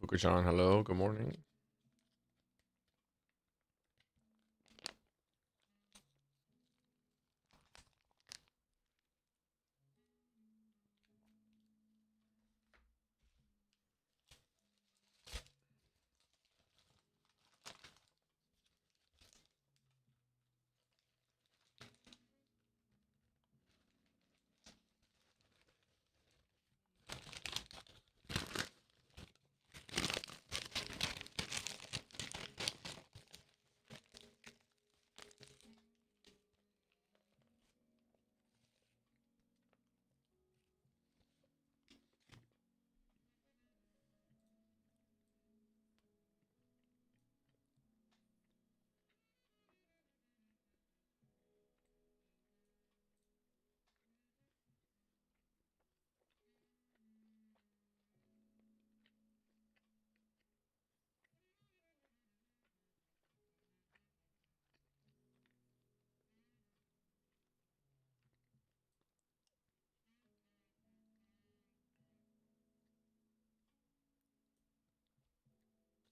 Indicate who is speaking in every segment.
Speaker 1: Fukuchan, hello, good morning.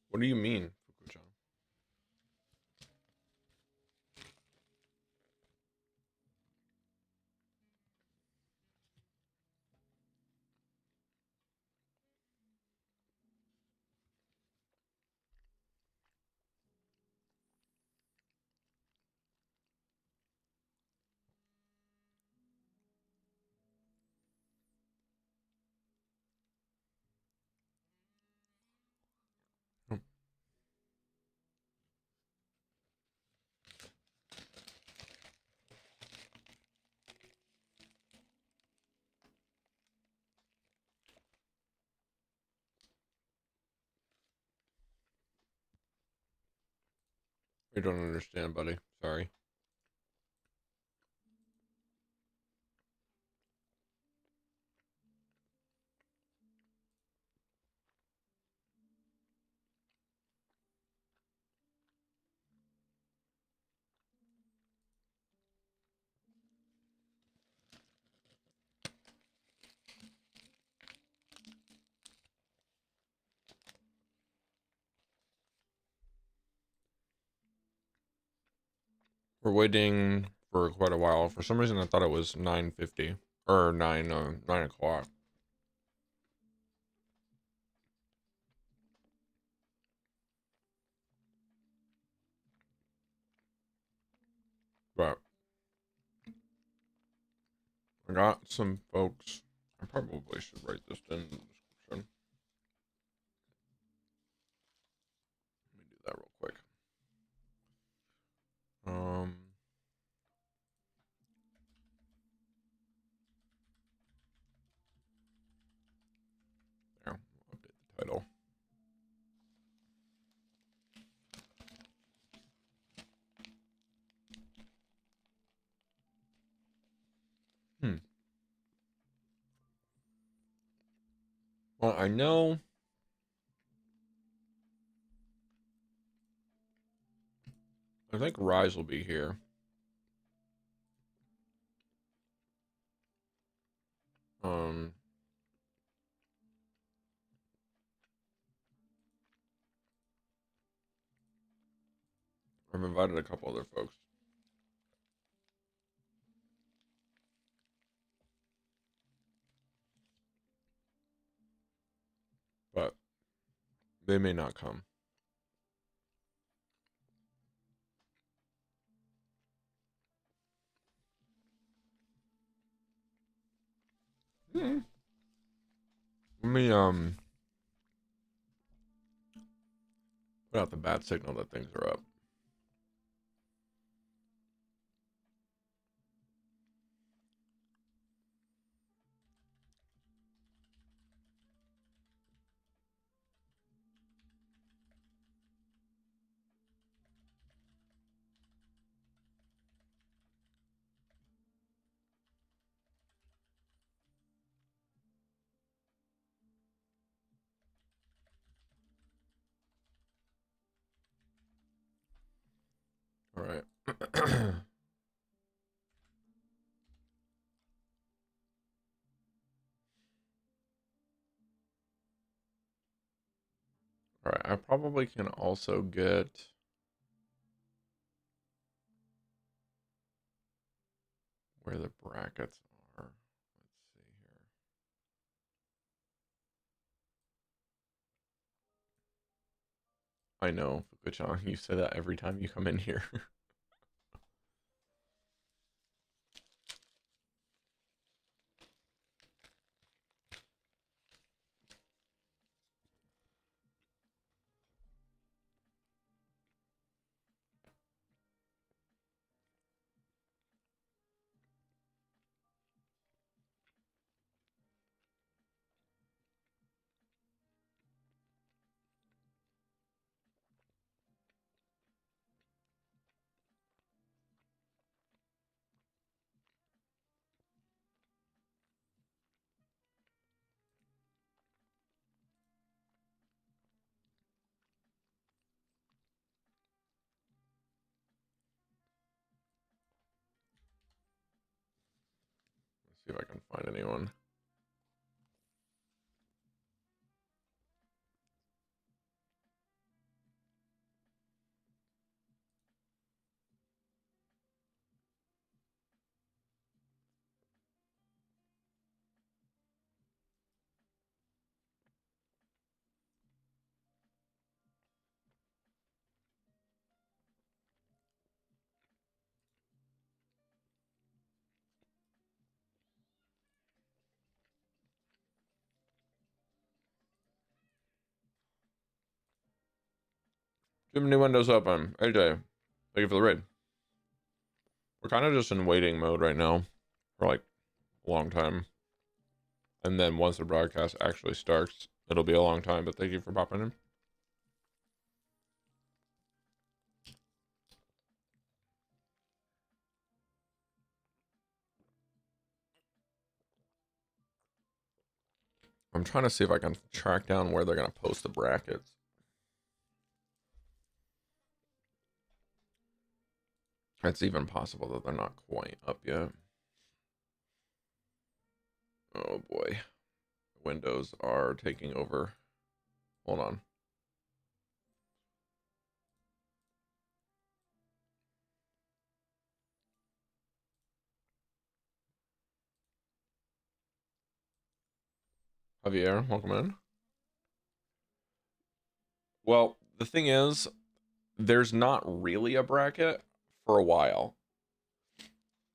Speaker 1: What do you mean, Fukuchan? Hmm, I don't understand, buddy. Sorry. We're waiting for quite a while. For some reason, I thought it was 9:50 or 9 o'clock. But I got some folks. I probably should write this in the description. Let me do that real quick. Um, there. I'll update the title. Hmm. Well, I know. I think Rise will be here. Um, I've invited a couple other folks, but they may not come. Hmm. Let me put out the bat signal that things are up. All right. All right, I probably can also get where the brackets are. Let's see here. I know, Fukuchan, you say that every time you come in here. Let's see if I can find anyone. Jim, new windows open. AJ, thank you for the raid. We're kind of just in waiting mode right now for like a long time. And then once the broadcast actually starts, it'll be a long time, but thank you for popping in. I'm trying to see if I can track down where they're going to post the brackets. It's even possible that they're not quite up yet. Oh boy. Windows are taking over. Hold on. Javier, welcome in. Well, the thing is, there's not really a bracket for a while.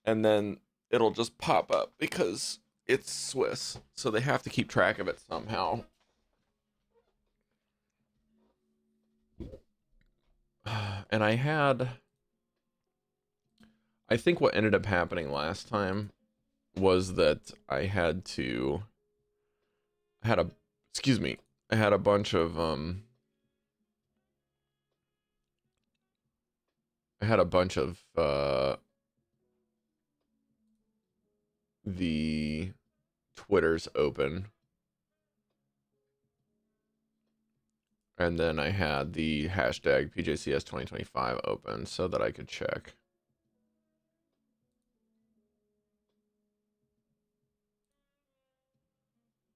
Speaker 1: And then it'll just pop up because it's Swiss. So they have to keep track of it somehow. And I think what ended up happening last time was that I had a bunch of the Twitters open, and then I had the hashtag PJCS 2025 open so that I could check.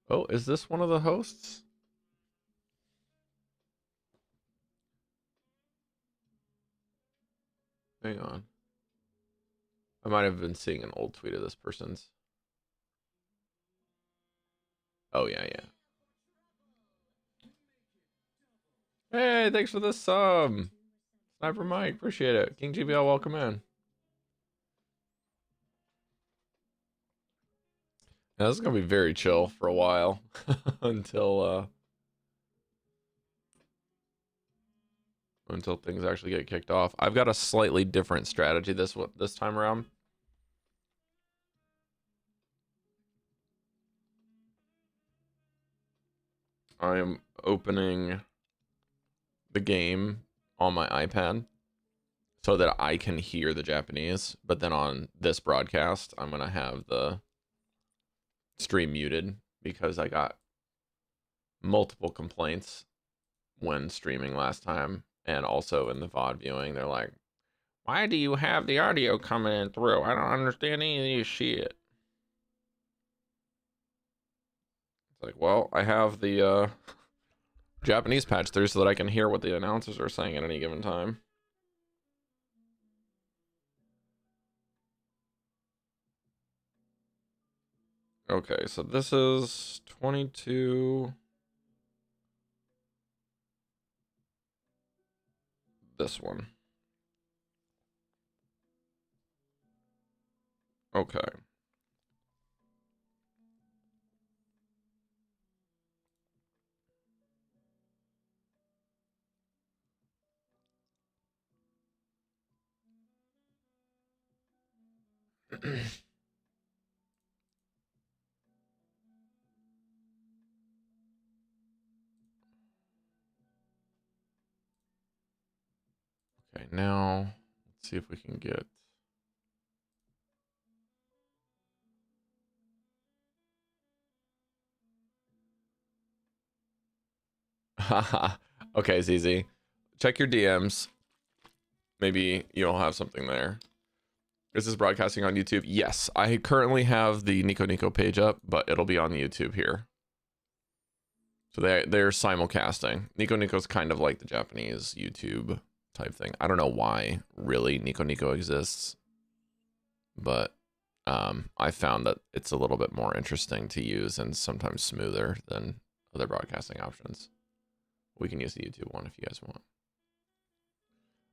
Speaker 1: Oh, is this one of the hosts? Hang on. I might have been seeing an old tweet of this person's. Oh, yeah. Hey, thanks for the sub. Sniper Mike, appreciate it. King GBL, welcome in. Now, this is going to be very chill for a while until things actually get kicked off. I've got a slightly different strategy this time around. I am opening the game on my iPad so that I can hear the Japanese, but then on this broadcast, I'm going to have the stream muted because I got multiple complaints when streaming last time, and also in the VOD viewing. They're like, why do you have the audio coming in through? I don't understand any of this shit. It's like, well, I have the Japanese patch through so that I can hear what the announcers are saying at any given time. Okay, so this is 22. This one. Okay. Okay, now let's see if we can get. Okay, ZZ. Check your DMs. Maybe you'll have something there. Is this broadcasting on YouTube? Yes, I currently have the Nico Nico page up, but it'll be on YouTube here. So they're simulcasting. Nico Nico's kind of like the Japanese YouTube type thing. I don't know why really Nico Nico exists, but I found that it's a little bit more interesting to use and sometimes smoother than other broadcasting options. We can use the YouTube one if you guys want.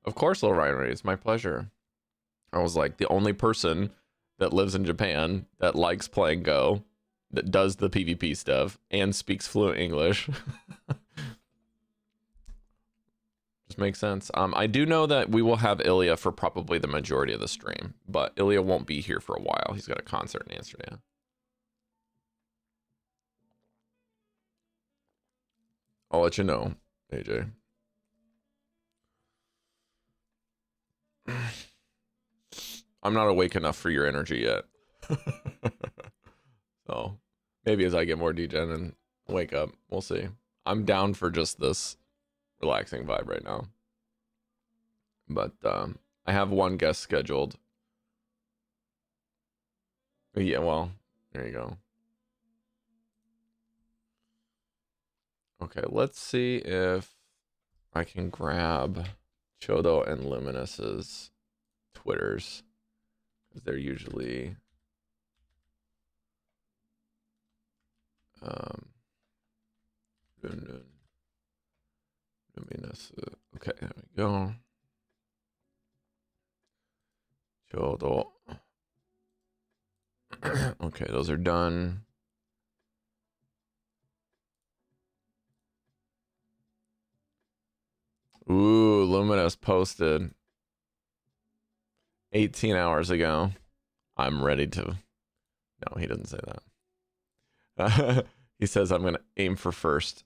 Speaker 1: Of course, Little Ryan Ray, it's my pleasure. I was like the only person that lives in Japan that likes playing Go, that does the PvP stuff, and speaks fluent English. Just makes sense. I do know that we will have Ilya for probably the majority of the stream, but Ilya won't be here for a while. He's got a concert in Amsterdam. I'll let you know, AJ. I'm not awake enough for your energy yet. So maybe as I get more degen and wake up, we'll see. I'm down for just this relaxing vibe right now. But I have one guest scheduled. Yeah, well, there you go. Okay, let's see if I can grab Chodo and Luminous's Twitters, because they're usually Luminous. Okay, there we go. Chodo. Okay, those are done. Ooh, Luminous posted 18 hours ago. I'm ready to. No, he doesn't say that. He says I'm going to aim for first.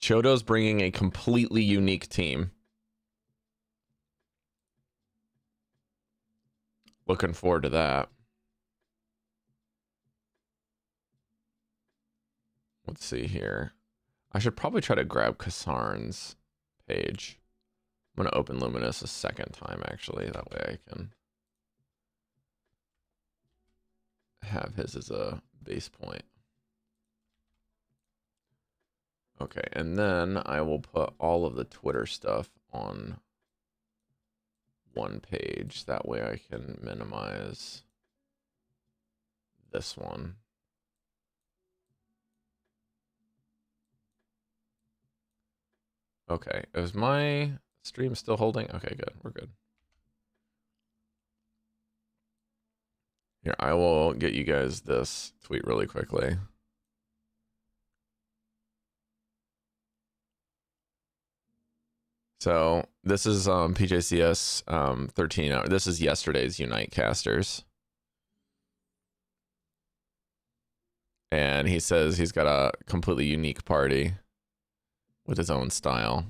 Speaker 1: Chodo's bringing a completely unique team. Looking forward to that. Let's see here. I should probably try to grab Kasarn's page. I'm going to open Luminous a second time, actually. That way I can have his as a base point. Okay, and then I will put all of the Twitter stuff on one page. That way I can minimize this one. Okay, is my stream still holding? Okay, good. We're good. Here, I will get you guys this tweet really quickly. So this is PJCS 13 hour. This is yesterday's Unite casters. And he says he's got a completely unique party with his own style.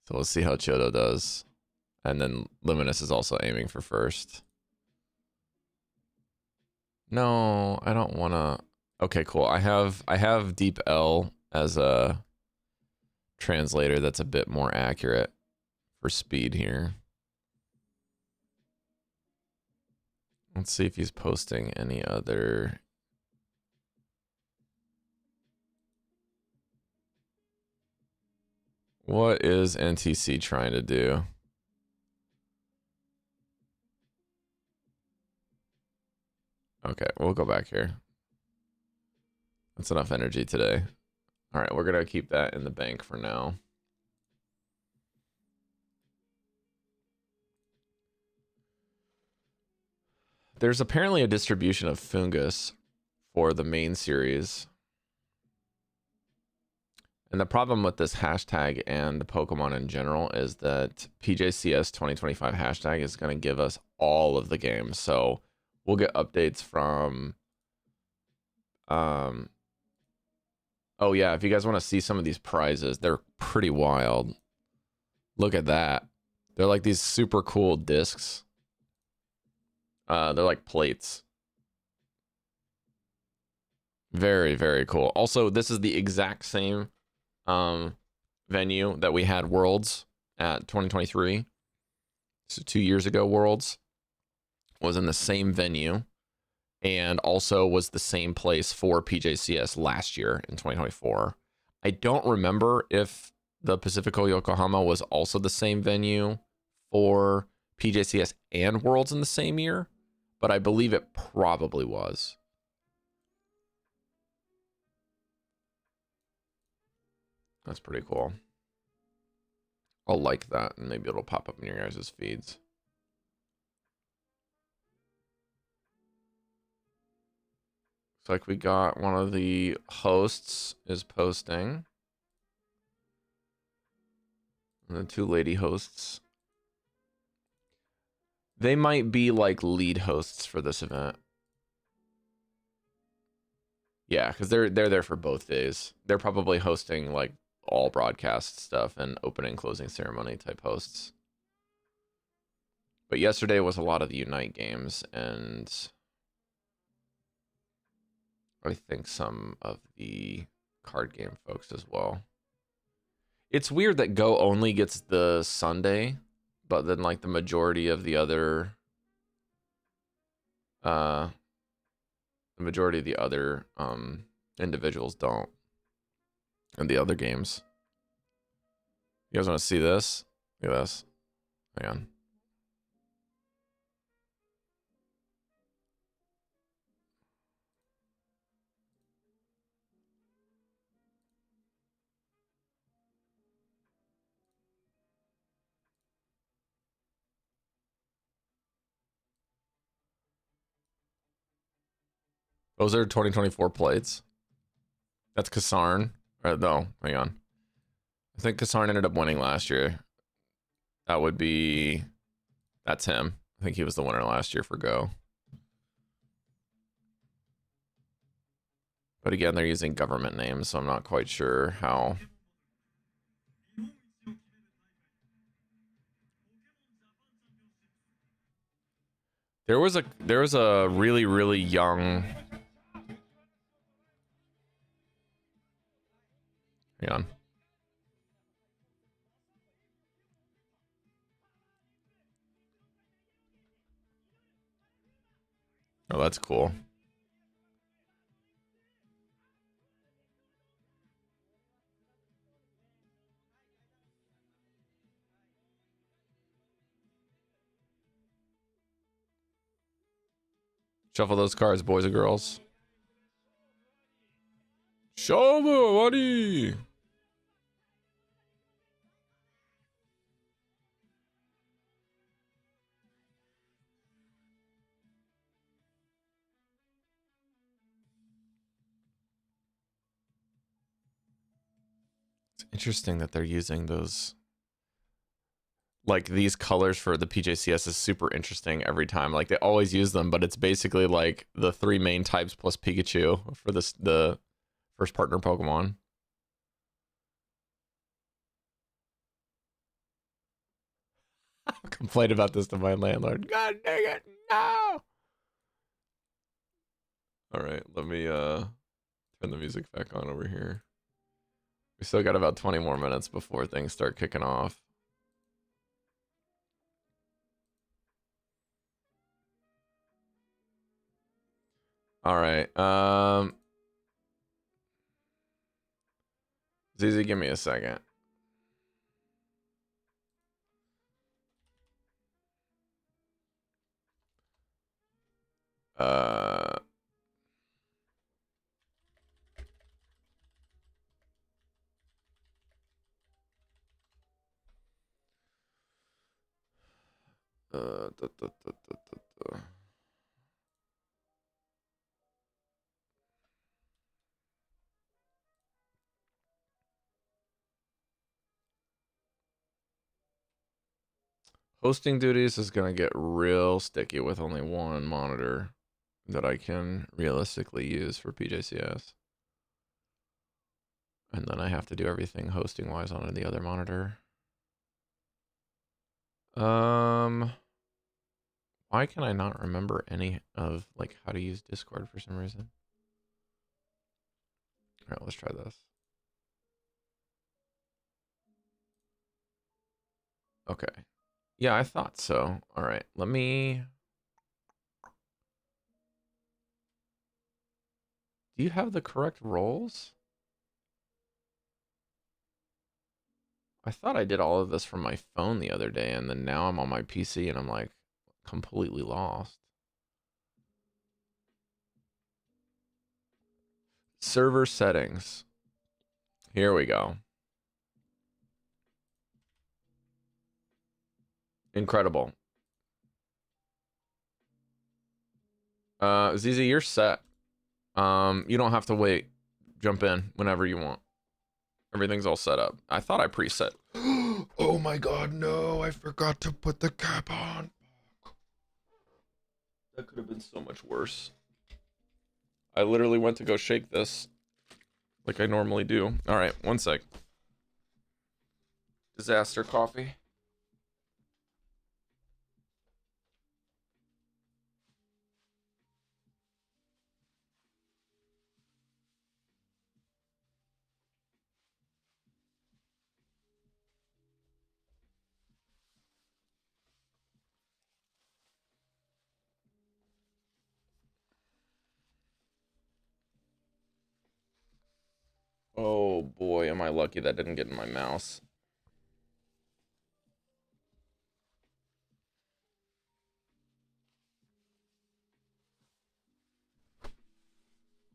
Speaker 1: So we'll see how Chodo does. And then Luminous is also aiming for first. No, I don't want to. Okay, cool. I have Deep L as a translator that's a bit more accurate for speed here. Let's see if he's posting any other What is NTC trying to do? Okay, we'll go back here. That's enough energy today. All right, we're going to keep that in the bank for now. There's apparently a distribution of fungus for the main series. And the problem with this hashtag and Pokemon in general is that PJCS 2025 hashtag is going to give us all of the games. So we'll get updates from... oh yeah, if you guys want to see some of these prizes, they're pretty wild. Look at that. They're like these super cool discs. They're like plates. Very, very cool. Also, this is the exact same venue that we had Worlds at 2023. So 2 years ago, Worlds was in the same venue and also was the same place for PJCS last year in 2024. I don't remember if the Pacifico Yokohama was also the same venue for PJCS and Worlds in the same year, but I believe it probably was. That's pretty cool. I'll like that, and maybe it'll pop up in your guys' feeds. Looks like we got one of the hosts is posting. And the 2 lady hosts. They might be like lead hosts for this event. Yeah, because they're there for both days. They're probably hosting like all broadcast stuff and opening closing ceremony type hosts. But yesterday was a lot of the Unite games, and I think some of the card game folks as well. It's weird that Go only gets the Sunday, but then like the majority of the other individuals don't. And the other games. You guys want to see this? Look at this. Hang on. Those are 2024 plates. That's Kasarn. No, hang on. I think Kasarn ended up winning last year. That would be... That's him. I think he was the winner last year for Go. But again, they're using government names, so I'm not quite sure how... There was a really, really young... Hang on. Oh, that's cool. Shuffle those cards, boys and girls. Show me, buddy. It's interesting that they're using those, like these colors for the PJCS is super interesting every time. Like they always use them, but it's basically like the 3 main types plus Pikachu for the first partner Pokemon. I complained about this to my landlord. God dang it, no! Alright, let me turn the music back on over here. We still got about 20 more minutes before things start kicking off. Alright, ZZ, give me a second. Uh, da, da, da, da, da. Hosting duties is going to get real sticky with only one monitor that I can realistically use for PJCS. And then I have to do everything hosting wise on the other monitor. Why can I not remember any of like how to use Discord for some reason? All right, let's try this. Okay. Yeah, I thought so. All right, let me. Do you have the correct roles? I thought I did all of this from my phone the other day, and then now I'm on my PC and I'm like completely lost. Server settings. Here we go. Incredible. ZZ, you're set. You don't have to wait. Jump in whenever you want. Everything's all set up. I thought I preset. Oh my god, no, I forgot to put the cap on. That could have been so much worse. I literally went to go shake this like I normally do. All right, one sec. Disaster coffee. Oh boy, am I lucky that didn't get in my mouse.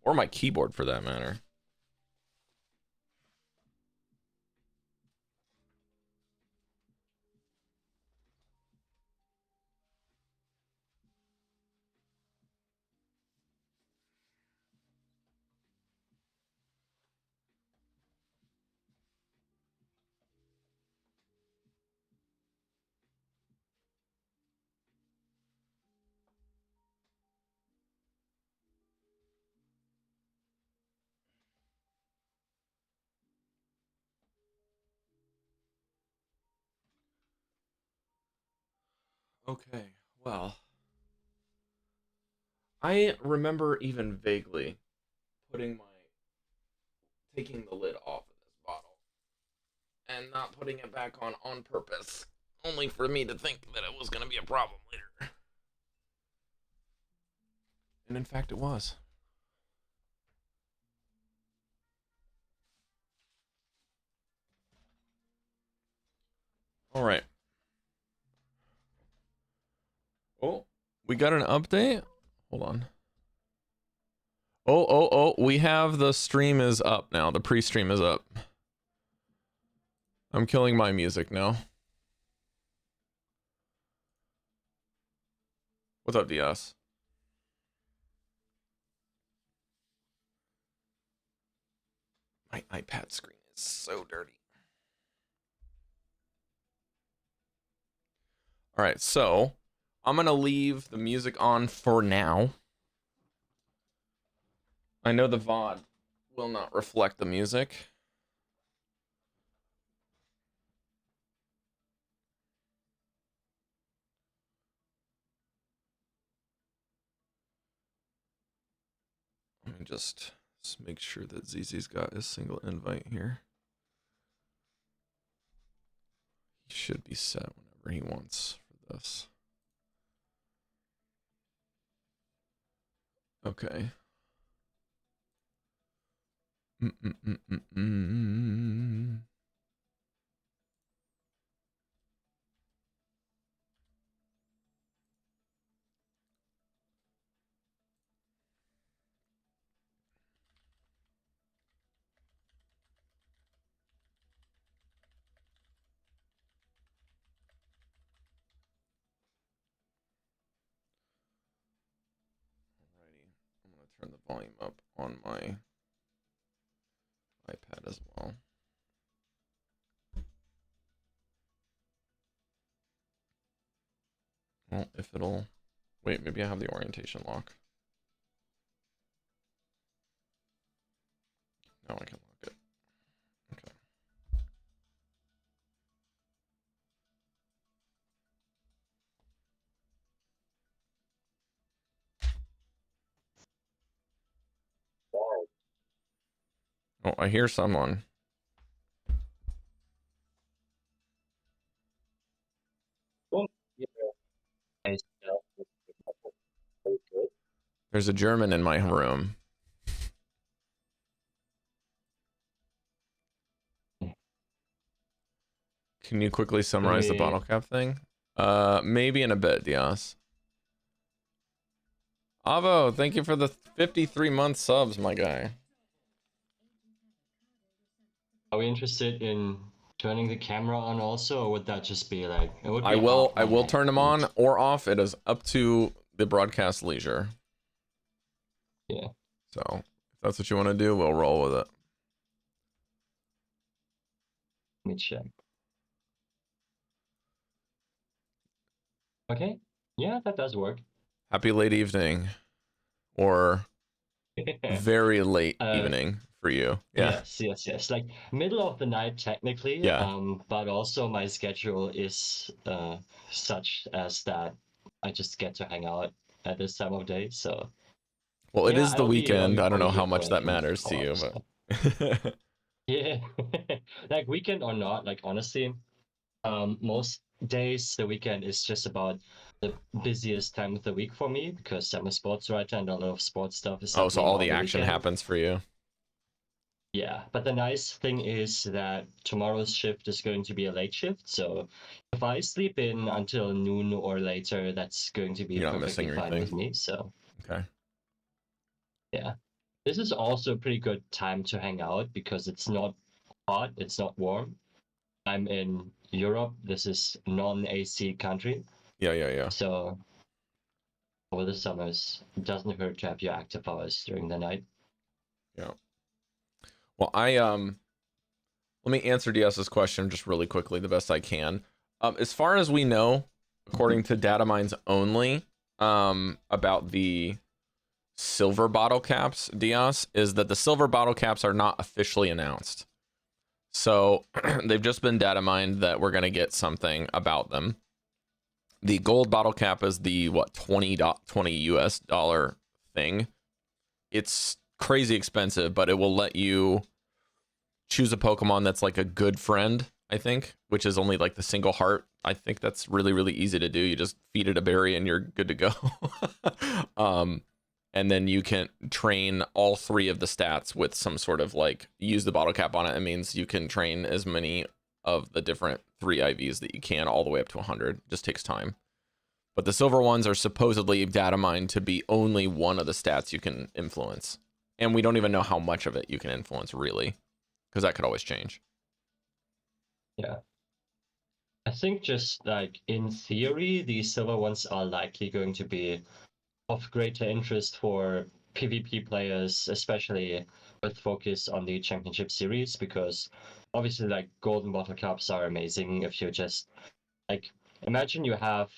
Speaker 1: Or my keyboard for that matter. Okay, well. I remember even vaguely taking the lid off of this bottle and not putting it back on purpose, only for me to think that it was going to be a problem later. And in fact, it was. All right. Oh, we got an update. Hold on. Oh, we have the stream is up now. The pre-stream is up. I'm killing my music now. What's up, DS? My iPad screen is so dirty. All right, so I'm going to leave the music on for now. I know the VOD will not reflect the music. Let me just make sure that ZZ's got his single invite here. He should be set whenever he wants for this. Okay. turn the volume up on my iPad as well. Well, if it'll... Wait, maybe I have the orientation lock. No, I can lock it. Okay. Oh, I hear someone. There's a German in my room. Can you quickly summarize the bottle cap thing? Maybe in a bit, Diaz. Avo, thank you for the 53-month subs, my guy.
Speaker 2: Are we interested in turning the camera on also, or would that just be like... It would be
Speaker 1: I will turn them on or off. It is up to the broadcast leisure.
Speaker 2: Yeah.
Speaker 1: So if that's what you want to do, we'll roll with it.
Speaker 2: Let me check. Okay. Yeah, that does work.
Speaker 1: Happy late evening. Or very late evening for you. Yeah.
Speaker 2: Yes. Like middle of the night technically.
Speaker 1: Yeah.
Speaker 2: But also my schedule is such as that I just get to hang out at this time of day. So
Speaker 1: well, it
Speaker 2: yeah,
Speaker 1: is the weekend. I don't know how much
Speaker 2: quick
Speaker 1: that matters to you, but
Speaker 2: yeah. Like weekend or not, like honestly, most days the weekend is just about the busiest time of the week for me because I'm a sports writer and a lot of sports stuff is
Speaker 1: oh, so
Speaker 2: happening
Speaker 1: all
Speaker 2: on
Speaker 1: the action
Speaker 2: weekend.
Speaker 1: happens for you.
Speaker 2: Yeah, but the nice thing is that tomorrow's shift is going to be a late shift, so if I sleep in until noon or later, that's going to be
Speaker 1: You're not
Speaker 2: perfectly
Speaker 1: missing
Speaker 2: fine
Speaker 1: anything.
Speaker 2: with me. So
Speaker 1: Okay.
Speaker 2: yeah, this is also a pretty good time to hang out because it's not hot, it's not warm. I'm in Europe. This is non-AC country.
Speaker 1: Yeah.
Speaker 2: So over the summers, it doesn't hurt to have your active hours during the night.
Speaker 1: Yeah. Well, let me answer DS's question just really quickly, the best I can. As far as we know, according to data mines only, about the silver bottle caps, Diaz, is that the silver bottle caps are not officially announced. So they've just been data mined that we're gonna get something about them. The gold bottle cap is the what 20 US dollar thing. It's crazy expensive, but it will let you choose a Pokemon that's like a good friend, I think, which is only like the single heart. I think that's really, really easy to do. You just feed it a berry and you're good to go. And then you can train all three of the stats with some sort of like use the bottle cap on it. It means you can train as many of the different 3 IVs that you can all the way up to 100. It just takes time. But the silver ones are supposedly data mined to be only one of the stats you can influence. And we don't even know how much of it you can influence really, because that could always change.
Speaker 2: Yeah. I think just like in theory, the silver ones are likely going to be of greater interest for PvP players, especially with focus on the championship series, because obviously like golden bottle caps are amazing if you just like imagine you have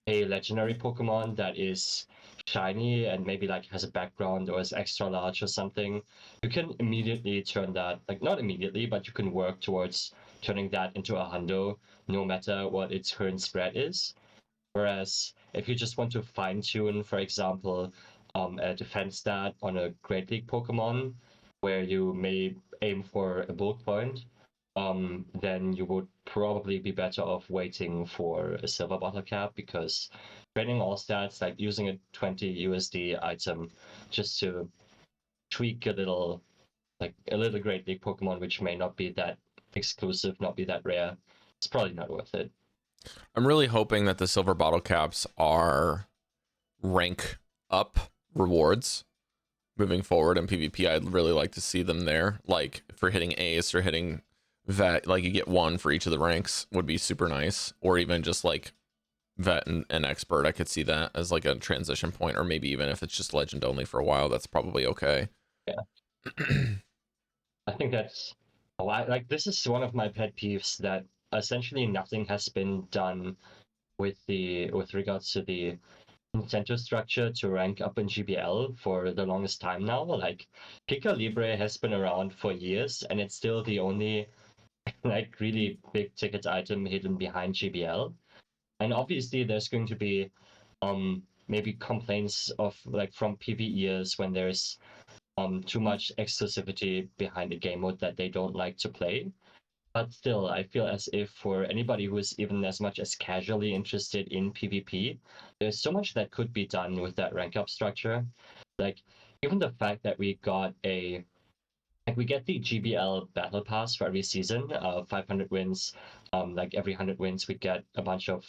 Speaker 2: a legendary Pokemon that is shiny and maybe like has a background or is extra large or something, you can immediately turn that, like not immediately, but you can work towards turning that into a hundo no matter what its current spread is. Whereas if you just want to fine tune, for example, a defense stat on a Great League Pokemon, where you may aim for a bulk point, then you would probably be better off waiting for a silver bottle cap because training all stats, like using a 20 USD item just to tweak a little, like a little Great League Pokemon, which may not be that exclusive, not be that rare, it's probably not worth it.
Speaker 1: I'm really hoping that the silver bottle caps are rank up rewards moving forward in PvP. I'd really like to see them there. Like for hitting ace or hitting vet, like you get one for each of the ranks would be super nice. Or even just like vet and expert, I could see that as like a transition point, or maybe even if it's just legend only for a while, that's probably okay.
Speaker 2: Yeah. I think that's like this is one of my pet peeves that essentially nothing has been done with regards to the incentive structure to rank up in GBL for the longest time now. Like Pica Libre has been around for years and it's still the only like really big ticket item hidden behind GBL. And obviously there's going to be maybe complaints of like from PvEers when there's too much exclusivity behind a game mode that they don't like to play. But still, I feel as if for anybody who is even as much as casually interested in PvP, there's so much that could be done with that rank up structure. Like even the fact that we got a like we get the GBL battle pass for every season, 500 wins. Like every 100 wins, we get a bunch of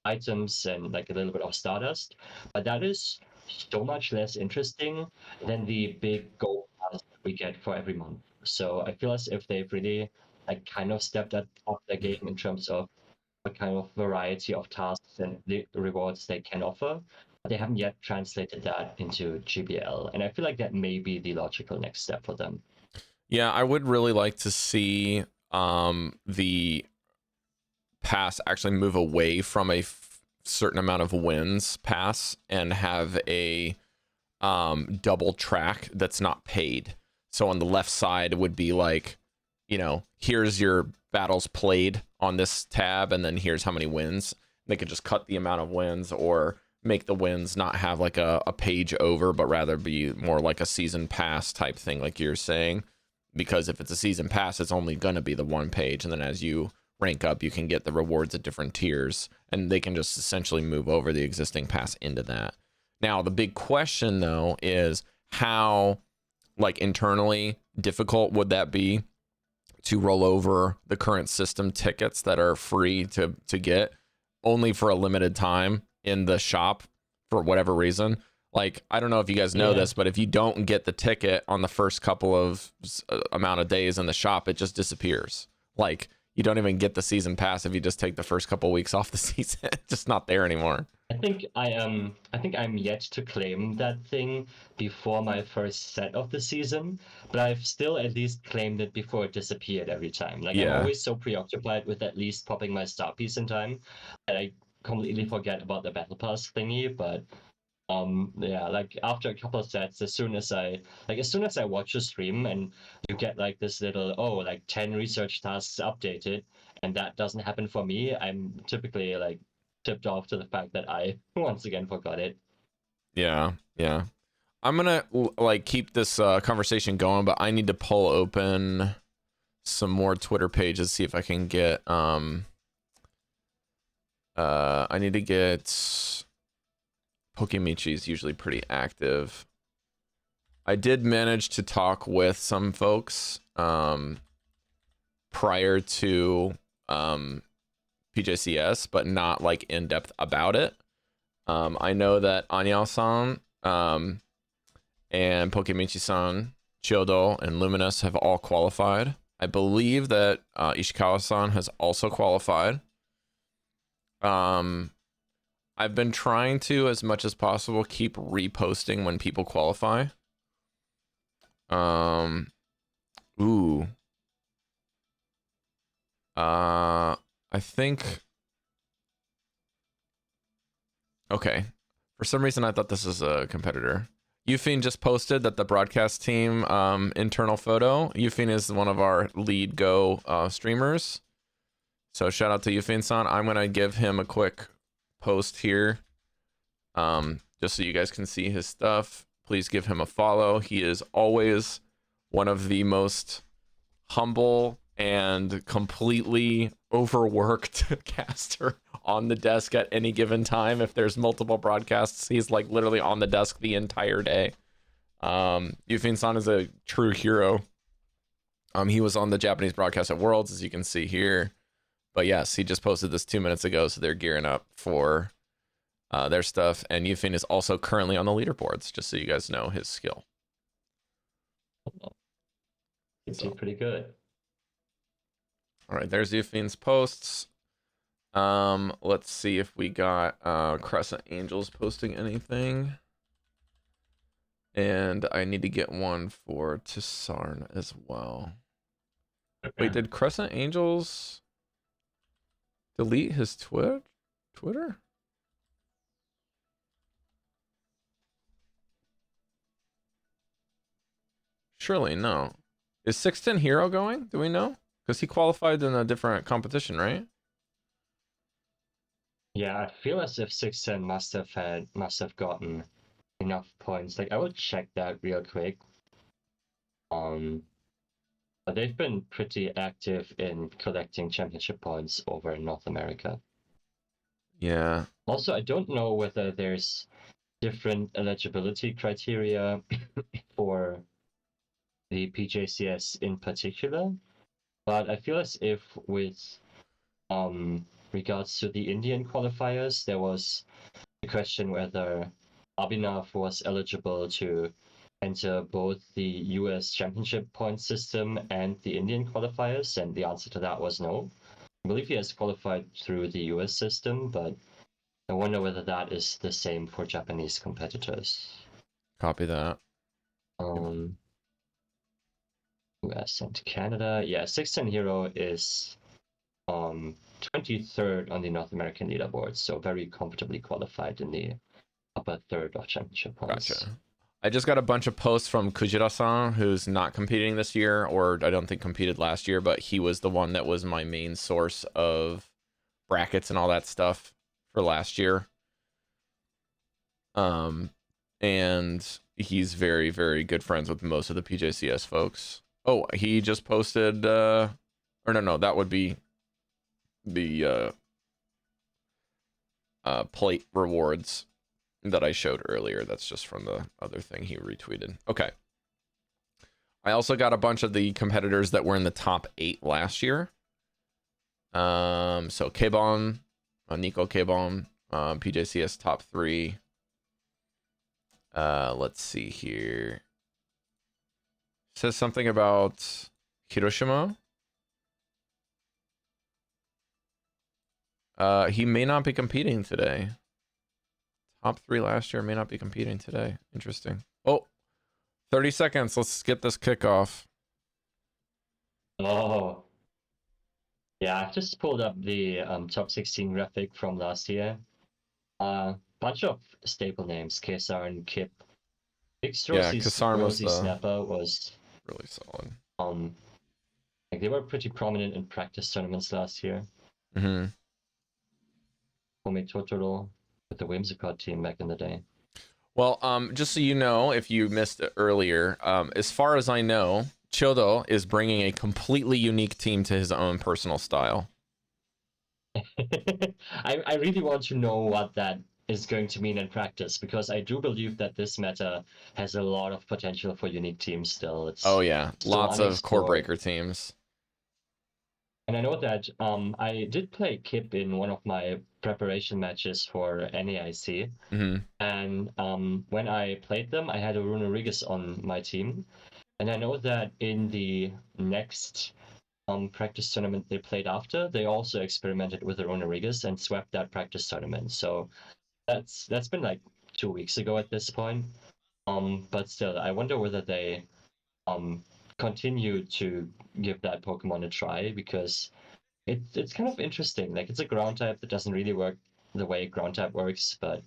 Speaker 2: items and like a little bit of stardust. But that is so much less interesting than the big gold pass we get for every month. So I feel as if they've really like kind of stepped up their game in terms of what kind of variety of tasks and the rewards they can offer. But they haven't yet translated that into GBL. And I feel like that may be the logical next step for them.
Speaker 1: Yeah, I would really like to see the pass actually move away from a certain amount of wins pass and have a double track that's not paid. So on the left side would be like, you know, here's your battles played on this tab, and then here's how many wins. They could just cut the amount of wins, or make the wins not have like a page over, but rather be more like a season pass type thing, like you're saying. Because if it's a season pass, it's only going to be the one page, and then as you rank up, you can get the rewards at different tiers, and they can just essentially move over the existing pass into that. Now, the big question though is how, like, internally difficult would that be to roll over the current system tickets that are free to get only for a limited time in the shop for whatever reason. Like, I don't know if you guys know this, but if you don't get the ticket on the first couple of amount of days in the shop, it just disappears. Like, you don't even get the season pass if you just take the first couple weeks off the season. It's just not there anymore.
Speaker 2: I think I'm yet to claim that thing before my first set of the season, but I've still at least claimed it before it disappeared every time. Like I'm always so preoccupied with at least popping my star piece in time that I completely forget about the battle pass thingy. But yeah, like after a couple of sets, as soon as I watch a stream and you get like this little like 10 research tasks updated, and that doesn't happen for me, I'm typically like tipped off to the fact that I once again forgot it.
Speaker 1: Yeah. I'm gonna like keep this conversation going, but I need to pull open some more Twitter pages, see if I can get I need to get Pokemichi is usually pretty active. I did manage to talk with some folks prior to PJCS, but not like in depth about it. I know that Anyao-san and Pokemichi-san, Chiodo, and Luminous have all qualified. I believe that Ishikawa-san has also qualified. I've been trying to, as much as possible, keep reposting when people qualify. Ooh. I think. Okay. For some reason, I thought this was a competitor. Yufin just posted that the broadcast team internal photo. Yufin is one of our lead Go streamers. So shout out to Yufin-san. I'm going to give him a quick post here. Just so you guys can see his stuff. Please give him a follow. He is always one of the most humble and completely overworked caster on the desk at any given time. If there's multiple broadcasts, he's like literally on the desk the entire day. Yufin-san is a true hero. He was on the Japanese broadcast at Worlds, as you can see here. But yes, he just posted this 2 minutes ago, so they're gearing up for their stuff. And Yufin is also currently on the leaderboards, just so you guys know his skill.
Speaker 2: It's pretty good.
Speaker 1: All right, there's Yufin's posts. Let's see if we got Crescent Angels posting anything. And I need to get one for Tisarn as well. Wait, did Crescent Angels delete his Twitter? Surely no. Is 610 Hero going? Do we know? Because he qualified in a different competition, right?
Speaker 2: Yeah, I feel as if 610 must have gotten enough points. Like I will check that real quick. But they've been pretty active in collecting championship points over in North America.
Speaker 1: Yeah.
Speaker 2: Also, I don't know whether there's different eligibility criteria for the PJCS in particular, but I feel as if with regards to the Indian qualifiers, there was a question whether Abhinav was eligible to enter both the US Championship point system and the Indian qualifiers, and the answer to that was no. I believe he has qualified through the US system, but I wonder whether that is the same for Japanese competitors.
Speaker 1: Copy that.
Speaker 2: US and Canada. Yeah, 610 Hero is 23rd on the North American leaderboard, so very comfortably qualified in the upper third of championship points.
Speaker 1: Gotcha. I just got a bunch of posts from Kujira-san, who's not competing this year, or I don't think competed last year, but he was the one that was my main source of brackets and all that stuff for last year. And he's very, very good friends with most of the PJCS folks. Oh, he just posted, or no, that would be the plate rewards that I showed earlier. That's just from the other thing he retweeted. Okay. I also got a bunch of the competitors that were in the top 8 last year. So K-Bomb, Nico K-Bomb, PJCS top 3. Let's see here. Says something about Hiroshima. He may not be competing today. Top 3 last year, may not be competing today. Interesting. Oh, 30 seconds. Let's get this kickoff.
Speaker 2: Oh. Yeah, I've just pulled up the top 16 graphic from last year. Bunch of staple names, Kesar and Kip. Big
Speaker 1: Yeah, Kasarm was
Speaker 2: Rosie Snapper was
Speaker 1: really solid.
Speaker 2: Like they were pretty prominent in practice tournaments last year.
Speaker 1: Mm-hmm.
Speaker 2: Home Totoro with the Whimsicott team back in the day.
Speaker 1: Well, just so you know, if you missed it earlier, as far as I know, Chodo is bringing a completely unique team to his own personal style.
Speaker 2: I really want to know what that is going to mean in practice, because I do believe that this meta has a lot of potential for unique teams still. It's
Speaker 1: Oh yeah, lots of core breaker teams.
Speaker 2: And I know that I did play Kip in one of my preparation matches for NAIC.
Speaker 1: Mm-hmm.
Speaker 2: And when I played them, I had a Runerigus on my team. And I know that in the next practice tournament they played after, they also experimented with the Runerigus and swept that practice tournament. So that's been like 2 weeks ago at this point. But still, I wonder whether they continue to give that Pokemon a try, because it's kind of interesting. Like it's a ground type that doesn't really work the way ground type works, but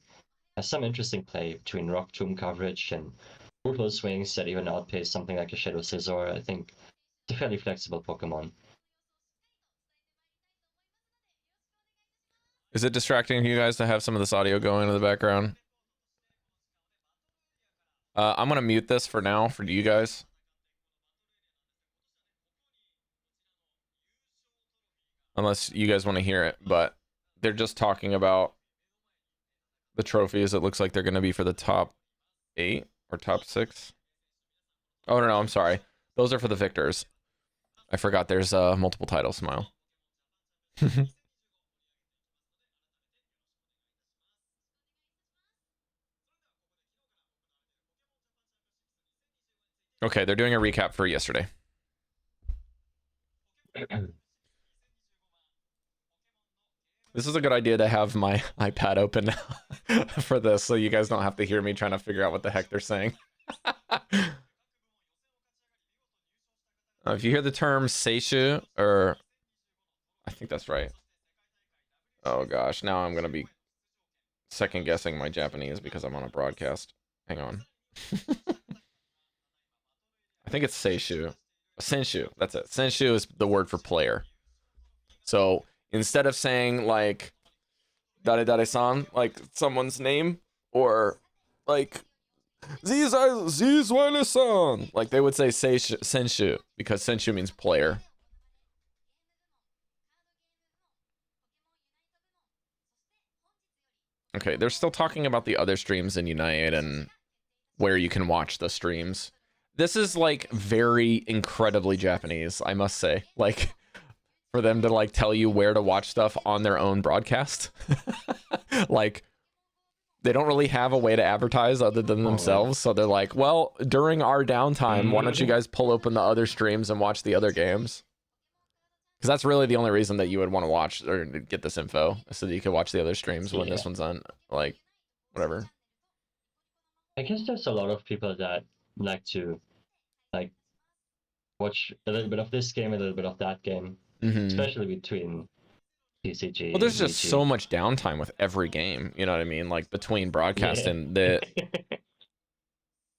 Speaker 2: has some interesting play between Rock Tomb coverage and brutal swings that even outpace something like a Shadow Scizor. I think it's a fairly flexible Pokemon.
Speaker 1: Is it distracting you guys to have some of this audio going in the background? I'm gonna mute this for now for you guys. Unless you guys want to hear it, but they're just talking about the trophies. It looks like they're gonna be for the top 8 or top 6. Oh no, I'm sorry. Those are for the victors. I forgot there's multiple titles. Smile. Okay, they're doing a recap for yesterday. This is a good idea to have my iPad open now for this, so you guys don't have to hear me trying to figure out what the heck they're saying. If you hear the term seishu, or I think that's right. Oh gosh, now I'm gonna be second guessing my Japanese because I'm on a broadcast. Hang on. I think it's seishu. Senshu, that's it. Senshu is the word for player. So instead of saying like dare dare san, like someone's name, or like Zzweilous san, like they would say senshu, because senshu means player. Okay, they're still talking about the other streams in Unite and where you can watch the streams. This is like very incredibly Japanese, I must say. Like, for them to like tell you where to watch stuff on their own broadcast. Like, they don't really have a way to advertise other than themselves. So they're like, well, during our downtime, why don't you guys pull open the other streams and watch the other games? Because that's really the only reason that you would want to watch or get this info, so that you can watch the other streams when this one's on, like, whatever.
Speaker 2: I guess there's a lot of people that like to like watch a little bit of this game, a little bit of that game, especially between TCG.
Speaker 1: Well, there's just so much downtime with every game. You know what I mean? Like between broadcasting, they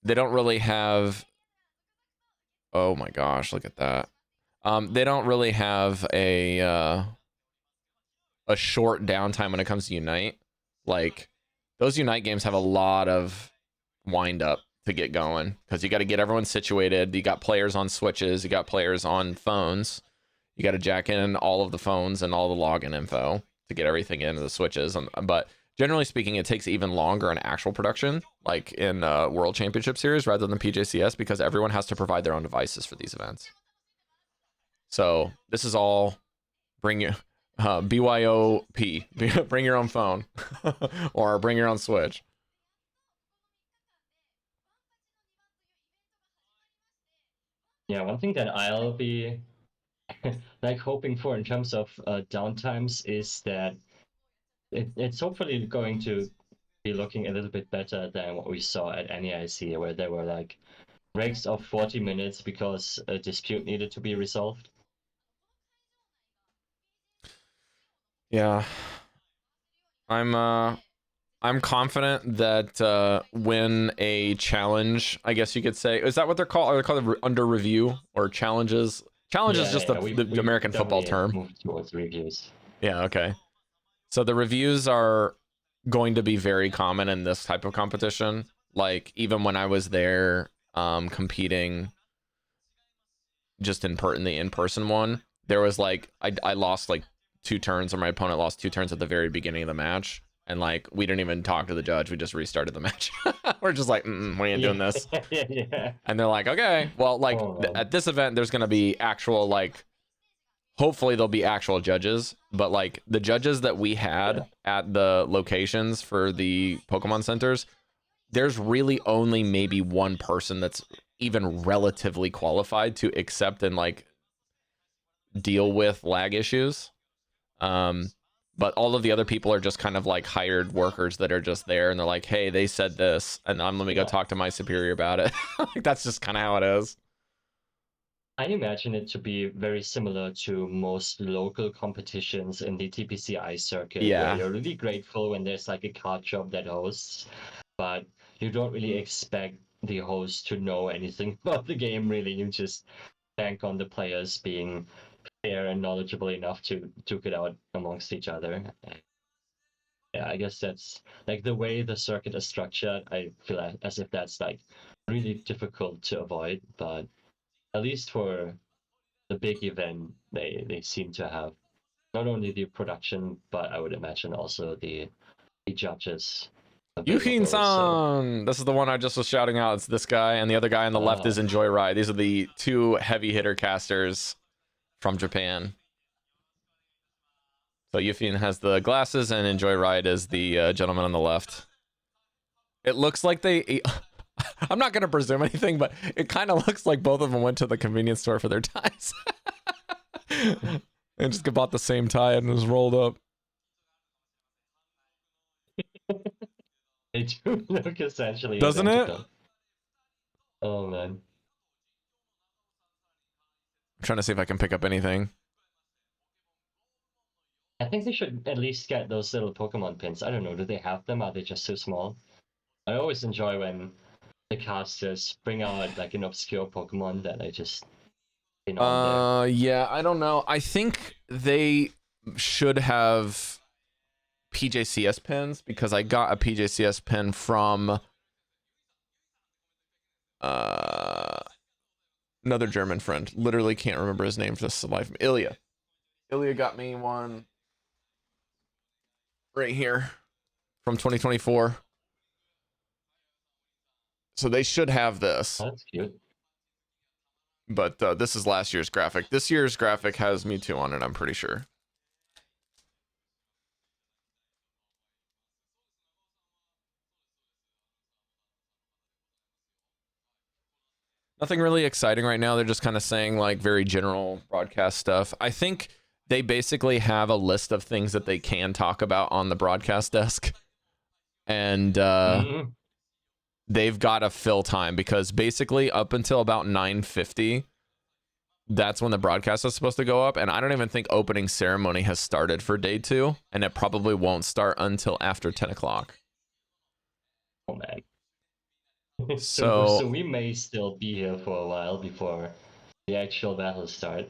Speaker 1: don't really have. Oh my gosh! Look at that. They don't really have a short downtime when it comes to Unite. Like those Unite games have a lot of wind up to get going, because you got to get everyone situated. You got players on switches, you got players on phones, you got to jack in all of the phones and all the login info to get everything into the switches. But generally speaking, it takes even longer in actual production, like in World Championship Series rather than PJCS, because everyone has to provide their own devices for these events. So this is all bring your BYOP, bring your own phone or bring your own Switch.
Speaker 2: Yeah, one thing that I'll be like hoping for in terms of downtimes is that it's hopefully going to be looking a little bit better than what we saw at NEIC, where there were like breaks of 40 minutes because a dispute needed to be resolved.
Speaker 1: Yeah, I'm confident that when a challenge, I guess you could say, is that what they're called? Are they called under review or challenges? Challenge is just the American football term.
Speaker 2: Moved towards reviews.
Speaker 1: Yeah, okay. So the reviews are going to be very common in this type of competition. Like even when I was there competing just in the in-person one, there was like I lost like 2 turns, or my opponent lost 2 turns at the very beginning of the match, and like we didn't even talk to the judge, we just restarted the match. We're just like, we ain't doing this.
Speaker 2: Yeah.
Speaker 1: And they're like, okay, well, like at this event there's gonna be actual, like, hopefully there'll be actual judges, but like the judges that we had at the locations for the Pokemon centers, there's really only maybe one person that's even relatively qualified to accept and like deal with lag issues. But all of the other people are just kind of like hired workers that are just there, and they're like, hey, they said this, and let me go talk to my superior about it. Like, that's just kind of how it is.
Speaker 2: I imagine it to be very similar to most local competitions in the TPCI circuit.
Speaker 1: Yeah.
Speaker 2: Where you're really grateful when there's like a card shop that hosts, but you don't really expect the host to know anything about the game, really. You just bank on the players being fair and knowledgeable enough to duke it out amongst each other. Yeah, I guess that's like the way the circuit is structured. I feel as if that's like really difficult to avoid, but at least for the big event, they seem to have not only the production, but I would imagine also the judges.
Speaker 1: Yuhin-san! This is the one I just was shouting out. It's this guy, and the other guy on the left is Enjoy Ride. These are the 2 heavy hitter casters from Japan. So Yufin has the glasses, and Enjoy Ride is the gentleman on the left. It looks like they... I'm not going to presume anything, but it kind of looks like both of them went to the convenience store for their ties. And just bought the same tie and was rolled up.
Speaker 2: They do look essentially
Speaker 1: Doesn't it?
Speaker 2: identical. Oh man.
Speaker 1: I'm trying to see if I can pick up anything.
Speaker 2: I think they should at least get those little Pokemon pins. I don't know, do they have them? Are they just so small? I always enjoy when the casters bring out like an obscure Pokemon that I just pin on there.
Speaker 1: Yeah, I don't know. I think they should have PJCS pins because I got a PJCS pin from another German friend. Literally can't remember his name for the life of me. Ilya. Ilya got me one right here from 2024. So they should have this.
Speaker 2: Oh, that's cute.
Speaker 1: But this is last year's graphic. This year's graphic has Mewtwo on it, I'm pretty sure. Nothing really exciting right now. They're just kind of saying like very general broadcast stuff. I think they basically have a list of things that they can talk about on the broadcast desk. And they've got to fill time because basically up until about 9:50, that's when the broadcast is supposed to go up. And I don't even think opening ceremony has started for day 2. And it probably won't start until after 10 o'clock.
Speaker 2: Oh man.
Speaker 1: So
Speaker 2: So we may still be here for a while before the actual battles start.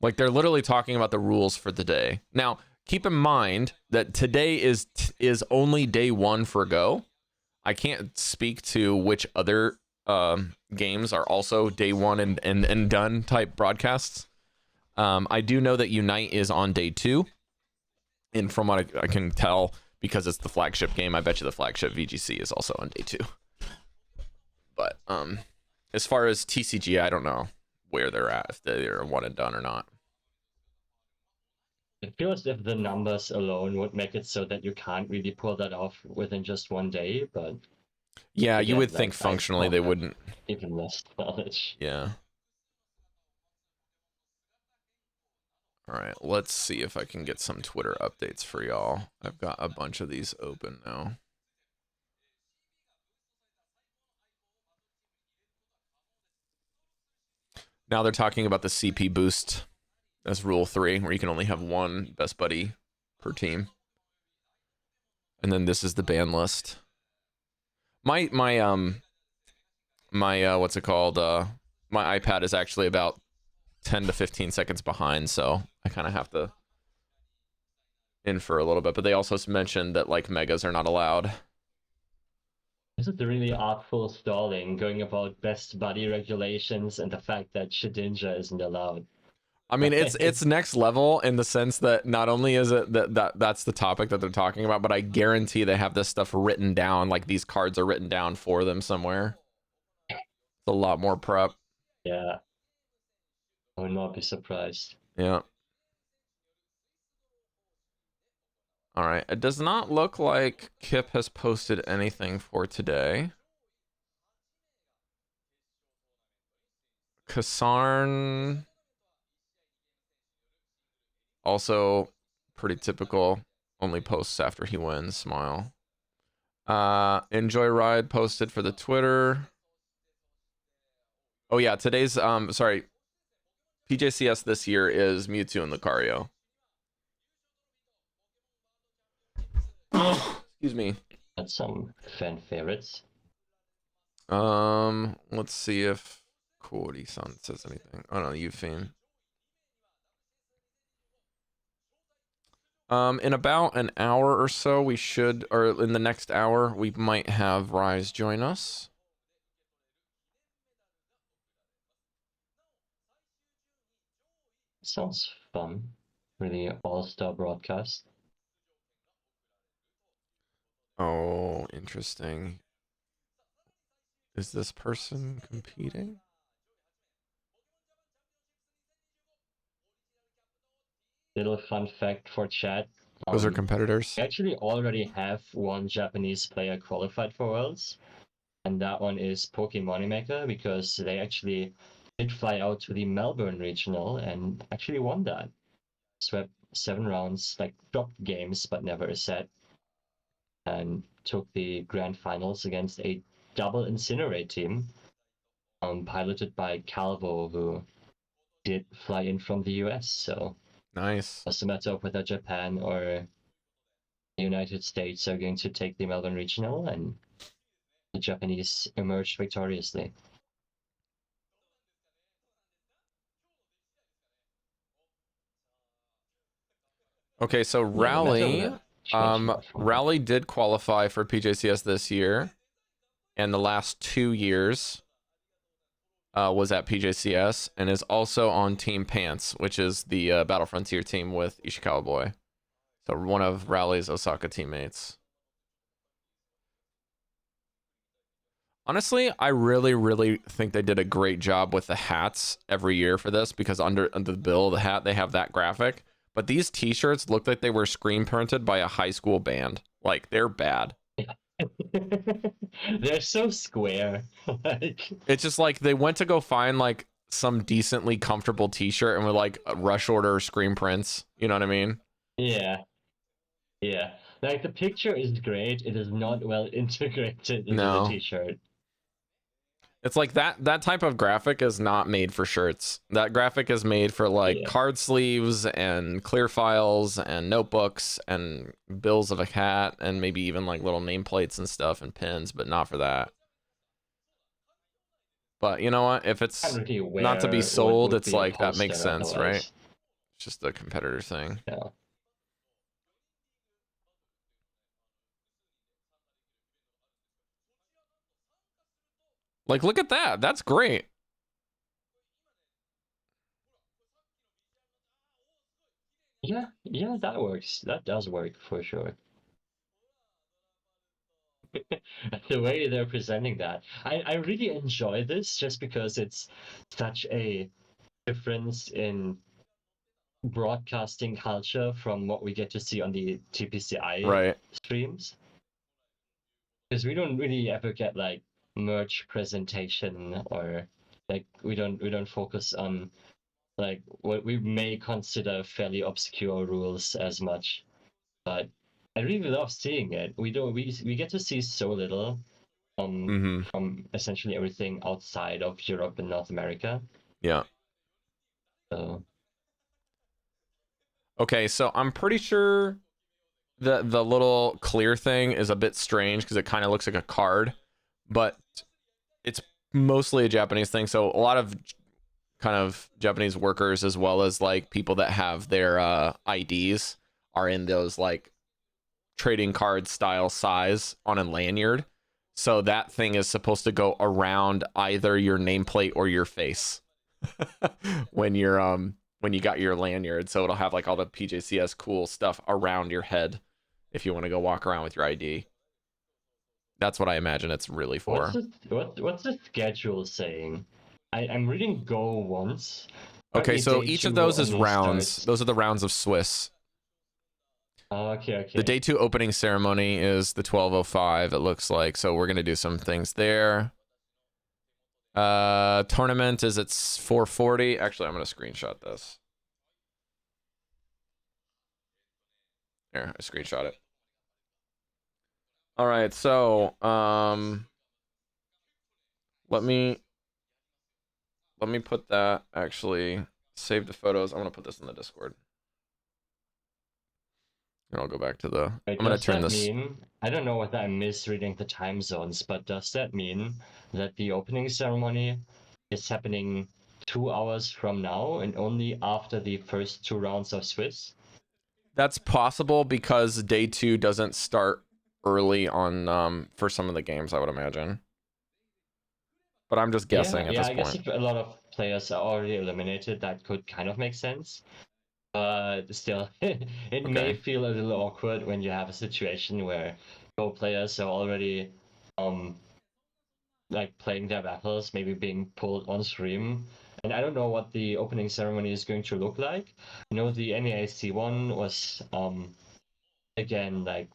Speaker 1: like they're literally talking about the rules for the day. Now, keep in mind that today is only day 1 for Go. I can't speak to which other games are also day 1 and done type broadcasts. I do know that Unite is on day 2. And from what I can tell, because it's the flagship game, I bet you the flagship VGC is also on day 2. But as far as TCG, I don't know where they're at, if they're one and done or not.
Speaker 2: It feels as if the numbers alone would make it so that you can't really pull that off within just one day, but
Speaker 1: yeah,
Speaker 2: again,
Speaker 1: you would
Speaker 2: like,
Speaker 1: think functionally they wouldn't.
Speaker 2: Even less knowledge.
Speaker 1: Yeah. All right, let's see if I can get some Twitter updates for y'all. I've got a bunch of these open now. Now they're talking about the CP boost as rule 3, where you can only have one best buddy per team. And then this is the ban list. My what's it called? My iPad is actually about 10 to 15 seconds behind, so I kind of have to infer a little bit. But they also mentioned that like megas are not allowed.
Speaker 2: This is the really artful stalling, going about best buddy regulations and the fact that Shedinja isn't allowed.
Speaker 1: I mean, it's next level in the sense that not only is it that's the topic that they're talking about, but I guarantee they have this stuff written down, like these cards are written down for them somewhere. It's a lot more prep.
Speaker 2: Yeah. I would not be surprised.
Speaker 1: Yeah. All right. It does not look like Kip has posted anything for today. Kasarn, also pretty typical. Only posts after he wins. Smile. Enjoy Ride posted for the Twitter. Oh yeah, today's sorry. PJCS this year is Mewtwo and Lucario. Excuse me.
Speaker 2: That's some fan favorites.
Speaker 1: Let's see if Kori-san says anything. Oh no, Eupheme. In about an hour or so, we should, or in the next hour, we might have Rise join us.
Speaker 2: Sounds fun. Really all-star broadcast.
Speaker 1: Oh, interesting. Is this person competing?
Speaker 2: Little fun fact for chat.
Speaker 1: Those are competitors.
Speaker 2: We actually already have one Japanese player qualified for Worlds, and that one is Pokemoneymaker, because they actually did fly out to the Melbourne regional and actually won that. Swept 7 rounds, like dropped games but never a set. And took the grand finals against a double Incinerate team, piloted by Calvo, who did fly in from the US. So
Speaker 1: Nice.
Speaker 2: it's a matter of whether Japan or the United States are going to take the Melbourne Regional, and the Japanese emerged victoriously.
Speaker 1: Okay, so
Speaker 2: Yeah, no matter
Speaker 1: Rally,
Speaker 2: the change in format.
Speaker 1: Rally did qualify for PJCS this year, and the last 2 years was at PJCS, and is also on Team Pants, which is the Battle Frontier team with Ishikawa Boy. So one of Rally's Osaka teammates. Honestly, I really think they did a great job with the hats every year for this, because under the bill of the hat, they have that graphic. But these t-shirts look like they were screen printed by a high school band. Like, they're bad.
Speaker 2: They're so square. Like,
Speaker 1: It's just like they went to go find like some decently comfortable t-shirt and were like rush order screen prints. You know what I mean?
Speaker 2: yeah, yeah. Like the picture is great. It is not well integrated into the
Speaker 1: No.
Speaker 2: t-shirt.
Speaker 1: It's like that type of graphic is not made for shirts. That graphic is made for like
Speaker 2: Yeah.
Speaker 1: card sleeves and clear files and notebooks and bills of a hat and maybe even like little nameplates and stuff and pins, but not for that. But you know what? If it's
Speaker 2: Can't really
Speaker 1: not to be
Speaker 2: wear what
Speaker 1: sold,
Speaker 2: would
Speaker 1: it's
Speaker 2: be a
Speaker 1: like that makes
Speaker 2: poster
Speaker 1: sense, right?
Speaker 2: otherwise.
Speaker 1: It's just a competitor thing.
Speaker 2: Yeah.
Speaker 1: Like, look at that. That's great.
Speaker 2: Yeah, yeah, that works. That does work for sure. The way they're presenting that. I really enjoy this just because it's such a difference in broadcasting culture from what we get to see on the TPCI
Speaker 1: Right.
Speaker 2: streams. Because we don't really ever get like merch presentation, or like we don't focus on like what we may consider fairly obscure rules as much. But I really love seeing it. We get to see so little
Speaker 1: Mm-hmm.
Speaker 2: from essentially everything outside of Europe and North America.
Speaker 1: Yeah.
Speaker 2: So
Speaker 1: Okay, so I'm pretty sure the little clear thing is a bit strange because it kind of looks like a card, but it's mostly a Japanese thing. So a lot of kind of Japanese workers, as well as like people that have their IDs, are in those like trading card style size on a lanyard. So that thing is supposed to go around either your nameplate or your face when you got your lanyard. So it'll have like all the PJCS cool stuff around your head if you want to go walk around with your ID. That's what I imagine it's really for.
Speaker 2: what's the schedule saying? I'm reading go once.
Speaker 1: Okay, so
Speaker 2: Day
Speaker 1: each
Speaker 2: two
Speaker 1: of
Speaker 2: will
Speaker 1: those is
Speaker 2: only
Speaker 1: rounds.
Speaker 2: start.
Speaker 1: Those are the rounds of Swiss.
Speaker 2: Oh, okay.
Speaker 1: The day 2 opening ceremony is the 12:05, it looks like. So we're going to do some things there. Tournament is at 4:40. Actually, I'm going to screenshot this. Here, I screenshot it. All right, so let me put that, actually save the photos. I'm going to put this in the Discord. And I'll go back to the
Speaker 2: Wait,
Speaker 1: I'm going to
Speaker 2: does
Speaker 1: turn
Speaker 2: that
Speaker 1: this.
Speaker 2: mean, I don't know whether I'm misreading the time zones, but does that mean that the opening ceremony is happening 2 hours from now and only after the first 2 rounds of Swiss?
Speaker 1: That's possible because day 2 doesn't start early on for some of the games, I would imagine. But I'm just guessing at this
Speaker 2: I
Speaker 1: point.
Speaker 2: guess if a lot of players are already eliminated, that could kind of make sense. But still, it may feel a little awkward when you have a situation where Go players are already like playing their battles, maybe being pulled on stream. And I don't know what the opening ceremony is going to look like. I know the NAIC one was again like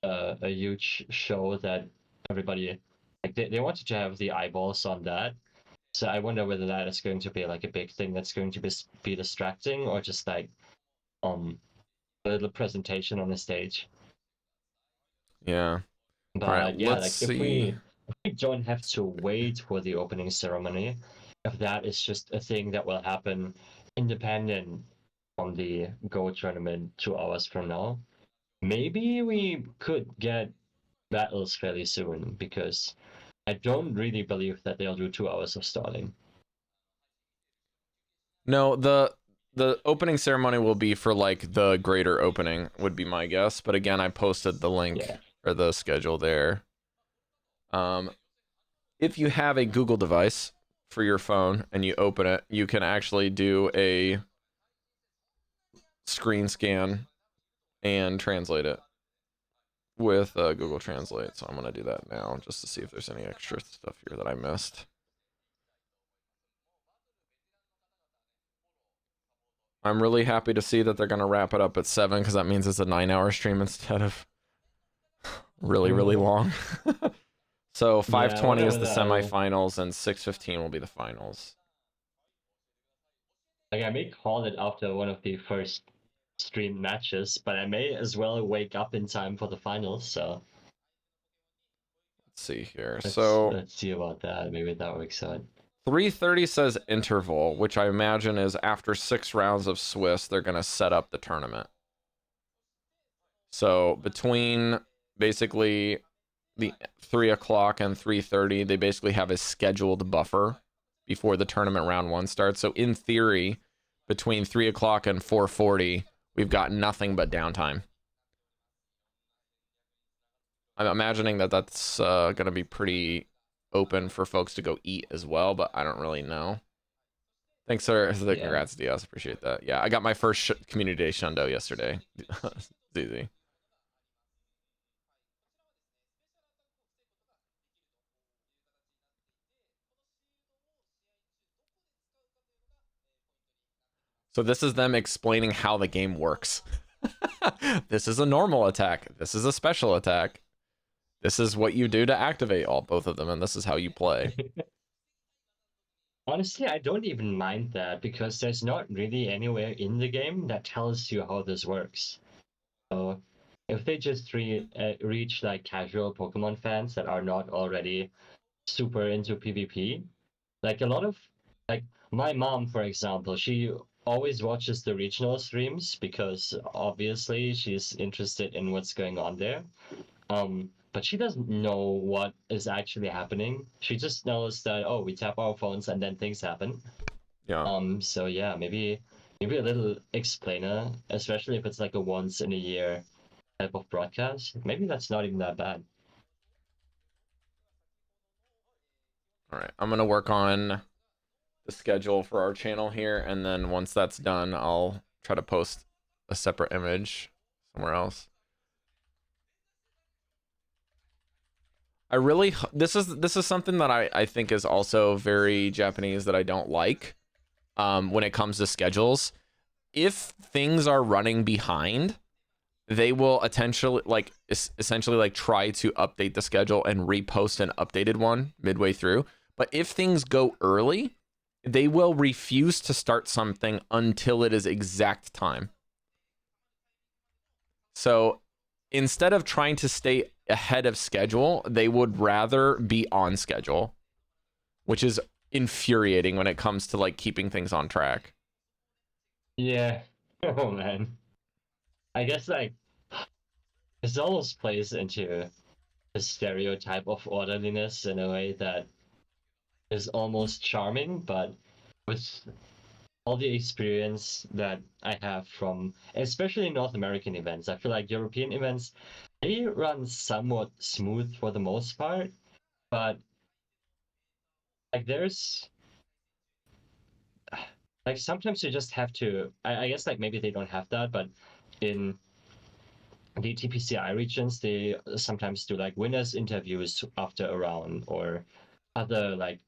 Speaker 2: a huge show that everybody like they wanted to have the eyeballs on that. So I wonder whether that is going to be like a big thing that's going to be distracting, or just like a little presentation on the stage.
Speaker 1: Yeah.
Speaker 2: But
Speaker 1: All right,
Speaker 2: yeah,
Speaker 1: let's
Speaker 2: like
Speaker 1: see.
Speaker 2: if we don't have to wait for the opening ceremony, if that is just a thing that will happen independent from the Go tournament 2 hours from now, maybe we could get battles fairly soon, because I don't really believe that they'll do 2 hours of starting.
Speaker 1: No, the opening ceremony will be for like the greater opening would be my guess, but again, I posted the link
Speaker 2: Yeah.
Speaker 1: or the schedule there. If you have a Google device for your phone and you open it, you can actually do a screen scan and translate it with Google Translate. So I'm gonna do that now just to see if there's any extra stuff here that I missed. I'm really happy to see that they're gonna wrap it up at 7 because that means it's a 9-hour stream instead of really long. So 5:20
Speaker 2: Yeah,
Speaker 1: is the
Speaker 2: whether I'll
Speaker 1: semifinals and 6:15 will be the finals.
Speaker 2: like I may call it after one of the first stream matches, but I may as well wake up in time for the finals. So
Speaker 1: Let's see here.
Speaker 2: let's
Speaker 1: So
Speaker 2: let's see about that. Maybe that works out.
Speaker 1: 3:30 says interval, which I imagine is after 6 rounds of Swiss, they're gonna set up the tournament. So between basically the 3 o'clock and 3:30, they basically have a scheduled buffer before the tournament round 1 starts. So in theory, between 3 o'clock and 4:40, we've got nothing but downtime. I'm imagining that that's going to be pretty open for folks to go eat as well, but I don't really know. Thanks, sir. For the congrats, Diaz. Appreciate that. Yeah, I got my first community day shundo yesterday. It's easy. So this is them explaining how the game works. This is a normal attack. This is a special attack. This is what you do to activate both of them, and this is how you play.
Speaker 2: Honestly, I don't even mind that, because there's not really anywhere in the game that tells you how this works. So if they just reach like casual Pokemon fans that are not already super into PvP, like a lot of like my mom, for example, she always watches the regional streams because obviously she's interested in what's going on there. But she doesn't know what is actually happening. She just knows that, oh, we tap our phones and then things happen.
Speaker 1: Yeah.
Speaker 2: So yeah, maybe a little explainer, especially if it's like a once in a year type of broadcast. Maybe that's not even that bad.
Speaker 1: All right. I'm going to work on the schedule for our channel here, and then once that's done, I'll try to post a separate image somewhere else. I really this is something that I think is also very Japanese that I don't like when it comes to schedules. If things are running behind, they will essentially like try to update the schedule and repost an updated one midway through. But if things go early, they will refuse to start something until it is exact time. So instead of trying to stay ahead of schedule, they would rather be on schedule, which is infuriating when it comes to like keeping things on track.
Speaker 2: Yeah. Oh man. I guess like this almost plays into the stereotype of orderliness in a way that is almost charming, but with all the experience that I have from especially North American events, I feel like European events, they run somewhat smooth for the most part, but like there's like sometimes you just have to I guess like maybe they don't have that, but in the TPCI regions they sometimes do like winners interviews after a round or other like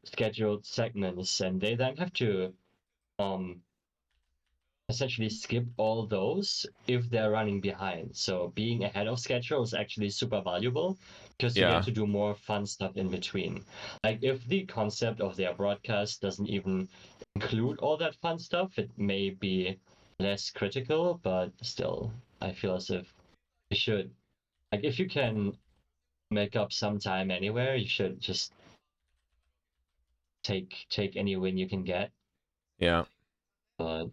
Speaker 2: scheduled segments, and they then have to um essentially skip all those if they're running behind. So being ahead of schedule is actually super valuable because you get
Speaker 1: Yeah.
Speaker 2: to do more fun stuff in between. Like if the concept of their broadcast doesn't even include all that fun stuff, it may be less critical, but still, I feel as if it should. Like if you can make up some time anywhere, you should just take any win you can get.
Speaker 1: Yeah.
Speaker 2: But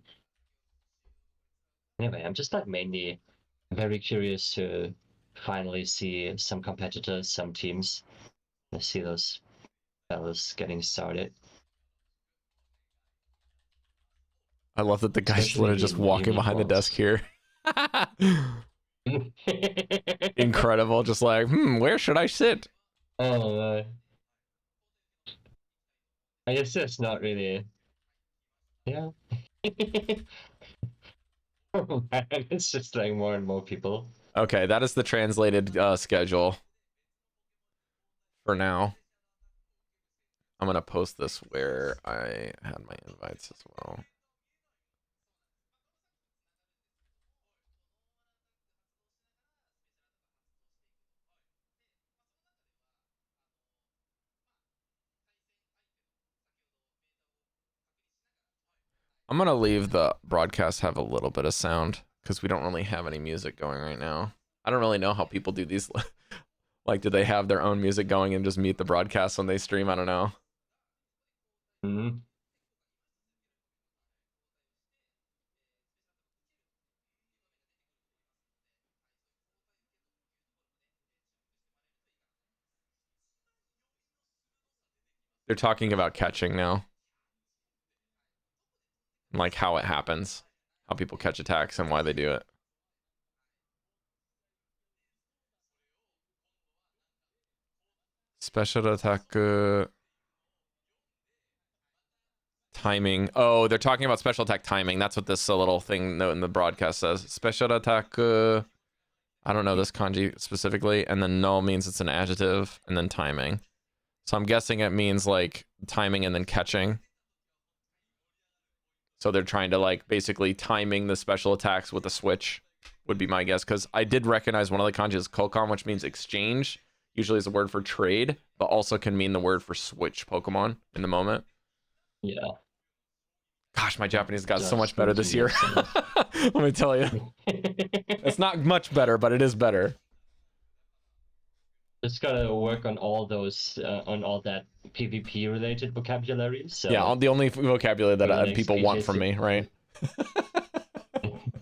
Speaker 2: anyway, I'm just like mainly very curious to finally see some competitors, some teams. Let's see those fellas getting started.
Speaker 1: I love that the guy's literally
Speaker 2: Especially
Speaker 1: just
Speaker 2: the
Speaker 1: walking
Speaker 2: unique
Speaker 1: behind the desk
Speaker 2: ones.
Speaker 1: here. Incredible. Just like, where should I sit?
Speaker 2: Oh, I guess that's not really. Yeah. Oh, man, it's just like more and more people.
Speaker 1: Okay, that is the translated schedule for now. I'm going to post this where I had my invites as well. I'm going to leave the broadcast have a little bit of sound because we don't really have any music going right now. I don't really know how people do these. Like, do they have their own music going and just mute the broadcast when they stream? I don't know.
Speaker 2: Mm-hmm.
Speaker 1: They're talking about catching now. Like how it happens. How people catch attacks and why they do it. Special attack timing. Oh, they're talking about special attack timing. That's what this little thing note in the broadcast says. Special attack. I don't know this kanji specifically. And then no means it's an adjective. And then timing. So I'm guessing it means like timing and then catching. So they're trying to like basically timing the special attacks with a switch would be my guess. Because I did recognize one of the kanji is kokon, which means exchange. Usually is a word for trade, but also can mean the word for switch Pokemon in the moment.
Speaker 2: Yeah.
Speaker 1: Gosh, my Japanese got so
Speaker 2: Just
Speaker 1: much better this year. Let me tell you. It's not much better, but it is better.
Speaker 2: Just gotta work on all those, on all that PvP related vocabulary. So
Speaker 1: Yeah, the only vocabulary
Speaker 2: for the
Speaker 1: that
Speaker 2: next
Speaker 1: people want from me, right?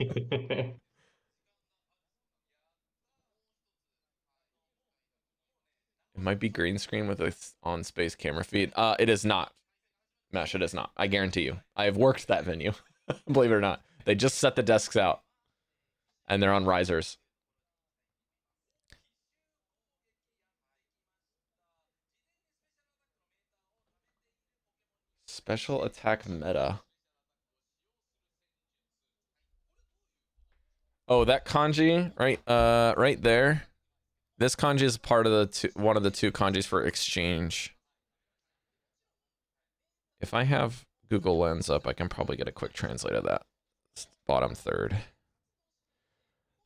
Speaker 2: PJCS.
Speaker 1: It might be green screen with a on space camera feed. It is not. Mesh, it is not. I guarantee you. I have worked that venue. Believe it or not. They just set the desks out. And they're on risers. Special attack meta. Oh, that kanji, right? Right there. This kanji is part of the one of the two kanjis for exchange. If I have Google Lens up, I can probably get a quick translate of that. Bottom third.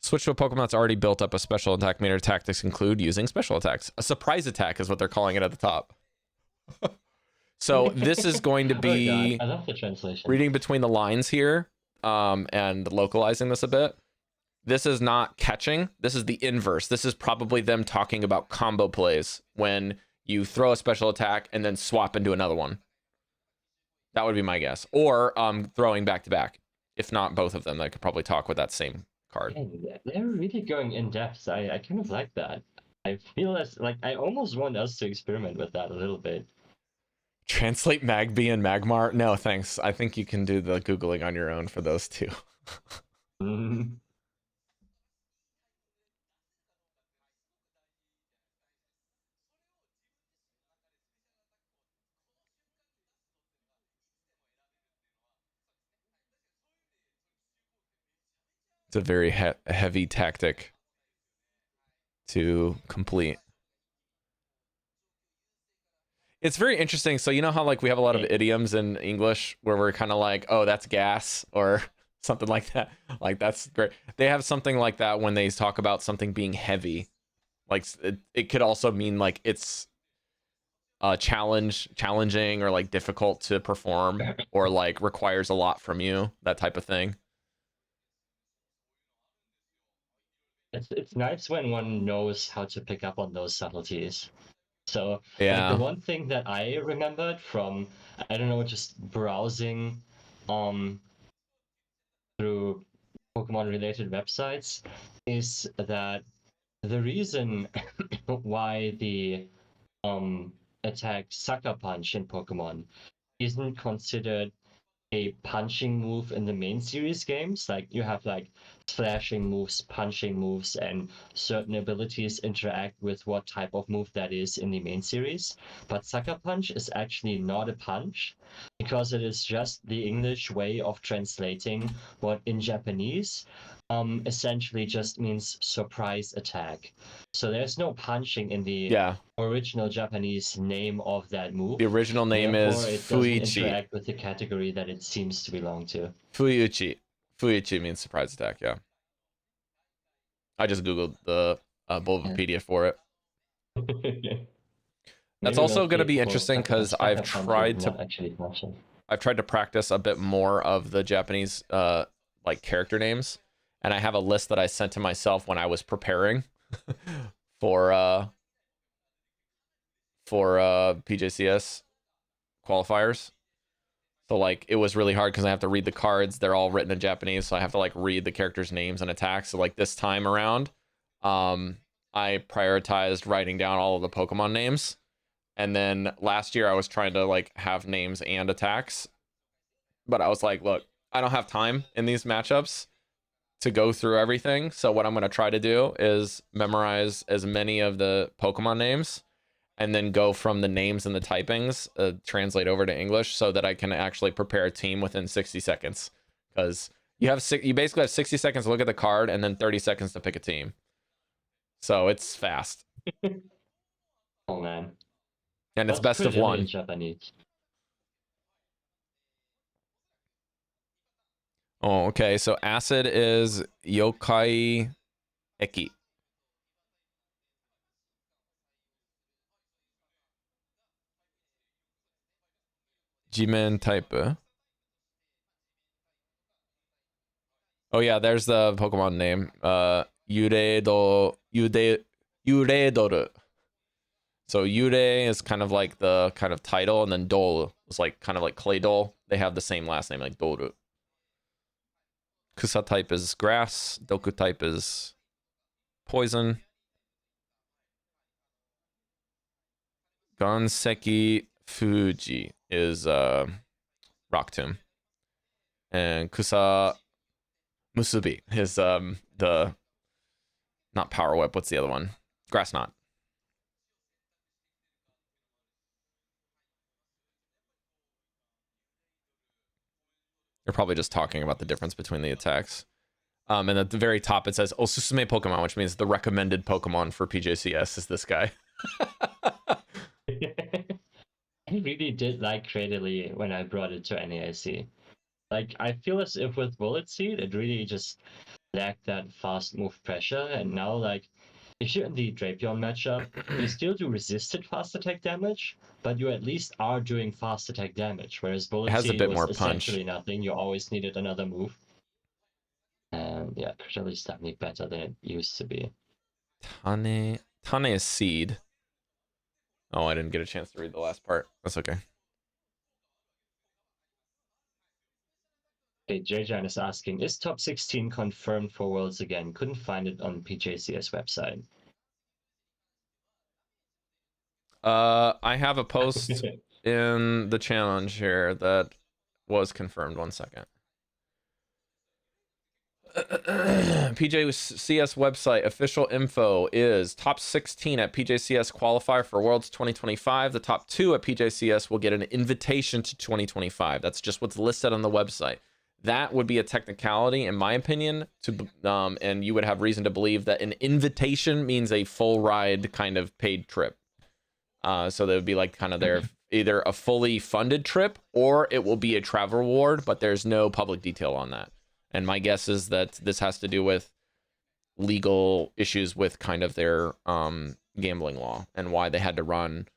Speaker 1: Switch to a Pokemon that's already built up a special attack meter. Tactics include using special attacks. A surprise attack is what they're calling it at the top. So this is going to be
Speaker 2: I love the translation.
Speaker 1: Reading between the lines here and localizing this a bit. This is not catching. This is the inverse. This is probably them talking about combo plays when you throw a special attack and then swap into another one. That would be my guess. Or throwing back to back. If not both of them, they could probably talk with that same card.
Speaker 2: Yeah, they're really going in depth. I kind of like that. I feel as like I almost want us to experiment with that a little bit.
Speaker 1: Translate Magby and Magmar? No, thanks. I think you can do the Googling on your own for those two. It's a very heavy tactic to complete. It's very interesting. So you know how like we have a lot of idioms in English where we're kind of like, oh, that's gas or something like that. Like that's great. They have something like that when they talk about something being heavy. Like it could also mean like it's challenging or like difficult to perform or like requires a lot from you, that type of thing.
Speaker 2: It's nice when one knows how to pick up on those subtleties. So, like the
Speaker 1: Yeah.
Speaker 2: one thing that I remembered from, I don't know, just browsing um through Pokemon related websites is that the reason why the attack Sucker Punch in Pokemon isn't considered a punching move in the main series games. Like you have like slashing moves, punching moves, and certain abilities interact with what type of move that is in the main series. But Sucker Punch is actually not a punch because it is just the English way of translating what in Japanese essentially just means surprise attack. So there's no punching in the
Speaker 1: Yeah.
Speaker 2: original Japanese name of that move.
Speaker 1: The original name is
Speaker 2: Therefore, it doesn't
Speaker 1: Fuichi.
Speaker 2: interact with the category that it seems to belong to.
Speaker 1: Fuichi. Fuichi means surprise attack, yeah. I just googled the Bulbapedia for it. That's
Speaker 2: Maybe
Speaker 1: also
Speaker 2: we'll
Speaker 1: going to
Speaker 2: keep
Speaker 1: be interesting because
Speaker 2: Sucker Punch is not actually punching.
Speaker 1: I've tried to practice a bit more of the Japanese like character names, and I have a list that I sent to myself when I was preparing for PJCS qualifiers. So like it was really hard because I have to read the cards. They're all written in Japanese, so I have to like read the characters' names and attacks. So like this time around, I prioritized writing down all of the Pokemon names. And then last year I was trying to like have names and attacks. But I was like, look, I don't have time in these matchups to go through everything. So what I'm going to try to do is memorize as many of the Pokemon names and then go from the names and the typings, translate over to English so that I can actually prepare a team within 60 seconds. Because you basically have 60 seconds to look at the card and then 30 seconds to pick a team. So it's fast.
Speaker 2: Oh man.
Speaker 1: And it's
Speaker 2: Let's
Speaker 1: best
Speaker 2: put
Speaker 1: of
Speaker 2: it in
Speaker 1: one.
Speaker 2: Japanese.
Speaker 1: Oh, okay. So acid is yokai eki. Jimen type. Oh yeah, there's the Pokemon name. Uredoru. So Yurei is kind of like the kind of title, and then Dol is like kind of like Claydol. They have the same last name, like Doru. Kusa type is grass. Doku type is poison. Ganseki Fuji is Rock Tomb. And Kusa Musubi is the not Power Whip. What's the other one? Grass Knot. You're probably just talking about the difference between the attacks. And at the very top it says Osusume Pokemon, which means the recommended Pokemon for PJCS is this guy.
Speaker 2: I really did like Cradily when I brought it to NAIC. Like, I feel as if with Bullet Seed, it really just lacked that fast move pressure. And now, like, if you're in the Drapion matchup, you still do resisted fast attack damage, but you at least are doing fast attack damage. Whereas Bullet
Speaker 1: It has a
Speaker 2: Seed
Speaker 1: bit
Speaker 2: was
Speaker 1: more
Speaker 2: essentially
Speaker 1: punch.
Speaker 2: nothing. You always needed another move. And yeah, Cradily is definitely better than it used to be.
Speaker 1: Tane is seed. Oh, I didn't get a chance to read the last part. That's okay.
Speaker 2: Okay, JJ is asking, is top 16 confirmed for Worlds again? Couldn't find it on PJCS website.
Speaker 1: I have a post in the challenge here that was confirmed. 1 second. PJCS website official info is top 16 at PJCS qualify for Worlds 2025. The top 2 at PJCS will get an invitation to 2025. That's just what's listed on the website. That would be a technicality, in my opinion, and you would have reason to believe that an invitation means a full ride kind of paid trip. So that would be like kind of their either a fully funded trip or it will be a travel reward, but there's no public detail on that. And my guess is that this has to do with legal issues with kind of their gambling law and why they had to run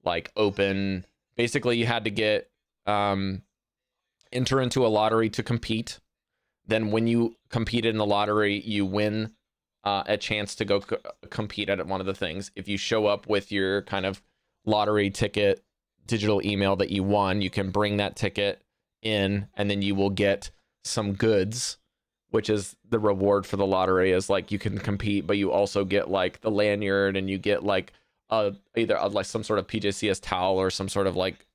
Speaker 1: like open. Basically, you had to get enter into a lottery to compete. Then when you competed in the lottery, you win a chance to go compete at one of the things. If you show up with your kind of lottery ticket digital email that you won, you can bring that ticket in, and then you will get some goods, which is the reward for the lottery. Is like you can compete, but you also get like the lanyard, and you get like either like some sort of PJCS towel or some sort of like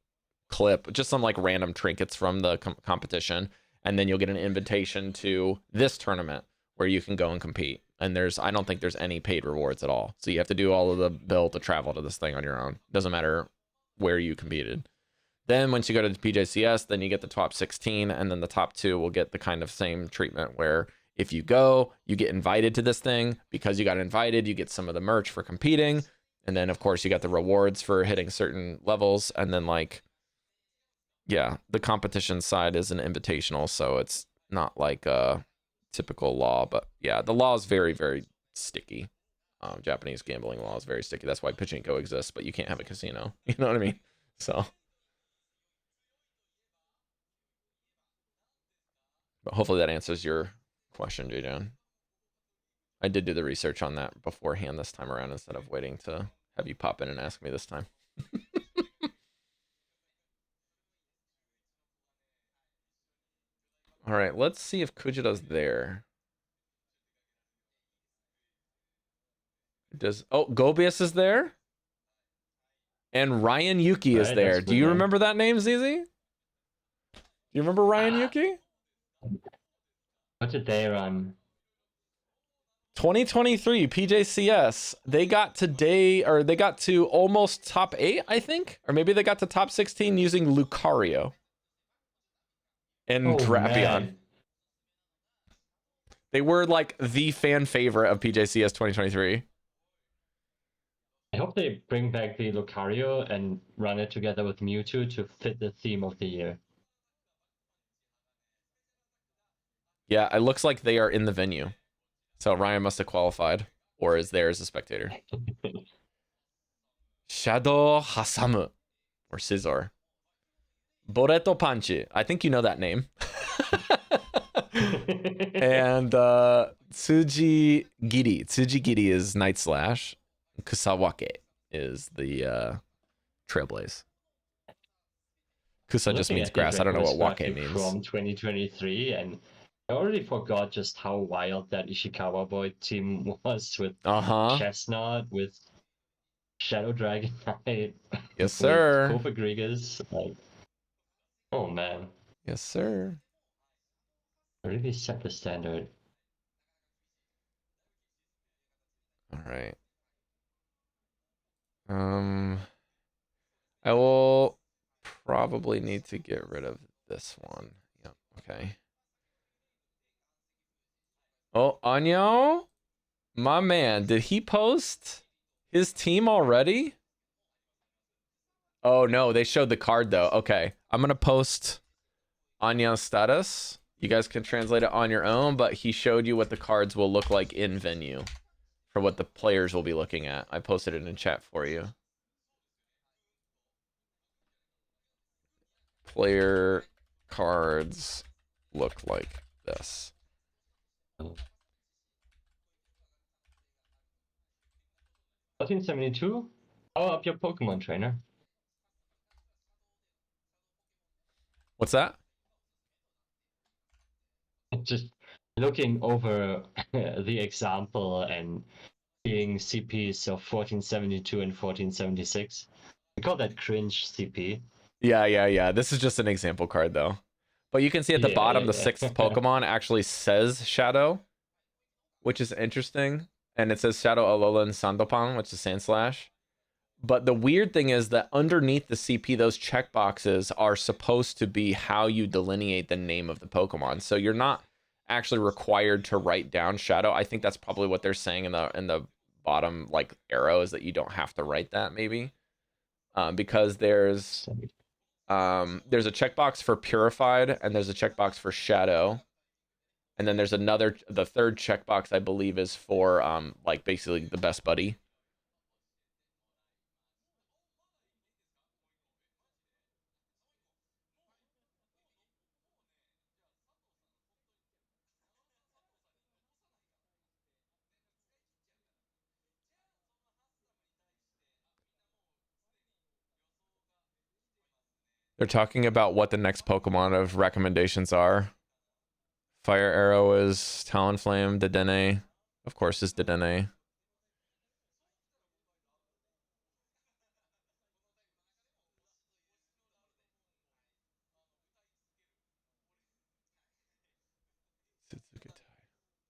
Speaker 1: clip, just some like random trinkets from the competition, and then you'll get an invitation to this tournament where you can go and compete. And I don't think there's any paid rewards at all, so you have to do all of the bill to travel to this thing on your own. Doesn't matter where you competed. Then once you go to the PJCS, then you get the top 16, and then the top 2 will get the kind of same treatment where if you go, you get invited to this thing. Because you got invited, you get some of the merch for competing, and then of course you got the rewards for hitting certain levels. And then like, yeah, the competition side is an invitational, so it's not like a typical law, but yeah, the law is very, very sticky. Japanese gambling law is very sticky. That's why pachinko exists, but you can't have a casino. You know what I mean? So, but hopefully that answers your question, J-John. I did do the research on that beforehand this time around instead of waiting to have you pop in and ask me this time. All right, let's see if Kujira's there. Gobius is there? And Ryan Yuki is there. Do you remember that name, ZZ? Do you remember Ryan Yuki?
Speaker 2: What did they run?
Speaker 1: 2023 PJCS. They got to almost top 8, I think, or maybe they got to top 16 using Lucario and Drapion. Man. They were like the fan favorite of PJCS 2023.
Speaker 2: I hope they bring back the Lucario and run it together with Mewtwo to fit the theme of the year.
Speaker 1: Yeah, it looks like they are in the venue. So Ryan must have qualified or is there as a spectator. Shadow Hasamu or Scizor. Boreto Panchi. I think you know that name. And Tsuji Giri is Night Slash. Kusawake is the Trailblaze. Kusa just means grass. I don't know what wake means.
Speaker 2: From 2023, and I already forgot just how wild that Ishikawa Boy team was with Chestnut, with Shadow Dragon Knight.
Speaker 1: Yes, sir.
Speaker 2: Kofa Grigas. Like, oh man.
Speaker 1: Yes, sir.
Speaker 2: Really set the standard.
Speaker 1: All right. I will probably need to get rid of this one. Yep. Okay. Oh, Anyo, my man, did he post his team already? Oh no, they showed the card though. Okay, I'm gonna post Anya's status. You guys can translate it on your own, but he showed you what the cards will look like in venue for what the players will be looking at. I posted it in chat for you. Player cards look like this.
Speaker 2: 1472? Power up your Pokemon trainer.
Speaker 1: What's that?
Speaker 2: Just looking over the example and seeing CPs of 1472 and 1476. We call that cringe CP.
Speaker 1: Yeah. This is just an example card though. But you can see at the bottom, the 6th Pokemon actually says Shadow, which is interesting. And it says Shadow Alolan Sandopan, which is Sandslash. But the weird thing is that underneath the CP, those checkboxes are supposed to be how you delineate the name of the Pokemon. So you're not actually required to write down Shadow. I think that's probably what they're saying in the bottom like arrow, is that you don't have to write that maybe. Because there's a checkbox for Purified and there's a checkbox for Shadow. And then there's the third checkbox I believe is for like basically the best buddy. They're talking about what the next Pokemon of recommendations are. Fire Arrow is Talonflame. Dedenne, of course, is Dedenne.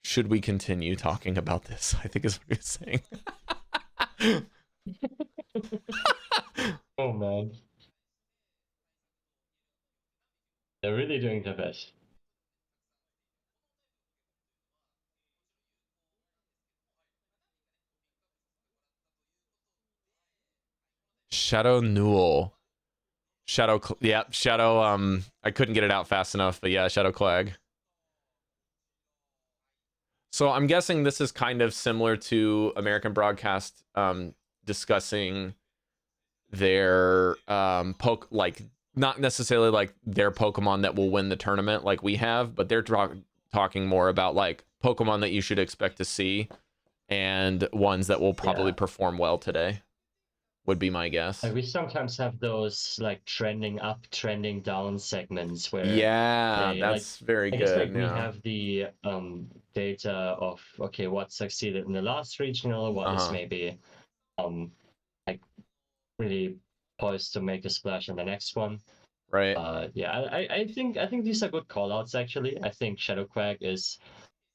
Speaker 1: Should we continue talking about this? I think is what you're saying.
Speaker 2: Oh man. They're really doing their best.
Speaker 1: Shadow Newell. Yeah, Shadow, I couldn't get it out fast enough, but yeah, Shadow Clag. So I'm guessing this is kind of similar to American Broadcast discussing their like not necessarily like their Pokemon that will win the tournament like we have, but they're talking more about like Pokemon that you should expect to see and ones that will probably perform well today. Would be my guess.
Speaker 2: Like we sometimes have those like trending up, trending down segments where
Speaker 1: that's very good.
Speaker 2: I guess like we have the data of okay, what succeeded in the last regional, what is maybe like really poised to make a splash in the next one.
Speaker 1: Right.
Speaker 2: Yeah, I think these are good callouts actually. I think Shadow Quag is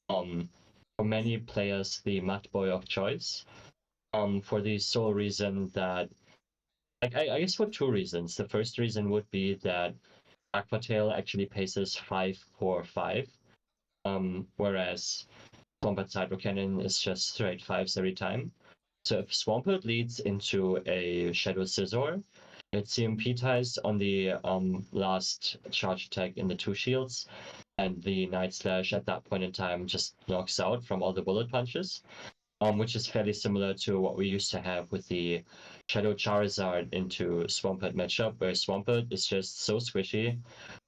Speaker 2: for many players the mud boy of choice. For the sole reason that I guess for two reasons. The first reason would be that Aquatail actually paces 5-4-5, whereas Swampert Hydro Cannon is just straight 5s every time. So if Swampert leads into a Shadow Scizor, it CMP ties on the last charge attack in the 2 shields, and the Night Slash at that point in time just knocks out from all the bullet punches. Which is fairly similar to what we used to have with the Shadow Charizard into Swampert matchup, where Swampert is just so squishy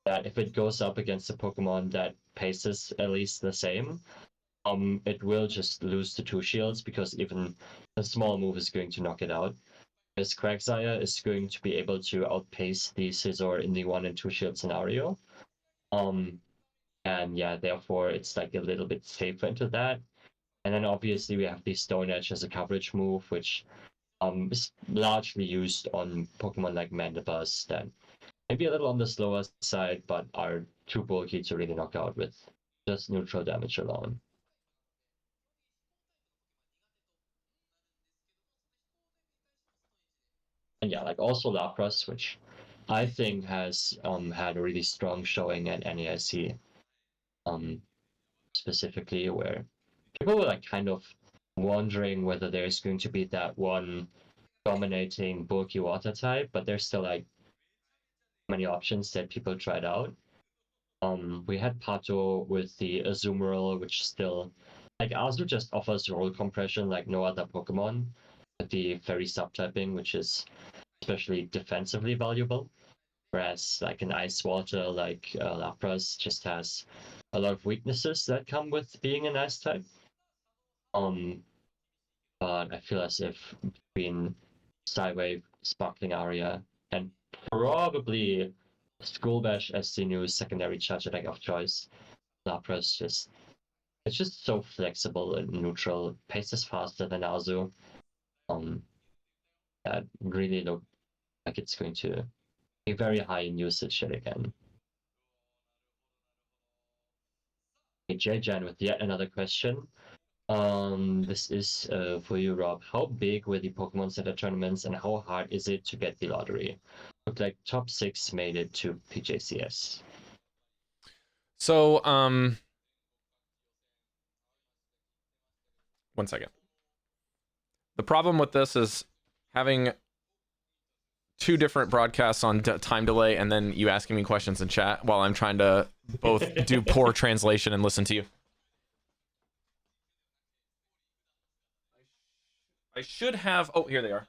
Speaker 2: that if it goes up against a Pokemon that paces at least the same, it will just lose the 2 shields because even a small move is going to knock it out. Whereas Quagsire is going to be able to outpace the Scizor in the 1 and 2 shield scenario. And yeah, therefore it's like a little bit safer into that. And then obviously we have the Stone Edge as a coverage move, which is largely used on Pokemon like Mandibuzz that maybe a little on the slower side, but are too bulky to really knock out with just neutral damage alone. And yeah, like also Lapras, which I think has had a really strong showing at NAIC, specifically where people were like kind of wondering whether there's going to be that one dominating bulky water type, but there's still like many options that people tried out. We had Pato with the Azumarill, which still like Azu just offers roll compression like no other Pokemon, with the fairy subtyping, which is especially defensively valuable. Whereas like an Ice Water like Lapras just has a lot of weaknesses that come with being an ice type. But I feel as if between Skywave, Sparkling Aria, and probably School Bash as the new secondary charge attack of choice, Lapras it's just so flexible and neutral, paces faster than Azu. That really look like it's going to be very high in usage yet again. J-Jan with yet another question. This is for you, Rob. How big were the Pokemon Center tournaments and how hard is it to get the lottery? Looked like top 6 made it to PJCS.
Speaker 1: So, 1 second. The problem with this is having 2 different broadcasts on time delay and then you asking me questions in chat while I'm trying to both do poor translation and listen to you. I should have... Oh, here they are.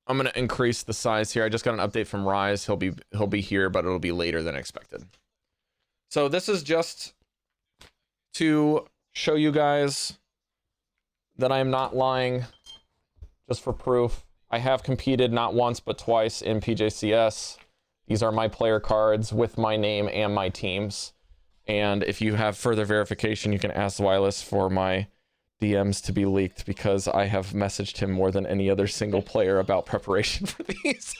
Speaker 1: I'm gonna increase the size here. I just got an update from Rise. He'll be here, but it'll be later than expected. So this is just to show you guys that I am not lying just for proof. I have competed not once but twice in PJCS. These are my player cards with my name and my teams. And if you have further verification, you can ask Zzweilous for my DMs to be leaked, because I have messaged him more than any other single player about preparation for these.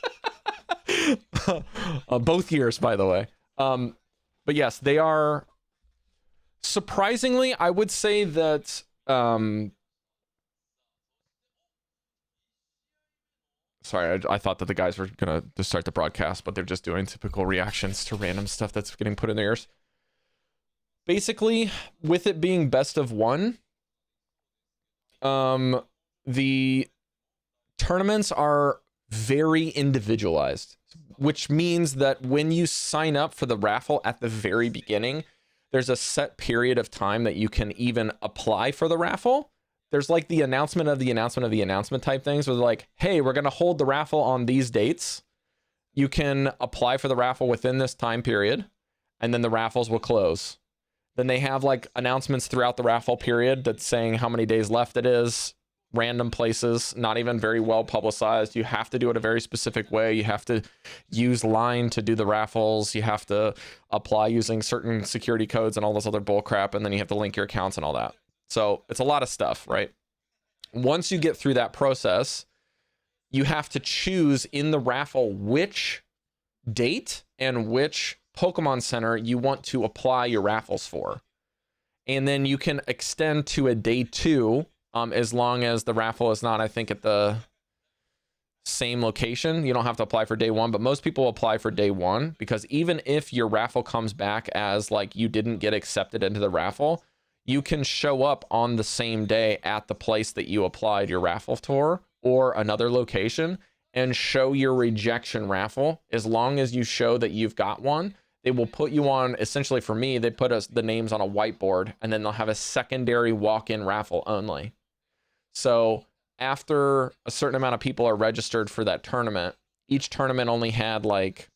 Speaker 1: Both years, by the way. But yes, they are surprisingly, I would say that sorry, I thought that the guys were gonna just start the broadcast, but they're just doing typical reactions to random stuff that's getting put in their ears. Basically, with it being best of one, the tournaments are very individualized, which means that when you sign up for the raffle at the very beginning, there's a set period of time that you can even apply for the raffle. There's like the announcement of the announcement of the announcement type things where they're like, hey, we're going to hold the raffle on these dates. You can apply for the raffle within this time period, and then the raffles will close. Then they have like announcements throughout the raffle period that's saying how many days left it is, random places, not even very well publicized. You have to do it a very specific way. You have to use Line to do the raffles. You have to apply using certain security codes and all this other bull crap, and then you have to link your accounts and all that. So it's a lot of stuff, right? Once you get through that process, you have to choose in the raffle which date and which Pokemon Center you want to apply your raffles for. And then you can extend to a day 2, as long as the raffle is not, I think, at the same location. You don't have to apply for day 1, but most people apply for day 1, because even if your raffle comes back as like you didn't get accepted into the raffle, you can show up on the same day at the place that you applied your raffle for or another location and show your rejection raffle. As long as you show that you've got one, they will put you on, essentially for me, they put the names on a whiteboard, and then they'll have a secondary walk-in raffle only. So after a certain amount of people are registered for that tournament, each tournament only had like,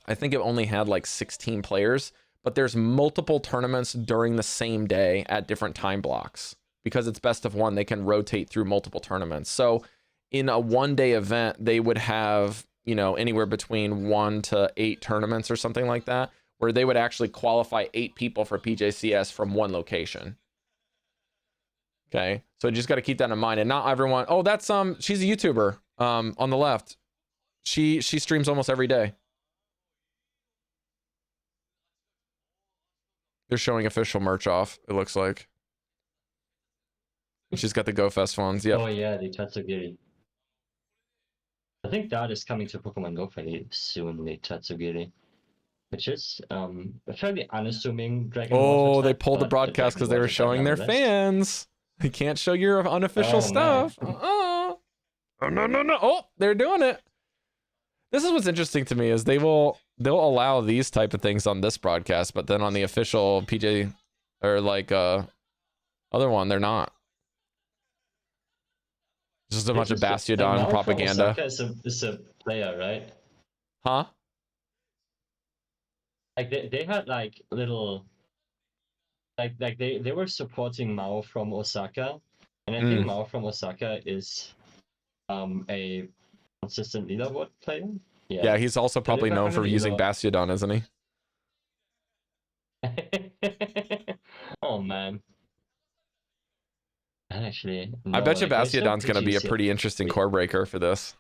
Speaker 1: I think it only had like 16 players, but there's multiple tournaments during the same day at different time blocks. Because it's best of one, they can rotate through multiple tournaments. So in a one-day event, they would have, you know, anywhere between 1 to 8 tournaments or something like that, where they would actually qualify 8 people for PJCS from one location. Okay, so you just got to keep that in mind. And not everyone, oh, that's she's a YouTuber on the left. She streams almost every day. They're showing official merch off, it looks like. She's got the GoFest ones. Yep.
Speaker 2: Oh yeah, the Tatsugiri. I think that is coming to Pokemon Go fairly soon, the Tatsugiri. Which is a fairly unassuming Dragon Ball.
Speaker 1: Oh, they pulled the broadcast because they were showing their fans. You can't show your unofficial stuff. Oh, no. Oh, they're doing it. This is what's interesting to me is they'll allow these type of things on this broadcast, but then on the official PJ or like other one, they're not. It's just a bunch of Bastiodon propaganda.
Speaker 2: Osaka is a player, right?
Speaker 1: Huh?
Speaker 2: Like they had like little like they were supporting Mao from Osaka, and I think Mao from Osaka is a consistent leaderboard player.
Speaker 1: Yeah, he's also probably known for using Bastiodon, isn't he?
Speaker 2: Oh man. Actually,
Speaker 1: no, I bet you Bastiodon's gonna be a pretty interesting core breaker for this.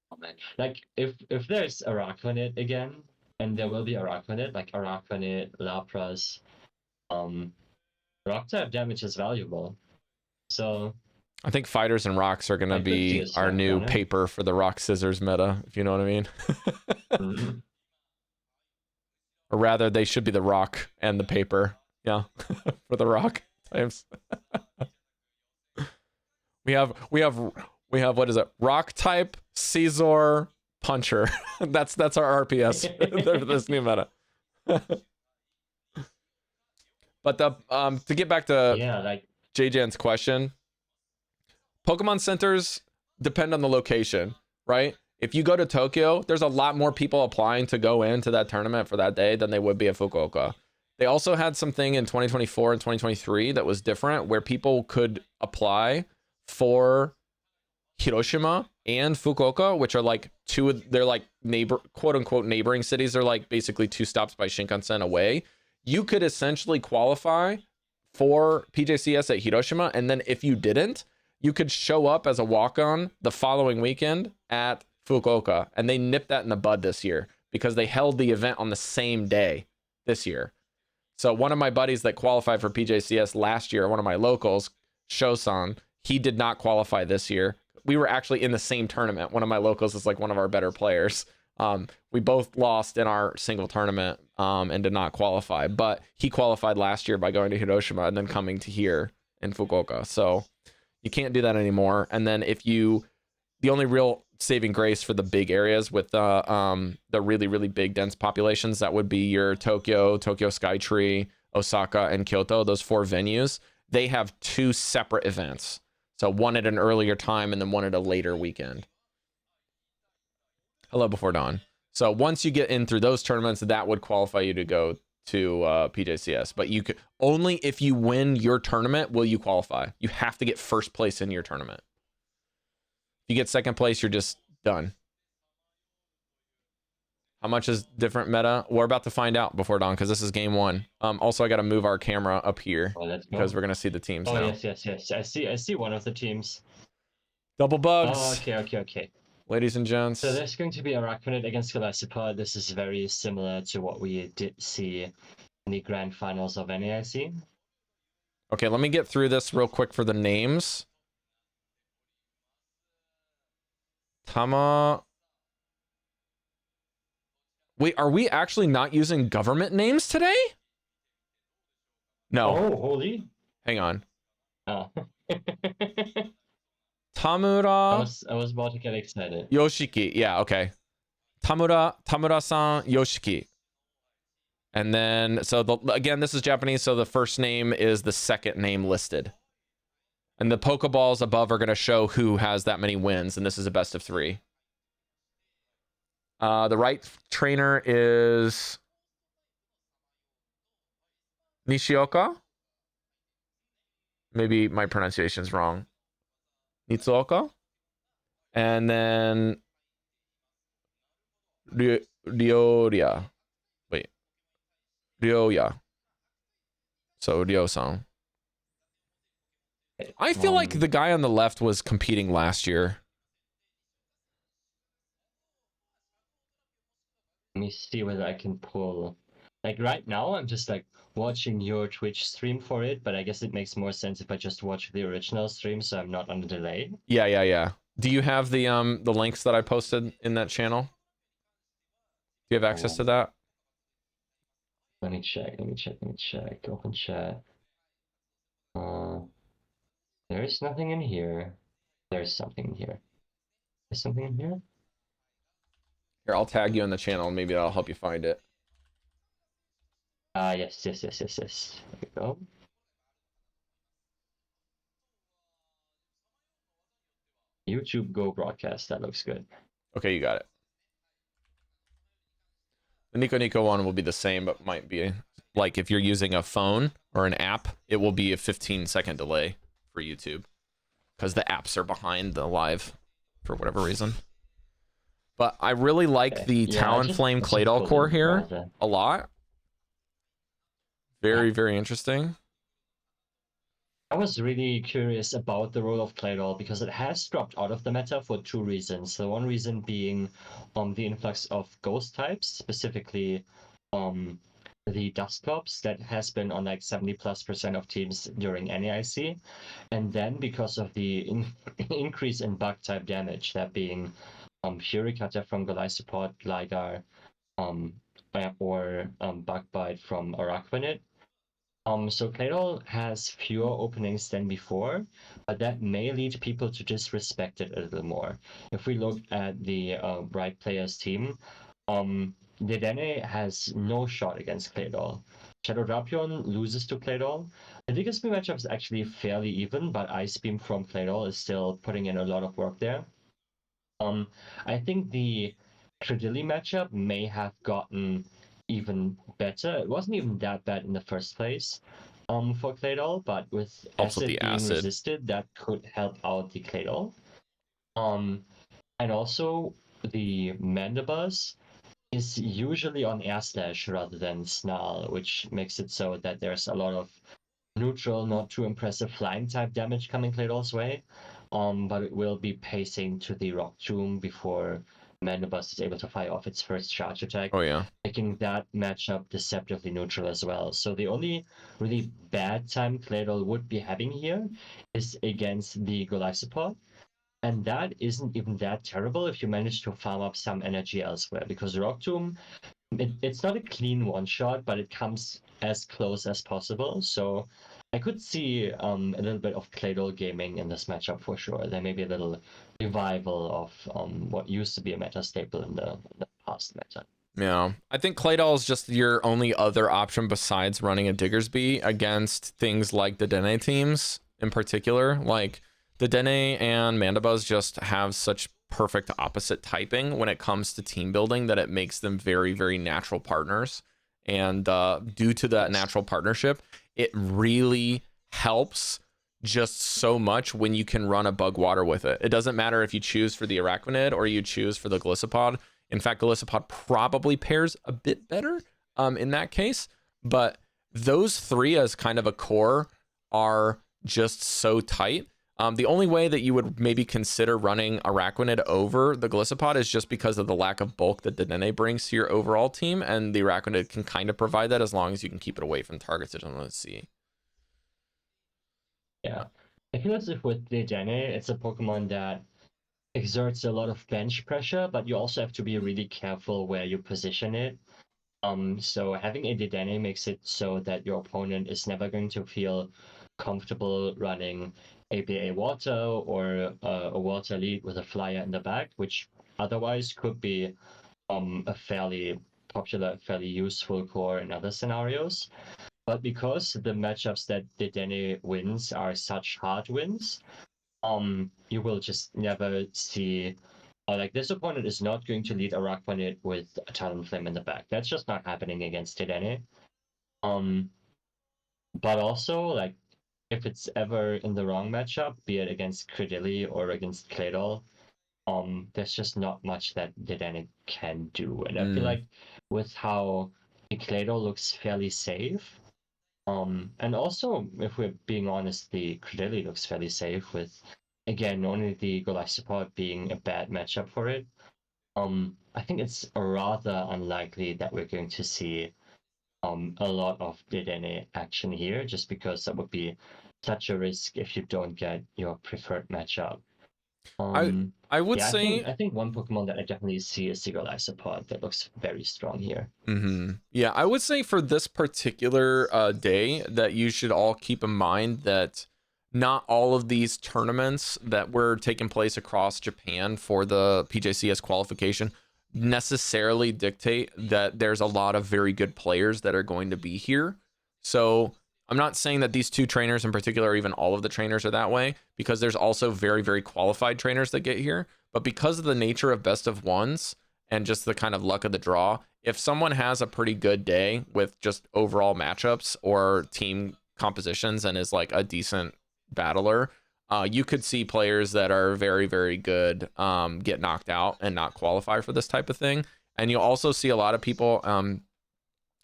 Speaker 2: Oh man. Like if there's Araquanid again, and there will be Araquanid, like Araquanid, Lapras, rock type damage is valuable. So
Speaker 1: I think fighters and rocks are gonna be our new paper for the rock scissors meta, if you know what I mean.
Speaker 2: Mm-hmm.
Speaker 1: Or rather, they should be the rock and the paper. Yeah, for the rock times. we have what is it? Rock type, Scizor, Puncher. that's our RPS for this new meta. But to get back to
Speaker 2: like
Speaker 1: JJan's question, Pokemon centers depend on the location, right? If you go to Tokyo, there's a lot more people applying to go into that tournament for that day than they would be at Fukuoka. They also had something in 2024 and 2023 that was different, where people could apply for Hiroshima and Fukuoka, which are like they're like quote unquote neighboring cities. They're like basically 2 stops by Shinkansen away. You could essentially qualify for PJCS at Hiroshima, and then if you didn't, you could show up as a walk-on the following weekend at Fukuoka, and they nipped that in the bud this year because they held the event on the same day this year. So one of my buddies that qualified for PJCS last year, one of my locals, Shosan, he did not qualify this year. We were actually in the same tournament. One of my locals is like one of our better players. We both lost in our single tournament and did not qualify, but he qualified last year by going to Hiroshima and then coming to here in Fukuoka. So you can't do that anymore. And then the only real saving grace for the big areas with the really, really big dense populations, that would be your Tokyo Skytree, Osaka, and Kyoto. Those 4 venues, they have 2 separate events. So one at an earlier time and then one at a later weekend. Hello before dawn. So once you get in through those tournaments, that would qualify you to go to PJCS. But you could only if you win your tournament will you qualify. You have to get first place in your tournament. If you get second place, you're just done. How much is different meta? We're about to find out before dawn because this is game 1. Also, I got to move our camera up here because we're gonna see the teams now.
Speaker 2: Yes. I see one of the teams.
Speaker 1: Double bugs.
Speaker 2: Oh, okay.
Speaker 1: Ladies and gents.
Speaker 2: So there's going to be a Rakunit against Galacipod. This is very similar to what we did see in the grand finals of NAIC.
Speaker 1: Okay, let me get through this real quick for the names. Tama. Wait, are we actually not using government names today? No.
Speaker 2: Oh, holy.
Speaker 1: Hang on.
Speaker 2: Oh.
Speaker 1: Tamura.
Speaker 2: I was about to get excited.
Speaker 1: Yoshiki. Yeah, okay. Tamura-san Yoshiki. And then, so again, this is Japanese, so the first name is the second name listed. And the Pokeballs above are going to show who has that many wins, and this is a best of 3. The right trainer is Nishioka. Maybe my pronunciation's wrong. Nitsuoka. And then Ryoya. Wait. Ryoya. So Ryo-san. I feel like the guy on the left was competing last year.
Speaker 2: Let me see whether I can pull. Like right now, I'm just like watching your Twitch stream for it, but I guess it makes more sense if I just watch the original stream, so I'm not on a delay.
Speaker 1: Yeah. Do you have the links that I posted in that channel? Do you have access to that?
Speaker 2: Let me check. Open chat. There is nothing in here. There's something in here. There's something in here?
Speaker 1: Here, I'll tag you on the channel and maybe that'll help you find it.
Speaker 2: Yes. There we go. YouTube Go broadcast. That looks good.
Speaker 1: Okay, you got it. The Nico one will be the same, but might be like if you're using a phone or an app, it will be a 15-second delay for YouTube because the apps are behind the live for whatever reason. But I really like the Talonflame Claydol core here a lot. Very interesting.
Speaker 2: I was really curious about the role of Claydol because it has dropped out of the meta for 2 reasons. The one reason being the influx of ghost types, specifically the Dusclops that has been on like 70+% of teams during NAIC. And then because of the increase in bug type damage, that being Furikata from Galacipod, Gligar, or Bug Bite from Araquanid. So Claydol has fewer openings than before, but that may lead people to disrespect it a little more. If we look at the right players team, Dedenne has no shot against Claydol. Shadow Drapion loses to Claydol. The biggest Beam matchup is actually fairly even, but Ice Beam from Claydol is still putting in a lot of work there. I think the Credilli matchup may have gotten even better. It wasn't even that bad in the first place. for Claydol, but with
Speaker 1: Helps with
Speaker 2: acid
Speaker 1: the
Speaker 2: being
Speaker 1: acid.
Speaker 2: resisted, that could help out the Claydol. And also the Mandibuzz is usually on Air Slash rather than Snarl, which makes it so that there's a lot of neutral, not too impressive flying type damage coming Claydol's way. But it will be pacing to the Rock Tomb before Mandibuzz is able to fire off its first charge attack,
Speaker 1: Oh yeah.
Speaker 2: making that matchup deceptively neutral as well. So the only really bad time Claydol would be having here is against the Golisopod. And that isn't even that terrible if you manage to farm up some energy elsewhere, because Rock Tomb, it's not a clean one-shot, but it comes as close as possible. So I could see a little bit of Claydol gaming in this matchup for sure. There may be a little revival of what used to be a meta staple in the past meta.
Speaker 1: Yeah, I think Claydol is just your only other option besides running a Diggersby against things like the Dene teams in particular. Like the Dene and Mandibuzz just have such perfect opposite typing when it comes to team building that it makes them very, very natural partners. And due to that natural partnership, it really helps just so much when you can run a bug water with it. It doesn't matter if you choose for the Arachnid or you choose for the Golisopod. In fact, Golisopod probably pairs a bit better in that case. But those three as kind of a core are just so tight. The only way that you would maybe consider running Arachnid over the Golisopod is just because of the lack of bulk that the Dene brings to your overall team, and the Arachnid can kind of provide that as long as you can keep it away from targets it doesn't want to see.
Speaker 2: Yeah, I feel as if with the Dene, it's a Pokemon that exerts a lot of bench pressure, but you also have to be really careful where you position it. So having a Dedenne makes it so that your opponent is never going to feel comfortable running APA Water or a Water lead with a Flyer in the back, which otherwise could be a fairly popular, fairly useful core in other scenarios. But because the matchups that Dedenne wins are such hard wins, you will just never see, like, this opponent is not going to lead Arachnid with a Talonflame in the back. That's just not happening against Dedenne. But also, like, if it's ever in the wrong matchup, be it against Credilli or against Claydol, there's just not much that Dedenne can do. And I feel like with how the Claydol looks fairly safe, and also, if we're being honest, the Credilli looks fairly safe with, again, only the Golisopod being a bad matchup for it. I think it's rather unlikely that we're going to see a lot of Dedenne action here, just because that would be such a risk if you don't get your preferred matchup.
Speaker 1: I would
Speaker 2: yeah,
Speaker 1: say
Speaker 2: I think one Pokemon that I definitely see is the Golisopod that looks very strong here.
Speaker 1: Yeah, I would say for this particular day that you should all keep in mind that not all of these tournaments that were taking place across Japan for the PJCS qualification necessarily dictate that there's a lot of very good players that are going to be here. So I'm not saying that these two trainers in particular, or even all of the trainers are that way, because there's also very, very qualified trainers that get here. But because of the nature of best of ones and just the kind of luck of the draw, if someone has a pretty good day with just overall matchups or team compositions and is like a decent battler, you could see players that are very, very good get knocked out and not qualify for this type of thing. And you'll also see a lot of people,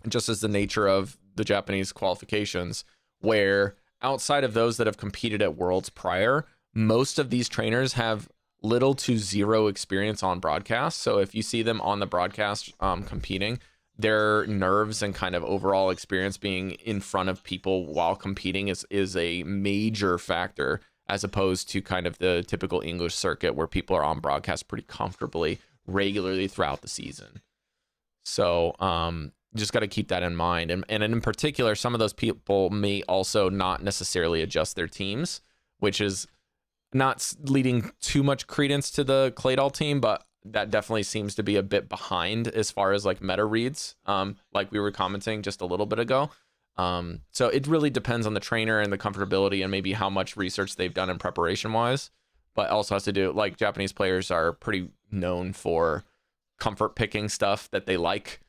Speaker 1: just as the nature of the Japanese qualifications, where outside of those that have competed at Worlds prior, most of these trainers have little to zero experience on broadcast. So if you see them on the broadcast competing, their nerves and kind of overall experience being in front of people while competing is a major factor, as opposed to kind of the typical English circuit where people are on broadcast pretty comfortably regularly throughout the season. So just got to keep that in mind. And in particular, some of those people may also not necessarily adjust their teams, which is not leading too much credence to the Claydol team, but that definitely seems to be a bit behind as far as like meta reads, like we were commenting just a little bit ago. So it really depends on the trainer and the comfortability and maybe how much research they've done in preparation wise, but also has to do, like, Japanese players are pretty known for comfort picking stuff that they like,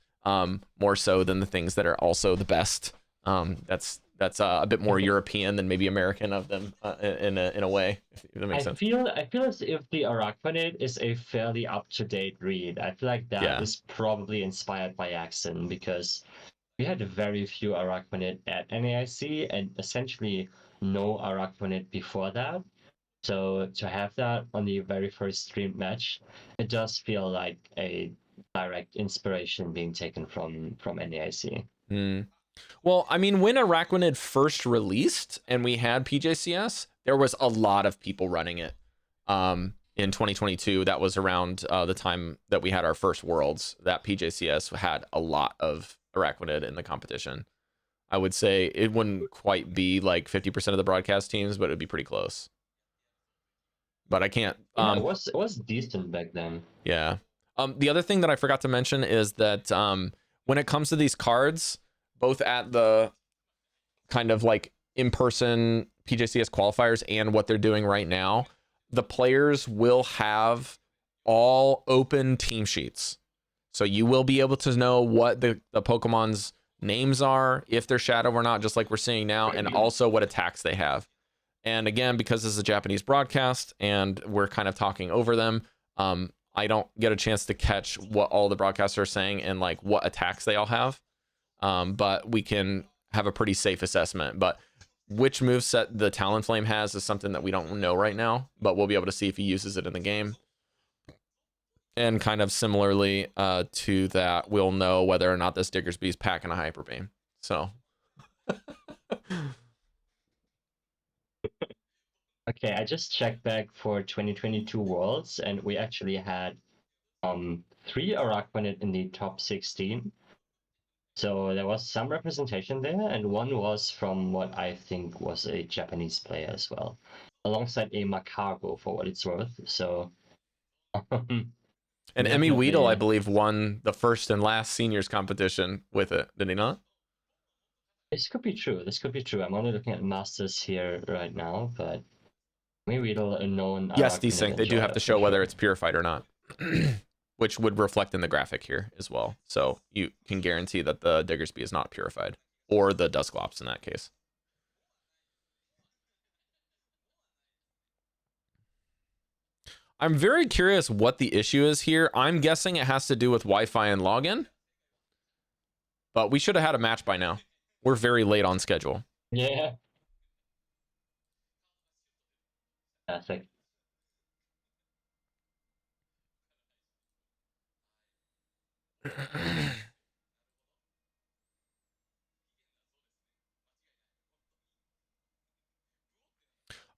Speaker 1: more so than the things that are also the best. That's that's a bit more European than maybe American of them in a way, if that makes sense.
Speaker 2: I feel as if the Araquanid is a fairly up-to-date read. I feel like that is probably inspired by Axon, because we had very few Araquanid at NAIC and essentially no Araquanid before that. So to have that on the very first streamed match, it does feel like a direct inspiration being taken from NAIC.
Speaker 1: Well, I mean, when Araquanid first released and we had PJCS, there was a lot of people running it. In 2022, that was around the time that we had our first Worlds, that PJCS had a lot of Araquanid in the competition. I would say it wouldn't quite be like 50% of the broadcast teams, but it would be pretty close. But I can't.
Speaker 2: It was decent back then.
Speaker 1: Yeah. The other thing that I forgot to mention is that when it comes to these cards, both at the kind of like in-person PJCS qualifiers and what they're doing right now, the players will have all open team sheets. So you will be able to know what the Pokemon's names are, if they're shadow or not, just like we're seeing now, and also what attacks they have. And again, because this is a Japanese broadcast and we're kind of talking over them, I don't get a chance to catch what all the broadcasters are saying and like what attacks they all have. But we can have a pretty safe assessment. But which moveset the Talonflame has is something that we don't know right now, but we'll be able to see if he uses it in the game. And kind of similarly to that, we'll know whether or not this Diggersby's packing a Hyper Beam. So.
Speaker 2: Okay, I just checked back for 2022 Worlds, and we actually had 3 Araquanid in the top 16. So there was some representation there, and one was from what I think was a Japanese player as well, alongside a Macago for what it's worth. So.
Speaker 1: And Emmy Weedle, I believe, won the first and last seniors competition with it. Did he not?
Speaker 2: This could be true. This could be true. I'm only looking at Masters here right now, but Emmy Weedle, a known.
Speaker 1: Yes, desync. They do have to show whether it's purified or not, which would reflect in the graphic here as well. So you can guarantee that the Diggersby is not purified, or the Dusclops in that case. I'm very curious what the issue is here. I'm guessing it has to do with Wi-Fi and login. But we should have had a match by now. We're very late on schedule.
Speaker 2: Yeah. Classic.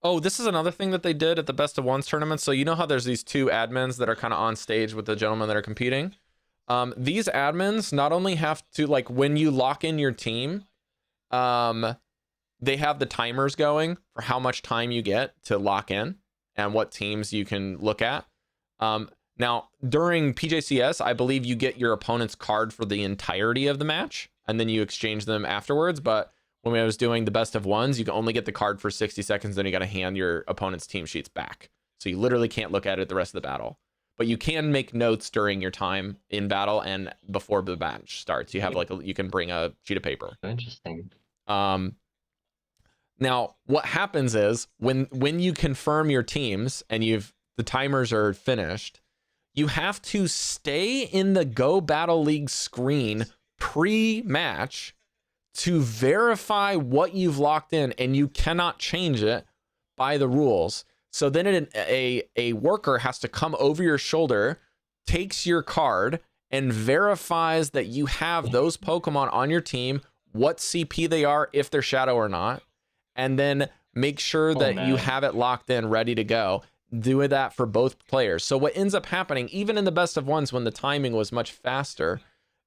Speaker 1: Oh, this is another thing that they did at the Best of Ones tournament. So you know how there's these two admins that are kind of on stage with the gentlemen that are competing? These admins not only have to, like, when you lock in your team, they have the timers going for how much time you get to lock in and what teams you can look at. Now, during PJCS, I believe you get your opponent's card for the entirety of the match, and then you exchange them afterwards. But when I was doing the Best of Ones, you can only get the card for 60 seconds, then you got to hand your opponent's team sheets back. So you literally can't look at it the rest of the battle. But you can make notes during your time in battle and before the match starts. You have you can bring a sheet of paper.
Speaker 2: Interesting.
Speaker 1: Now, what happens is when you confirm your teams and the timers are finished, you have to stay in the Go Battle League screen pre-match to verify what you've locked in, and you cannot change it by the rules. So then a worker has to come over your shoulder, takes your card, and verifies that you have those Pokemon on your team, what CP they are, if they're shadow or not, and then make sure that you have it locked in, ready to go. Do that for both players. So what ends up happening, even in the Best of Ones when the timing was much faster,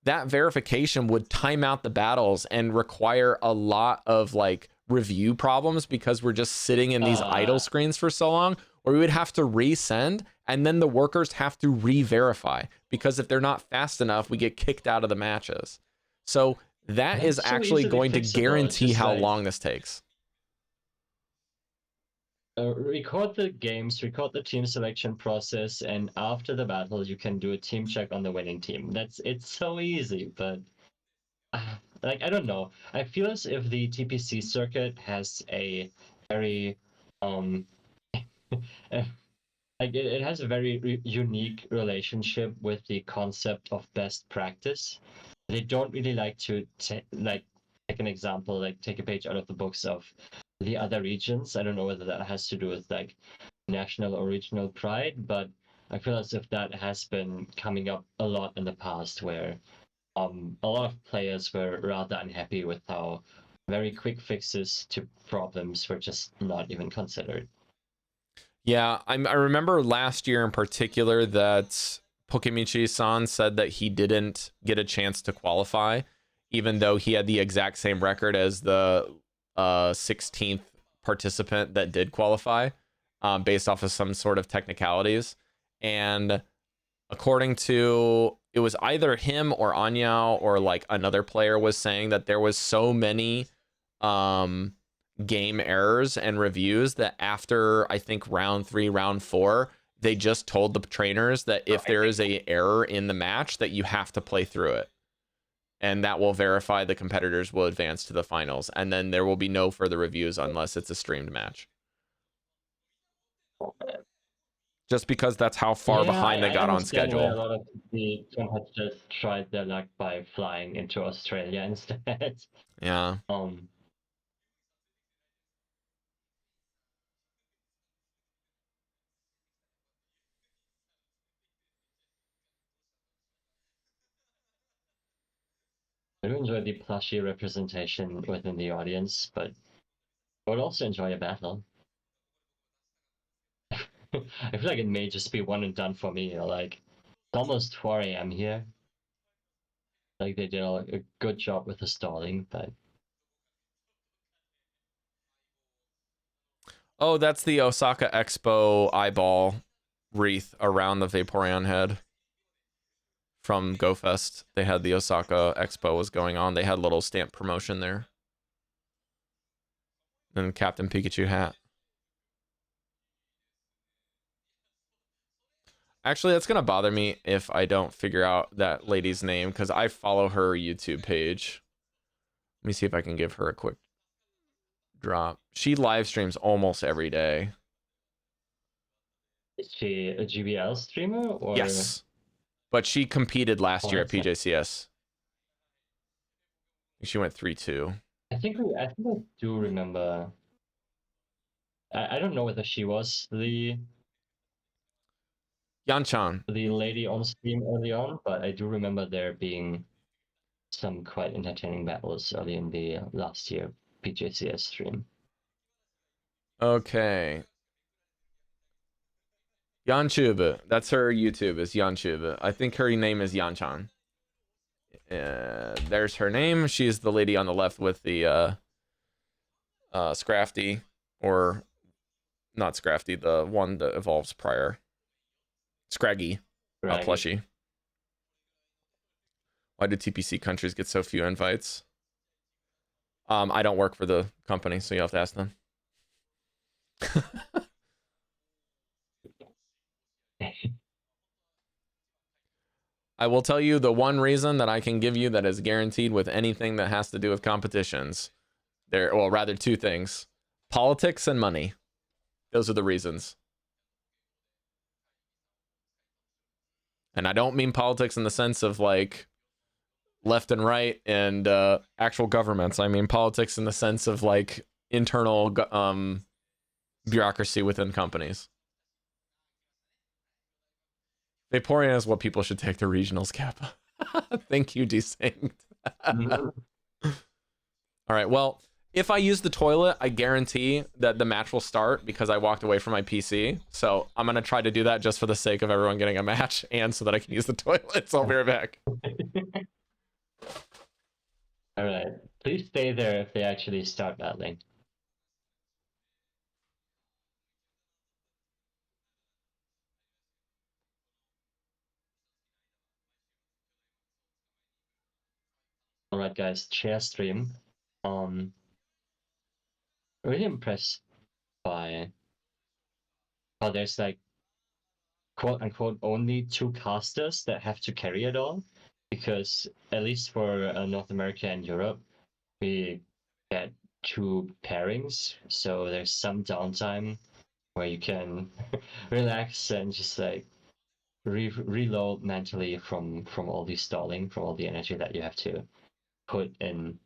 Speaker 1: that verification would time out the battles and require a lot of like review problems because we're just sitting in these idle screens for so long, or we would have to resend and then the workers have to re-verify because if they're not fast enough, we get kicked out of the matches. So that's is actually going to guarantee how long this takes.
Speaker 2: Record the games, record the team selection process, and after the battle, you can do a team check on the winning team. It's so easy, but like I don't know. I feel as if the TPC circuit has a very like it has a very unique relationship with the concept of best practice. They don't really like to like take an example, like take a page out of the books of the other regions. I don't know whether that has to do with like national or regional pride, but I feel as if that has been coming up a lot in the past, where a lot of players were rather unhappy with how very quick fixes to problems were just not even considered.
Speaker 1: Yeah, I remember last year in particular that Pokemichi-san said that he didn't get a chance to qualify, even though he had the exact same record as the 16th participant that did qualify, based off of some sort of technicalities. And according to, it was either him or Anyao or like another player was saying that there was so many game errors and reviews that after I think round 3, round 4, they just told the trainers that if there is a error in the match that you have to play through it, and that will verify the competitors will advance to the finals, and then there will be no further reviews unless it's a streamed match, just because that's how far behind they got on schedule.
Speaker 2: Why a lot of the competitors tried their luck by flying into Australia instead.
Speaker 1: Yeah.
Speaker 2: I do enjoy the plushy representation within the audience, but I would also enjoy a battle. I feel like it may just be one and done for me. Like, it's almost 4 a.m. here. Like, they did a good job with the stalling, but.
Speaker 1: Oh, that's the Osaka Expo eyeball wreath around the Vaporeon head from GoFest. They had the Osaka Expo was going on. They had a little stamp promotion there. And Captain Pikachu hat. Actually, that's going to bother me if I don't figure out that lady's name, because I follow her YouTube page. Let me see if I can give her a quick drop. She live streams almost every day.
Speaker 2: Is she a GBL streamer? Or...
Speaker 1: Yes. But she competed last year at PJCS. She went 3-2.
Speaker 2: I think I do remember. I don't know whether she was the
Speaker 1: Yanchan,
Speaker 2: the lady on stream early on, but I do remember there being some quite entertaining battles early in the last year PJCS stream.
Speaker 1: Okay. Yanchube. That's her YouTube, is Yanchube. I think her name is Yanchan. There's her name. She's the lady on the left with the Scrafty, or not Scrafty, the one that evolves prior. Scraggy, plushie. Why do TPC countries get so few invites? I don't work for the company, so you have to ask them. I will tell you the one reason that I can give you that is guaranteed with anything that has to do with competitions. Well, rather two things. Politics and money. Those are the reasons. And I don't mean politics in the sense of like left and right and actual governments. I mean politics in the sense of like internal bureaucracy within companies. Vaporeon is what people should take to regionals, Kappa. Thank you, Desynct. All right, well, if I use the toilet, I guarantee that the match will start because I walked away from my PC. So I'm going to try to do that just for the sake of everyone getting a match and so that I can use the toilet. So I'll be right back.
Speaker 2: All right. Please stay there if they actually start battling. All right, guys. Chair stream. Really impressed by how there's like quote unquote only 2 casters that have to carry it all. because at least for North America and Europe, we get 2 pairings, so there's some downtime where you can relax and just like reload mentally from all the stalling, from all the energy that you have to put in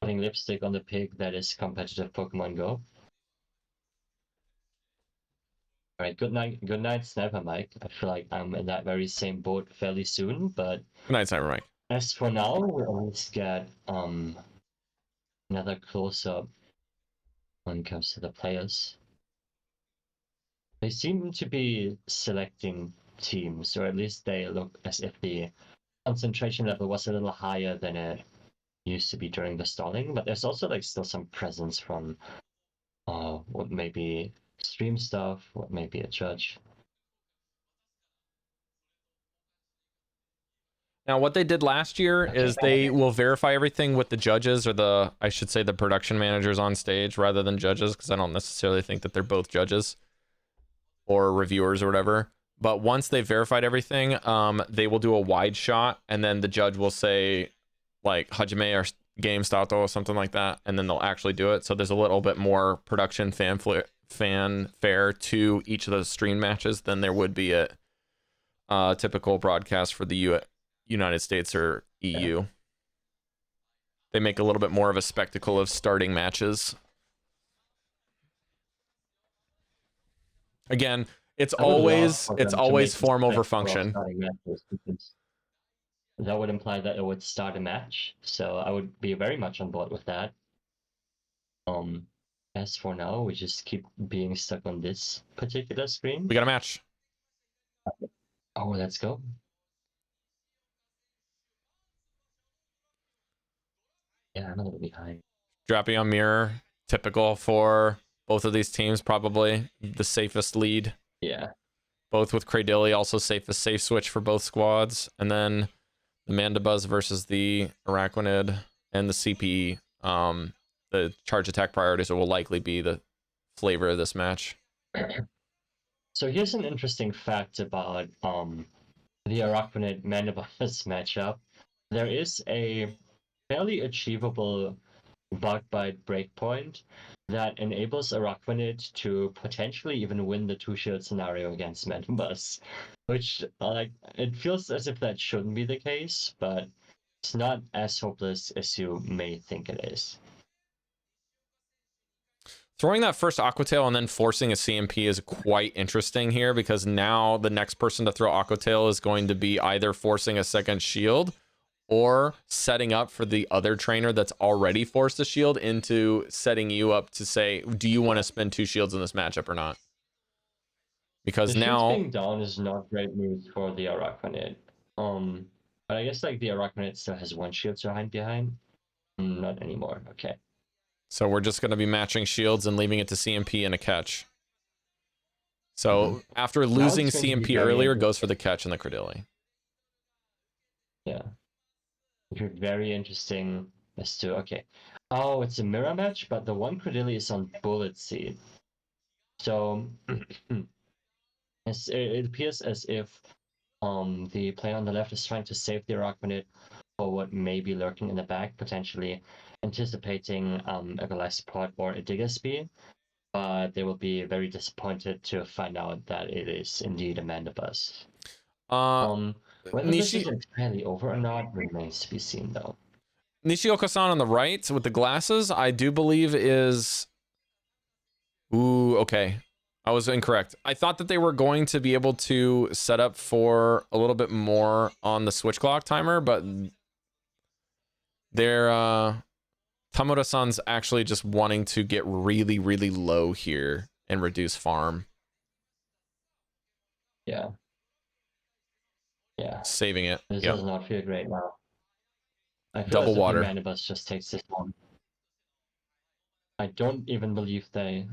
Speaker 2: putting lipstick on the pig that is competitive Pokemon Go. All right, good night, Sniper Mike. I feel like I'm in that very same boat fairly soon, but
Speaker 1: Good night, Sniper Mike.
Speaker 2: as for now, we'll always get another close-up when it comes to the players. They seem to be selecting teams, or at least they look as if the concentration level was a little higher than it used to be during the stalling, but there's also like still some presence from what may be stream stuff, what may be a judge.
Speaker 1: Now, what they did last year is they will verify everything with the judges, or I should say the production managers on stage rather than judges, because I don't necessarily think that they're both judges or reviewers or whatever. But once they've verified everything, they will do a wide shot, and then the judge will say, like, Hajime or game starto or something like that, and then they'll actually do it. So there's a little bit more production fanfare to each of those stream matches than there would be at typical broadcast for the United States or EU. Yeah. They make a little bit more of a spectacle of starting matches. Again, it's always form over function.
Speaker 2: That would imply that it would start a match, so I would be very much on board with that. As for now, we just keep being stuck on this particular screen.
Speaker 1: We got a match.
Speaker 2: Oh, let's go. Yeah, I'm a little behind.
Speaker 1: Drapion Mirror, typical for both of these teams, probably the safest lead.
Speaker 2: Yeah.
Speaker 1: Both with Cradilly, also safest safe switch for both squads. And then the Mandibuzz versus the Araquanid and the CP. The charge attack priorities will likely be the flavor of this match.
Speaker 2: So here's an interesting fact about the Araquanid Mandibuzz matchup. There is a fairly achievable bug bite breakpoint that enables Araquanid to potentially even win the 2-shield scenario against Mandibuzz, which it feels as if that shouldn't be the case, but it's not as hopeless as you may think it is.
Speaker 1: Throwing that first Aqua Tail and then forcing a CMP is quite interesting here, because now the next person to throw Aqua Tail is going to be either forcing a second shield or setting up for the other trainer that's already forced a shield into setting you up to say, do you want to spend 2 shields in this matchup or not? Because
Speaker 2: the
Speaker 1: now
Speaker 2: being down is not great news for the Araquanid. But I guess like the Araquanid still has 1 shield behind. Not anymore. Okay.
Speaker 1: So we're just going to be matching shields and leaving it to CMP and a catch. So after losing CMP earlier, goes for the catch and the Cradilly.
Speaker 2: Yeah. Very interesting as to, okay. Oh, it's a mirror match, but the one Cradilly is on Bullet Seed. So it appears as if the player on the left is trying to save the Araquanid for what may be lurking in the back, potentially anticipating a Gillespie or a Diggersby, but they will be very disappointed to find out that it is indeed a Mandibuzz. Whether this is entirely over or not remains to be seen, though.
Speaker 1: Nishioka-san on the right with the glasses, I do believe is... Ooh, okay. I was incorrect. I thought that they were going to be able to set up for a little bit more on the switch clock timer, but their Tamura-san's actually just wanting to get really, really low here and reduce farm.
Speaker 2: Yeah. Yeah.
Speaker 1: Saving it.
Speaker 2: This does not feel great now. I feel
Speaker 1: Double
Speaker 2: as if
Speaker 1: water.
Speaker 2: the Mandibuzz just takes this one. I don't even believe they...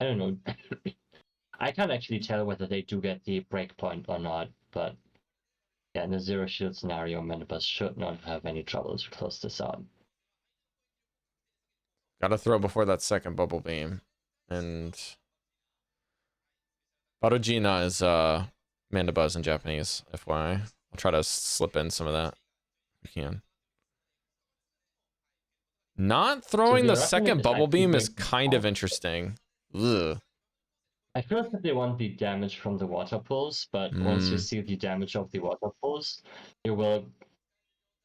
Speaker 2: I don't know. I can't actually tell whether they do get the breakpoint or not, but yeah, in the 0 shield scenario, Mandibuzz should not have any trouble to close this out.
Speaker 1: Gotta throw before that second bubble beam. And Barugina is Mandibuzz in Japanese, FYI. I'll try to slip in some of that if we can. Not throwing the second bubble beam is kind of interesting. Ugh.
Speaker 2: I feel like they want the damage from the water pulse, but once you see the damage of the water pulse, you will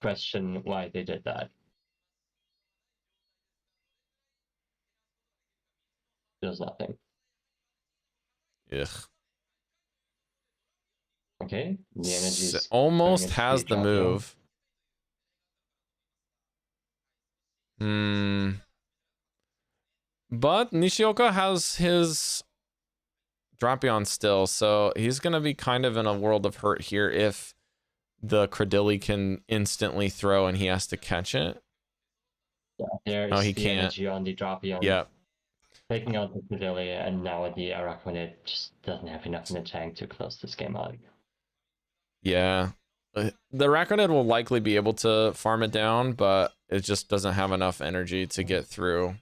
Speaker 2: question why they did that. There's nothing.
Speaker 1: Ugh.
Speaker 2: Okay, the energy
Speaker 1: almost has the move. But Nishioka has his Drapion still, so he's going to be kind of in a world of hurt here if the Cradilly can instantly throw and he has to catch it.
Speaker 2: Yeah, there's the energy on the Drapion.
Speaker 1: Yep.
Speaker 2: Taking out the Cradilly, and now the Araquanid just doesn't have enough in the tank to close this game out.
Speaker 1: Yeah. The Araquanid will likely be able to farm it down, but it just doesn't have enough energy to get through.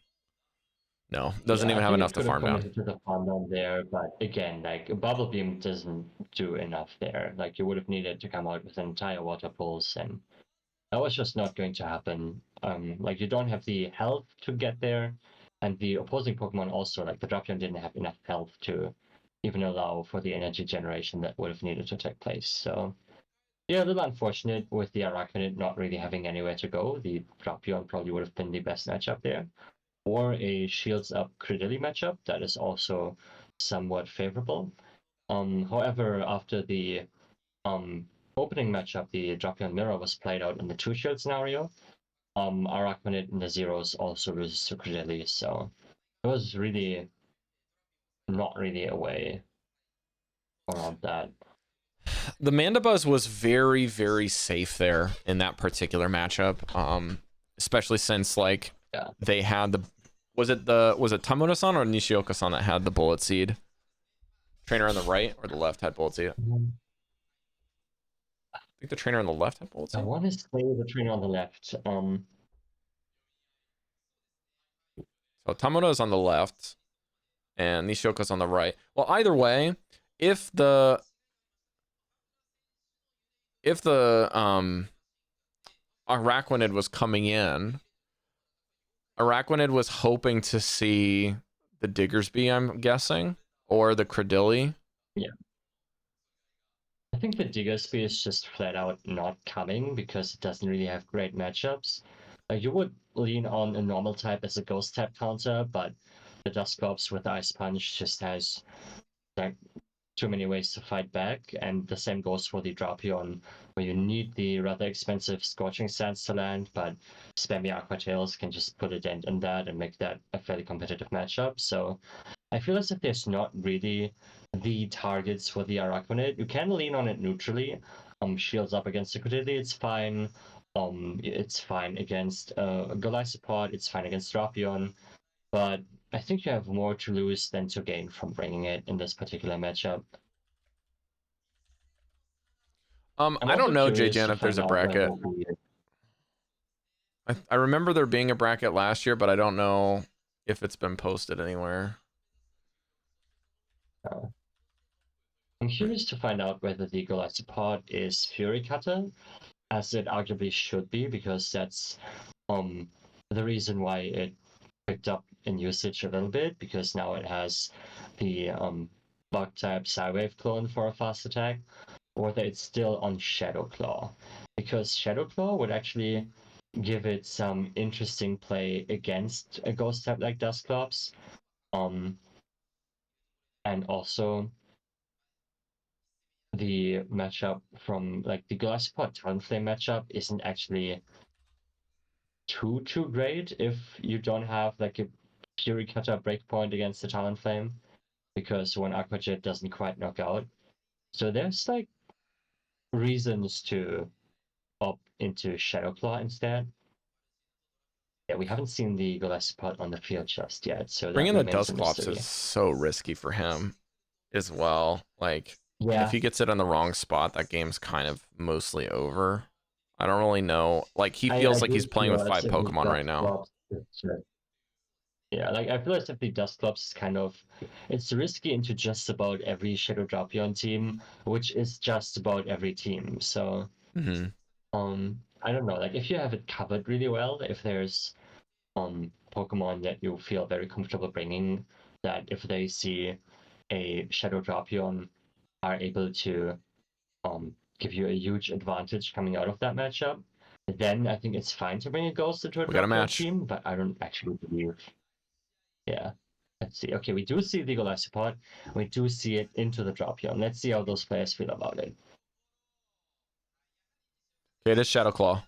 Speaker 1: No, doesn't even have enough to farm down.
Speaker 2: To the farm down there, but again, like a bubble beam doesn't do enough there. Like you would have needed to come out with an entire water pulse, and that was just not going to happen. Like you don't have the health to get there, and the opposing Pokemon also, like the Drapion didn't have enough health to even allow for the energy generation that would have needed to take place. So yeah, a little unfortunate with the Araquanid not really having anywhere to go. The Drapion probably would have been the best matchup there. Or a Shields Up Cradilly matchup that is also somewhat favorable. However, after the opening matchup, the Drapion Mirror was played out in the 2-shield scenario. Araquanid in the zeros also loses to Cradilly, so it was really not really a way around that.
Speaker 1: The Mandibuzz was very, very safe there in that particular matchup, especially since like they had the was it Tamura-san or Nishioka-san that had the bullet seed? Trainer on the right or the left had bullet seed? I think the trainer on the left had bullet seed.
Speaker 2: I want to say the trainer on the left.
Speaker 1: So Tamura is on the left and Nishioka's on the right. Well, either way, if the Araquanid was coming in, Araquanid was hoping to see the Diggersby, I'm guessing, or the Cradilly.
Speaker 2: Yeah. I think the Diggersby is just flat out not coming because it doesn't really have great matchups. You would lean on a normal type as a ghost type counter, but the Dusclops with the Ice Punch just has like too many ways to fight back, and the same goes for the Drapion, where you need the rather expensive Scorching Sands to land, but spammy Aqua Tails can just put a dent in that and make that a fairly competitive matchup. So I feel as if there's not really the targets for the Araquanid. You can lean on it neutrally. Shields up against the Cradilly, it's fine. It's fine against Golisopod, it's fine against Drapion, but I think you have more to lose than to gain from bringing it in this particular matchup.
Speaker 1: I don't know, JJN, if there's a bracket. I remember there being a bracket last year, but I don't know if it's been posted anywhere.
Speaker 2: I'm curious to find out whether the Golisopod is Fury Cutter, as it arguably should be, because that's the reason why it picked up in usage a little bit, because now it has the bug type Psywave clone for a fast attack, or whether it's still on Shadow Claw, because Shadow Claw would actually give it some interesting play against a ghost type like Dusclops, and also the matchup from like the Golisopod Talonflame matchup isn't actually too great if you don't have like a Fury Cutter breakpoint against the Talonflame, because one Aqua Jet doesn't quite knock out. So there's like reasons to opt into Shadow Claw instead. Yeah, we haven't seen the Golisopod on the field just yet, so
Speaker 1: bringing the Dusclops is so risky for him as well. Like, if he gets it on the wrong spot, that game's kind of mostly over. I don't really know. Like, he feels like he's playing with 5 Pokemon right now.
Speaker 2: Yeah, like I feel as if the Dust Clubs is kind of it's risky into just about every Shadow Drapion team, which is just about every team. So I don't know, like if you have it covered really well, if there's Pokemon that you feel very comfortable bringing, that if they see a Shadow Drapion are able to give you a huge advantage coming out of that matchup, then I think it's fine to bring a Ghost into a
Speaker 1: We got a
Speaker 2: Drapion
Speaker 1: match.
Speaker 2: team, but I don't actually believe. Yeah. Let's see. Okay, we do see the Legal support. We do see it into the Drapion. Let's see how those players feel about it.
Speaker 1: Okay, it is Shadow Claw.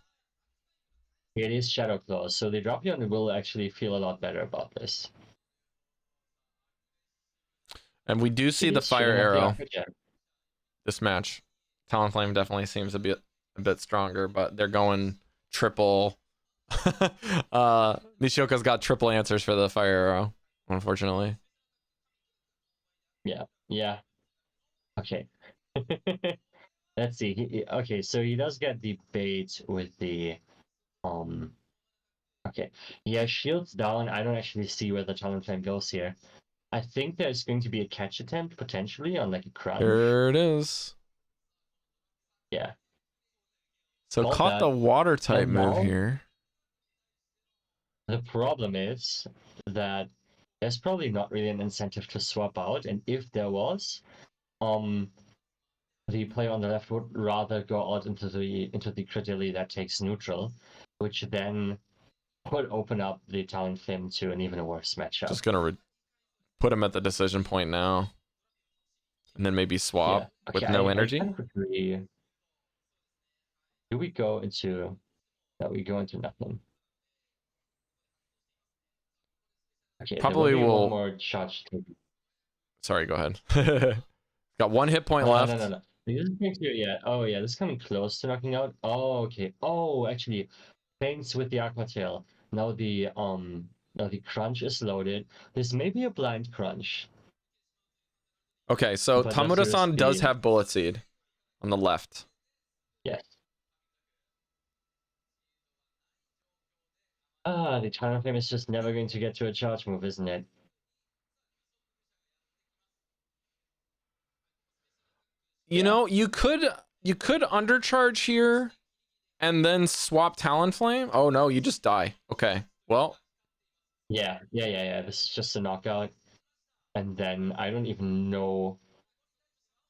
Speaker 2: It is Shadow Claw, so the Drapion will actually feel a lot better about this.
Speaker 1: And we do see
Speaker 2: It
Speaker 1: the
Speaker 2: is
Speaker 1: Fire
Speaker 2: shooting off the
Speaker 1: Arrow
Speaker 2: Aqua Jet.
Speaker 1: this match. Talonflame definitely seems a bit stronger, but they're going triple. Nishioka's got triple answers for the Fire Arrow, unfortunately.
Speaker 2: Yeah. Okay. Let's see. Okay, so he does get the bait with the okay. He has shields down. I don't actually see where the Talonflame goes here. I think there's going to be a catch attempt potentially on like a crunch.
Speaker 1: There it is.
Speaker 2: Yeah.
Speaker 1: So
Speaker 2: Called
Speaker 1: caught
Speaker 2: that.
Speaker 1: the water type
Speaker 2: And
Speaker 1: move
Speaker 2: now,
Speaker 1: here.
Speaker 2: the problem is that there's probably not really an incentive to swap out, and if there was, the player on the left would rather go out into the Credilli that takes neutral, which then would open up the Talonflame to an even worse matchup.
Speaker 1: Just gonna put him at the decision point now, and then maybe swap with no energy.
Speaker 2: I quickly, do we go into? No, we go into nothing. Okay,
Speaker 1: Probably
Speaker 2: there will be
Speaker 1: will.
Speaker 2: one more charge.
Speaker 1: Sorry, go ahead. Got one hit point
Speaker 2: Oh,
Speaker 1: left.
Speaker 2: no. This is next year, yeah. Oh, yeah, this is coming close to knocking out. Oh, okay. Oh, actually, thanks with the Aqua Tail. Now the crunch is loaded. This may be a blind crunch.
Speaker 1: Okay, so
Speaker 2: But
Speaker 1: Tamura-san does have Bullet Seed on the left.
Speaker 2: Yes. Ah, the Talonflame is just never going to get to a charge move, isn't it?
Speaker 1: You know, you could undercharge here and then swap Talonflame. Oh no, you just die. Okay. Well.
Speaker 2: Yeah. This is just a knockout. And then I don't even know.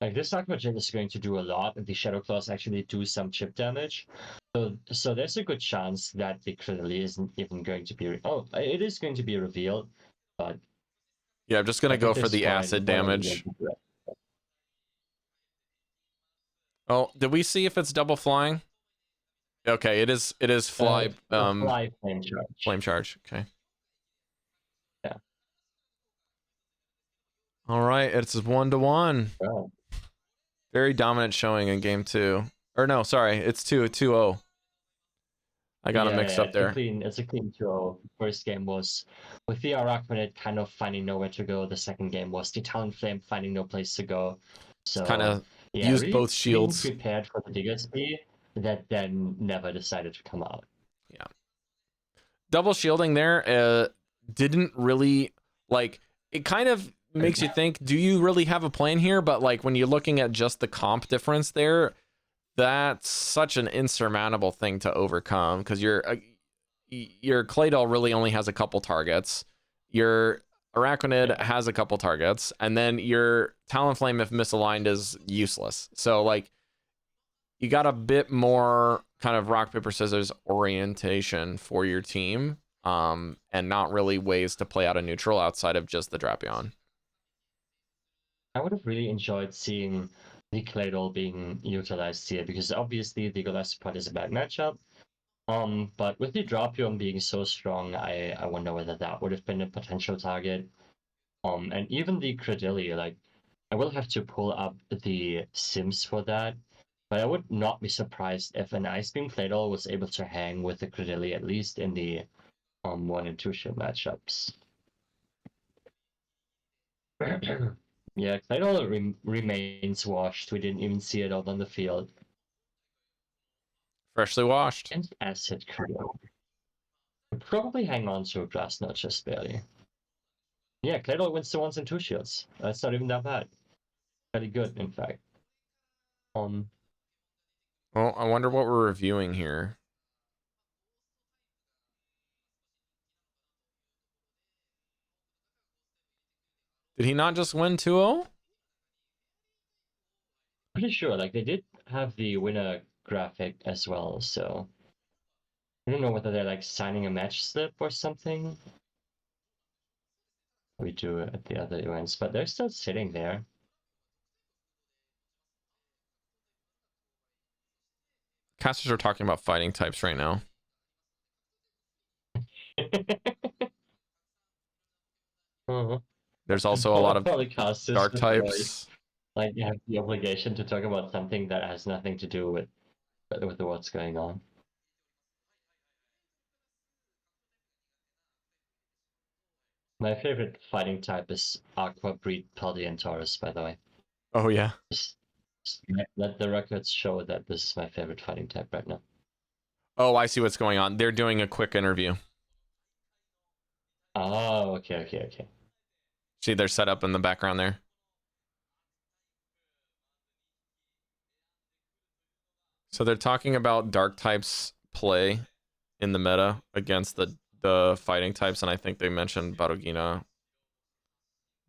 Speaker 2: Like this Aqua Jet is going to do a lot, and the Shadow Claws actually do some chip damage. So there's a good chance that the Credilli isn't even going to be. Oh, it is going to be revealed, but
Speaker 1: Yeah, I'm just gonna go for the acid damage. Oh, did we see if it's double flying? Okay, it is fly
Speaker 2: fly flame charge.
Speaker 1: Flame charge. Okay.
Speaker 2: Yeah.
Speaker 1: All right, it's 1-1.
Speaker 2: Oh.
Speaker 1: Very dominant showing in game 2. Or no, sorry, it's 2-0. I got them mixed up there.
Speaker 2: It's a clean 2-0. First game was with the Araquanid kind of finding nowhere to go. The second game was the Talonflame finding no place to go. So
Speaker 1: kind of used
Speaker 2: really
Speaker 1: both shields.
Speaker 2: Being prepared for the Diggersby that then never decided to come out.
Speaker 1: Yeah. Double shielding there didn't really, like, it kind of makes you think, do you really have a plan here? But like when you're looking at just the comp difference there, that's such an insurmountable thing to overcome, because your Claydol really only has a couple targets. Your Araquanid has a couple targets, and then your Talonflame, if misaligned, is useless. So like you got a bit more kind of rock paper scissors orientation for your team, and not really ways to play out a neutral outside of just the Drapion.
Speaker 2: I would have really enjoyed seeing the Claydol being utilized here, because obviously the Gillespie is a bad matchup. But with the Drapion being so strong, I wonder whether that would have been a potential target. And even the Credilli, like, I will have to pull up the sims for that, but I would not be surprised if an Ice Beam Claydol was able to hang with the Credilli, at least in the 1 and 2 ship matchups. Yeah, Claydol remains washed. We didn't even see it out on the field.
Speaker 1: Freshly washed.
Speaker 2: And Acid Credilli. Would probably hang on to a Grass Knot just barely. Yeah, Claydol wins the 1s and 2 shields. That's not even that bad. Pretty good, in fact.
Speaker 1: Well, I wonder what we're reviewing here. Did he not just win 2-0?
Speaker 2: Pretty sure, like, they did have the winner graphic as well, so I don't know whether they're like signing a match slip or something. We do at the other events, but they're still sitting there.
Speaker 1: Casters are talking about fighting types right now. There's also a lot of dark types.
Speaker 2: Like you have the obligation to talk about something that has nothing to do with what's going on. My favorite fighting type is Aqua Breed Paldean Taurus, by the way.
Speaker 1: Oh yeah.
Speaker 2: Just let the records show that this is my favorite fighting type right now.
Speaker 1: Oh, I see what's going on. They're doing a quick interview.
Speaker 2: Oh, okay.
Speaker 1: See, they're set up in the background there. So they're talking about dark types play in the meta against the fighting types, and I think they mentioned Barogina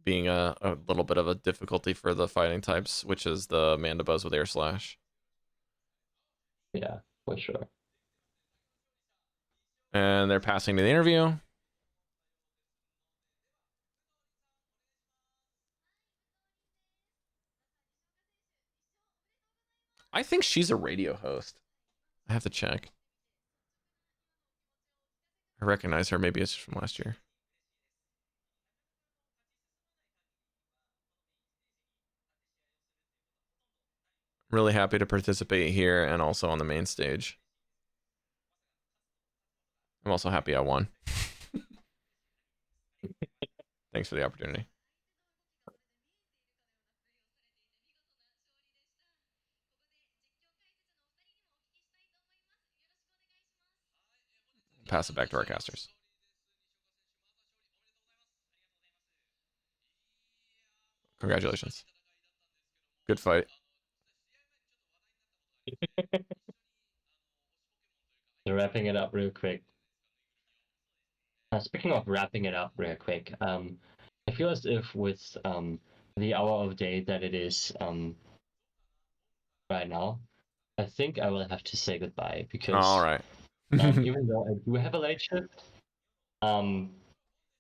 Speaker 1: being a little bit of a difficulty for the fighting types, which is the Mandibuzz with Air Slash.
Speaker 2: Yeah, for sure.
Speaker 1: And they're passing to the interview. I think she's a radio host. I have to check. I recognize her. Maybe it's from last year. I'm really happy to participate here and also on the main stage. I'm also happy I won. Thanks for the opportunity. Pass it back to our casters. Congratulations. Good fight.
Speaker 2: So wrapping it up real quick. Speaking of wrapping it up real quick, I feel as if with the hour of day that it is right now, I think I will have to say goodbye because
Speaker 1: All right.
Speaker 2: even though I do have a late shift,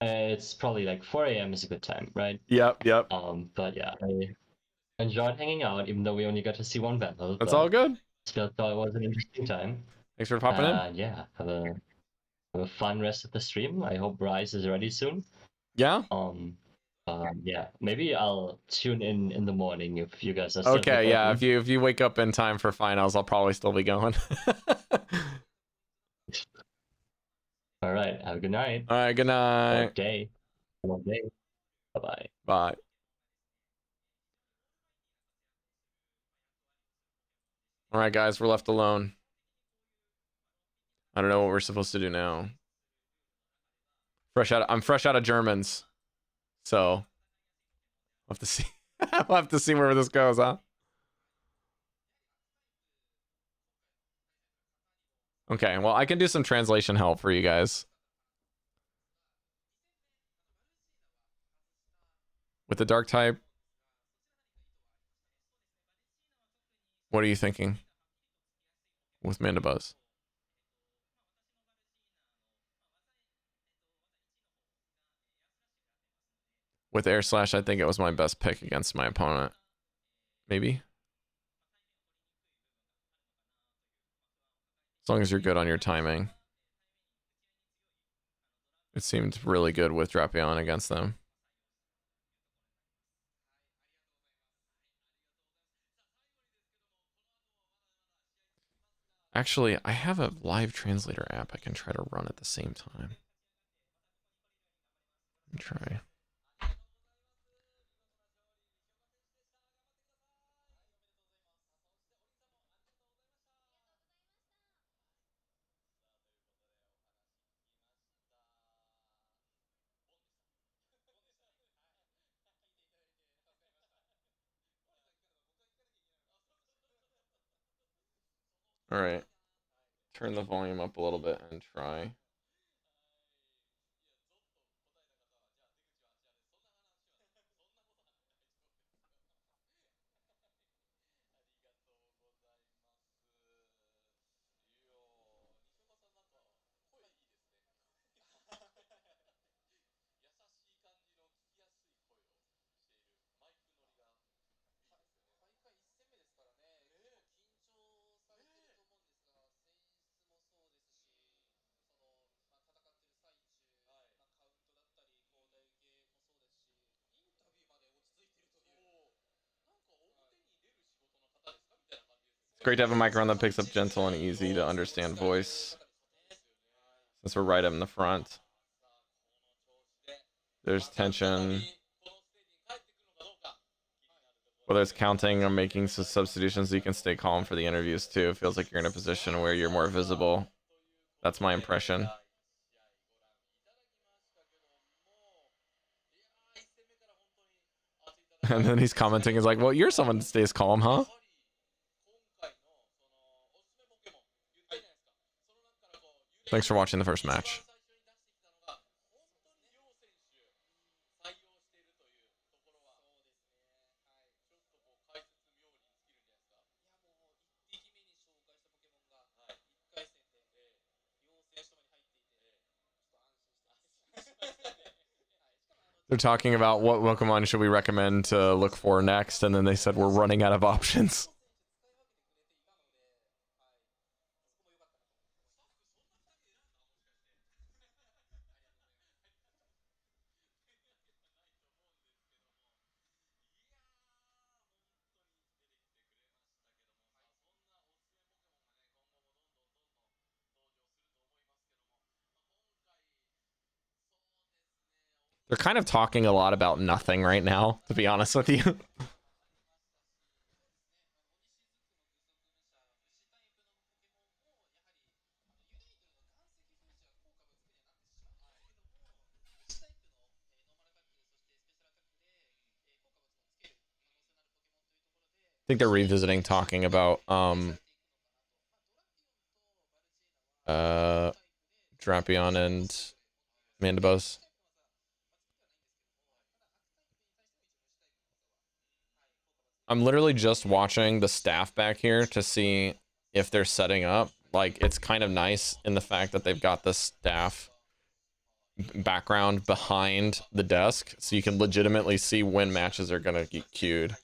Speaker 2: it's probably like 4 a.m. is a good time, right?
Speaker 1: Yep.
Speaker 2: But yeah, I enjoyed hanging out, even though we only got to see one battle.
Speaker 1: That's all good.
Speaker 2: Still thought it was an interesting time.
Speaker 1: Thanks for popping in.
Speaker 2: Yeah, have a fun rest of the stream. I hope Rise is ready soon.
Speaker 1: Yeah.
Speaker 2: Yeah, maybe I'll tune in the morning if you guys are still
Speaker 1: Okay. Yeah.
Speaker 2: recording.
Speaker 1: If you wake up in time for finals, I'll probably still be going.
Speaker 2: All right. Have a good night.
Speaker 1: All right. Good night.
Speaker 2: Or day. Or day. Bye-bye.
Speaker 1: Bye. All right, guys. We're left alone. I don't know what we're supposed to do now. I'm fresh out of Germans, so we'll have to see. We'll have to see where this goes, huh? Okay, well, I can do some translation help for you guys. With the dark type, what are you thinking? With Mandibuzz? With Air Slash, I think it was my best pick against my opponent. Maybe? As long as you're good on your timing. It seemed really good with Drapion against them. Actually, I have a live translator app I can try to run at the same time. Let me try. All right. Turn the volume up a little bit and try. It's great to have a microphone that picks up gentle and easy to understand voice. Since we're right up in the front. There's tension. Whether it's counting or making substitutions, you can stay calm for the interviews too. It feels like you're in a position where you're more visible. That's my impression. And then he's commenting, is like, well, you're someone that stays calm, huh? Thanks for watching the first match. They're talking about what Pokemon should we recommend to look for next, and then they said we're running out of options. They're kind of talking a lot about nothing right now, to be honest with you. I think they're revisiting talking about Drapion and Mandibos. I'm literally just watching the staff back here to see if they're setting up. Like, it's kind of nice in the fact that they've got the staff background behind the desk, so you can legitimately see when matches are gonna get queued.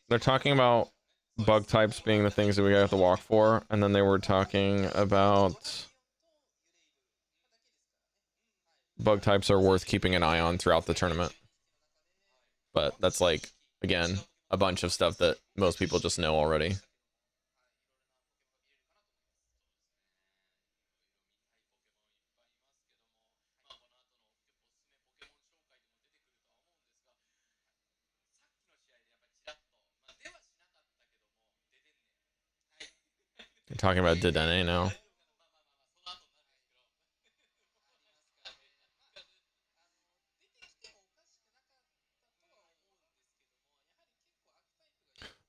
Speaker 1: They're talking about bug types being the things that we have to walk for, and then they were talking about bug types are worth keeping an eye on throughout the tournament. But that's like, again, a bunch of stuff that most people just know already. You're talking about Dedenne now.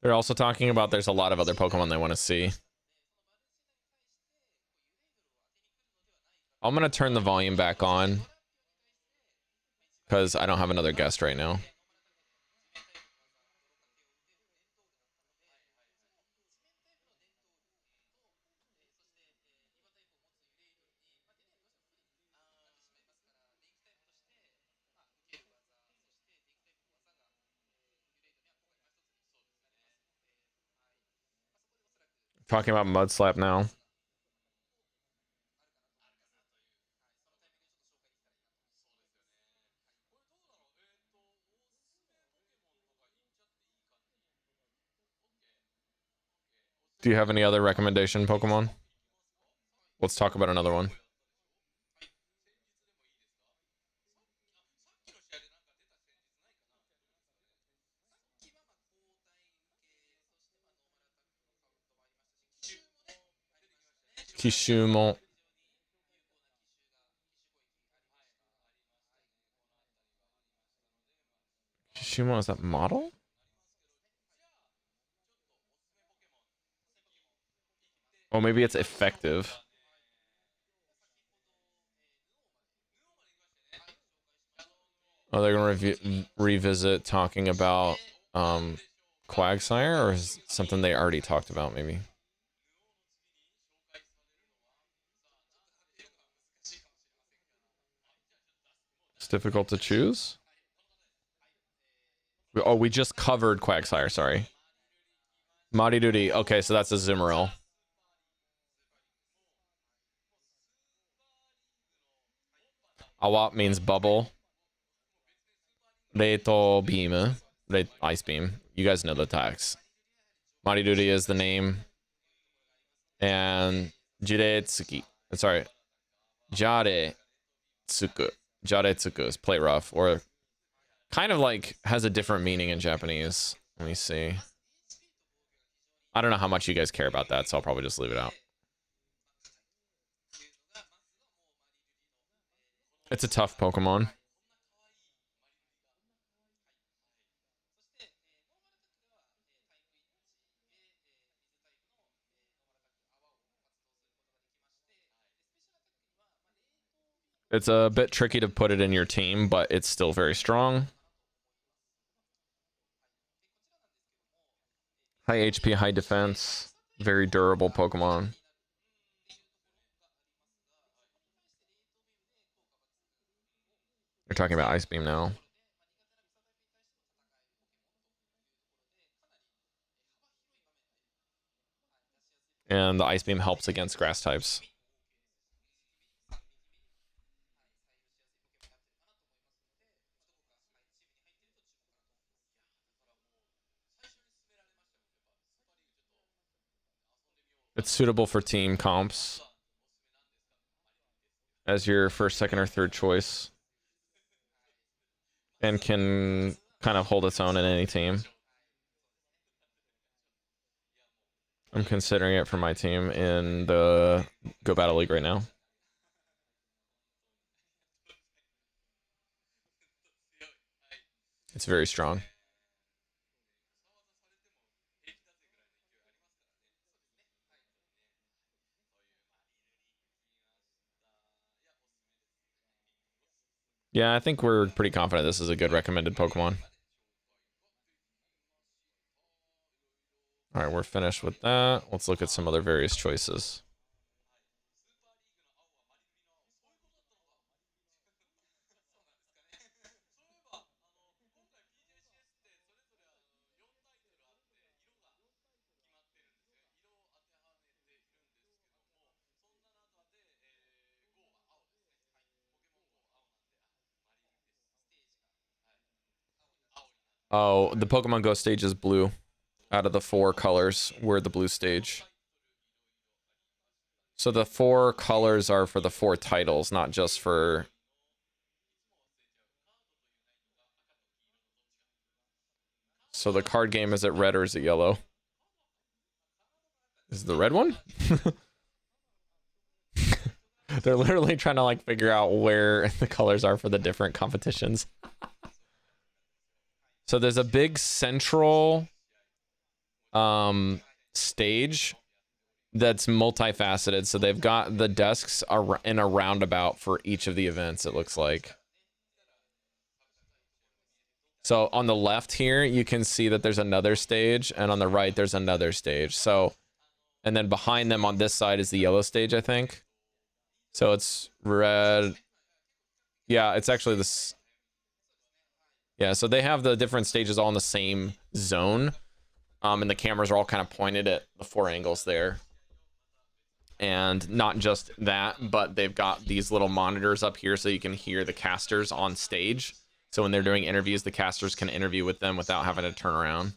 Speaker 1: They're also talking about there's a lot of other Pokemon they want to see. I'm going to turn the volume back on because I don't have another guest right now. Talking about Mud Slap now. Do you have any other recommendation Pokemon? Let's talk about another one. Kishumo. Kishumo, is that model? Oh, maybe it's effective. Oh, they're gonna revisit talking about Quagsire, or is it something they already talked about? Maybe it's difficult to choose. Oh, we just covered Quagsire. Sorry, Mariduri. Okay, so that's a Zimmerel. Awap means bubble. Reito beam. Ice beam. You guys know the tags. Mariduri is the name. And Jiretsuki. Sorry. Jaretsuku. Jaretsuku is play rough, or kind of like has a different meaning in Japanese. Let me see. I don't know how much you guys care about that, so I'll probably just leave it out. It's a tough Pokemon. It's a bit tricky to put it in your team, but it's still very strong. High HP, high defense. Very durable Pokemon. We're talking about Ice Beam now. And the Ice Beam helps against grass types. It's suitable for team comps as your first, second, or third choice. And can kind of hold its own in any team. I'm considering it for my team in the Go Battle League right now. It's very strong. Yeah, I think we're pretty confident this is a good recommended Pokemon. All right, we're finished with that. Let's look at some other various choices. Oh, the Pokemon Go stage is blue. Out of the 4 colors, we're the blue stage. So the 4 colors are for the 4 titles, not just for... So the card game, is it red or is it yellow? Is it the red one? They're literally trying to like figure out where the colors are for the different competitions. So there's a big central stage that's multifaceted. So they've got the desks in a roundabout for each of the events, it looks like. So on the left here, you can see that there's another stage, and on the right, there's another stage. So, and then behind them on this side is the yellow stage, I think. So it's red. Yeah, it's actually this. Yeah, so they have the different stages all in the same zone. And the cameras are all kind of pointed at the 4 angles there. And not just that, but they've got these little monitors up here so you can hear the casters on stage. So when they're doing interviews, the casters can interview with them without having to turn around.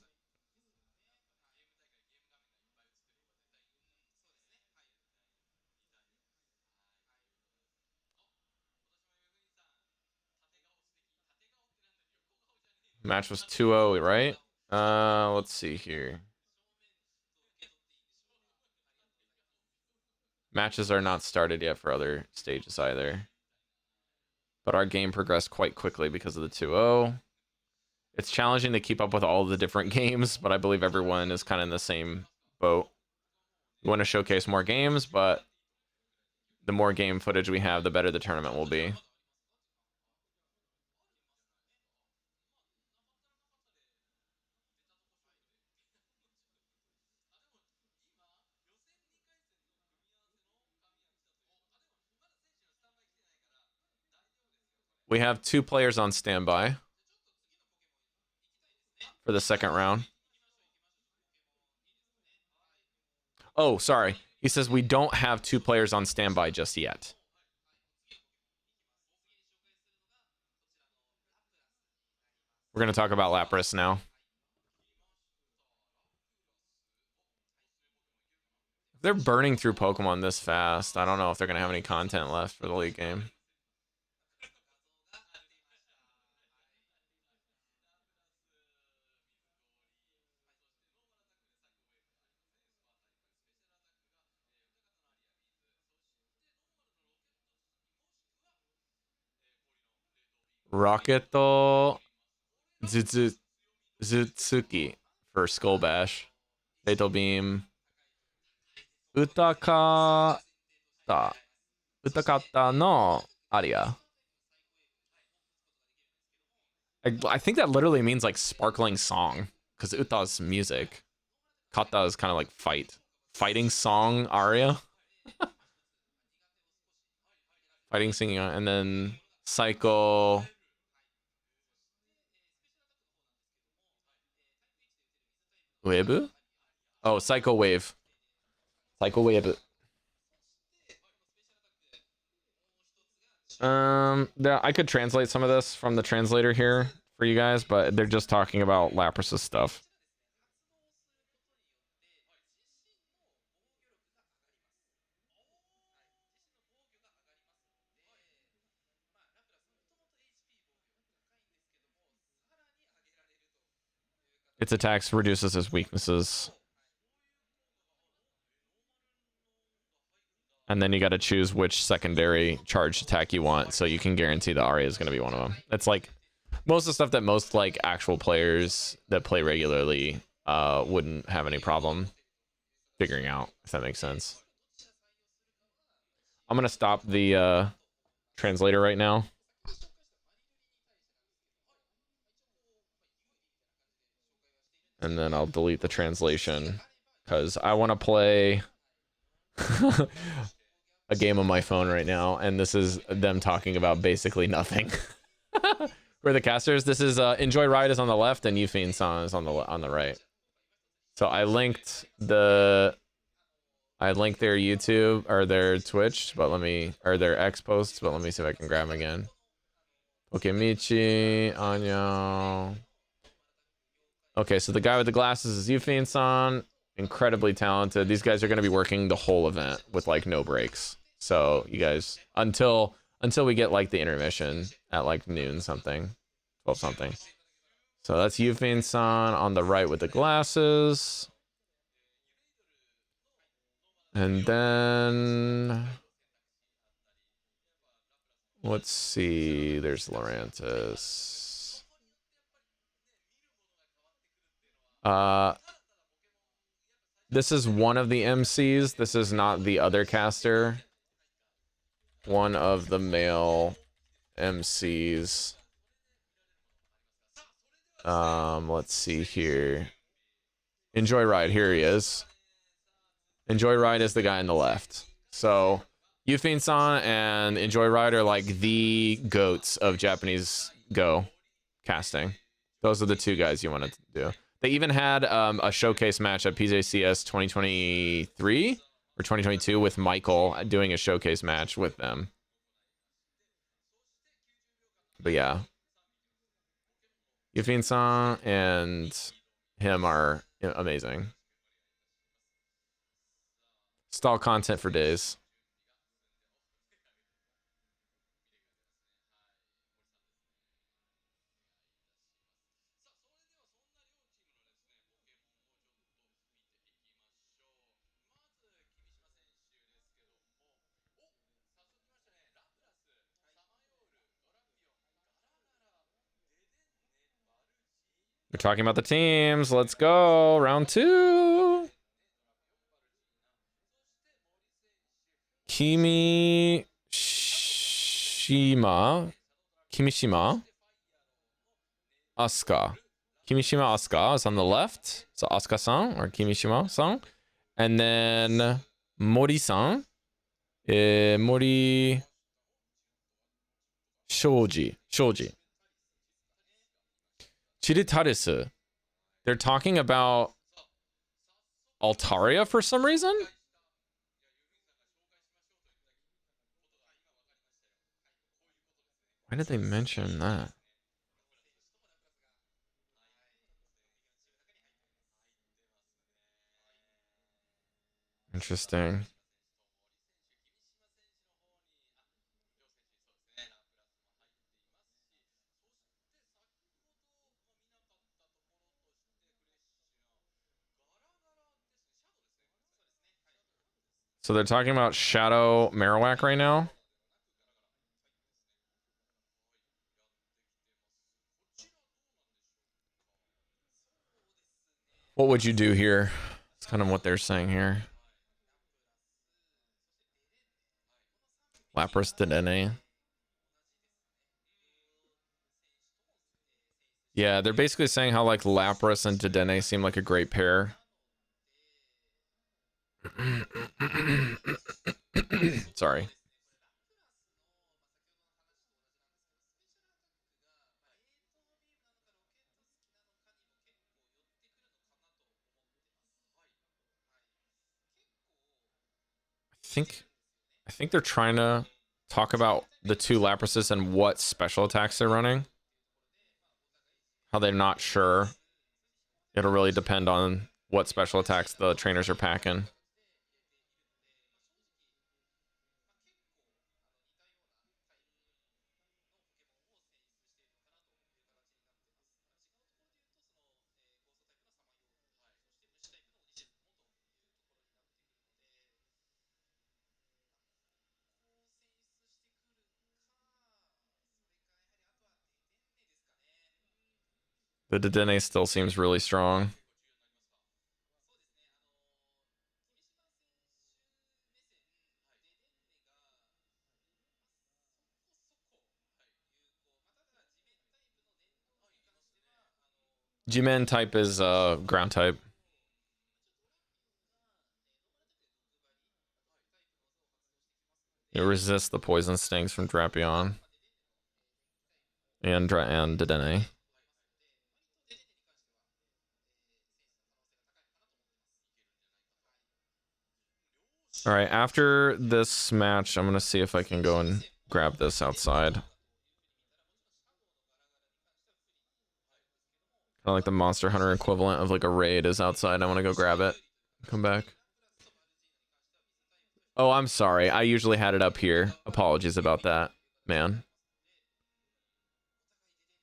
Speaker 1: Match was 2-0, right? Let's see here. Matches are not started yet for other stages either. But our game progressed quite quickly because of the 2-0. It's challenging to keep up with all the different games, but I believe everyone is kind of in the same boat. We want to showcase more games, but the more game footage we have, the better the tournament will be. We have 2 players on standby for the second round. Oh, sorry. He says we don't have 2 players on standby just yet. We're going to talk about Lapras now. If they're burning through Pokemon this fast, I don't know if they're going to have any content left for the league game. Rocketo Zzutsuki for Skull Bash. Fatal Beam. Utakata no Aria. I think that literally means like sparkling song, because Uta's music. Kata is kind of like fighting song aria. Fighting singing, and then Psycho. Webu? Oh, Psycho Wave. Psycho Wave. I could translate some of this from the translator here for you guys, but they're just talking about Lapras's stuff. Its attacks reduces its weaknesses. And then you got to choose which secondary charged attack you want, so you can guarantee the Aria is going to be one of them. It's like most of the stuff that most like actual players that play regularly wouldn't have any problem figuring out, if that makes sense. I'm going to stop the translator right now. And then I'll delete the translation because I want to play a game on my phone right now, and this is them talking about basically nothing. For the casters, this is Enjoy Ride is on the left and Yufine San is on the right. So I linked their YouTube or their Twitch, but or their X posts, but let me see if I can grab them again. Okay, Michi, Anya. Okay, so the guy with the glasses is Yufine San. Incredibly talented. These guys are going to be working the whole event with like no breaks. So you guys, until we get like the intermission at like noon something, 12 something. So that's Yufine San on the right with the glasses. And then let's see, there's Lurantis. This is one of the MCs. This is not the other caster. One of the male MCs. Let's see here. Enjoy Ride, here he is. Enjoy Ride is the guy on the left. So Yufine San and Enjoy Ride are like the goats of Japanese Go casting. Those are the 2 guys you want to do. They even had a showcase match at PJCS 2023 or 2022 with Michael doing a showcase match with them. But yeah, Yufine San and him are amazing. Stall content for days. We're talking about the teams. Let's go. Round 2. Kimishima. Kimishima. Asuka. Kimishima Asuka is on the left. So Asuka-san or Kimishima-san. And then Mori-san. Mori Shoji. Chiritaris. They're talking about Altaria for some reason? Why did they mention that? Interesting. So they're talking about Shadow Marowak right now. What would you do here? It's kind of what they're saying here. Lapras Dedenne. Yeah, they're basically saying how like Lapras and Dedenne seem like a great pair. Sorry. I think they're trying to talk about the two Laprases and what special attacks they're running. How they're not sure. It'll really depend on what special attacks the trainers are packing. The Dedenne still seems really strong. G-Man type is ground type. It resists the poison stings from Drapion and Dedenne. All right, after this match, I'm going to see if I can go and grab this outside. Kind of like the Monster Hunter equivalent of like a raid is outside. I want to go grab it. Come back. Oh, I'm sorry. I usually had it up here. Apologies about that, man.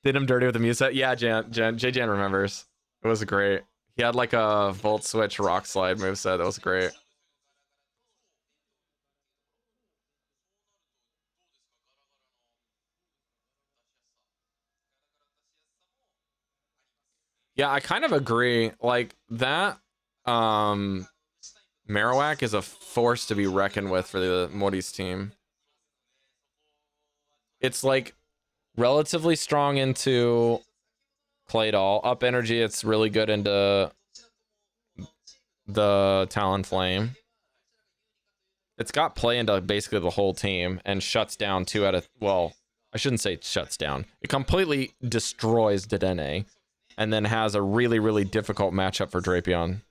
Speaker 1: Did him dirty with the Muset? Yeah, Jan remembers. It was great. He had like a Volt Switch Rock Slide moveset. That was great. Yeah, I kind of agree. Like that Marowak is a force to be reckoned with for the Mori's team. It's like relatively strong into Claydol. Up energy, it's really good into the Talonflame. It's got play into basically the whole team and shuts down 2 out of... Well, I shouldn't say shuts down. It completely destroys Dedenne and then has a really, really difficult matchup for Drapion.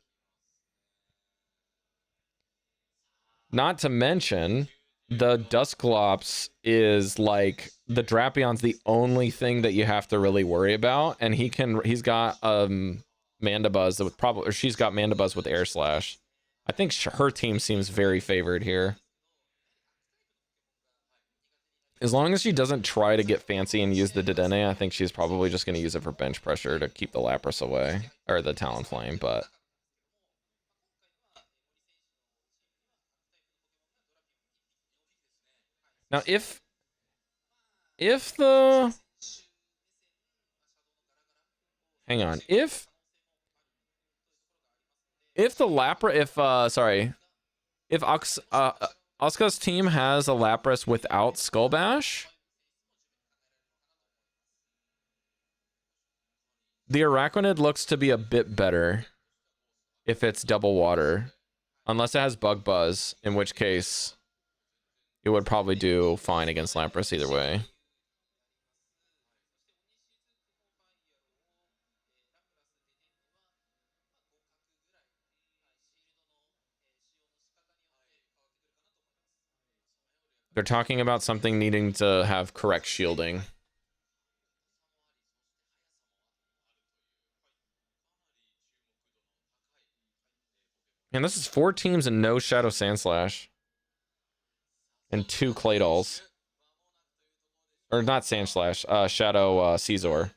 Speaker 1: Not to mention, the Dusclops is like... The Drapion's the only thing that you have to really worry about, and he's got Mandibuzz with probably... Or she's got Mandibuzz with Air Slash. I think her team seems very favored here. As long as she doesn't try to get fancy and use the Dedenne, I think she's probably just going to use it for bench pressure to keep the Lapras away. Or the Talonflame, but... Now, if the... hang on. If the Lapras, if Asuka's team has a Lapras without Skull Bash, the Araquanid looks to be a bit better if it's double water. Unless it has Bug Buzz, in which case it would probably do fine against Lapras either way. They're talking about something needing to have correct shielding. And this is 4 teams and no Shadow Sandslash. And 2 Claydolls. Or not Sandslash, Shadow Caesar.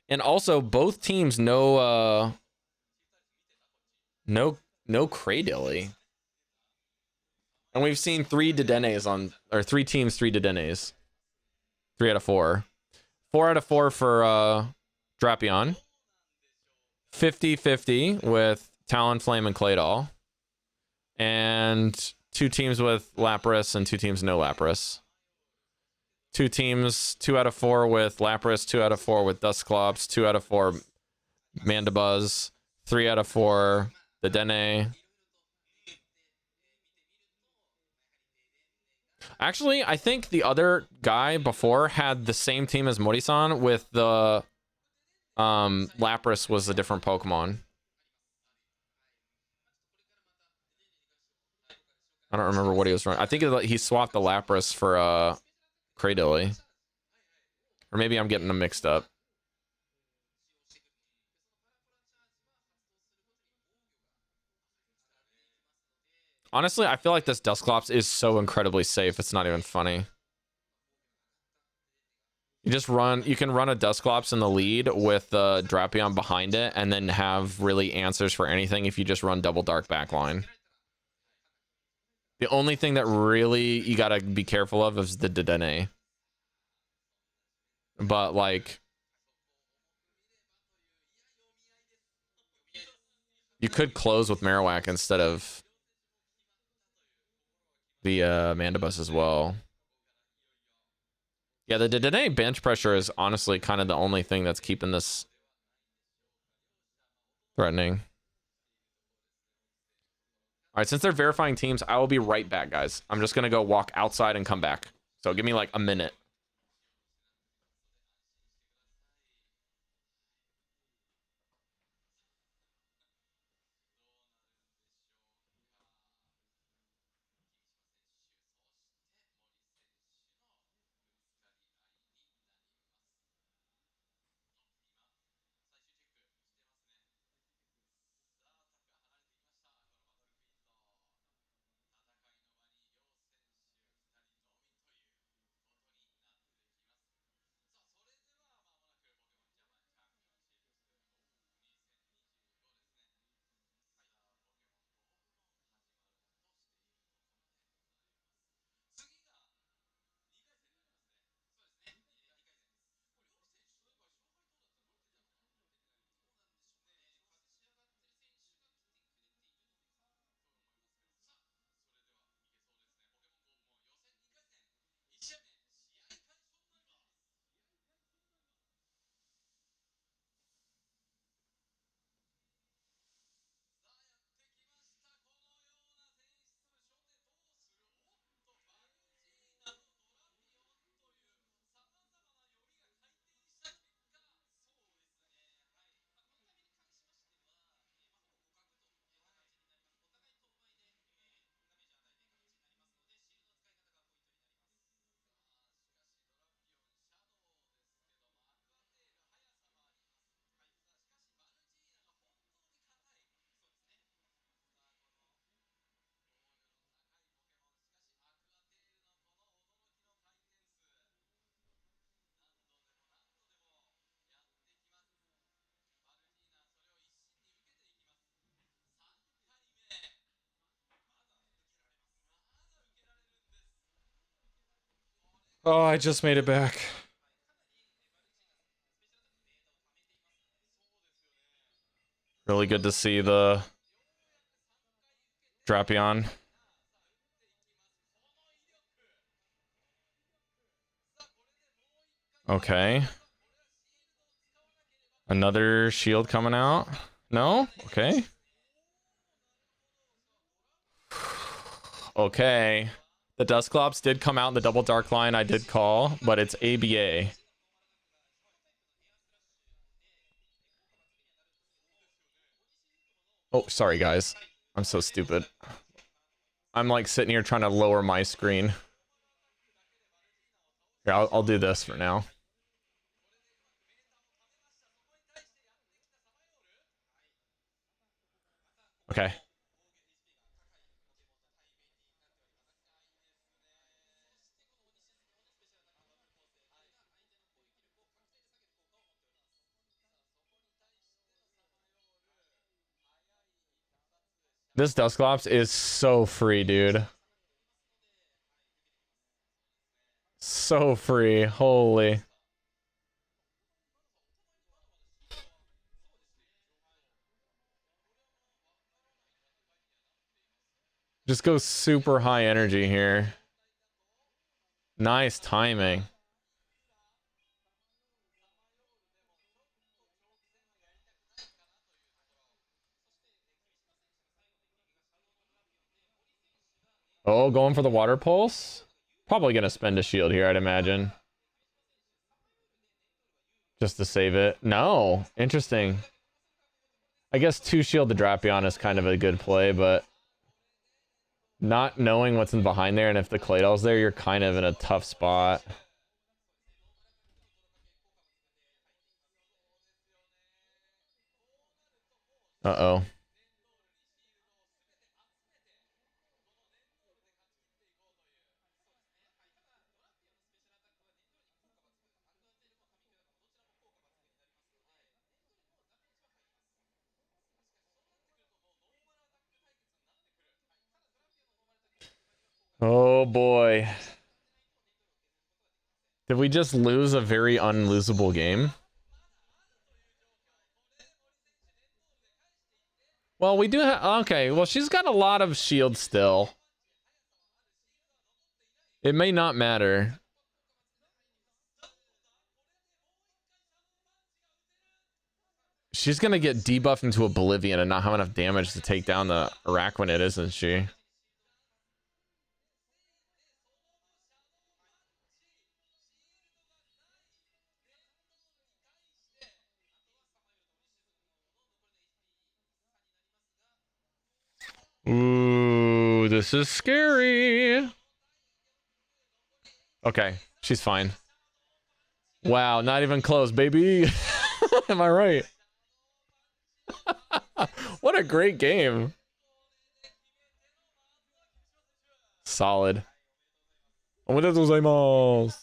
Speaker 1: And also both teams no Cradilly. And we've seen 3 Dedennes on, or 3 teams, 3 Dedennes. 3 out of 4. 4 out of 4 for Drapion. 50-50 with Talonflame and Claydol. And 2 teams with Lapras and 2 teams no Lapras. 2 teams, 2 out of 4 with Lapras, 2 out of 4 with Dusclops, 2 out of 4 Mandibuzz, 3 out of 4 the Dene. Actually, I think the other guy before had the same team as Mori-san with the Lapras was a different Pokemon. I don't remember what he was running. I think he swapped the Lapras for Cradilly. Or maybe I'm getting them mixed up. Honestly, I feel like this Dusclops is so incredibly safe. It's not even funny. You can run a Dusclops in the lead with Drapion behind it and then have really answers for anything if you just run double dark backline. The only thing that really you gotta be careful of is the Dedenne. But like, you could close with Marowak instead of the Mandibuzz as well. Yeah, the Dedenne bench pressure is honestly kind of the only thing that's keeping this threatening. All right, since they're verifying teams, I will be right back, guys. I'm just going to go walk outside and come back. So give me like a minute. Oh, I just made it back. Really good to see the Drapion. Okay. Another shield coming out. No? Okay. Okay. The Dusclops did come out in the double dark line I did call, but it's ABA. Oh, sorry guys. I'm so stupid. I'm like sitting here trying to lower my screen. Here, I'll do this for now. Okay. This Dusclops is so free, dude. So free. Holy. Just go super high energy here. Nice timing. Oh, going for the water pulse? Probably gonna spend a shield here, I'd imagine. Just to save it. No. Interesting. I guess 2 shield the Drapion is kind of a good play, but not knowing what's in behind there and if the Cladle's there, you're kind of in a tough spot. Uh-oh. Oh boy. Did we just lose a very unlosable game? Well, we do have... Okay, well, she's got a lot of shield still. It may not matter. She's gonna get debuffed into oblivion and not have enough damage to take down the Araquanid, isn't she? Ooh, this is scary. Okay, she's fine. Wow, not even close, baby. Am I right? What a great game. Solid. Omedetou gozaimasu.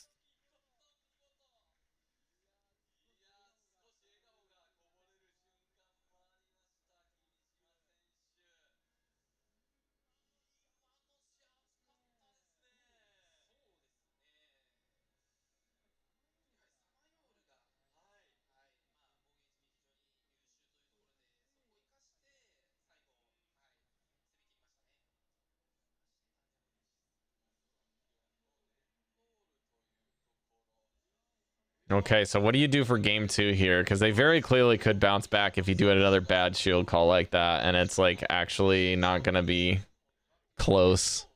Speaker 1: Okay, so what do you do for game 2 here? Because they very clearly could bounce back if you do another bad shield call like that, and it's like actually not gonna be close.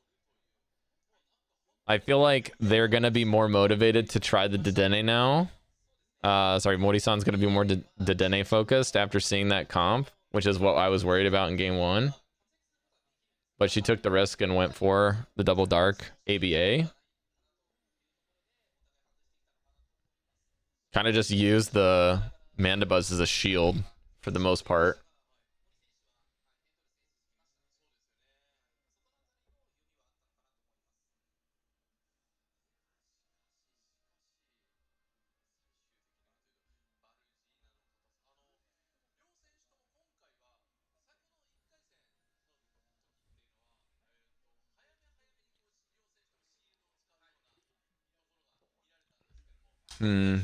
Speaker 1: I feel like they're gonna be more motivated to try the Dedenne now. Sorry, Mori-san's gonna be more Dedenne focused after seeing that comp, which is what I was worried about in game 1. But she took the risk and went for the double dark ABA. Kind of just used the Mandibuzz as a shield for the most part. Hmm.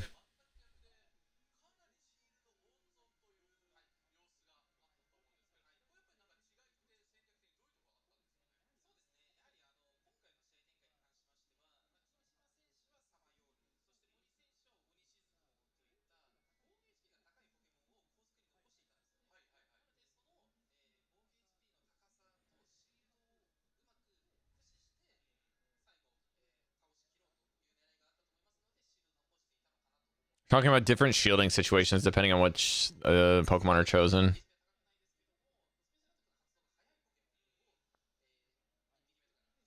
Speaker 1: Talking about different shielding situations depending on which Pokemon are chosen.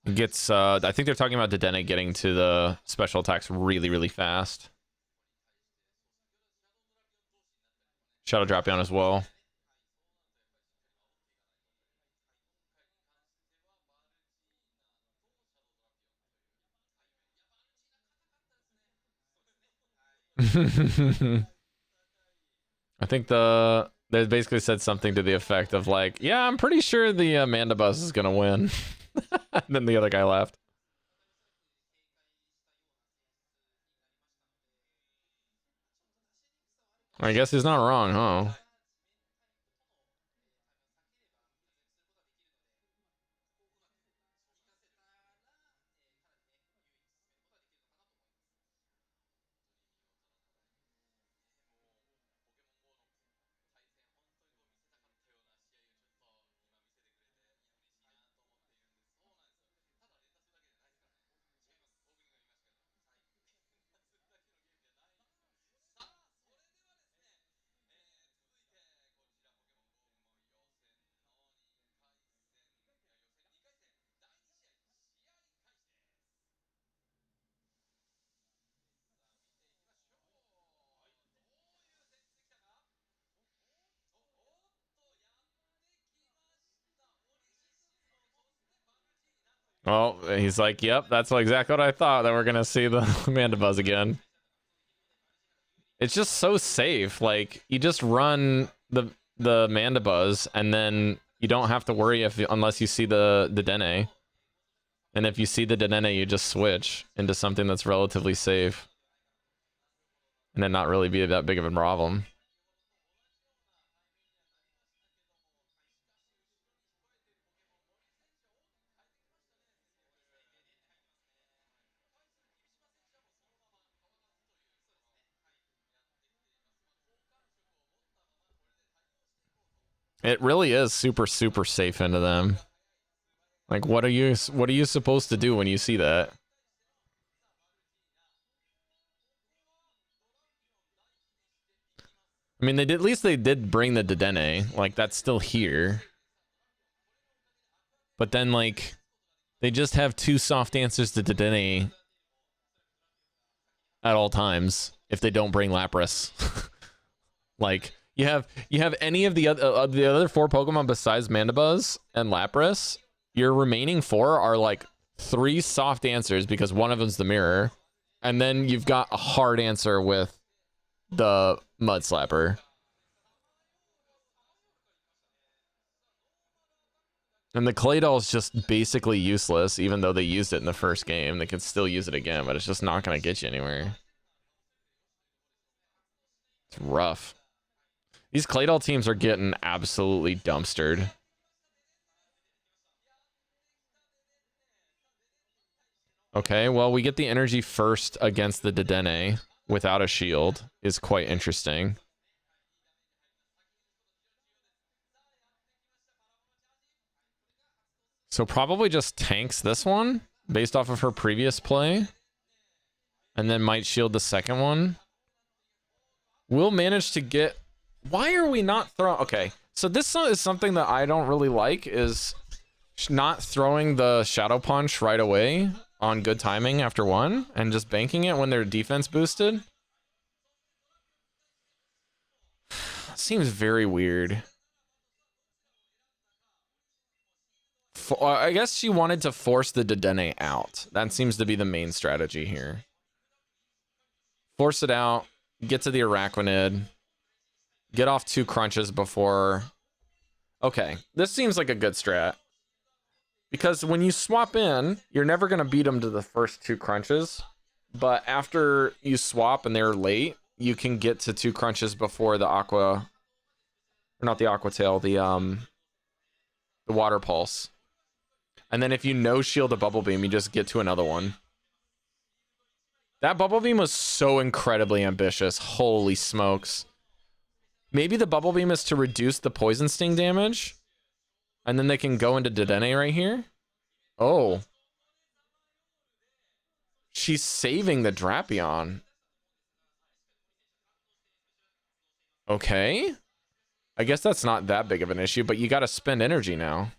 Speaker 1: It gets, I think they're talking about Dedenne getting to the special attacks really, really fast. Shadow Drapion as well. I think they basically said something to the effect of like, yeah, I'm pretty sure the Mandibuzz is gonna win. And then the other guy laughed. I guess he's not wrong, huh? Well, he's like, yep, that's exactly what I thought, that we're gonna see the Mandibuzz again. It's just so safe. Like, you just run the Mandibuzz, and then you don't have to worry unless you see the Dedenne. And if you see the Dedenne, you just switch into something that's relatively safe. And then not really be that big of a problem. It really is super, super safe into them. Like, what are you supposed to do when you see that? I mean, at least they did bring the Dedenne. Like, that's still here. But then, like, they just have two soft answers to Dedenne at all times if they don't bring Lapras. Like, you have any of the other four Pokemon besides Mandibuzz and Lapras. Your remaining four are like three soft answers because one of them's the mirror, and then you've got a hard answer with the Mud Slapper. And the Claydol is just basically useless, even though they used it in the first game. They could still use it again, but it's just not going to get you anywhere. It's rough. These Claydol teams are getting absolutely dumpstered. Okay, well, we get the energy first against the Dedenne without a shield. Is quite interesting. So probably just tanks this one based off of her previous play. And then might shield the second one. We'll manage to get... Why are we not throwing... Okay, so this is something that I don't really like, is not throwing the Shadow Punch right away on good timing after one, and just banking it when they're defense boosted. Seems very weird. I guess she wanted to force the Dedenne out. That seems to be the main strategy here. Force it out, get to the Araquanid, get off two crunches before... Okay, this seems like a good strat. Because when you swap in, you're never going to beat them to the first two crunches. But after you swap and they're late, you can get to two crunches before the Aqua... Or not the Aqua Tail, the Water Pulse. And then if you no-shield a Bubble Beam, you just get to another one. That Bubble Beam was so incredibly ambitious. Holy smokes. Maybe the Bubble Beam is to reduce the Poison Sting damage. And then they can go into Dedenne right here. Oh. She's saving the Drapion. Okay. I guess that's not that big of an issue, but you got to spend energy now.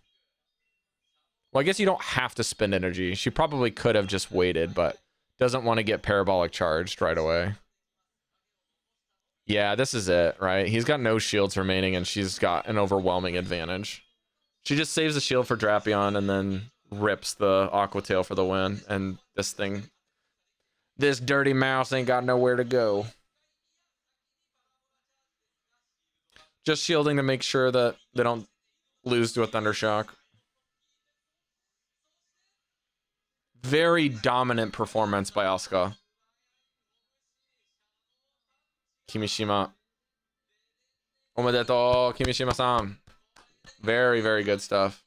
Speaker 1: Well, I guess you don't have to spend energy. She probably could have just waited, but doesn't want to get parabolic charged right away. Yeah, this is it, right? He's got no shields remaining, and she's got an overwhelming advantage. She just saves the shield for Drapion and then rips the Aqua Tail for the win. And this dirty mouse ain't got nowhere to go. Just shielding to make sure that they don't lose to a Thundershock. Very dominant performance by Asuka. Kimishima. Omedetou, Kimishima-san. Very, very good stuff.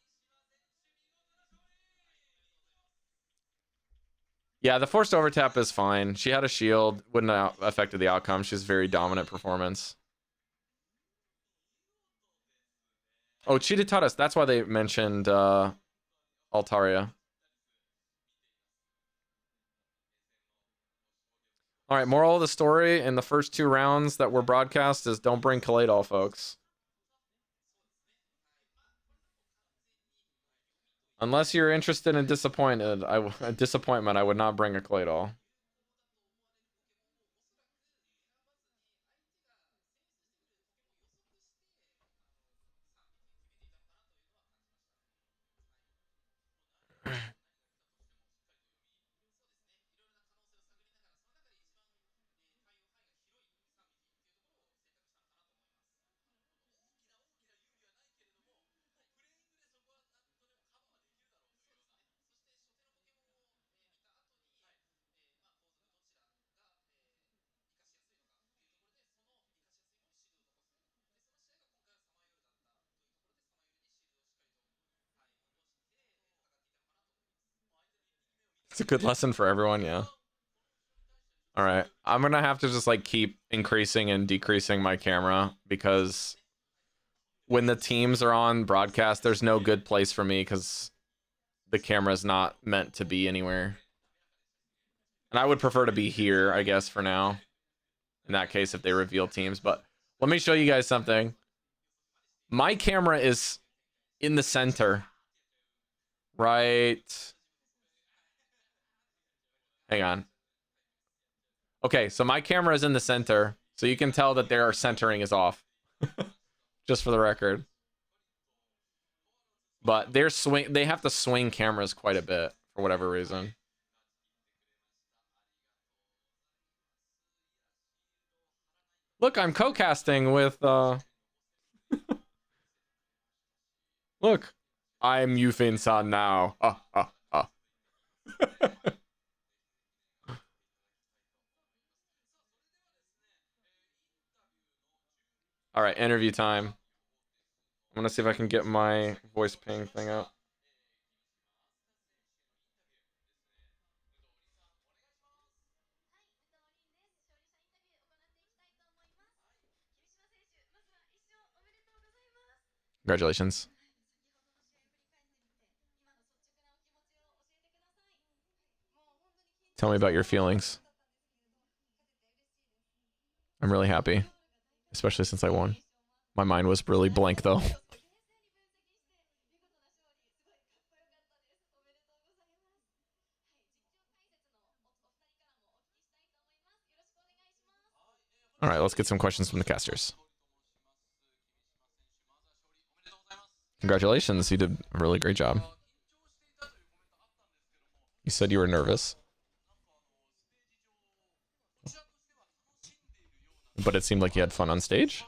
Speaker 1: Yeah, the forced overtap is fine. She had a shield. Wouldn't have affected the outcome. She's very dominant performance. Oh, cheated taught us. That's why they mentioned Altaria. All right, moral of the story in the first 2 rounds that were broadcast is don't bring Kaladol, folks. Unless you're interested in disappointment, I would not bring a Kaladol. It's a good lesson for everyone, yeah. All right, I'm gonna have to just like keep increasing and decreasing my camera because when the teams are on broadcast, there's no good place for me because the camera's not meant to be anywhere. And I would prefer to be here, I guess, for now. In that case, if they reveal teams. But let me show you guys something. My camera is in the center. Right. Hang on. Okay, so my camera is in the center. So you can tell that their centering is off. Just for the record. But they have to swing cameras quite a bit for whatever reason. Look, I'm co-casting with Look, I'm Yufin-san now. All right, interview time. I'm gonna see if I can get my voice ping thing up. Congratulations. Tell me about your feelings. I'm really happy, especially since I won. My mind was really blank though. All right, let's get some questions from the casters. Congratulations, you did a really great job. You said you were nervous. But it seemed like you had fun on stage?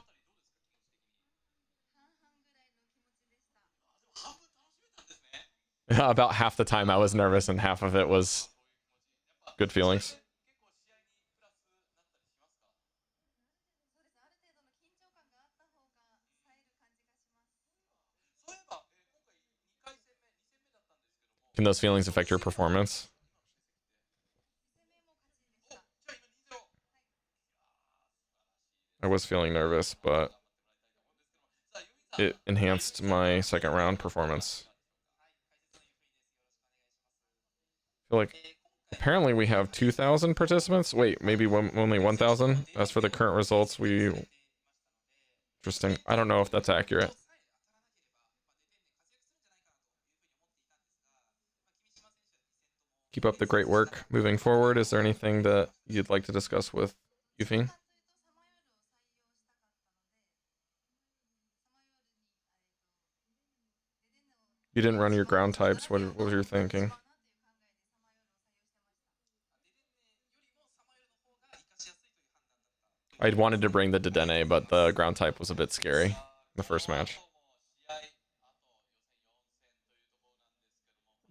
Speaker 1: About half the time I was nervous and half of it was good feelings. Can those feelings affect your performance? I was feeling nervous, but it enhanced my second round performance. I feel like apparently we have 2,000 participants. Wait, maybe only 1,000? As for the current results, we Interesting. I don't know if that's accurate. Keep up the great work moving forward. Is there anything that you'd like to discuss with Yuffie? You didn't run your ground types. What was your thinking? I'd wanted to bring the Dedenne, but the ground type was a bit scary in the first match.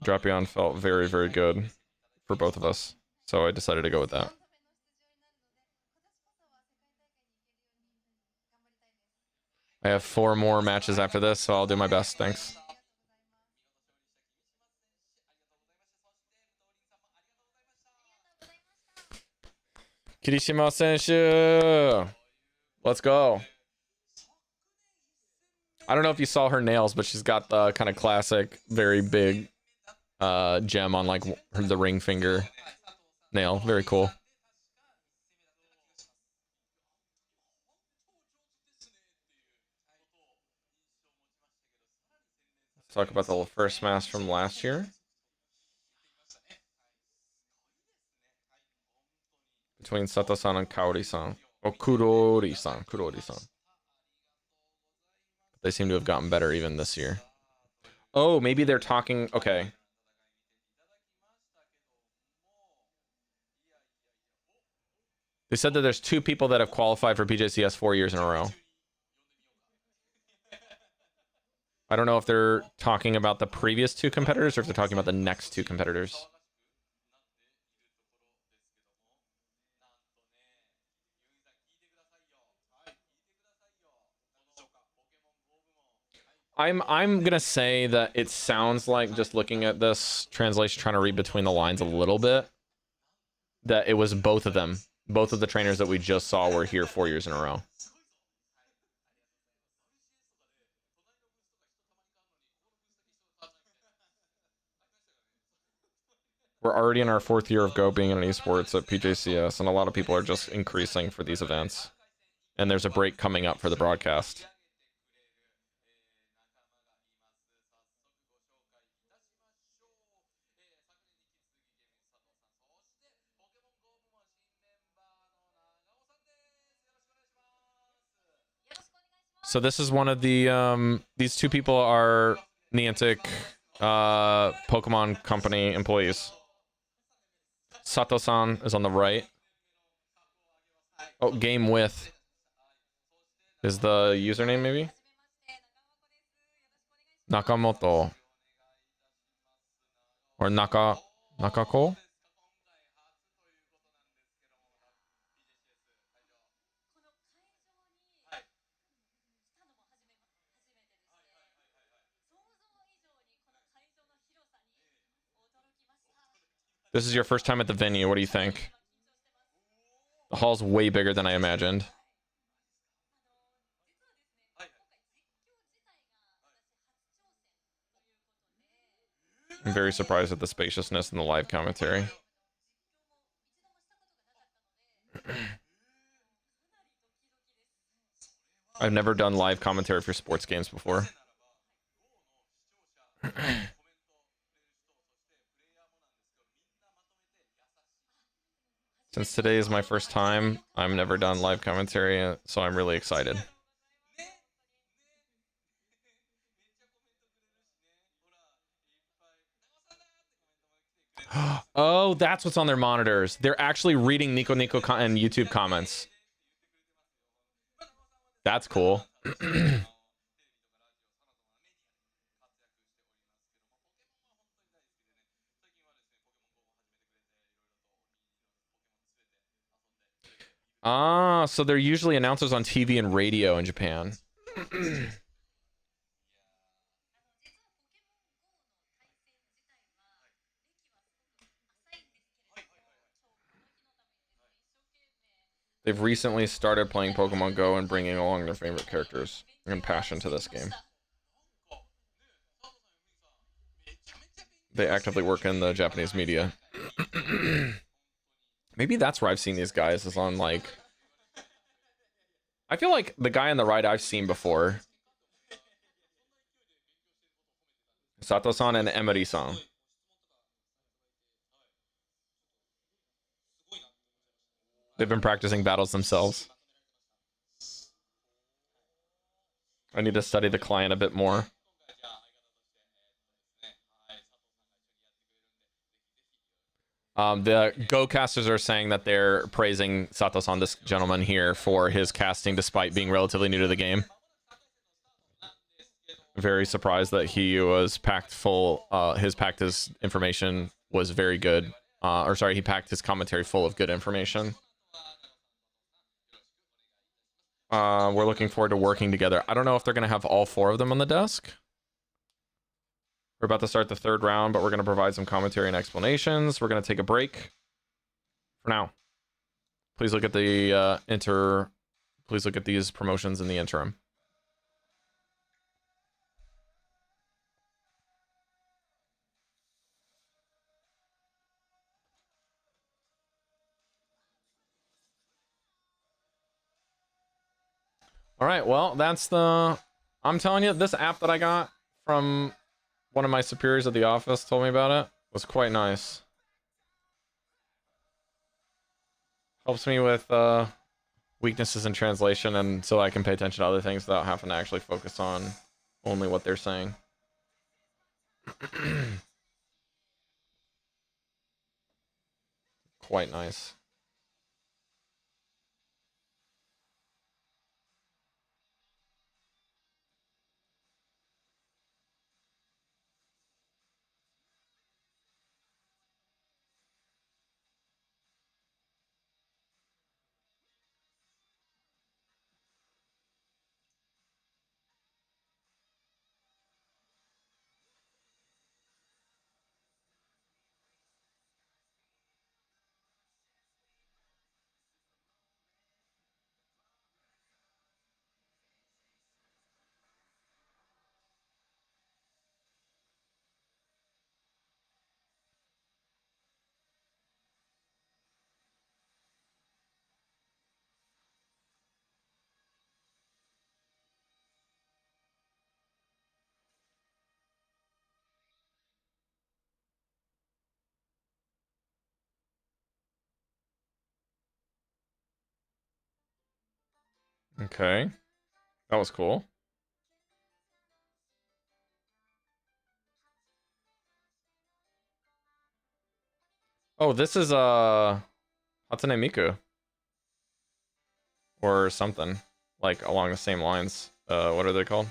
Speaker 1: Drapion felt very, very good for both of us, so I decided to go with that. I have 4 more matches after this, so I'll do my best. Thanks. Kirishima Senshu! Let's go. I don't know if you saw her nails, but she's got the kind of classic, very big gem on like the ring finger nail. Very cool. Let's talk about the first match from last year. Between Sato-san and Kaori-san. Oh, Kurori-san. Kurori-san. They seem to have gotten better even this year. Oh, maybe they're talking... Okay. They said that there's 2 people that have qualified for PJCS 4 years in a row. I don't know if they're talking about the previous 2 competitors or if they're talking about the next 2 competitors. I'm gonna say that it sounds like, just looking at this translation, trying to read between the lines a little bit, that it was both of them. Both of the trainers that we just saw were here 4 years in a row. We're already in our 4th year of Go being in esports at PJCS, and a lot of people are just increasing for these events. And there's a break coming up for the broadcast. So this is one of the these 2 people are Niantic Pokemon Company employees. Sato-san is on the right. Oh, game with is the username, maybe? Nakamoto. Or Nakako? This is your first time at the venue. What do you think? The hall's way bigger than I imagined. I'm very surprised at the spaciousness in the live commentary. I've never done live commentary for sports games before. Since today is my first time, I've never done live commentary, so I'm really excited. Oh, that's what's on their monitors. They're actually reading Nico and YouTube comments. That's cool. Ah, so they're usually announcers on TV and radio in Japan. They've recently started playing Pokemon Go and bringing along their favorite characters and passion to this game. They actively work in the Japanese media. Maybe that's where I've seen these guys, is on like... I feel like the guy on the right I've seen before. Sato-san and Emery-san. They've been practicing battles themselves. I need to study the client a bit more. The Go casters are saying that they're praising Sato-san, this gentleman here, for his casting despite being relatively new to the game. Very surprised that he was packed full. His information was very good. Or sorry, he packed his commentary full of good information. We're looking forward to working together. I don't know if they're going to have all 4 of them on the desk. We're about to start the 3rd round, but we're going to provide some commentary and explanations. We're going to take a break for now. Please look at the Please look at these promotions in the interim. All right, well, that's the... I'm telling you, this app that I got from one of my superiors at the office told me about it was quite nice. Helps me with weaknesses in translation, and so I can pay attention to other things without having to actually focus on only what they're saying. Quite nice. Okay. That was cool. Oh, this is Hatsune Miku. Or something. Like along the same lines. What are they called?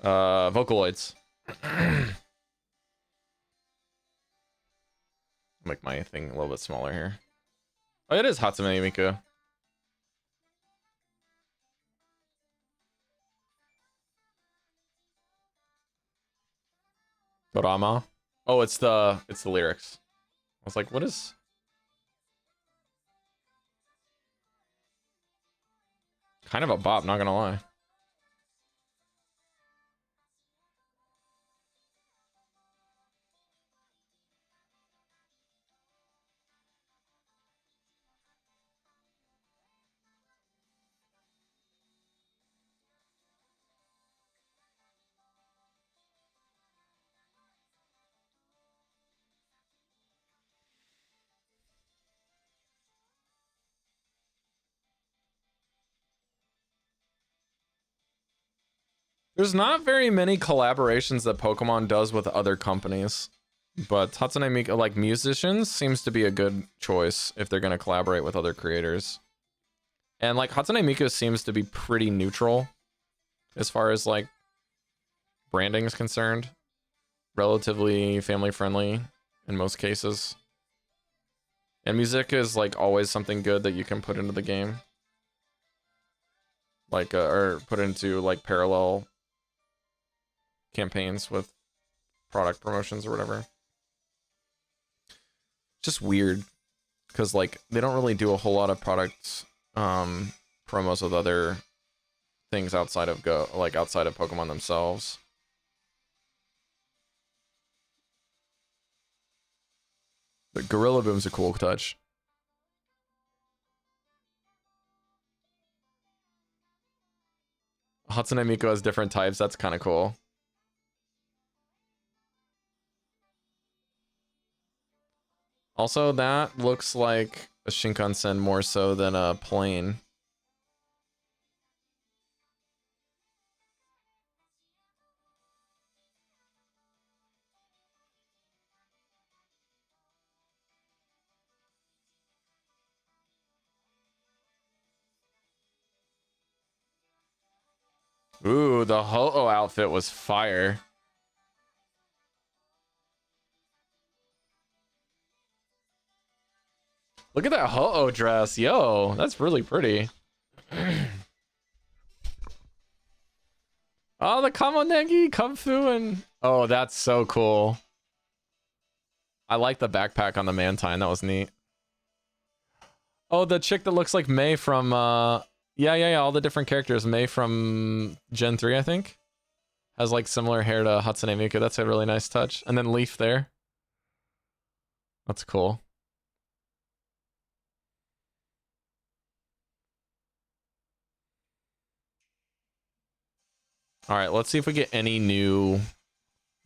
Speaker 1: Vocaloids. Make my thing a little bit smaller here. Oh, it is Hatsune Miku. Dorama. Oh, it's the lyrics. I was like, what is... Kind of a bop, not gonna lie. There's not very many collaborations that Pokemon does with other companies. But Hatsune Miku, like musicians, seems to be a good choice if they're going to collaborate with other creators. And like Hatsune Miku seems to be pretty neutral as far as like branding is concerned. Relatively family friendly in most cases. And music is like always something good that you can put into the game. Like, or put into like parallel campaigns with product promotions or whatever. Just weird because like they don't really do a whole lot of product promos with other things outside of outside of Pokemon themselves. But Gorilla Boom's a cool touch. Hatsune Miku has different types. That's kind of cool. Also, that looks like a Shinkansen more so than a plane. Ooh, the Ho-Oh outfit was fire. Look at that Ho-Oh dress. Yo, that's really pretty. Oh, the Kamonegi, Kung Fu, and... Oh, that's so cool. I like the backpack on the Mantine. That was neat. Oh, the chick that looks like Mei from... Yeah, all the different characters. Mei from Gen 3, I think. Has, like, similar hair to Hatsune Miku. That's a really nice touch. And then Leaf there. That's cool. All right, let's see if we get any new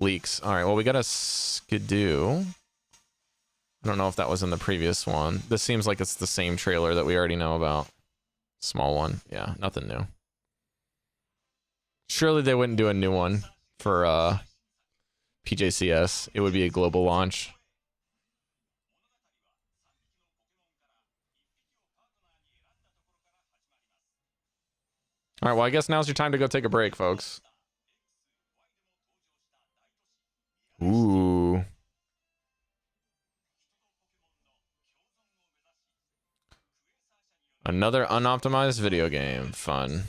Speaker 1: leaks. All right, well, we got a Skidoo. I don't know if that was in the previous one. This seems like it's the same trailer that we already know about. Small one. Yeah, nothing new. Surely they wouldn't do a new one for PJCS. It would be a global launch. All right, well, I guess now's your time to go take a break, folks. Ooh. Another unoptimized video game. Fun.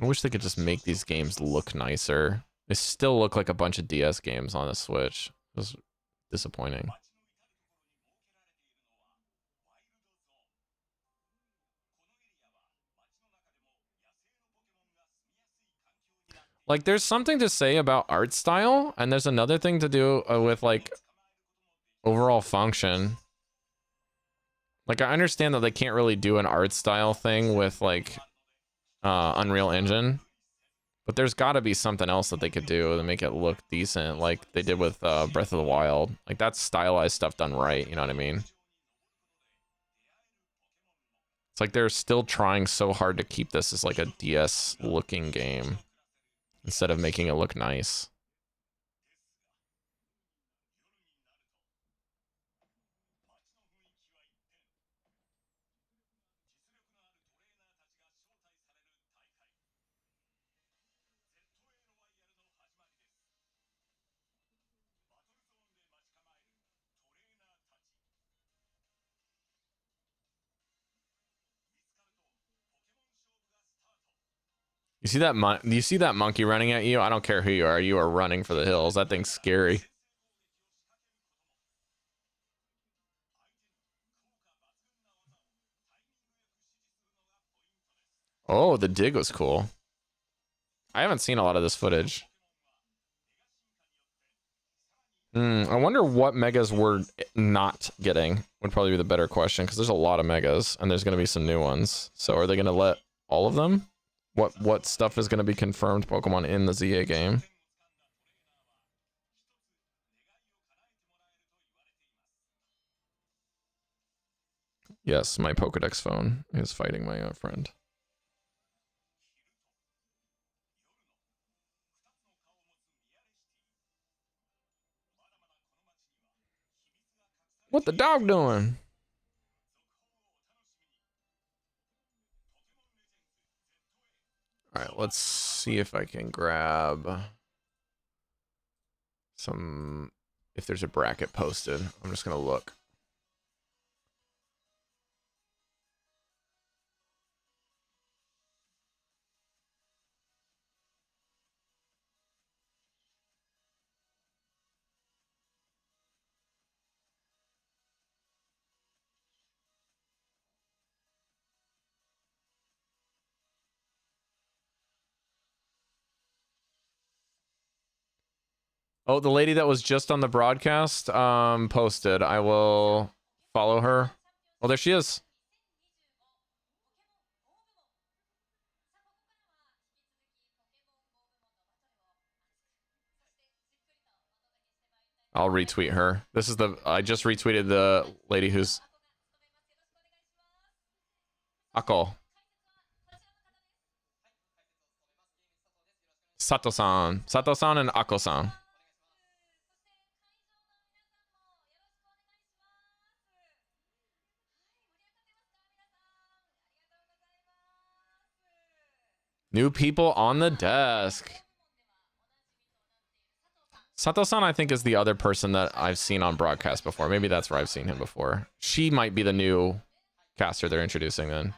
Speaker 1: I wish they could just make these games look nicer. They still look like a bunch of DS games on the Switch. It was disappointing. Like, there's something to say about art style, and there's another thing to do with, like, overall function. Like, I understand that they can't really do an art style thing with, like, Unreal Engine, but there's got to be something else that they could do to make it look decent, like they did with Breath of the Wild. Like, that's stylized stuff done right, you know what I mean? It's like they're still trying so hard to keep this as, like, a DS-looking game instead of making it look nice. You see that you see that monkey running at you? I don't care who you are running for the hills. That thing's scary. Oh, the dig was cool. I haven't seen a lot of this footage. I wonder what megas we're not getting would probably be the better question, because there's a lot of megas and there's going to be some new ones. So are they going to let all of them? What stuff is going to be confirmed Pokemon in the ZA game? Yes, my Pokedex phone is fighting my friend. What the dog doing? All right, let's see if I can grab some, if there's a bracket posted. I'm just going to look. Oh, the lady that was just on the broadcast posted. I will follow her. Oh, there she is. I'll retweet her. This is the I just retweeted the lady who's Ako. Sato-san. Sato-san and Ako-san. New people on the desk. Sato-san, I think, is the other person that I've seen on broadcast before. Maybe that's where I've seen him before. She might be the new caster they're introducing then.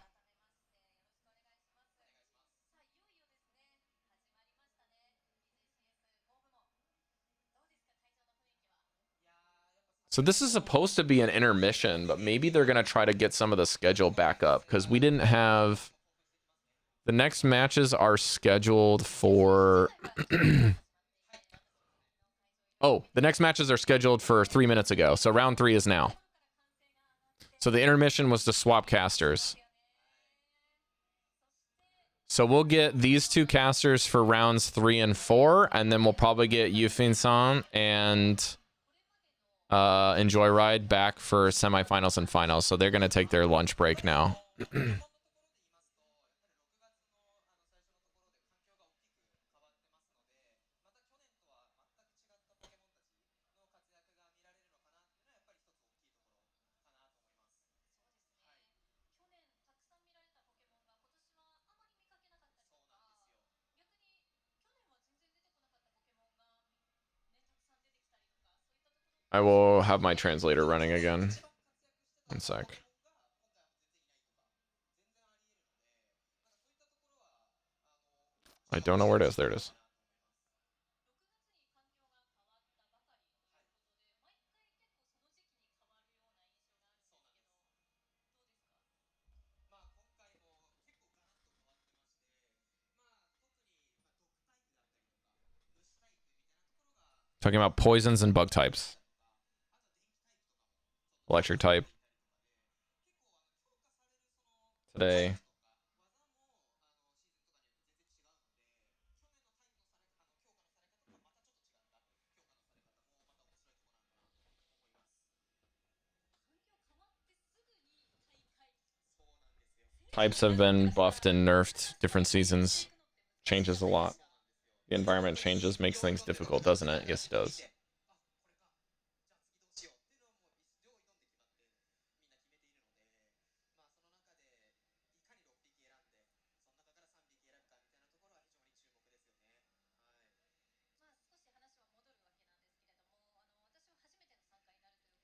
Speaker 1: So this is supposed to be an intermission, but maybe they're going to try to get some of the schedule back up because we didn't have... The next matches are scheduled for... Oh, the next matches are scheduled for 3 minutes ago. So round 3 is now. So the intermission was to swap casters. So we'll get these 2 casters for rounds 3 and 4, and then we'll probably get Yufin-san and Enjoy Ride back for semifinals and finals. So they're going to take their lunch break now. I will have my translator running again. 1 sec. I don't know where it is. There it is. Talking about poisons and bug types. Electric type. Today. Types have been buffed and nerfed different seasons. Changes a lot. The environment changes, makes things difficult, doesn't it? Yes, it does.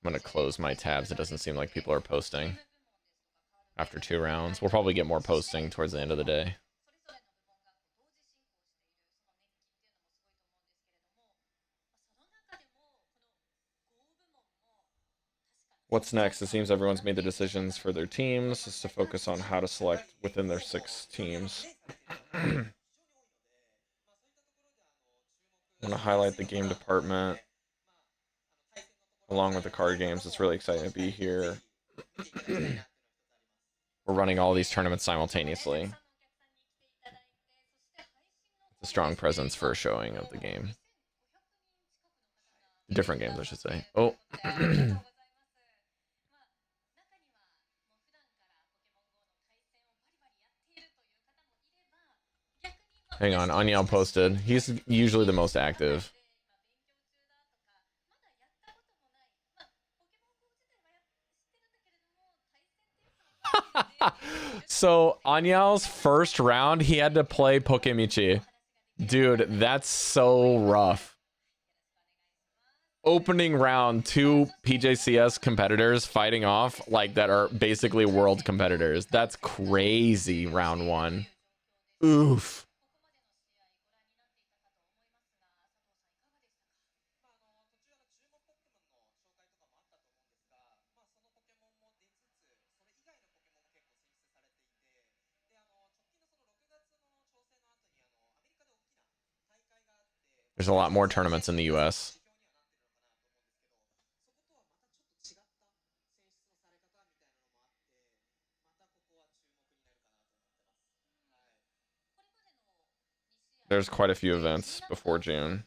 Speaker 1: I'm going to close my tabs. It doesn't seem like people are posting after 2 rounds. We'll probably get more posting towards the end of the day. What's next? It seems everyone's made the decisions for their teams. Just to focus on how to select within their 6 teams. I want to highlight the game department along with the card games. It's really exciting to be here. We're running all these tournaments simultaneously. It's a strong presence for a showing of the game. Different games, I should say. Oh. Hang on, Anyal posted. He's usually the most active. So, Anyal's first round, he had to play Pokemichi. Dude, that's so rough. Opening round, 2 PJCS competitors fighting off like that are basically world competitors. That's crazy, round 1. Oof. There's a lot more tournaments in the US. There's quite a few events before June.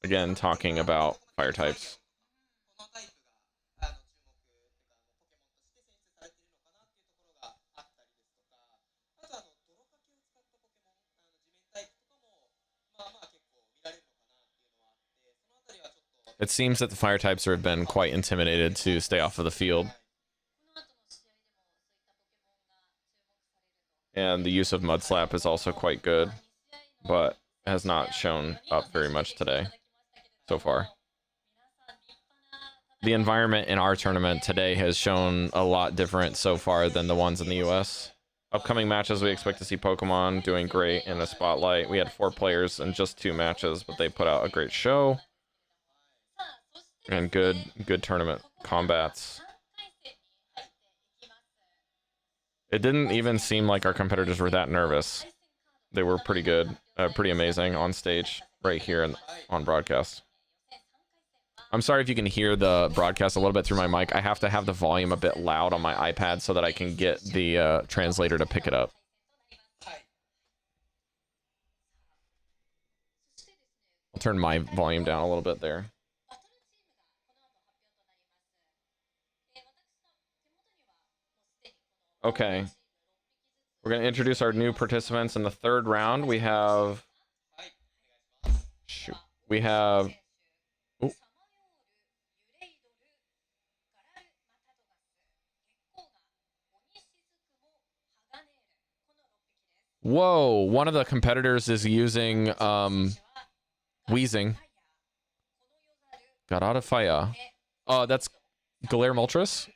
Speaker 1: Again, talking about fire types. It seems that the fire types have been quite intimidated to stay off of the field. And the use of Mud Slap is also quite good, but has not shown up very much today so far. The environment in our tournament today has shown a lot different so far than the ones in the US. Upcoming matches, we expect to see Pokemon doing great in the spotlight. We had 4 players in just 2 matches, but they put out a great show. And good tournament combats. It didn't even seem like our competitors were that nervous. They were pretty good, pretty amazing on stage right here on broadcast. I'm sorry if you can hear the broadcast a little bit through my mic. I have to have the volume a bit loud on my iPad so that I can get the translator to pick it up. I'll turn my volume down a little bit there. Okay. We're going to introduce our new participants in the 3rd round. We have... Shoot. We have... Ooh. Whoa, one of the competitors is using Wheezing. Got out of fire. That's Galarian Moltres.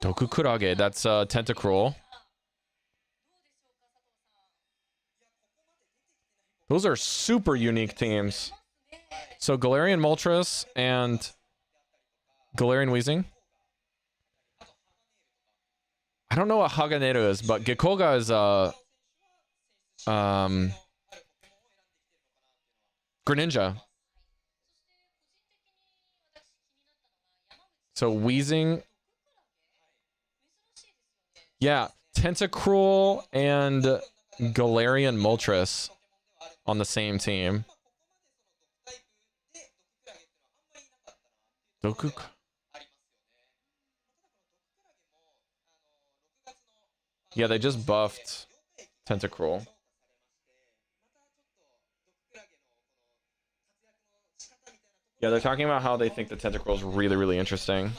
Speaker 1: Dokukurage, that's Tentacruel. Those are super unique teams. So Galarian Moltres and Galarian Wheezing. I don't know what Haganero is, but Gekoga is Greninja. So Wheezing. Yeah, Tentacruel and Galarian Moltres on the same team. Yeah, they just buffed Tentacruel. Yeah, they're talking about how they think the Tentacruel is really, really interesting.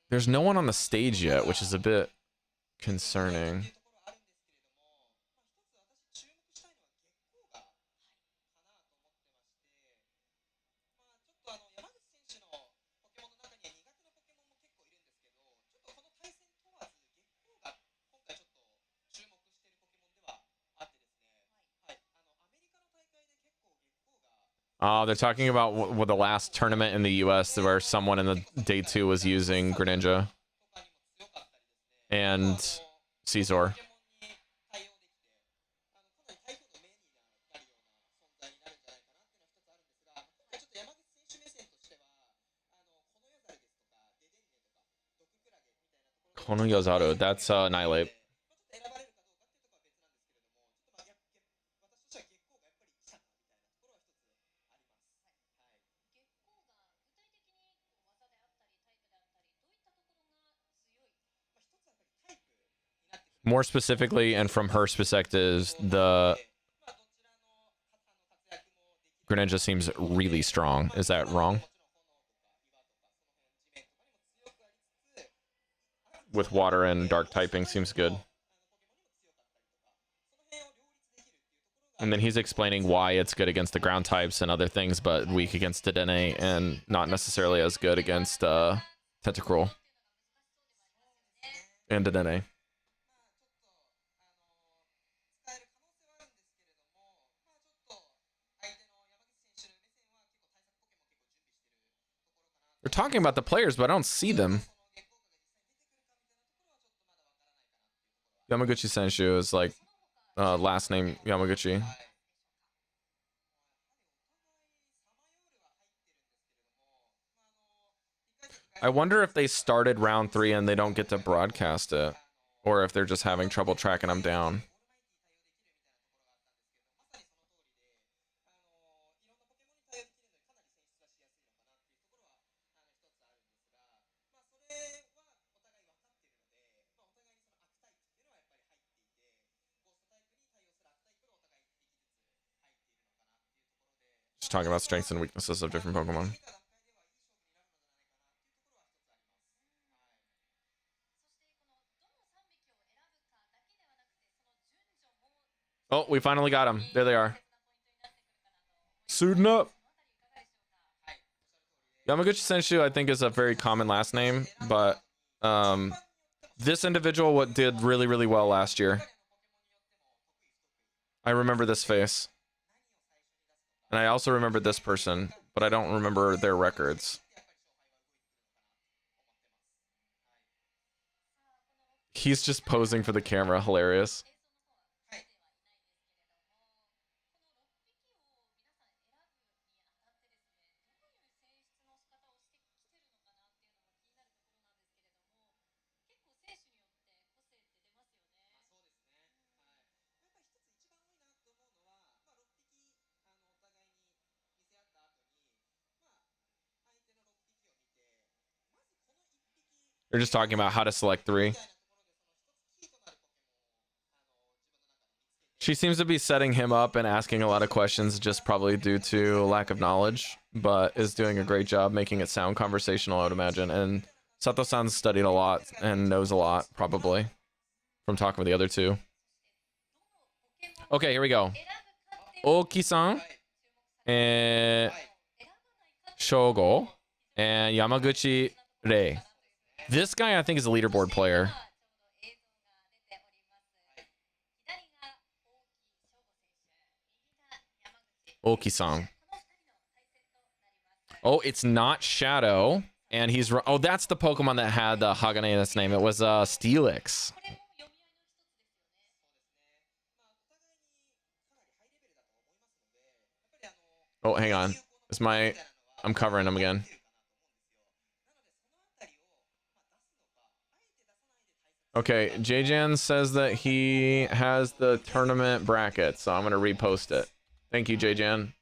Speaker 1: There's no one on the stage yet, which is a bit concerning. They're talking about the last tournament in the US where someone in the day 2 was using Greninja and Caesar. Konoyozaru, that's Annihilate. More specifically, and from her perspective, the Greninja seems really strong. Is that wrong? With water and dark typing seems good. And then he's explaining why it's good against the ground types and other things, but weak against Dedenne and not necessarily as good against Tentacruel and Dedenne. They're talking about the players, but I don't see them. Yamaguchi Senshu is like last name Yamaguchi. I wonder if they started round 3 and they don't get to broadcast it, or if they're just having trouble tracking them down. Just talking about strengths and weaknesses of different Pokemon. Oh, we finally got them. There they are. Suiting up. Yamaguchi Senshu, I think, is a very common last name, but this individual did really, really well last year. I remember this face. And I also remember this person, but I don't remember their records. He's just posing for the camera. Hilarious. They're just talking about how to select 3. She seems to be setting him up and asking a lot of questions, just probably due to lack of knowledge, but is doing a great job making it sound conversational, I would imagine. And Sato-san's studied a lot and knows a lot, probably, from talking with the other 2. Okay, here we go. Oki-san, Shogo, and Yamaguchi Rei. This guy, I think, is a leaderboard player. Oki-san. Oh, it's not Shadow. And he's... Oh, that's the Pokemon that had the Hagane in its name. It was Steelix. Oh, hang on. I'm covering him again. Okay, Jjan says that he has the tournament bracket, so I'm going to repost it. Thank you, Jjan.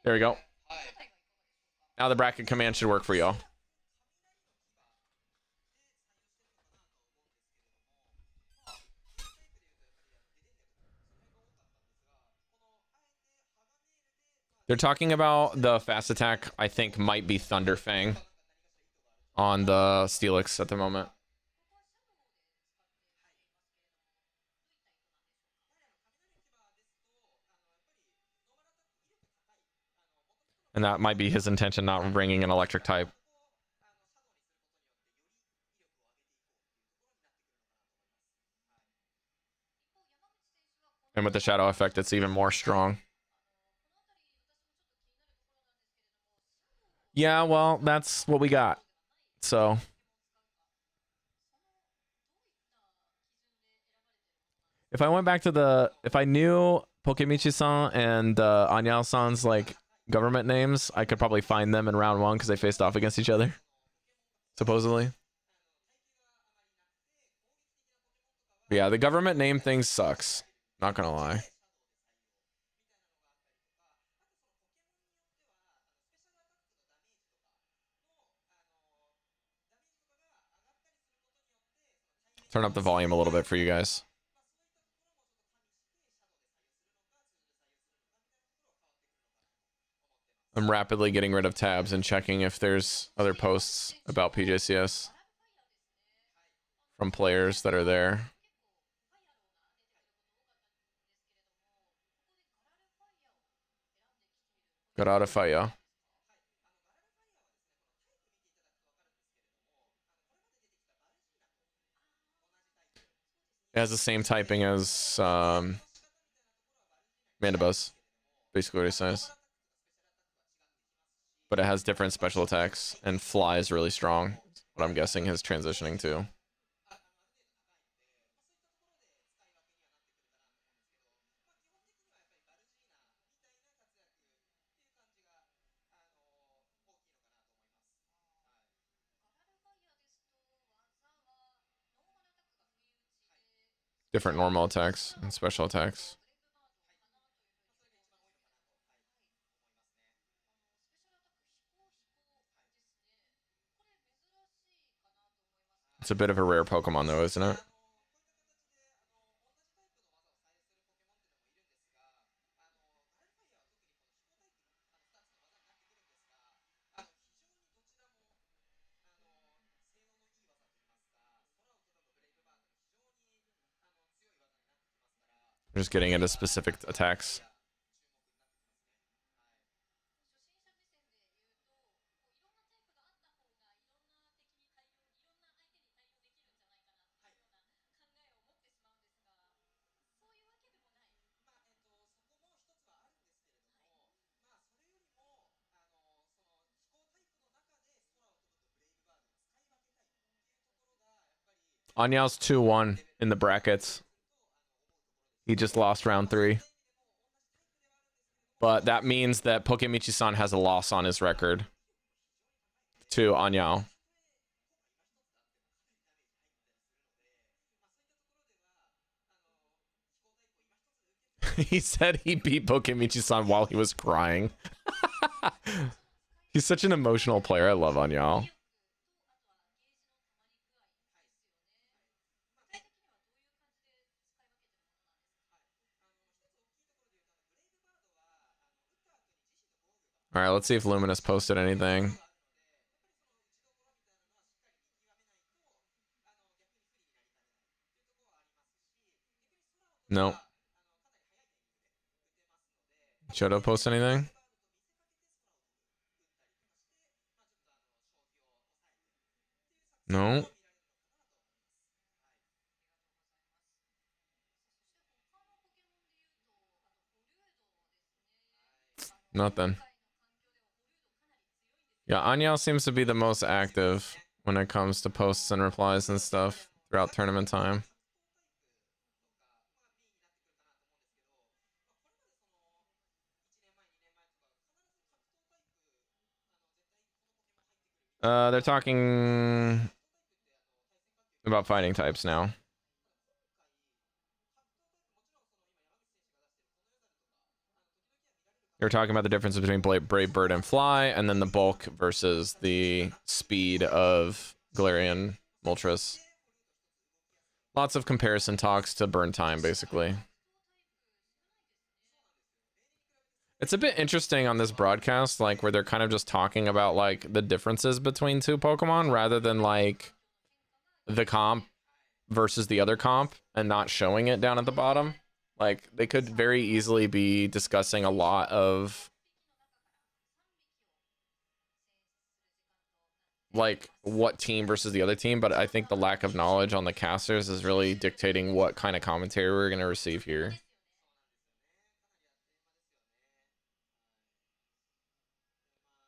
Speaker 1: There we go. Now the bracket command should work for y'all. They're talking about the fast attack, I think, might be Thunderfang on the Steelix at the moment. And that might be his intention, not bringing an electric type. And with the shadow effect, it's even more strong. Yeah, well, that's what we got. So... If I went back to the... If I knew Pokemichi-san and Anyao-san's, like, government names, I could probably find them in round 1 because they faced off against each other. Supposedly. But yeah, the government name thing sucks. Not gonna lie. Turn up the volume a little bit for you guys. I'm rapidly getting rid of tabs and checking if there's other posts about PJCS from players that are there. Got out of fire. It has the same typing as Mandibuzz. Basically what it says. but it has different special attacks, and fly is really strong. What I'm guessing his transitioning to. Different normal attacks and special attacks. It's a bit of a rare Pokemon though, isn't it? We're just getting into specific attacks. Anyal's 2-1 in the brackets. He just lost round 3. But that means that Pokemichi-san has a loss on his record to Anyal. He said he beat Pokemichi-san while he was crying. He's such an emotional player. I love Anyal. All right, let's see if Luminous posted anything. No. Shoto post anything? No. Nothing. Yeah, Anyal seems to be the most active when it comes to posts and replies and stuff throughout tournament time. They're talking about fighting types now. You're talking about the difference between Brave Bird and Fly, and then the bulk versus the speed of Galarian Moltres. Lots of comparison talks to burn time, basically. It's a bit interesting on this broadcast, like, where they're kind of just talking about, like, the differences between two Pokemon, rather than, like, the comp versus the other comp, and not showing it down at the bottom. Like, they could very easily be discussing a lot of, like, what team versus the other team, but I think the lack of knowledge on the casters is really dictating what kind of commentary we're going to receive here.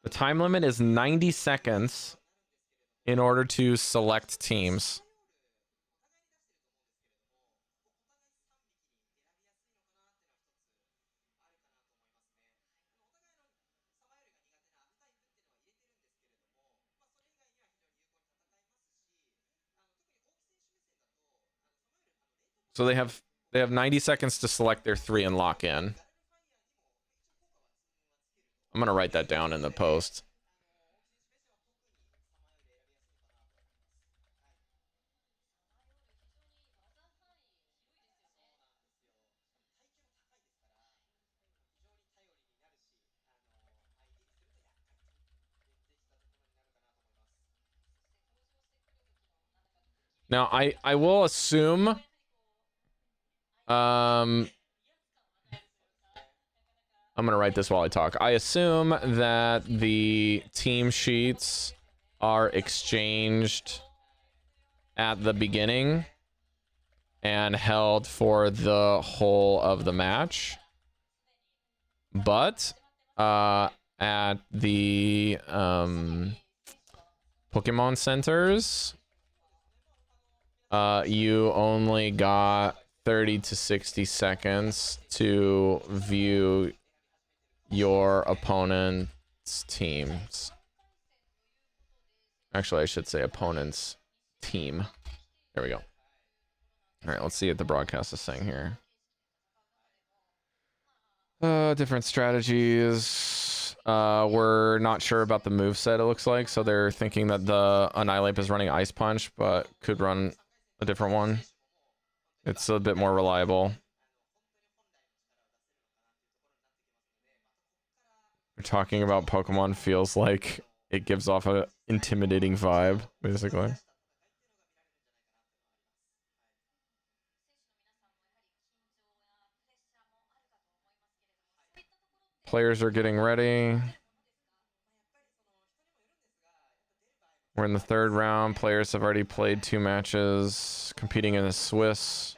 Speaker 1: The time limit is 90 seconds in order to select teams. So they have 90 seconds to select their 3 and lock in. I'm going to write that down in the post. Now, I will assume I'm going to write this while I talk. I assume that the team sheets are exchanged at the beginning and held for the whole of the match. But at the Pokemon centers, you only got 30 to 60 seconds to view your opponent's teams. Actually, I should say opponent's team. There we go. All right, let's see what the broadcast is saying here. Different strategies. We're not sure about the moveset, it looks like. So they're thinking that the Annihilate is running Ice Punch, but could run a different one. It's a bit more reliable. We're talking about Pokemon feels like it gives off a intimidating vibe, basically. Players are getting ready. We're in the third round. Players have already played 2 matches, competing in the Swiss.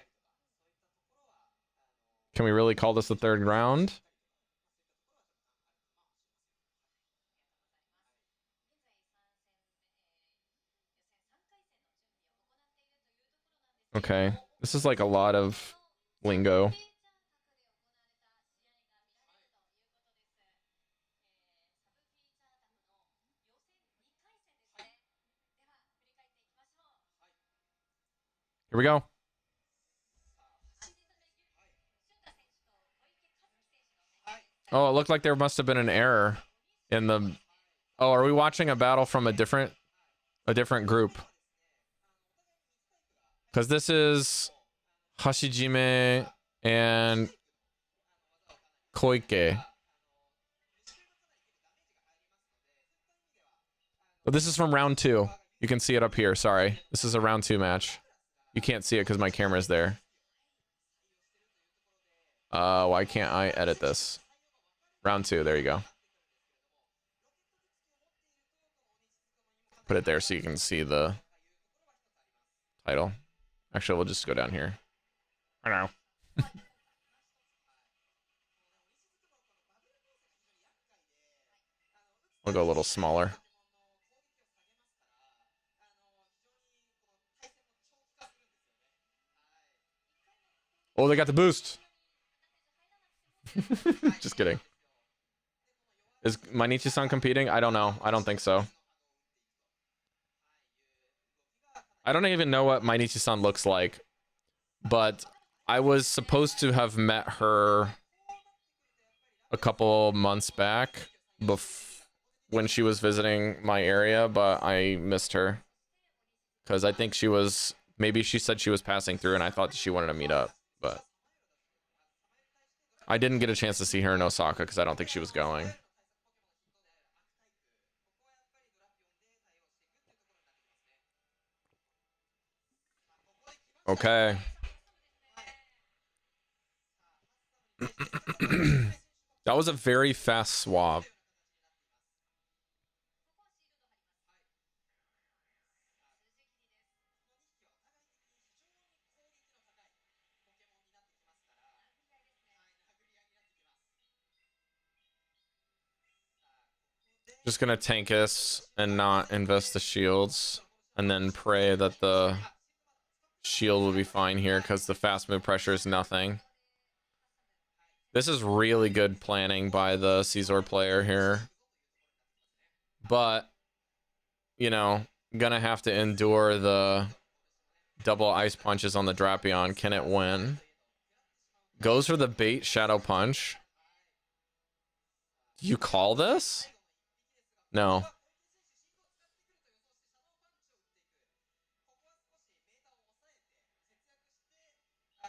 Speaker 1: Can we really call this the third round? Okay. This is like a lot of lingo. Here we go. Oh, it looked like there must have been an error in the... Oh, are we watching a battle from a different group? Because this is Hashijime and Koike. But this is from round 2. You can see it up here. Sorry. This is a round 2 match. You can't see it because my camera's there. Why can't I edit this? Round 2. There you go. Put it there so you can see the title. Actually, we'll just go down here. I know. We'll go a little smaller. Oh, they got the boost. Just kidding. Is Mainichi-san competing? I don't know. I don't think so. I don't even know what Mainichi-san looks like, but I was supposed to have met her a couple months back when she was visiting my area, but I missed her because I think she was, maybe she said she was passing through and I thought she wanted to meet up, but I didn't get a chance to see her in Osaka because I don't think she was going. Okay. That was a very fast swap. Just gonna tank us and not invest the shields, and then pray that the shield will be fine here because the fast move pressure is nothing. This is really good planning by the Caesar player here, but you know, gonna have to endure the double ice punches on the Drapion. Can it win? Goes for the bait Shadow Punch. You call this? No.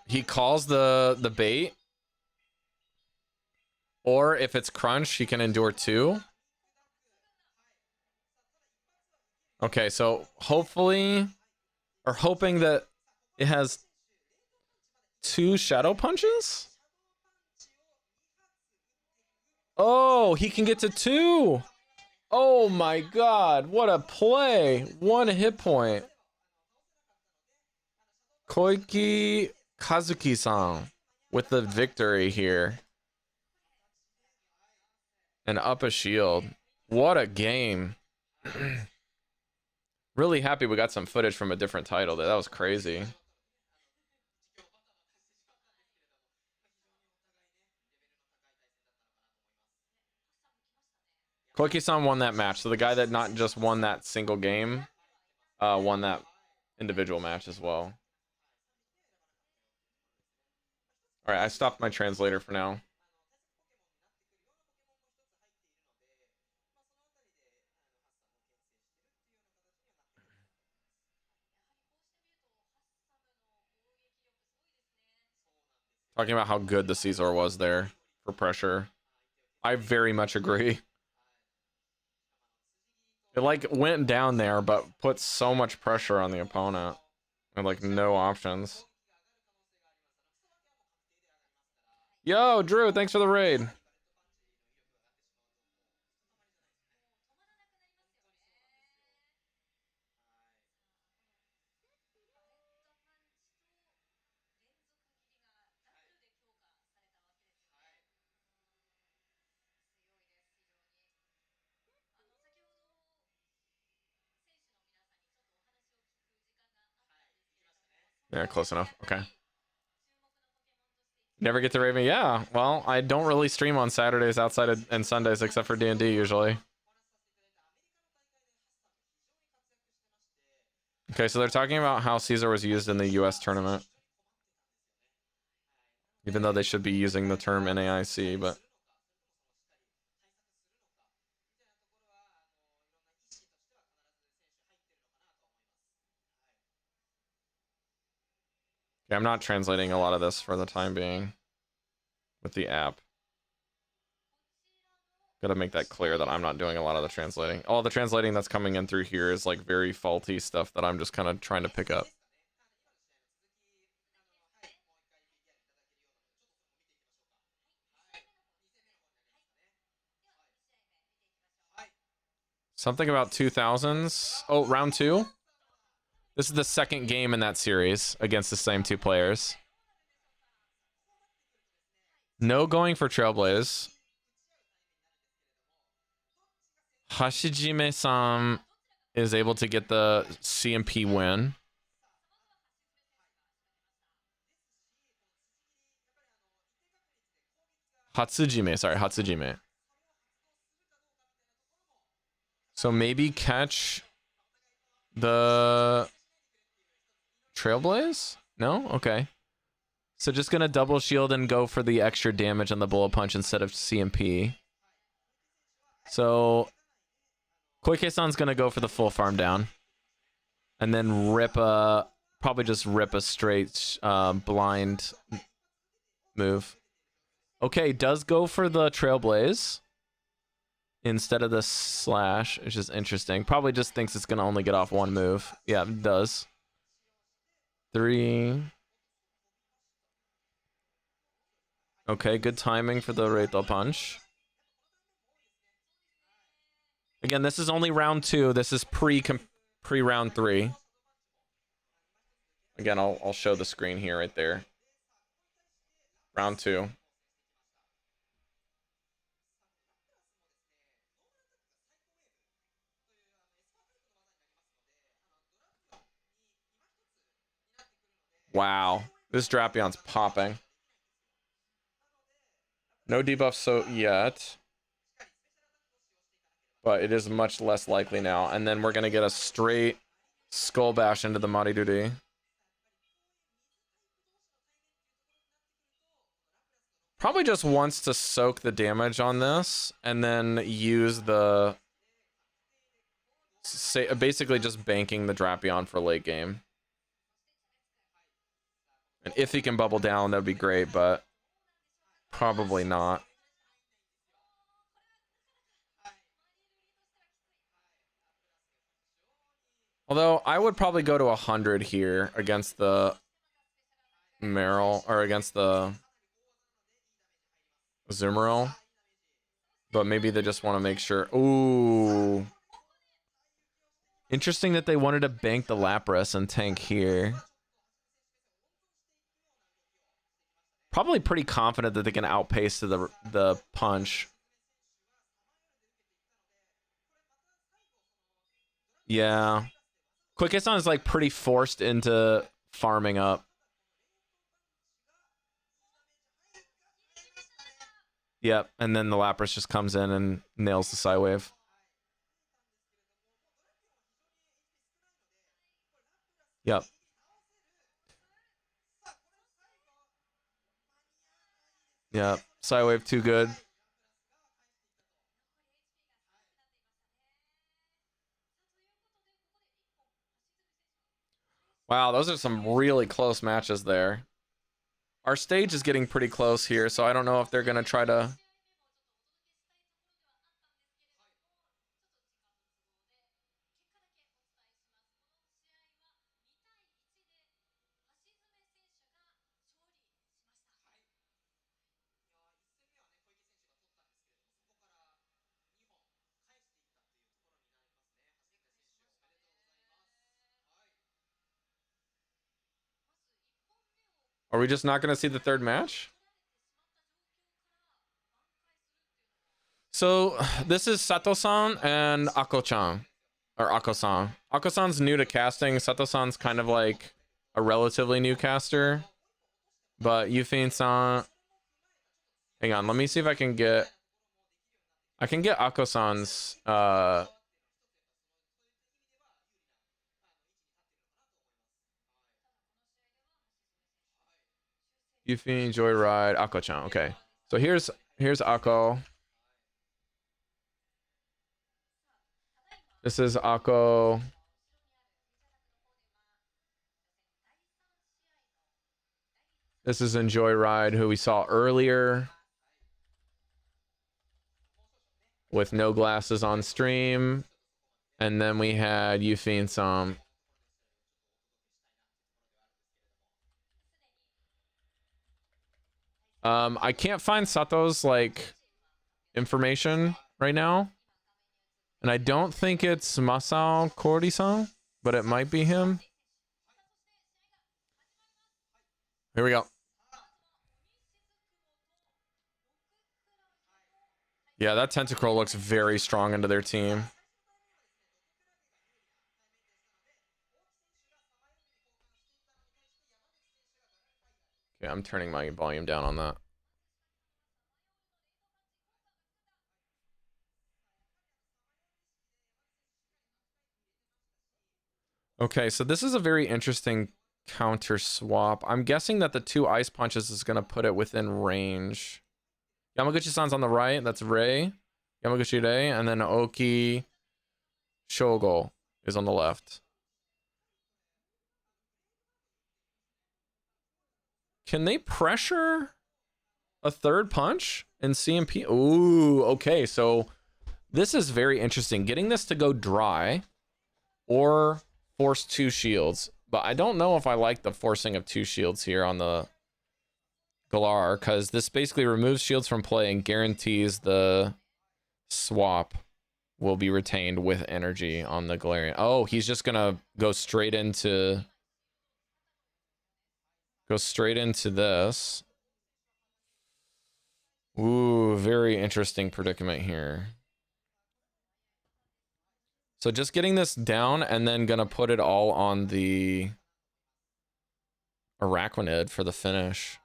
Speaker 1: He calls the bait. Or if it's crunch, he can endure 2. Okay, so hopefully, or hoping that it has 2 Shadow Punches? Oh, he can get to 2. Oh my god, what a play. 1 hit point. Koiki Kazuki-san with the victory here. and up a shield. What a game. Really happy we got some footage from a different title there. That was crazy. Koiki-san won that match. So the guy that not just won that single game, won that individual match as well. All right, I stopped my translator for now. Talking about how good the Caesar was there for pressure. I very much agree. It like went down there, but put so much pressure on the opponent. And like no options. Yo, Drew, thanks for the raid. Yeah, close enough. Okay. Never get to Raven. Yeah, well, I don't really stream on Saturdays outside of and Sundays except for D&D usually. Okay, so they're talking about how Caesar was used in the US tournament. Even though they should be using the term NAIC, but yeah, I'm not translating a lot of this for the time being with the app. Gotta make that clear that I'm not doing a lot of the translating. All the translating that's coming in through here is like very faulty stuff that I'm just kind of trying to pick up. Something about 2000s. Oh, round 2? This is the second game in that series against the same two players. No going for Trailblaze. Hashijime-san is able to get the CMP win. Hatsujime. So maybe catch the Trailblaze? No? Okay. So just gonna double shield and go for the extra damage on the bullet punch instead of CMP. So Koike-san's gonna go for the full farm down. And then probably just rip a straight blind move. Okay, does go for the Trailblaze instead of the slash, which is interesting. Probably just thinks it's gonna only get off one move. Yeah, it does. 3. Okay, good timing for the Reis2 punch. Again, this is only round 2. This is pre round 3. Again, I'll show the screen here right there. Round 2. Wow, this Drapion's popping. No debuff so yet, but it is much less likely now. And then we're gonna get a straight skull bash into the Mariduri. Probably just wants to soak the damage on this and then use the basically just banking the Drapion for late game. And if he can bubble down, that'd be great, but probably not. Although I would probably go to 100 here against the Meryl, or against the Zumaril. But maybe they just want to make sure. Ooh. Interesting that they wanted to bank the Lapras and tank here. Probably pretty confident that they can outpace the punch. Yeah. Quickest on is like pretty forced into farming up. Yep, and then the Lapras just comes in and nails the Psywave. Yep. Yep. Psywave too good. Wow, those are some really close matches there. Our stage is getting pretty close here, so I don't know if they're going to try to... Are we just not going to see the third match? So, this is Sato-san and Ako-chan. Or Ako-san. Ako-san's new to casting. Sato-san's kind of like a relatively new caster. But Yufin-san... Hang on, let me see if I can get... I can get Ako-san's... Yufin, Joyride, Ako-chan. Okay. So here's Ako. This is Ako. This is Enjoy Ride, who we saw earlier with no glasses on stream. And then we had Yufin-san. I can't find Sato's like information right now. And I don't think it's Masao Kori-san, but it might be him. Here we go. Yeah, that Tentacruel looks very strong into their team. Okay, I'm turning my volume down on that. Okay, so this is a very interesting counter swap. I'm guessing that the 2 Ice Punches is going to put it within range. Yamaguchi-san's on the right. That's Rei. Yamaguchi Rei. And then Oki Shogo is on the left. Can they pressure a third punch in CMP? Ooh, okay. So this is very interesting. Getting this to go dry or force 2 shields. But I don't know if I like the forcing of 2 shields here on the Galar, because this basically removes shields from play and guarantees the swap will be retained with energy on the Galarian. Oh, he's just gonna go straight into this. Ooh, very interesting predicament here. So just getting this down and then gonna put it all on the Araquanid for the finish.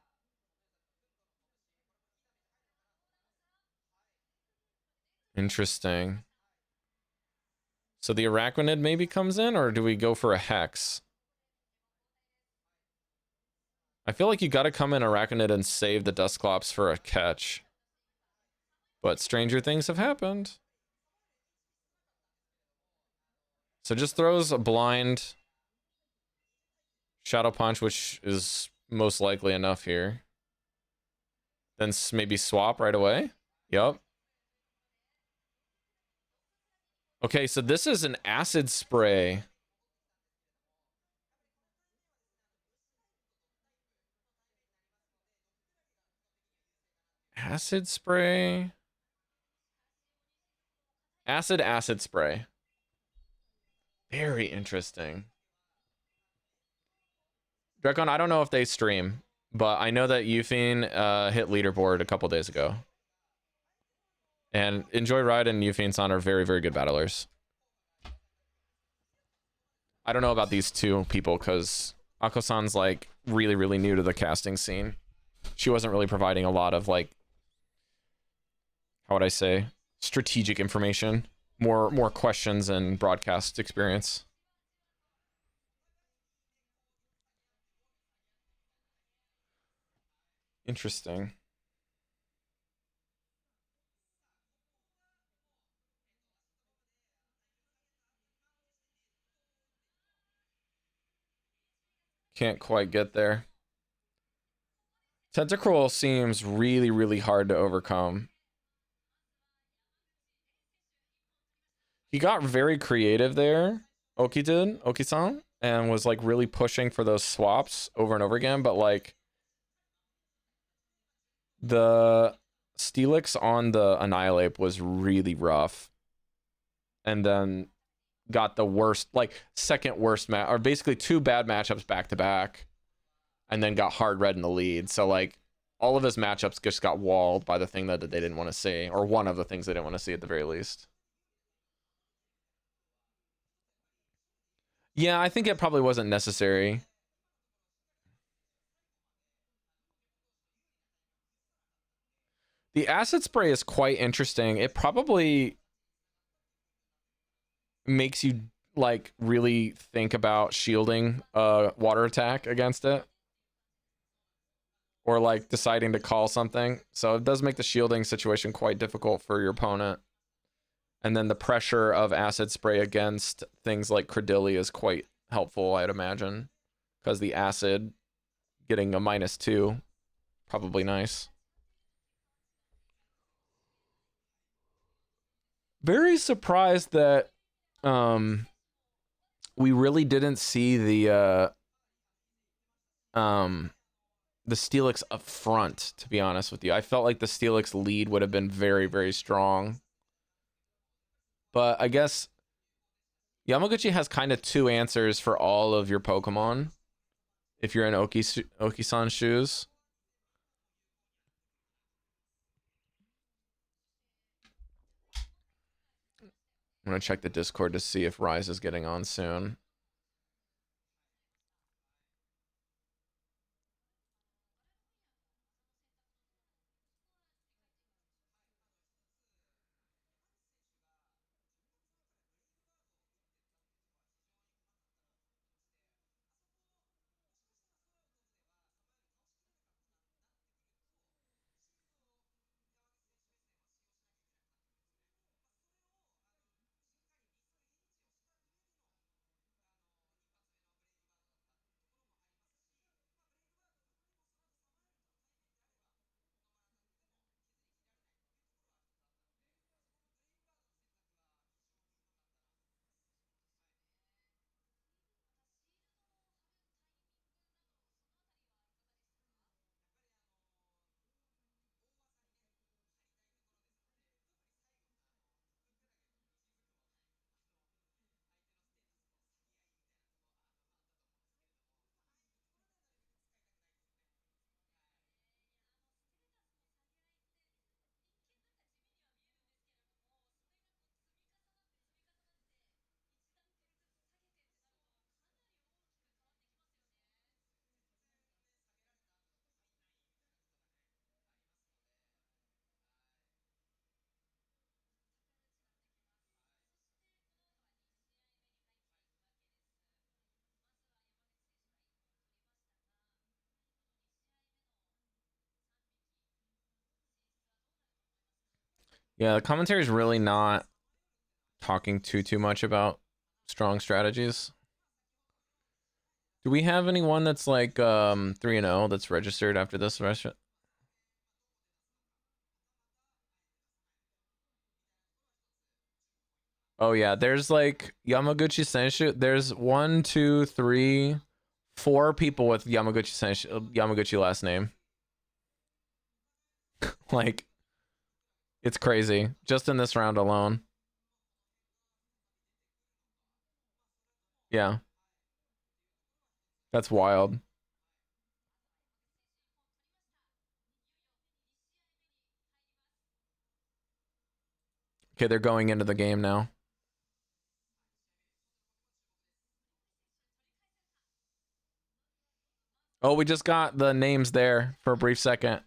Speaker 1: Interesting. So the Araquanid maybe comes in, or do we go for a Hex? I feel like you gotta come in Araquanid and save the Dusclops for a catch. But stranger things have happened. So just throws a blind Shadow Punch, which is most likely enough here. Then maybe swap right away. Yep. Okay, so this is an Acid Spray. Acid Spray. Acid Spray. Very interesting. Drakon, I don't know if they stream, but I know that Yufin hit leaderboard a couple days ago. And Enjoy Ride and Yufin-san are very, very good battlers. I don't know about these two people because Ako-san's like really, really new to the casting scene. She wasn't really providing a lot of like, how would I say, strategic information. More questions and broadcast experience. Interesting. Can't quite get there. Tentacruel seems really, really hard to overcome. He got very creative there, Oki-san, and was like really pushing for those swaps over and over again, but like the Steelix on the Annihilate was really rough. And then got the worst, like second worst match, or basically two bad matchups back to back, and then got hard red in the lead. So like all of his matchups just got walled by the thing that they didn't want to see, or one of the things they didn't want to see at the very least. Yeah, I think it probably wasn't necessary. The acid spray is quite interesting. It probably makes you like really think about shielding a water attack against it, or like deciding to call something. So it does make the shielding situation quite difficult for your opponent. And then the pressure of acid spray against things like Credilli is quite helpful, I'd imagine, because the acid getting a -2, probably nice. Very surprised that we really didn't see the Steelix up front, to be honest with you. I felt like the Steelix lead would have been very, very strong. But I guess Yamaguchi has kind of two answers for all of your Pokemon if you're in Oki-san's shoes. I'm going to check the Discord to see if Rise is getting on soon. Yeah, the commentary is really not talking too much about strong strategies. Do we have anyone that's like 3-0 that's registered after this restaurant? Oh yeah, there's like Yamaguchi Senshu. There's 1, 2, 3, 4 people with Yamaguchi Senshu, Yamaguchi last name. Like, it's crazy just in this round alone. Yeah, that's wild. Okay, they're going into the game now. Oh, we just got the names there for a brief second.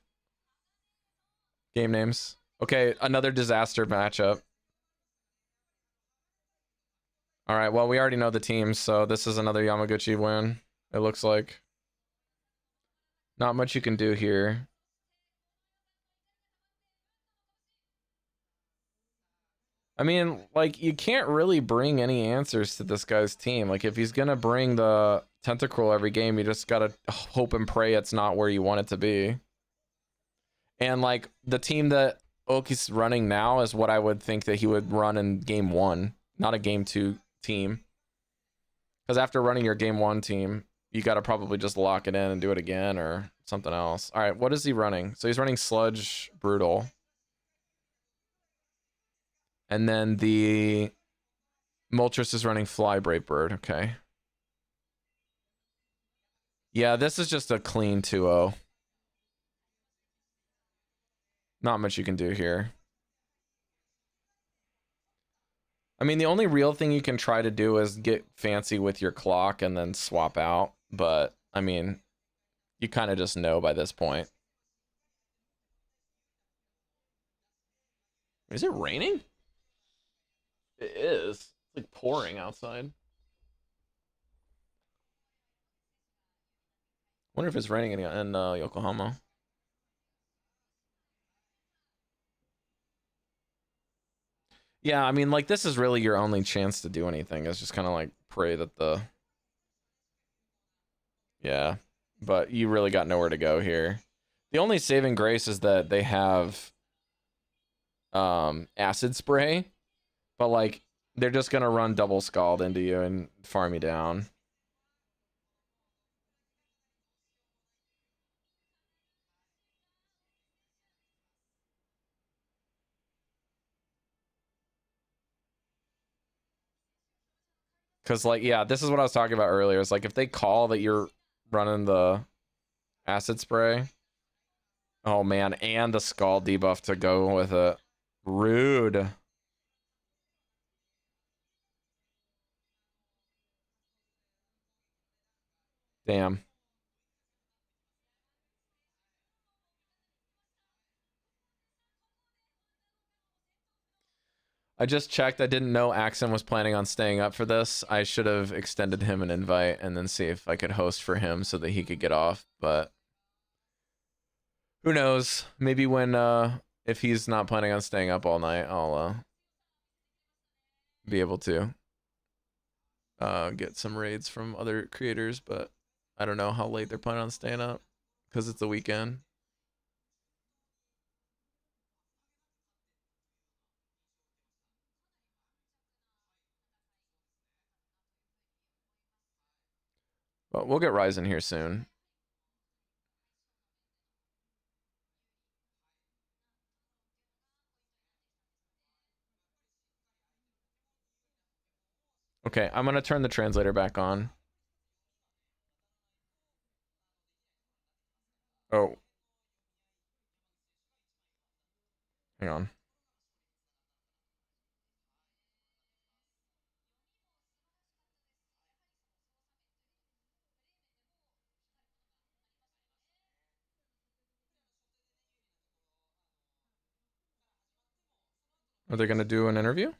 Speaker 1: Game names. Okay, another disaster matchup. All right, well, we already know the teams, so this is another Yamaguchi win, it looks like. Not much you can do here. I mean, like, you can't really bring any answers to this guy's team. Like, if he's gonna bring the Tentacruel every game, you just gotta hope and pray it's not where you want it to be. And, like, the team that Oki's running now is what I would think that he would run in game 1, not a game 2 team. Because after running your game 1 team, you gotta probably just lock it in and do it again or something else. All right, what is he running? So he's running Sludge Brutal. And then the Moltres is running Fly Brave Bird. Okay. Yeah, this is just a clean 2-0. Not much you can do here. I mean, the only real thing you can try to do is get fancy with your clock and then swap out. But, I mean, you kind of just know by this point. Is it raining? It is. It's like pouring outside. Wonder if it's raining in Yokohama. Yeah, I mean, like, this is really your only chance to do anything. Is just kind of like pray that the... Yeah, but you really got nowhere to go here. The only saving grace is that they have acid spray, but like they're just gonna run double scald into you and farm you down. Cause like, yeah, this is what I was talking about earlier. It's like if they call that you're running the acid spray, oh man, and the scald debuff to go with it. Rude. Damn. I just checked. I didn't know Axon was planning on staying up for this. I should have extended him an invite and then see if I could host for him so that he could get off. But who knows? Maybe when if he's not planning on staying up all night, I'll be able to get some raids from other creators. But I don't know how late they're planning on staying up because it's the weekend. But we'll get Ryzen here soon. Okay, I'm gonna turn the translator back on. Oh. Hang on. Are they gonna do an interview?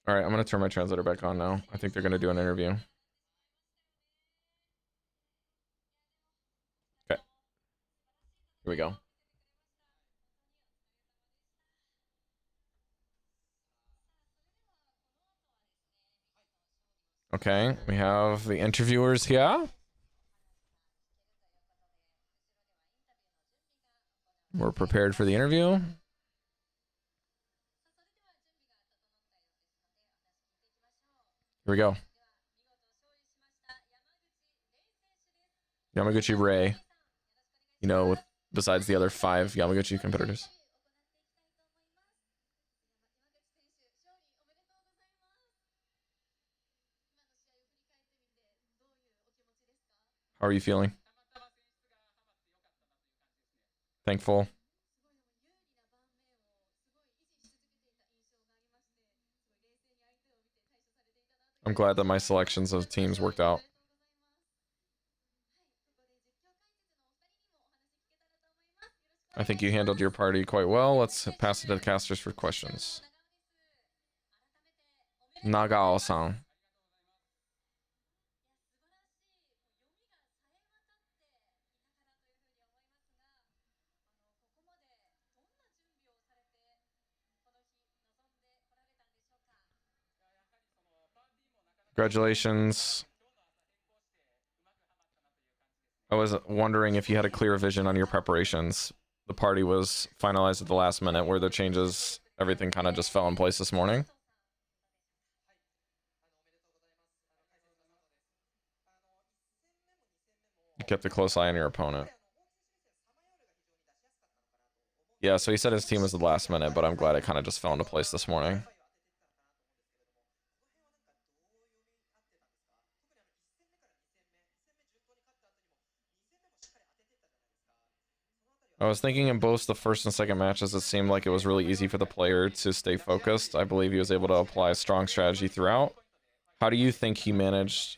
Speaker 1: All right, I'm gonna turn my translator back on now. I think they're gonna do an interview. Okay. Here we go. Okay, we have the interviewers here. We're prepared for the interview. Here we go. Yamaguchi Ray. You know, with besides the other 5 Yamaguchi competitors. How are you feeling? Thankful. I'm glad that my selections of teams worked out. I think you handled your party quite well. Let's pass it to the casters for questions. Nagao-san. Congratulations. I was wondering if you had a clear vision on your preparations. The party was finalized at the last minute. Were there changes? Everything kind of just fell in place this morning. You kept a close eye on your opponent. Yeah, so he said his team was the last minute, but I'm glad it kind of just fell into place this morning. I was thinking in both the first and second matches, it seemed like it was really easy for the player to stay focused. I believe he was able to apply a strong strategy throughout. How do you think he managed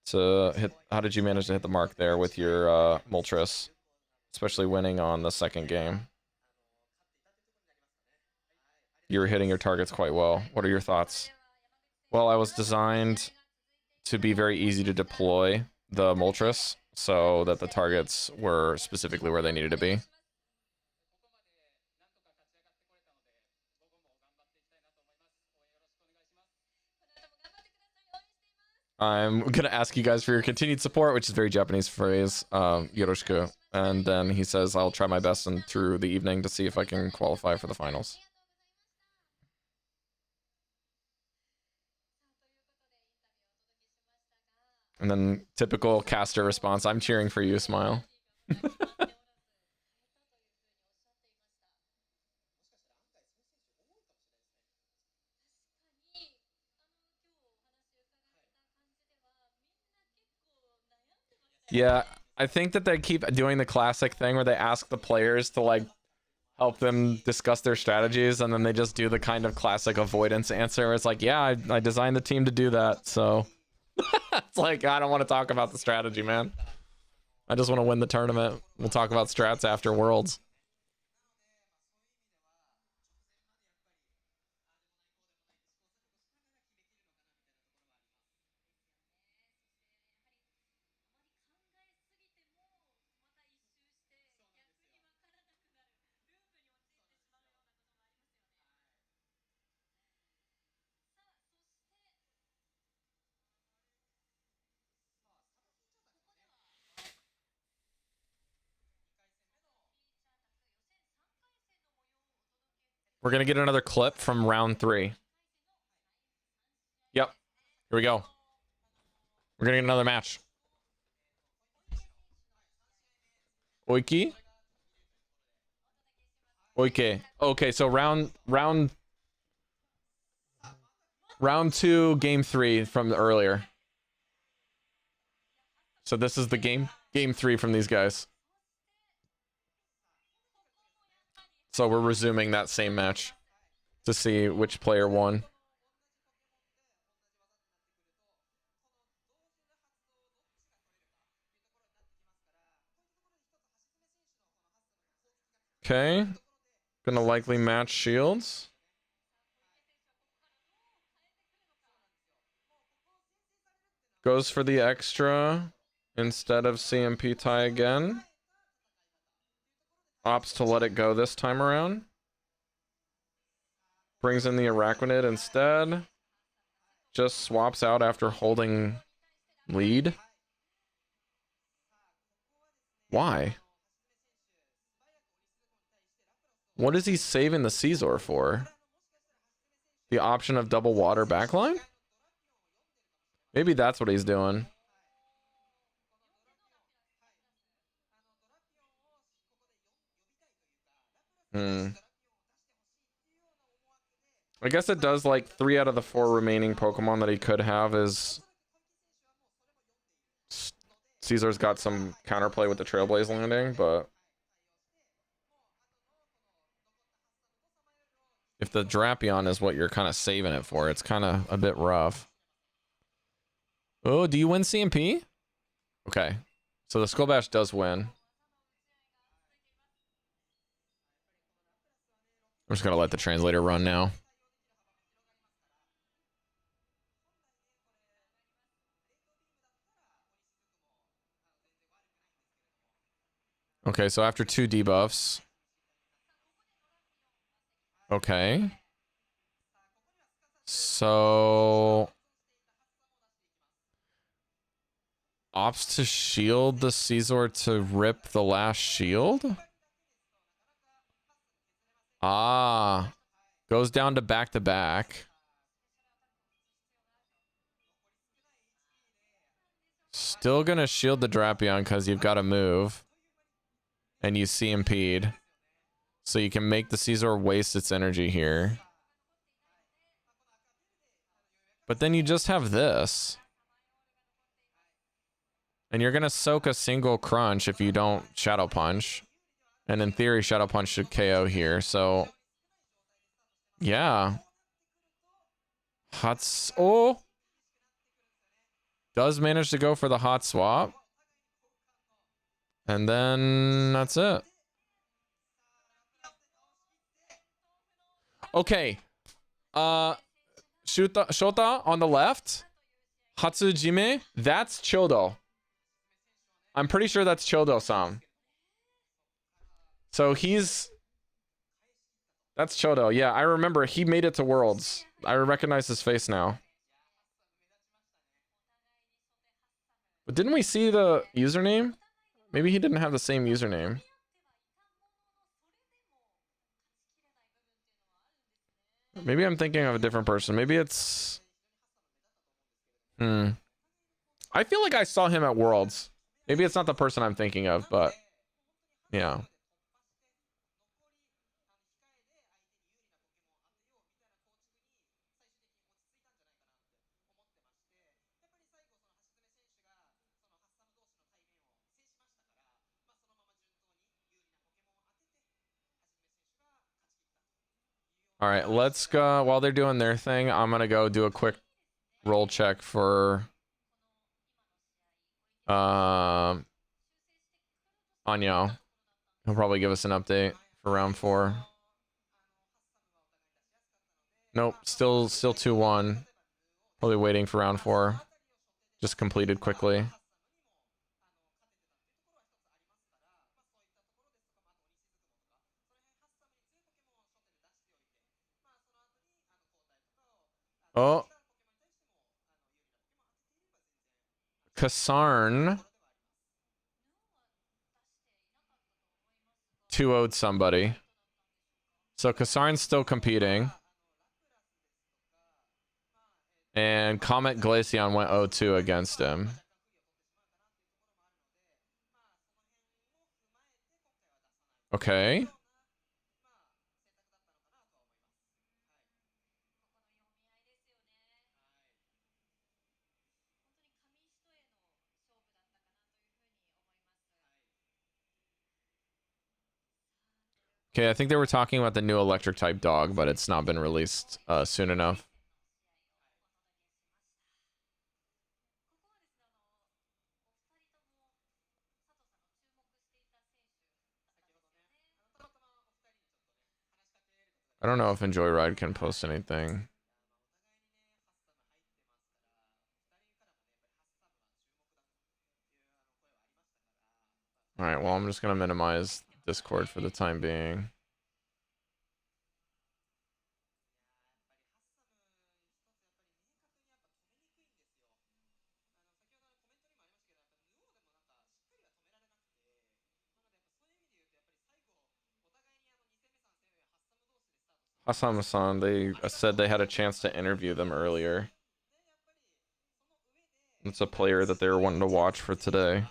Speaker 1: to hit? How did you manage to hit the mark there with your Moltres, especially winning on the second game? You're hitting your targets quite well. What are your thoughts? Well, I was designed to be very easy to deploy the Moltres so that the targets were specifically where they needed to be. I'm gonna ask you guys for your continued support, which is very Japanese phrase, yoroshiku. And then he says, I'll try my best and through the evening to see if I can qualify for the finals. And then typical caster response, I'm cheering for you, smile. Yeah, I think that they keep doing the classic thing where they ask the players to like help them discuss their strategies, and then they just do the kind of classic avoidance answer where it's like, yeah, I designed the team to do that, so it's like, I don't want to talk about the strategy, man. I just want to win the tournament. We'll talk about strats after Worlds. We're going to get another clip from round 3. Yep. Here we go. We're going to get another match. Oiki? Oike. Okay, so round 2, game 3 from the earlier. So this is the game 3 from these guys. So we're resuming that same match to see which player won. Okay. Gonna likely match shields. Goes for the extra instead of CMP tie again. Opts to let it go this time around. Brings in the Arachnid instead. Just swaps out after holding lead. Why? What is he saving the Caesar for? The option of double water backline? Maybe that's what he's doing. I guess it does like 3 out of the 4 remaining Pokemon that he could have is Caesar's got some counterplay with the Trailblaze landing, but if the Drapion is what you're kind of saving it for, it's kind of a bit rough. Oh, do you win CMP? Okay. So the Skull Bash does win. I'm just going to let the translator run now. Okay, so after 2 debuffs. Okay. So opts to shield the Caesar to rip the last shield? Ah. Goes down to back. Still gonna shield the Drapion because you've got to move. And you CMP'd. So you can make the Caesar waste its energy here. But then you just have this. And you're gonna soak a single crunch if you don't Shadow Punch. And in theory, Shadow Punch should KO here, so... yeah. Oh! Does manage to go for the hot swap. And then that's it. Okay. Shota on the left. Hatsujime. That's Chodo. I'm pretty sure that's Chodo-san. So he's... that's Chodo. Yeah, I remember. He made it to Worlds. I recognize his face now. But didn't we see the username? Maybe he didn't have the same username. Maybe I'm thinking of a different person. Maybe it's... I feel like I saw him at Worlds. Maybe it's not the person I'm thinking of, but... yeah. All right, let's go. While they're doing their thing, I'm gonna go do a quick roll check for Anyo. He'll probably give us an update for round 4. Nope, still 2-1. Probably waiting for round 4. Just completed quickly. Oh. Kasarn 2-0'd somebody. So Kasarn's still competing. And Comet Glaceon went 0-2 against him. Okay. Okay, I think they were talking about the new electric type dog, but it's not been released soon enough. I don't know if Enjoy Ride can post anything. All right, well, I'm just going to minimize Discord for the time being. Hassan-san, they said they had a chance to interview them earlier. It's a player that they were wanting to watch for today.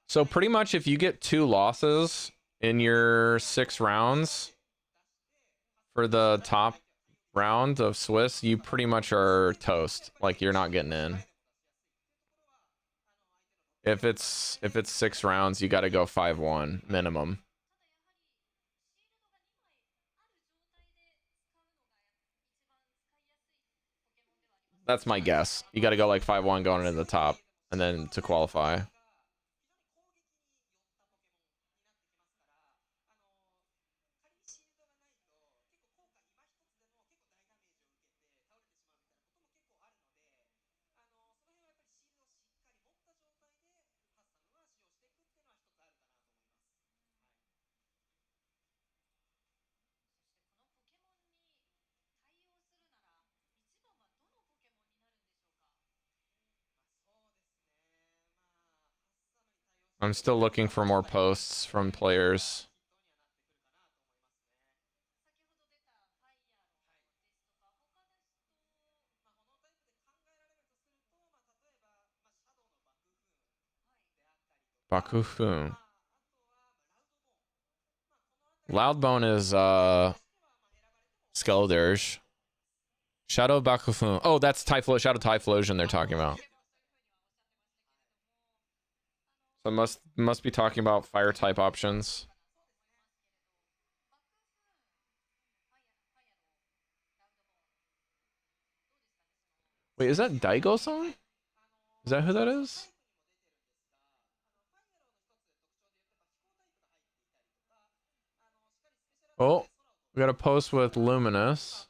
Speaker 1: So pretty much if you get 2 losses in your 6 rounds for the top round of Swiss, you pretty much are toast. Like you're not getting in. If it's 6 rounds, you got to go 5-1 minimum. That's my guess. You got to go like 5-1 going into the top and then to qualify. I'm still looking for more posts from players. Bakufun. Loudbone is Skeldurge. Shadow Bakufun. Oh, that's Shadow Typhlosion they're talking about. So must be talking about fire type options. Wait, is that Daigo-san? Is that who that is? Oh, we got a post with Luminous.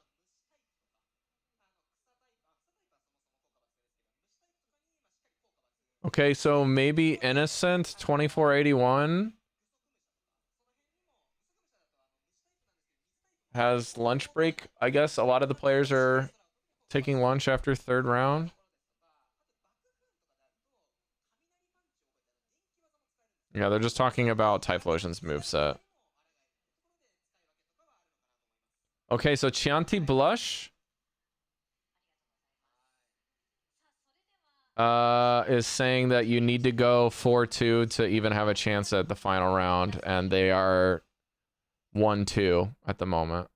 Speaker 1: Okay, so maybe Innocent 2481 has lunch break. I guess a lot of the players are taking lunch after 3rd round. Yeah, they're just talking about Typhlosion's moveset. Okay, so Chianti Blush is saying that you need to go 4-2 to even have a chance at the final round, and they are 1-2 at the moment.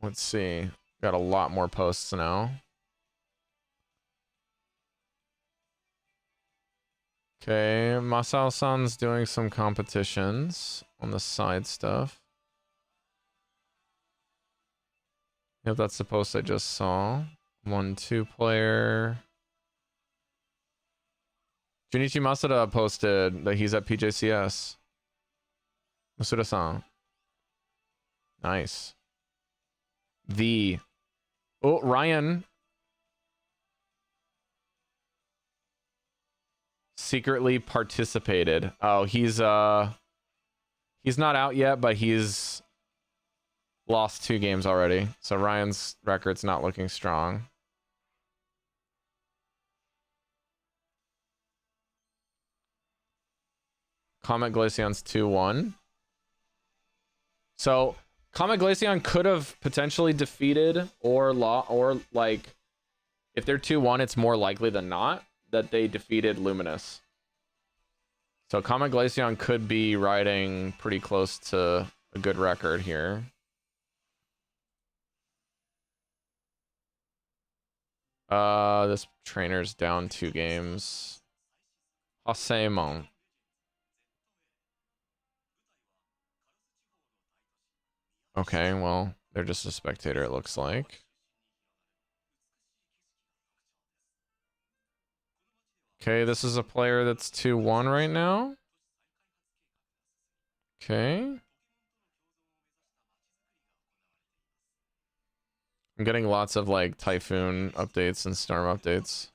Speaker 1: Let's see. Got a lot more posts now. Okay, Masao-san's doing some competitions on the side stuff. Yep, that's the post I just saw. 1-2 player. Junichi Masuda posted that he's at PJCS. Masuda-san. Nice. Oh, Ryan secretly participated. Oh, he's not out yet, but he's lost 2 games already. So Ryan's record's not looking strong. Comet Glaceon's 2-1. So Comet Glaceon could have potentially defeated or like if they're 2-1, it's more likely than not that they defeated Luminous. So Comet Glaceon could be riding pretty close to a good record here. This trainer's down 2 games. Hoseimon. Okay, well, they're just a spectator, it looks like. Okay, this is a player that's 2-1 right now. Okay. I'm getting lots of like typhoon updates and storm updates.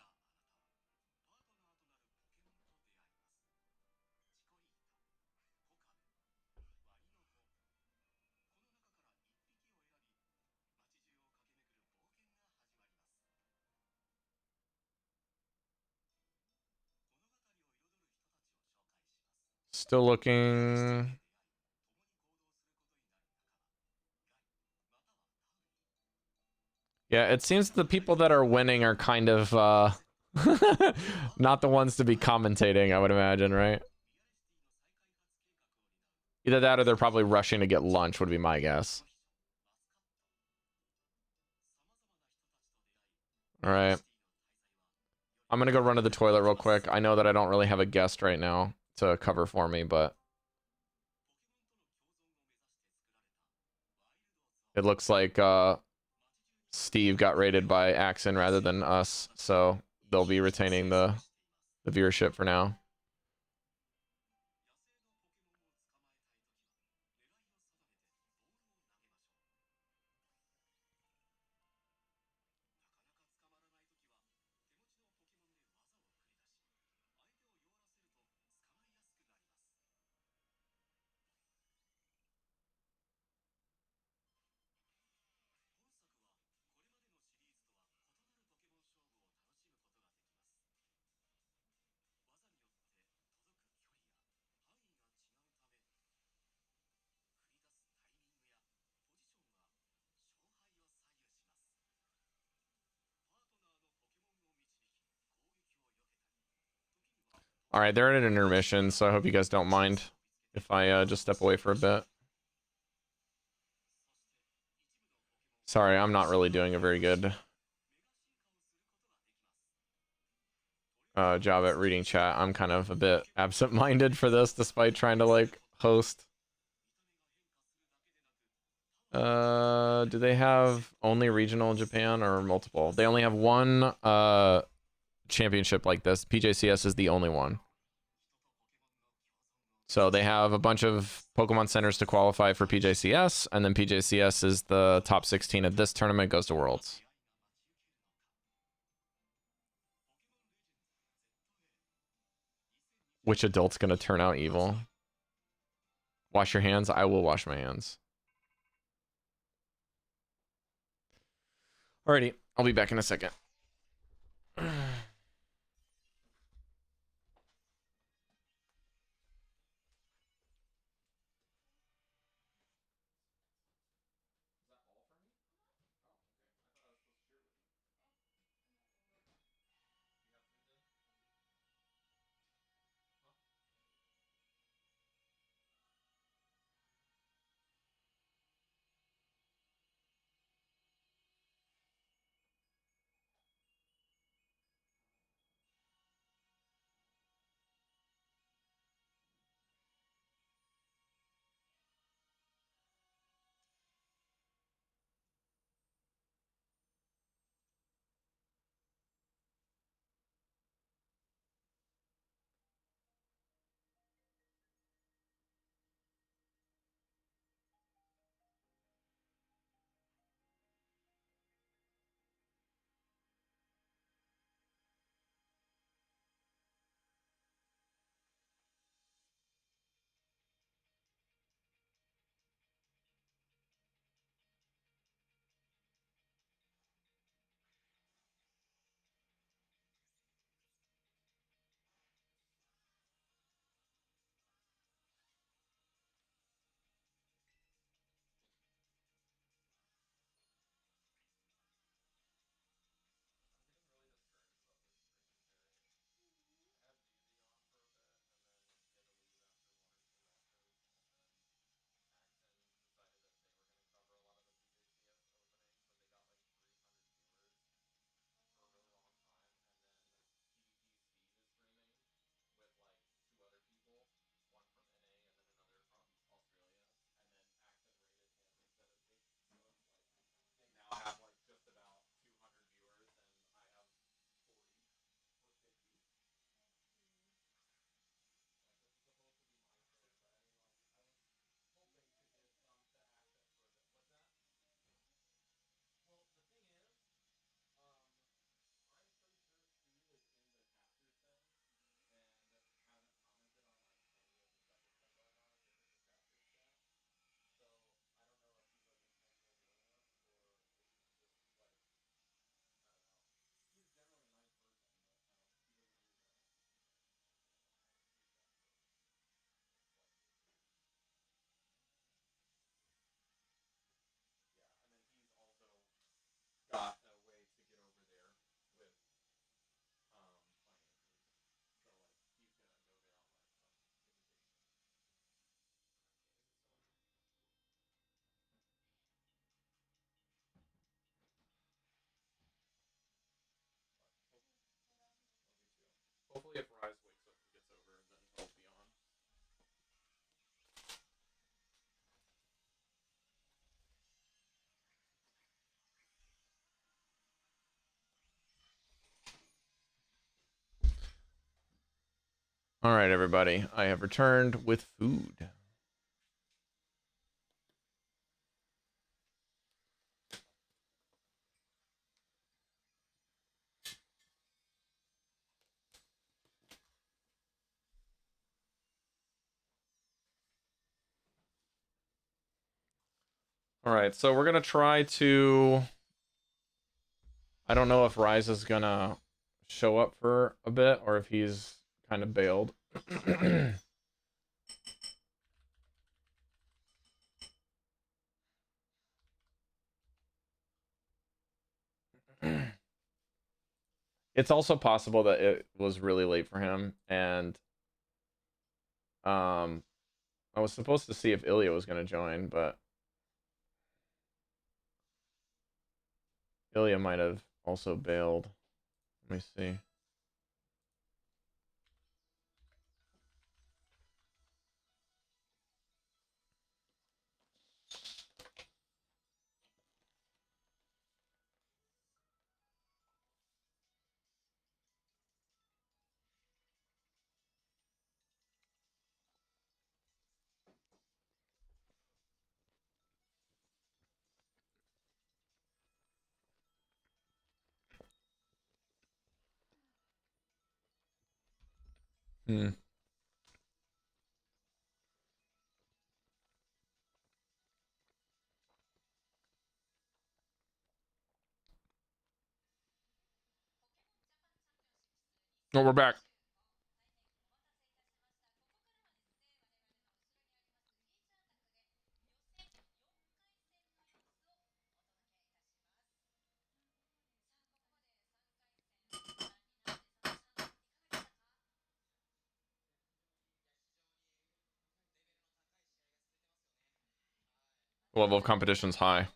Speaker 1: Still looking. Yeah, it seems the people that are winning are kind of not the ones to be commentating, I would imagine, right? Either that or they're probably rushing to get lunch, would be my guess. All right. I'm gonna go run to the toilet real quick. I know that I don't really have a guest right now to cover for me, but it looks like Steve got rated by Axon rather than us, so they'll be retaining the viewership for now. All right, they're at an intermission, so I hope you guys don't mind if I just step away for a bit. Sorry, I'm not really doing a very good job at reading chat. I'm kind of a bit absent-minded for this, despite trying to like host. Do they have only regional Japan or multiple? They only have one championship like this. PJCS is the only one. So they have a bunch of Pokemon centers to qualify for PJCS, and then PJCS is the top 16 of this tournament, goes to Worlds. Which adult's gonna turn out evil? Wash your hands? I will wash my hands. Alrighty, I'll be back in a second. All right, everybody. I have returned with food. All right, so we're going to try to... I don't know if Rise is going to show up for a bit or if he's kind of bailed. It's also possible that it was really late for him, and I was supposed to see if Ilya was going to join, but Ilya might have also bailed. Let me see. Hmm. Oh, we're back. The level of competition's high.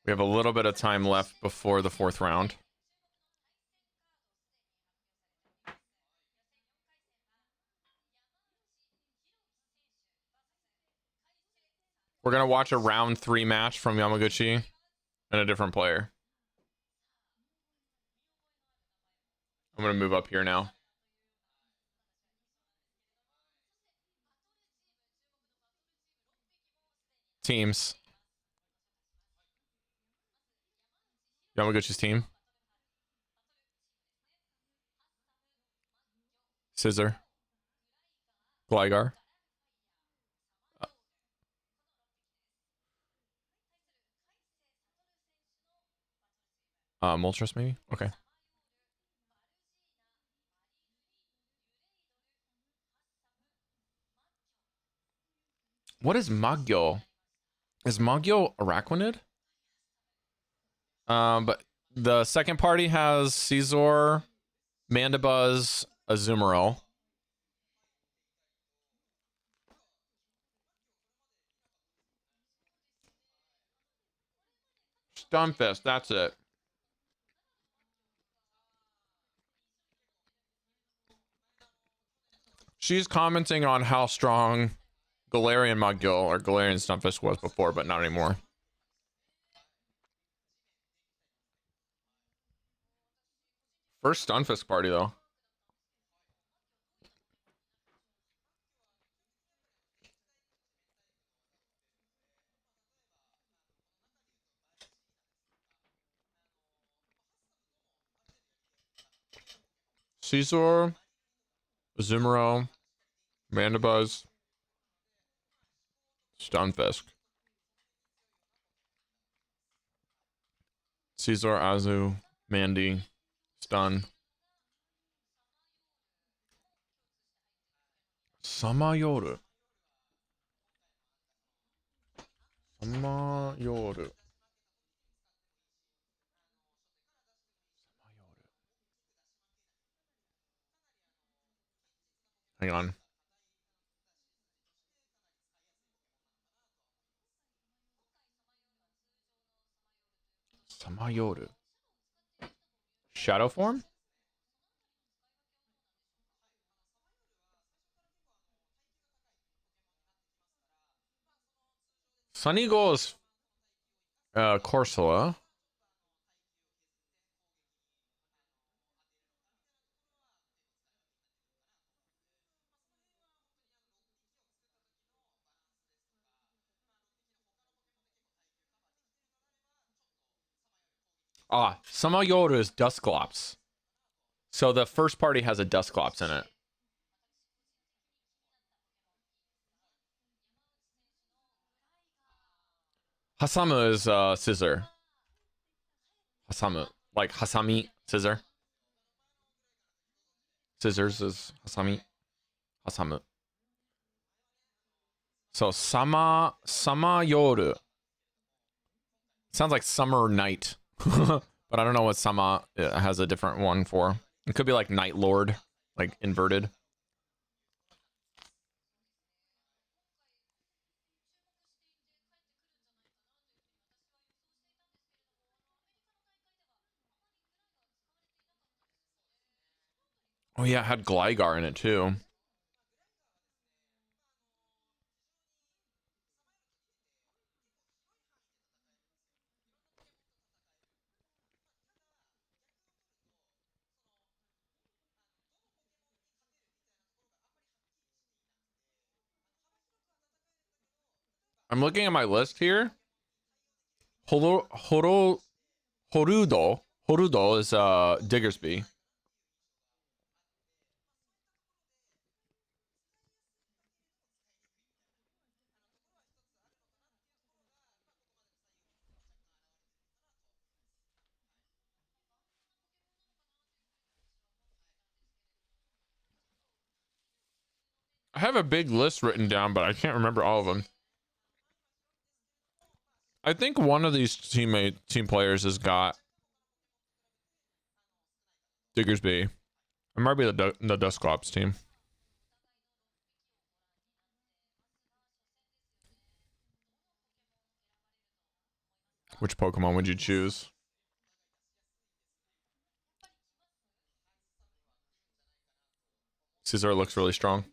Speaker 1: We have a little bit of time left before the 4th round. We're going to watch a round 3 match from Yamaguchi and a different player. I'm going to move up here now. Teams. Yamaguchi's team. Scissor. Gligar. Moltres maybe? Okay. What is Magyo? Is Magyo Araquanid? But the second party has Caesar, Mandibuzz, Azumarill. Stunfisk, that's it. She's commenting on how strong Galarian Magyo or Galarian Stunfisk was before, but not anymore. First Stunfisk party, though. Caesar, Azumarill, Mandibuzz, Stunfisk. Caesar, Azu, Mandy, Stun. Samayoru. Samayoru. Hang on. Samayoru. Shadow form? Sunny Goal is Corsola. Samayoru is Dusclops. So the first party has a Dusclops in it. Hasamu is scissor. Hasamu. Like Hasami, scissor. Scissors is Hasami. Hasamu. So Samayoru. Sounds like summer night. But I don't know what Sama has a different one for. It could be like Night Lord, like inverted. Oh yeah, it had Gligar in it too. I'm looking at my list here. Horudo is Diggersby. I have a big list written down, but I can't remember all of them. I think one of these team players has got Diggersby. It might be the Dusclops team. Which Pokemon would you choose? Caesar looks really strong.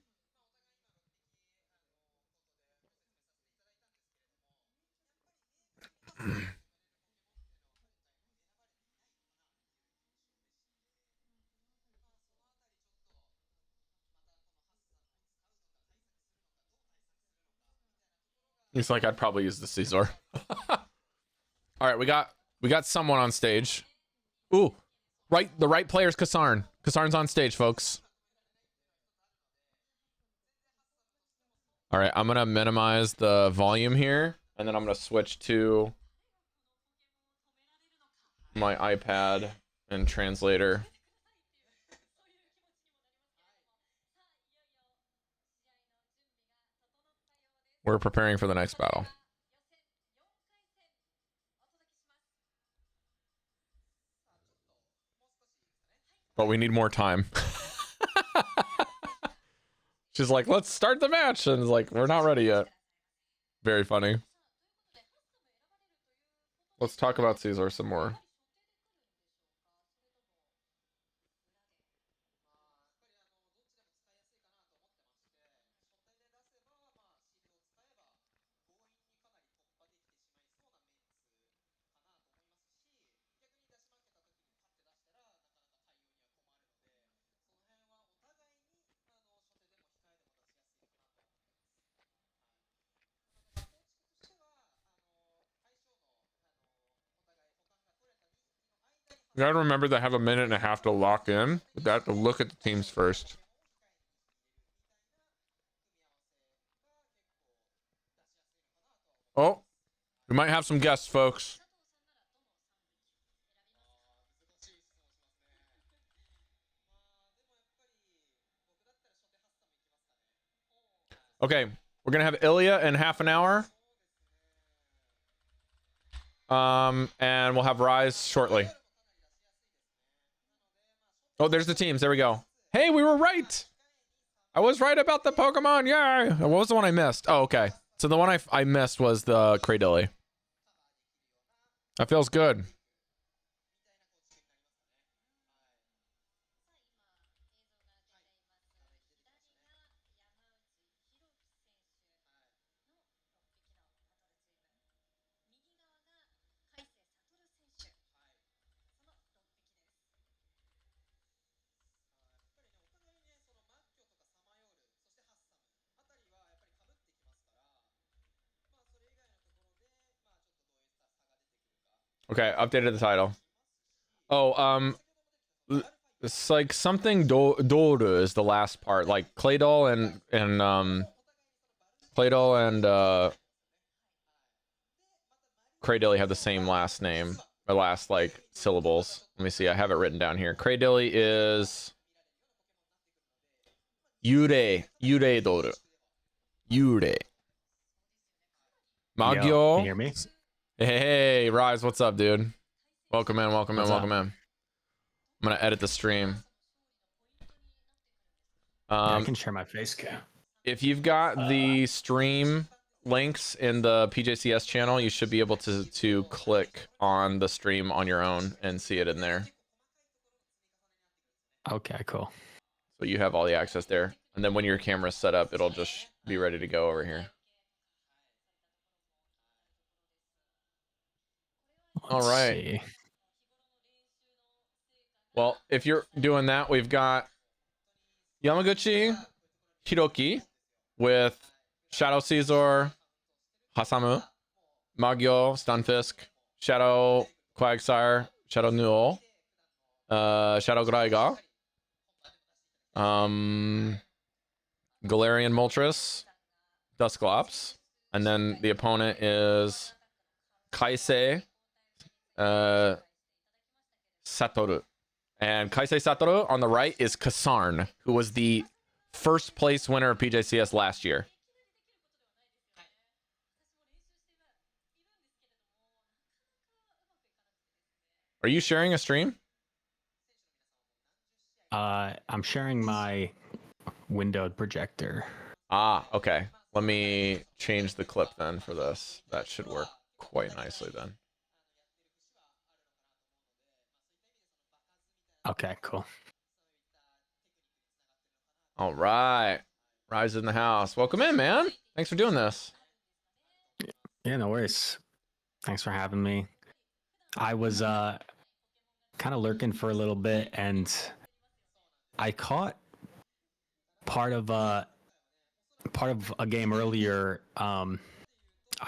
Speaker 1: He's like, I'd probably use the Caesar. All right, we got someone on stage. Ooh, the right player's Kasarn. Kasarn's on stage, folks. All right, I'm gonna minimize the volume here, and then I'm gonna switch to my iPad and translator. We're preparing for the next battle. But we need more time. She's like, let's start the match. And it's like, we're not ready yet. Very funny. Let's talk about Caesar some more. You gotta remember they have a minute and a half to lock in. But they have to look at the teams first. Oh, we might have some guests, folks. Okay, we're gonna have Ilya in half an hour. And we'll have Rise shortly. Oh, there's the teams. There we go. Hey, we were right. I was right about the Pokemon. Yeah. What was the one I missed? Oh, okay. So the one I missed was the Cradilly. That feels good. Okay, updated the title. Oh, it's like something Doru is the last part. Like Claydol and Craydilly have the same last name, or last like syllables. Let me see. I have it written down here. Craydilly is Yurei Doru. Yurei.
Speaker 3: Yo, can you
Speaker 1: Magyo.
Speaker 3: hear me?
Speaker 1: Hey, Rise, what's up, dude? Welcome in, welcome in,
Speaker 3: What's
Speaker 1: welcome
Speaker 3: up?
Speaker 1: in. I'm gonna edit the stream.
Speaker 3: Yeah, I can share my face cam.
Speaker 1: If you've got the stream links in the PJCS channel, you should be able to click on the stream on your own and see it in there.
Speaker 3: Okay, cool.
Speaker 1: So you have all the access there. And then when your camera's set up, it'll just be ready to go over here.
Speaker 3: Let's
Speaker 1: All right.
Speaker 3: see.
Speaker 1: Well, if you're doing that, we've got Yamaguchi Hiroki with Shadow Caesar, Hasamu, Magyo, Stunfisk, Shadow Quagsire, Shadow Newell, Shadow Graiga, Galarian Moltres, Dusclops, and then the opponent is Kaisei Satoru. And Kaisei Satoru on the right is Kasarn, who was the first place winner of PJCS last year. Are you sharing a stream?
Speaker 3: I'm sharing my windowed projector.
Speaker 1: Ah, okay. Let me change the clip then for this. That should work quite nicely then.
Speaker 3: Okay, cool.
Speaker 1: All right. Rise in the house. Welcome in, man. Thanks for doing this.
Speaker 3: Yeah, no worries. Thanks for having me. I was kind of lurking for a little bit, and I caught part of a game earlier. I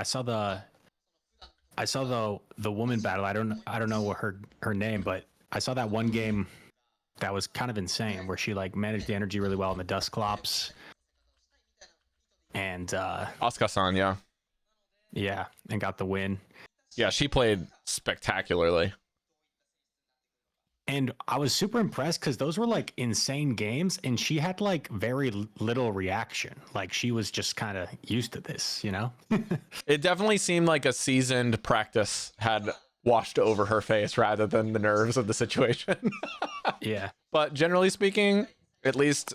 Speaker 3: saw the woman battle. I don't know what her name, but I saw that one game that was kind of insane where she like managed the energy really well in the Dusclops. And
Speaker 1: Asuka-san, yeah.
Speaker 3: yeah, and got the win.
Speaker 1: Yeah, she played spectacularly.
Speaker 3: And I was super impressed because those were like insane games, and she had like very little reaction. Like she was just kind of used to this, you know?
Speaker 1: It definitely seemed like a seasoned practice had washed over her face rather than the nerves of the situation.
Speaker 3: Yeah.
Speaker 1: But generally speaking, at least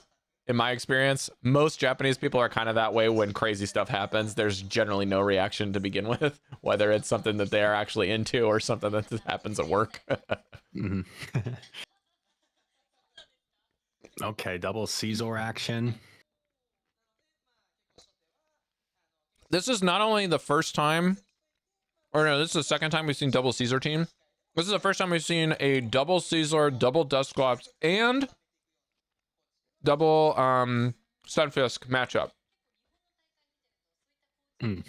Speaker 1: in my experience, most Japanese people are kind of that way when crazy stuff happens. There's generally no reaction to begin with, whether it's something that they're actually into or something that happens at work.
Speaker 3: Mm-hmm. Okay, double Caesar action.
Speaker 1: This is not only the first time, or no, this is the second time we've seen double Caesar team. This is the first time we've seen a double Caesar, double Dusclops, and double Stunfisk matchup.
Speaker 3: We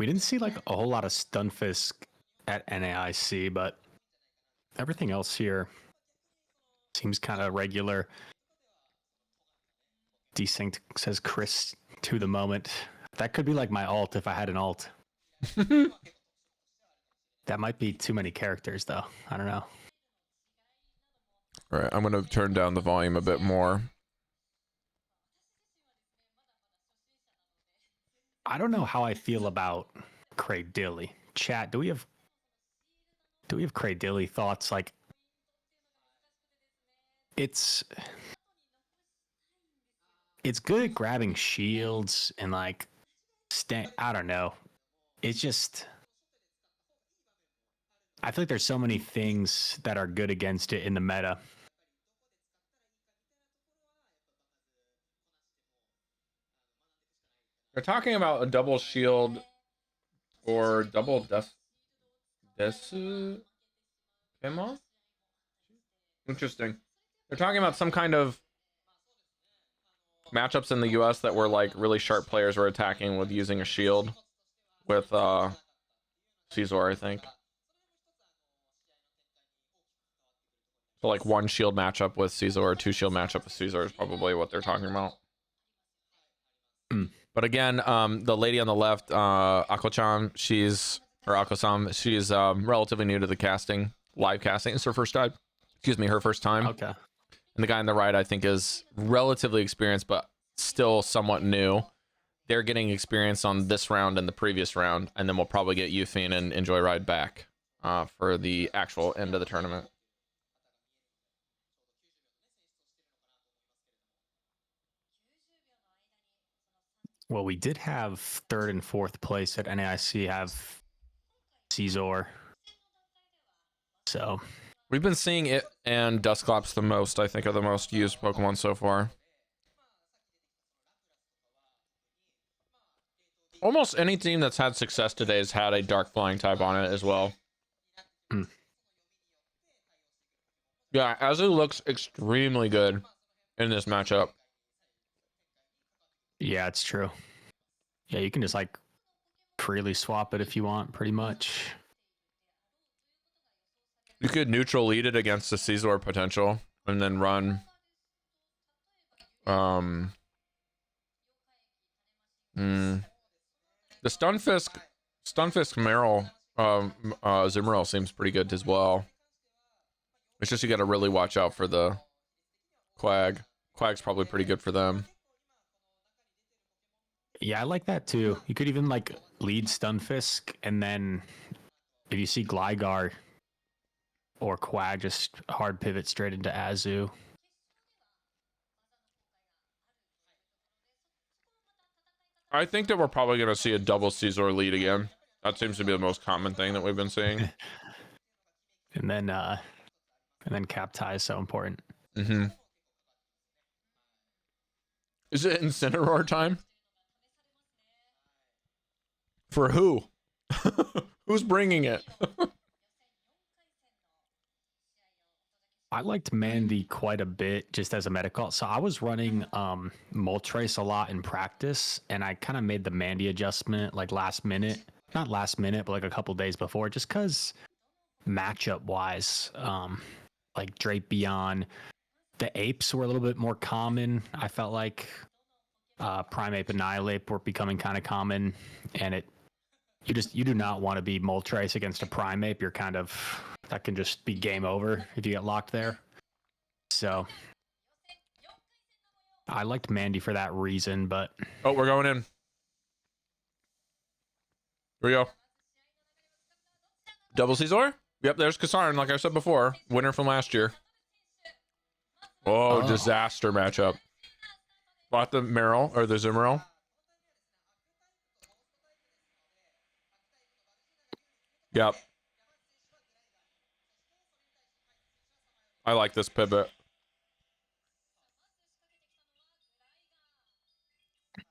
Speaker 3: didn't see like a whole lot of Stunfisk at NAIC, but everything else here seems kind of regular. Desync says Chris to the moment. That could be like my alt if I had an alt. That might be too many characters though. I don't know.
Speaker 1: All right, I'm going to turn down the volume a bit more.
Speaker 3: I don't know how I feel about Craig Dilly. Chat, do we have Craig Dilly thoughts? Like, it's good at grabbing shields and like I don't know. It's just I feel like there's so many things that are good against it in the meta.
Speaker 1: They're talking about a double shield or double Desu Kema? Interesting. They're talking about some kind of matchups in the US that were like really sharp players were attacking with using a shield with Caesar, I think. So like 1 shield matchup with Caesar or 2 shield matchup with Caesar is probably what they're talking about. But again, the lady on the left, Ako-chan, Ako-san, she's relatively new to the casting, live casting. It's her first time. Excuse me, her first time.
Speaker 3: Okay.
Speaker 1: And the guy on the right, I think, is relatively experienced, but still somewhat new. They're getting experience on this round and the previous round, and then we'll probably get Yufine and Enjoy Ride back for the actual end of the tournament.
Speaker 3: Well, we did have 3rd and 4th place at NAIC have Caesar. So
Speaker 1: We've been seeing it and Dusclops the most, I think, are the most used Pokemon so far. Almost any team that's had success today has had a Dark Flying type on it as well. Yeah, Azu looks extremely good in this matchup.
Speaker 3: yeah, it's true. Yeah, you can just like freely swap it if you want, pretty much.
Speaker 1: You could neutral lead it against the Caesar potential and then run the Stunfisk Meryl Zimmerl seems pretty good as well. It's just you got to really watch out for the Quag. Quag's probably pretty good for them.
Speaker 3: Yeah, I like that too. You could even like lead Stunfisk, and then if you see Gligar or Quag, just hard pivot straight into Azu.
Speaker 1: I think that we're probably going to see a double Caesar lead again. That seems to be the most common thing that we've been seeing.
Speaker 3: And then cap tie is so important.
Speaker 1: Mm-hmm. Is it Incineroar time? For who? Who's bringing it?
Speaker 3: I liked Mandy quite a bit just as a meta call. So I was running Moltres a lot in practice, and I kind of made the Mandy adjustment like last minute. Not last minute, but like a couple days before, just because matchup wise, like Drapion, the apes were a little bit more common. I felt like Primeape and Annihilape were becoming kind of common, and you do not want to be Moltres against a Primeape. You're kind of, that can just be game over if you get locked there. So I liked Mandy for that reason, but
Speaker 1: Oh, we're going in. Here we go. Double Caesar? Yep, there's Kasarn, like I said before. Winner from last year. Oh, disaster matchup. Bought the Meryl, or the Zimmerl. Yep. I like this pivot.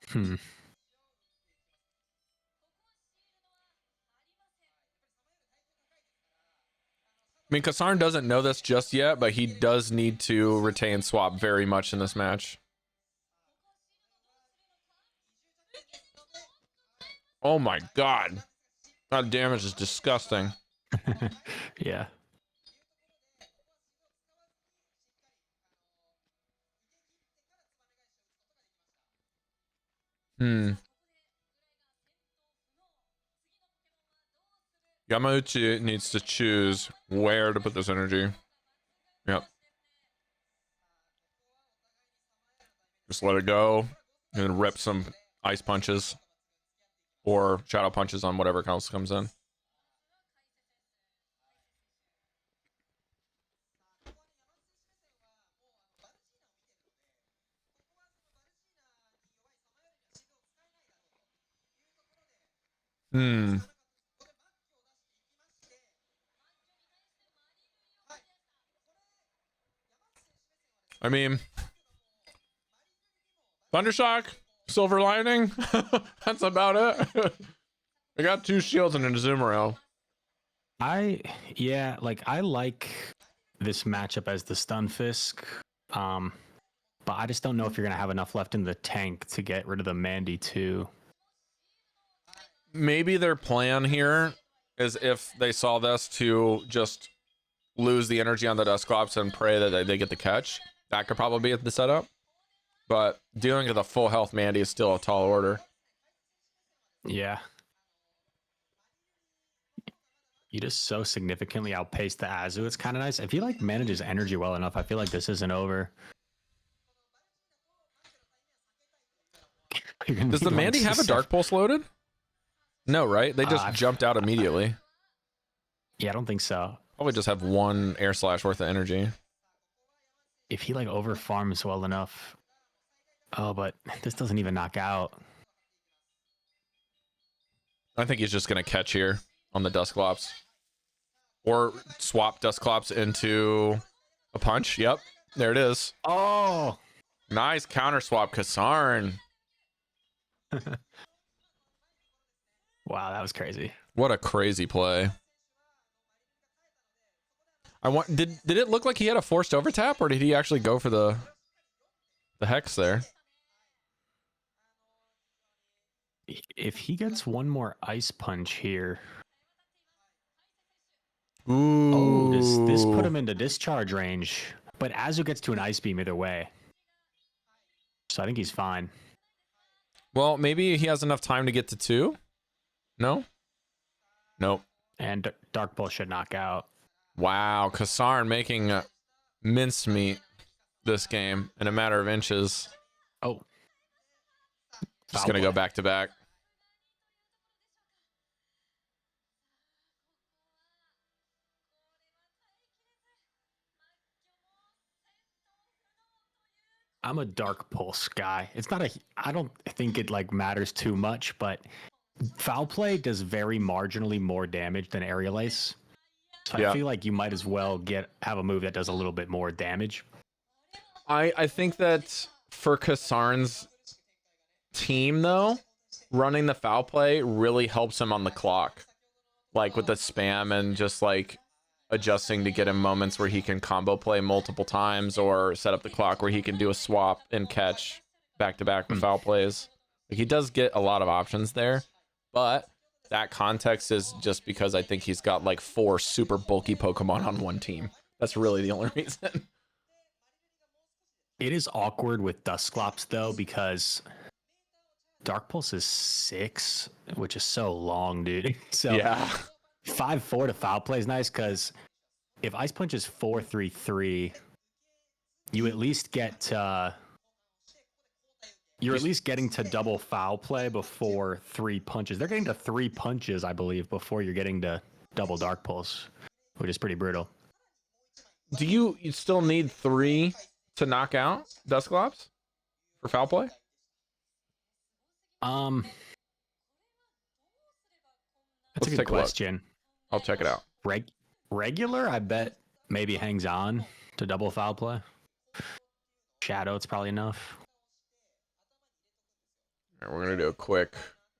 Speaker 3: Hmm.
Speaker 1: I mean, Kasarn doesn't know this just yet, but he does need to retain swap very much in this match. Oh my god. That damage is disgusting.
Speaker 3: Yeah.
Speaker 1: Yamauchi needs to choose where to put this energy. Yep. Just let it go and rip some ice punches or shadow punches on whatever else comes in. I mean, Thundershock, Silver Lining, that's about it. I got 2 shields and a Zumaro.
Speaker 3: I like this matchup as the Stunfisk, but I just don't know if you're gonna have enough left in the tank to get rid of the Mandy too.
Speaker 1: Maybe their plan here is if they saw this to just lose the energy on the Dusclops and pray that they get the catch. That could probably be the setup. But dealing with a full health Mandy is still a tall order.
Speaker 3: Yeah. You just so significantly outpaced the Azu. It's kind of nice. If he like manages energy well enough, I feel like this isn't over.
Speaker 1: Does the Mandy have a Dark Pulse loaded? No, right? They just jumped out immediately.
Speaker 3: Yeah, I don't think so.
Speaker 1: Probably just have one air slash worth of energy.
Speaker 3: If he like over farms well enough. Oh, but this doesn't even knock out.
Speaker 1: I think he's just going to catch here on the Dusclops. Or swap Dusclops into a punch. Yep, there it is.
Speaker 3: Oh!
Speaker 1: Nice counter swap, Kasarn.
Speaker 3: Wow, that was crazy.
Speaker 1: What a crazy play. I want did it look like he had a forced overtap, or did he actually go for the hex there?
Speaker 3: If he gets one more ice punch here.
Speaker 1: Ooh.
Speaker 3: Oh, does this put him into discharge range? But Azu gets to an ice beam either way. So I think he's fine.
Speaker 1: Well, maybe he has enough time to get to 2. No? Nope.
Speaker 3: And Dark Pulse should knock out.
Speaker 1: Wow, Kasarn making mincemeat this game in a matter of inches.
Speaker 3: Oh.
Speaker 1: Just going to go back to back.
Speaker 3: I'm a Dark Pulse guy. It's not a, I don't think it like matters too much, but foul play does very marginally more damage than Aerial Ace. So
Speaker 1: Yeah.
Speaker 3: I feel like you might as well have a move that does a little bit more damage.
Speaker 1: I think that for Kasarn's team, though, running the foul play really helps him on the clock. Like with the spam and just like adjusting to get him moments where he can combo play multiple times or set up the clock where he can do a swap and catch back to back with foul plays. Like, he does get a lot of options there, but that context is just because I think he's got like 4 super bulky Pokemon on one team. That's really the only reason.
Speaker 3: It is awkward with Dusclops though, because Dark Pulse is 6, which is so long, dude. So
Speaker 1: Yeah.
Speaker 3: 5-4 to foul play is nice because if Ice Punch is 4-3-3, you at least get you're at least getting to double foul play before 3 punches. They're getting to 3 punches, I believe, before you're getting to double Dark Pulse, which is pretty brutal.
Speaker 1: Do you still need 3 to knock out Dusclops for foul play?
Speaker 3: That's a good question.
Speaker 1: I'll check it out.
Speaker 3: Regular, I bet maybe hangs on to double foul play. Shadow, it's probably enough.
Speaker 1: All right, we're gonna do a quick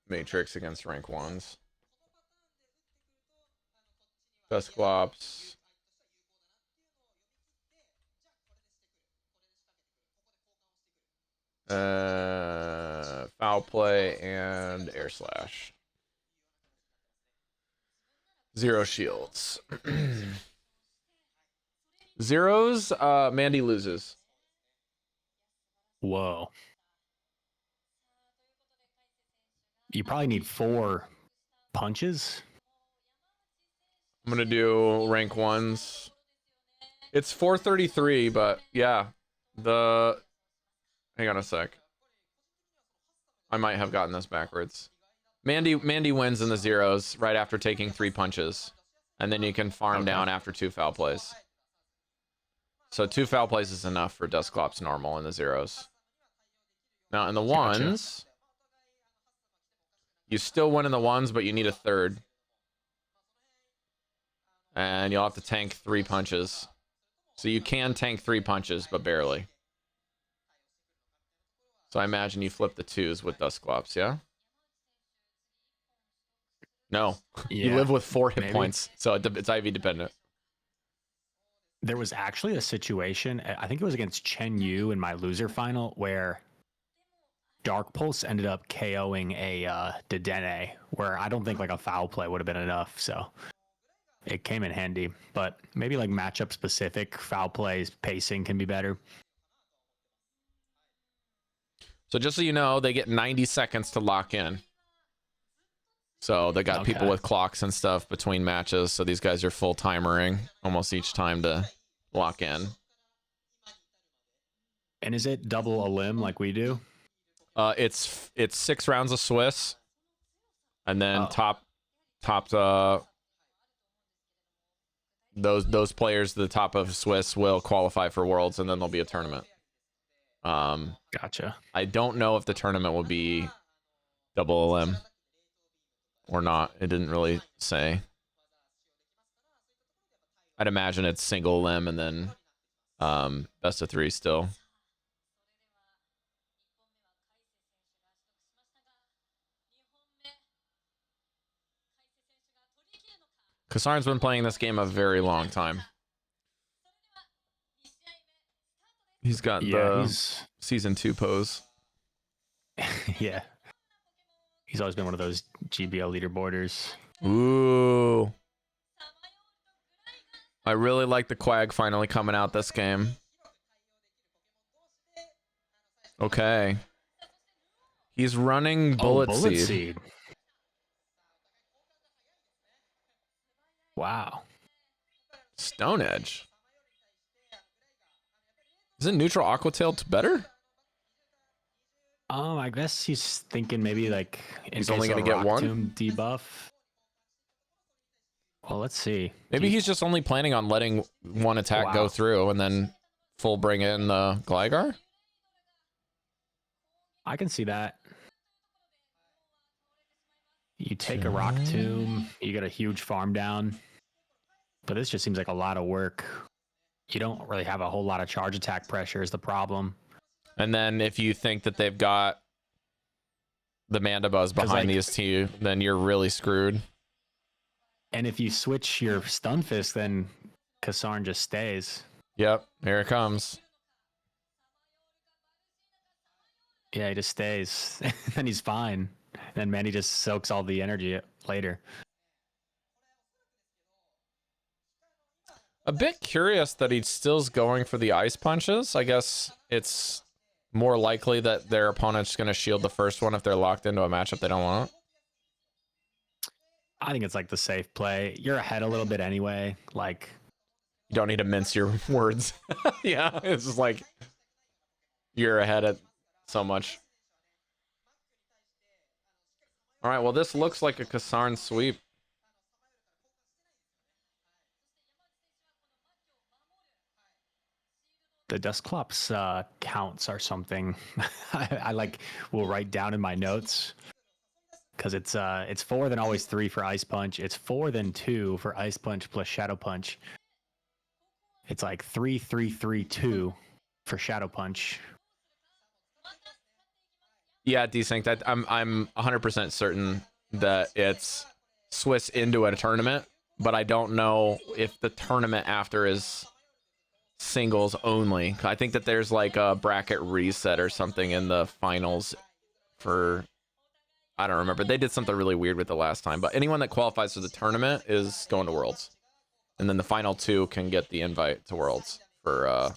Speaker 1: matrix against rank 1s. Dusclops. Foul play and air slash. 0 shields. Zeros, Mandy loses.
Speaker 3: Whoa. You probably need 4 punches.
Speaker 1: I'm gonna do rank 1s. It's 433, but yeah. Hang on a sec. I might have gotten this backwards. Mandy wins in the zeros right after taking 3 punches. And then you can farm down after 2 foul plays. So 2 foul plays is enough for Dusclops normal in the zeros. Now in the 1s, you still win in the 1s, but you need a 3rd. And you'll have to tank 3 punches. So you can tank 3 punches, but barely. So I imagine you flip the 2s with Dusclops, yeah? No.
Speaker 3: Yeah,
Speaker 1: you live with 4 hit
Speaker 3: maybe.
Speaker 1: points, so it's IV dependent.
Speaker 3: There was actually a situation, I think it was against Chen Yu in my loser final, where Dark Pulse ended up KOing a Dedenne, where I don't think like a foul play would have been enough. So it came in handy, but maybe like matchup specific foul plays pacing can be better.
Speaker 1: So just so you know, they get 90 seconds to lock in. So they got people with clocks and stuff between matches. So these guys are full timering almost each time to lock in.
Speaker 3: And is it double a limb like we do?
Speaker 1: It's 6 rounds of Swiss, and then those players, the top of Swiss, will qualify for Worlds, and then there'll be a tournament.
Speaker 3: Gotcha.
Speaker 1: I don't know if the tournament will be double a limb or not. It didn't really say. I'd imagine it's single limb and then best of 3 still. Kasarn's been playing this game a very long time. He's got the season 2 pose.
Speaker 3: Yeah. He's always been one of those GBL leaderboarders.
Speaker 1: Ooh. I really like the Quag finally coming out this game. Okay. He's running Bullet Seed.
Speaker 3: Wow.
Speaker 1: Stone Edge. Isn't neutral Aquatail better?
Speaker 3: I guess he's thinking maybe like
Speaker 1: he's only going to get one
Speaker 3: Tomb debuff. Well, let's see.
Speaker 1: Maybe he's just only planning on letting one attack go through and then full bring in the Gligar.
Speaker 3: I can see that. You take a Rock Tomb, you get a huge farm down, but this just seems like a lot of work. You don't really have a whole lot of charge attack pressure is the problem.
Speaker 1: And then if you think that they've got the Mandibuzz behind these two, then you're really screwed.
Speaker 3: And if you switch your Stunfisk, then Kasarn just stays.
Speaker 1: Yep, here it comes.
Speaker 3: Yeah, he just stays. Then he's fine. And Manny just soaks all the energy later.
Speaker 1: A bit curious that he still's going for the Ice Punches. I guess it's more likely that their opponent's going to shield the first one if they're locked into a matchup they don't want.
Speaker 3: I think it's like the safe play. You're ahead a little bit anyway. Like,
Speaker 1: you don't need to mince your words. Yeah, it's just like you're ahead at so much. All right, well, this looks like a Kasarn sweep.
Speaker 3: The Dusclops counts are something I like will write down in my notes because it's 4 then always 3 for Ice Punch. It's 4 then 2 for Ice Punch plus Shadow Punch. It's like 3 3 3 2 for Shadow Punch.
Speaker 1: Yeah, Desynced. I'm 100% certain that it's Swiss into a tournament, but I don't know if the tournament after is singles only. I think that there's like a bracket reset or something in the finals for, I don't remember. They did something really weird with the last time, but anyone that qualifies for the tournament is going to Worlds. And then the final 2 can get the invite to Worlds for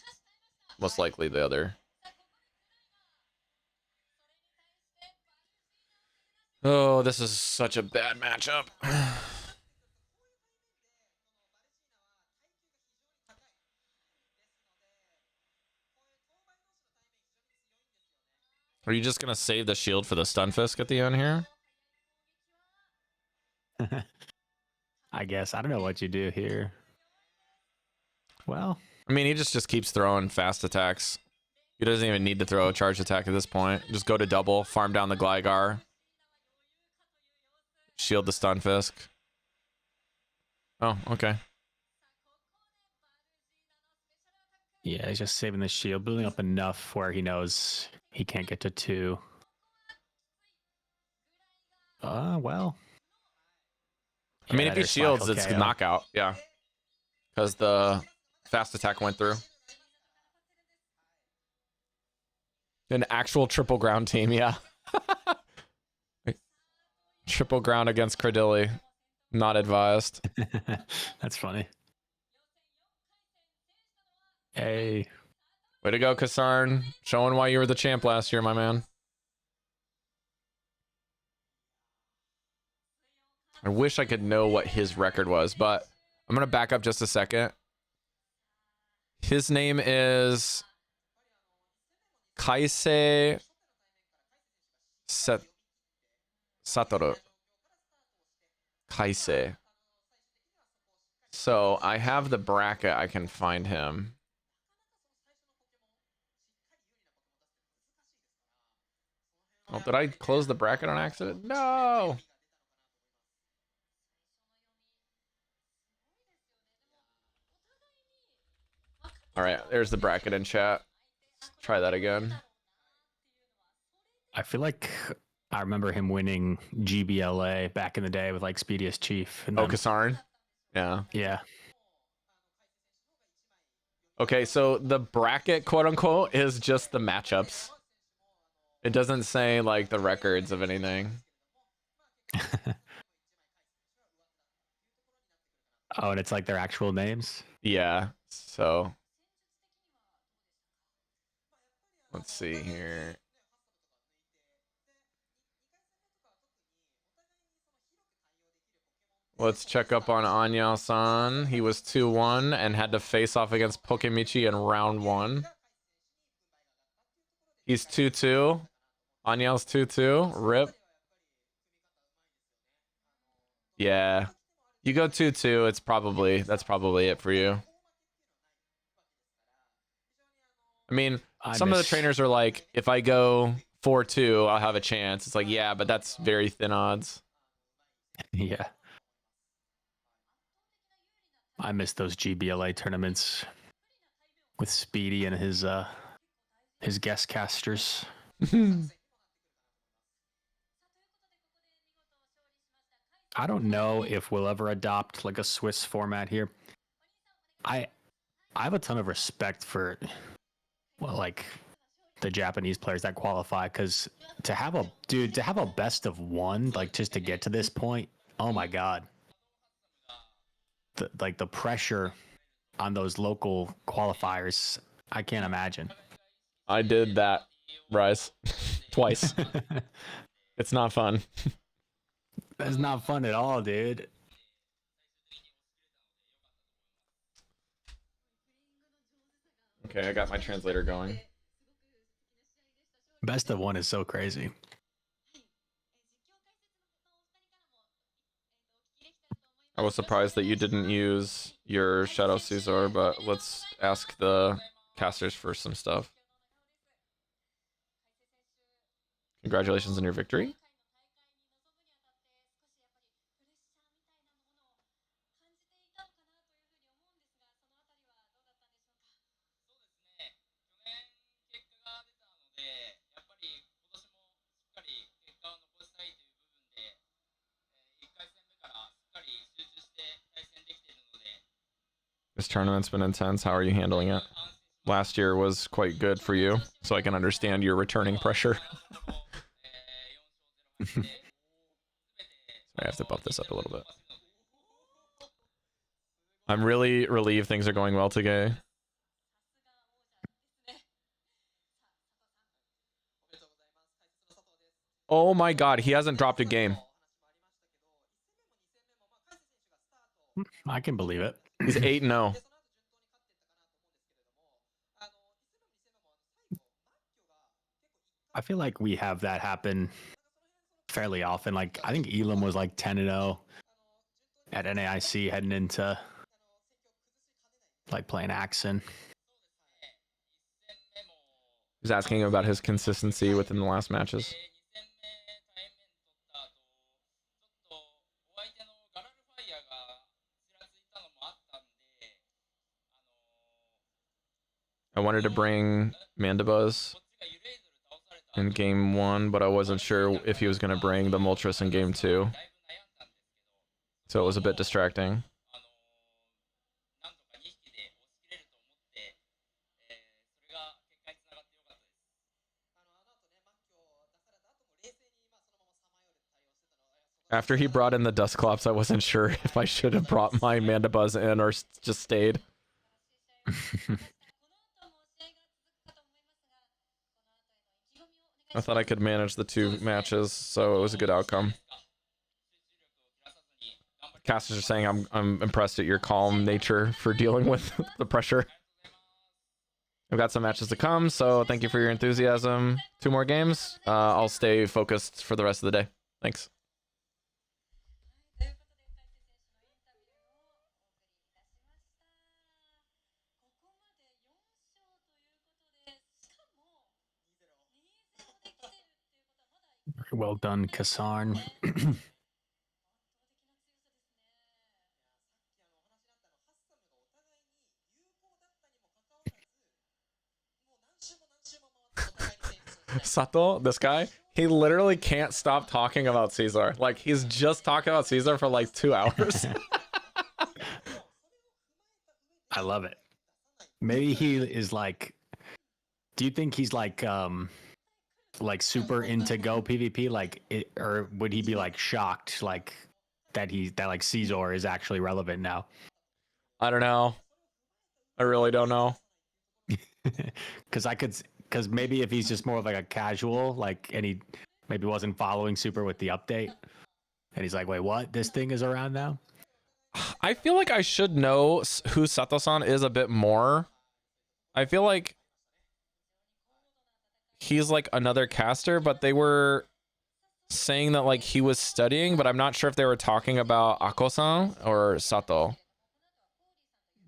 Speaker 1: most likely the other. Oh, this is such a bad matchup. Are you just going to save the shield for the Stunfisk at the end here?
Speaker 3: I guess. I don't know what you do here. Well,
Speaker 1: I mean, he just keeps throwing fast attacks. He doesn't even need to throw a charge attack at this point. Just go to double, farm down the Gligar. Shield the Stunfisk. Oh, okay.
Speaker 3: Yeah, he's just saving the shield, building up enough where he knows he can't get to 2. Well.
Speaker 1: I mean, if he shields, it's a knockout. Yeah. Because the fast attack went through. An actual triple ground team, yeah. Triple ground against Credilli. Not advised.
Speaker 3: That's funny. Hey.
Speaker 1: Way to go, Kasarn. Showing why you were the champ last year, my man. I wish I could know what his record was, but I'm going to back up just a second. His name is Kaisei Satoru. Kaisei. So I have the bracket. I can find him. Oh, did I close the bracket on accident? No. All right, there's the bracket in chat. Try that again.
Speaker 3: I feel like I remember him winning GBLA back in the day with like Speediest Chief. And
Speaker 1: Oh, Kasarn? Yeah.
Speaker 3: Yeah.
Speaker 1: Okay, so the bracket, quote unquote, is just the matchups. It doesn't say like the records of anything.
Speaker 3: Oh, and it's like their actual names?
Speaker 1: Yeah, so let's see here. Let's check up on Anya-san. He was 2-1 and had to face off against Pokemichi in round 1. He's 2-2. Anya's 2-2. Rip. Yeah. You go 2-2, that's probably it for you. I mean, some of the trainers are like, if I go 4-2, I'll have a chance. It's like, yeah, but that's very thin odds.
Speaker 3: Yeah. I miss those GBLA tournaments with Speedy and his guest casters. I don't know if we'll ever adopt like a Swiss format here. I have a ton of respect for like the Japanese players that qualify, because to have a best of one, like just to get to this point, oh my god. The pressure on those local qualifiers, I can't imagine.
Speaker 1: I did that, Reis, twice. It's not fun.
Speaker 3: That's not fun at all, dude.
Speaker 1: Okay, I got my translator going.
Speaker 3: Best of one is so crazy.
Speaker 1: I was surprised that you didn't use your Shadow Caesar, but let's ask the casters for some stuff. Congratulations on your victory. This tournament's been intense. How are you handling it? Last year was quite good for you, so I can understand your returning pressure. So I have to bump this up a little bit. I'm really relieved things are going well today. Oh my god, he hasn't dropped a game.
Speaker 3: I can believe it.
Speaker 1: He's 8-0.
Speaker 3: I feel like we have that happen fairly often. Like, I think Elam was like 10-0 at NAIC heading into like playing Axon.
Speaker 1: He's asking about his consistency within the last matches. I wanted to bring Mandibuzz in game 1, but I wasn't sure if he was going to bring the Moltres in game 2. So it was a bit distracting. After he brought in the Dusclops, I wasn't sure if I should have brought my Mandibuzz in or just stayed. I thought I could manage the 2 matches, so it was a good outcome. Casters are saying I'm impressed at your calm nature for dealing with the pressure. I've got some matches to come, so thank you for your enthusiasm. 2 more games. I'll stay focused for the rest of the day. Thanks.
Speaker 3: Well done, Kasarn.
Speaker 1: Sato, this guy, he literally can't stop talking about Caesar. Like, he's just talking about Caesar for like 2 hours.
Speaker 3: I love it. Maybe he is like, do you think he's like super into Go PvP, like or would he be like shocked like that like Caesar is actually relevant now?
Speaker 1: I don't know. I really don't know.
Speaker 3: Because maybe if he's just more of like a casual, like, and he maybe wasn't following super with the update, and he's like, wait, what? This thing is around now?
Speaker 1: I feel like I should know who Sato-san is a bit more. I feel like he's like another caster, but they were saying that like he was studying, but I'm not sure if they were talking about Ako-san or Sato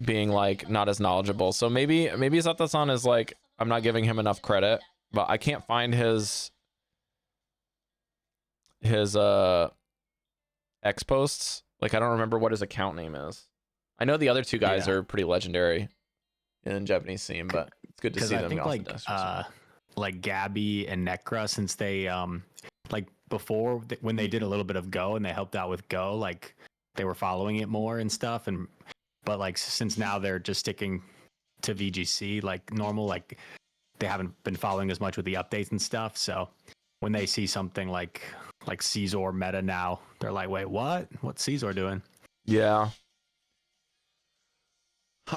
Speaker 1: being like not as knowledgeable. So maybe Sato-san is like, I'm not giving him enough credit, but I can't find his X posts. Like, I don't remember what his account name is. I know the other 2 guys are pretty legendary in Japanese scene, but it's good to see them.
Speaker 3: I think
Speaker 1: off the desk
Speaker 3: like Gabby and Necra, since they like before when they did a little bit of Go and they helped out with Go, like they were following it more and stuff, but like since now they're just sticking to VGC like normal, like they haven't been following as much with the updates and stuff. So when they see something like Caesar meta now, they're like, wait, what? What's Caesar doing?
Speaker 1: Yeah.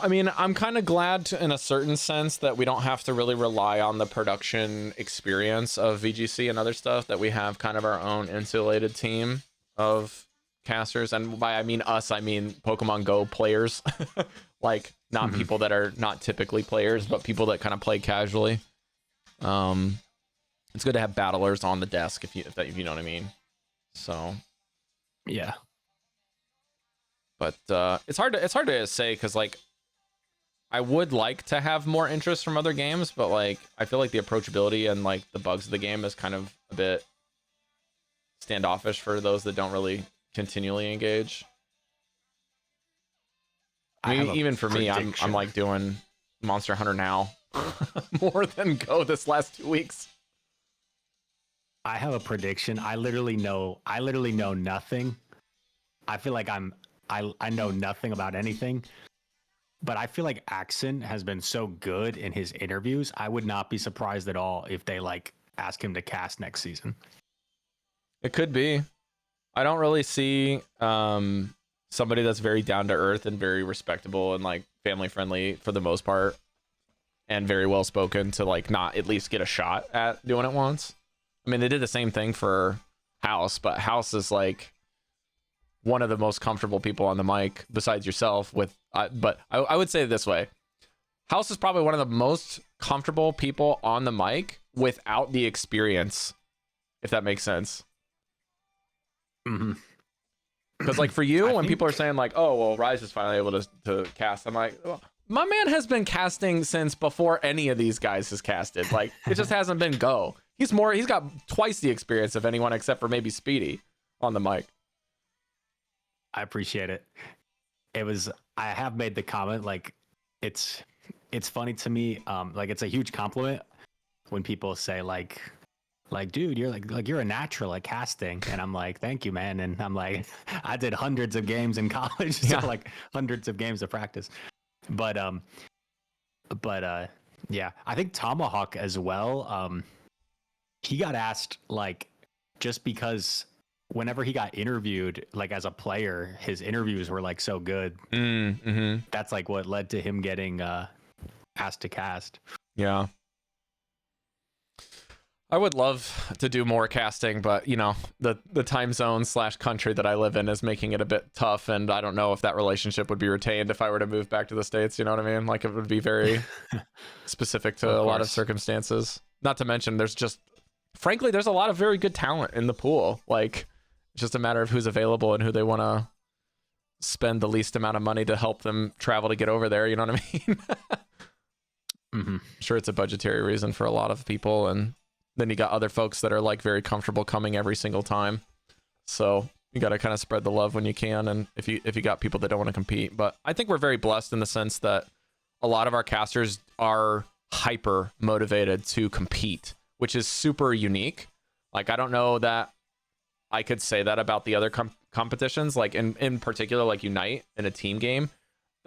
Speaker 1: I mean, I'm kind of glad in a certain sense that we don't have to really rely on the production experience of VGC and other stuff, that we have kind of our own insulated team of casters. And by I mean us, I mean Pokemon Go players. Like, not people that are not typically players, but people that kind of play casually. It's good to have battlers on the desk if you know what I mean. So
Speaker 3: yeah.
Speaker 1: But it's hard to say, because like I would like to have more interest from other games, but like I feel like the approachability and like the bugs of the game is kind of a bit standoffish for those that don't really continually engage. I mean, even for me, I'm like doing Monster Hunter now more than Go this last 2 weeks.
Speaker 3: I have a prediction. I literally know nothing. I feel like I know nothing about anything. But I feel like Axon has been so good in his interviews. I would not be surprised at all if they like ask him to cast next season.
Speaker 1: It could be. I don't really see somebody that's very down to earth and very respectable and like family friendly for the most part, and very well spoken to like not at least get a shot at doing it once. I mean, they did the same thing for House, but House is like one of the most comfortable people on the mic besides yourself with but I would say it this way: House is probably one of the most comfortable people on the mic without the experience, if that makes sense. Because like for you, when people are saying like, oh well, Reis is finally able to cast, I'm like, well, my man has been casting since before any of these guys has casted. Like, it just hasn't been Go. He's got twice the experience of anyone except for maybe Speedy on the mic.
Speaker 3: I appreciate it. I have made the comment, like it's funny to me, like it's a huge compliment when people say like dude, you're like you're a natural at casting, and I'm like, thank you, man. And I'm like, I did hundreds of games in college, so like hundreds of games of practice. But yeah, I think Tomahawk as well. He got asked like, just because whenever he got interviewed, like as a player, his interviews were like so good.
Speaker 1: Mm-hmm.
Speaker 3: That's like what led to him getting asked to cast.
Speaker 1: Yeah. I would love to do more casting, but you know, the time zone / country that I live in is making it a bit tough, and I don't know if that relationship would be retained if I were to move back to the States, you know what I mean? Like it would be very specific to a lot of circumstances. Not to mention there's just frankly there's a lot of very good talent in the pool. Like it's just a matter of who's available and who they want to spend the least amount of money to help them travel to get over there, you know what I mean?
Speaker 3: Mm-hmm.
Speaker 1: I'm sure it's a budgetary reason for a lot of people, and then you got other folks that are like very comfortable coming every single time. So you got to kind of spread the love when you can, and if you got people that don't want to compete. But I think we're very blessed in the sense that a lot of our casters are hyper motivated to compete, which is super unique. Like I don't know that I could say that about the other competitions, like in particular like Unite in a team game.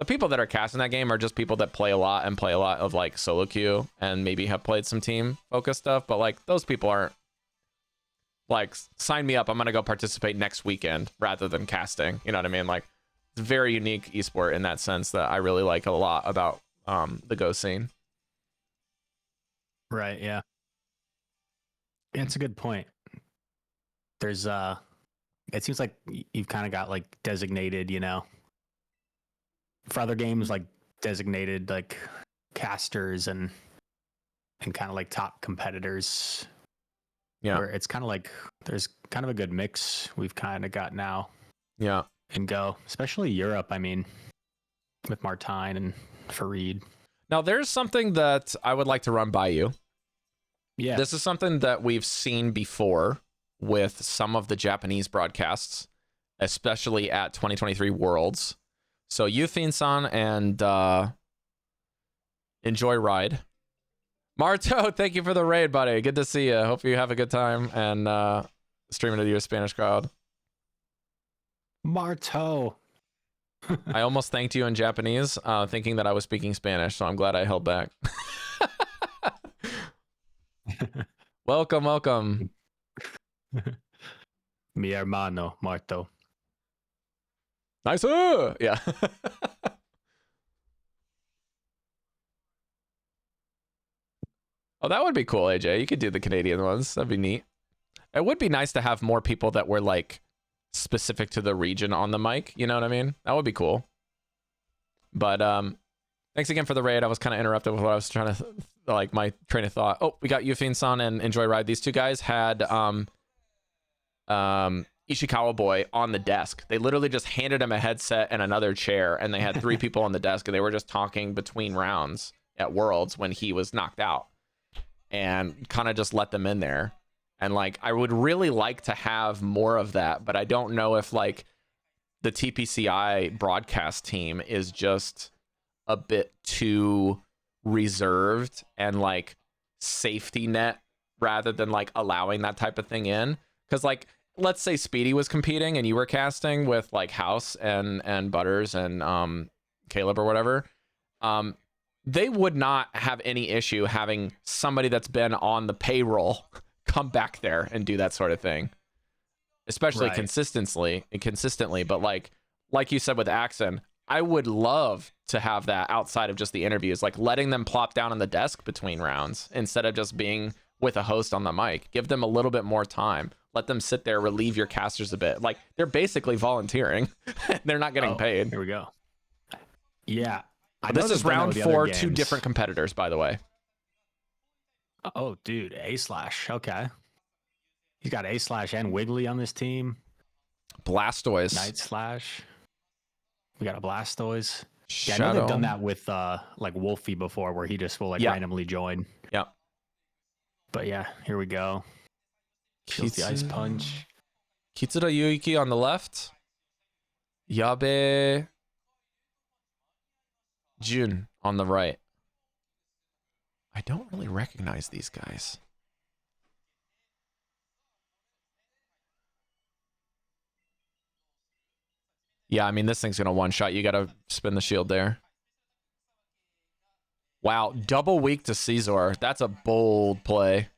Speaker 1: The people that are casting that game are just people that play a lot of like solo queue and maybe have played some team focused stuff, but like those people aren't like, sign me up, I'm gonna go participate next weekend rather than casting, you know what I mean? Like it's a very unique esport in that sense that I really like a lot about the Go scene.
Speaker 3: Right, yeah. It's a good point. There's it seems like you've kind of got like designated, you know, for other games like designated like casters and kind of like top competitors.
Speaker 1: Yeah.
Speaker 3: Where it's kind of like there's kind of a good mix we've kind of got now.
Speaker 1: Yeah.
Speaker 3: And Go, especially Europe, I mean, with Martine and Farid.
Speaker 1: Now there's something that I would like to run by you.
Speaker 3: Yeah.
Speaker 1: This is something that we've seen before with some of the Japanese broadcasts, especially at 2023 Worlds. So Yufin-san and Enjoy Ride. Marto, thank you for the raid, buddy. Good to see you. Hope you have a good time and streaming to your Spanish crowd.
Speaker 3: Marto.
Speaker 1: I almost thanked you in Japanese, thinking that I was speaking Spanish, so I'm glad I held back. Welcome.
Speaker 3: Mi hermano, Marto.
Speaker 1: Nice. Yeah. Oh, that would be cool, AJ. You could do the Canadian ones. That'd be neat. It would be nice to have more people that were like specific to the region on the mic. You know what I mean? That would be cool. But thanks again for the raid. I was kind of interrupted with what I was trying to like my train of thought. Oh, we got Yufin-san and Enjoy Ride. These two guys had Ishikawa Boy on the desk. They literally just handed him a headset and another chair, and they had 3 people on the desk, and they were just talking between rounds at Worlds when he was knocked out, and kind of just let them in there. And like I would really like to have more of that, but I don't know if like the TPCI broadcast team is just a bit too reserved and like safety net rather than like allowing that type of thing in. Because like let's say Speedy was competing and you were casting with like House and Butters and Caleb or whatever, they would not have any issue having somebody that's been on the payroll come back there and do that sort of thing, especially
Speaker 3: Right.
Speaker 1: consistently. But like you said with Axon, I would love to have that outside of just the interviews, like letting them plop down on the desk between rounds instead of just being with a host on the mic. Give them a little bit more time. Let them sit there, relieve your casters a bit. Like they're basically volunteering. They're not getting paid.
Speaker 3: Here we go. Yeah.
Speaker 1: This is round 4, 2 different competitors, by the way.
Speaker 3: Oh, dude, A/. Okay. He's got A/ and Wiggly on this team.
Speaker 1: Blastoise.
Speaker 3: Night/. We got a Blastoise. Yeah, I
Speaker 1: Shadow.
Speaker 3: know they've done that with like Wolfie before, where he just will like randomly join.
Speaker 1: Yeah.
Speaker 3: But yeah, here we go. Kills the Ice Punch.
Speaker 1: Kitsura Yuiki on the left. Yabe Jun on the right. I don't really recognize these guys. Yeah, I mean, this thing's going to one-shot. You got to spin the shield there. Wow, double weak to Caesar. That's a bold play.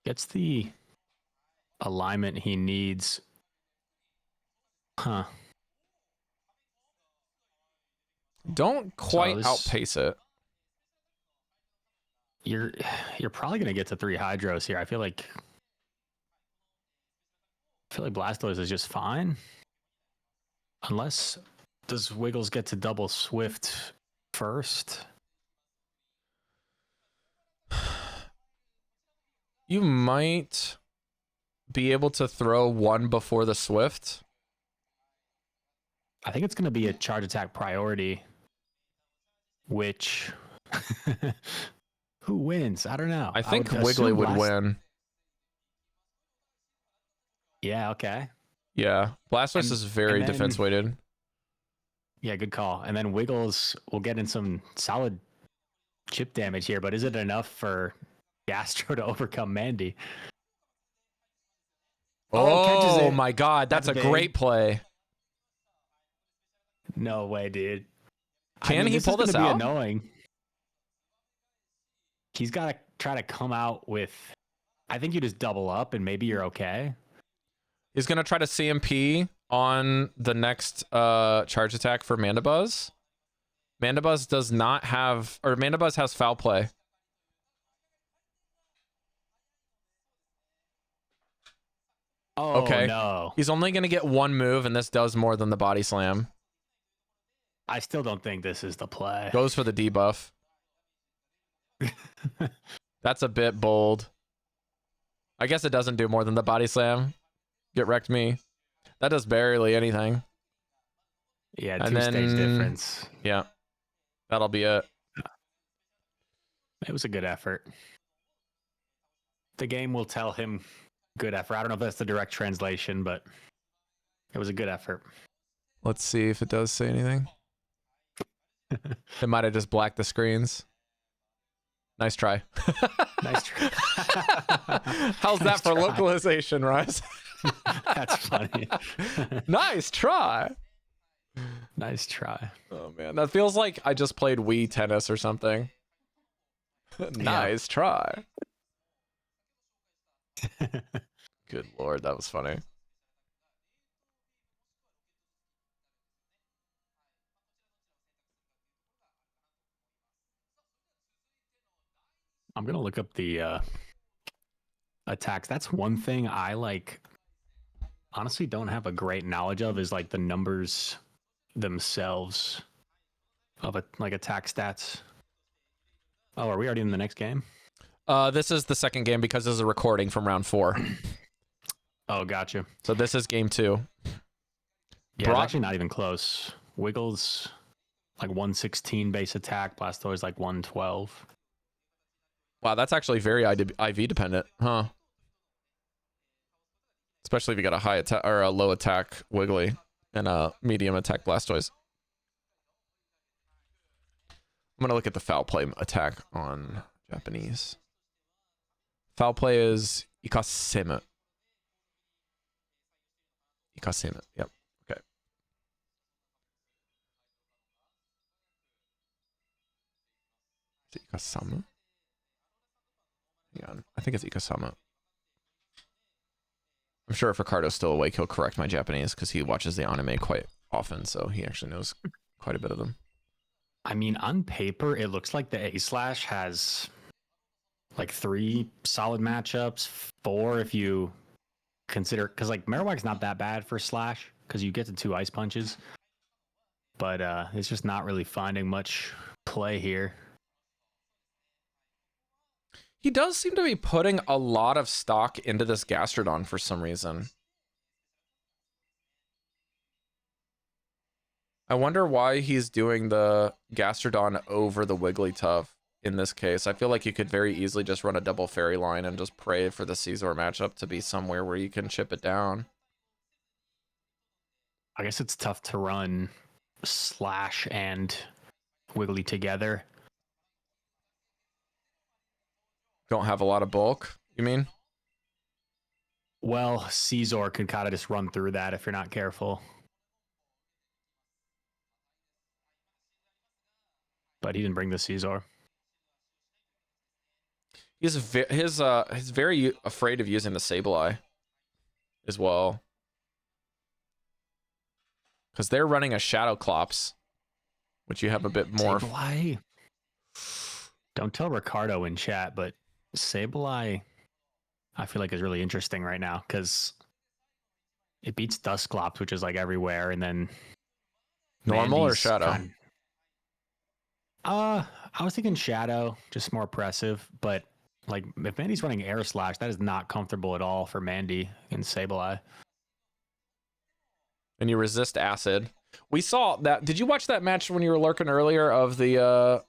Speaker 3: Gets the alignment he needs. Huh.
Speaker 1: Don't quite
Speaker 3: this-
Speaker 1: outpace it.
Speaker 3: You're probably gonna get to 3 hydros here. I feel like Blastoise is just fine. Unless does Wiggles get to double Swift first?
Speaker 1: You might be able to throw one before the Swift.
Speaker 3: I think it's gonna be a charge attack priority. Which who wins? I don't know.
Speaker 1: I think
Speaker 3: would
Speaker 1: Wiggly
Speaker 3: assume
Speaker 1: would win.
Speaker 3: Yeah, okay.
Speaker 1: Yeah. Blastoise
Speaker 3: And-
Speaker 1: is very
Speaker 3: and then-
Speaker 1: defense weighted.
Speaker 3: Yeah, good call. And then Wiggles will get in some solid chip damage here, but is it enough for Gastro to overcome Mandy? Catches
Speaker 1: Oh
Speaker 3: it.
Speaker 1: my god, that's a
Speaker 3: That's
Speaker 1: great
Speaker 3: big.
Speaker 1: play.
Speaker 3: No way, dude.
Speaker 1: Can he pull
Speaker 3: this
Speaker 1: this
Speaker 3: is gonna
Speaker 1: out?
Speaker 3: be annoying. He's got to try to come out with. I think you just double up and maybe you're okay.
Speaker 1: He's gonna try to CMP on the next charge attack for Mandibuzz. Mandibuzz does not have, or Mandibuzz has foul play.
Speaker 3: Oh,
Speaker 1: Okay.
Speaker 3: no.
Speaker 1: He's only gonna get one move, and this does more than the body slam.
Speaker 3: I still don't think this is the play.
Speaker 1: Goes for the debuff. That's a bit bold. I guess it doesn't do more than the body slam. Get wrecked me. That does barely anything.
Speaker 3: Yeah,
Speaker 1: And
Speaker 3: 2-stage
Speaker 1: then-
Speaker 3: difference.
Speaker 1: Yeah. That'll be it.
Speaker 3: It was a good effort. The game will tell him good effort. I don't know if that's the direct translation, but it was a good effort.
Speaker 1: Let's see if it does say anything. It might have just blacked the screens. Nice try.
Speaker 3: Nice try.
Speaker 1: How's that
Speaker 3: Nice
Speaker 1: for
Speaker 3: try.
Speaker 1: localization, Reis?
Speaker 3: That's funny.
Speaker 1: Nice try.
Speaker 3: Nice try.
Speaker 1: Oh man, that feels like I just played Wii tennis or something. Nice try. Good lord, that was funny.
Speaker 3: I'm gonna look up the attacks. That's one thing I honestly don't have a great knowledge of is like the numbers themselves of attack stats. Oh, are we already in the next game?
Speaker 1: This is the second game because this is a recording from round 4.
Speaker 3: Oh, gotcha.
Speaker 1: So this is game 2.
Speaker 3: Yeah,
Speaker 1: Brock-
Speaker 3: it's actually not even close. Wiggles like 116 base attack, Blastoise like 112.
Speaker 1: Wow, that's actually very IV dependent, huh? Especially if you got a high attack or a low attack Wiggly and a medium attack Blastoise. I'm gonna look at the foul play attack on Japanese. Foul play is ikasemu. Ikasemu. Yep. Okay. Is it ikasamu? Hang on. I think it's ikasamu. I'm sure if Ricardo's still awake, he'll correct my Japanese because he watches the anime quite often, so he actually knows quite a bit of them.
Speaker 3: I mean, on paper, it looks like the A/Slash has like 3 solid matchups, 4 if you consider, because like Marowak's not that bad for Slash because you get to 2 ice punches, but it's just not really finding much play here.
Speaker 1: He does seem to be putting a lot of stock into this Gastrodon for some reason. I wonder why he's doing the Gastrodon over the Wigglytuff in this case. I feel like you could very easily just run a double fairy line and just pray for the Caesar matchup to be somewhere where you can chip it down.
Speaker 3: I guess it's tough to run Slash and Wiggly together.
Speaker 1: Don't have a lot of bulk, you mean?
Speaker 3: Well, Caesar could kind of just run through that if you're not careful. But he didn't bring the Caesar.
Speaker 1: He's very afraid of using the Sableye as well. Because they're running a Shadow Clops, which you have a bit more.
Speaker 3: Sableye. Don't tell Ricardo in chat, but Sableye, I feel like is really interesting right now because it beats Dusclops, which is like everywhere, and then
Speaker 1: Normal or
Speaker 3: Mandy's
Speaker 1: Shadow?
Speaker 3: I was thinking Shadow, just more oppressive, but like if Mandy's running Air Slash, that is not comfortable at all for Mandy in Sableye.
Speaker 1: And you resist acid. We saw that. Did you watch that match when you were lurking earlier of the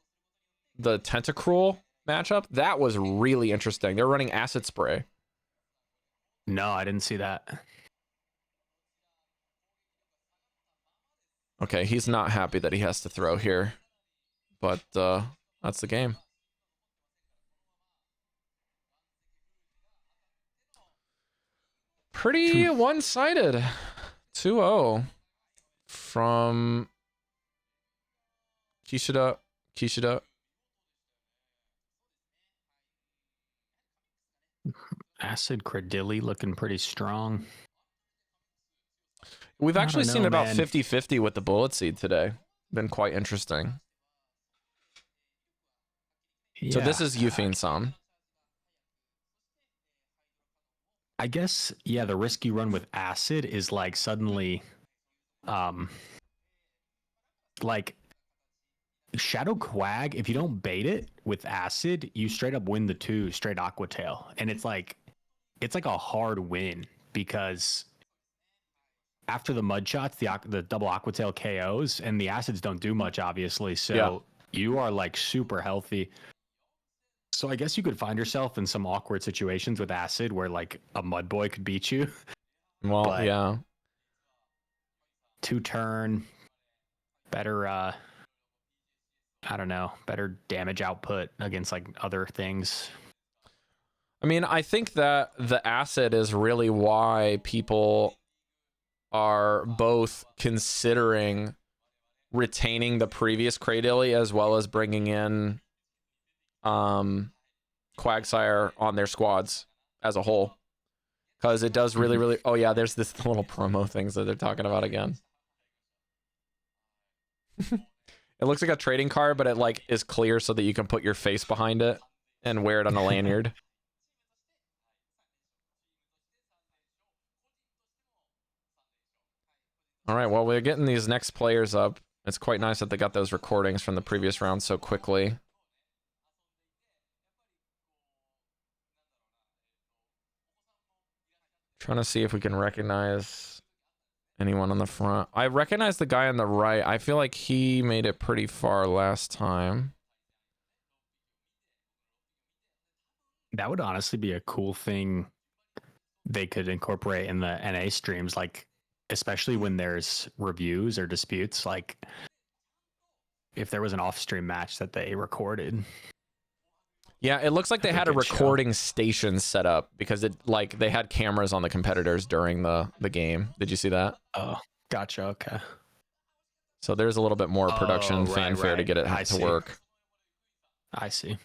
Speaker 1: Tentacruel matchup? That was really interesting. They're running acid spray.
Speaker 3: No, I didn't see that.
Speaker 1: Okay, he's not happy that he has to throw here, but that's the game. Pretty one-sided. 2-0 from Kishida.
Speaker 3: Acid Credilli looking pretty strong.
Speaker 1: We've actually seen about
Speaker 3: 50-50
Speaker 1: 50-50 with the Bullet Seed today. Been quite interesting.
Speaker 3: Yeah,
Speaker 1: so this is Yufine Sam.
Speaker 3: I guess, yeah, the risk you run with acid is like suddenly like Shadow Quag, if you don't bait it with acid, you straight up win the 2 straight Aqua Tail. And it's like a hard win because after the mud shots, the double Aqua Tail KOs and the acids don't do much, obviously. So you are like super healthy. So I guess you could find yourself in some awkward situations with acid where like a mud boy could beat you.
Speaker 1: Well,
Speaker 3: But
Speaker 1: yeah.
Speaker 3: 2-turn, better I don't know, better damage output against like other things.
Speaker 1: I mean, I think that the acid is really why people are both considering retaining the previous Cradilly as well as bringing in Quagsire on their squads as a whole, because it does really oh yeah, there's this little promo things that they're talking about again. It looks like a trading card, but it like is clear so that you can put your face behind it and wear it on a lanyard. All right, well, we're getting these next players up. It's quite nice that they got those recordings from the previous round so quickly. Trying to see if we can recognize anyone on the front. I recognize the guy on the right. I feel like he made it pretty far last time.
Speaker 3: That would honestly be a cool thing they could incorporate in the NA streams, like especially when there's reviews or disputes, like if there was an off-stream match that they recorded.
Speaker 1: Yeah, it looks like they had a recording station set up because it like they had cameras on the competitors during the game. Did you see that?
Speaker 3: Oh, gotcha. Okay.
Speaker 1: So there's a little bit more production fanfare to get it to work.
Speaker 3: I see.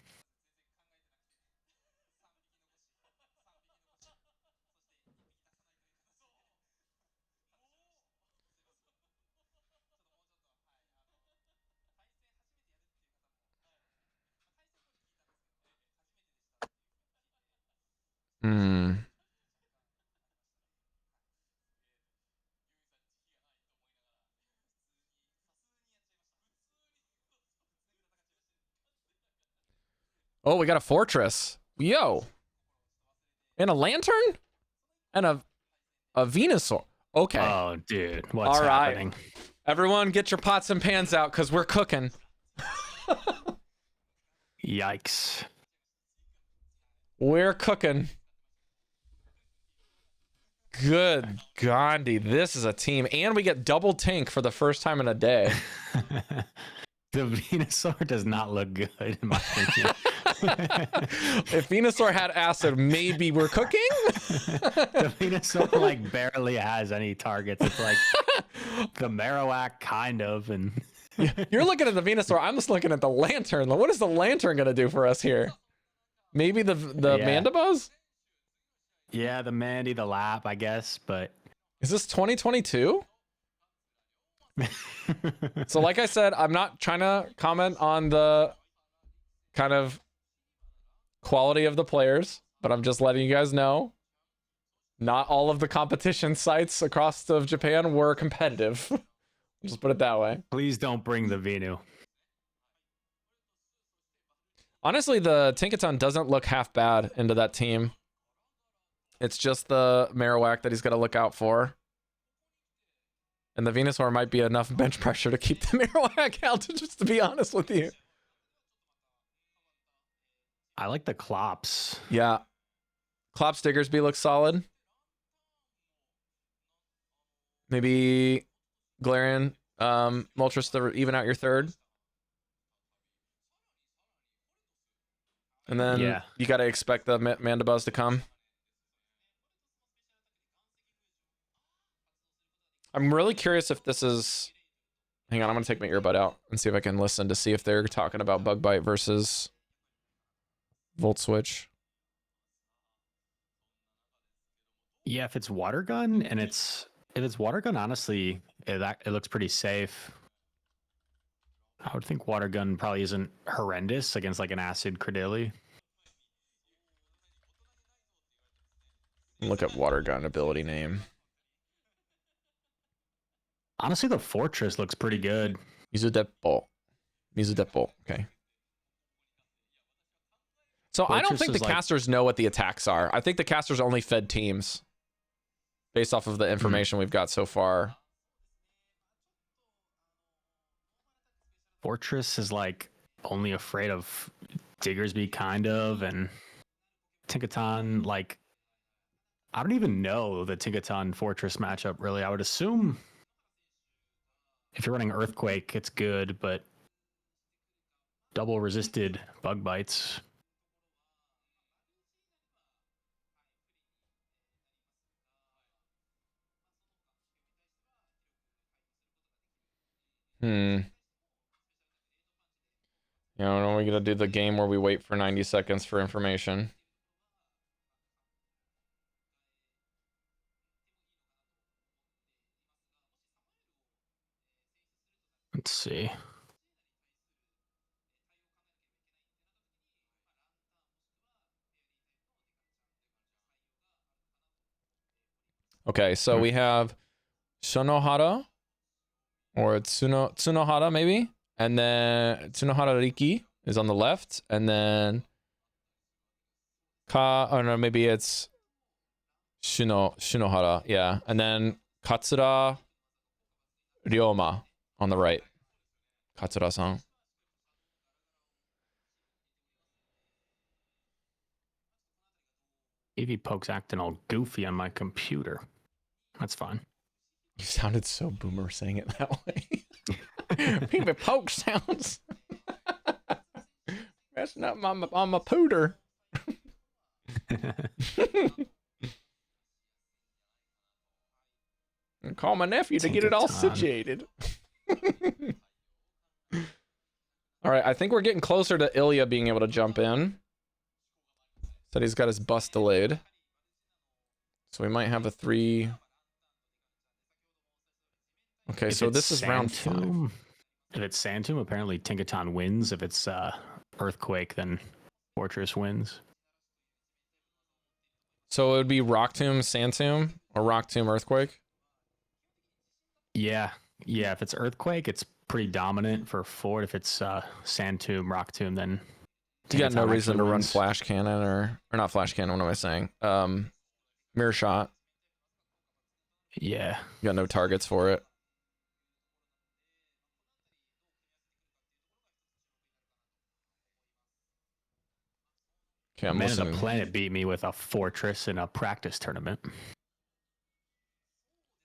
Speaker 1: Oh, we got a fortress. Yo. And a lantern? And a Venusaur. Okay.
Speaker 3: Oh, dude. What's happening?
Speaker 1: Everyone get your pots and pans out because we're cooking.
Speaker 3: Yikes.
Speaker 1: We're cooking. Good Gandhi. This is a team. And we get double tank for the first time in a day.
Speaker 3: The Venusaur does not look good, in my opinion.
Speaker 1: If Venusaur had acid, maybe we're cooking?
Speaker 3: The Venusaur like barely has any targets. It's like the Marowak kind of, and
Speaker 1: You're looking at the Venusaur. I'm just looking at the lantern. What is the lantern gonna do for us here? Maybe the
Speaker 3: Yeah.
Speaker 1: Mandibuzz?
Speaker 3: Yeah, the Mandy, the Lap, I guess, but
Speaker 1: Is this 2022? So like I said, I'm not trying to comment on the kind of quality of the players, but I'm just letting you guys know not all of the competition sites across of Japan were competitive. Just put it that way.
Speaker 3: please don't bring the Venu.
Speaker 1: Honestly, the Tinkaton doesn't look half bad into that team. It's just the Marowak that he's got to look out for. And the Venusaur might be enough bench pressure to keep the Marowak out, just to be honest with you.
Speaker 3: I like the Clops.
Speaker 1: Yeah. Klops Diggersby looks solid. Maybe Galarian, Moltres to even out your third. And then you got to expect the Mandibuzz to come. I'm really curious if this is... Hang on, I'm going to take my earbud out and see if I can listen to see if they're talking about Bug Bite versus Volt Switch.
Speaker 3: Yeah, if it's Water Gun and if it's Water Gun, honestly, it looks pretty safe. I would think Water Gun probably isn't horrendous against like an Acid Credilli.
Speaker 1: Look at Water Gun ability name.
Speaker 3: Honestly, the Fortress looks pretty good.
Speaker 1: Mizudepo. Okay. So I don't think the casters know what the attacks are. I think the casters only fed teams based off of the information we've got so far.
Speaker 3: Fortress is like only afraid of Diggersby kind of, and Tinkaton, like, I don't even know the Tinkaton Fortress matchup really. I would assume if you're running Earthquake, it's good, but double resisted Bug Bites.
Speaker 1: You know, we're going to do the game where we wait for 90 seconds for information.
Speaker 3: Let's see.
Speaker 1: Okay, so we have Sonohara or Tsunohara maybe, and then Tsunohara Riki is on the left, and then maybe it's Shinohara, yeah, and then Katsura Ryoma on the right. Katsura-san.
Speaker 3: EV Poke's acting all goofy on my computer. That's fine.
Speaker 1: You sounded so boomer saying it that way. EV Poke sounds. That's not my pooter. And call my nephew to get it all situated. All right, I think we're getting closer to Ilya being able to jump in. Said he's got his bus delayed. So we might have a 3. Okay, so this is round 5.
Speaker 3: If it's Sandtomb, apparently Tinkaton wins. If it's Earthquake, then Fortress wins.
Speaker 1: So it would be Rock Tomb, Sand Tomb, or Rock Tomb, Earthquake?
Speaker 3: Yeah. If it's Earthquake, it's pretty dominant for Ford. If it's Sand Tomb, Rock Tomb, then
Speaker 1: you got no reason to run
Speaker 3: wins.
Speaker 1: Flash Cannon or not Flash Cannon, what am I saying? Mirror Shot.
Speaker 3: Yeah.
Speaker 1: You got no targets for it. Okay, I'm
Speaker 3: Man of the
Speaker 1: listening.
Speaker 3: Planet beat me with a Fortress in a practice tournament.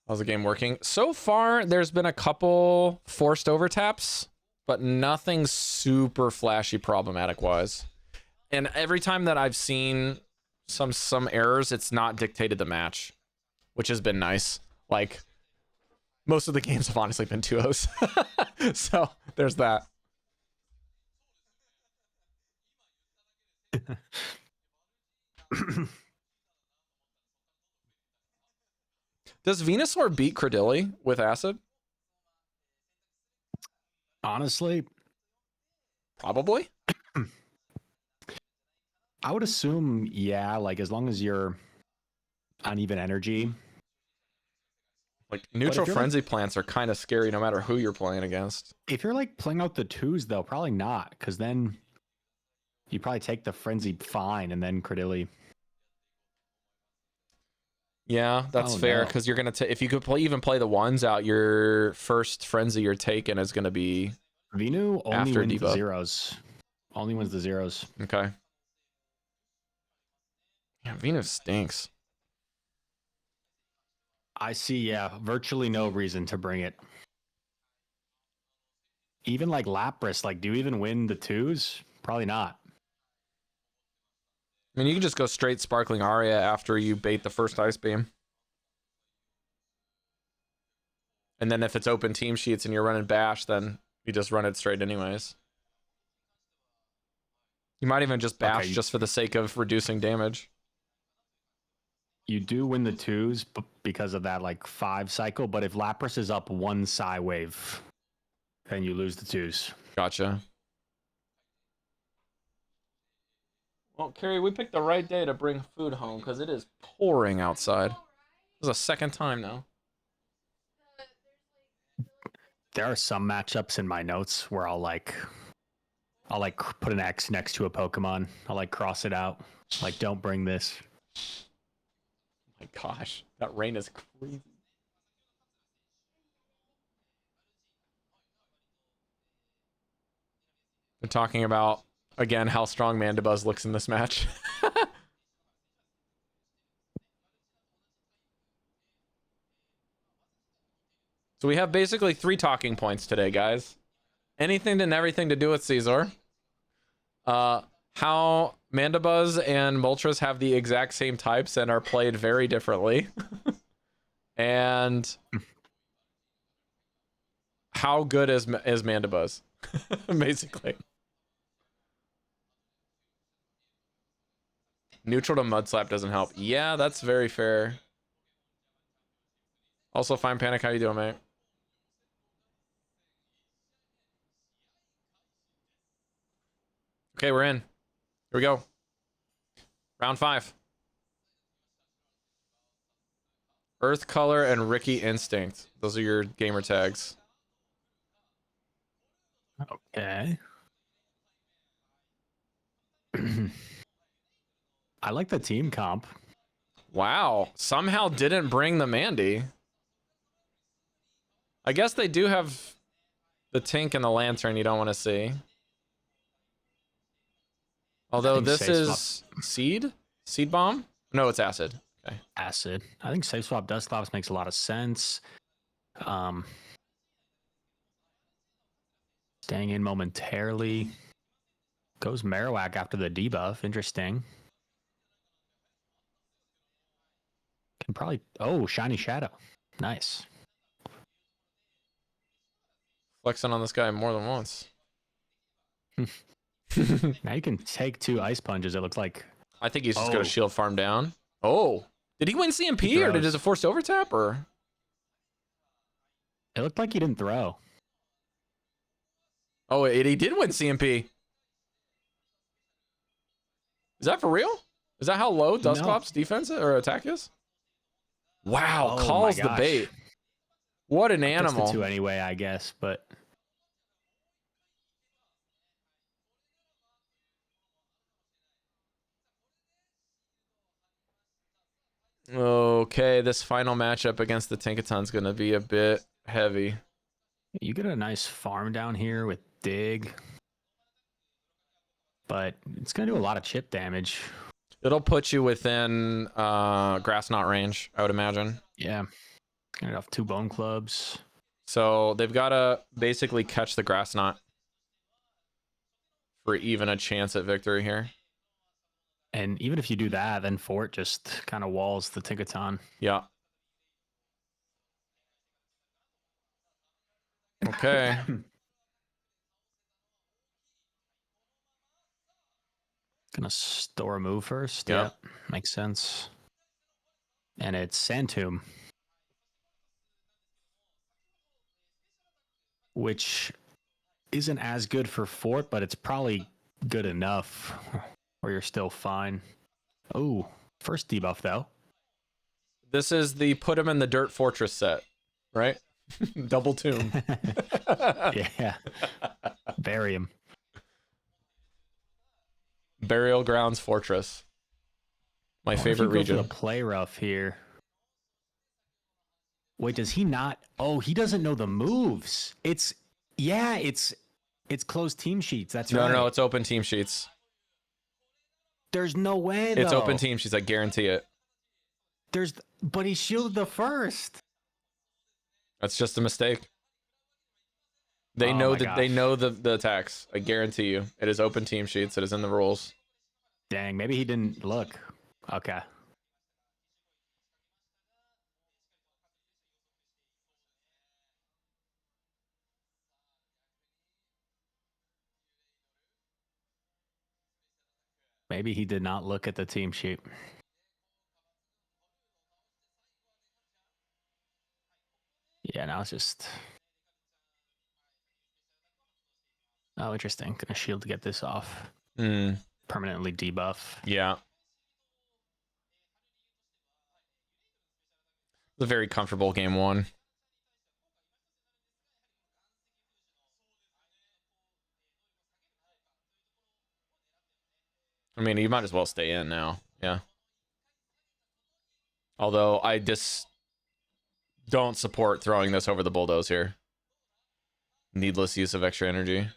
Speaker 1: How's the game working? So far, there's been a couple forced overtaps, but nothing super flashy problematic-wise. And every time that I've seen some errors, it's not dictated the match, which has been nice. Like, most of the games have honestly been 2-0s. So, there's that. Does Venusaur beat Cradilly with Acid?
Speaker 3: Honestly,
Speaker 1: Probably.
Speaker 3: I would assume, yeah, like as long as you're uneven energy.
Speaker 1: Like neutral
Speaker 3: you're,
Speaker 1: frenzy plants are kind of scary no matter who you're playing against.
Speaker 3: If you're like playing out the twos, though, probably not, because then you probably take the frenzy fine and then Cradilly.
Speaker 1: Yeah, that's fair because you're gonna if you could even play the ones out, your first frenzy you're taking is gonna be
Speaker 3: Venu only
Speaker 1: after
Speaker 3: wins the
Speaker 1: debuff.
Speaker 3: zeros. Only wins the zeros.
Speaker 1: Okay. Yeah, Venus stinks.
Speaker 3: I see, yeah, virtually no reason to bring it. Even like Lapras, like, do you even win the twos? Probably not.
Speaker 1: I mean, you can just go straight Sparkling Aria after you bait the first Ice Beam. And then if it's open team sheets and you're running Bash, then you just run it straight anyways. You might even just Bash just for the sake of reducing damage.
Speaker 3: You do win the twos because of that like 5 cycle, but if Lapras is up 1 Psy wave, then you lose the twos.
Speaker 1: Gotcha. Well, Carrie, we picked the right day to bring food home because it is pouring outside. This is the second time now.
Speaker 3: There are some matchups in my notes where I'll put an X next to a Pokemon. I'll like cross it out. Like, don't bring this.
Speaker 1: My gosh, that rain is crazy. They're talking about, again, how strong Mandibuzz looks in this match. So we have basically 3 talking points today, guys. Anything and everything to do with Caesar. How Mandibuzz and Moltres have the exact same types and are played very differently. And how good is Mandibuzz, basically. Neutral to Mudslap doesn't help. Yeah, that's very fair. Also, Fine Panic, how you doing, mate? Okay, we're in. Here we go. Round 5. Earth Color and Ricky Instinct. Those are your gamer tags.
Speaker 3: Okay. I like the team comp.
Speaker 1: Wow. Somehow didn't bring the Mandy. I guess they do have the Tink and the Lantern you don't want to see. Although this is Seed? Seed Bomb? No, it's Acid. Okay.
Speaker 3: Acid. I think Safe Swap Dusclops makes a lot of sense. Staying in momentarily. Goes Marowak after the debuff. Interesting. Can probably... Oh, Shiny Shadow. Nice.
Speaker 1: Flexing on this guy more than once.
Speaker 3: Now you can take 2 Ice Punches, it looks like.
Speaker 1: I think he's just going to shield farm down. Oh. Did he win CMP or did it a forced overtap or?
Speaker 3: It looked like he didn't throw.
Speaker 1: Oh, he did win CMP. Is that for real? Is that how low Dusclops defense or attack is? Wow, calls the bait. What an animal.
Speaker 3: Gets the 2 anyway, I guess, but...
Speaker 1: Okay, this final matchup against the Tinkaton's going to be a bit heavy.
Speaker 3: You get a nice farm down here with Dig. But it's going to do a lot of chip damage.
Speaker 1: It'll put you within Grass Knot range, I would imagine.
Speaker 3: Yeah. Get off 2 Bone Clubs.
Speaker 1: So they've got to basically catch the Grass Knot for even a chance at victory here.
Speaker 3: And even if you do that, then Fort just kind of walls the Tinkaton.
Speaker 1: Yeah. Okay.
Speaker 3: Gonna store a move first.
Speaker 1: Yep.
Speaker 3: Yeah, makes sense. And it's Sandtomb, which isn't as good for Fort, but it's probably good enough where you're still fine. Oh, first debuff though.
Speaker 1: This is the put him in the dirt fortress set, right? Double tomb.
Speaker 3: Yeah. Bury him.
Speaker 1: Burial Grounds Fortress. My favorite region.
Speaker 3: The play rough here. Wait, does he not? Oh, he doesn't know the moves. It's closed team sheets. That's right.
Speaker 1: No, it's open team sheets.
Speaker 3: There's no way.
Speaker 1: It's open team sheets. I guarantee it.
Speaker 3: But he shielded the first.
Speaker 1: That's just a mistake. They know the attacks. I guarantee you. It is open team sheets. It is in the rules.
Speaker 3: Dang, maybe he didn't look. Okay. Maybe he did not look at the team sheet. Yeah, now it's just... Oh, interesting. Gonna shield to get this off. Permanently debuff.
Speaker 1: Yeah. It's a very comfortable game one. I mean, you might as well stay in now. Yeah. Although I just don't support throwing this over the bulldoze here. Needless use of extra energy.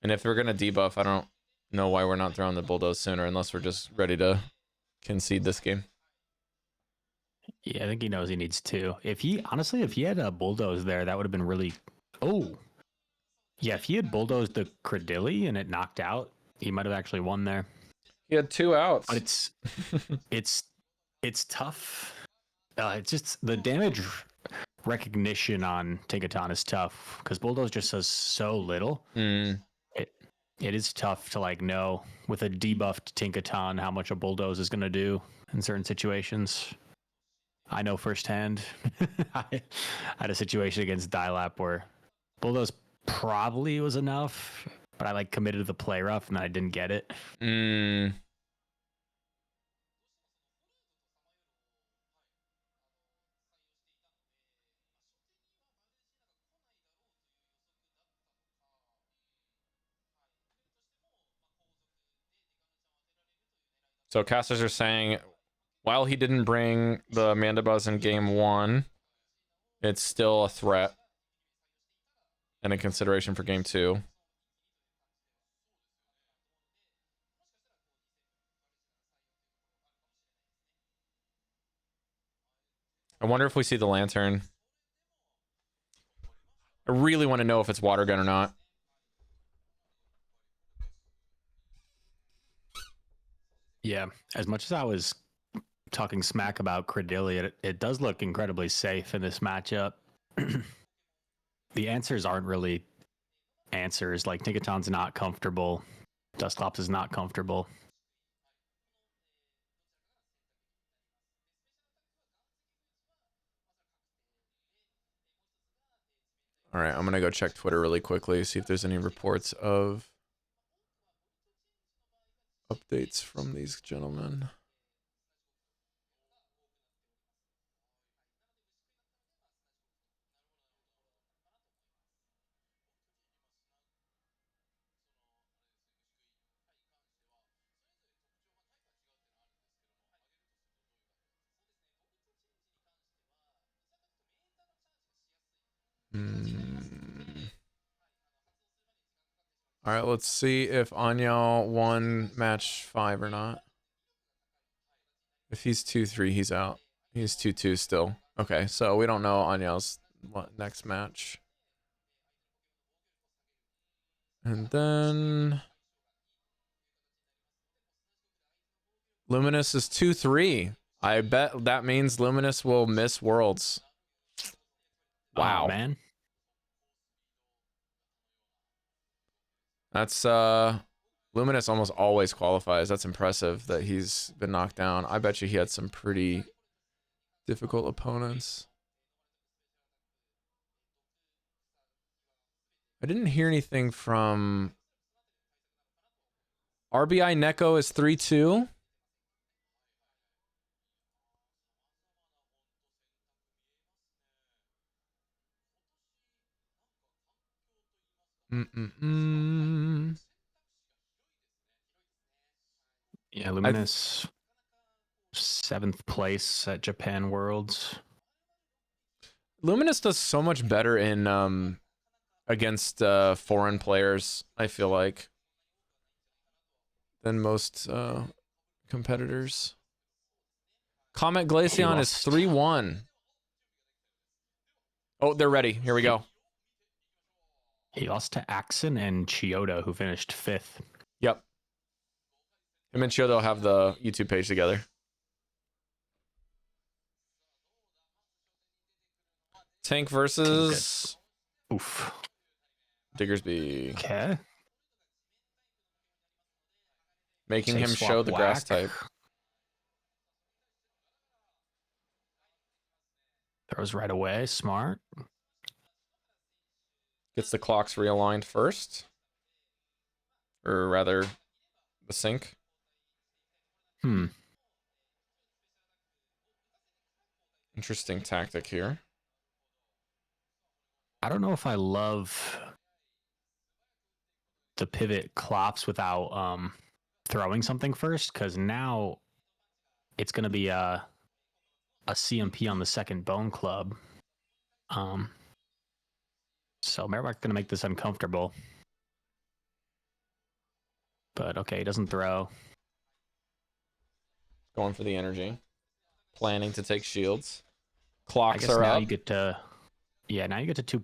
Speaker 1: And if we're going to debuff, I don't know why we're not throwing the bulldoze sooner unless we're just ready to concede this game.
Speaker 3: Yeah, I think he knows he needs two. If he had a bulldoze there, that would have been really... Oh! Yeah, if he had bulldozed the Credilli and it knocked out, he might have actually won there.
Speaker 1: He had 2 outs.
Speaker 3: But it's tough. It's just the damage recognition on Tinkaton is tough because bulldoze just does so little. It is tough to know with a debuffed Tinkaton how much a bulldoze is going to do in certain situations. I know firsthand. I had a situation against Dilap where bulldoze probably was enough, but I committed to the play rough and I didn't get it.
Speaker 1: So casters are saying, while he didn't bring the Mandibuzz in game 1, it's still a threat and a consideration for game 2. I wonder if we see the lantern. I really want to know if it's water gun or not.
Speaker 3: Yeah, as much as I was talking smack about Credilli, it does look incredibly safe in this matchup. The answers aren't really answers. Tinkaton's not comfortable. Dusclops is not comfortable.
Speaker 1: All right, I'm going to go check Twitter really quickly, see if there's any reports of updates from these gentlemen. All right, let's see if Anya won match 5 or not. If he's 2-3, he's out. He's 2-2 still. Okay, so we don't know Anya's next match. And then Luminous is 2-3. I bet that means Luminous will miss Worlds. Wow,
Speaker 3: man.
Speaker 1: That's Luminous almost always qualifies. That's impressive that he's been knocked down. I bet you he had some pretty difficult opponents. I didn't hear anything from RBI. Neko is 3-2.
Speaker 3: Yeah, Luminous 7th place at Japan Worlds.
Speaker 1: Luminous does so much better in against foreign players, I feel like, than most competitors. Comet Glaceon is 3-1. Oh, they're ready. Here we go.
Speaker 3: He lost to Axon and Chioda, who finished 5th.
Speaker 1: Yep. Him and Chioda have the YouTube page together. Tank versus
Speaker 3: Oof.
Speaker 1: Diggersby.
Speaker 3: Okay.
Speaker 1: Making
Speaker 3: Say
Speaker 1: him
Speaker 3: swap
Speaker 1: show the grass
Speaker 3: whack.
Speaker 1: type.
Speaker 3: Throws right away. Smart.
Speaker 1: Gets the clocks realigned first. Or rather, the sync. Interesting tactic here.
Speaker 3: I don't know if I love the pivot clops without throwing something first, because now it's going to be a CMP on the second bone club. So Merrick's going to make this uncomfortable. But okay, he doesn't throw.
Speaker 1: Going for the energy. Planning to take shields.
Speaker 3: I
Speaker 1: Clocks
Speaker 3: guess
Speaker 1: are
Speaker 3: now
Speaker 1: up.
Speaker 3: you get to, yeah, now you get to 2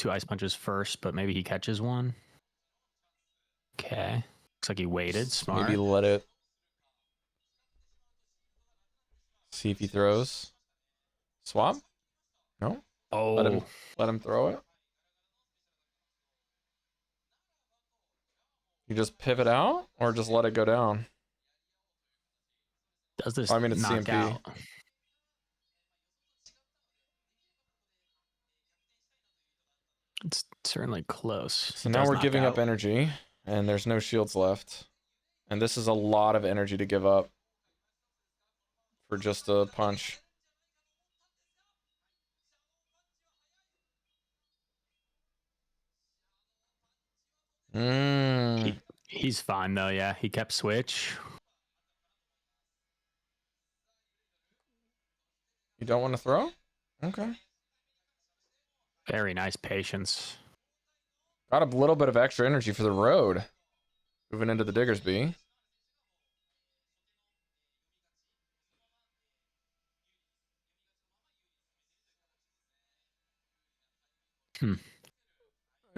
Speaker 3: ice punches first, but maybe he catches one. Okay, looks like he waited. Smart.
Speaker 1: Maybe let it. See if he throws. Swap? No?
Speaker 3: Oh,
Speaker 1: Let him throw it. You just pivot out or just let it go down?
Speaker 3: does this
Speaker 1: I mean, it's
Speaker 3: knock
Speaker 1: CMP.
Speaker 3: out? It's certainly close.
Speaker 1: So
Speaker 3: It
Speaker 1: now
Speaker 3: does
Speaker 1: we're
Speaker 3: knock
Speaker 1: giving up
Speaker 3: out.
Speaker 1: energy, and there's no shields left. And this is a lot of energy to give up for just a punch.
Speaker 3: He's fine though. Yeah, he kept switch.
Speaker 1: You don't want to throw? Okay.
Speaker 3: Very nice patience.
Speaker 1: Got a little bit of extra energy for the road. Moving into the Diggersby.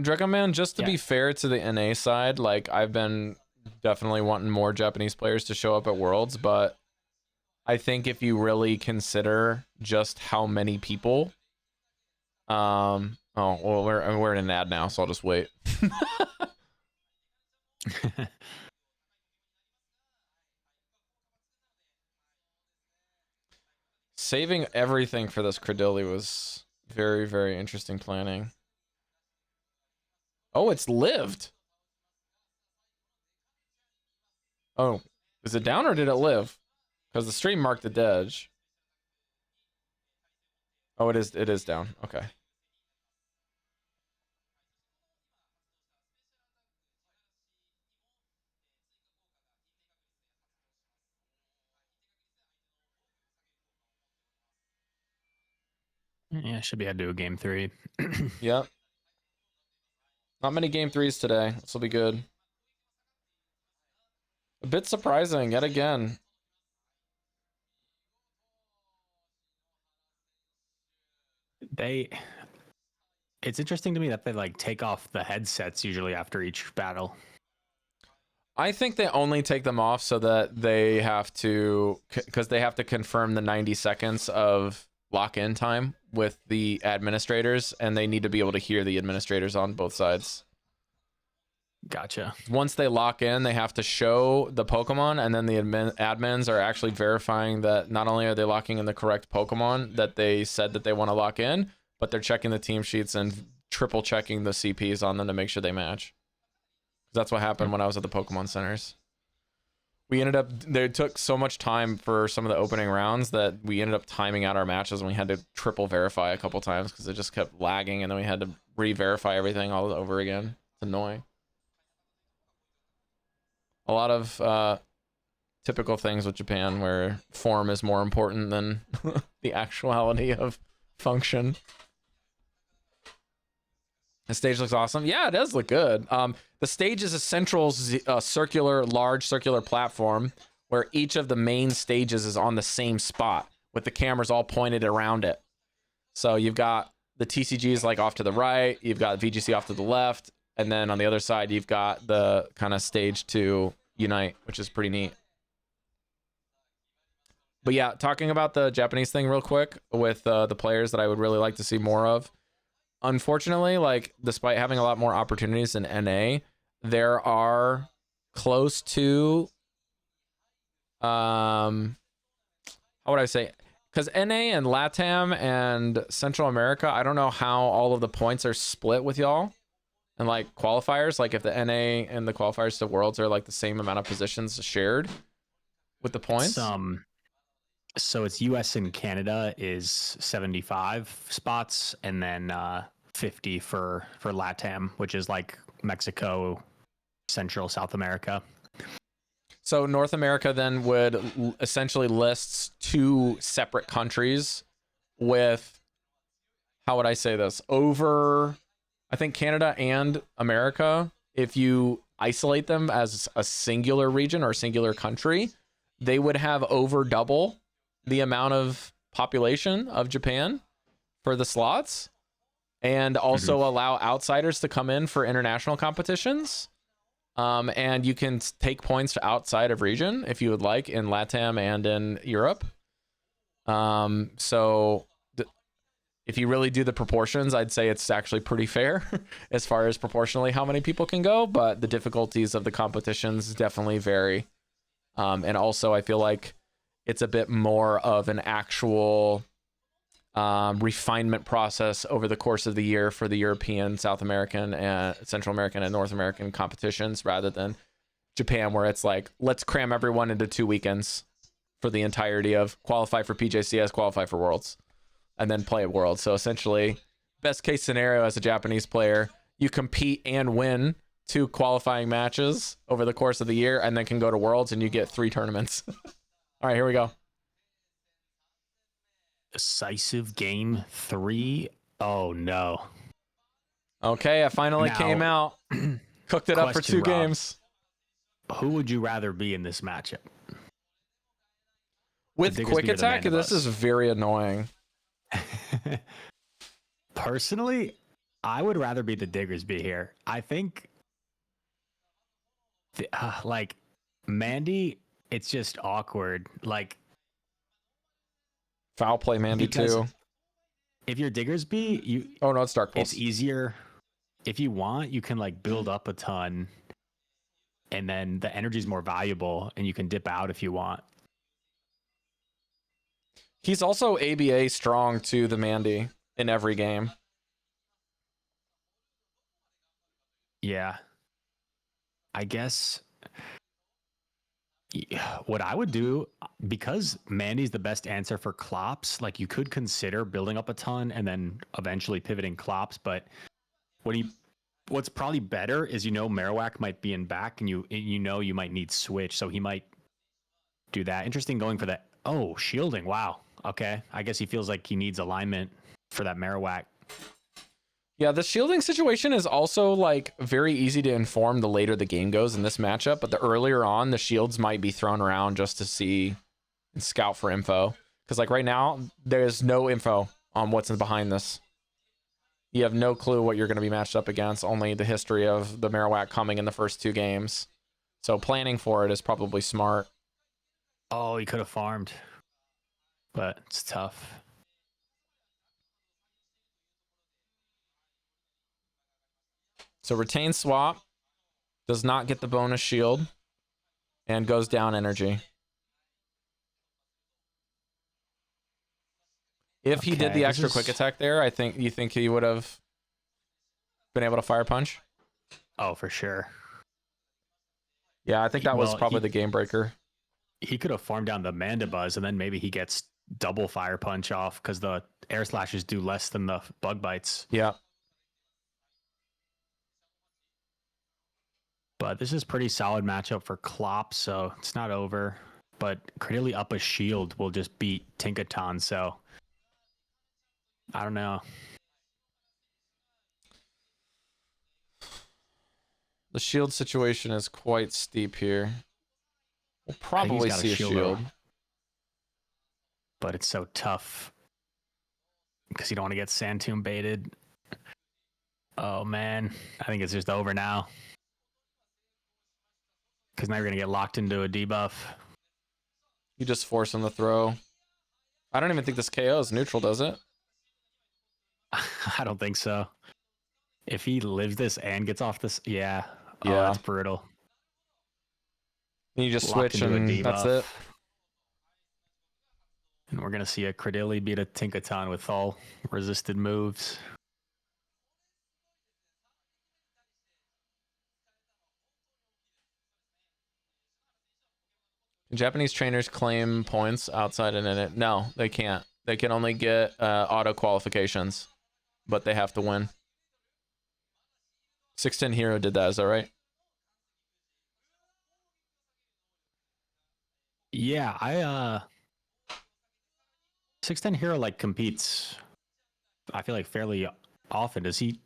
Speaker 1: Dragon Man, just to be fair to the NA side, like I've been definitely wanting more Japanese players to show up at Worlds, but I think if you really consider just how many people, oh well, we're in an ad now, so I'll just wait. Saving everything for this Credilli was very, very interesting planning. Oh, it's lived. Oh, is it down or did it live? Because the stream marked the dead. Oh, it is down. Okay.
Speaker 3: Yeah, should be able to do a game 3.
Speaker 1: Yep. Not many game 3s today. This will be good. A bit surprising yet again.
Speaker 3: It's interesting to me that they like take off the headsets usually after each battle.
Speaker 1: I think they only take them off so that they have to, because they have to confirm the 90 seconds of lock-in time with the administrators, and they need to be able to hear the administrators on both sides.
Speaker 3: Gotcha.
Speaker 1: Once they lock in, they have to show the Pokemon, and then the admins are actually verifying that not only are they locking in the correct Pokemon that they said that they want to lock in, but they're checking the team sheets and triple checking the CPs on them to make sure they match. That's what happened when I was at the Pokemon centers. We ended up, they took so much time for some of the opening rounds that we ended up timing out our matches, and we had to triple verify a couple times because it just kept lagging, and then we had to re-verify everything all over again. It's annoying. A lot of typical things with Japan where form is more important than the actuality of function. The stage looks awesome. Yeah, it does look good. The stage is a central large circular platform where each of the main stages is on the same spot with the cameras all pointed around it. So you've got the TCGs like off to the right, you've got VGC off to the left, and then on the other side, you've got the kind of stage to Unite, which is pretty neat. But yeah, talking about the Japanese thing real quick with the players that I would really like to see more of. Unfortunately, like, despite having a lot more opportunities in NA, there are close to, how would I say? Because NA and LATAM and Central America, I don't know how all of the points are split with y'all. And like qualifiers, like if the NA and the qualifiers to Worlds are like the same amount of positions shared with the points.
Speaker 3: So it's US and Canada is 75 spots, and then 50 for LATAM, which is like Mexico, Central South America.
Speaker 1: So North America then would essentially lists two separate countries with, how would I say this? Over, I think Canada and America, if you isolate them as a singular region or a singular country, they would have over double the amount of population of Japan for the slots, and also allow outsiders to come in for international competitions. And you can take points to outside of region if you would like in LATAM and in Europe. So if you really do the proportions, I'd say it's actually pretty fair as far as proportionally how many people can go, but the difficulties of the competitions definitely vary. And also I feel like it's a bit more of an actual refinement process over the course of the year for the European, South American, and Central American and North American competitions, rather than Japan, where it's like, let's cram everyone into 2 weekends for the entirety of qualify for PJCS, qualify for Worlds, and then play at Worlds. So essentially, best case scenario as a Japanese player, you compete and win 2 qualifying matches over the course of the year, and then can go to Worlds and you get 3 tournaments. All right, here we go.
Speaker 3: Decisive game 3. Oh no.
Speaker 1: Okay, I finally came out. Cooked it up for 2
Speaker 3: Rob.
Speaker 1: games.
Speaker 3: Who would you rather be in this matchup?
Speaker 1: With quick attack, this is very annoying.
Speaker 3: Personally, I would rather be the Diggersby here. I think, like, Mandy, it's just awkward. Like,
Speaker 1: foul play Mandy too.
Speaker 3: If you're Diggersby, you.
Speaker 1: Oh no, it's Dark Pulse.
Speaker 3: It's easier. If you want, you can like build up a ton, and then the energy is more valuable, and you can dip out if you want.
Speaker 1: He's also ABA strong to the Mandy in every game.
Speaker 3: Yeah. I guess what I would do, because Mandy's the best answer for Klops, like you could consider building up a ton and then eventually pivoting Klops, but what's probably better is, Marowak might be in back, and you might need switch, so he might do that. Interesting going for that. Oh, shielding. Wow. Okay. I guess he feels like he needs alignment for that Marowak.
Speaker 1: Yeah, the shielding situation is also like very easy to inform the later the game goes in this matchup, but the earlier on, the shields might be thrown around just to see and scout for info. Because like right now, there's no info on what's behind this. You have no clue what you're going to be matched up against, only the history of the Marowak coming in the first 2 games. So planning for it is probably smart.
Speaker 3: Oh, he could have farmed, but it's tough.
Speaker 1: So retain swap. does not get the bonus shield, and goes down energy. If he did the extra quick attack there, you think he would have been able to fire punch?
Speaker 3: Oh, for sure.
Speaker 1: Yeah, I think that was probably the game breaker.
Speaker 3: He could have farmed down the Mandibuzz, and then maybe he gets double fire punch off because the air slashes do less than the bug bites.
Speaker 1: Yeah.
Speaker 3: But this is pretty solid matchup for Klopp, so it's not over. But Credilli up a shield will just beat Tinkaton, so I don't know.
Speaker 1: The shield situation is quite steep here. We'll probably see a shield.
Speaker 3: But it's so tough because you don't want to get Sand Tomb baited. Oh, man. I think it's just over now. Because now you're going to get locked into a debuff.
Speaker 1: You just force him to throw. I don't even think this KO is neutral, does it?
Speaker 3: I don't think so. If he lives this and gets off this, yeah.
Speaker 1: Yeah.
Speaker 3: Oh, that's brutal.
Speaker 1: And you just switch and that's it.
Speaker 3: And we're going to see a Credilli beat a Tinkaton with all resisted moves.
Speaker 1: Japanese trainers claim points outside and in it. No, they can't. They can only get auto qualifications, but they have to win. 610 Hero did that, is that right?
Speaker 3: Yeah, 610 Hero like competes, I feel like fairly often. Does he?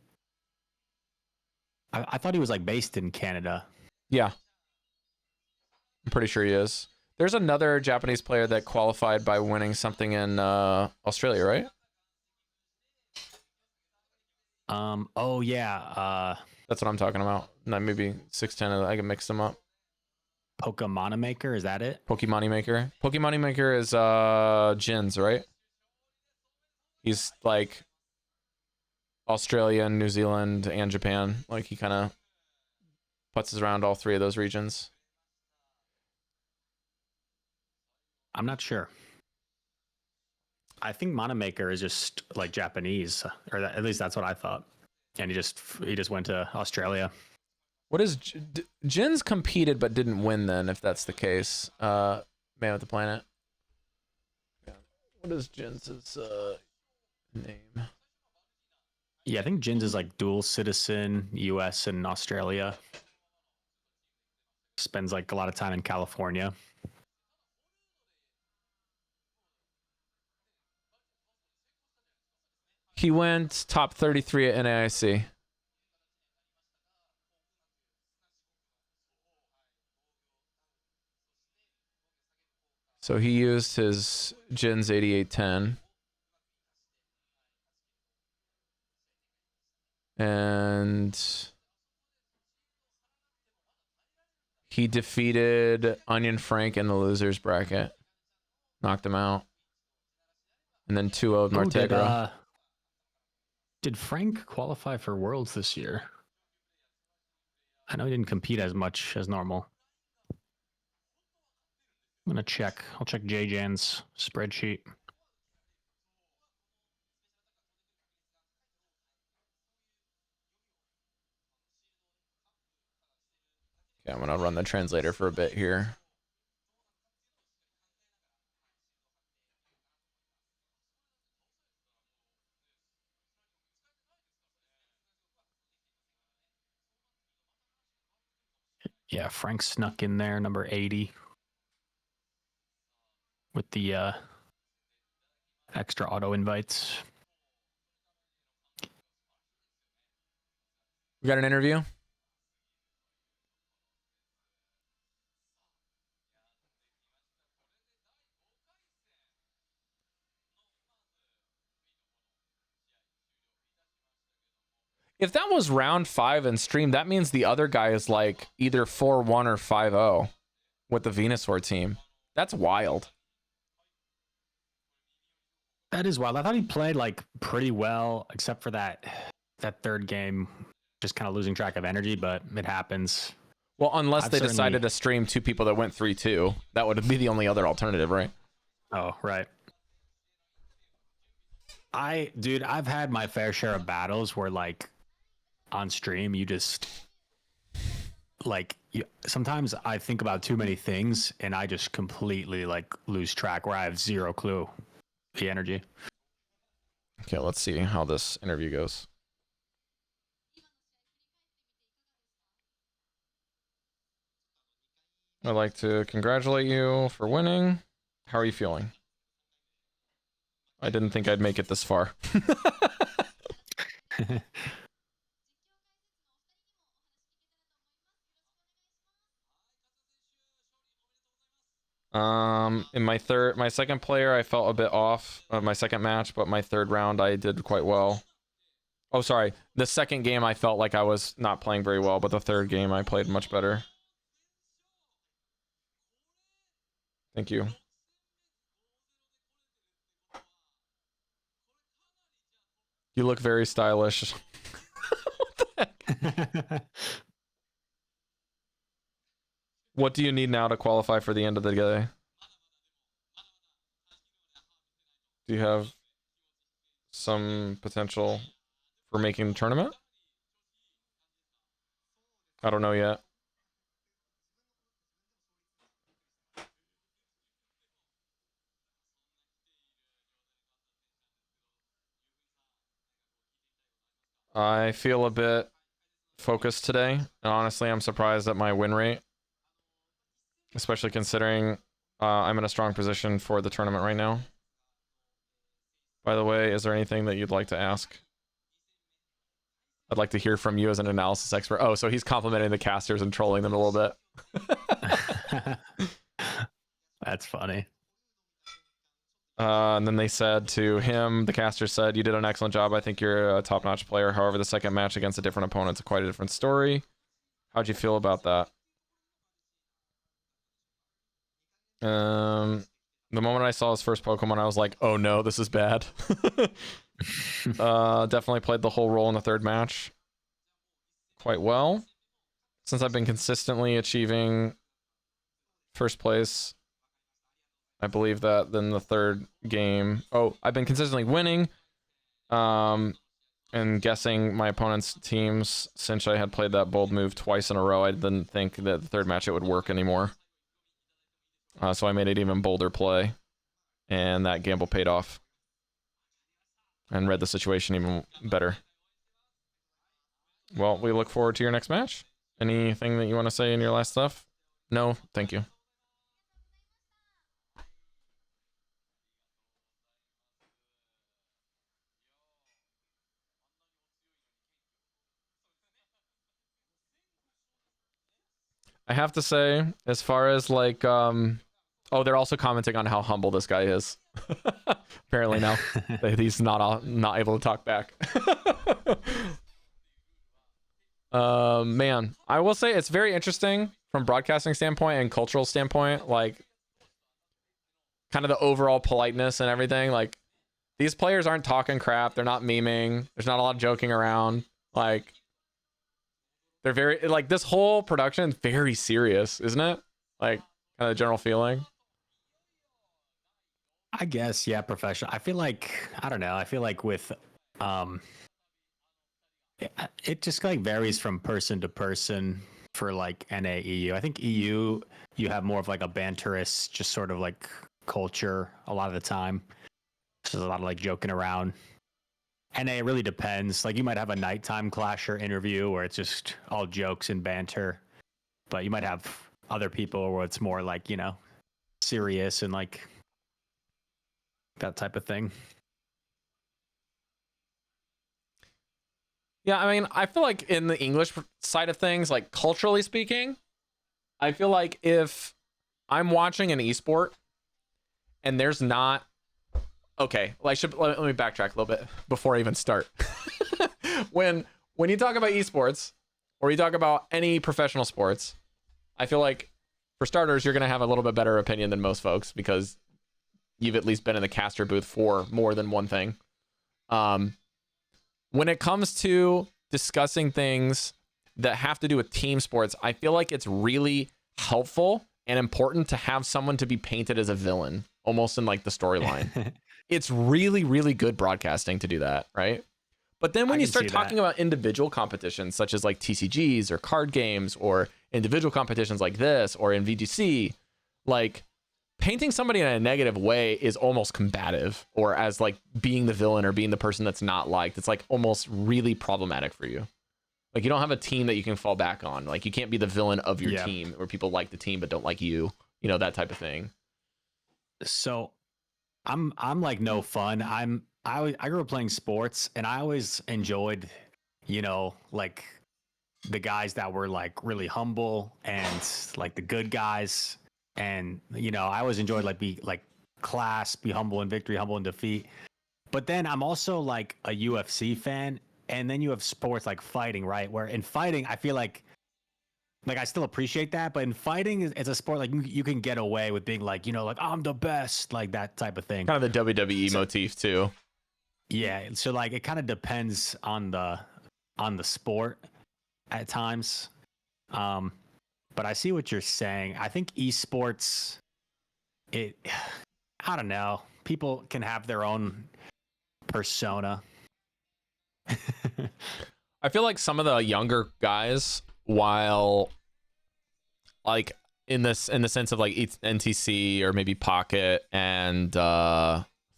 Speaker 3: I thought he was like based in Canada.
Speaker 1: Yeah. I'm pretty sure he is. There's another Japanese player that qualified by winning something in Australia, right?
Speaker 3: Oh yeah.
Speaker 1: That's what I'm talking about. No, maybe 610. I can mix them up.
Speaker 3: Pokemon Maker, is that it?
Speaker 1: Pokemon Maker. Pokemon Maker is Jins, right? He's like Australia, New Zealand, and Japan. Like he kind of putzes around all three of those regions.
Speaker 3: I'm not sure. I think Monamaker is just like Japanese, or at least that's what I thought. And he just went to Australia.
Speaker 1: What is Jins competed but didn't win then? If that's the case, Man with the Planet. What is Jins' name?
Speaker 3: Yeah, I think Jins is like dual citizen, U.S. and Australia. Spends like a lot of time in California.
Speaker 1: He went top 33 at NAIC. So he used his Jins 8810. And he defeated Onion Frank in the losers bracket. Knocked him out. And then 2-0'd Martegra.
Speaker 3: Did Frank qualify for Worlds this year? I know he didn't compete as much as normal. I'm going to check. I'll check JJan's spreadsheet.
Speaker 1: Okay, I'm going to run the translator for a bit here.
Speaker 3: Yeah, Frank snuck in there, number 80. With the extra auto invites.
Speaker 1: We got an interview? If that was round 5 in stream, that means the other guy is like either 4-1 or 5-0 with the Venusaur team. That's wild.
Speaker 3: That is wild. I thought he played like pretty well, except for that third game, just kind of losing track of energy, but it happens.
Speaker 1: Well, unless
Speaker 3: I've
Speaker 1: they
Speaker 3: certainly-
Speaker 1: decided to stream 2 people that went 3-2, that would be the only other alternative, right?
Speaker 3: Oh, right. I've had my fair share of battles where like on stream you just like sometimes I think about too many things and I just completely like lose track where I have zero clue the energy.
Speaker 1: Okay, let's see how this interview goes. I'd like to congratulate you for winning. How are you feeling? I didn't think I'd make it this far. In my second player, I felt a bit off of my second match, but my third round, I did quite well. Oh, sorry. The second game, I felt like I was not playing very well, but the third game, I played much better. Thank you. You look very stylish. What the heck? What do you need now to qualify for the end of the day? Do you have some potential for making the tournament? I don't know yet. I feel a bit focused today, and honestly, I'm surprised at my win rate, especially considering I'm in a strong position for the tournament right now. By the way, is there anything that you'd like to ask? I'd like to hear from you as an analysis expert. Oh, so he's complimenting the casters and trolling them a little bit.
Speaker 3: That's funny.
Speaker 1: And then they said to him, the caster said, "You did an excellent job. I think you're a top-notch player. However, the second match against a different opponent's quite a different story." How'd you feel about that? The moment I saw his first Pokemon, I was like, "Oh no, this is bad." Definitely played the whole role in the third match quite well. Since I've been consistently achieving first place, I believe that then the third game. Oh, I've been consistently winning. And guessing my opponent's teams since I had played that bold move twice in a row. I didn't think that the third match it would work anymore. So I made it even bolder play, and that gamble paid off. And read the situation even better. Well, we look forward to your next match. Anything that you want to say in your last stuff? No, thank you. I have to say, as far as like, oh, they're also commenting on how humble this guy is. Apparently now he's not able to talk back. Man, I will say it's very interesting from broadcasting standpoint and cultural standpoint, like kind of the overall politeness and everything. Like these players aren't talking crap. They're not memeing. There's not a lot of joking around. Like they're very like this whole production is very serious, isn't it? Like kind of the general feeling.
Speaker 3: I guess, yeah, professional. I feel like I don't know. I feel like with it just like varies from person to person for like NA EU. I think EU you have more of like a banterous, just sort of like culture a lot of the time. So there's a lot of like joking around. NA it really depends. Like you might have a nighttime clasher interview where it's just all jokes and banter, but you might have other people where it's more like, you know, serious and like that type of thing.
Speaker 1: Yeah, I mean, I feel like in the English side of things, like culturally speaking, I feel like if I'm watching an esport and there's not okay, well, let me backtrack a little bit before I even start. when you talk about esports or you talk about any professional sports, I feel like for starters, you're gonna have a little bit better opinion than most folks because you've at least been in the caster booth for more than one thing. When it comes to discussing things that have to do with team sports, I feel like it's really helpful and important to have someone to be painted as a villain, almost in like the storyline. It's really, really good broadcasting to do that, right? But then when you start talking about individual competitions, such as like TCGs or card games or individual competitions like this or in VGC, like painting somebody in a negative way is almost combative, or as like being the villain or being the person that's not liked. It's like almost really problematic for you. Like you don't have a team that you can fall back on. Like you can't be the villain of your team where people like the team but don't like you, you know, that type of thing.
Speaker 3: So I'm like no fun. I grew up playing sports, and I always enjoyed, you know, like the guys that were like really humble and like the good guys. And, you know, I always enjoyed like be humble in victory, humble in defeat. But then I'm also like a UFC fan. And then you have sports like fighting, right? Where in fighting, I feel like I still appreciate that. But in fighting, it's a sport like you can get away with being like, you know, like I'm the best, like that type of thing.
Speaker 1: Kind of the WWE motif too.
Speaker 3: Yeah, so like it kind of depends on the sport at times. But I see what you're saying. I think esports, I don't know. People can have their own persona.
Speaker 1: I feel like some of the younger guys, while like in the sense of like NTC or maybe Pocket and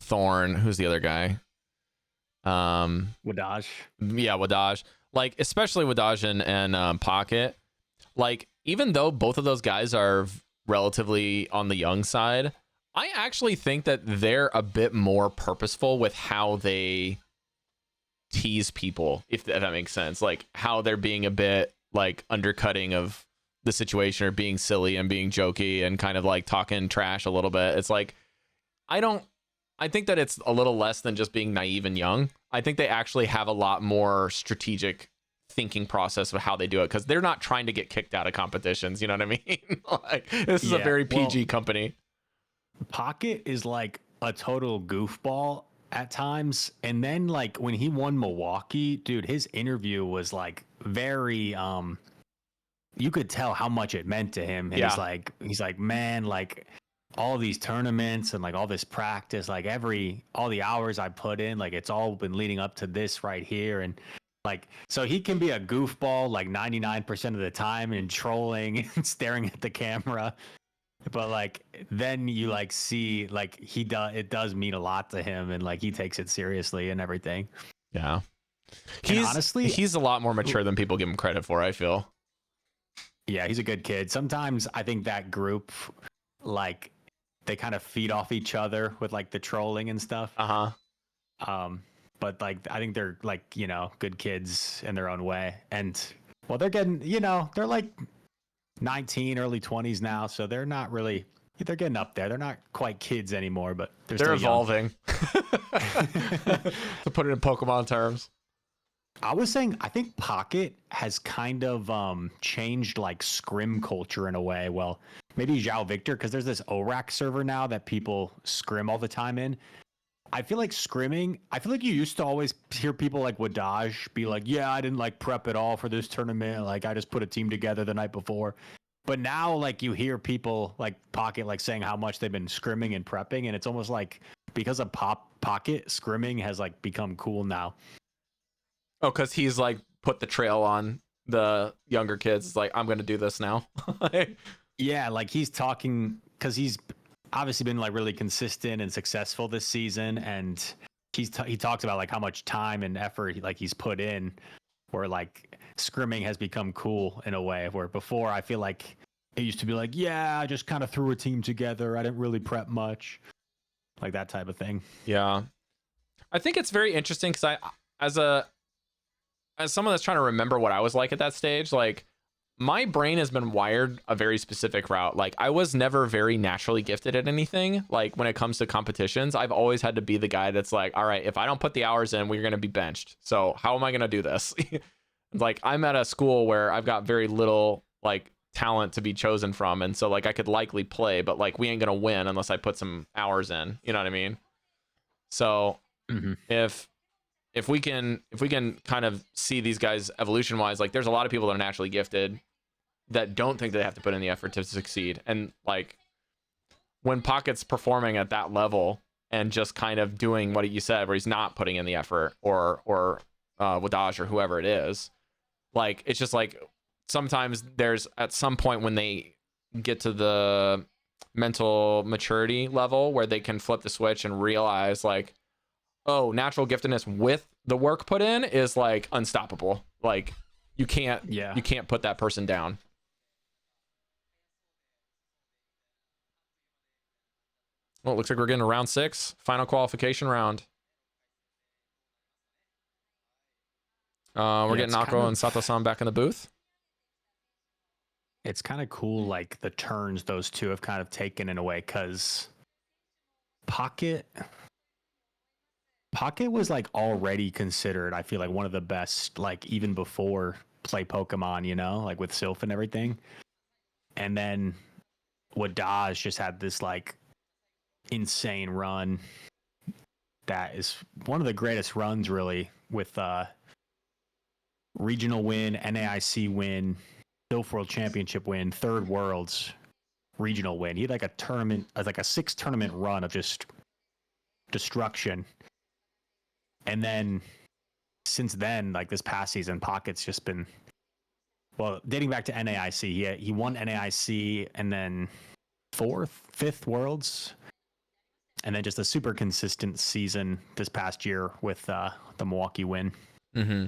Speaker 1: Thorn, who's the other guy?
Speaker 3: Wadaj.
Speaker 1: Yeah, Wadaj. Like especially Wadaj and Pocket. Like even though both of those guys are relatively on the young side, I actually think that they're a bit more purposeful with how they tease people, if that makes sense. Like how they're being a bit like undercutting of the situation or being silly and being jokey and kind of like talking trash a little bit. It's like I think that it's a little less than just being naive and young. I think they actually have a lot more strategic thinking process of how they do it, because they're not trying to get kicked out of competitions, you know what I mean? Like this is a very PG company.
Speaker 3: Pocket is like a total goofball at times, and then like when he won Milwaukee, dude, his interview was like very you could tell how much it meant to him. And he's like man, like all these tournaments and like all this practice, like all the hours I put in, like it's all been leading up to this right here. And like, so he can be a goofball like 99% of the time and trolling and staring at the camera. But like, then you like see like it does mean a lot to him, and like he takes it seriously and everything.
Speaker 1: Yeah.
Speaker 3: Honestly,
Speaker 1: he's a lot more mature than people give him credit for, I feel.
Speaker 3: Yeah, he's a good kid. Sometimes I think that group, like, they kind of feed off each other with like the trolling and stuff. But like I think they're like, you know, good kids in their own way. And well, they're getting, you know, they're like 19, early 20s now, so they're not really, they're getting up there. They're not quite kids anymore, but they're
Speaker 1: evolving. To put it in Pokemon terms.
Speaker 3: I was saying, I think Pocket has kind of changed like scrim culture in a way. Well, maybe Zhao Victor, because there's this ORAC server now that people scrim all the time in. I feel like scrimming, I feel like you used to always hear people like Wadaj be like, yeah, I didn't like prep at all for this tournament. Like I just put a team together the night before. But now like you hear people like Pocket like saying how much they've been scrimming and prepping. And it's almost like because of Pocket, scrimming has like become cool now.
Speaker 1: Oh, because he's like put the trail on the younger kids. It's like, I'm going to do this now.
Speaker 3: Yeah, like he's talking because he's obviously been like really consistent and successful this season, and he talks about like how much time and effort he's put in, where like scrimming has become cool in a way where before I feel like it used to be like, yeah, I just kind of threw a team together, I didn't really prep much, like that type of thing.
Speaker 1: Yeah, I think it's very interesting because as someone that's trying to remember what I was like at that stage, like my brain has been wired a very specific route. Like I was never very naturally gifted at anything. Like when it comes to competitions, I've always had to be the guy that's like, all right, if I don't put the hours in, we're going to be benched. So how am I going to do this? Like I'm at a school where I've got very little like talent to be chosen from. And so like I could likely play, but like we ain't going to win unless I put some hours in, you know what I mean? So if if we can kind of see these guys evolution wise, like there's a lot of people that are naturally gifted that don't think they have to put in the effort to succeed. And like when Pocket's performing at that level and just kind of doing what you said, where he's not putting in the effort, or Wadaj or whoever it is, like it's just like sometimes there's at some point when they get to the mental maturity level where they can flip the switch and realize like, oh, natural giftedness with the work put in is like unstoppable. Like you can't put that person down. Well, it looks like we're getting to round 6, final qualification round. We're getting Nako and Sato-san back in the booth.
Speaker 3: It's kind of cool, like the turns those two have kind of taken in a way, because Pocket was like already considered, I feel like, one of the best, like even before play Pokemon, you know, like with Sylph and everything. And then Wadaj just had this like insane run that is one of the greatest runs really, with regional win, NAIC win, Sylph World Championship win, third Worlds regional win. He had like a tournament, like a 6 tournament run of just destruction. And then since then, like this past season, Pocket's just been, well, dating back to NAIC. He won NAIC and then 4th, 5th Worlds, and then just a super consistent season this past year with the Milwaukee win.
Speaker 1: Mm-hmm.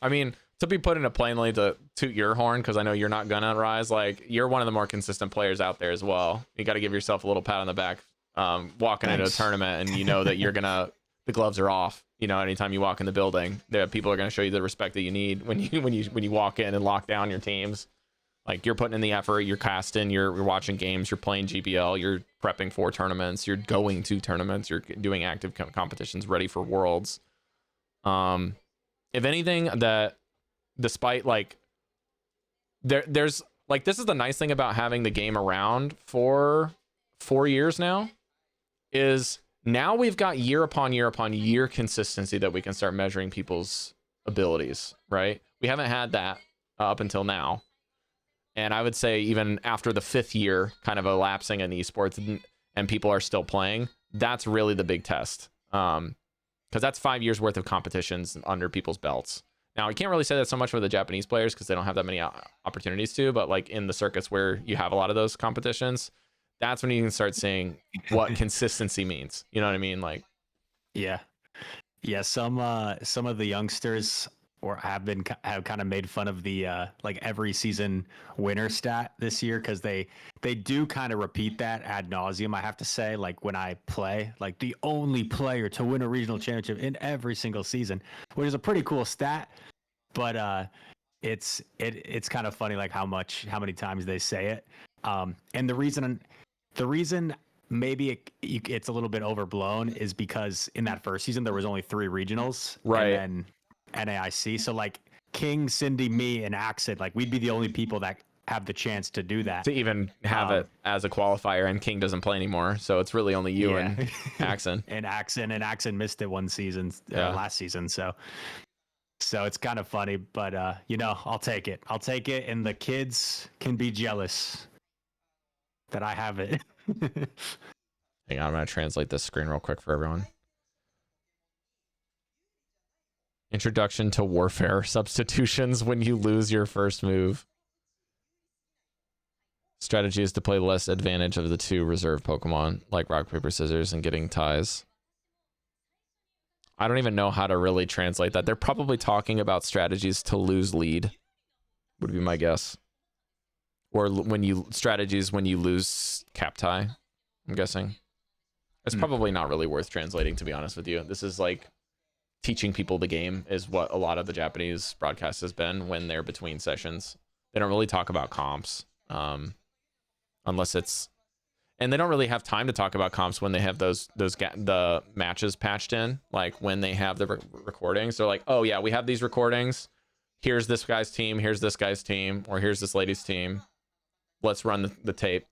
Speaker 1: I mean, to be put in it plainly, to toot your horn, because I know you're not gonna, Rise, like you're one of the more consistent players out there as well. You got to give yourself a little pat on the back. Walking into a tournament and you know that you're gonna, the gloves are off, you know, anytime you walk in the building, the people are going to show you the respect that you need when you walk in and lock down your teams. Like you're putting in the effort, you're casting, you're watching games, you're playing GPL, you're prepping for tournaments, you're going to tournaments, you're doing active competitions, ready for Worlds. If anything, that despite like there's like, this is the nice thing about having the game around for 4 years now, is now we've got year upon year upon year consistency that we can start measuring people's abilities, right? We haven't had that up until now. And I would say even after the 5th year kind of elapsing in esports and people are still playing, that's really the big test. Because that's 5 years worth of competitions under people's belts. Now, I can't really say that so much for the Japanese players because they don't have that many opportunities to, but like in the circuits where you have a lot of those competitions, that's when you can start seeing what consistency means. You know what I mean? Like,
Speaker 3: yeah. Some of the youngsters have kind of made fun of the like every season winner stat this year, because they do kind of repeat that ad nauseum. I have to say, like when I play, like the only player to win a regional championship in every single season, which is a pretty cool stat, but it's kind of funny like how many times they say it. And the reason maybe it's a little bit overblown is because in that first season there was only 3 regionals,
Speaker 1: right?
Speaker 3: And then NAIC. So like King, Cindy, me, and Axon, like we'd be the only people that have the chance to do that.
Speaker 1: To even have it as a qualifier, and King doesn't play anymore, so it's really only you and Axon.
Speaker 3: and Axon missed it one season, last season. So it's kind of funny, but I'll take it, and the kids can be jealous that I have it.
Speaker 1: Hang on, I'm going to translate this screen real quick for everyone. Introduction to warfare substitutions when you lose your first move. Strategy is to play less advantage of the 2 reserve Pokemon, like rock, paper, scissors, and getting ties. I don't even know how to really translate that. They're probably talking about strategies to lose lead, would be my guess. Or when you lose cap tie, I'm guessing. It's probably not really worth translating, to be honest with you. This is like teaching people the game is what a lot of the Japanese broadcast has been when they're between sessions. They don't really talk about comps, unless it's, and they don't really have time to talk about comps when they have the matches patched in, like when they have the recordings. They're like, oh yeah, we have these recordings. Here's this guy's team. Here's this guy's team, or here's this lady's team. Let's run the tape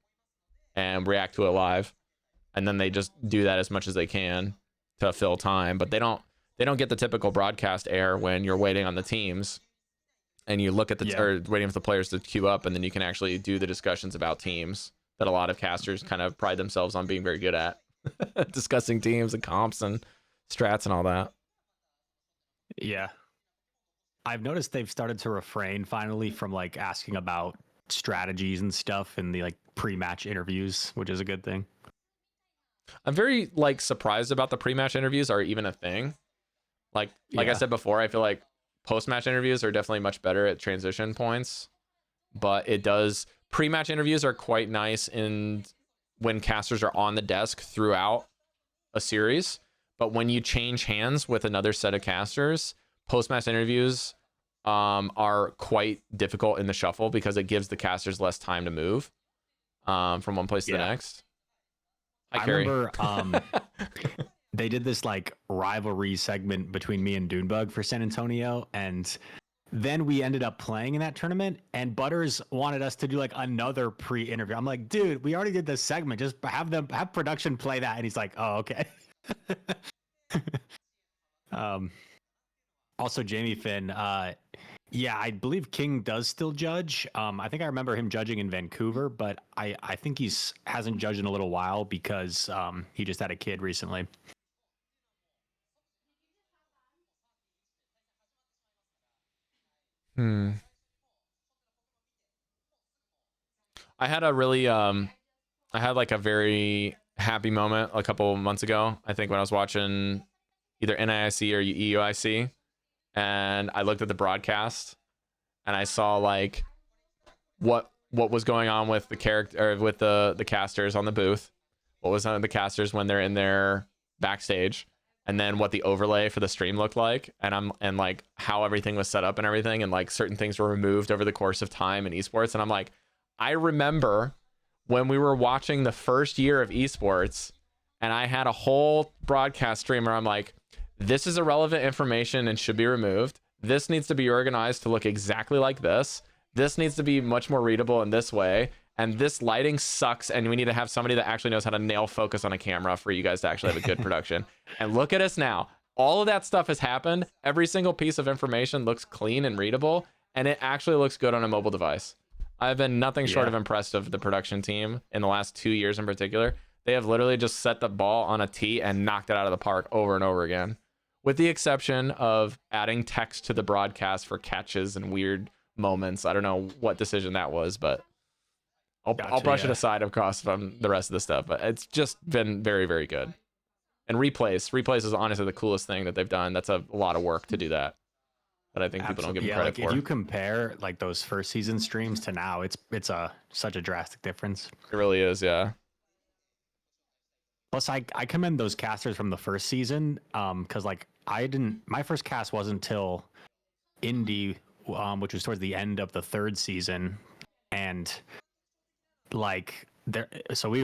Speaker 1: and react to it live. And then they just do that as much as they can. to fill time, but they don't get the typical broadcast air when you're waiting on the teams and you look at the or waiting for the players to queue up, and then you can actually do the discussions about teams that a lot of casters kind of pride themselves on being very good at. Discussing teams and comps and strats and all that.
Speaker 3: Yeah. I've noticed they've started to refrain finally from like asking about strategies and stuff in the like pre-match interviews, which is a good thing.
Speaker 1: I'm very like surprised about the pre-match interviews are even a thing. Like I said before, I feel like post-match interviews are definitely much better at transition points, but pre-match interviews are quite nice in when casters are on the desk throughout a series, but when you change hands with another set of casters, post-match interviews are quite difficult in the shuffle because it gives the casters less time to move from one place to the next.
Speaker 3: I remember they did this like rivalry segment between me and Dunebug for San Antonio, and then we ended up playing in that tournament, and Butters wanted us to do like another pre-interview. I'm like, dude, we already did this segment. Just have production play that. And he's like, oh, okay. Also, Jamie Finn, yeah, I believe King does still judge. I think I remember him judging in Vancouver, but I think hasn't judged in a little while because he just had a kid recently.
Speaker 1: I had a really I had like a very happy moment a couple months ago, I think, when I was watching either NIIC or EUIC, and I looked at the broadcast and I saw like what was going on with the character, or with the casters on the booth, what was on the casters when they're in their backstage, and then what the overlay for the stream looked like, and like how everything was set up and everything, and like certain things were removed over the course of time in esports. And I'm like, I remember when we were watching the first year of esports, and I had a whole broadcast stream where I'm like, this is irrelevant information and should be removed. This needs to be organized to look exactly like this. This needs to be much more readable in this way. And this lighting sucks, and we need to have somebody that actually knows how to nail focus on a camera for you guys to actually have a good production. And look at us now. All of that stuff has happened. Every single piece of information looks clean and readable, and it actually looks good on a mobile device. I've been nothing short of impressed of the production team in the last 2 years in particular. They have literally just set the ball on a tee and knocked it out of the park over and over again, with the exception of adding text to the broadcast for catches and weird moments. I don't know what decision that was, but I'll brush it aside, of course, from the rest of the stuff. But it's just been very, very good. And replays is honestly the coolest thing that they've done. That's a lot of work to do that, but I think people don't give them credit for.
Speaker 3: If you compare like those first season streams to now, it's such a drastic difference.
Speaker 1: It really is, yeah.
Speaker 3: Plus, I commend those casters from the first season, because like my first cast wasn't until Indy, which was towards the end of the third season, and like so we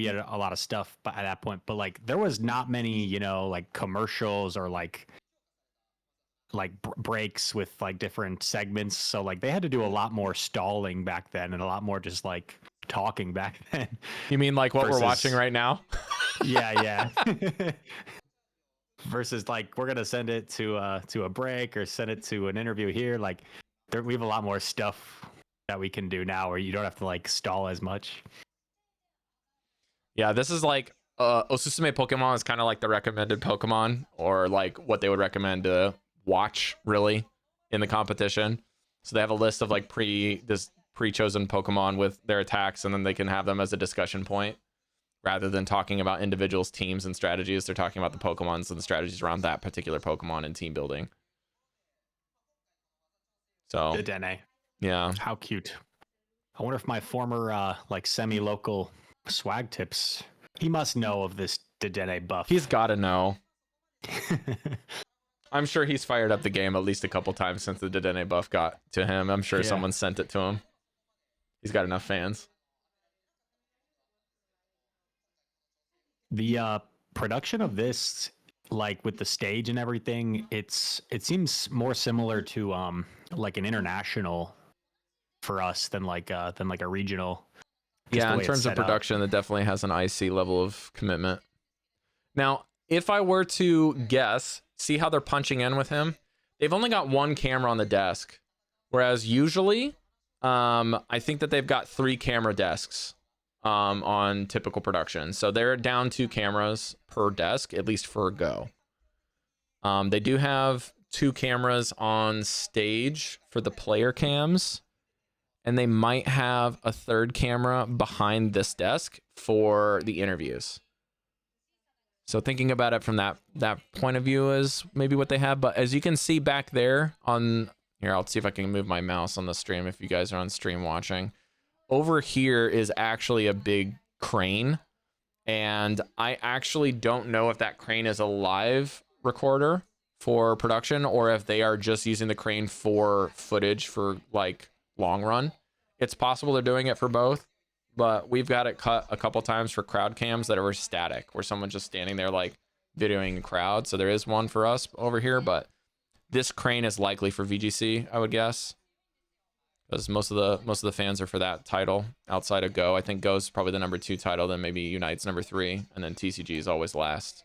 Speaker 3: had a lot of stuff at that point, but like there was not many, like commercials or like breaks with like different segments. So like they had to do a lot more stalling back then and a lot more just like talking back then.
Speaker 1: You mean like what we're watching right now?
Speaker 3: Yeah. Versus like we're gonna send it to a break or send it to an interview here. Like we have a lot more stuff that we can do now where you don't have to like stall as much.
Speaker 1: Yeah, this is like Osusume Pokemon is kind of like the recommended Pokemon, or like what they would recommend to watch really in the competition. So they have a list of like pre-chosen Pokemon with their attacks, and then they can have them as a discussion point rather than talking about individuals, teams, and strategies. They're talking about the Pokemons and the strategies around that particular Pokemon and team building. So
Speaker 3: Dedenne.
Speaker 1: Yeah.
Speaker 3: How cute. I wonder if my former like semi-local swag tips, he must know of this Dedenne buff.
Speaker 1: He's got to know. I'm sure he's fired up the game at least a couple times since the Dedenne buff got to him. I'm sure someone sent it to him. He's got enough fans.
Speaker 3: The production of this, like with the stage and everything, it seems more similar to like an international for us than like a regional.
Speaker 1: Yeah, in terms of production, it definitely has an IC level of commitment. Now, if I were to guess, see how they're punching in with him? They've only got one camera on the desk, whereas usually, I think that they've got 3 camera desks on typical production. So they're down 2 cameras per desk, at least for a go. They do have 2 cameras on stage for the player cams, and they might have a 3rd camera behind this desk for the interviews. So thinking about it from that point of view is maybe what they have. But as you can see back there on here, I'll see if I can move my mouse on the stream if you guys are on stream watching. Over here is actually a big crane, and I actually don't know if that crane is a live recorder for production or if they are just using the crane for footage for like long run. It's possible they're doing it for both, but we've got it cut a couple times for crowd cams that are static, where someone's just standing there like videoing the crowd. So there is one for us over here, but this crane is likely for VGC, I would guess, because most of the fans are for that title outside of Go. I think Go's probably the number 2 title, then maybe Unite's number 3, and then TCG is always last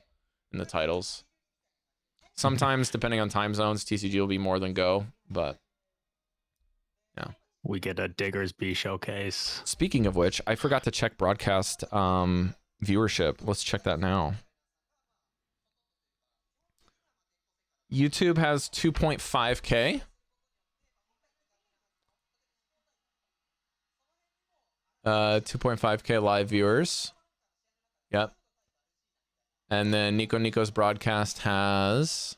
Speaker 1: in the titles. Sometimes, depending on time zones, TCG will be more than Go, but yeah.
Speaker 3: We get a Diggersby showcase.
Speaker 1: Speaking of which, I forgot to check broadcast viewership. Let's check that now. YouTube has 2.5K. 2.5K live viewers. Yep. And then Nico's broadcast has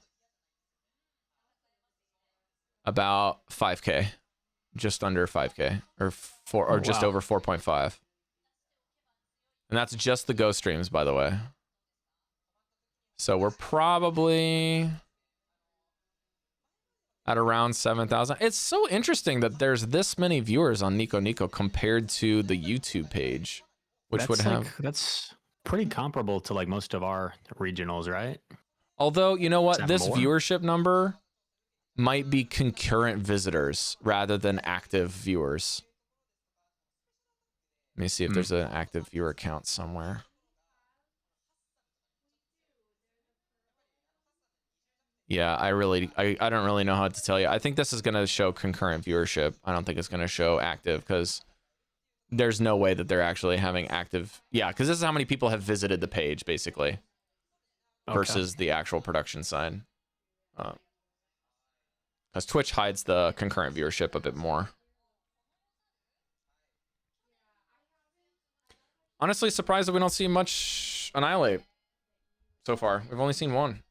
Speaker 1: about 5K, just under 5K, or just over 4.5. And that's just the Go streams, by the way. So we're probably at around 7,000. It's so interesting that there's this many viewers on Nico compared to the YouTube page, which would have...
Speaker 3: That's pretty comparable to like most of our regionals, right?
Speaker 1: Although, you know what? This
Speaker 3: more.
Speaker 1: viewership number might be concurrent visitors rather than active viewers. Let me see if there's an active viewer count somewhere. Yeah, I don't really know how to tell you. I think this is going to show concurrent viewership. I don't think it's going to show active, because there's no way that they're actually having active. Yeah, because this is how many people have visited the page, basically, versus the actual production side. Because Twitch hides the concurrent viewership a bit more. Honestly, surprised that we don't see much Annihilate so far. We've only seen one.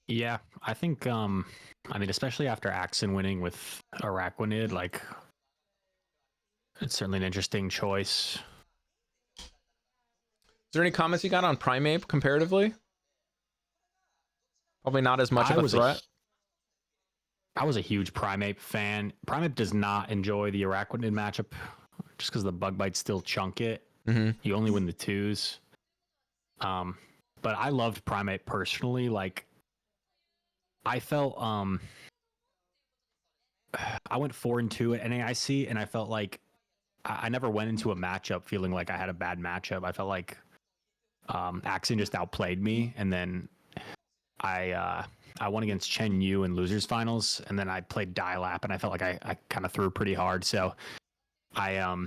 Speaker 3: Yeah, I think, I mean, especially after Axon winning with Araquanid, like, it's certainly an interesting choice.
Speaker 1: Is there any comments you got on Primeape comparatively? Probably not as much of a threat.
Speaker 3: I was a huge Primeape fan. Primeape does not enjoy the Araquanid matchup just because the bug bites still chunk it. You only win the 2s. But I loved Primeape personally. Like, I felt I went 4-2 at NAIC, and I felt like I never went into a matchup feeling like I had a bad matchup. I felt like Axon just outplayed me, and then I won against Chen Yu in losers finals, and then I played Dialap, and I felt like I kind of threw pretty hard. So I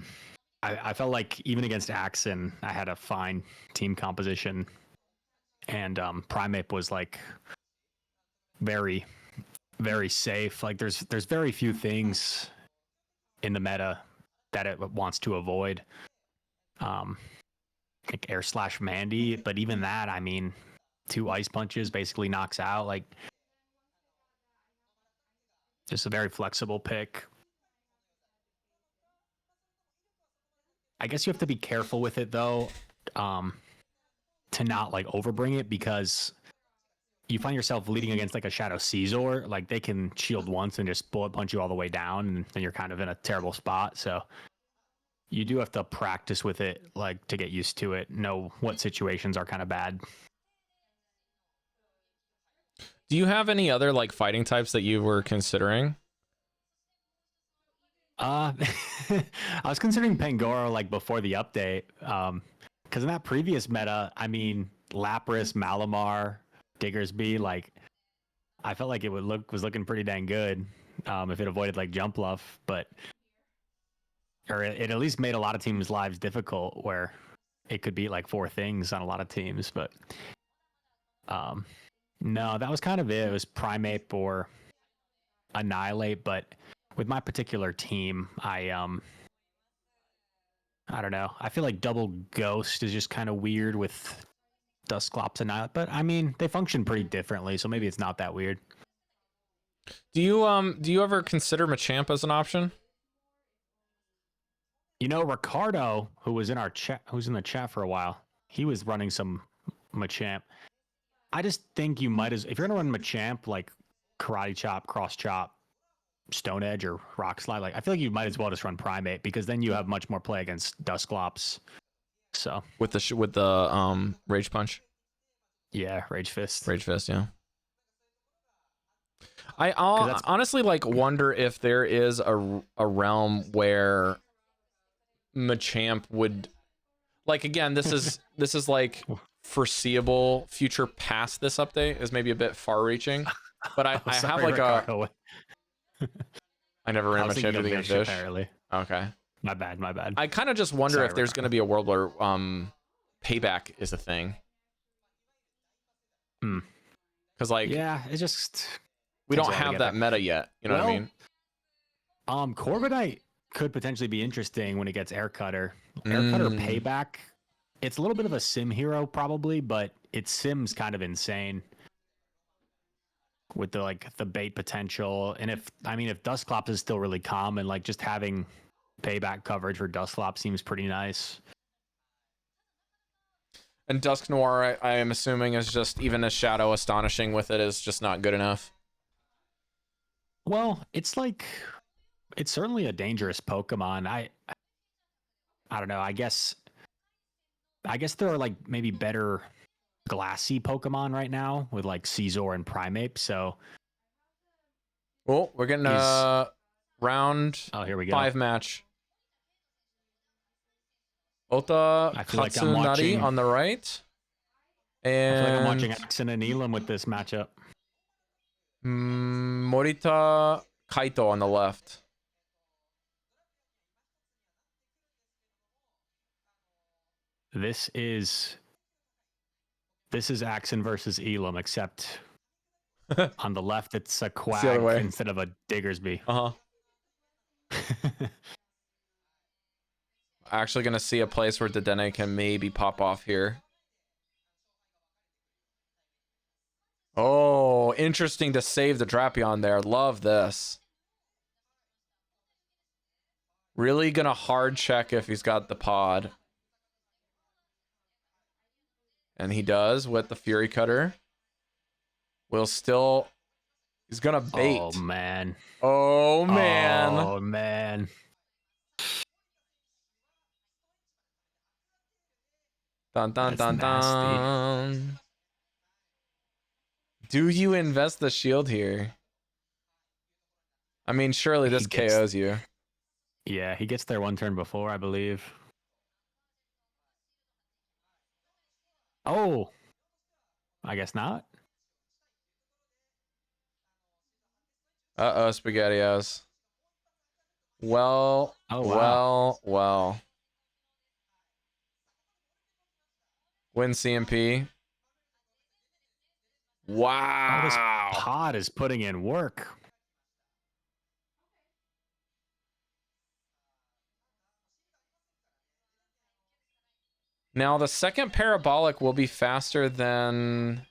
Speaker 3: felt like even against Axon, I had a fine team composition, and Primeape was like very, very safe. Like there's very few things in the meta that it wants to avoid. Like Air Slash Mandy, but even that, I mean, 2 ice punches basically knocks out. Like, just a very flexible pick. I guess you have to be careful with it though, to not like overbring it, because you find yourself leading against like a Shadow Caesar. Like, they can shield once and just bullet punch you all the way down, and then you're kind of in a terrible spot. So you do have to practice with it, like, to get used to it, know what situations are kind of bad.
Speaker 1: Do you have any other like fighting types that you were considering?
Speaker 3: I was considering Pangoro like before the update, because in that previous meta, I mean, Lapras, Malamar, Diggersby, like I felt like it was looking pretty dang good if it avoided like Jump Bluff, but or it at least made a lot of teams' lives difficult where it could beat like 4 things on a lot of teams. But no, that was kind of it. It was Primate or Annihilate, but with my particular team, I don't know. I feel like Double Ghost is just kind of weird with Dusclops and Annihilate, but I mean they function pretty differently, so maybe it's not that weird.
Speaker 1: Do you ever consider Machamp as an option?
Speaker 3: You know, Ricardo, who was in our chat, who's in the chat for a while, he was running some Machamp. I just think you might as if you're gonna run Machamp like Karate Chop, Cross Chop, Stone Edge, or Rock Slide, like I feel like you might as well just run Primate because then you have much more play against Dusclops. So
Speaker 1: With the Rage Punch.
Speaker 3: yeah, Rage Fist.
Speaker 1: Rage Fist, yeah. I'll honestly like wonder if there is a realm where Machamp would like again this is like foreseeable future past this update is maybe a bit far reaching, but I have like
Speaker 3: Ricardo.
Speaker 1: I never ran
Speaker 3: was
Speaker 1: Machamp
Speaker 3: thinking of
Speaker 1: to
Speaker 3: Vish,
Speaker 1: Vish.
Speaker 3: apparently.
Speaker 1: Okay.
Speaker 3: My bad.
Speaker 1: I kind of just wonder
Speaker 3: Sorry,
Speaker 1: if there's going to be a world where payback is a thing. Because like
Speaker 3: yeah, it just
Speaker 1: we
Speaker 3: takes
Speaker 1: don't
Speaker 3: a while to
Speaker 1: have
Speaker 3: get
Speaker 1: that
Speaker 3: there.
Speaker 1: meta yet. You know what I mean?
Speaker 3: Corviknight could potentially be interesting when it gets Air Cutter. Air Cutter payback. It's a little bit of a sim hero probably, but its sim's kind of insane with the bait potential. And if Dusclops is still really calm and like just having payback coverage for Dusclops seems pretty nice.
Speaker 1: And Dusk Noir, I am assuming, is just even a Shadow Astonishing with it is just not good enough.
Speaker 3: Well, it's certainly a dangerous Pokemon. I don't know. I guess there are like maybe better glassy Pokemon right now with like Caesar and Primeape. So,
Speaker 1: well, we're getting a round
Speaker 3: here we go.
Speaker 1: 5 match. Ota
Speaker 3: I feel like I'm watching
Speaker 1: on the right. And
Speaker 3: I feel like I'm watching Axon and Elam with this matchup.
Speaker 1: Morita Kaito on the left.
Speaker 3: This is Axon versus Elam, except on the left it's a Quag instead of a Diggersby.
Speaker 1: Actually gonna see a place where Dedenne can maybe pop off here. Oh, interesting to save the Drapion there. Love this. Really gonna hard check if he's got the pod. And he does with the Fury Cutter. He's gonna bait.
Speaker 3: Oh man.
Speaker 1: Oh man.
Speaker 3: Oh man.
Speaker 1: Dun dun dun dun. Do you invest the shield here? I mean, surely this KOs you.
Speaker 3: Yeah, he gets there one turn before, I believe. Oh, I guess not.
Speaker 1: Uh-oh, SpaghettiOs. Well, well. Win CMP. Wow.
Speaker 3: Oh, this pod is putting in work.
Speaker 1: Now, the second parabolic will be faster than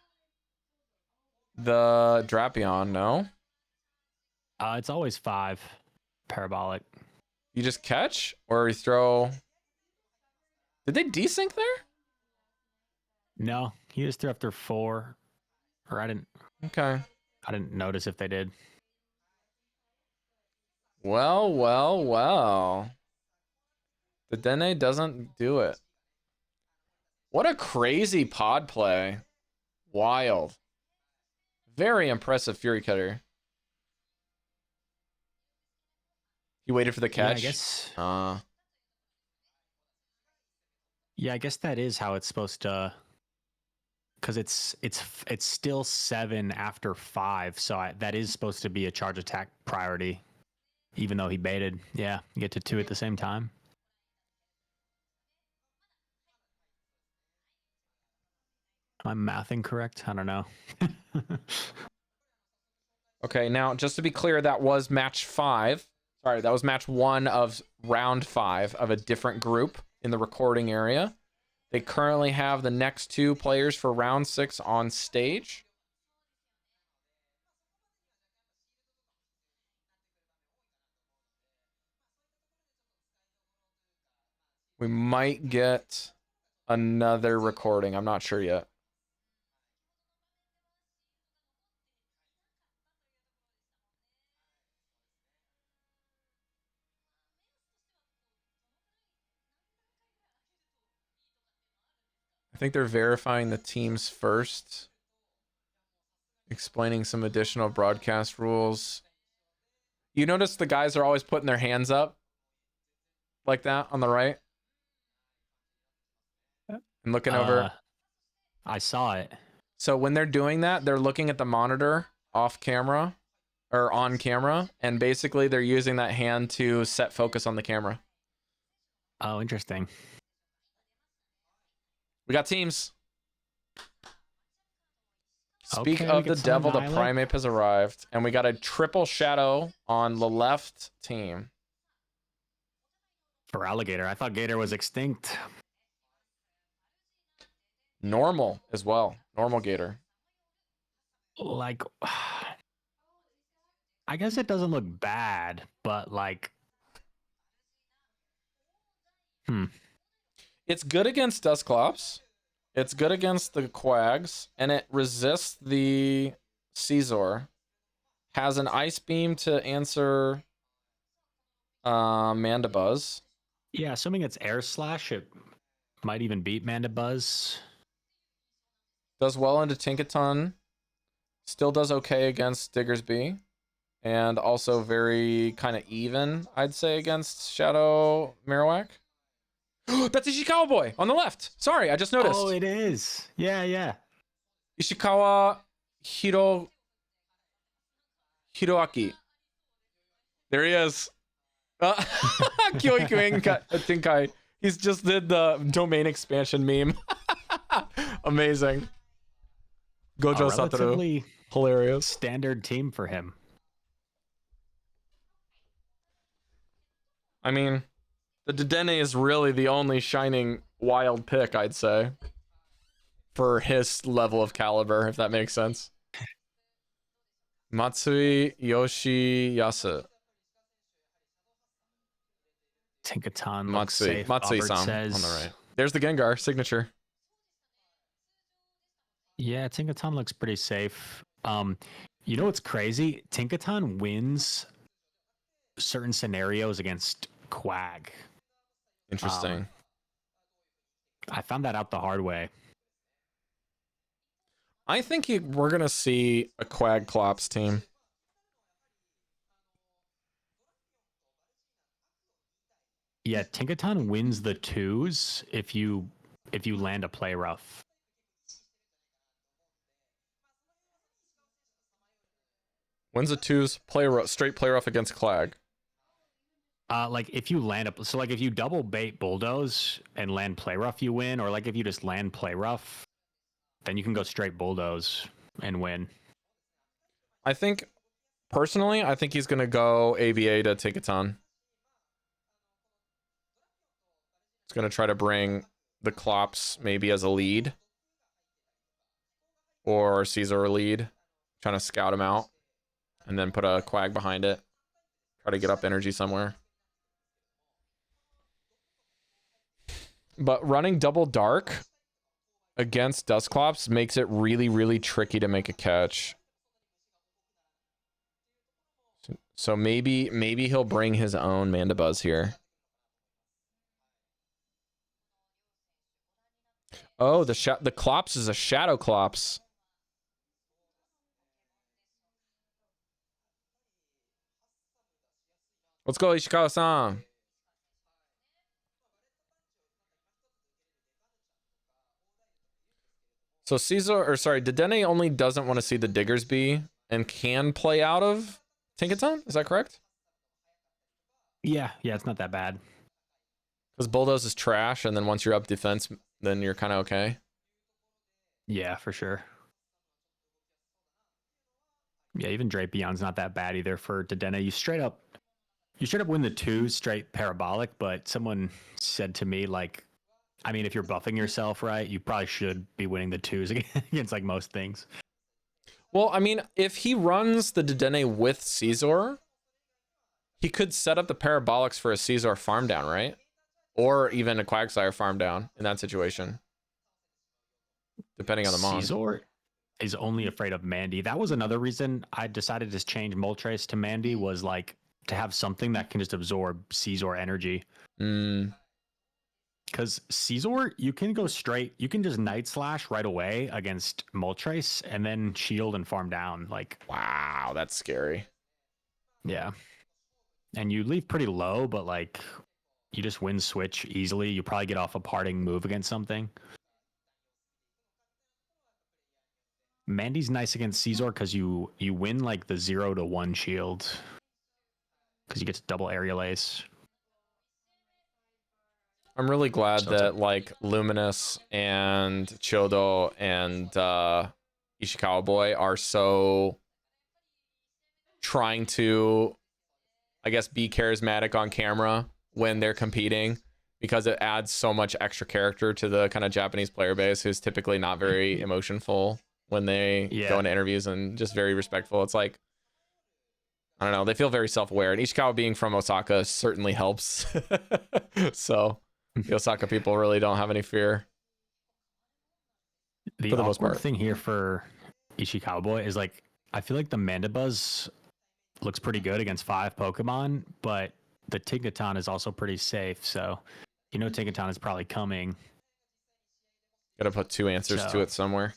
Speaker 1: the Drapion, no?
Speaker 3: It's always 5 parabolic.
Speaker 1: You just catch or you throw? Did they desync there?
Speaker 3: No, he just threw after 4. Or I didn't notice if they did.
Speaker 1: Well. The Dene doesn't do it. What a crazy pod play. Wild. Very impressive Fury Cutter. He waited for the catch?
Speaker 3: Yeah, I guess. Yeah, I guess that is how it's supposed to. Because it's still 7 after 5, so that is supposed to be a charge attack priority, even though he baited. Yeah, you get to 2 at the same time. Am I mathing correct? I don't know.
Speaker 1: Okay, now just to be clear, that was match 5. Sorry, that was match 1 of round 5 of a different group in the recording area. They currently have the next 2 players for round 6 on stage. We might get another recording. I'm not sure yet. I think they're verifying the teams first, explaining some additional broadcast rules. You notice the guys are always putting their hands up like that on the right and looking over.
Speaker 3: I saw it.
Speaker 1: So when they're doing that, they're looking at the monitor off camera or on camera, and basically they're using that hand to set focus on the camera.
Speaker 3: Oh, interesting.
Speaker 1: We got teams. Speak
Speaker 3: Okay,
Speaker 1: of
Speaker 3: we
Speaker 1: the
Speaker 3: get
Speaker 1: devil, the
Speaker 3: Annihilate.
Speaker 1: primate has arrived, and we got a triple shadow on the left team.
Speaker 3: For Alligator. I thought Gator was extinct.
Speaker 1: Normal as well. Normal Gator.
Speaker 3: Like, I guess it doesn't look bad, but like,
Speaker 1: It's good against Dusclops. It's good against the Quags, and it resists the Caesar. Has an ice beam to answer Mandibuzz.
Speaker 3: Yeah, assuming it's Air Slash, it might even beat Mandibuzz.
Speaker 1: Does well into Tinkaton. Still does okay against Diggersby. And also very kind of even, I'd say, against Shadow Marowak. That's Ishikawa boy on the left. Sorry, I just noticed.
Speaker 3: Oh, it is. Yeah, yeah.
Speaker 1: Ishikawa Hiroaki. There he is. Kyoiku Tinkai. He's just did the domain expansion meme. Amazing. Gojo Satoru.
Speaker 3: Relatively
Speaker 1: Hilarious.
Speaker 3: standard team for him.
Speaker 1: I mean, the Dedenne is really the only shining wild pick, I'd say, for his level of caliber, if that makes sense. Matsui Yoshiyasu.
Speaker 3: Tinkaton looks
Speaker 1: Matsui.
Speaker 3: safe.
Speaker 1: Matsui-san
Speaker 3: Albert says,
Speaker 1: on the right. There's the Gengar signature.
Speaker 3: Yeah, Tinkaton looks pretty safe. You know what's crazy? Tinkaton wins certain scenarios against Quag.
Speaker 1: Interesting.
Speaker 3: I found that out the hard way.
Speaker 1: I think we're going to see a Quag Clops team.
Speaker 3: Yeah, Tinkaton wins the 2s if you land a play rough.
Speaker 1: When's the 2s straight play rough against Clag?
Speaker 3: Like if you land up, so like if you double bait Bulldoze and land play rough, you win. Or like if you just land play rough, then you can go straight Bulldoze and win.
Speaker 1: I think, personally, I think he's going to go ABA to Tinkaton. He's going to try to bring the Clops maybe as a lead. Or Caesar a lead. Trying to scout him out. And then put a Quag behind it. Try to get up energy somewhere. But running double dark against Dusclops makes it really, really tricky to make a catch. So maybe he'll bring his own Mandibuzz here. Oh, the Clops is a Shadow Clops. Let's go, Ishikawa-san. So Dedenne only doesn't want to see the Diggers B and can play out of Tinkaton? Is that correct?
Speaker 3: Yeah, it's not that bad.
Speaker 1: Because Bulldoze is trash, and then once you're up defense, then you're kind of okay.
Speaker 3: Yeah, for sure. Yeah, even Drapion's not that bad either for Dedenne. You straight up win the 2 straight parabolic, but someone said to me, like, I mean, if you're buffing yourself right, you probably should be winning the 2s against like most things.
Speaker 1: Well, I mean, if he runs the Dedenne with Caesar, he could set up the parabolics for a Caesar farm down, right? Or even a Quagsire farm down in that situation, depending on the mon.
Speaker 3: Caesar is only afraid of Mandy. That was another reason I decided to change Moltres to Mandy, was like to have something that can just absorb Caesar energy. Because Caesar, you can go straight, you can just Night Slash right away against Moltres and then shield and farm down. Like,
Speaker 1: wow, that's scary.
Speaker 3: Yeah. And you leave pretty low, but like you just win switch easily. You probably get off a parting move against something. Mandy's nice against Caesar because you win like the 0 to 1 shield. Because you get to double aerial ace.
Speaker 1: I'm really glad that like Luminous and Chodo and Ishikawa Boy are so trying to, I guess, be charismatic on camera when they're competing, because it adds so much extra character to the kind of Japanese player base who's typically not very emotionful when they go into interviews, and just very respectful. It's like, I don't know, they feel very self-aware, and Ishikawa being from Osaka certainly helps. So the Osaka people really don't have any fear.
Speaker 3: The awkward thing here for Ishikawa Boy is like, I feel like the Mandibuzz looks pretty good against 5 Pokemon, but the Tinkaton is also pretty safe. So, you know, Tinkaton is probably coming.
Speaker 1: Gotta put 2 answers to it somewhere.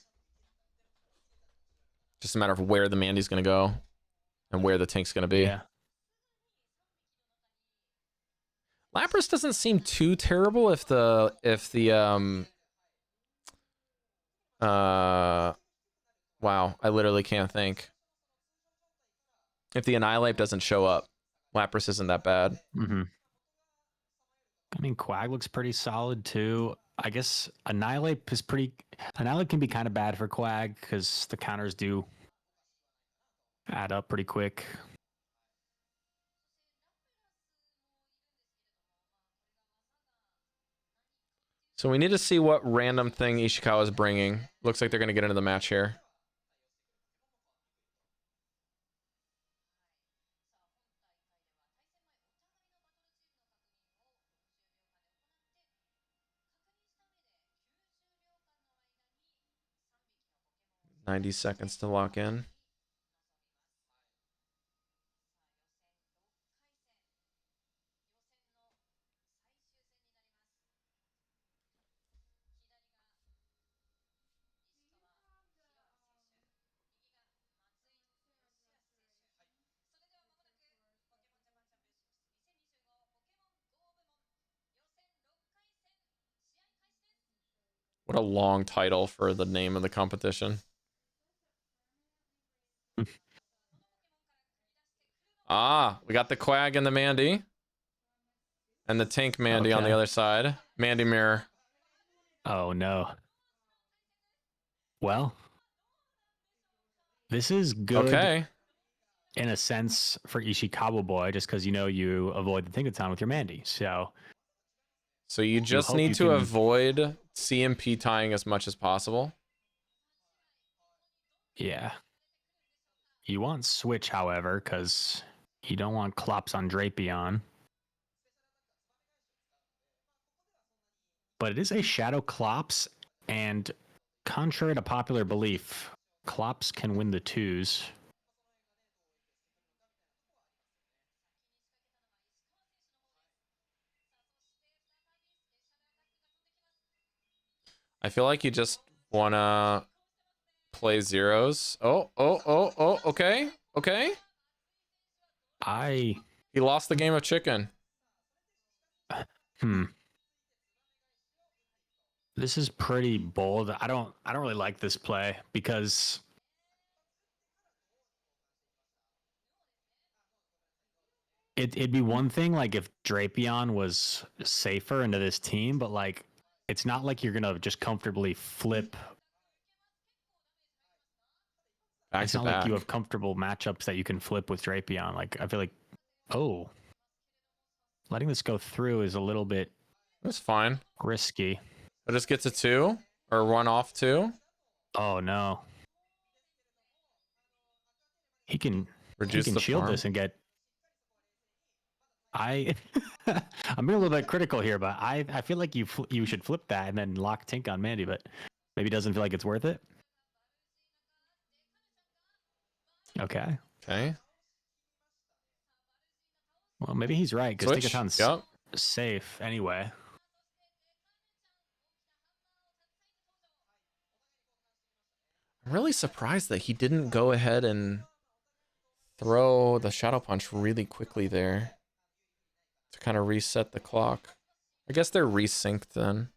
Speaker 1: Just a matter of where the Mandy's gonna go and where the Tink's gonna be.
Speaker 3: Yeah.
Speaker 1: Lapras doesn't seem too terrible if the wow, I literally can't think. If the Annihilate doesn't show up, Lapras isn't that bad.
Speaker 3: Mm-hmm. I mean, Quag looks pretty solid too. I guess Annihilate can be kind of bad for Quag because the counters do add up pretty quick.
Speaker 1: So we need to see what random thing Ishikawa is bringing. Looks like they're going to get into the match here. "90 seconds to lock in." What a long title for the name of the competition. We got the Quag and the Mandy. And the Tink Mandy on the other side. Mandy Mirror.
Speaker 3: Oh, no. Well, this is good in a sense for Ishikawa Boy, just because, you know, you avoid the Tinkaton with your Mandy. So
Speaker 1: you just need to avoid CMP tying as much as possible.
Speaker 3: Yeah. You want switch, however, because you don't want Clops on Drapion. But it is a Shadow Clops, and contrary to popular belief, Clops can win the 2s.
Speaker 1: I feel like you just want to play zeros. Okay. He lost the game of chicken.
Speaker 3: This is pretty bold. I don't really like this play because it'd be one thing like if Drapion was safer into this team, but like it's not like you're gonna just comfortably flip.
Speaker 1: Back
Speaker 3: It's
Speaker 1: to
Speaker 3: not like
Speaker 1: back.
Speaker 3: you have comfortable matchups that you can flip with Drapion. Like I feel like, oh, letting this go through is a little bit
Speaker 1: That's fine.
Speaker 3: risky.
Speaker 1: It just gets a 2 or 1 off 2.
Speaker 3: Oh no. He can
Speaker 1: Reduce the
Speaker 3: shield
Speaker 1: farm.
Speaker 3: this and get. I'm being a little bit critical here, but I feel like you should flip that and then lock Tink on Mandy, but maybe doesn't feel like it's worth it. Okay.
Speaker 1: Okay.
Speaker 3: Well, maybe he's right because
Speaker 1: Switch.
Speaker 3: Tinkaton's
Speaker 1: Yep.
Speaker 3: safe anyway.
Speaker 1: I'm really surprised that he didn't go ahead and throw the Shadow Punch really quickly there to kind of reset the clock. I guess they're resynced then.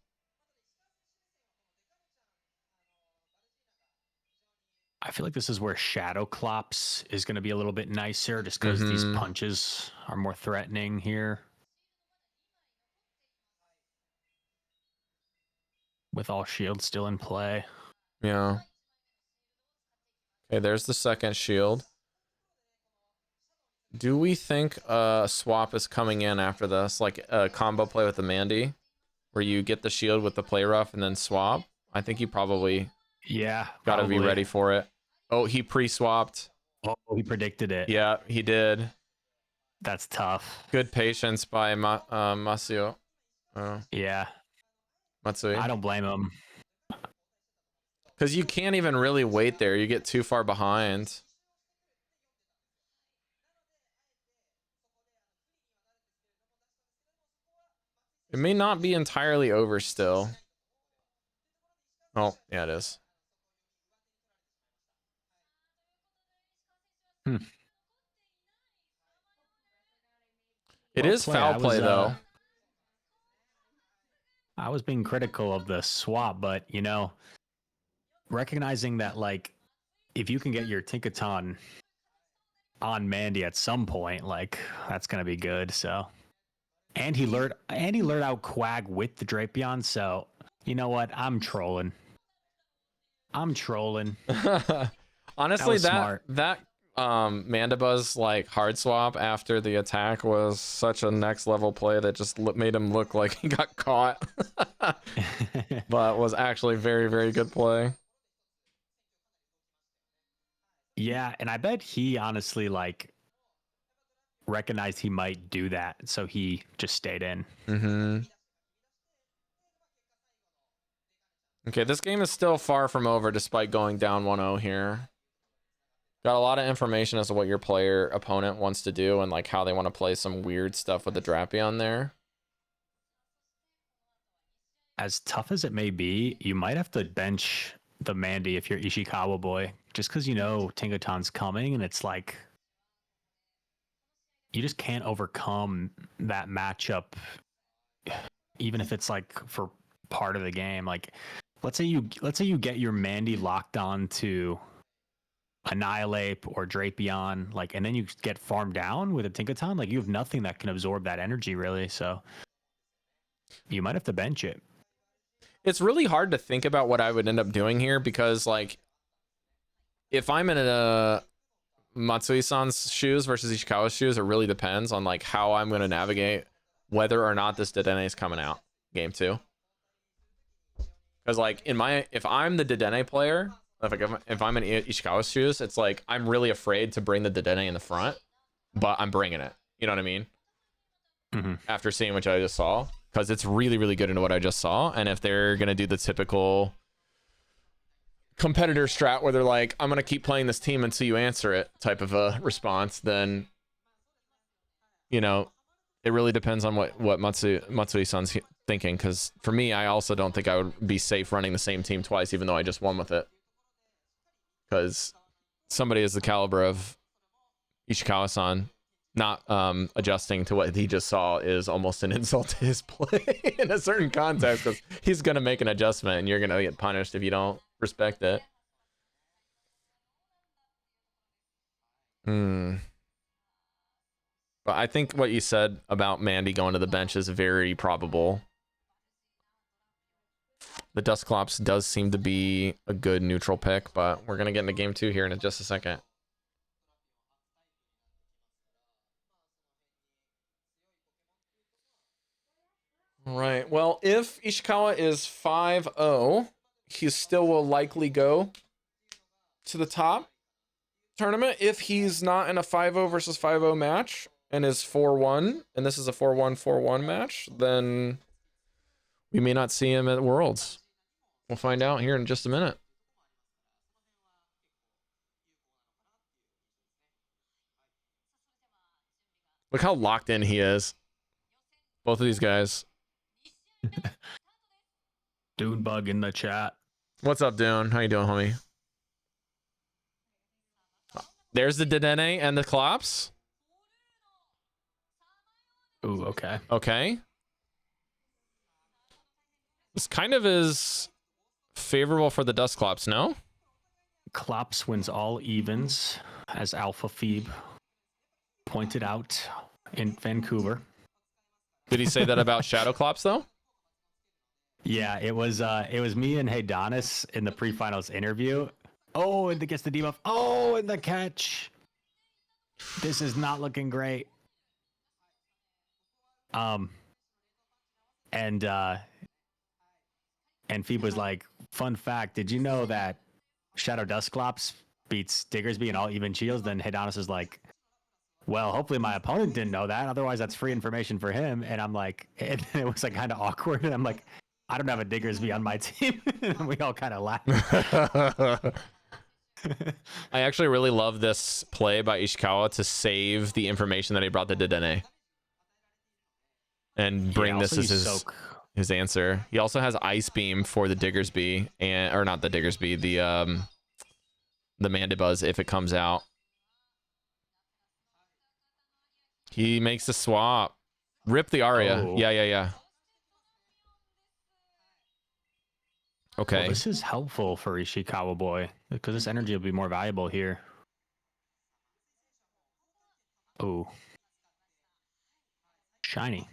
Speaker 3: I feel like this is where Shadow Clops is going to be a little bit nicer just because these
Speaker 1: Mhm.
Speaker 3: punches are more threatening here. With all shields still in play.
Speaker 1: Yeah. Okay, there's the second shield. Do we think a swap is coming in after this? Like a combo play with the Mandy? Where you get the shield with the play rough and then swap? I think you probably
Speaker 3: Yeah.
Speaker 1: gotta be
Speaker 3: probably.
Speaker 1: ready for it. Oh, he pre-swapped.
Speaker 3: Oh, he predicted it.
Speaker 1: Yeah, he did.
Speaker 3: That's tough.
Speaker 1: Good patience by Masio.
Speaker 3: Yeah.
Speaker 1: Matsui.
Speaker 3: I don't blame him.
Speaker 1: Because you can't even really wait there. You get too far behind. It may not be entirely over still. Oh, yeah, it is. It
Speaker 3: Well
Speaker 1: is
Speaker 3: played.
Speaker 1: foul play, though.
Speaker 3: I was being critical of the swap, but, you know, recognizing that, like, if you can get your Tinkaton on Mandy at some point, like, that's going to be good, so. And he lured out Quag with the Drapion, so, you know what? I'm trolling.
Speaker 1: Honestly,
Speaker 3: smart.
Speaker 1: that Mandibuzz like hard swap after the attack was such a next level play that just made him look like he got caught. But was actually very, very good play.
Speaker 3: Yeah, and I bet he honestly, like, recognized he might do that, so he just stayed in.
Speaker 1: Mm-hmm. Okay, this game is still far from over despite going down 1-0 here. Got a lot of information as to what your opponent wants to do and like how they want to play some weird stuff with the Drapion there.
Speaker 3: As tough as it may be, you might have to bench the Mandy if you're Ishikawa boy, just because you know Tingaton's coming, and it's like you just can't overcome that matchup, even if it's like for part of the game. Like, let's say you get your Mandy locked on to Annihilate or Drapion, like, and then you get farmed down with a Tinkaton. Like, you have nothing that can absorb that energy, really. So you might have to bench it.
Speaker 1: It's really hard to think about what I would end up doing here because, like, if I'm in a Matsui-san's shoes versus Ishikawa's shoes, it really depends on like how I'm going to navigate whether or not this Dedenne is coming out game 2. Because like if I'm the Dedenne player, if I'm in Ishikawa's shoes, it's like I'm really afraid to bring the Dedenne in the front, but I'm bringing it. You know what I mean?
Speaker 3: Mm-hmm.
Speaker 1: After seeing what I just saw, because it's really, really good into what I just saw. And if they're going to do the typical competitor strat where they're like, I'm going to keep playing this team until you answer it type of a response, then, you know, it really depends on what Matsui-san's thinking. Because for me, I also don't think I would be safe running the same team twice, even though I just won with it. Because somebody is the caliber of Ishikawa-san not adjusting to what he just saw is almost an insult to his play in a certain context, because he's gonna make an adjustment and you're gonna get punished if you don't respect it. But I think what you said about Mandy going to the bench is very probable. The Dusclops does seem to be a good neutral pick, but we're gonna get into game 2 here in just a second. Right. Well, if Ishikawa is 5-0, he still will likely go to the top tournament. If he's not in a 5-0 versus 5-0 match and is 4-1, and this is a 4-1-4-1 match, then we may not see him at Worlds. We'll find out here in just a minute. Look how locked in he is. Both of these guys.
Speaker 3: Dune Bug in the chat.
Speaker 1: What's up, Dune? How you doing, homie? There's the Dedenne and the Klops.
Speaker 3: Ooh, okay.
Speaker 1: Okay. This kind of is favorable for the Dusclops, no?
Speaker 3: Klops wins all evens, as Alpha Phoebe pointed out in Vancouver.
Speaker 1: Did he say that about Shadow Klops, though?
Speaker 3: Yeah, it was me and Heidanis in the pre-finals interview. Oh, and it gets the debuff. Oh, and the catch. This is not looking great. And Phoebe was like, fun fact, did you know that Shadow Dusclops beats Diggersby in all even shields? Then Heidanis is like, well, hopefully my opponent didn't know that. Otherwise, that's free information for him. And I'm like, and it was like kind of awkward. And I'm like, I don't have a Diggersby on my team. And we all kind of laughed.
Speaker 1: I actually really love this play by Ishikawa to save the information that he brought to Dedenne. And bring this as his answer. He also has Ice Beam for the Diggersby, and or not the Diggersby, the Mandibuzz if it comes out. He makes the swap. Rip the Aria.
Speaker 3: Oh.
Speaker 1: Yeah. Okay.
Speaker 3: Well, this is helpful for Ishikawa boy, because this energy will be more valuable here. Oh. Shiny.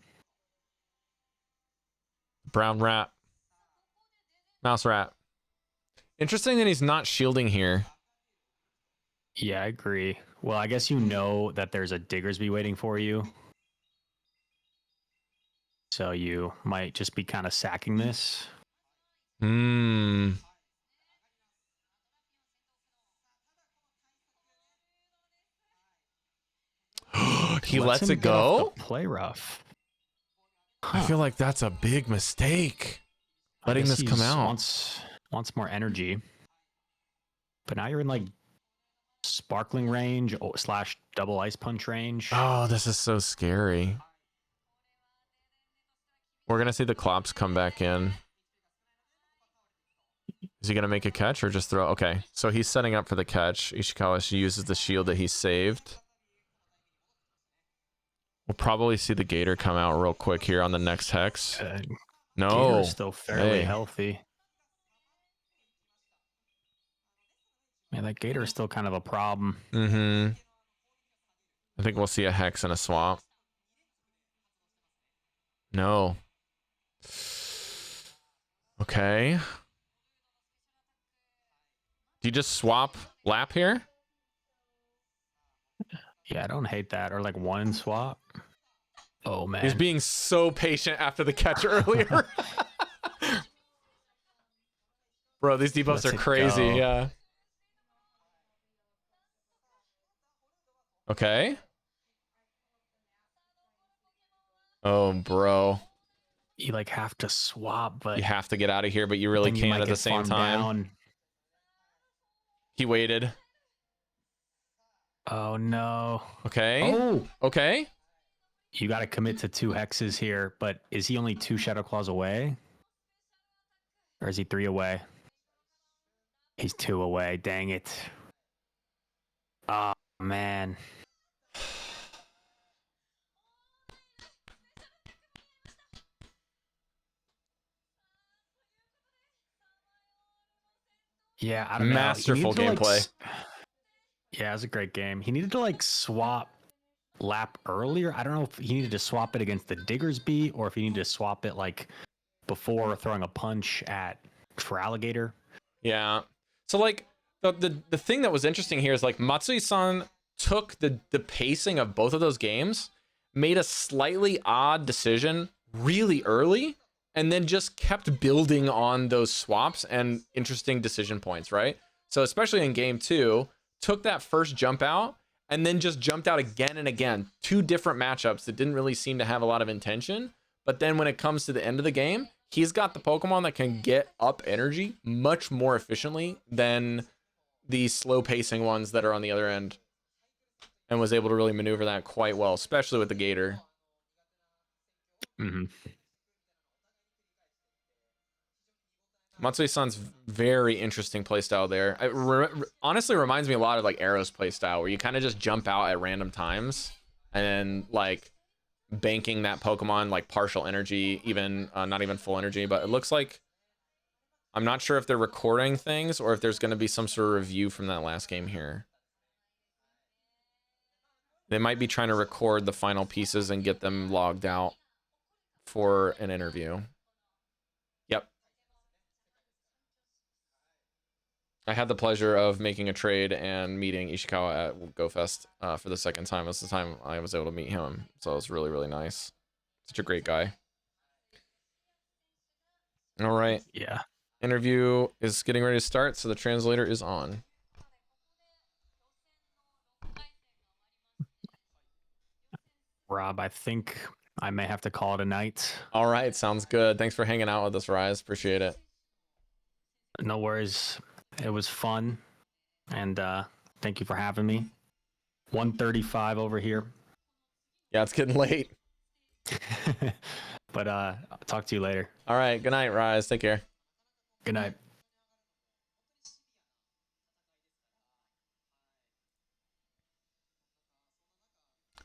Speaker 1: Brown rat. Mouse rat. Interesting that he's not shielding here.
Speaker 3: Yeah, I agree. Well, I guess you know that there's a Diggersby waiting for you. So you might just be kind of sacking this.
Speaker 1: He lets it go?
Speaker 3: Play rough.
Speaker 1: I feel like that's a big mistake. Letting this come out.
Speaker 3: Wants more energy. But now you're in like sparkling range / double ice punch range.
Speaker 1: Oh, this is so scary. We're going to see the Klops come back in. Is he going to make a catch or just throw? Okay, so he's setting up for the catch. Ishikawa uses the shield that he saved. We'll probably see the Gator come out real quick here on the next Hex. No.
Speaker 3: Gator's still fairly healthy. Man, that Gator is still kind of a problem.
Speaker 1: I think we'll see a Hex and a swap. No. Okay. Do you just swap lap here?
Speaker 3: Yeah, I don't hate that. Or like one swap. Oh, man.
Speaker 1: He's being so patient after the catch earlier. Bro, these debuffs are crazy. Yeah. Okay. Oh, bro.
Speaker 3: You like have to swap, but
Speaker 1: you have to get out of here, but you really can't at the same time.
Speaker 3: Down.
Speaker 1: He waited.
Speaker 3: Oh no.
Speaker 1: Okay.
Speaker 3: Oh.
Speaker 1: Okay.
Speaker 3: You got to commit to 2 hexes here, but is he only 2 Shadow Claws away? Or is he 3 away? He's 2 away. Dang it. Oh man. Yeah, I don't know.
Speaker 1: Masterful gameplay.
Speaker 3: Yeah, it was a great game. He needed to like swap lap earlier. I don't know if he needed to swap it against the Diggersby or if he needed to swap it like before throwing a punch at for alligator.
Speaker 1: Yeah. So like the thing that was interesting here is like Matsui-san took the pacing of both of those games, made a slightly odd decision really early, and then just kept building on those swaps and interesting decision points, right? So especially in game 2, took that first jump out and then just jumped out again and again. 2 different matchups that didn't really seem to have a lot of intention. But then when it comes to the end of the game, he's got the Pokemon that can get up energy much more efficiently than the slow pacing ones that are on the other end, and was able to really maneuver that quite well, especially with the Gator.
Speaker 3: Mm-hmm.
Speaker 1: Matsui-san's very interesting playstyle there. It honestly reminds me a lot of like Arrow's playstyle, where you kind of just jump out at random times and then like banking that Pokemon like partial energy, even not even full energy. But it looks like, I'm not sure if they're recording things or if there's going to be some sort of review from that last game here. They might be trying to record the final pieces and get them logged out for an interview. Yep. I had the pleasure of making a trade and meeting Ishikawa at GoFest for the second time. This is the time I was able to meet him. So it was really, really nice. Such a great guy. All right.
Speaker 3: Yeah.
Speaker 1: Interview is getting ready to start, so the translator is on.
Speaker 3: Rob, I think I may have to call it a night.
Speaker 1: All right. Sounds good. Thanks for hanging out with us, Reis. Appreciate it.
Speaker 3: No worries. It was fun. And thank you for having me. 1:35 over here.
Speaker 1: Yeah, it's getting late.
Speaker 3: But I'll talk to you later.
Speaker 1: All right. Good night, Reis. Take care.
Speaker 3: Good night.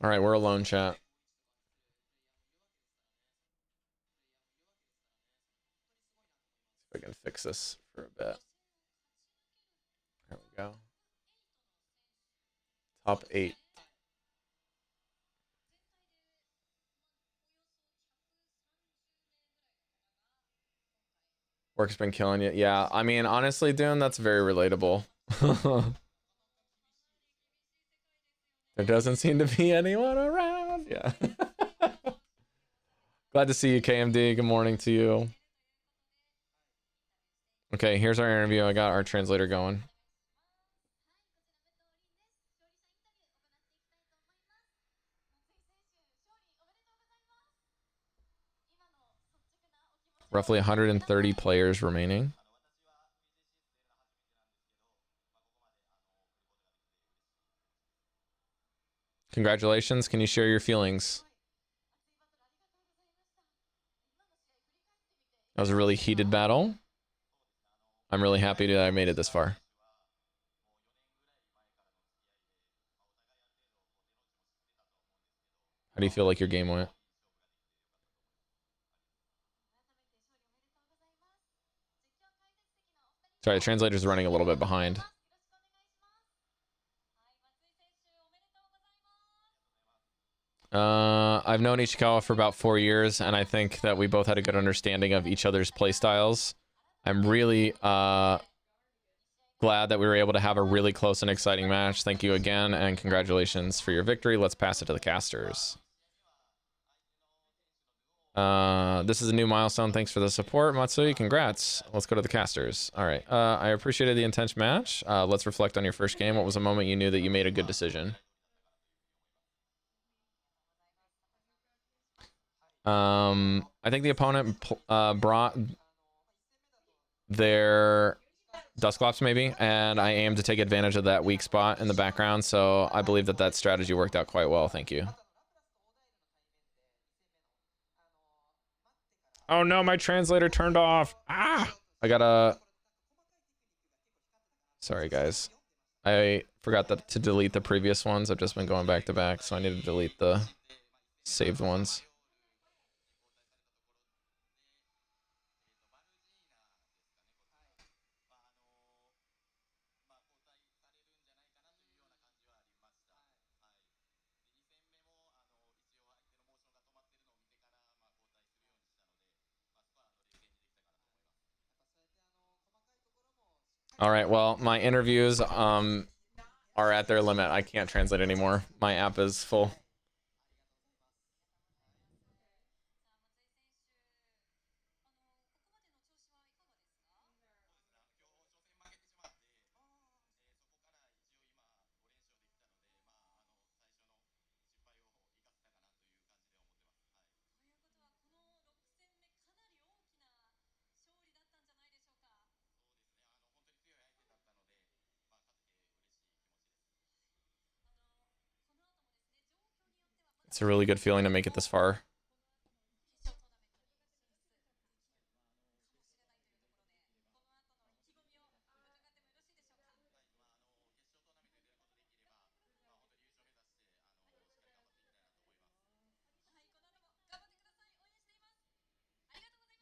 Speaker 1: All right. We're alone, chat. See if I can fix this for a bit. There we go. Top 8. Work's been killing you. Yeah, I mean, honestly, Dune, that's very relatable. There doesn't seem to be anyone around. Yeah. Glad to see you, KMD. Good morning to you. Okay, here's our interview. I got our translator going. Roughly 130 players remaining. Congratulations. Can you share your feelings? That was a really heated battle. I'm really happy that I made it this far. How do you feel like your game went? Sorry, the translator's running a little bit behind. I've known Ishikawa for about 4 years, and I think that we both had a good understanding of each other's playstyles. I'm really glad that we were able to have a really close and exciting match. Thank you again, and congratulations for your victory. Let's pass it to the casters. This is a new milestone. Thanks for the support, Matsui. Congrats. Let's go to the casters. All right. I appreciated the intense match. Let's reflect on your first game. What was a moment you knew that you made a good decision? I think the opponent brought their Dusclops maybe, and I aimed to take advantage of that weak spot in the background, so I believe that that strategy worked out quite well. Thank you. Oh no, my translator turned off. Ah! I gotta... Sorry, guys. I forgot to delete the previous ones. I've just been going back to back, so I need to delete the saved ones. All right, well, my interviews are at their limit. I can't translate anymore. My app is full. It's a really good feeling to make it this far.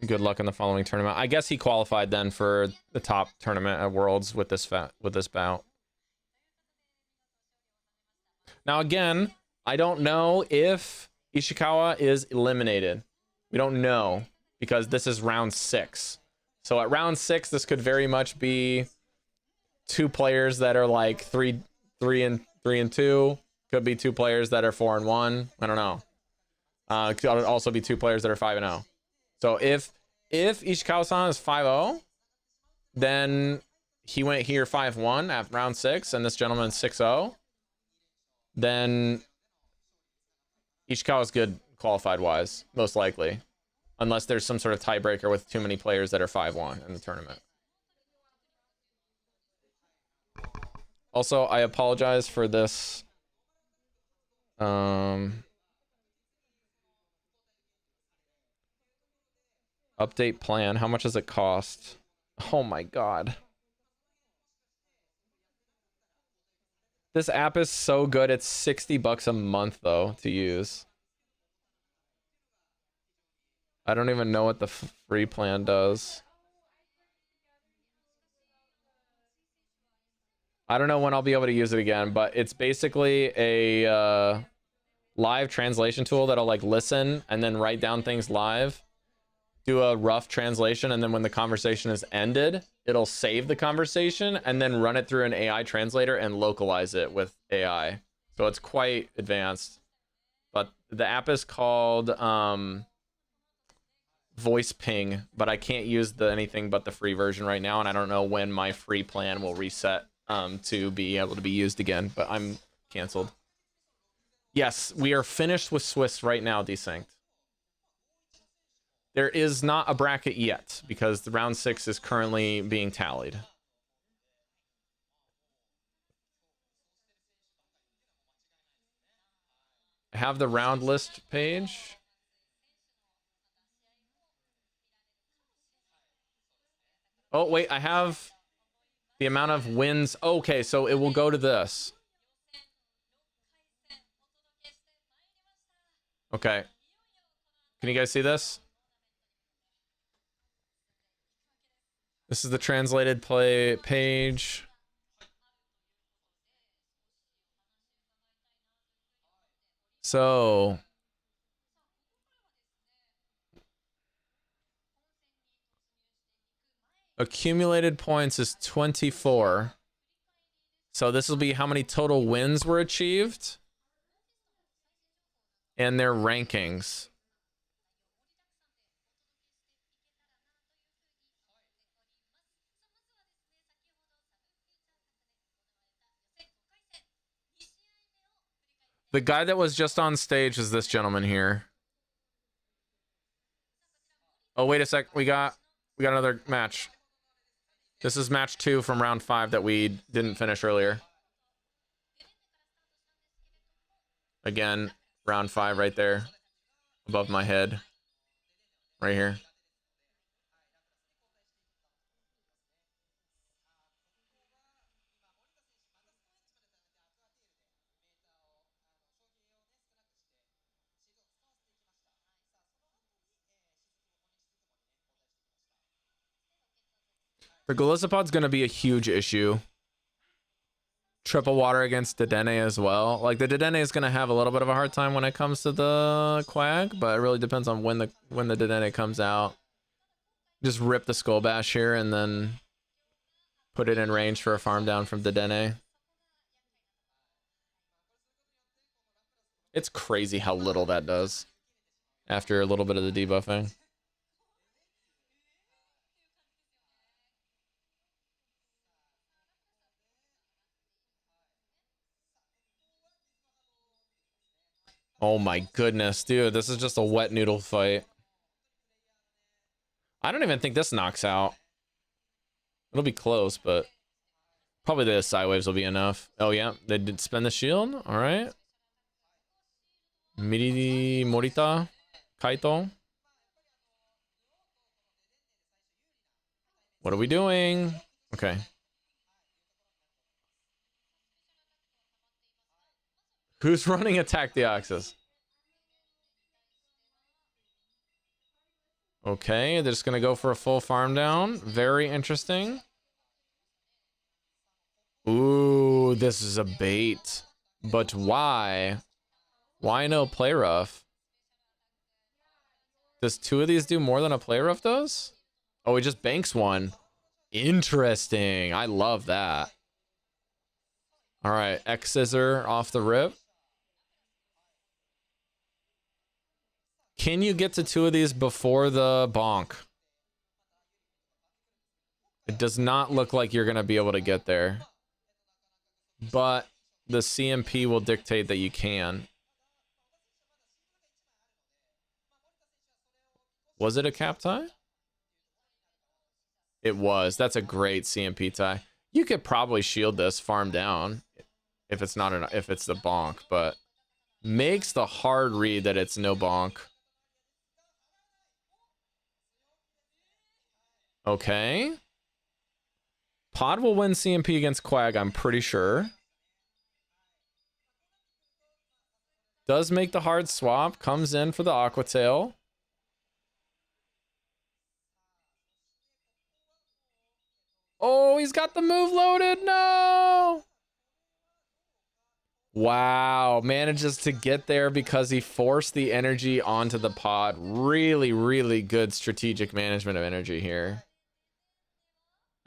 Speaker 1: Good luck in the following tournament. I guess he qualified then for the top tournament at Worlds with this bout. Now again, I don't know if Ishikawa is eliminated. We don't know because this is round 6. So at round 6, this could very much be 2 players that are like 3 and 2. Could be 2 players that are 4 and 1. I don't know. Could also be 2 players that are 5 and 0. So if Ishikawa-san is 5-0, then he went here 5-1 at round 6, and this gentleman 6-0. Then Ishikawa's good qualified wise, most likely, unless there's some sort of tiebreaker with too many players that are 5-1 in the tournament. Also, I apologize for this. Update plan. How much does it cost? Oh my god. This app is so good. It's $60 a month though to use. I don't even know what the free plan does. I don't know when I'll be able to use it again, but it's basically a live translation tool that'll like listen and then write down things live, do a rough translation, and then when the conversation is ended, it'll save the conversation and then run it through an AI translator and localize it with AI. So it's quite advanced. But the app is called Voice Ping, but I can't use anything but the free version right now, and I don't know when my free plan will reset to be able to be used again, but I'm canceled. Yes, we are finished with Swiss right now, Desynced. There is not a bracket yet because the round 6 is currently being tallied. I have the round list page. Oh, wait, I have the amount of wins. Okay, so it will go to this. Okay. Can you guys see this? This is the translated play page. So accumulated points is 24. So this will be how many total wins were achieved and their rankings. The guy that was just on stage is this gentleman here. Oh, wait a sec. We got another match. This is match 2 from round 5 that we didn't finish earlier. Again, round 5 right there. Above my head. Right here. The Golisopod's going to be a huge issue. Triple water against Dedenne as well. Like, the Dedenne is going to have a little bit of a hard time when it comes to the Quag, but it really depends on when the Dedenne comes out. Just rip the Skull Bash here and then Put it in range for a farm down from the Dene. It's crazy how little that does after a little bit of the debuffing. Oh my goodness, dude. This is just a wet noodle fight. I don't even think this knocks out. It'll be close, but probably the side waves will be enough. Oh yeah, they did spend the shield. All right. Miri Morita Kaito. What are we doing? Okay. Who's running Attack the Oxus? Okay, they're just gonna go for a full farm down. Very interesting. Ooh, this is a bait. But why? Why no play rough? Does 2 of these do more than a play rough does? Oh, he just banks one. Interesting. I love that. All right, X scissor off the rip. Can you get to 2 of these before the bonk? It does not look like you're going to be able to get there. But the CMP will dictate that you can. Was it a cap tie? It was. That's a great CMP tie. You could probably shield this farm down if it's not if it's the bonk, but makes the hard read that it's no bonk. Okay. Pod will win CMP against Quag, I'm pretty sure. Does make the hard swap. Comes in for the Aqua Tail. Oh, he's got the move loaded. No. Wow. Manages to get there because he forced the energy onto the pod. Really, really good strategic management of energy here.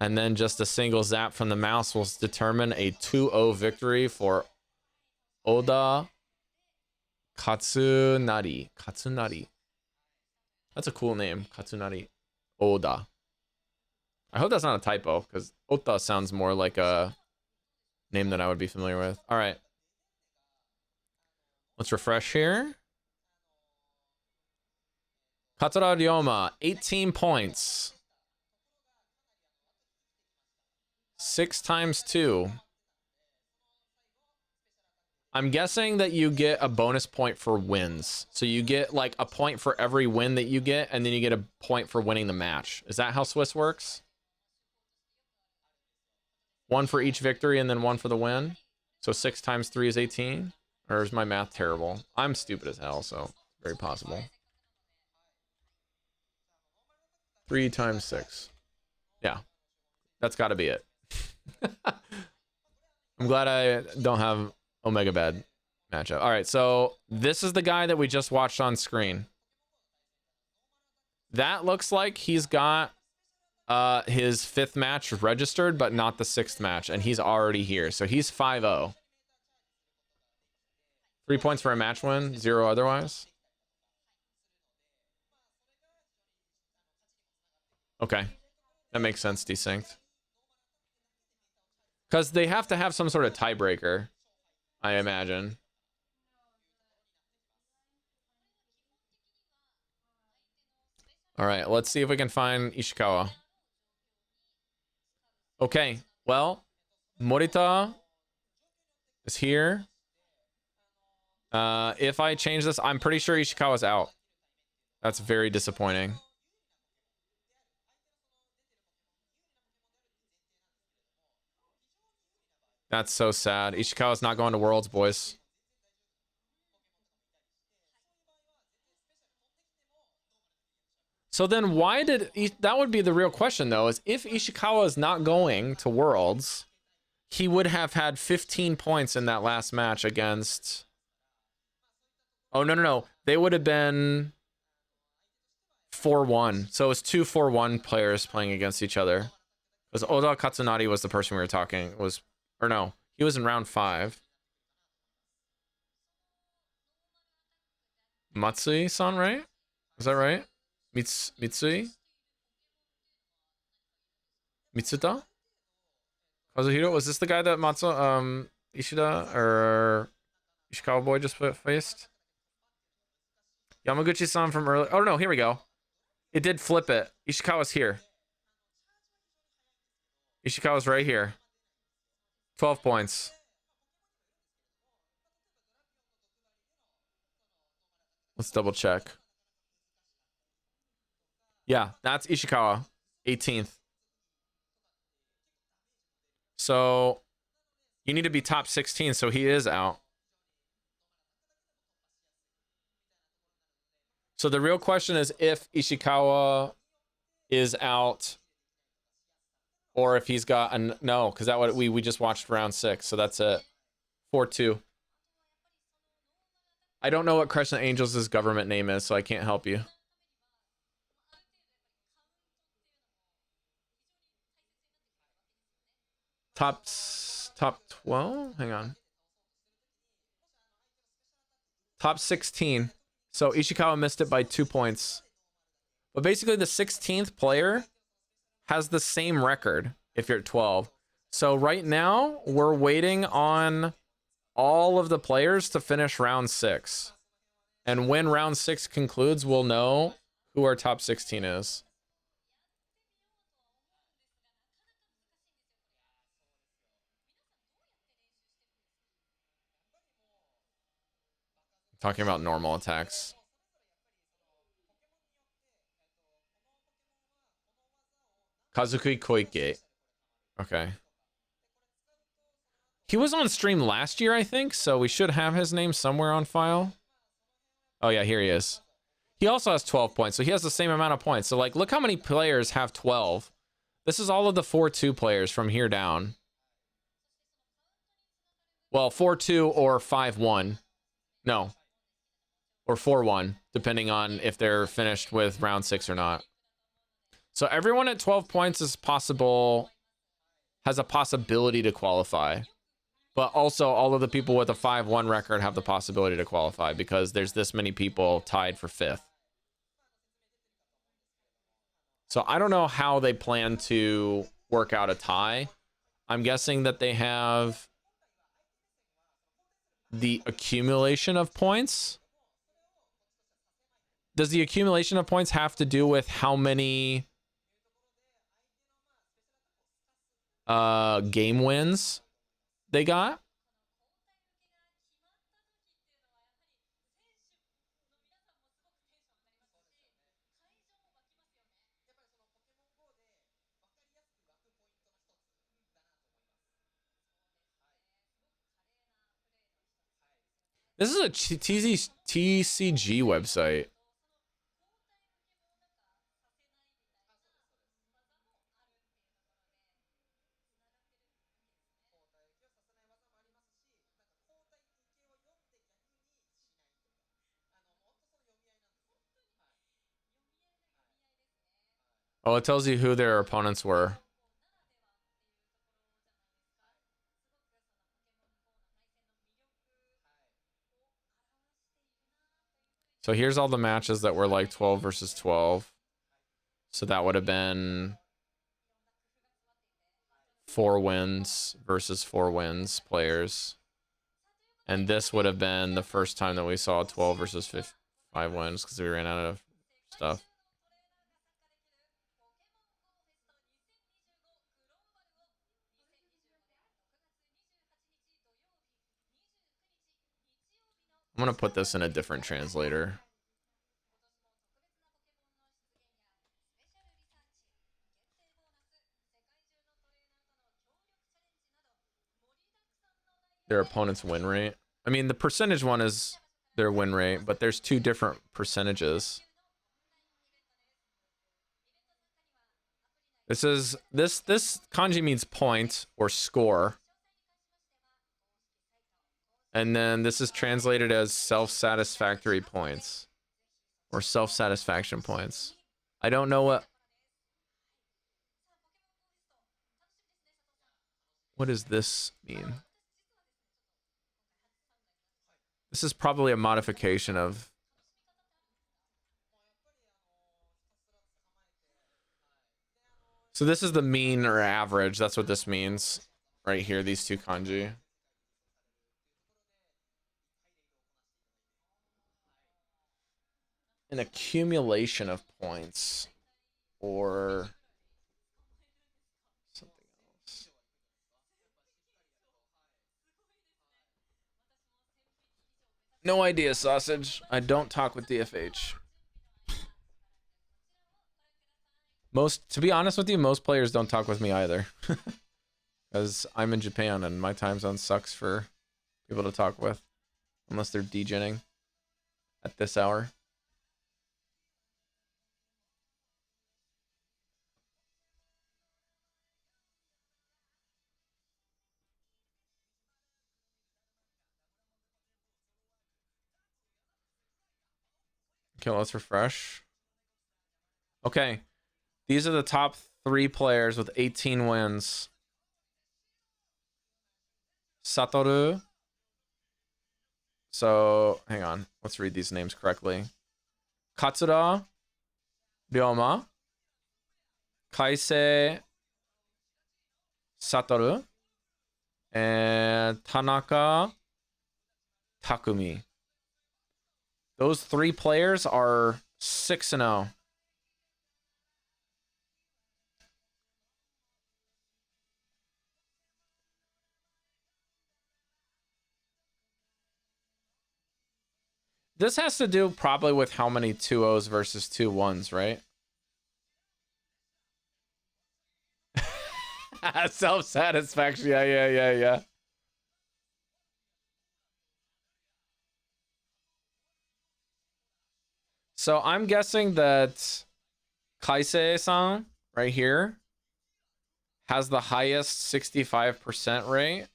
Speaker 1: And then just a single zap from the mouse will determine a 2-0 victory for Oda Katsunari. Katsunari. That's a cool name. Katsunari. Oda. I hope that's not a typo, because Ota sounds more like a name that I would be familiar with. All right. Let's refresh here. Katsura Ryoma, 18 points. 6 times 2. I'm guessing that you get a bonus point for wins. So you get like a point for every win that you get, and then you get a point for winning the match. Is that how Swiss works? 1 for each victory and then 1 for the win. So 6 times 3 is 18. Or is my math terrible? I'm stupid as hell, so very possible. 3 times 6. Yeah, that's got to be it. I'm glad I don't have Omega Bad matchup. All right, so this is the guy that we just watched on screen. That looks like he's got his 5th match registered, but not the 6th match, and he's already here. So he's 5-0. 3 points for a match win, 0 otherwise. Okay, that makes sense, desynced. Because they have to have some sort of tiebreaker, I imagine. All right, let's see if we can find Ishikawa. Okay, well, Morita is here. If I change this, I'm pretty sure Ishikawa's out. That's very disappointing. That's so sad. Ishikawa's not going to Worlds, boys. So then why did... That would be the real question, though, is if Ishikawa is not going to Worlds, he would have had 15 points in that last match against... Oh, no. They would have been 4-1. So it's 2 4-1 players playing against each other. Because Oda Katsunari was the person we were talking, or no, he was in round 5. Matsui-san, right? Is that right? Mitsui? Mitsuta? Kazuhiro? Was this the guy that Ishida or Ishikawa boy just faced? Yamaguchi-san from earlier. Oh no, here we go. It did flip it. Ishikawa's here. Ishikawa's right here. 12 points. Let's double check. Yeah, that's Ishikawa. 18th. So you need to be top 16, so he is out. So the real question is if Ishikawa is out or if he's got no, because that what we just watched round 6, so that's it. 4-2. I don't know what Crescent Angels' government name is, so I can't help you. Top 12? Hang on. Top 16. So Ishikawa missed it by 2 points. But basically the 16th player has the same record if you're at 12. So right now we're waiting on all of the players to finish round 6. And when round 6 concludes, we'll know who our top 16 is. Talking about normal attacks. Kazuki Koike. Okay. He was on stream last year, I think, so we should have his name somewhere on file. Oh yeah, here he is. He also has 12 points, so he has the same amount of points. So like, look how many players have 12. This is all of the 4-2 players from here down. Well, 4-2 or 5-1. No. Or 4-1, depending on if they're finished with round 6 or not. So everyone at 12 points is possible, has a possibility to qualify. But also all of the people with a 5-1 record have the possibility to qualify because there's this many people tied for 5th. So I don't know how they plan to work out a tie. I'm guessing that they have the accumulation of points. Does the accumulation of points have to do with how many game wins they got? This is a TCG website. Oh, it tells you who their opponents were. So here's all the matches that were like 12 versus 12. So that would have been 4 wins versus 4 wins players. And this would have been the first time that we saw 12 versus 5 wins because we ran out of stuff. I'm going to put this in a different translator. Their opponent's win rate. I mean, the percentage one is their win rate, but there's 2 different percentages. This is this kanji means point or score. And then this is translated as self-satisfactory points or self-satisfaction points. I don't know what. What does this mean? This is probably a modification of... So this is the mean or average. That's what this means. Right here, these two kanji. An accumulation of points. Or... something else. No idea, Sausage. I don't talk with DFH. To be honest with you, most players don't talk with me either. Because I'm in Japan and my time zone sucks for people to talk with. Unless they're degenning at this hour. Okay, let's refresh. Okay. These are the top 3 players with 18 wins. Satoru. So, hang on. Let's read these names correctly. Katsura Ryoma. Kaisei Satoru. And Tanaka Takumi. Those 3 players are 6-0. This has to do probably with how many 2-0s versus 2-1s, right? Self-satisfaction. Yeah. So I'm guessing that Kaisei-san right here has the highest 65% rate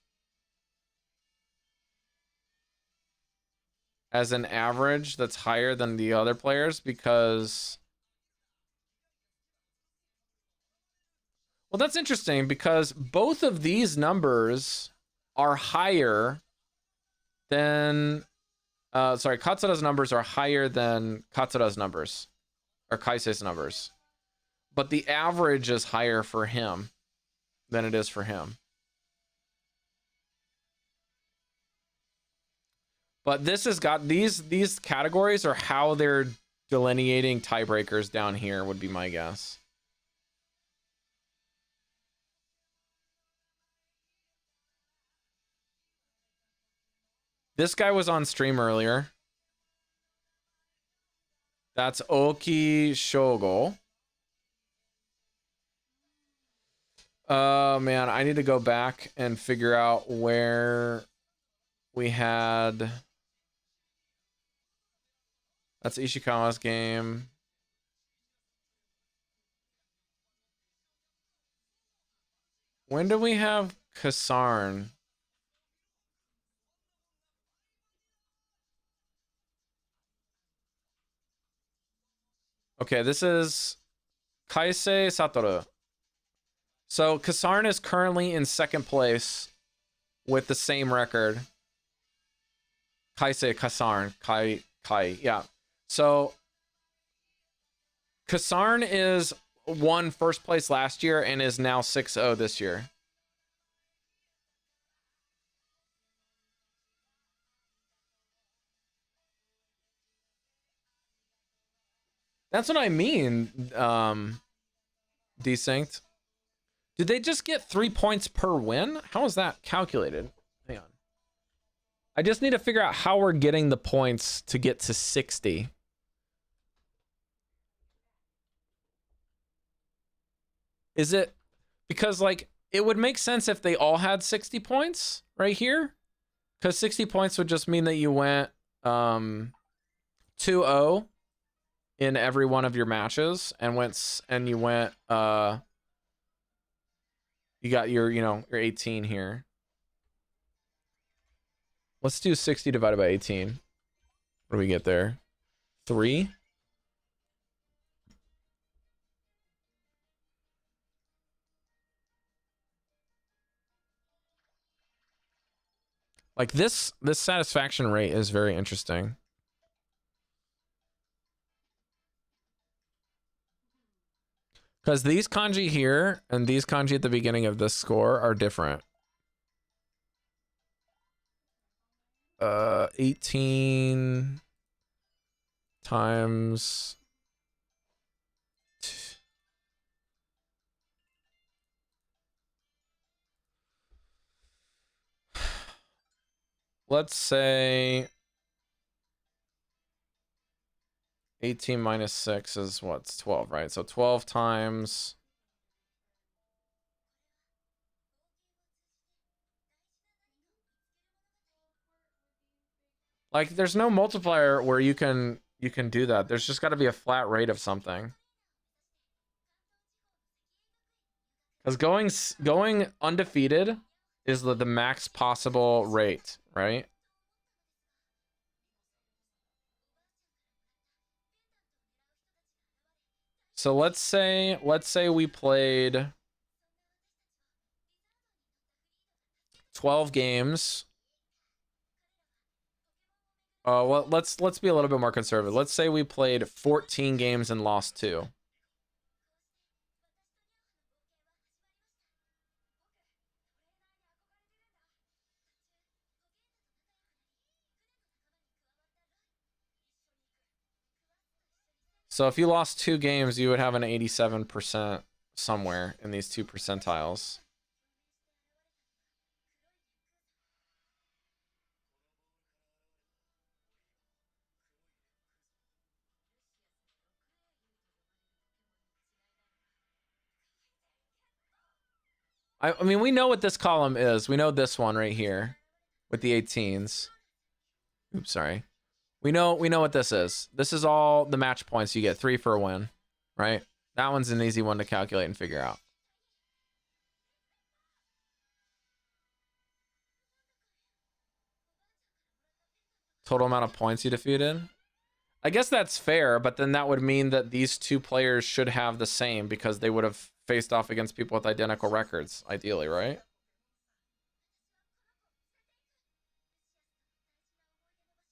Speaker 1: as an average that's higher than the other players because... Well, that's interesting because both of these numbers are higher than... sorry, Katsura's numbers are higher than Katsura's numbers. Or Kaisei's numbers. But the average is higher for him than it is for him. But this has got... These categories are how they're delineating tiebreakers down here, would be my guess. This guy was on stream earlier. That's Oki Shogo. Man, I need to go back and figure out where we had... That's Ishikawa's game. When do we have Kasarn? Okay, this is Kaisei Satoru. So Kasarn is currently in second place with the same record. Kaisei Kasarn. Kai, yeah. So Kasarn won first place last year and is now 6-0 this year. That's what I mean, Desynced. Did they just get 3 points per win? How is that calculated? Hang on. I just need to figure out how we're getting the points to get to 60. Is it because, like, it would make sense if they all had 60 points right here? Because 60 points would just mean that you went 2-0 in every one of your matches and you went you got your, your 18 here. Let's do 60 divided by 18. What do we get there? 3. Like this satisfaction rate is very interesting. Because these kanji here and these kanji at the beginning of this score are different. 18 times... Let's say 18 minus 6 is what's 12, right? So 12 times... Like, there's no multiplier where you can do that. There's just got to be a flat rate of something. Because going undefeated is the max possible rate, right? So let's say we played 12 games. Well, let's be a little bit more conservative. Let's say we played 14 games and lost 2. So if you lost 2 games, you would have an 87% somewhere in these 2 percentiles. I mean, we know what this column is. We know this one right here with the 18s. Oops, sorry. We know what this is. This is all the match points you get, 3 for a win, right? That one's an easy one to calculate and figure out. Total amount of points you defeated. I guess that's fair, but then that would mean that these 2 players should have the same because they would have faced off against people with identical records, ideally, right?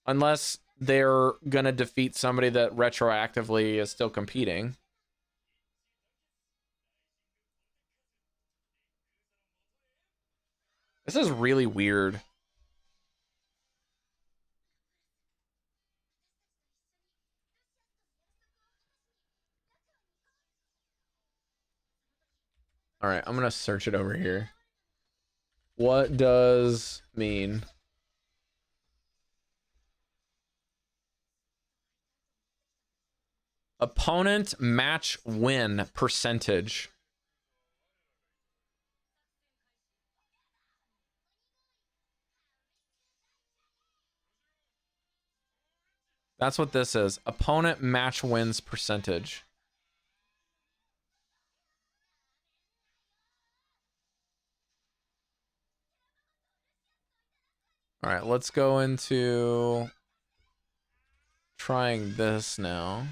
Speaker 1: Unless they're gonna defeat somebody that retroactively is still competing. This is really weird. All right, I'm gonna search it over here. What does mean? Opponent match win percentage. That's what this is. Opponent match wins percentage. All right, let's go into trying this now.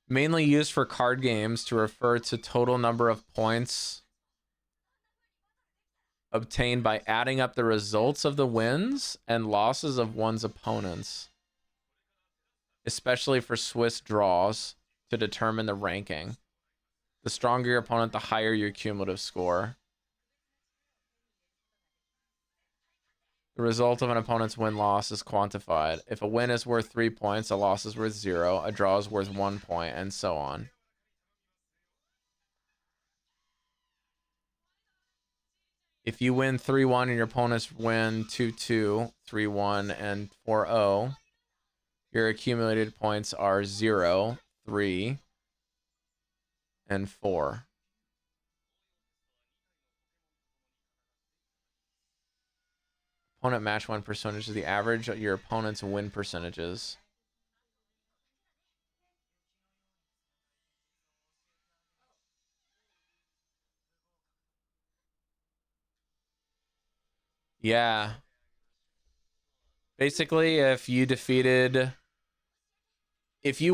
Speaker 1: Mainly used for card games to refer to total number of points obtained by adding up the results of the wins and losses of one's opponents, especially for Swiss draws to determine the ranking. The stronger your opponent, the higher your cumulative score. The result of an opponent's win-loss is quantified. If a win is worth 3 points, a loss is worth 0, a draw is worth 1 point, and so on. If you win 3-1 and your opponents win 2-2, 3-1, and 4-0, your accumulated points are 0, 3, and 4. Opponent match win percentage is the average of your opponent's win percentages. Yeah. Basically, if you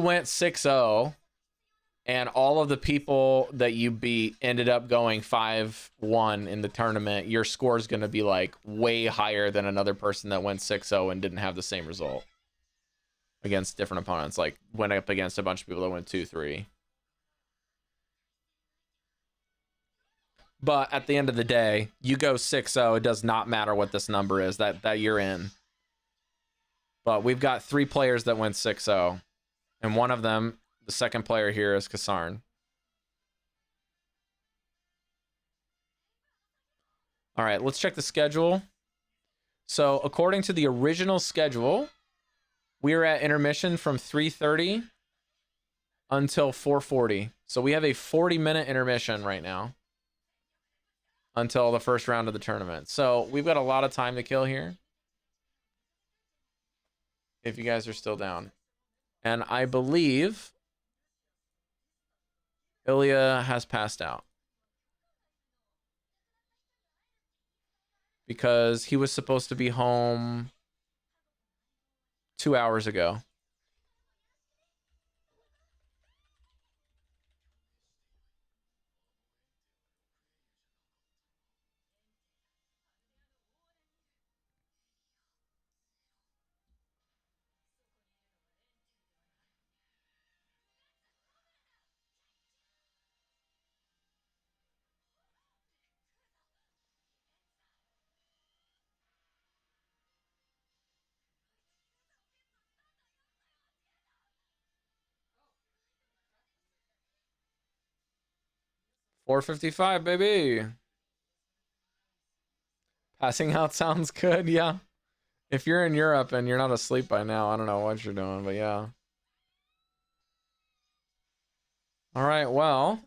Speaker 1: went 6-0 and all of the people that you beat ended up going 5-1 in the tournament, your score is going to be like way higher than another person that went 6-0 and didn't have the same result against different opponents. Like went up against a bunch of people that went 2-3. But at the end of the day, you go 6-0, it does not matter what this number is that you're in. But we've got 3 players that went 6-0, and one of them, the second player here, is Kasarn. All right, let's check the schedule. So according to the original schedule, we're at intermission from 3:30 until 4:40. So we have a 40-minute intermission right now until the first round of the tournament. So we've got a lot of time to kill here, if you guys are still down. And I believe Ilya has passed out because he was supposed to be home 2 hours ago. $4.55, baby. Passing out sounds good, yeah. If you're in Europe and you're not asleep by now, I don't know what you're doing, but yeah. All right, well,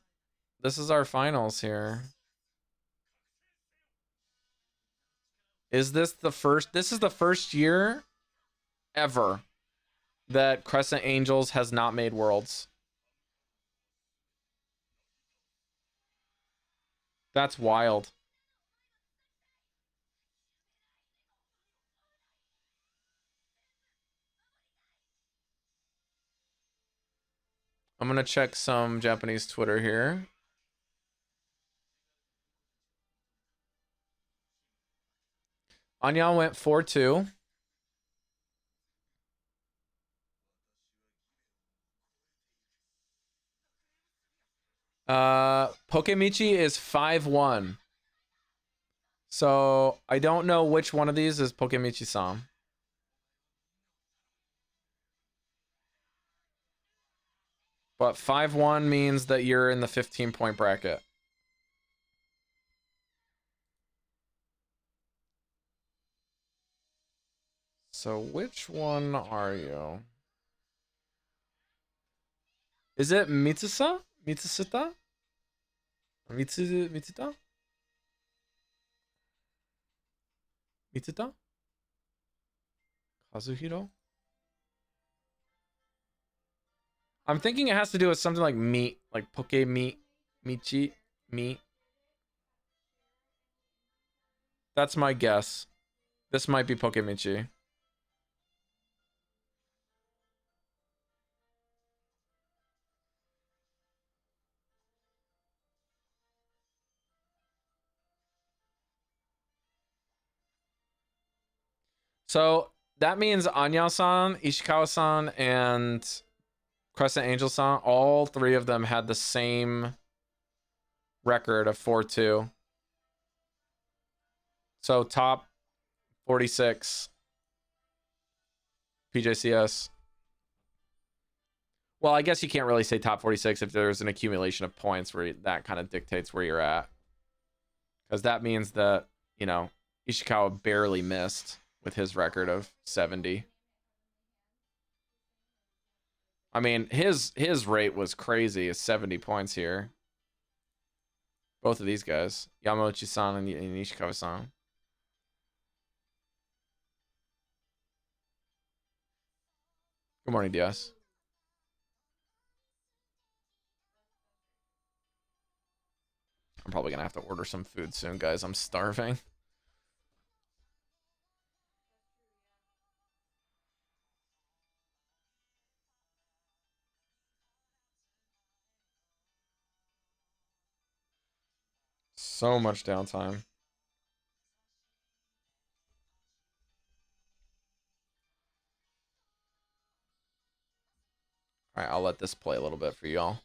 Speaker 1: this is our finals here. Is this the first? This is the first year ever that Crescent Angels has not made Worlds. That's wild. I'm gonna check some Japanese Twitter here. Anya went 4-2. Pokemichi is 5-1. So I don't know which one of these is Pokemichi-san. But 5-1 means that you're in the 15-point bracket. So which one are you? Is it Mitsusa? Mitsuta? Mitsuta? Mitsuta? Kazuhiro? I'm thinking it has to do with something like meat, like poke meat, michi, meat. That's my guess. This might be Pokemichi. So that means Anya-san, Ishikawa-san, and Crescent Angel-san, all 3 of them had the same record of 4-2. So top 46 PJCS. Well, I guess you can't really say top 46 if there's an accumulation of points where that kind of dictates where you're at. Because that means that, you know, Ishikawa barely missed with his record of 70. I mean, his rate was crazy. Is 70 points here. Both of these guys, Yamauchi-san and Ishikawa-san. Good morning, DS. I'm probably gonna have to order some food soon, guys. I'm starving. So much downtime. All right, I'll let this play a little bit for y'all.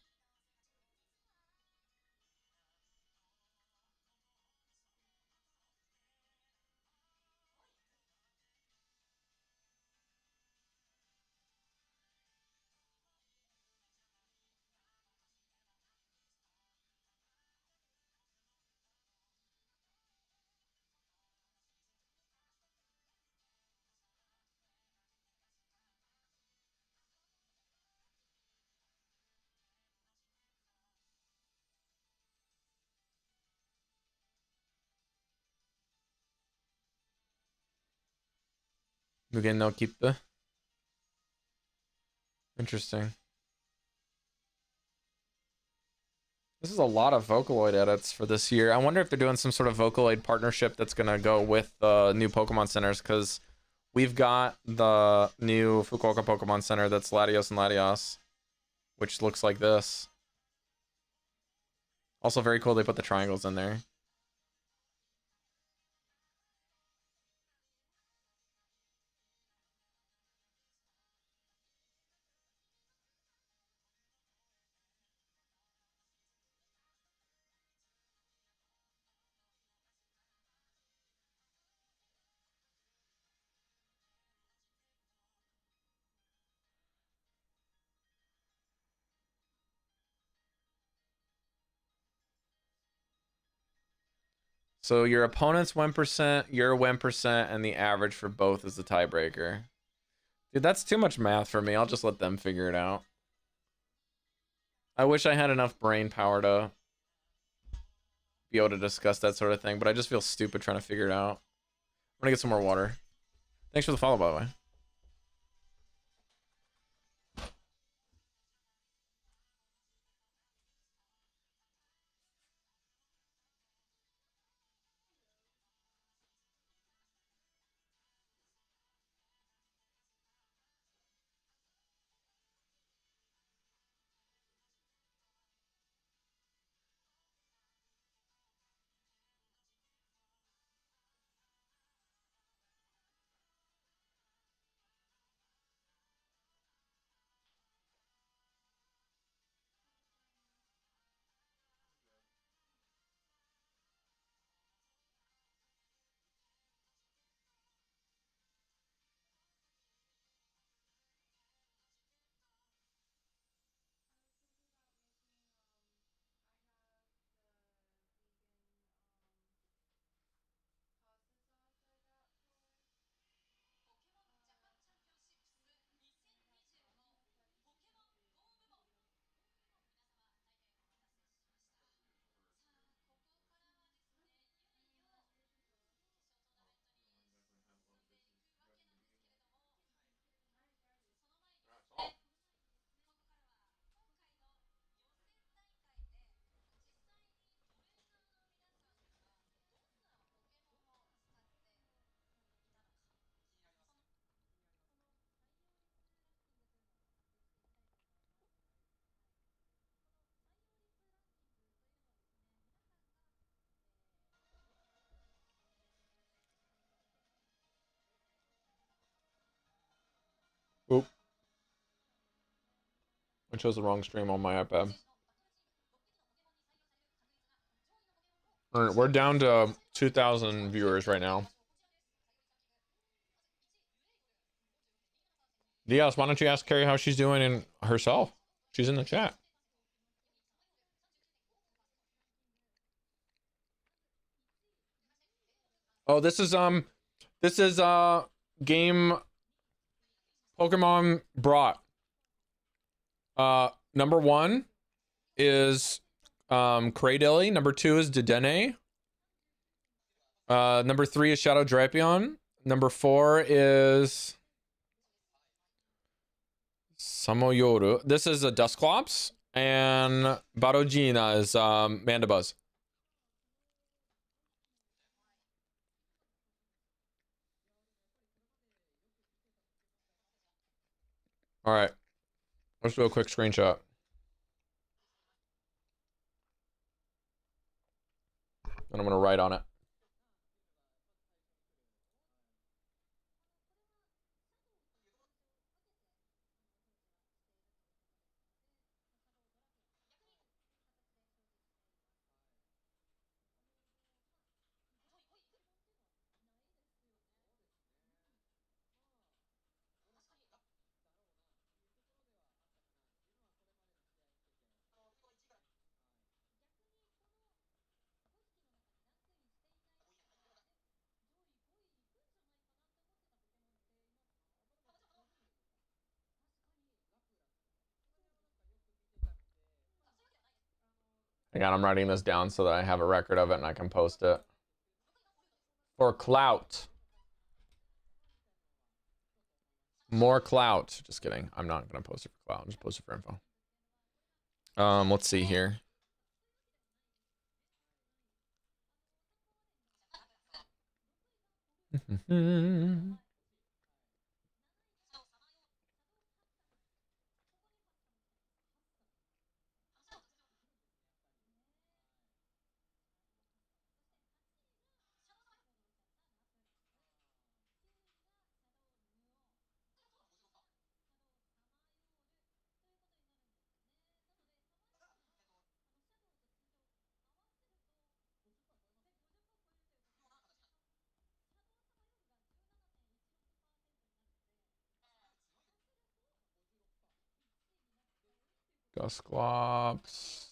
Speaker 1: Mugen no keep the. Interesting. This is a lot of Vocaloid edits for this year. I wonder if they're doing some sort of Vocaloid partnership that's going to go with the new Pokemon centers, because we've got the new Fukuoka Pokemon Center that's Latios and Latios, which looks like this. Also very cool they put the triangles in there. So your opponent's win percent, your win percent, and the average for both is the tiebreaker. Dude, that's too much math for me. I'll just let them figure it out. I wish I had enough brain power to be able to discuss that sort of thing, but I just feel stupid trying to figure it out. I'm gonna get some more water. Thanks for the follow, by the way. Oop. I chose the wrong stream on my iPad. Alright, we're down to 2,000 viewers right now. Diaz, why don't you ask Carrie how she's doing in herself? She's in the chat. Oh, this is game Pokemon brought. Number 1 is Cradily. Number 2 is Dedenne. Number 3 is Shadow Drapion. Number 4 is Samoyoru. This is a Dusclops. And Barogina is Mandibuzz. Alright. Let's do a quick screenshot. and I'm gonna write on it. Again, I'm writing this down so that I have a record of it and I can post it. For clout. More clout. Just kidding. I'm not gonna post it for clout. I'm just post it for info. Let's see here. Dusclops.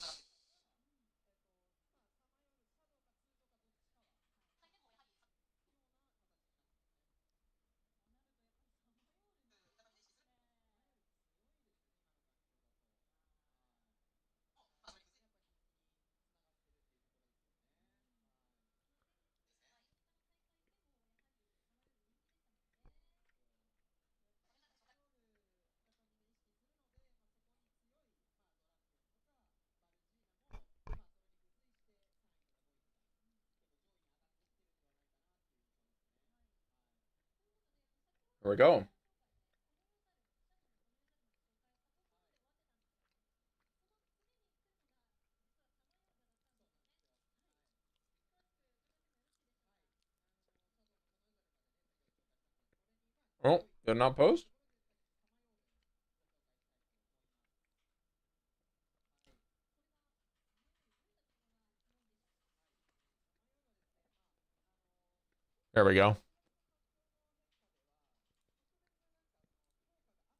Speaker 1: Here we go. Oh, did not post? There we go.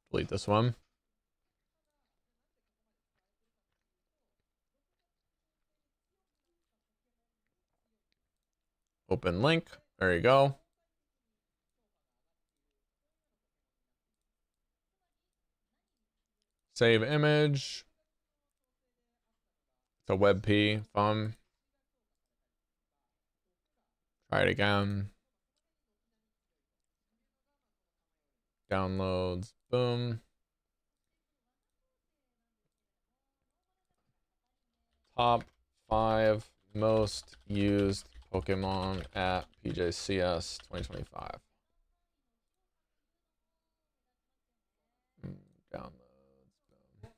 Speaker 1: Delete this one. Open link. There you go. Save image. It's a WebP. Fun. Try it again. Downloads. Boom. Top 5 most used Pokemon at PJCS 2025. Downloads. Boom.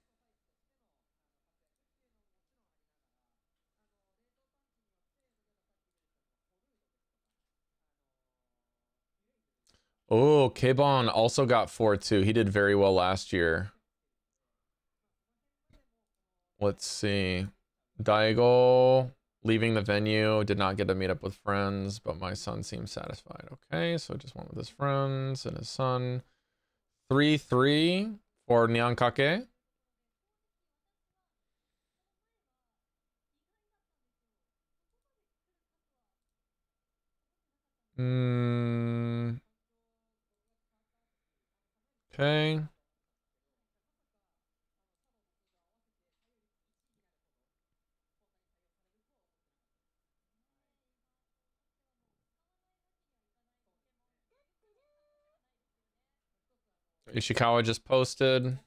Speaker 1: Oh, Kbon also got 4 too. He did very well last year. Let's see. Daigo leaving the venue, did not get to meet up with friends, but my son seems satisfied. Okay, so just went with his friends and his son. 3-3 for Nyankake. Okay. Ishikawa just posted.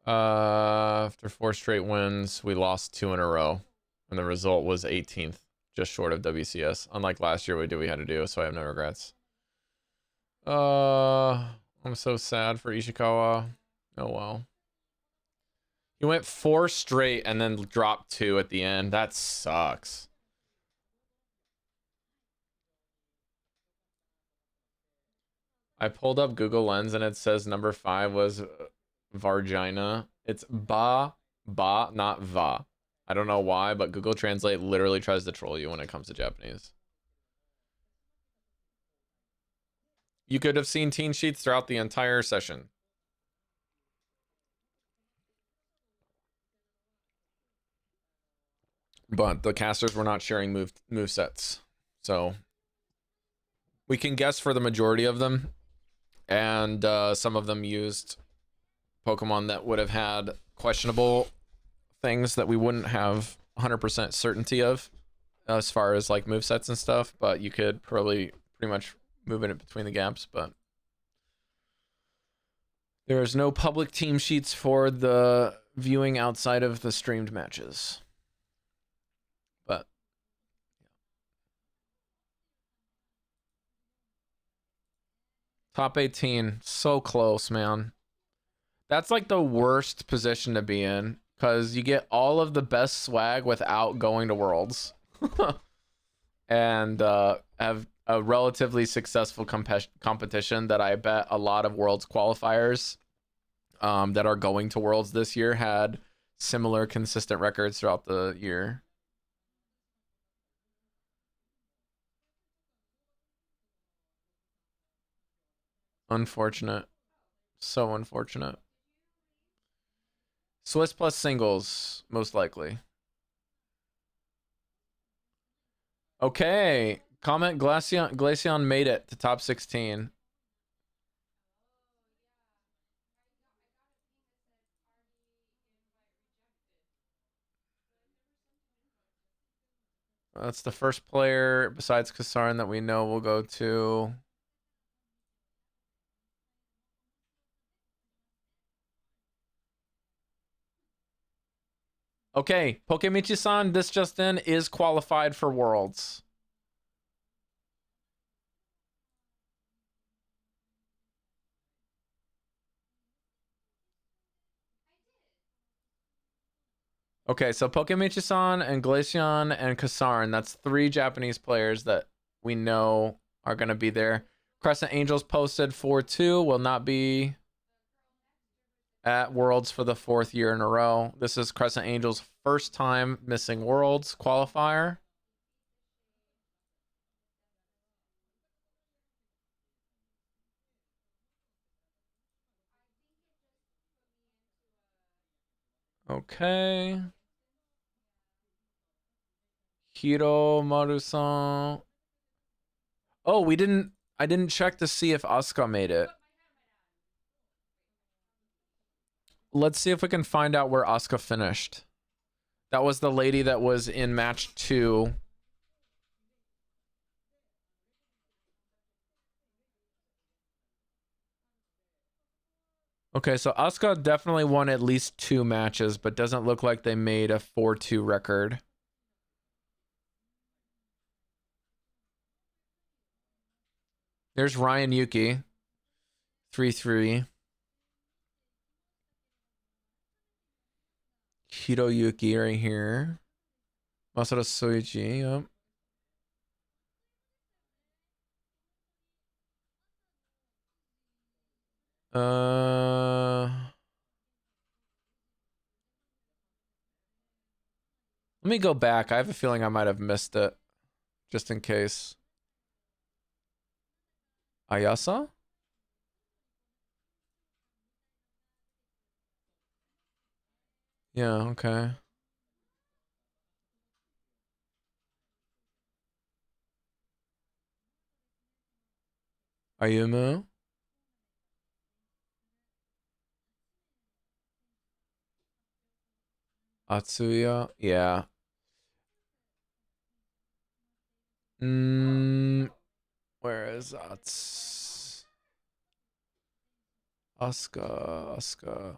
Speaker 1: After 4 straight wins, we lost 2 in a row. And the result was 18th, just short of WCS. Unlike last year, we had to do, so I have no regrets. I'm so sad for Ishikawa. Oh well. He went 4 straight and then dropped 2 at the end. That sucks. I pulled up Google Lens and it says number 5 was Vargina. It's ba, not va. I don't know why, but Google Translate literally tries to troll you when it comes to Japanese. You could have seen teen sheets throughout the entire session. But the casters were not sharing move sets. So we can guess for the majority of them. And some of them used Pokemon that would have had questionable things that we wouldn't have 100% certainty of as far as like movesets and stuff, but you could probably pretty much move it between the gaps. But there is no public team sheets for the viewing outside of the streamed matches. But top 18, so close, man. That's like the worst position to be in because you get all of the best swag without going to Worlds. And have a relatively successful competition that I bet a lot of Worlds qualifiers that are going to Worlds this year had similar consistent records throughout the year. Unfortunate. So unfortunate. Swiss plus singles, most likely. Okay. Comment Glaceon made it to top 16. That's the first player besides Kasarn that we know will go to. Okay, Pokemichi-san, this just in, is qualified for Worlds. Okay, so Pokemichi-san and Glaceon and Kasarn, that's 3 Japanese players that we know are going to be there. Crescent Angels posted 4-2, will not be at Worlds for the 4th year in a row. This is Crescent Angels' first time missing Worlds qualifier. Okay. Hiromaru-san. Oh, I didn't check to see if Asuka made it. Let's see if we can find out where Asuka finished. That was the lady that was in match 2. Okay, so Asuka definitely won at least 2 matches, but doesn't look like they made a 4-2 record. There's Ryan Yuki. 3-3. Hiroyuki right here. Masato Soichi, yep. Let me go back. I have a feeling I might have missed it. Just in case. Ayasa? Yeah, okay. Ayumu? Atsuya? Yeah. Where is Asuka?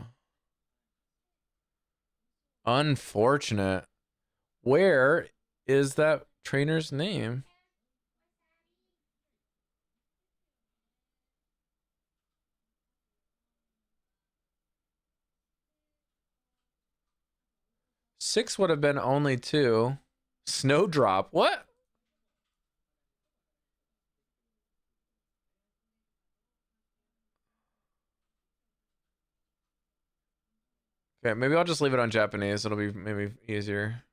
Speaker 1: Unfortunate. Where is that trainer's name? 6 would have been only 2. Snowdrop. What? Okay, maybe I'll just leave it on Japanese. It'll be maybe easier.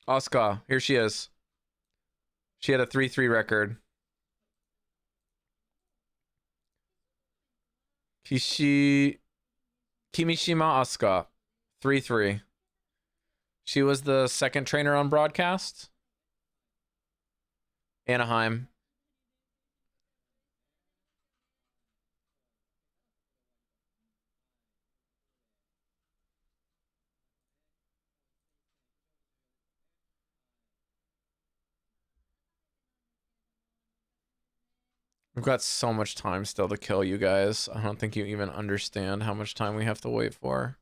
Speaker 1: Asuka, here she is. She had a 3-3 record. Kimishima Asuka, 3-3. She was the second trainer on broadcast. Anaheim. We've got so much time still to kill, you guys. I don't think you even understand how much time we have to wait for.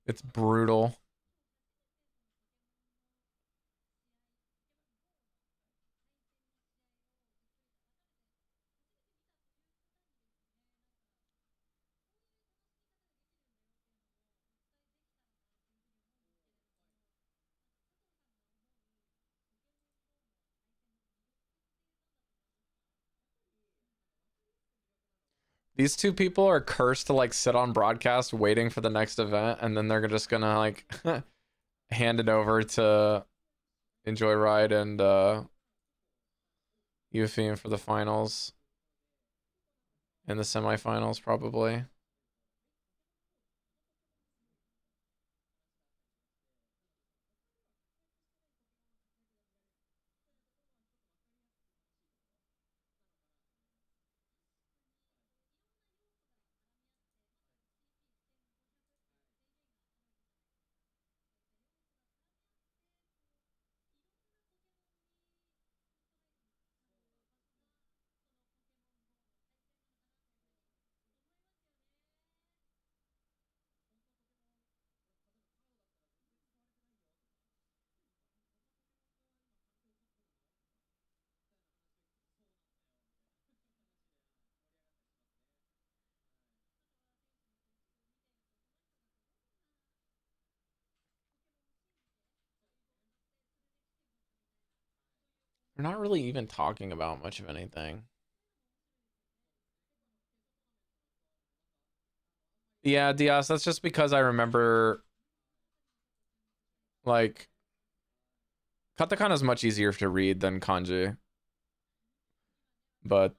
Speaker 1: It's brutal. These two people are cursed to like sit on broadcast waiting for the next event, and then they're just gonna like hand it over to Enjoy Ride and Eupheem for the finals and the semifinals probably. We're not really even talking about much of anything. Yeah, Diaz, that's just because I remember like katakana is much easier to read than kanji. But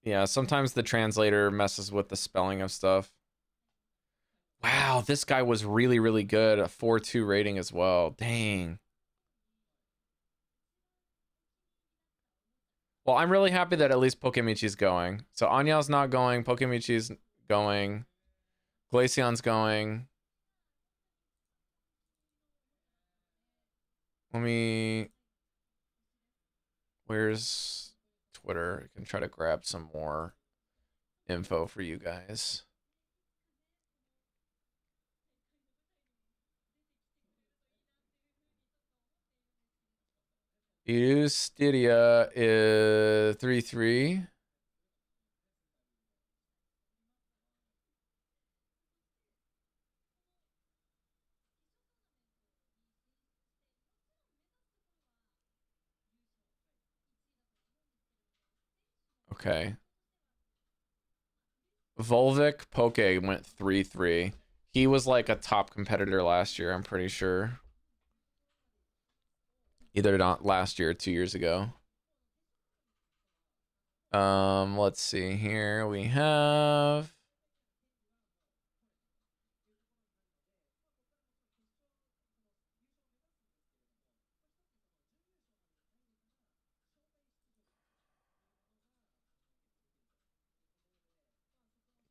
Speaker 1: yeah, sometimes the translator messes with the spelling of stuff. Wow, this guy was really, really good. A 4-2 rating as well. Dang. Well, I'm really happy that at least Pokemichi's going. So Anya's not going. Pokemichi's going. Glaceon's going. Let me... Where's Twitter? I can try to grab some more info for you guys. Eustidia is 3-3. Okay. Volvic Poke went 3-3. He was like a top competitor last year, I'm pretty sure. Either not last year or 2 years ago. Let's see here. We have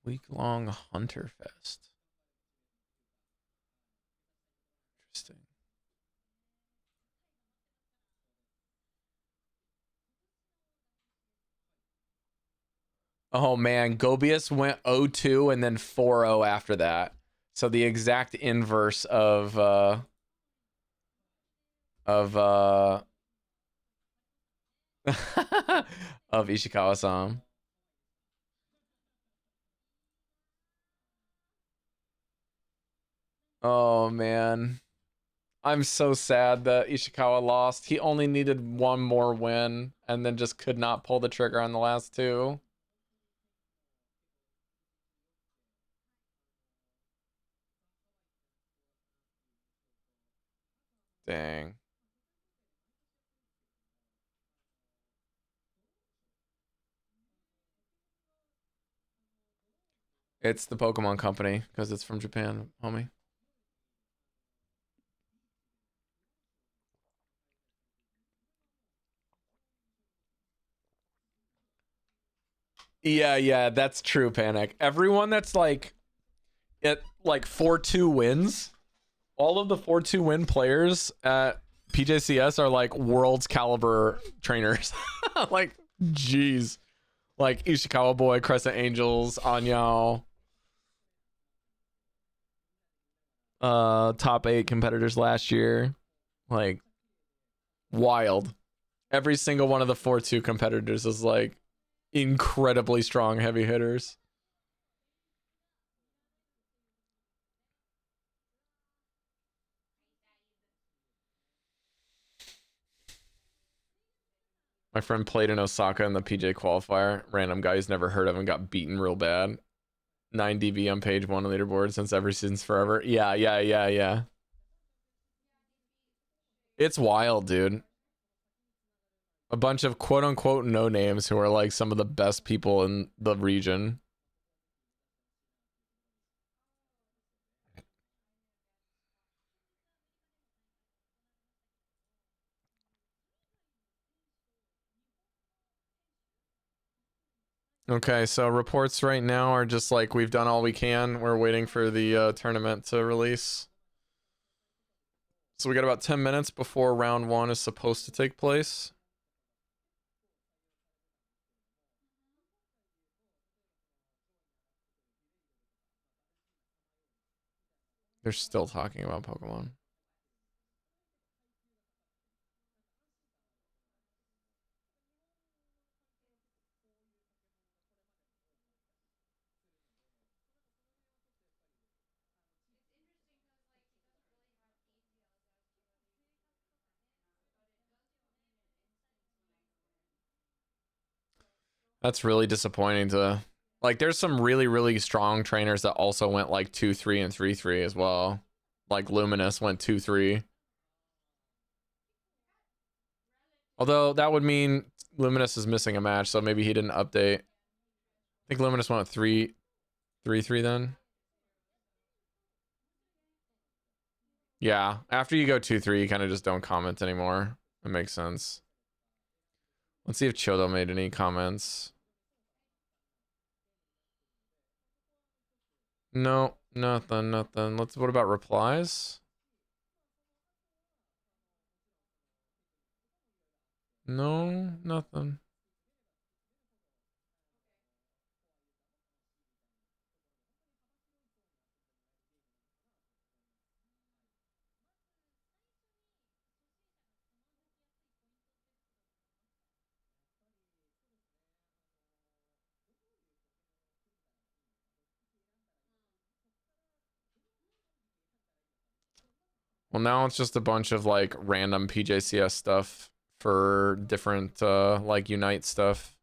Speaker 1: week-long Hunter Fest. Interesting. Oh man, Gobius went 0-2 and then 4-0 after that. So the exact inverse of of Ishikawa-san. Oh man. I'm so sad that Ishikawa lost. He only needed one more win and then just could not pull the trigger on the last two. Dang. It's the Pokemon Company because it's from Japan, homie. Yeah, that's true, Panic. Everyone that's like at like 4-2 wins, all of the 4-2 win players at PJCS are like world's caliber trainers. Like, jeez. Like Ishikawa Boy, Crescent Angels, Anyao. Top 8 competitors last year. Like, wild. Every single one of the 4-2 competitors is like incredibly strong heavy hitters. My friend played in Osaka in the PJ qualifier. Random guy who's never heard of him got beaten real bad. 9 DB on page 1 leaderboard since ever since forever. Yeah. It's wild, dude. A bunch of quote unquote no names who are like some of the best people in the region. Okay, so reports right now are just like we've done all we can. We're waiting for the tournament to release. So we got about 10 minutes before round 1 is supposed to take place. They're still talking about Pokemon. That's really disappointing to like there's some really strong trainers that also went like 2-3 and 3-3 as well. Like Luminous went 2-3. Although that would mean Luminous is missing a match, so maybe he didn't update. I think Luminous went 3-3 then. Yeah, after you go 2-3, you kind of just don't comment anymore. That makes sense. Let's see if Chodo made any comments. No, nothing. What about replies? No, nothing. Well, now it's just a bunch of like random PJCS stuff for different like Unite stuff.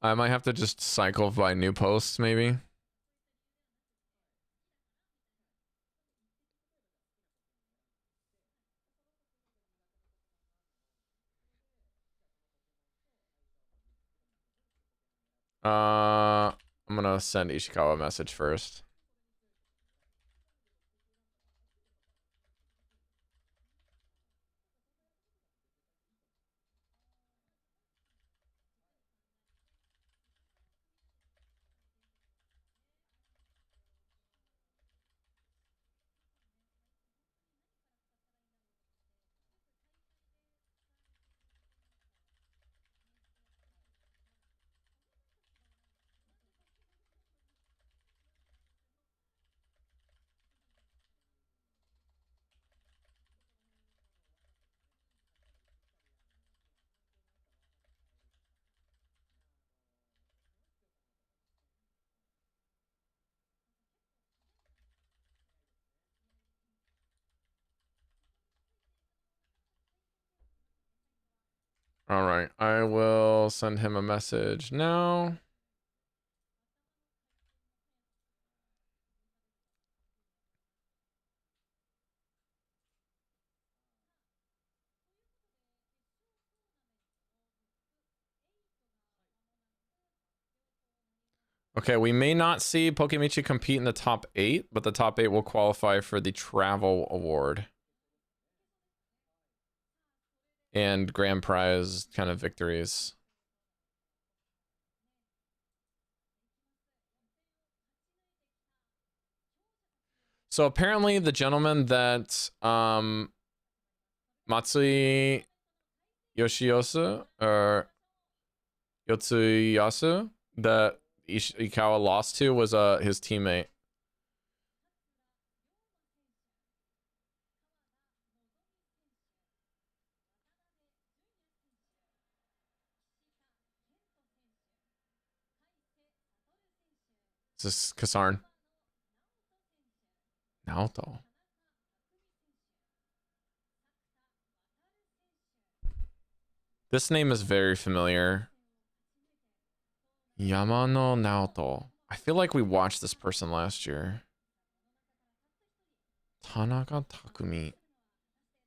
Speaker 1: I might have to just cycle by new posts maybe. I'm gonna send Ishikawa a message first. All right, I will send him a message now. Okay, we may not see Pokemichi compete in the top 8, but the top 8 will qualify for the travel award and grand prize kind of victories. So apparently the gentleman that Matsui Yoshiyasu or Yotsuyasu that Ikawa lost to was his teammate. This is Kasarn. Naoto. This name is very familiar. Yamano Naoto. I feel like we watched this person last year. Tanaka Takumi.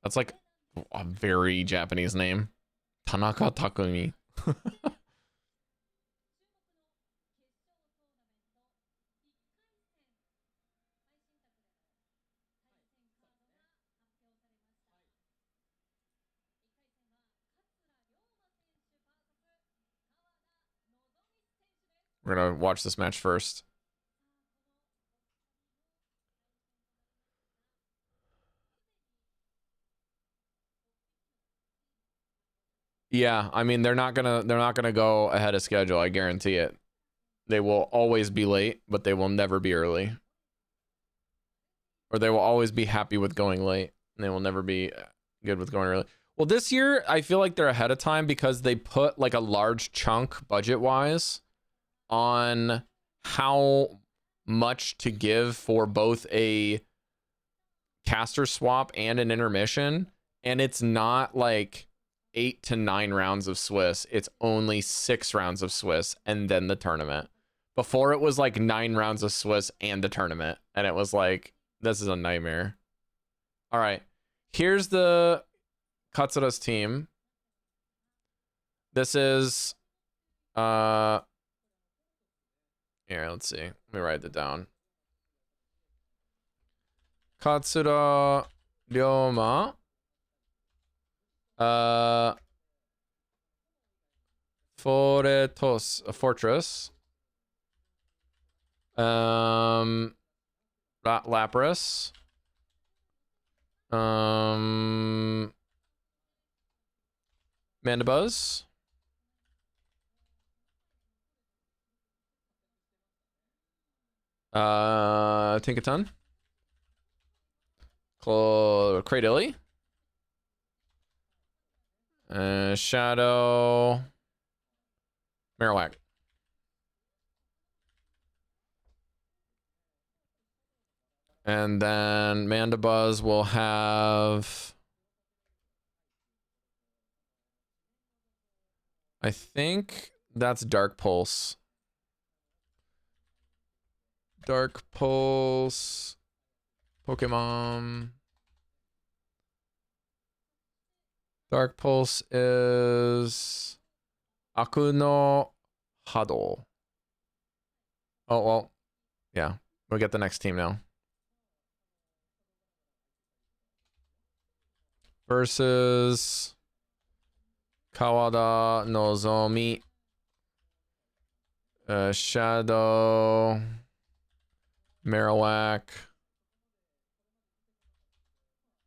Speaker 1: That's like a very Japanese name. Tanaka Takumi. We're gonna watch this match first. Yeah, I mean they're not gonna go ahead of schedule, I guarantee it. They will always be late, but they will never be early. Or they will always be happy with going late, and they will never be good with going early. Well, this year I feel like they're ahead of time because they put like a large chunk budget-wise on how much to give for both a caster swap and an intermission, and it's not like 8 to 9 rounds of Swiss. It's only 6 rounds of Swiss and then the tournament. Before it was like 9 rounds of Swiss and the tournament, and it was like, this is a nightmare. All right, here's the Katsura's team. This is here, let's see. Let me write it down. Katsura Ryoma. Foretos, a fortress. Lapras. Mandibuzz. Tinkaton. Cradilly. Shadow. Marowak. And then Mandibuzz will have, I think that's Dark Pulse. Dark Pulse. Pokemon. Dark Pulse is Akuno Hado. Oh, well, yeah. We'll get the next team now. Versus Kawada Nozomi. Shadow. Marowak.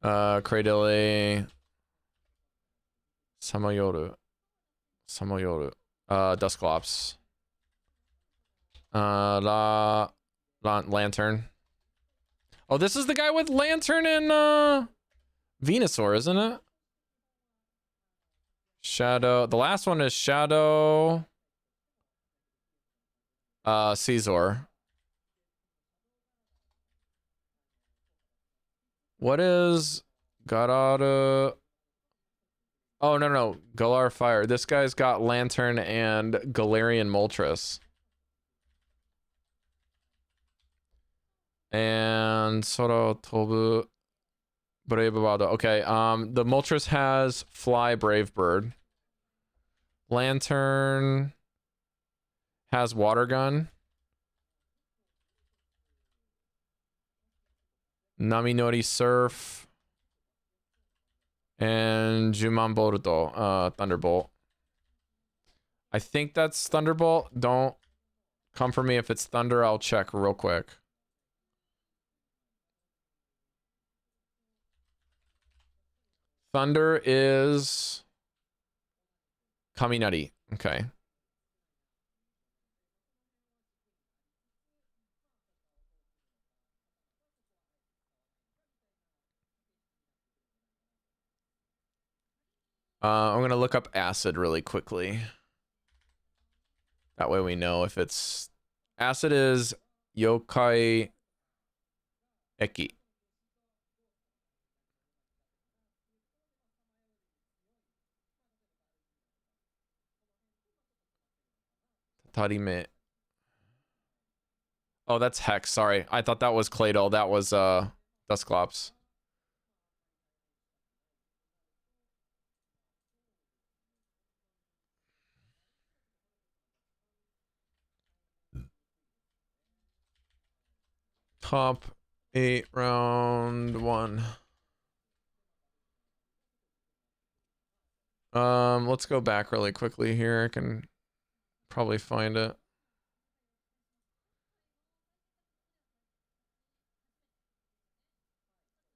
Speaker 1: Cradilly. Samayoru. Dusclops. Lantern. Oh, this is the guy with Lantern and Venusaur, isn't it? Shadow. The last one is Shadow. Caesar. What is Garada? Oh, no. Galar Fire. This guy's got Lantern and Galarian Moltres. And Soro Tobu Bravado. Okay, the Moltres has Fly Brave Bird. Lantern has Water Gun. Naminori Surf. And Juman Boruto, Thunderbolt. I think that's Thunderbolt. Don't come for me if it's Thunder. I'll check real quick. Thunder is Kaminari. Okay. I'm gonna look up Acid really quickly. That way we know if it's... Acid is Yokai Eki. Tatarime. Oh, that's Hex. Sorry. I thought that was Claydol. That was Dusclops. Top 8 round 1. Let's go back really quickly here. I can probably find it.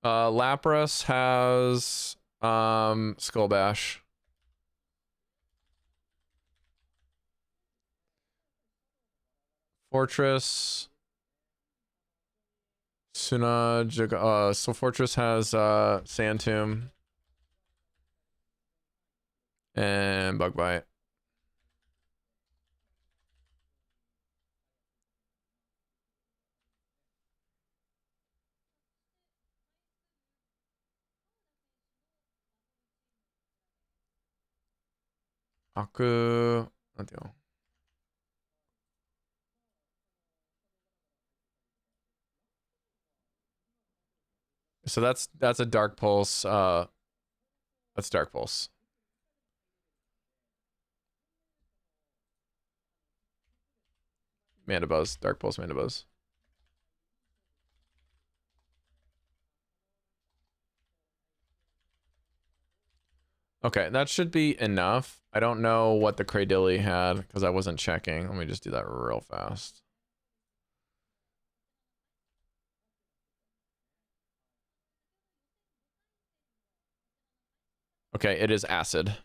Speaker 1: Lapras has Skull Bash. Fortress. So Fortress has Sand Tomb and Bug Bite. Aku. So that's a Dark Pulse. That's Dark Pulse. Mandibuzz, Dark Pulse Mandibuzz. Okay, that should be enough. I don't know what the Cradilly had because I wasn't checking. Let me just do that real fast. Okay, it is Acid.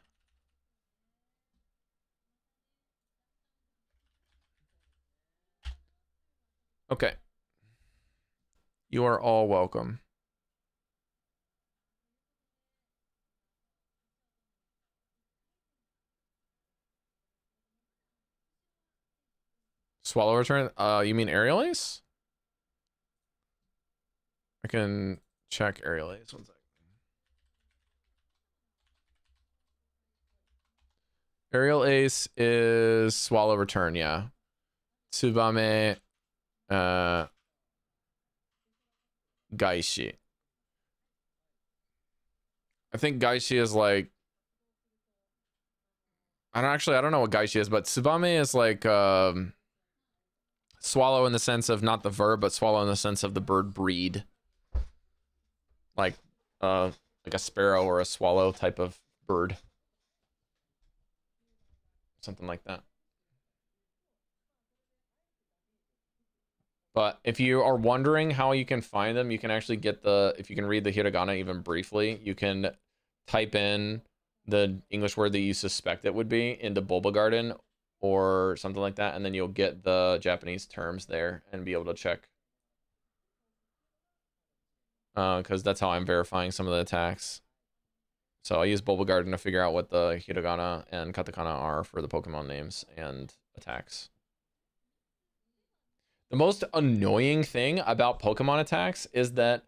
Speaker 1: Okay. You are all welcome. Swallow return? You mean Aerial Ace? I can check Aerial Ace. One second. Aerial Ace is Swallow return, yeah. Tsubame, Gaishi. I think Gaishi is like... I don't know what Gaishi is, but Tsubame is like swallow in the sense of not the verb, but swallow in the sense of the bird breed. Like a sparrow or a swallow type of bird. Something like that. But if you are wondering how you can find them, you can actually get if you can read the hiragana even briefly, you can type in the English word that you suspect it would be into Bulba Garden or something like that, and then you'll get the Japanese terms there and be able to check. Because that's how I'm verifying some of the attacks. So I use Bulba Garden to figure out what the hiragana and katakana are for the Pokemon names and attacks. The most annoying thing about Pokemon attacks is that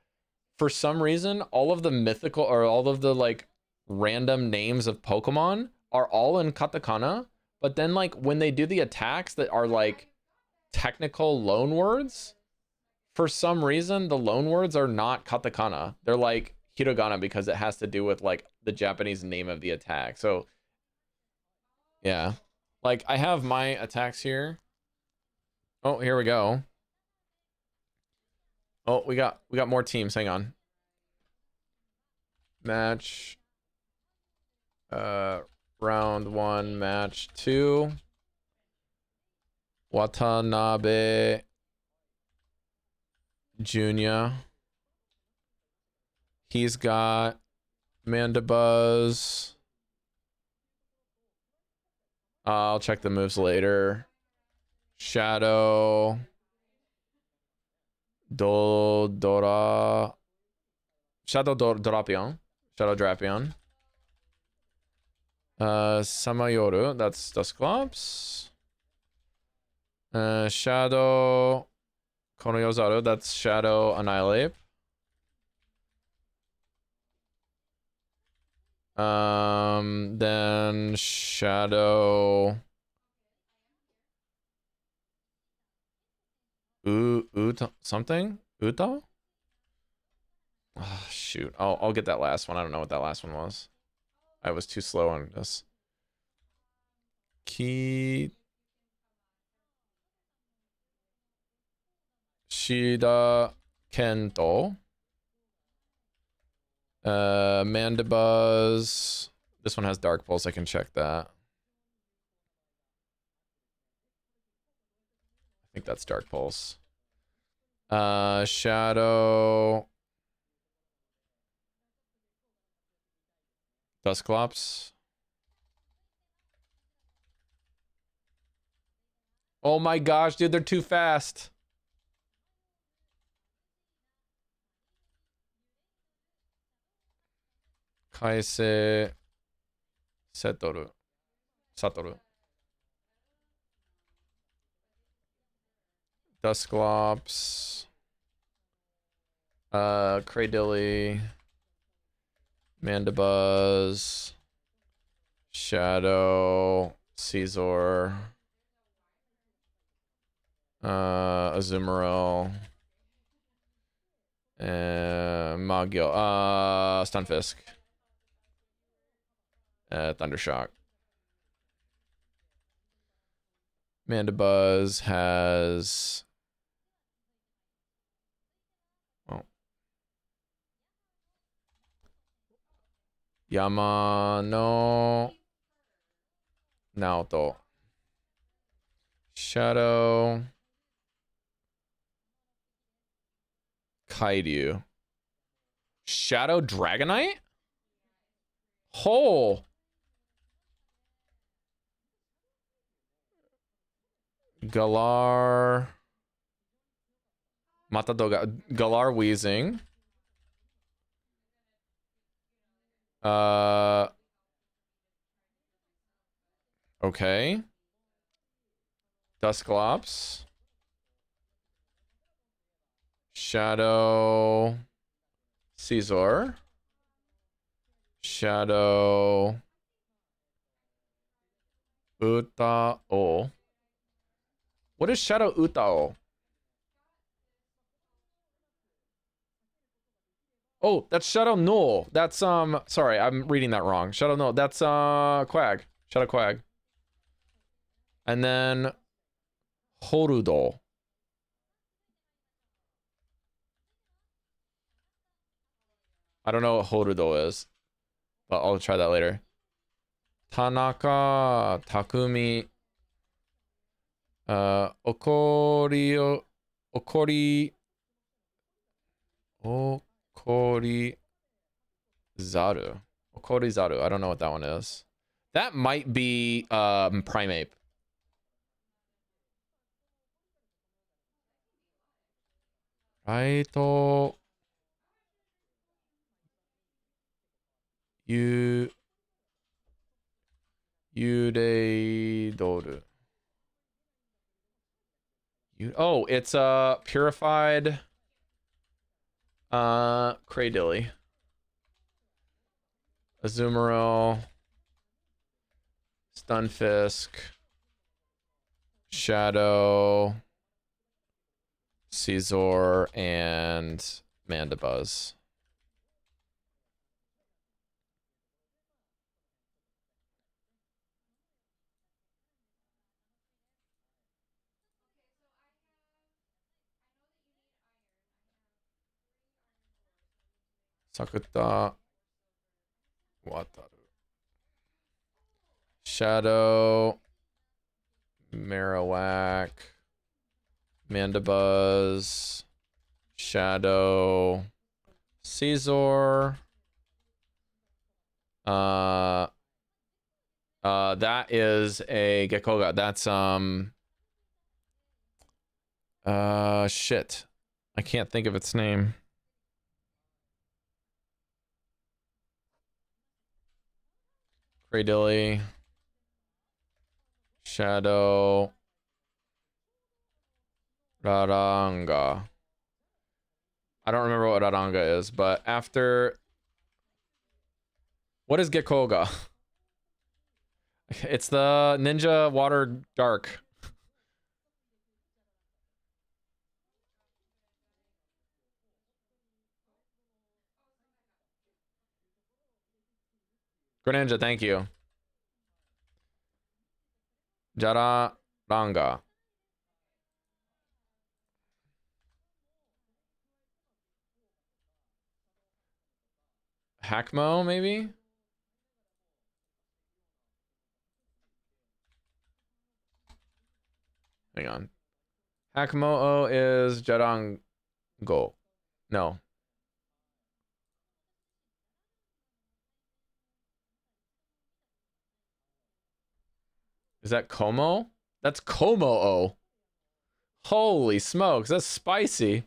Speaker 1: for some reason, all of the mythical or all of the like random names of Pokemon are all in katakana, but then like when they do the attacks that are like technical loan words, for some reason the loan words are not katakana. They're like hiragana because it has to do with like the Japanese name of the attack. So yeah, like I have my attacks here. Oh, here we go. Oh, we got more teams. Hang on. Match round 1, match 2. Watanabe Jr. He's got Mandibuzz. I'll check the moves later. Shadow. Dora. Shadow Drapion. Shadow Drapion. Samayoru. That's Dusclops. Shadow Konoyozaru. That's Shadow Annihilate. Then Shadow Uta something? Uta? Oh, shoot. I'll get that last one. I don't know what that last one was. I was too slow on this. Shida Kento. Mandibuzz. This one has Dark Pulse. I can check that. I think that's Dark Pulse. Shadow. Dusclops. Oh my gosh, dude, they're too fast. Kaise Satoru. Dusclops. Cradilly. Mandibuzz. Shadow. Caesar. Azumarill. Magyo. Stunfisk. Thundershock. Mandibuzz has... Oh. Yamano. Naoto. Shadow. Kairyu. Shadow Dragonite? Hole. Galar. Matadoga. Galar Weezing. Okay. Dusclops. Shadow. Caesar. Shadow. Utao. What is Shadow Utao? Oh, that's Shadow Null. That's sorry, I'm reading that wrong. Shadow Null. That's Quag. Shadow Quag. And then Horudo. I don't know what Horudo is, but I'll try that later. Tanaka, Takumi, Okori Zaru. Okori Zaru. I don't know what that one is. That might be Primeape. Raito Yurei Oh, it's purified Cradilly. Azumarill, Stunfisk, Shadow, Caesar, and Mandibuzz. Sakuta, Wataru. Shadow, Marowak, Mandibuzz, Shadow, Caesar. That is a Gekkoga. That's shit. I can't think of its name. Cradilly, Shadow, Raranga. I don't remember what Raranga is, but after... What is Gekkoga? It's the Ninja Water Dark. Greninja, thank you. Jararanga. Hackmo, maybe? Hang on. Hackmo is Jarango. No. Is that Como? That's Como-O. Holy smokes, that's spicy.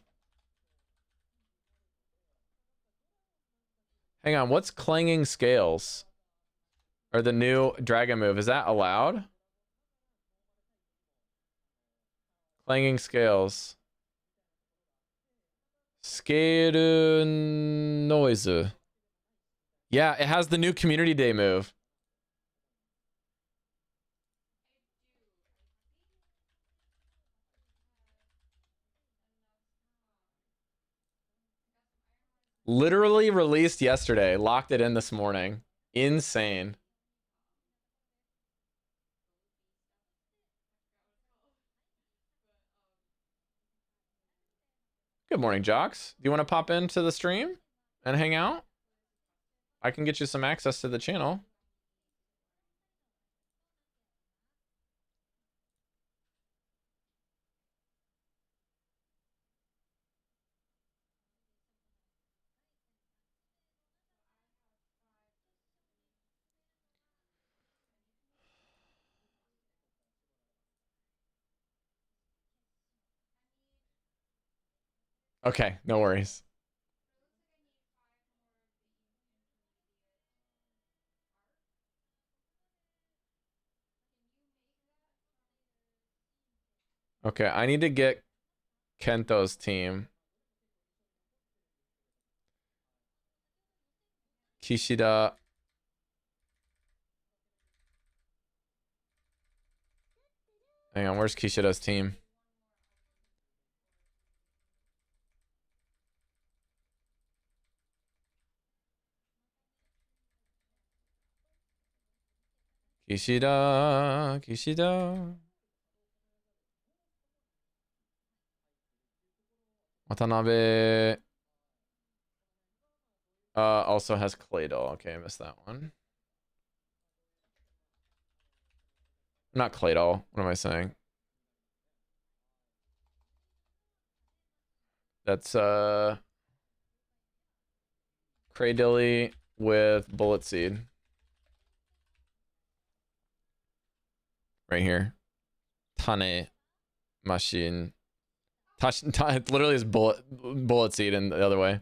Speaker 1: Hang on, what's Clanging Scales? Or the new dragon move, is that allowed? Clanging Scales. Scale Noise. Yeah, it has the new Community Day move. Literally released yesterday. Locked it in this morning. Insane. Good morning, Jocks. Do you want to pop into the stream and hang out? I can get you some access to the channel. Okay, no worries. Okay, I need to get Kento's team. Kishida. Hang on, where's Kishida's team? Kishida. Watanabe. Also has Claydol. Okay, I missed that one. Not Claydol. What am I saying? That's Cradilly with Bullet Seed. Right here. Tane Machine. It literally is bullet Seed in the other way.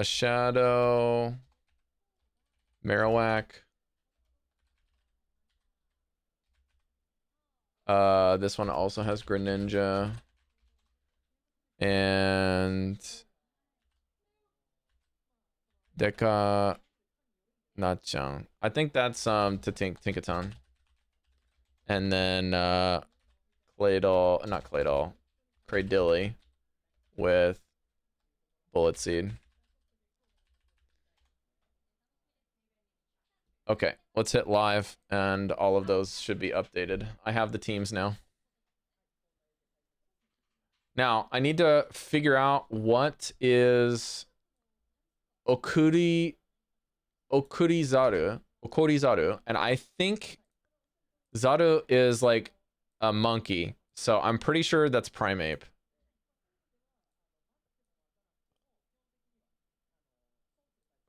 Speaker 1: Shadow. Marowak. This one also has Greninja. And Deka Nachan. I think that's to Tinkaton. And then Claydol, not Claydol, Cradilly with Bullet Seed. Okay, let's hit live, and all of those should be updated. I have the teams now. Now, I need to figure out what is Okurizaru, and I think Zaru is like a monkey, so I'm pretty sure that's Primeape.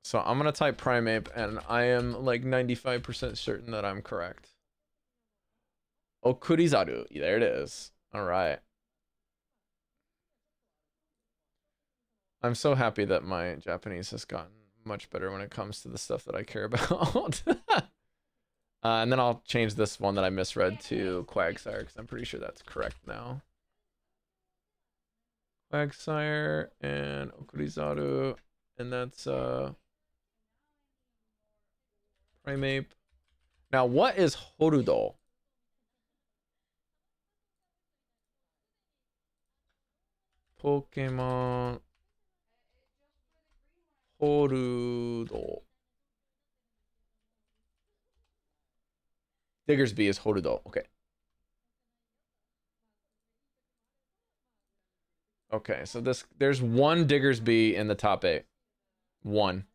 Speaker 1: So I'm gonna type Primeape, and I am like 95% certain that I'm correct. Okurizaru, there it is. All right. I'm so happy that my Japanese has gotten much better when it comes to the stuff that I care about. And then I'll change this one that I misread to Quagsire, because I'm pretty sure that's correct now. Quagsire and Okurizaru, and that's Primeape. Now, what is Horudo? Pokemon Horudo. Diggersby is Horudo. Okay. Okay, so there's one Diggersby in the top 8. One.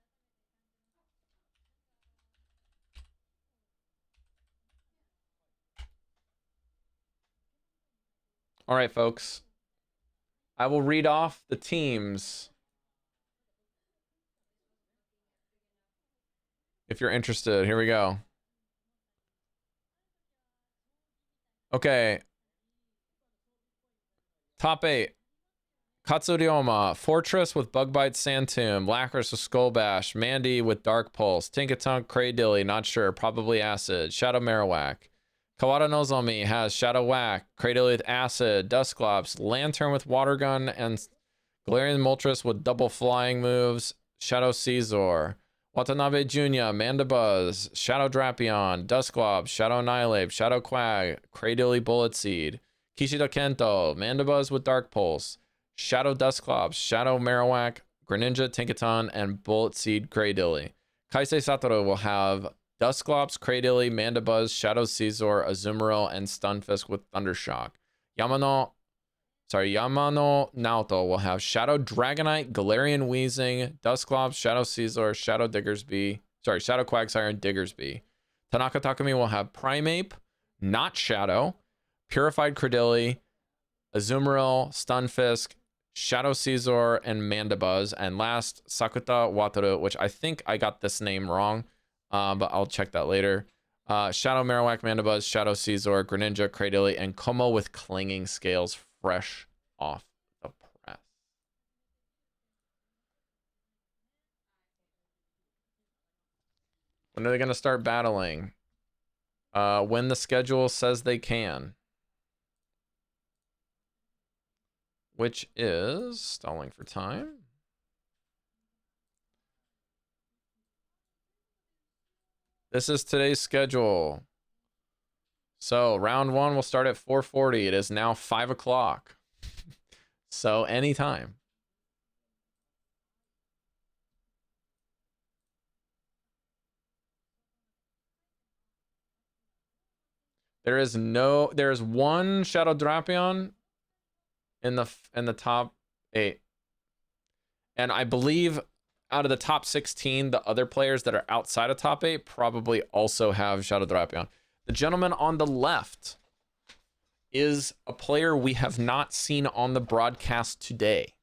Speaker 1: All right, folks. I will read off the teams. If you're interested, here we go. Okay. Top 8. Katsuryoma, Fortress with Bug Bite Sand Tomb, Lacros with Skull Bash, Mandy with Dark Pulse, Tinkatunk, Cradilly, not sure, probably Acid, Shadow Marowak. Kawada Nozomi has Shadow Whack, Cradilly with Acid, Dusclops, Lantern with Water Gun, and Galarian Moltres with double flying moves, Shadow Caesar. Watanabe Jr., Mandibuzz, Shadow Drapion, Dusclops, Shadow Annihilate, Shadow Quag, Cradilly Bullet Seed, Kishida Kento, Mandibuzz with Dark Pulse, Shadow Dusclops, Shadow Marowak, Greninja, Tinkaton, and Bullet Seed Cradilly. Kaisei Satoru will have Dusclops, Cradilly, Mandibuzz, Shadow Caesar, Azumarill, and Stunfisk with Thundershock. Yamano Naoto will have Shadow Dragonite, Galarian Weezing, Dusclops, Shadow Caesar, Shadow Quagsire, and Diggersby. Tanaka Takumi will have Primeape, not Shadow, Purified Cradilly, Azumarill, Stunfisk, Shadow Caesar, and Mandibuzz. And last, Sakuta Wataru, which I think I got this name wrong, but I'll check that later. Shadow Marowak, Mandibuzz, Shadow Caesar, Greninja, Cradilly, and Como with Clinging Scales fresh off the press. When are they going to start battling? When the schedule says they can. Which is stalling for time. This is today's schedule. So round 1 will start at 4:40. It is now 5 o'clock. So anytime. There is one Shadow Drapion in the top 8. And I believe out of the top 16, the other players that are outside of top 8 probably also have Shadow Drapion. The gentleman on the left is a player we have not seen on the broadcast today.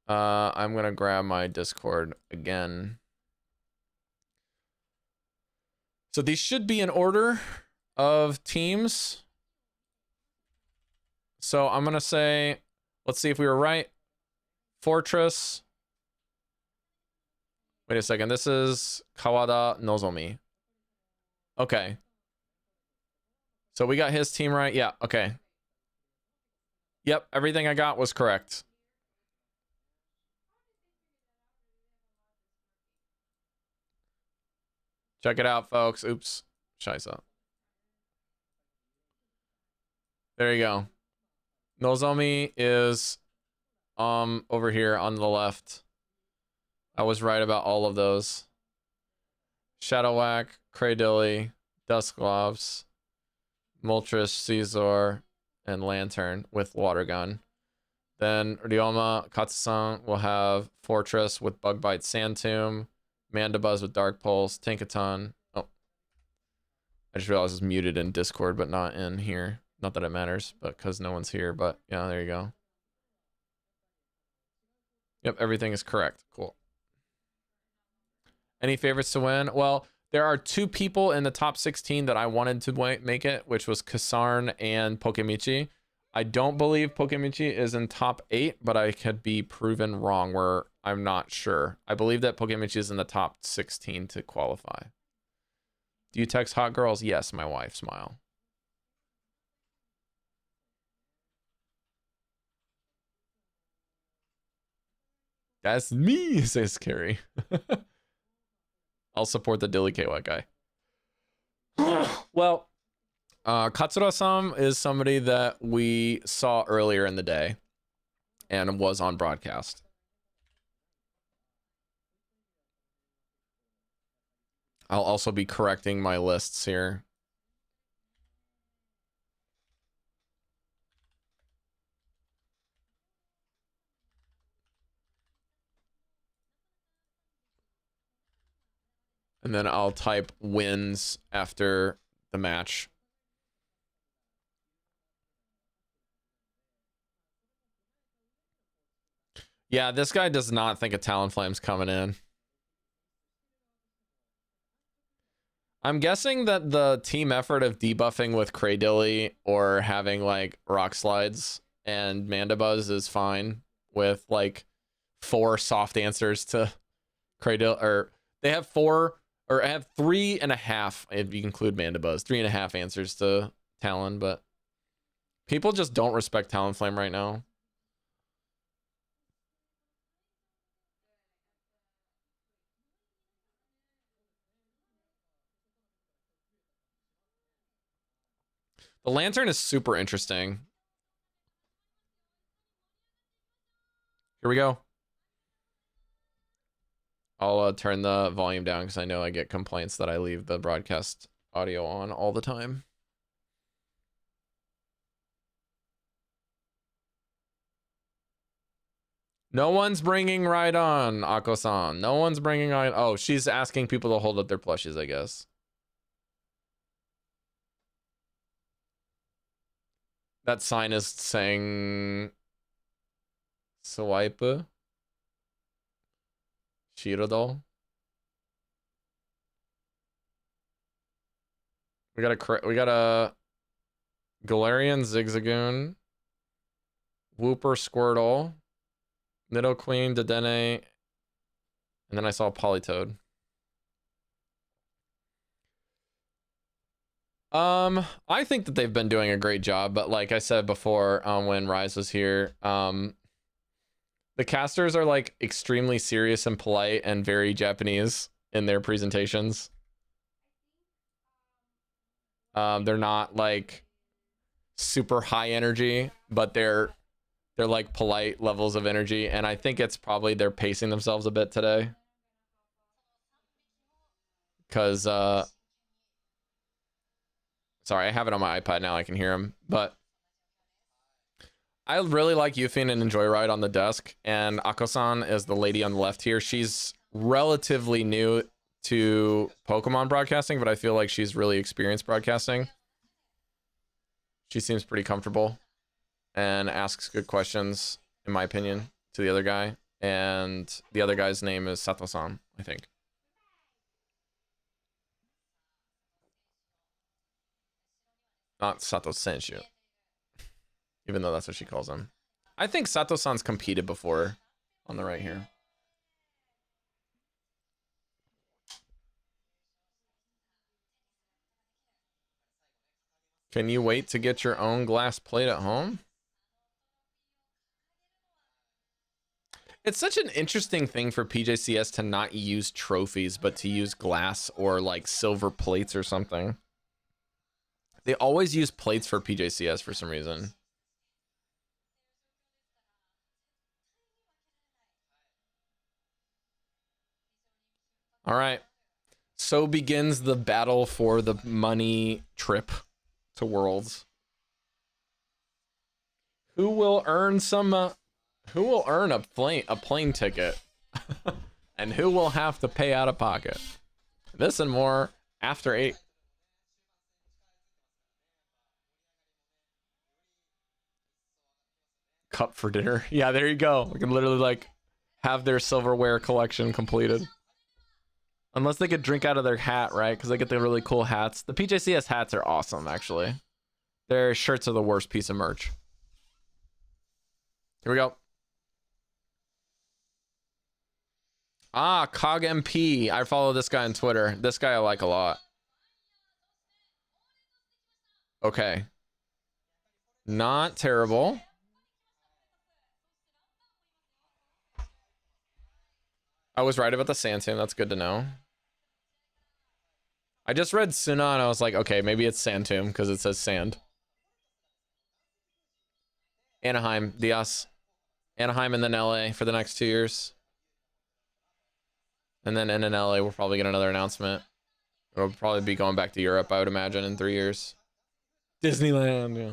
Speaker 1: I'm gonna grab my Discord again. So these should be in order of teams. So I'm gonna say, let's see if we were right. Fortress. Wait a second. This is Kawada Nozomi. Okay. So we got his team right. Yeah. Okay. Yep, everything I got was correct. Check it out, folks. Oops. Scheiße. There you go. Nozomi is over here on the left. I was right about all of those. Shadowwhack, Kraydilly, Duskgloves, Moltres, Caesar, and Lantern with Water Gun. Then Ryoma Katsusan will have Fortress with Bugbite Sand Tomb, Mandibuzz with Dark Pulse, Tinkaton. Oh, I just realized it's muted in Discord, but not in here. Not that it matters, but because no one's here. But yeah, there you go. Yep, everything is correct. Cool. Any favorites to win? Well, there are 2 people in the top 16 that I wanted to make it, which was Kasarn and Pokemichi. I don't believe Pokemichi is in top 8, but I could be proven wrong where I'm not sure. I believe that Pokemichi is in the top 16 to qualify. Do you text hot girls? Yes, my wife. Smile. That's me, says Carrie. I'll support the Dilly KY guy. Well, Katsura-san is somebody that we saw earlier in the day and was on broadcast. I'll also be correcting my lists here. And then I'll type wins after the match. Yeah, this guy does not think a Talonflame's coming in. I'm guessing that the team effort of debuffing with Kraydilly or having like Rock Slides and Mandibuzz is fine with like 4 soft answers to Kraydilly, or they have 4, or I have 3.5 if you include Mandibuzz, 3.5 answers to Talon, but people just don't respect Talonflame right now. The Lantern is super interesting. Here we go. I'll turn the volume down because I know I get complaints that I leave the broadcast audio on all the time. No one's bringing right on, Ako-san. No one's bringing on. Oh, she's asking people to hold up their plushes, I guess. That sign is saying swipe Shirodo. We got a Galarian Zigzagoon, Wooper Squirtle, Nidoqueen, Dedenne, and then I saw Politoed. I think that they've been doing a great job, but like I said before, when Reis was here, the casters are like extremely serious and polite and very Japanese in their presentations. They're not like super high energy, but they're like polite levels of energy, and I think it's probably they're pacing themselves a bit today. Cause sorry, I have it on my iPad now, I can hear him, but I really like Yufin and Joyride on the desk, and Ako-san is the lady on the left here. She's relatively new to Pokemon broadcasting, but I feel like she's really experienced broadcasting. She seems pretty comfortable and asks good questions, in my opinion, to the other guy. And the other guy's name is Sato-san, I think. Not Sato Senshu, even though that's what she calls him. I think Sato-san's competed before on the right here. Can you wait to get your own glass plate at home? It's such an interesting thing for PJCS to not use trophies, but to use glass or like silver plates or something. They always use plates for PJCS for some reason. All right. So begins the battle for the money trip to Worlds. Who will earn some? Who will earn a plane ticket, and who will have to pay out of pocket? This and more after 8. Cup for dinner. Yeah, there you go. We can literally like have their silverware collection completed. Unless they could drink out of their hat, right? Because they get the really cool hats. The PJCS hats are awesome, actually. Their shirts are the worst piece of merch. Here we go. Ah, Cog MP. I follow this guy on Twitter. This guy I like a lot. Okay. Not terrible. I was right about the sand tomb. That's good to know. I just read Suna and I was like, okay, maybe it's sand tomb because it says sand. Anaheim, Diaz. Anaheim and then LA for the next 2 years. And then in LA, we'll probably get another announcement. It'll probably be going back to Europe, I would imagine, in 3 years. Disneyland, yeah.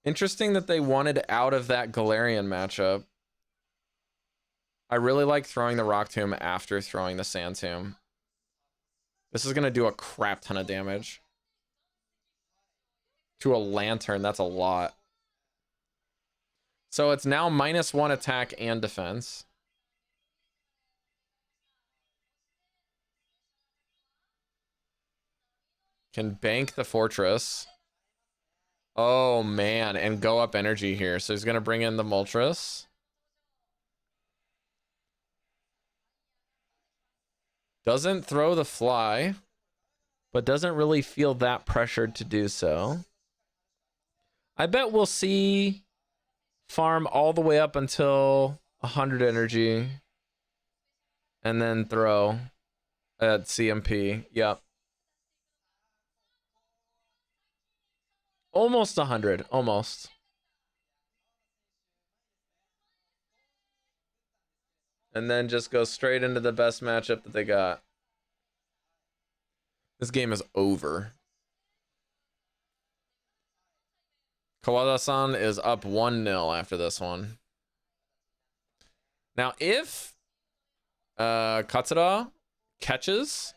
Speaker 1: Interesting that they wanted out of that Galarian matchup. I really like throwing the Rock Tomb after throwing the Sand Tomb. This is going to do a crap ton of damage. To a Lantern, that's a lot. So it's now -1 attack and defense. Can bank the Fortress. Oh, man. And go up energy here. So he's going to bring in the Moltres. Doesn't throw the Fly. But doesn't really feel that pressured to do so. I bet we'll see farm all the way up until 100 energy. And then throw at CMP. Yep. Almost 100. Almost. And then just go straight into the best matchup that they got. This game is over. Kawada-san is up 1-0 after this one. Now, if Katsura catches...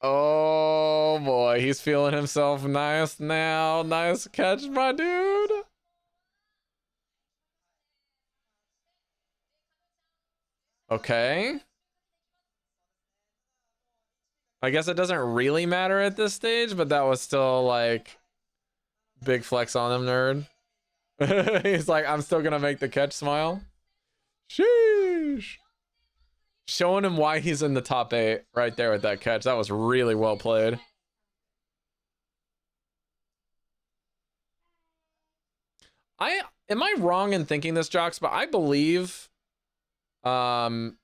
Speaker 1: Oh boy, he's feeling himself nice now. Nice catch, my dude. Okay. I guess it doesn't really matter at this stage, but that was still like big flex on him, nerd. He's like, I'm still gonna make the catch smile. Sheesh. Showing him why he's in the top 8 right there with that catch. That was really well played. Am I wrong in thinking this, Jocks? But I believe Katsura-san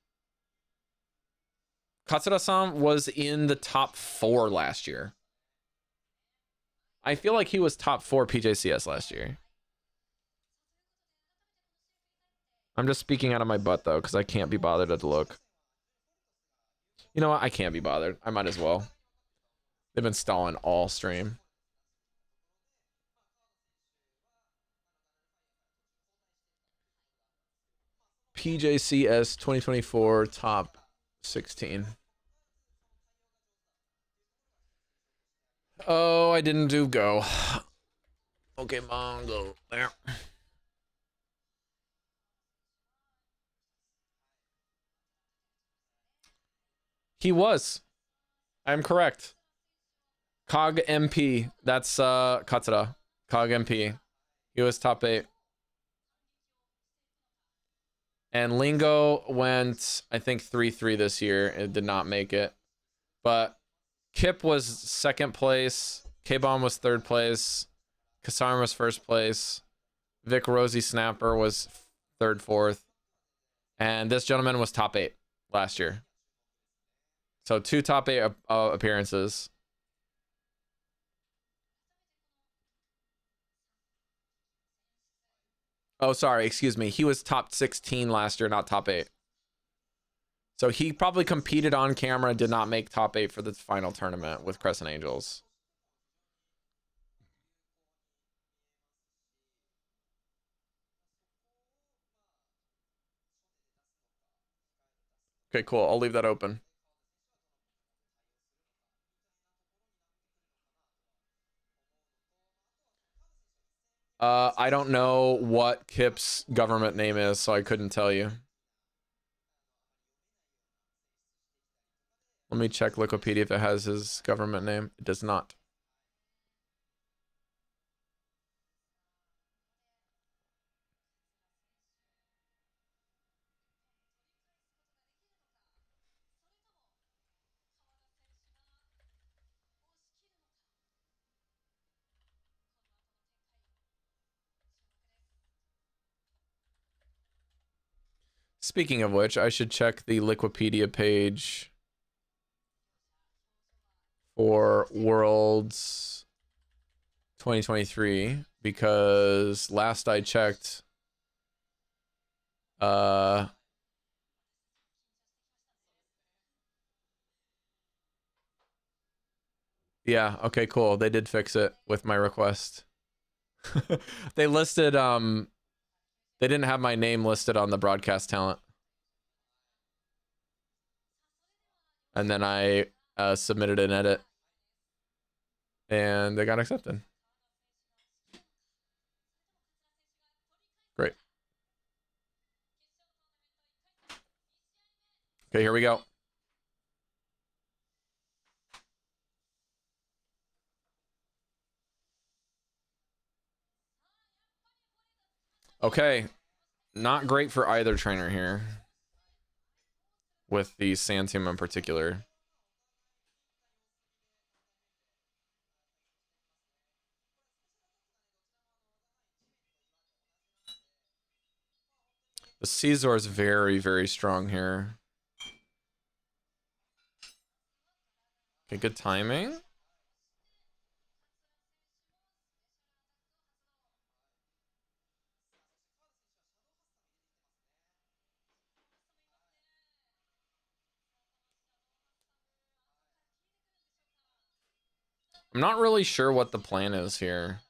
Speaker 1: was in the top 4 last year. I feel like he was top 4 PJCS last year. I'm just speaking out of my butt, though, because I can't be bothered to look. You know what? I can't be bothered. I might as well. They've been stalling all stream. PJCS 2024 top 16. Oh, I didn't do go. Okay, Mongo. There. He was. I'm correct. Cog MP. That's Katsura. Cog MP. He was top 8. And Lingo went, I think, 3-3 this year. It did not make it. But Kip was second place. K-Bomb was 3rd place. Kasarm was 1st place. Vic Rosie Snapper was 3rd, 4th. And this gentleman was top 8 last year. So 2 top 8 appearances. Oh, sorry, excuse me. He was top 16 last year, not top 8. So he probably competed on camera, did not make top 8 for the final tournament with Crescent Angels. Okay, cool. I'll leave that open. I don't know what Kip's government name is, so I couldn't tell you. Let me check Wikipedia if it has his government name. It does not. Speaking of which, I should check the Wikipedia page for Worlds 2023 because last I checked, yeah, okay, cool. They did fix it with my request. They listed, they didn't have my name listed on the broadcast talent. And then I submitted an edit. And they got accepted. Great. Okay, here we go. Okay. Not great for either trainer here. With the Sand Tomb in particular. The Caesar is very, very strong here. Okay, good timing. I'm not really sure what the plan is here.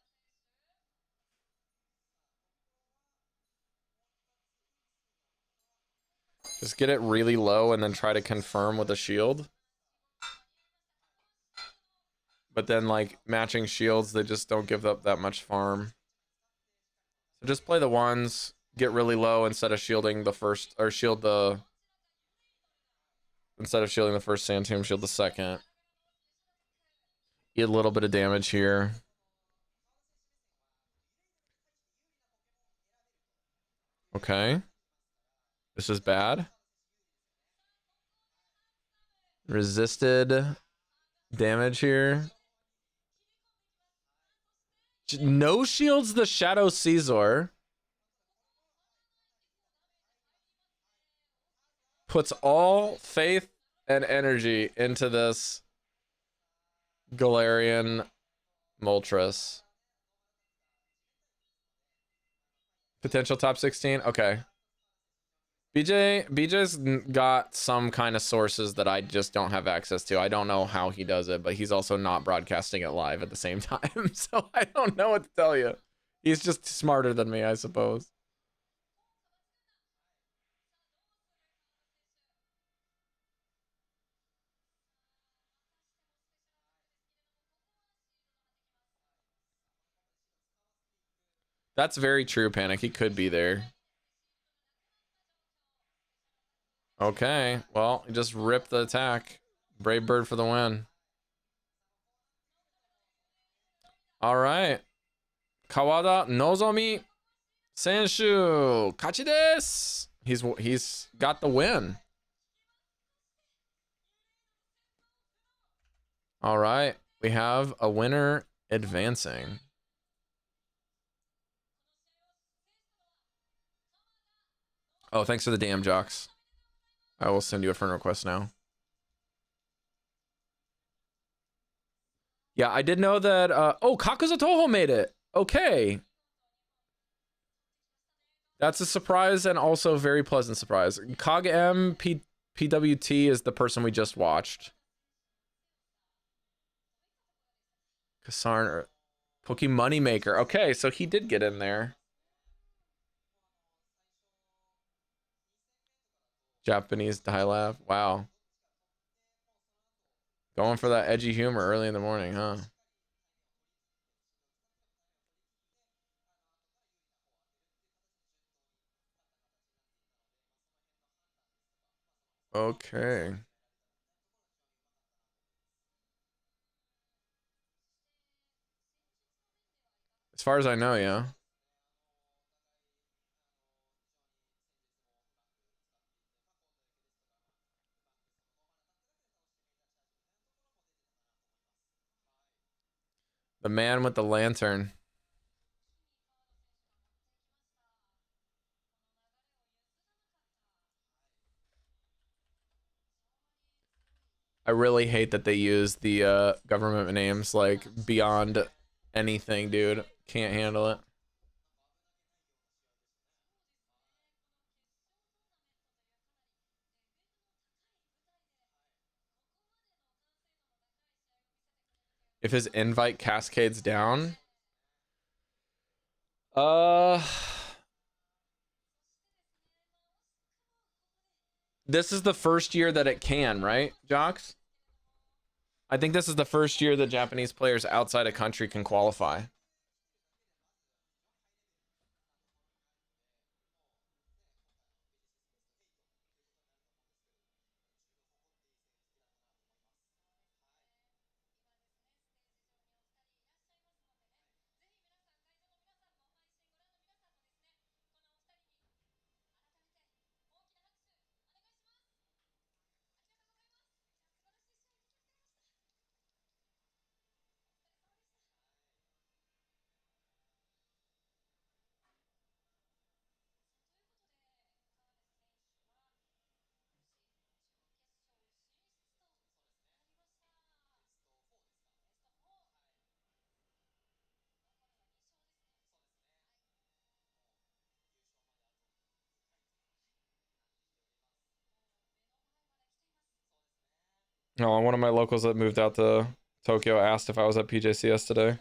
Speaker 1: Just get it really low and then try to confirm with a shield. But then, like, matching shields, they just don't give up that much farm. So just play the ones, get really low instead of shielding the first, or shield the... Instead of shielding the first Sand Tomb, shield the second. Get a little bit of damage here. Okay. This is bad. Resisted damage here. No shields the Shadow Caesar. Puts all faith and energy into this Galarian Moltres. Potential top 16. Okay. BJ's got some kind of sources that I just don't have access to. I don't know how he does it, but he's also not broadcasting it live at the same time. So I don't know what to tell you. He's just smarter than me, I suppose. That's very true, Panic. He could be there. Okay, well, just rip the attack. Brave Bird for the win. All right. Kawada Nozomi Senshu Kachi desu. He's got the win. All right. We have a winner advancing. Oh, thanks for the damn jocks. I will send you a friend request now. Yeah, I did know that. Oh, Kakuzatoho made it. Okay. That's a surprise and also a very pleasant surprise. PWT is the person we just watched. Kasarn, Poke Moneymaker. Okay, so he did get in there. Japanese dialab. Wow. Going for that edgy humor early in the morning, huh? Okay. As far as I know, yeah. The man with the lantern. I really hate that they use the government names like beyond anything, dude. Can't handle it. If his invite cascades down, this is the first year that it can, right, Jocks? I think this is the first year that Japanese players outside a country can qualify. No, one of my locals that moved out to Tokyo asked if I was at PJCS today.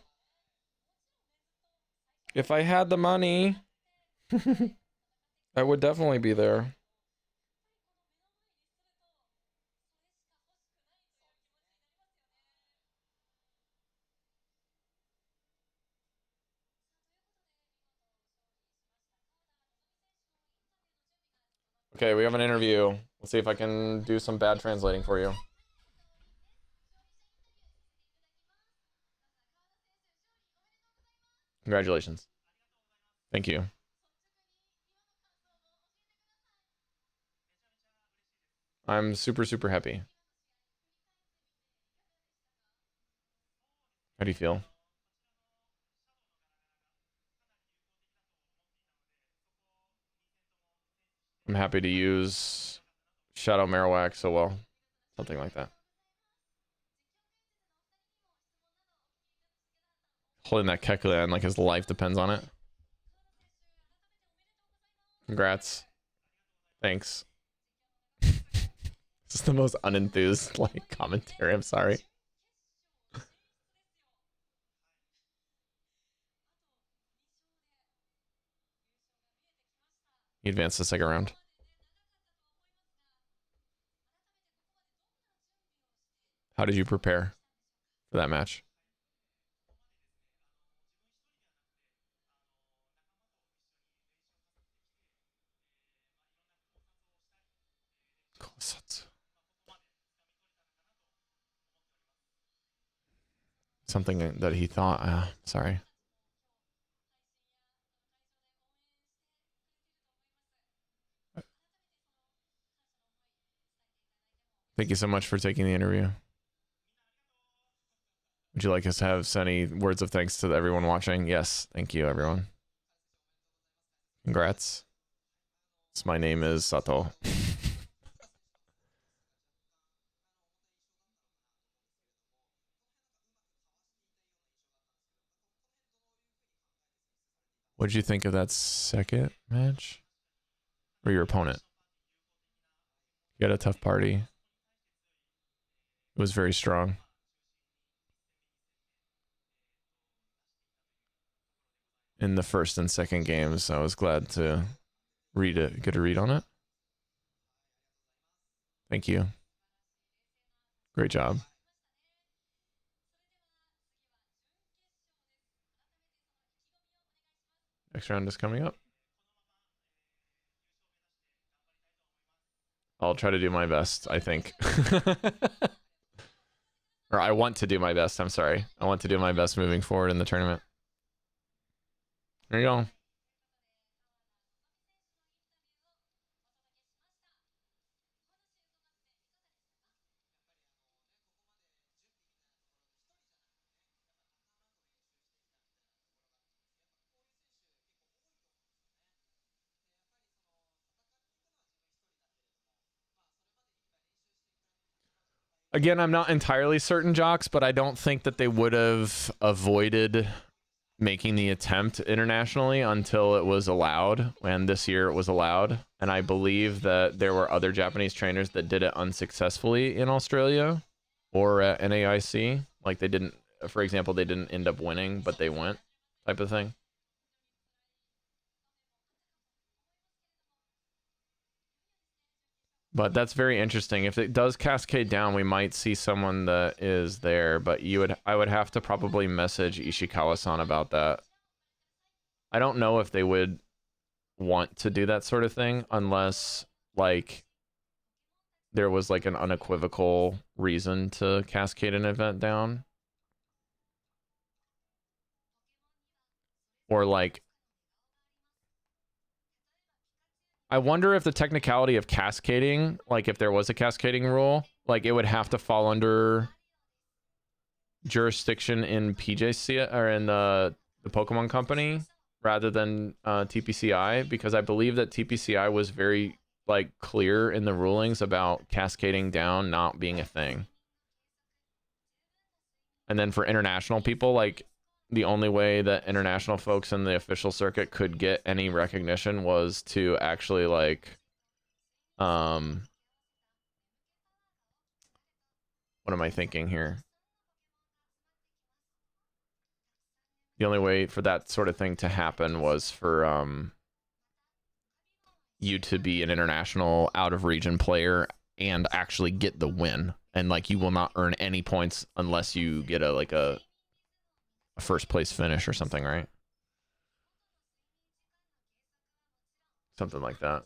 Speaker 1: If I had the money, I would definitely be there. Okay, we have an interview. Let's see if I can do some bad translating for you. Congratulations. Thank you. I'm super, super happy. How do you feel? I'm happy to use Shadow Marowak so well. Something like that. Holding that Kekla and like his life depends on it. Congrats. Thanks. This is the most unenthused like commentary. I'm sorry. He advanced the second round. How did you prepare for that match? Something that he thought. Sorry. Thank you so much for taking the interview. Would you like us to have any words of thanks to everyone watching? Yes, thank you, everyone. Congrats. My name is Sato. What'd you think of that second match? Or your opponent? You had a tough party. It was very strong. In the first and second games, I was glad to get a read on it. Thank you. Great job. Next round is coming up. I'll try to do my best, I think. Or I want to do my best, I'm sorry. I want to do my best moving forward in the tournament. There you go. Again, I'm not entirely certain, Jocks, but I don't think that they would have avoided making the attempt internationally until it was allowed, and this year it was allowed. And I believe that there were other Japanese trainers that did it unsuccessfully in Australia or at NAIC. Like they didn't, for example, they didn't end up winning, but they went, type of thing. But that's very interesting. If it does cascade down, we might see someone that is there, but I would have to probably message Ishikawa-san about that. I don't know if they would want to do that sort of thing unless like there was like an unequivocal reason to cascade an event down. Or like I wonder if the technicality of cascading, like if there was a cascading rule, like it would have to fall under jurisdiction in PJCS or in the Pokemon Company rather than TPCI, because I believe that TPCI was very like clear in the rulings about cascading down not being a thing. And then for international people, like the only way that international folks in the official circuit could get any recognition was to actually like what am I thinking here? The only way for that sort of thing to happen was for you to be an international out of region player and actually get the win. And like you will not earn any points unless you get a first place finish or something, right? Something like that.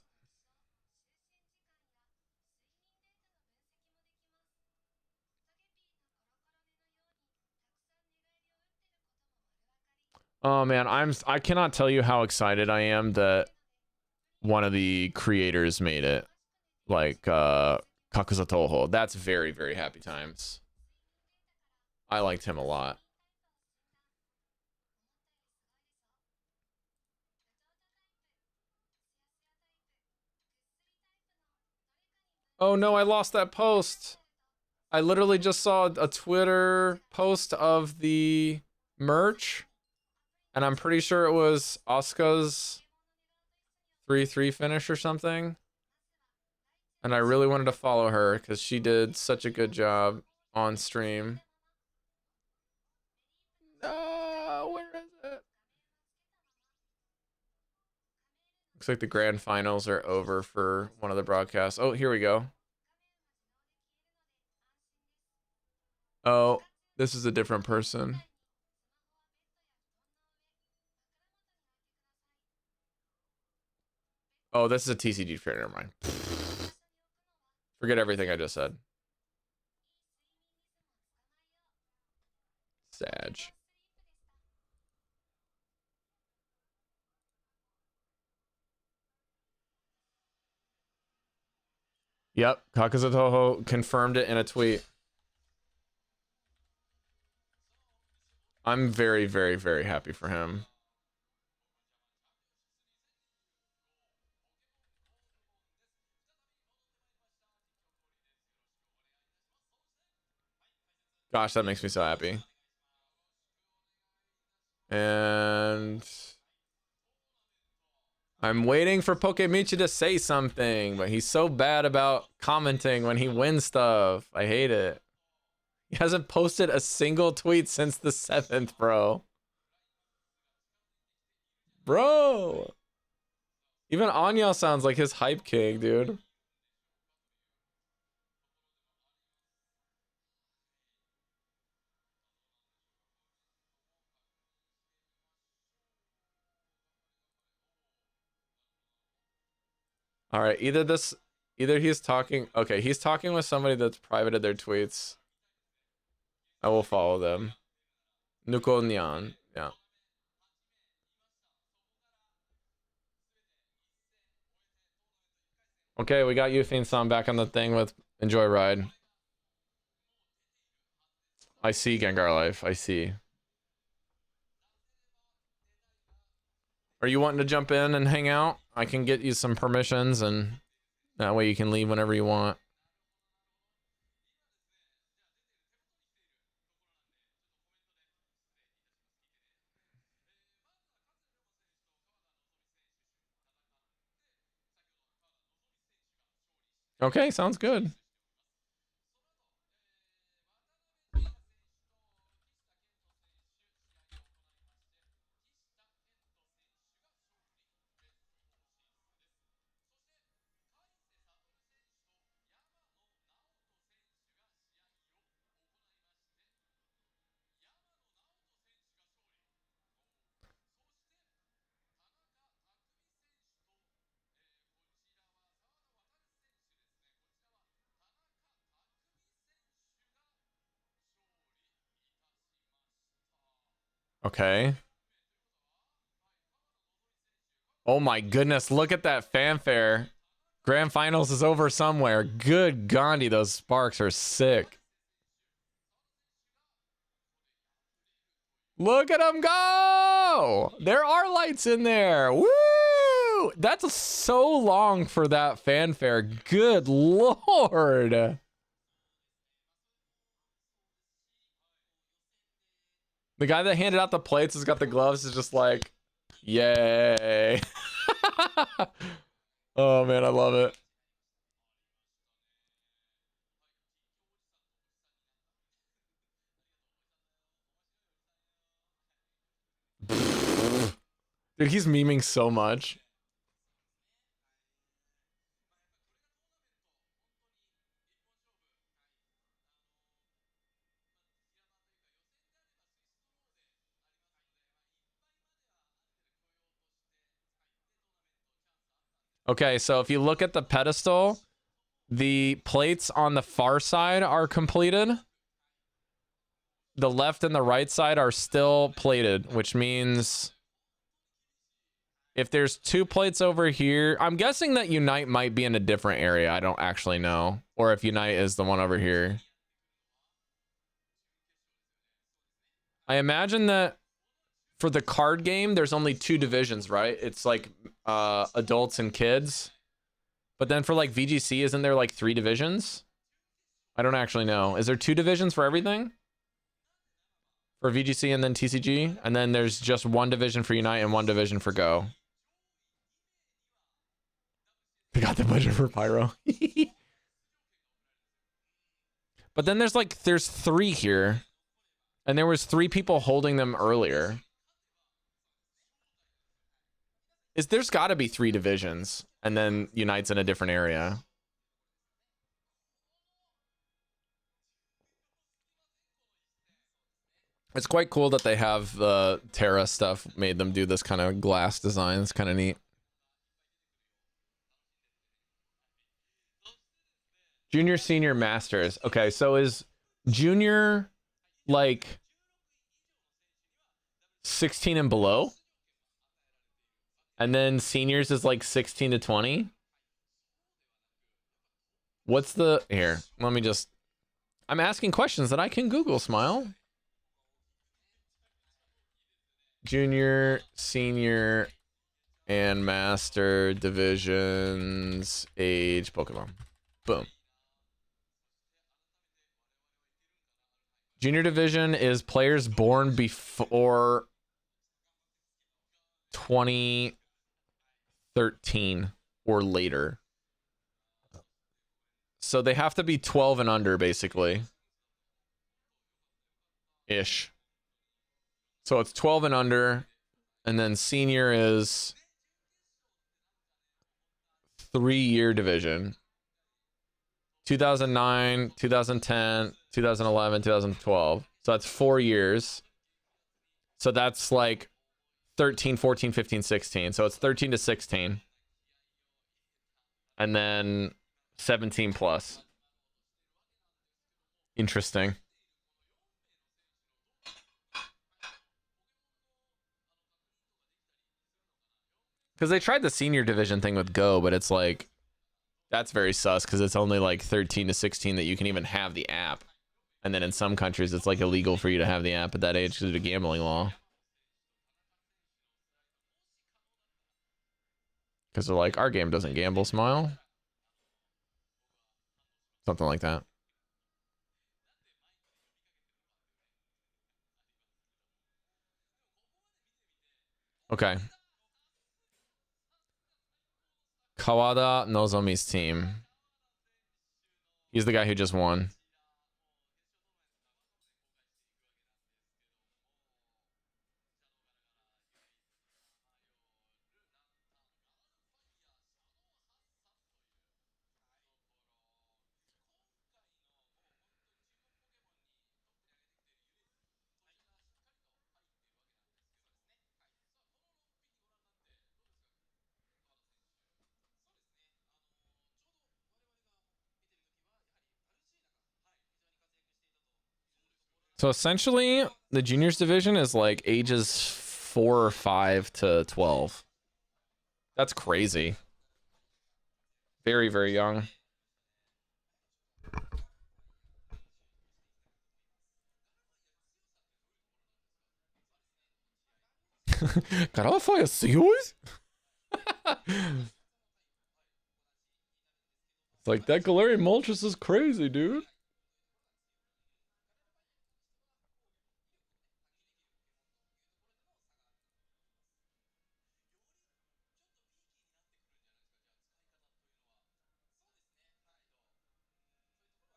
Speaker 1: Oh man, I cannot tell you how excited I am that one of the creators made it. Like Kakuza Toho. That's very, very happy times. I liked him a lot. Oh no, I lost that post. I literally just saw a Twitter post of the merch, and I'm pretty sure it was Asuka's 3-3 finish or something. And I really wanted to follow her because she did such a good job on stream. No, where is it? Looks like the grand finals are over for one of the broadcasts. Oh, here we go. Oh, this is a different person. Oh, this is a TCG fair. Never mind. Forget everything I just said. Sag. Yep, Kakuza Toho confirmed it in a tweet. I'm very, very, very happy for him. Gosh, that makes me so happy. And I'm waiting for Pokemichi to say something, but he's so bad about commenting when he wins stuff. I hate it. He hasn't posted a single tweet since the 7th, bro. Bro. Even Anya sounds like his hype king, dude. All right, either he's talking. Okay, he's talking with somebody that's privated their tweets. I will follow them. Nuko Nyan. Yeah. Okay, we got Yufin-san back on the thing with Enjoy Ride. I see, Gengar Life. I see. Are you wanting to jump in and hang out? I can get you some permissions, and that way you can leave whenever you want. Okay, sounds good. Okay. Oh my goodness, look at that fanfare. Grand Finals is over somewhere. Good Gandhi, those sparks are sick. Look at them go! There are lights in there. Woo! That's so long for that fanfare. Good lord. The guy that handed out the plates has got the gloves is just like, yay. Oh man, I love it. Dude, he's memeing so much. Okay, so if you look at the pedestal, the plates on the far side are completed. The left and the right side are still plated, which means if there's 2 plates over here, I'm guessing that Unite might be in a different area. I don't actually know. Or if Unite is the one over here. I imagine that for the card game, there's only 2 divisions, right? It's like adults and kids. But then for like VGC, isn't there like 3 divisions? I don't actually know. Is there 2 divisions for everything? For VGC and then TCG? And then there's just 1 division for Unite and 1 division for Go. We got the budget for Pyro. But then there's 3 here. And there was 3 people holding them earlier. There's got to be 3 divisions, and then Unite's in a different area. It's quite cool that they have the Terra stuff made them do this kind of glass design. It's kind of neat. Junior, senior, masters. Okay, so is junior like 16 and below? And then seniors is like 16 to 20? What's the... Here, let me just... I'm asking questions that I can Google, Smile. Junior, senior, and master divisions, age, Pokemon. Boom. Junior division is players born before 2013 or later. So they have to be 12 and under, basically. Ish. So it's 12 and under, and then senior is 3-year division. 2009, 2010, 2011, 2012. So that's 4 years. So that's like 13, 14, 15, 16. So it's 13 to 16. And then 17 plus. Interesting. Because they tried the senior division thing with Go, but it's like, that's very sus because it's only like 13 to 16 that you can even have the app. And then in some countries, it's like illegal for you to have the app at that age because of the gambling law. Because they're like, our game doesn't gamble, smile. Something like that. Okay. Kawada Nozomi's team. He's the guy who just won. So essentially, the juniors division is like ages 4 or 5 to 12. That's crazy. Very, very young. Caraca, serious? It's like that Galarian Moltres is crazy, dude.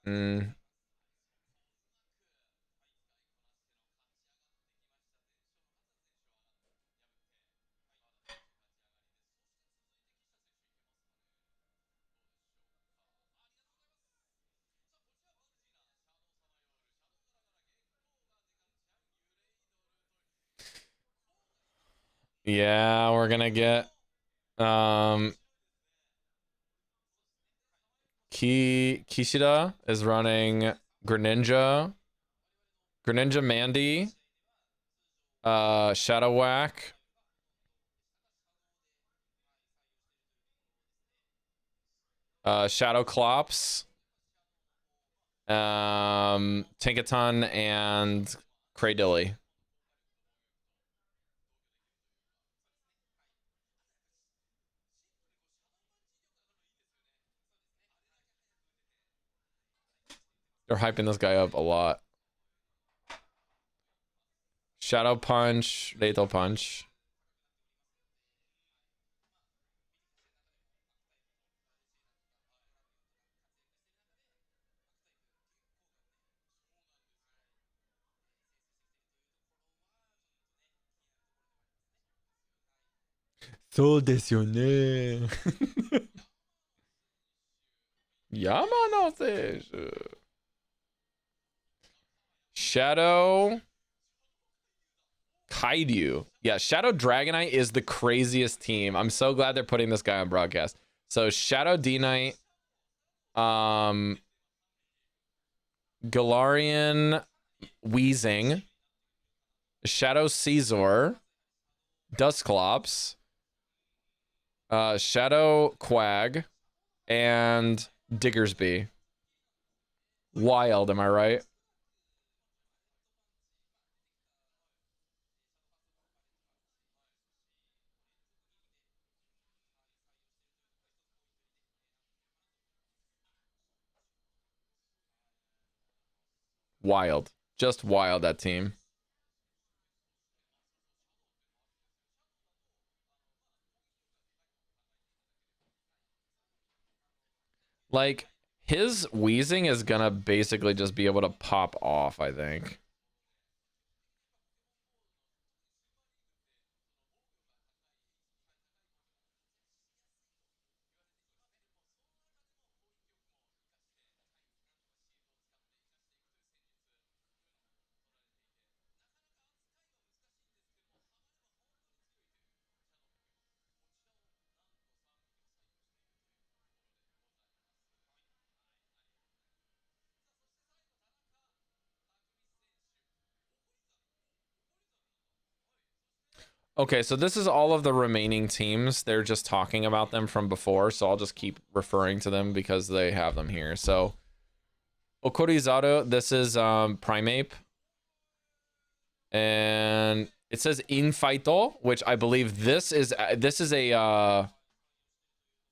Speaker 1: Mm. Yeah, we're gonna get Kishida is running Greninja, Mandy, Shadow Whack, Shadow Clops, Tinkaton, and Cradilly. They're hyping this guy up a lot. Shadow Punch, Lethal Punch. So desu yo ne. Yamano Seishu. Shadow Kaidu. Yeah, Shadow Dragonite is the craziest team. I'm so glad they're putting this guy on broadcast. So Shadow D-Knight, Galarian Weezing, Shadow Caesar, Dusclops, Shadow Quag, and Diggersby. Wild, am I right? wild. Just wild, that team. Like, his wheezing is gonna basically just be able to pop off, I think. Okay, so this is all of the remaining teams. They're just talking about them from before, so I'll just keep referring to them because they have them here. So, Okorizaru, this is Primeape. And it says Infighto, which I believe this is a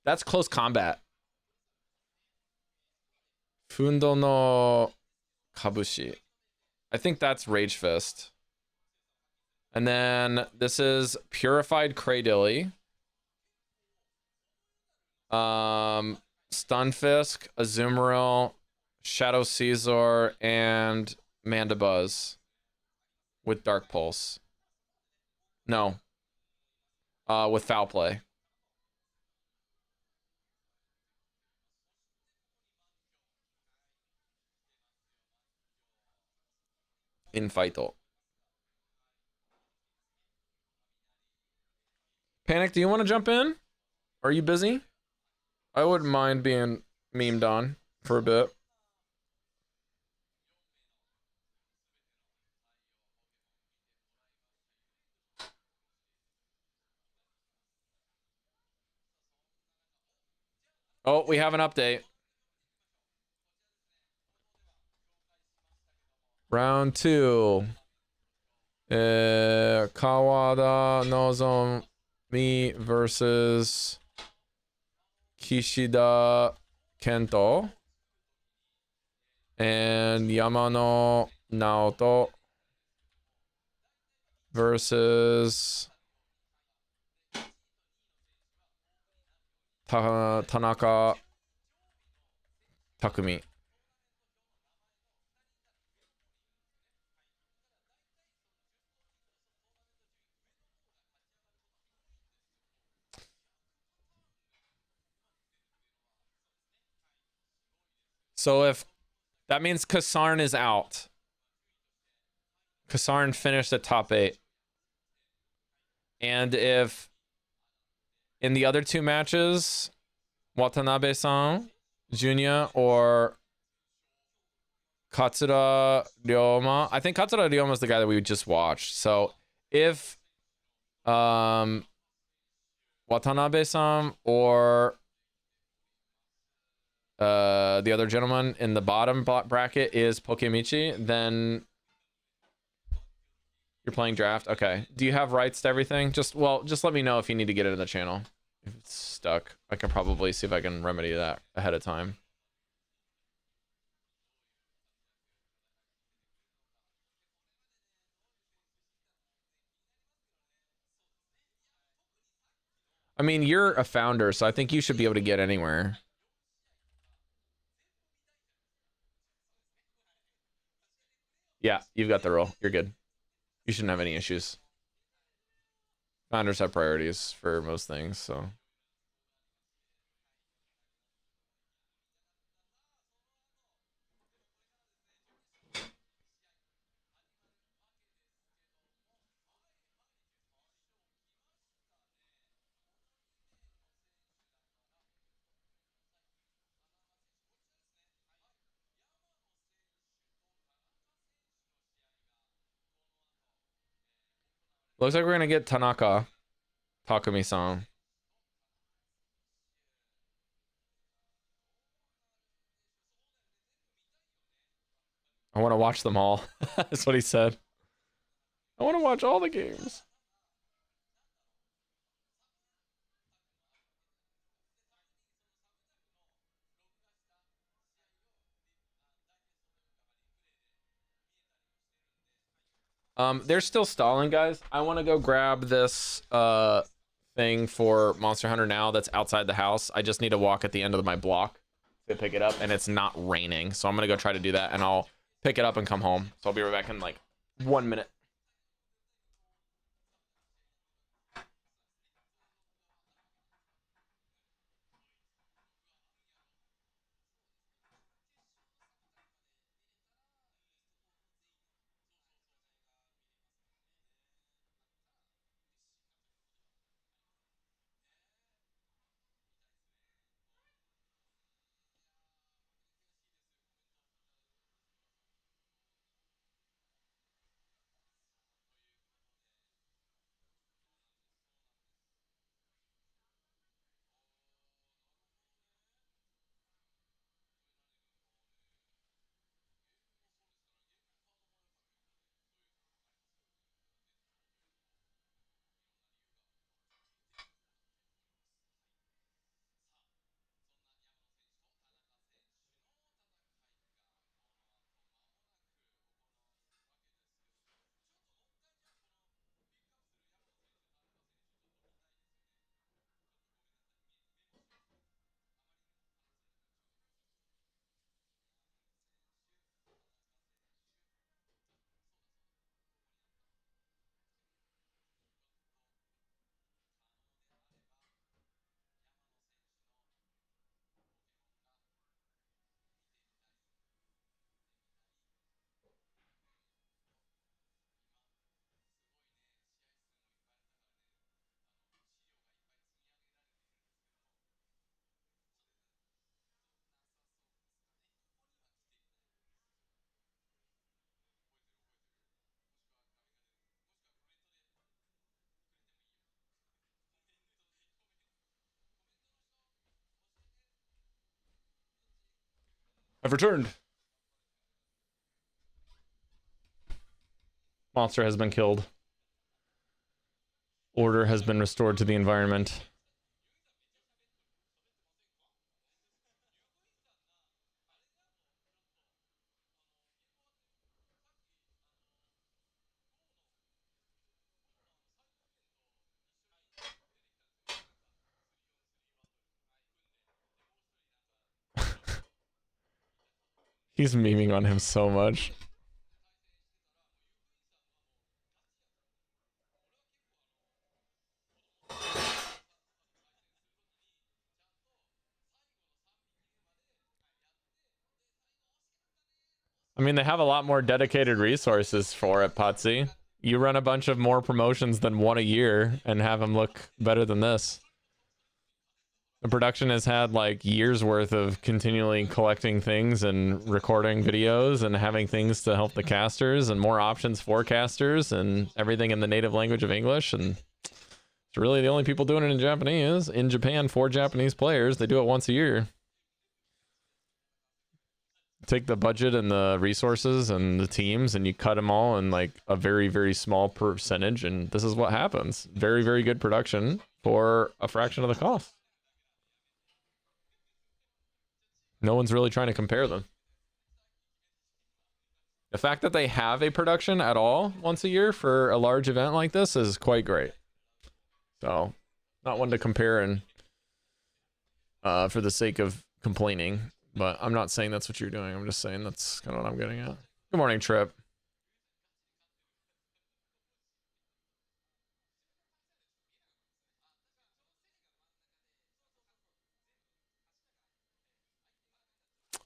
Speaker 1: that's close combat. Fundo no Kabushi. I think that's Rage Fist. And then this is Purified Cradilly. Stunfisk, Azumarill, Shadow Caesar, and Mandibuzz with Dark Pulse. No. With Foul Play. Infighto. Panic, do you want to jump in? Are you busy? I wouldn't mind being memed on for a bit. Oh, we have an update. Round 2. Kawada Nozomi versus Kishida Kento. And Yamano Naoto versus Tanaka Takumi. So if that means Kasarn is out. Kasarn finished at top 8. And if in the other 2 matches, Watanabe-san, Junya, or Katsura Ryoma. I think Katsura Ryoma is the guy that we just watched. So if Watanabe-san or the other gentleman in the bottom bracket is Pokemichi, then you're playing draft. Okay. Do you have rights to everything? Just let me know if you need to get it in the channel. If it's stuck, I can probably see if I can remedy that ahead of time. I mean, you're a founder, so I think you should be able to get anywhere. Yeah, you've got the role. You're good. You shouldn't have any issues. Founders have priorities for most things, so. Looks like we're gonna get Tanaka Takumi-san. I want to watch them all. That's what he said. I want to watch all the games. They're still stalling, guys. I want to go grab this thing for Monster Hunter now that's outside the house. I just need to walk at the end of my block to pick it up, and it's not raining. So I'm going to go try to do that, and I'll pick it up and come home. So I'll be right back in like 1 minute. I've returned. Monster has been killed. Order has been restored to the environment. He's memeing on him so much. I mean, they have a lot more dedicated resources for it, Potsy. You run a bunch of more promotions than one a year and have them look better than this. The production has had like years worth of continually collecting things and recording videos and having things to help the casters and more options for casters and everything in the native language of English. And it's really the only people doing it in Japanese in Japan for Japanese players. They do it once a year. Take the budget and the resources and the teams and you cut them all in like a very, very small percentage. And this is what happens. Very, very good production for a fraction of the cost. No one's really trying to compare them. The fact that they have a production at all once a year for a large event like this is quite great. So, not one to compare and for the sake of complaining. But I'm not saying that's what you're doing. I'm just saying that's kind of what I'm getting at. Good morning, Trip.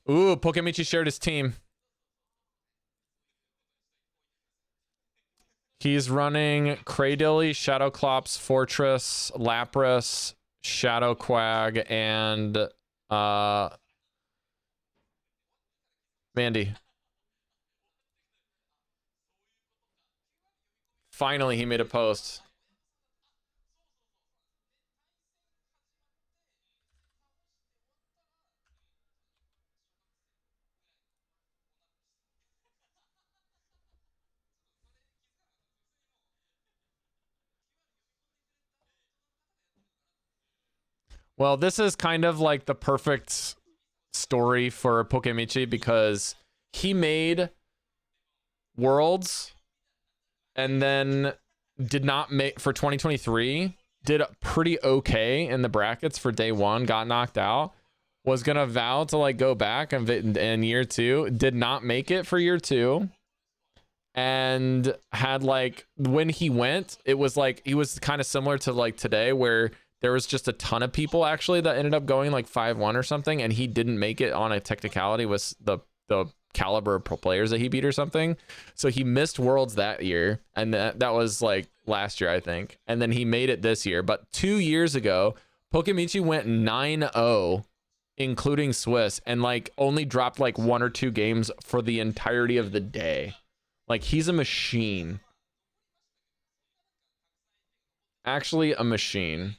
Speaker 1: Ooh, Pokemichi shared his team. He's running Cradilly, Shadowclops, Fortress, Lapras, Shadow Quag, and Mandy. Finally, he made a post. Well, this is kind of like the perfect story for Pokemichi because he made Worlds and then did not make for 2023. Did pretty okay in the brackets for day one. Got knocked out. Was gonna vow to like go back in year two. Did not make it for year two. And had like when he went, it was like he was kind of similar to like today, where there was just a ton of people actually that ended up going like 5-1 or something, and he didn't make it on a technicality with the caliber of pro players that he beat or something. So he missed Worlds that year, and that was like last year, I think. And then he made it this year. But 2 years ago, Pokemichi went 9-0, including Swiss, and like only dropped like 1 or 2 games for the entirety of the day. Like, he's a machine. Actually, a machine.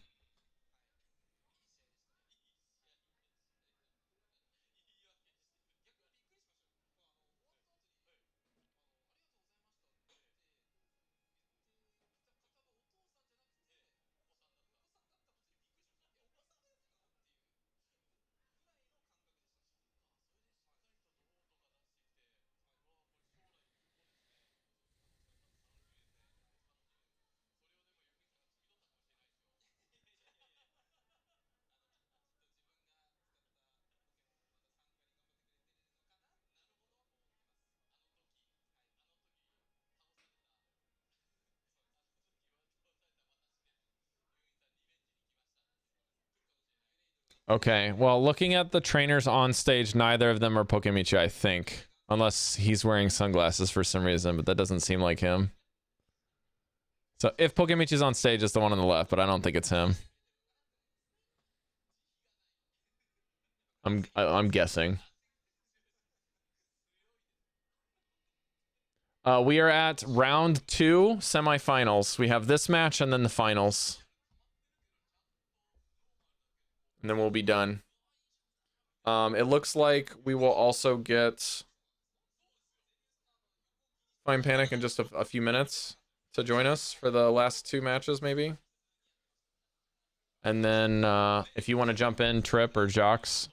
Speaker 1: Okay, well, looking at the trainers on stage, neither of them are Pokemichi, I think. Unless he's wearing sunglasses for some reason, but that doesn't seem like him. So if Pokemichi's on stage, it's the one on the left, but I don't think it's him. I'm guessing. We are at round 2 semifinals. We have this match and then the finals. And then we'll be done. It looks like we will also get findpanic in just a few minutes to join us for the last 2 matches, maybe. And then if you want to jump in, Trip or Jox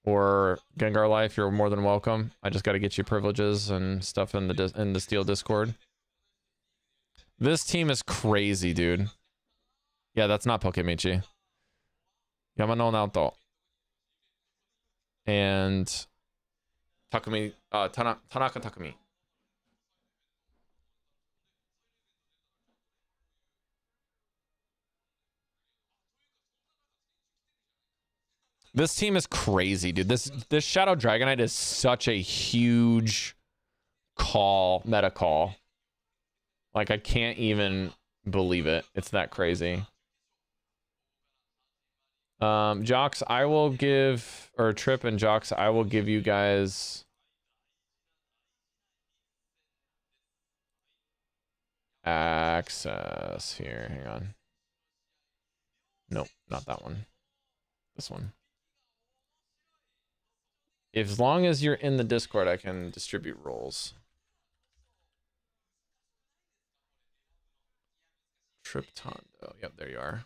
Speaker 1: or Gengar Life, you're more than welcome. I just got to get you privileges and stuff in the Steel Discord. This team is crazy, dude. Yeah, that's not Pokemichi. Yamano Naoto. And Takumi, Tanaka Takumi. This team is crazy, dude. This Shadow Dragonite is such a huge meta call. Like, I can't even believe it. It's that crazy. Jox, I will give, or Trip and Jox, I will give you guys access here. Hang on. Nope, not that one. This one. As long as you're in the Discord, I can distribute roles. Triptondo. Yep, there you are.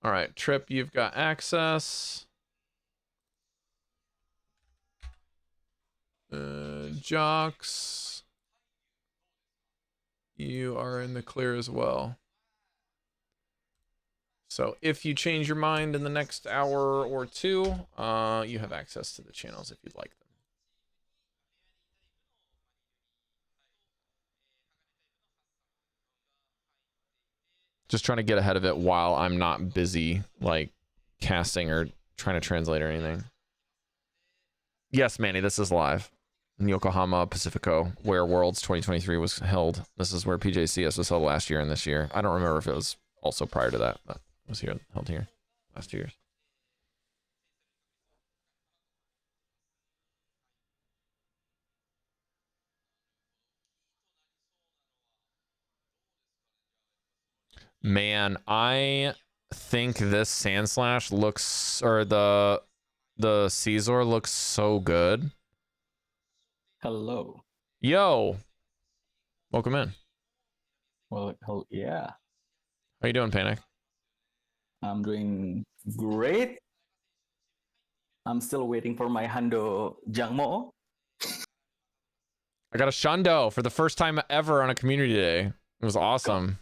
Speaker 1: All right, Trip, you've got access. Jox, you are in the clear as well. So if you change your mind in the next hour or 2, you have access to the channels if you'd like them. Just trying to get ahead of it while I'm not busy, like, casting or trying to translate or anything. Yes, Manny, this is live. In Yokohama, Pacifico, where Worlds 2023 was held. This is where PJCS was held last year and this year. I don't remember if it was also prior to that, but it was held here last 2 years. Man, I think this Sandslash looks, or the Caesar looks so good.
Speaker 4: Hello.
Speaker 1: Yo, welcome in.
Speaker 4: Well, yeah,
Speaker 1: How you doing, Panic?
Speaker 4: I'm doing great. I'm still waiting for my Hando Jangmo.
Speaker 1: I got a Shundo for the first time ever on a community day. It was awesome.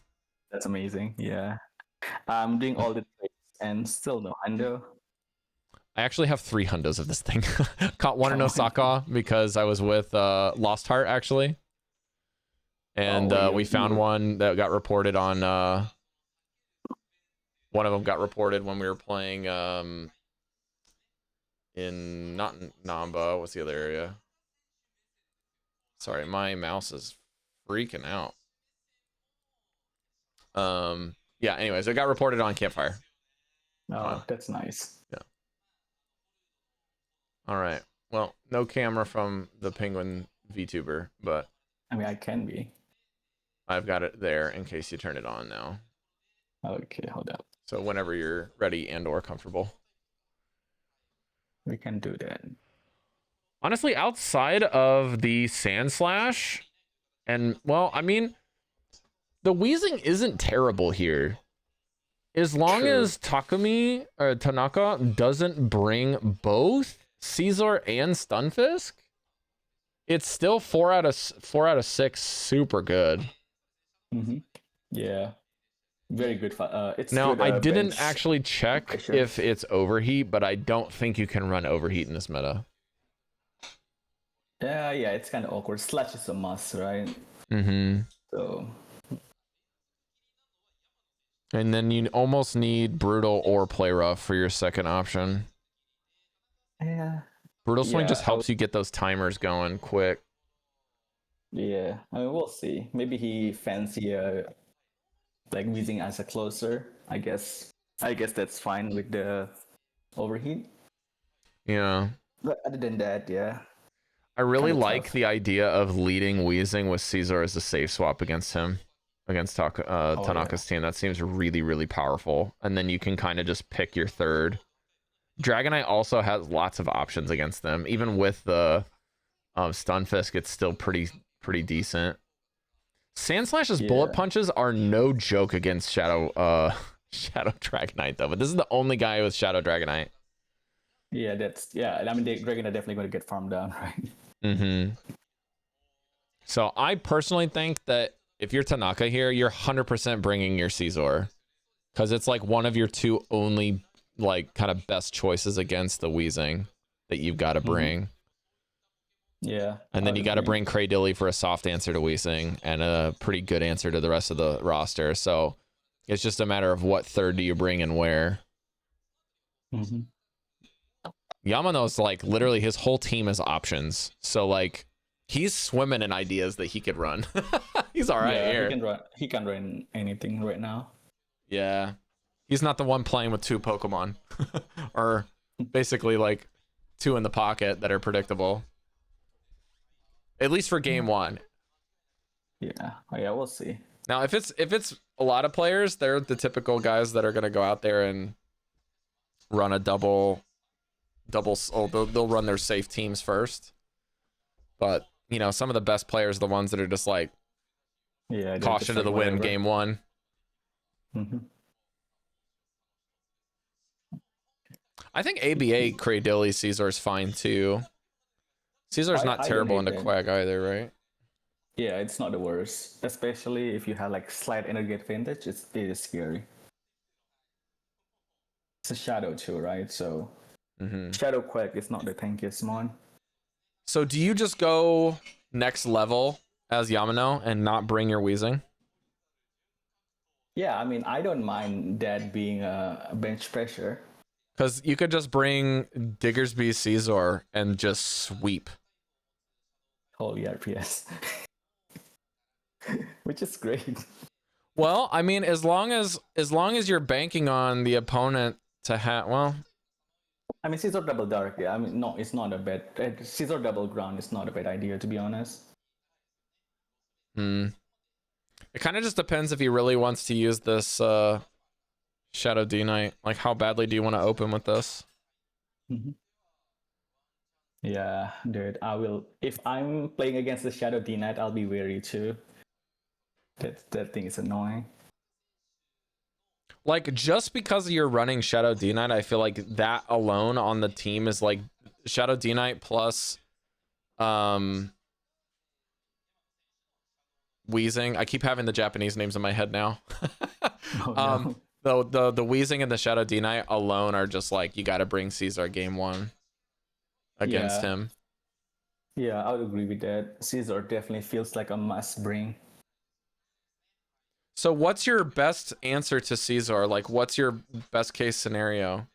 Speaker 4: That's amazing. Yeah. I'm doing all the tricks and still no hundo.
Speaker 1: I actually have 3 hundos of this thing. Caught one in
Speaker 4: Come on.
Speaker 1: Osaka because I was with Lost Heart actually. And we found one that got reported on one of them got reported when we were playing in not Namba, what's the other area? Sorry, my mouse is freaking out. Yeah, anyways, it got reported on Campfire.
Speaker 4: Oh, that's nice.
Speaker 1: Yeah. All right. Well, no camera from the Penguin VTuber, but
Speaker 4: I mean, I can be.
Speaker 1: I've got it there in case you turn it on now.
Speaker 4: Okay, hold up.
Speaker 1: So whenever you're ready and or comfortable.
Speaker 4: We can do that.
Speaker 1: Honestly, outside of the Sand Slash, and well, I mean, the Wheezing isn't terrible here. As long
Speaker 4: True.
Speaker 1: as Takumi or Tanaka doesn't bring both Caesar and Stunfisk, it's still 4 out of 6 super good.
Speaker 4: Mm-hmm. Yeah. Very good. It's
Speaker 1: Now,
Speaker 4: good,
Speaker 1: I didn't
Speaker 4: bench.
Speaker 1: actually check
Speaker 4: For sure.
Speaker 1: if it's overheat, but I don't think you can run overheat in this meta.
Speaker 4: Yeah, it's kind of awkward. Slash is a must, right?
Speaker 1: Mm-hmm.
Speaker 4: So,
Speaker 1: And then you almost need Brutal or Play Rough for your second option.
Speaker 4: yeah.
Speaker 1: Brutal Swing
Speaker 4: Yeah,
Speaker 1: just
Speaker 4: I
Speaker 1: helps you get those timers going quick.
Speaker 4: Yeah. I mean, we'll see. Maybe he fancy like Weezing as a closer. I guess that's fine with the overheat.
Speaker 1: Yeah.
Speaker 4: But other than that, yeah.
Speaker 1: I really
Speaker 4: Kinda
Speaker 1: like
Speaker 4: tough.
Speaker 1: the idea of leading Wheezing with Caesar as a safe swap against him, against Tanaka's team. That seems really, really powerful. And then you can kind of just pick your third. Dragonite also has lots of options against them. Even with the Stunfisk, it's still pretty decent. Sand Slash's bullet
Speaker 4: Yeah.
Speaker 1: punches are no joke against Shadow Dragonite though. But this is the only guy with Shadow Dragonite.
Speaker 4: Yeah, I mean, they're definitely going to get farmed down, right?
Speaker 1: Mm-hmm. So I personally think that if you're Tanaka here, you're 100% bringing your Caesar, because it's like one of your 2 only like kind of best choices against the Wheezing that you've got to bring.
Speaker 4: Yeah.
Speaker 1: And then
Speaker 4: I
Speaker 1: you
Speaker 4: would
Speaker 1: got to
Speaker 4: agree.
Speaker 1: bring Kraydilly for a soft answer to Wheezing and a pretty good answer to the rest of the roster. So it's just a matter of what third do you bring and where.
Speaker 4: Mhm.
Speaker 1: Yamano's like literally his whole team is options. So like he's swimming in ideas that he could run. He's all right
Speaker 4: Yeah,
Speaker 1: here.
Speaker 4: he can run anything right now.
Speaker 1: Yeah. He's not the one playing with 2 Pokemon. Or basically like 2 in the pocket that are predictable. At least for game 1.
Speaker 4: Yeah. Oh, yeah, we'll see.
Speaker 1: Now if it's a lot of players, they're the typical guys that are gonna go out there and run a double they'll run their safe teams first. But you know, some of the best players are the ones that are just like
Speaker 4: Yeah. they're
Speaker 1: caution
Speaker 4: just
Speaker 1: to
Speaker 4: like
Speaker 1: the wind
Speaker 4: whatever.
Speaker 1: game 1.
Speaker 4: Mhm.
Speaker 1: I think ABA Kraydilly Caesar's fine too. Caesar's not
Speaker 4: I
Speaker 1: terrible
Speaker 4: don't
Speaker 1: into
Speaker 4: hate it.
Speaker 1: Quag either, right?
Speaker 4: Yeah, it's not the worst. Especially if you have like slight energy advantage, it is scary. It's a shadow too, right? So
Speaker 1: Mm-hmm.
Speaker 4: Shadow Quack is not the tankiest one.
Speaker 1: So do you just go next level as Yamano and not bring your Wheezing?
Speaker 4: Yeah, I mean, I don't mind that being a bench pressure.
Speaker 1: Because you could just bring Diggersby Caesar and just sweep.
Speaker 4: Whole ERPS. Which is great.
Speaker 1: Well, I mean, as long as you're banking on the opponent to have, well,
Speaker 4: I mean, Scissor Double Dark, yeah. I mean, no, it's not a bad. Scissor Double Ground is not a bad idea, to be honest.
Speaker 1: it kind of just depends if he really wants to use this Shadow D Knight. Like, how badly do you want to open with this?
Speaker 4: Mm-hmm. Yeah, dude, I will. If I'm playing against the Shadow D Knight, I'll be wary too. That thing is annoying.
Speaker 1: Like, just because you're running Shadow D Knight, I feel like that alone on the team is like Shadow D Knight plus Wheezing. I keep having the Japanese names in my head now.
Speaker 4: Oh, no.
Speaker 1: The Wheezing and the Shadow D Knight alone are just like, you got to bring Caesar game 1 against
Speaker 4: Yeah.
Speaker 1: him.
Speaker 4: Yeah, I would agree with that. Caesar definitely feels like a must bring.
Speaker 1: So what's your best answer to Caesar? Like, what's your best case scenario?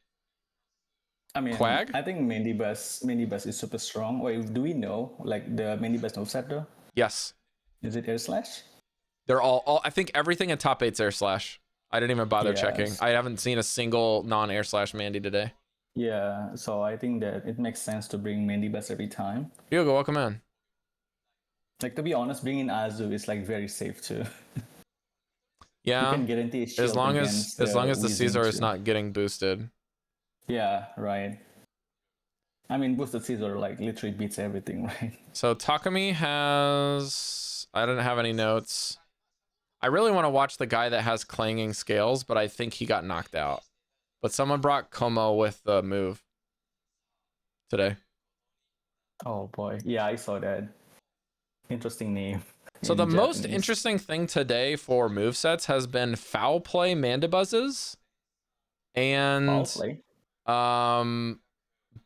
Speaker 4: I mean,
Speaker 1: Quag?
Speaker 4: I think Mandibus is super strong. Wait, do we know like the Mandibus moveset though?
Speaker 1: Yes.
Speaker 4: Is it air slash?
Speaker 1: They're all I think everything in top 8's air slash. I didn't even bother checking.
Speaker 4: Yes.
Speaker 1: I haven't seen a single non-air slash Mandy today.
Speaker 4: Yeah, so I think that it makes sense to bring Mandibus every time.
Speaker 1: Hugo, welcome in.
Speaker 4: Like, to be honest, bringing Azu is like very safe too.
Speaker 1: Yeah.
Speaker 4: You can guarantee a shield
Speaker 1: As long as
Speaker 4: against
Speaker 1: the
Speaker 4: Wheezing
Speaker 1: Caesar is
Speaker 4: too.
Speaker 1: not getting boosted.
Speaker 4: Yeah, right. I mean, boosted Caesar like literally beats everything, right?
Speaker 1: So Takumi has, I didn't have any notes. I really want to watch the guy that has clanging scales, but I think he got knocked out. But someone brought Como with the move today.
Speaker 4: Oh boy, yeah, I saw that. Interesting name.
Speaker 1: So
Speaker 4: in
Speaker 1: the most
Speaker 4: Japanese.
Speaker 1: interesting thing today for movesets has been foul play Mandibuzzes
Speaker 4: Foul
Speaker 1: and
Speaker 4: play.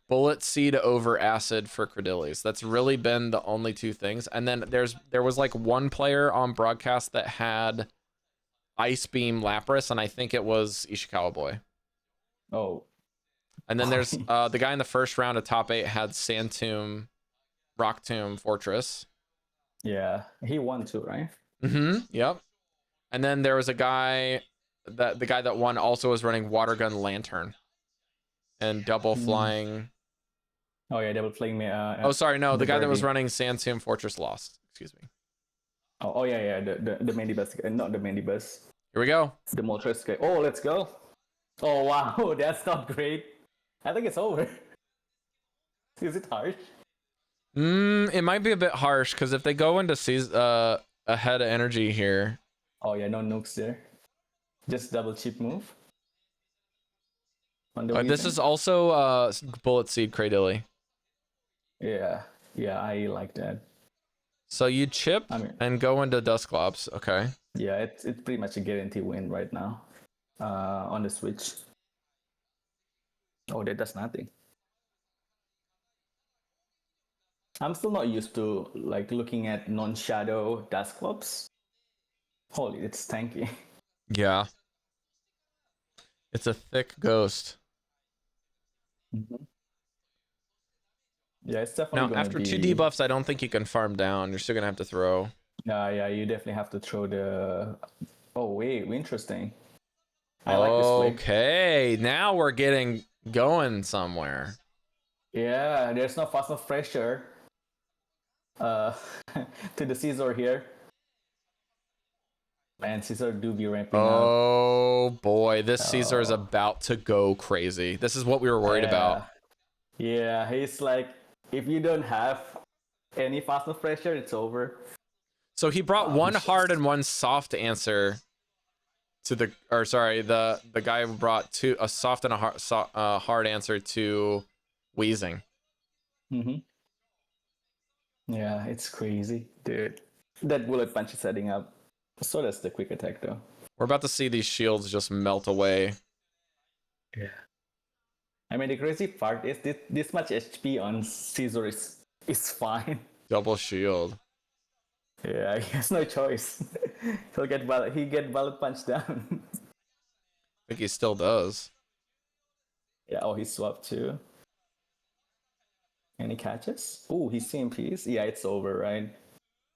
Speaker 1: bullet seed over acid for Credilles. That's really been the only 2 things. And then there was like one player on broadcast that had Ice Beam Lapras, and I think it was Ishikawa Boy.
Speaker 4: Oh.
Speaker 1: And then there's the guy in the first round of top 8 had Sand Tomb, Rock Tomb, Fortress.
Speaker 4: Yeah, he won too, right?
Speaker 1: Yep. And then there was a guy that the guy that won also was running Water Gun Lantern and double flying.
Speaker 4: Oh yeah, they were playing me.
Speaker 1: Oh, sorry, no, the guy that was
Speaker 4: Birdie.
Speaker 1: running Sand Tomb, Fortress Lost. Excuse me.
Speaker 4: Oh yeah, the Mandibus, not the Mandibus,
Speaker 1: Here we go.
Speaker 4: the Moltres guy. Oh, let's go. Oh wow, that's not great. I think it's over. Is it harsh?
Speaker 1: It might be a bit harsh because if they go into ahead of energy here.
Speaker 4: Oh yeah, no nukes there. Just double chip move. On the
Speaker 1: This
Speaker 4: Weezing.
Speaker 1: is also Bullet Seed Cradilly.
Speaker 4: Yeah, I like that.
Speaker 1: So you chip
Speaker 4: I mean,
Speaker 1: and go into Dusclops. Okay.
Speaker 4: yeah, it's pretty much a guarantee win right now. On the Switch. Oh, that does nothing. I'm still not used to like looking at non-shadow Dusclops. Holy, it's tanky.
Speaker 1: Yeah. It's a thick ghost.
Speaker 4: Yeah, it's definitely
Speaker 1: Now,
Speaker 4: gonna
Speaker 1: after
Speaker 4: be...
Speaker 1: 2 debuffs, I don't think you can farm down. You're still going to have to throw.
Speaker 4: Yeah, you definitely have to throw the... Oh, wait, interesting. I like this play.
Speaker 1: Okay, now we're getting going somewhere.
Speaker 4: Yeah, there's no fast enough pressure to the Caesar here. Man, Caesar do be ramping up.
Speaker 1: Oh boy, this Caesar is about to go crazy. This is what we were worried about.
Speaker 4: Yeah, he's like, if you don't have any fast enough pressure, it's over.
Speaker 1: So he brought one hard and one soft answer to the, or sorry, the guy brought a soft and a hard answer to Wheezing.
Speaker 4: Yeah, it's crazy, dude. That bullet punch is setting up. So does the quick attack, though.
Speaker 1: We're about to see these shields just melt away.
Speaker 4: Yeah. I mean, the crazy part is this much HP on Caesar is fine.
Speaker 1: Double shield.
Speaker 4: Yeah, he has no choice. He get bullet punched down.
Speaker 1: I think he still does.
Speaker 4: Yeah, oh, he swapped too. Any catches? Oh, he's CMPs. Yeah, it's over, right?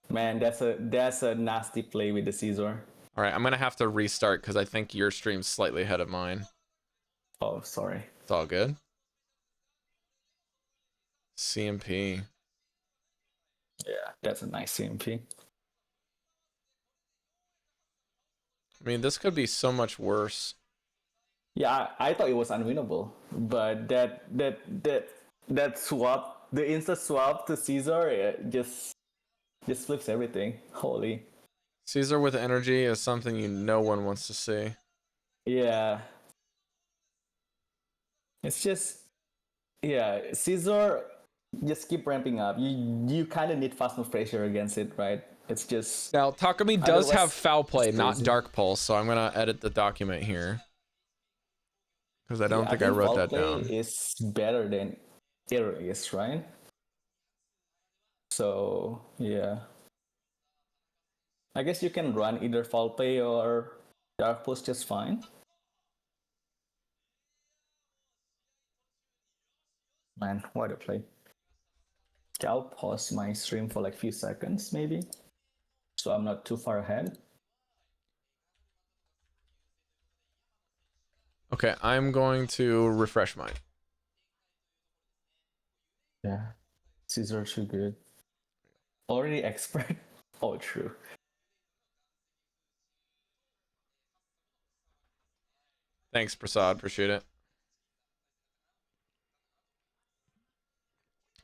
Speaker 4: Man, that's a nasty play with the Caesar.
Speaker 1: All right, I'm gonna have to restart because I think your stream's slightly ahead of mine.
Speaker 4: Oh, sorry.
Speaker 1: It's all good. CMP.
Speaker 4: Yeah, that's a nice CMP.
Speaker 1: I mean, this could be so much worse.
Speaker 4: Yeah, I thought it was unwinnable, but that swap, the instant swap to Caesar, it just flips everything. Holy.
Speaker 1: Caesar with energy is something no one wants to see.
Speaker 4: Yeah. It's just, Caesar just keep ramping up. You kind of need fast enough pressure against it, right? It's just
Speaker 1: Now, Takumi does have
Speaker 4: otherwise,
Speaker 1: foul play,
Speaker 4: it's
Speaker 1: not
Speaker 4: crazy.
Speaker 1: dark pulse, so I'm gonna edit the document here because I don't
Speaker 4: Yeah,
Speaker 1: think I wrote
Speaker 4: foul
Speaker 1: that
Speaker 4: play
Speaker 1: down.
Speaker 4: is better than error is, right? So yeah, I guess you can run either foul play or dark pulse just fine. Man, what a play! Okay, I'll pause my stream for like few seconds, maybe, so I'm not too far ahead.
Speaker 1: Okay, I'm going to refresh mine.
Speaker 4: Yeah, Caesar too good. Already expert. Oh, true.
Speaker 1: Thanks, Prasad. Appreciate it.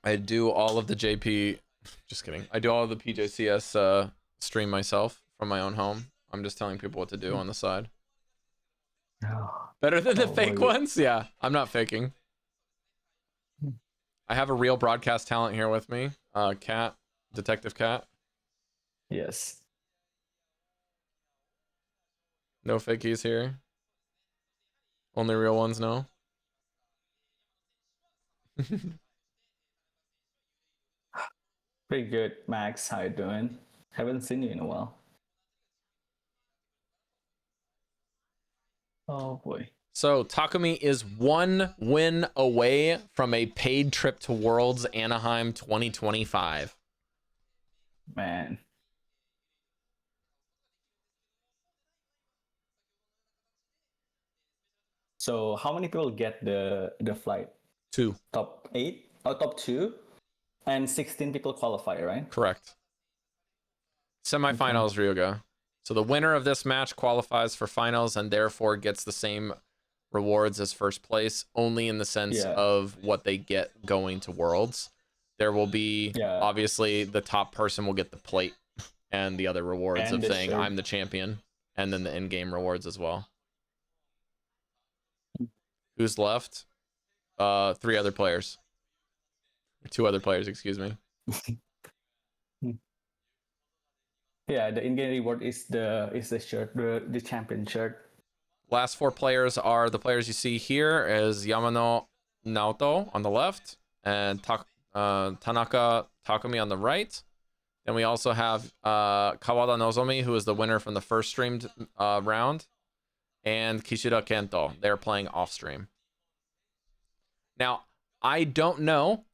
Speaker 1: I do all of the JP. Just kidding. I do all of the PJCS stream myself from my own home. I'm just telling people what to do on the side. Better than the fake ones? Yeah, I'm not faking. I have a real broadcast talent here with me. Cat, Detective Cat.
Speaker 4: Yes.
Speaker 1: No fakies here. Only real ones, no.
Speaker 4: Pretty good, Max. How you doing? Haven't seen you in a while. Oh boy.
Speaker 1: So Takumi is 1 win away from a paid trip to Worlds Anaheim 2025.
Speaker 4: Man. So how many people get the flight?
Speaker 1: 2.
Speaker 4: Top 8 or top 2? And 16 people qualify, right?
Speaker 1: Correct. Semifinals, Ryuga. So the winner of this match qualifies for finals and therefore gets the same rewards as first place, only in the sense of what they get going to Worlds. There will be, obviously, the top person will get the plate and the other rewards
Speaker 4: And
Speaker 1: of saying,
Speaker 4: shirt.
Speaker 1: I'm the champion, and then the in-game rewards as well. Who's left? 3 other players. 2 other players, excuse me.
Speaker 4: Yeah, the in-game reward is the shirt, the champion shirt.
Speaker 1: Last 4 players are the players you see here is Yamano Naoto on the left and Tanaka Takumi on the right. Then we also have Kawada Nozomi, who is the winner from the first streamed round, and Kishida Kento. They're playing off stream. Now, I don't know,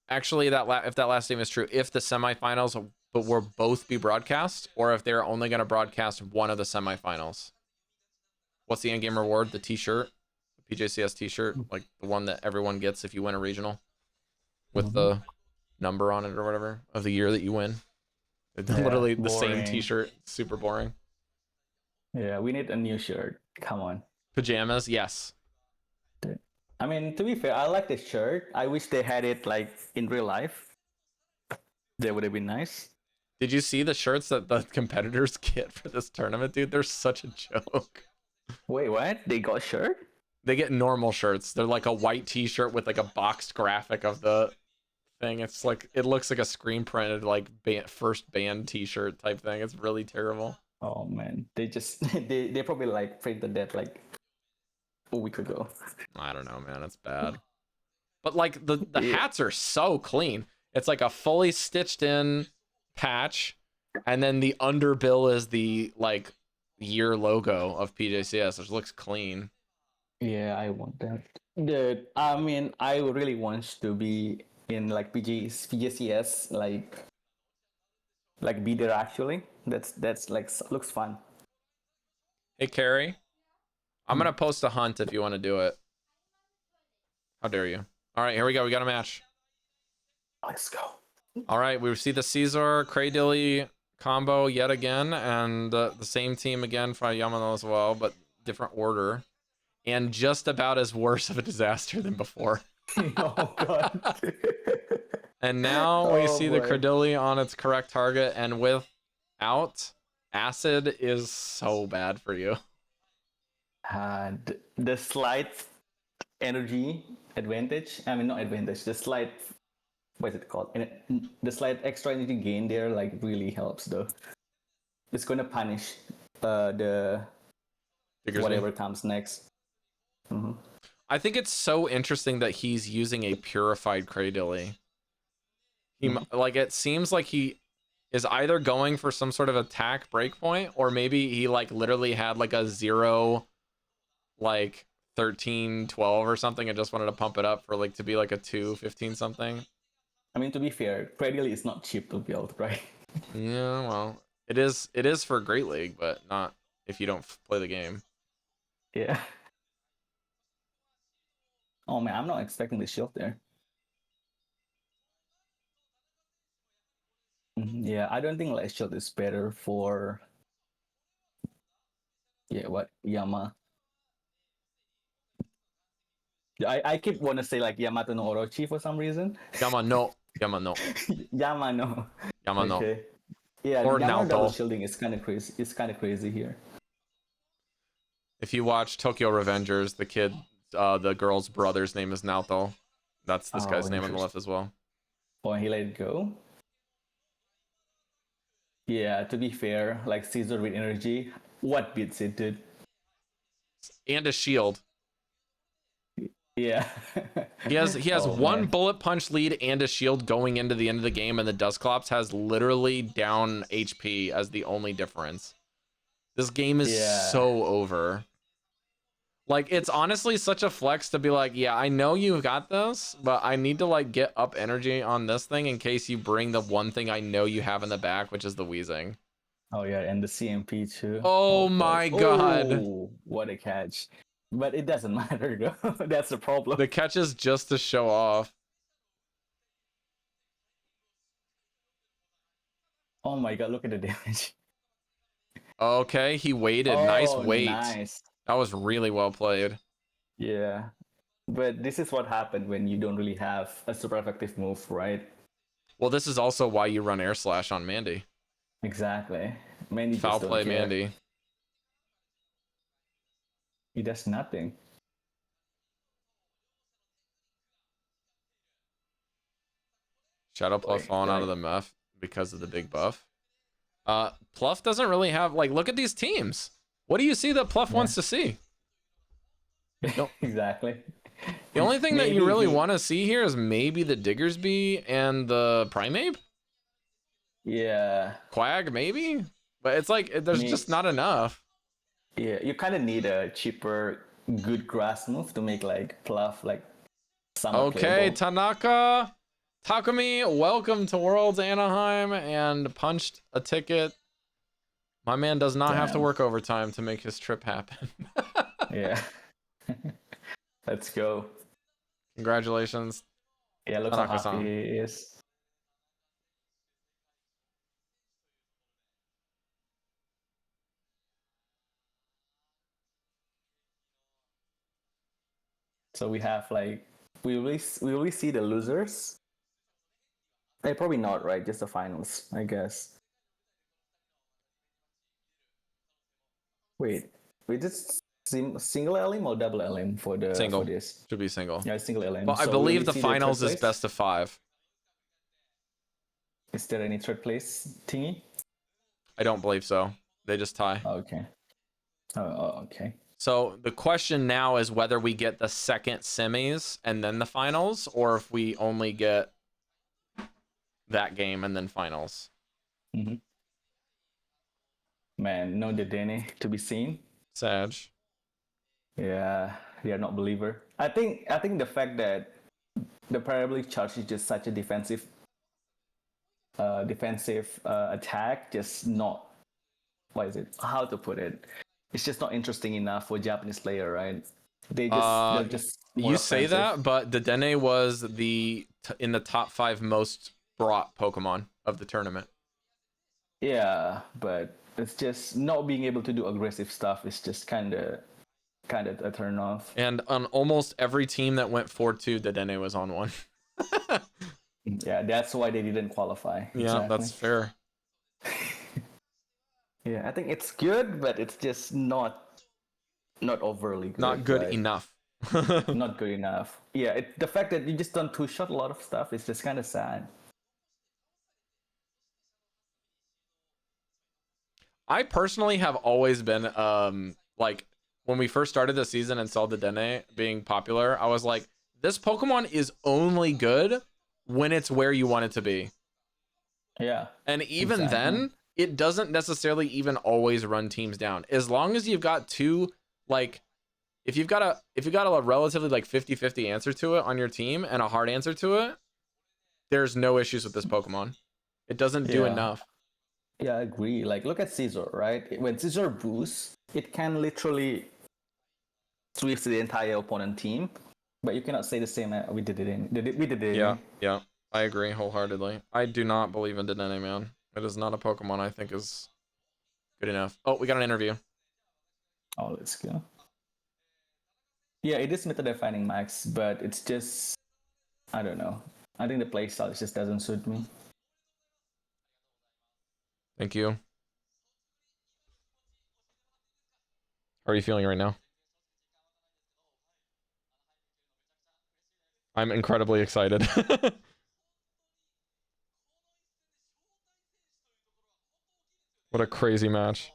Speaker 1: actually, if that last name is true, if the semifinals will both be broadcast, or if they're only going to broadcast one of the semifinals. What's the in-game reward? The t-shirt, the PJCS t-shirt, like the one that everyone gets if you win a regional, with the number on it or whatever of the year that you win. It's literally the same t-shirt. Super boring.
Speaker 4: Yeah, we need a new shirt. Come on.
Speaker 1: Pajamas, yes.
Speaker 4: I mean, to be fair, I like this shirt. I wish they had it like in real life. That would have been nice.
Speaker 1: Did you see the shirts that the competitors get for this tournament, dude? They're such a joke.
Speaker 4: Wait, what? They got a shirt?
Speaker 1: They get normal shirts. They're like a white t-shirt with like a boxed graphic of the thing. It's like, it looks like a screen printed like first band t-shirt type thing. It's really terrible.
Speaker 4: Oh man, they just they probably like printed that like a week ago.
Speaker 1: I don't know, man. It's bad. But like the hats are so clean. It's like a fully stitched in patch, and then the underbill is the like year logo of PJCS, which looks clean.
Speaker 4: Yeah, I want that. I mean, I really want to be in like PJCS, like be there actually. That's like looks fun.
Speaker 1: Hey Carrie, I'm gonna post a hunt if you want to do it. How dare you? All right, here we go. We got a match.
Speaker 4: Let's go.
Speaker 1: All right, we see the Caesar Kraydilly combo yet again, and the same team again for Yamano as well, but different order, and just about as worse of a disaster than before.
Speaker 4: Oh god.
Speaker 1: And now we see the Kraydilly on its correct target, and without acid is so bad for you.
Speaker 4: And the slight energy advantage. I mean, not advantage. The slight what is it called? And the slight extra energy gain there like really helps though. It's gonna punish the whatever comes next. Mm-hmm.
Speaker 1: I think it's so interesting that he's using a purified Cradily. Like, it seems like he is either going for some sort of attack breakpoint, or maybe he like literally had like a 0, like 13, 12 or something, and just wanted to pump it up for like to be like a 2, 15 something.
Speaker 4: I mean, to be fair, Cradily is not cheap to build, right?
Speaker 1: Yeah, well, it is for Great League, but not if you don't play the game.
Speaker 4: Yeah. Oh man, I'm not expecting the shield there. Yeah, I don't think like shield is better for. Yeah, what Yama? I keep want to say like Yamato no Orochi for some reason.
Speaker 1: Yama no.
Speaker 4: Yamano.
Speaker 1: Okay.
Speaker 4: Yeah,
Speaker 1: Or
Speaker 4: Yamano double
Speaker 1: Naoto.
Speaker 4: shielding is kind of crazy. It's kind of crazy here.
Speaker 1: If you watch Tokyo Revengers, the kid, the girl's brother's name is Naoto. That's this guy's name on the left as well.
Speaker 4: Oh, and he let it go. Yeah, to be fair, like Caesar with energy, what beats it, dude?
Speaker 1: And a shield.
Speaker 4: Yeah.
Speaker 1: He has
Speaker 4: Oh,
Speaker 1: one
Speaker 4: man.
Speaker 1: bullet punch lead and a shield going into the end of the game, and the Dustclops has literally down HP as the only difference. This game is so over. Like, it's honestly such a flex to be like, yeah, I know you got this, but I need to like get up energy on this thing in case you bring the one thing I know you have in the back, which is the wheezing.
Speaker 4: Oh yeah, and the CMP too.
Speaker 1: Oh my god.
Speaker 4: Oh, what a catch. But it doesn't matter though. That's the problem.
Speaker 1: The catch is just to show off.
Speaker 4: Oh my god, look at the damage.
Speaker 1: Okay, he waited.
Speaker 4: Oh,
Speaker 1: Nice wait.
Speaker 4: Nice.
Speaker 1: That was really well played.
Speaker 4: Yeah. But this is what happened when you don't really have a super effective move, right?
Speaker 1: Well, this is also why you run Air Slash on Mandy.
Speaker 4: Exactly. Mandy
Speaker 1: Foul
Speaker 4: just don't
Speaker 1: play
Speaker 4: care.
Speaker 1: Mandy.
Speaker 4: He does nothing.
Speaker 1: Shadow Pluff falling out of the meth because of the big buff. Pluff doesn't really have, like, look at these teams. What do you see that Pluff wants to see?
Speaker 4: Exactly.
Speaker 1: The only thing that you really want to see here is maybe the Diggersby and the Primeape?
Speaker 4: Yeah.
Speaker 1: Quag, maybe? But it's like, there's just not enough.
Speaker 4: Yeah, you kind of need a cheaper, good grass move to make like Pluff like somewhat playable.
Speaker 1: Tanaka Takumi, welcome to Worlds Anaheim and punched a ticket. My man does not have to work overtime to make his trip happen.
Speaker 4: Yeah. Let's go.
Speaker 1: Congratulations.
Speaker 4: Yeah, look how
Speaker 1: Tanaka-san.
Speaker 4: happy he is. So we have like we really see the losers. Probably not, right? Just the finals, I guess. Wait, just single LM or double LM for the
Speaker 1: Single.
Speaker 4: for this?
Speaker 1: Should be single.
Speaker 4: Yeah, single LM.
Speaker 1: Well, I
Speaker 4: So
Speaker 1: believe
Speaker 4: will
Speaker 1: the
Speaker 4: we see
Speaker 1: finals
Speaker 4: third
Speaker 1: is
Speaker 4: place?
Speaker 1: best of 5.
Speaker 4: Is there any third place thingy?
Speaker 1: I don't believe so. They just tie.
Speaker 4: Okay. Oh, okay.
Speaker 1: So the question now is whether we get the second semis and then the finals, or if we only get that game and then finals.
Speaker 4: Mm-hmm. Man, no Dedenne to be seen.
Speaker 1: Sag.
Speaker 4: Yeah, they are not believer. I think the fact that the parabolic charge is just such a defensive attack, just not, what is it? How to put it? It's just not interesting enough for Japanese player, right? They're just more
Speaker 1: you say
Speaker 4: offensive.
Speaker 1: that, but Dedenne was in the top 5 most brought Pokemon of the tournament.
Speaker 4: Yeah, but it's just not being able to do aggressive stuff is just kind of a turn off.
Speaker 1: And on almost every team that went 4-2, Dedenne was on one.
Speaker 4: Yeah, that's why they didn't qualify.
Speaker 1: Yeah,
Speaker 4: Exactly.
Speaker 1: that's fair.
Speaker 4: Yeah, I think it's good, but it's just not overly good.
Speaker 1: Not good
Speaker 4: right?
Speaker 1: enough.
Speaker 4: not good enough. Yeah, the fact that you just done two shot a lot of stuff is just kind of sad.
Speaker 1: I personally have always been like when we first started the season and saw the Dene being popular, I was like, this Pokemon is only good when it's where you want it to be.
Speaker 4: Yeah.
Speaker 1: And even
Speaker 4: Exactly.
Speaker 1: then, it doesn't necessarily even always run teams down. As long as you've got two, like, if you've got a relatively like 50-50 answer to it on your team and a hard answer to it, there's no issues with this Pokemon. It doesn't do enough.
Speaker 4: Yeah, I agree. Like, look at Scizor, right? When Scizor boosts, it can literally sweep the entire opponent team. But you cannot say the same. We did it in. We did it.
Speaker 1: Yeah. I agree wholeheartedly. I do not believe in Dedenne, man. It is not a Pokemon I think is good enough. Oh, we got an interview.
Speaker 4: Oh, let's go. Yeah, it is meta defining, Max, but it's just, I don't know. I think the playstyle just doesn't suit me.
Speaker 1: Thank you. How are you feeling right now? I'm incredibly excited. What a crazy match.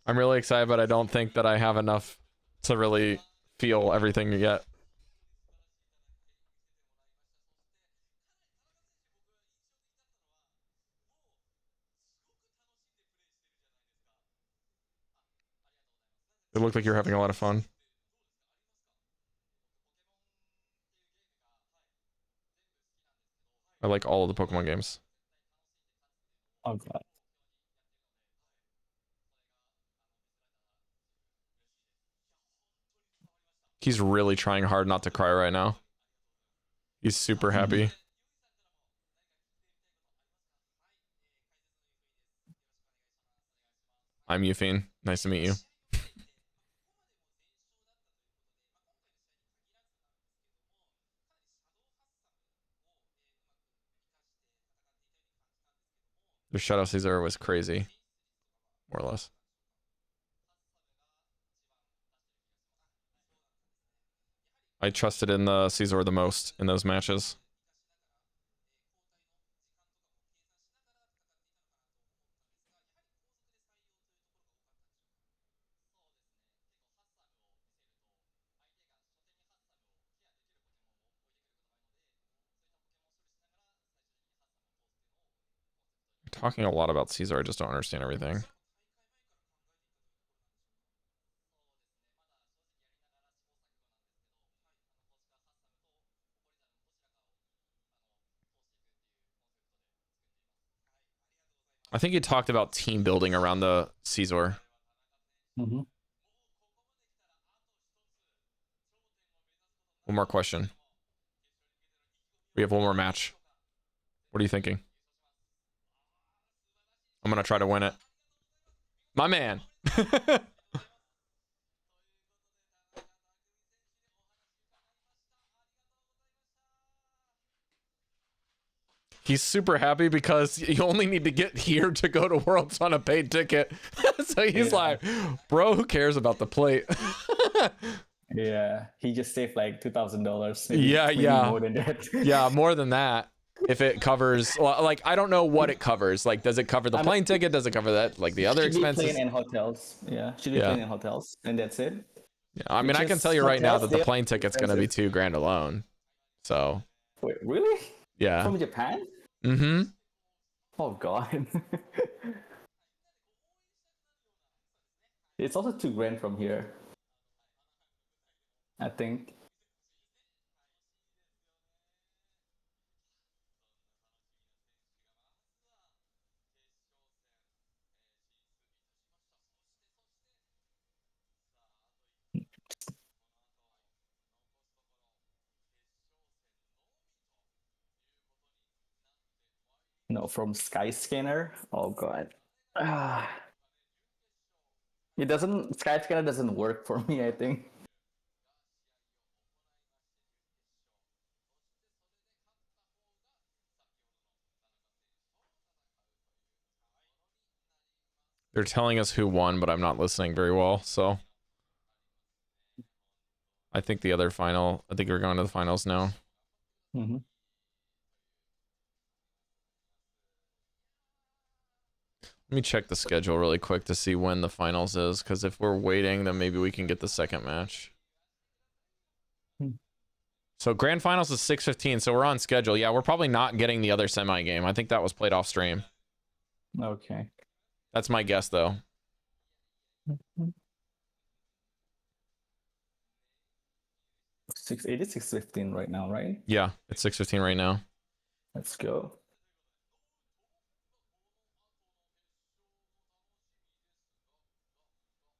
Speaker 1: I'm really excited, but I don't think that I have enough to really feel everything yet. It looked like you're having a lot of fun. I like all of the Pokemon games.
Speaker 4: Oh, God.
Speaker 1: He's really trying hard not to cry right now. He's super happy. I'm Euphine. Nice to meet you. The Shadow Caesar was crazy. More or less. I trusted in the Caesar the most in those matches. You're talking a lot about Caesar. I just don't understand everything. I think you talked about team building around the Caesar.
Speaker 4: Mm-hmm.
Speaker 1: One more question. We have one more match. What are you thinking? I'm going to try to win it. My man. He's super happy because you only need to get here to go to Worlds on a paid ticket. So he's like, bro, who cares about the plate?
Speaker 4: Yeah, he just saved like $2,000.
Speaker 1: Maybe
Speaker 4: more than that.
Speaker 1: Yeah, more than that. If it covers, well, like, I don't know what it covers. Like, does it cover the plane ticket? Does it cover that, like the other expenses?
Speaker 4: Should be plane and hotels. Yeah, should be plane and hotels, and that's it.
Speaker 1: Yeah, I mean, I can tell you right now that the plane ticket's gonna be $2,000 alone. So.
Speaker 4: Wait, really?
Speaker 1: Yeah.
Speaker 4: From Japan?
Speaker 1: Mm-hmm.
Speaker 4: Oh God. It's also $2,000 from here, I think. No, from Skyscanner. Oh God. Ah. It doesn't. Skyscanner doesn't work for me, I think.
Speaker 1: They're telling us who won, but I'm not listening very well, so I think the other final. I think we're going to the finals now.
Speaker 4: Mm-hmm.
Speaker 1: Let me check the schedule really quick to see when the finals is, because if we're waiting, then maybe we can get the second match. So grand finals is 6:15, so we're on schedule. Yeah, we're probably not getting the other semi game. I think that was played off stream.
Speaker 4: Okay.
Speaker 1: That's my guess, though.
Speaker 4: It is 6:15 right now, right?
Speaker 1: Yeah, it's 6:15 right now.
Speaker 4: Let's go.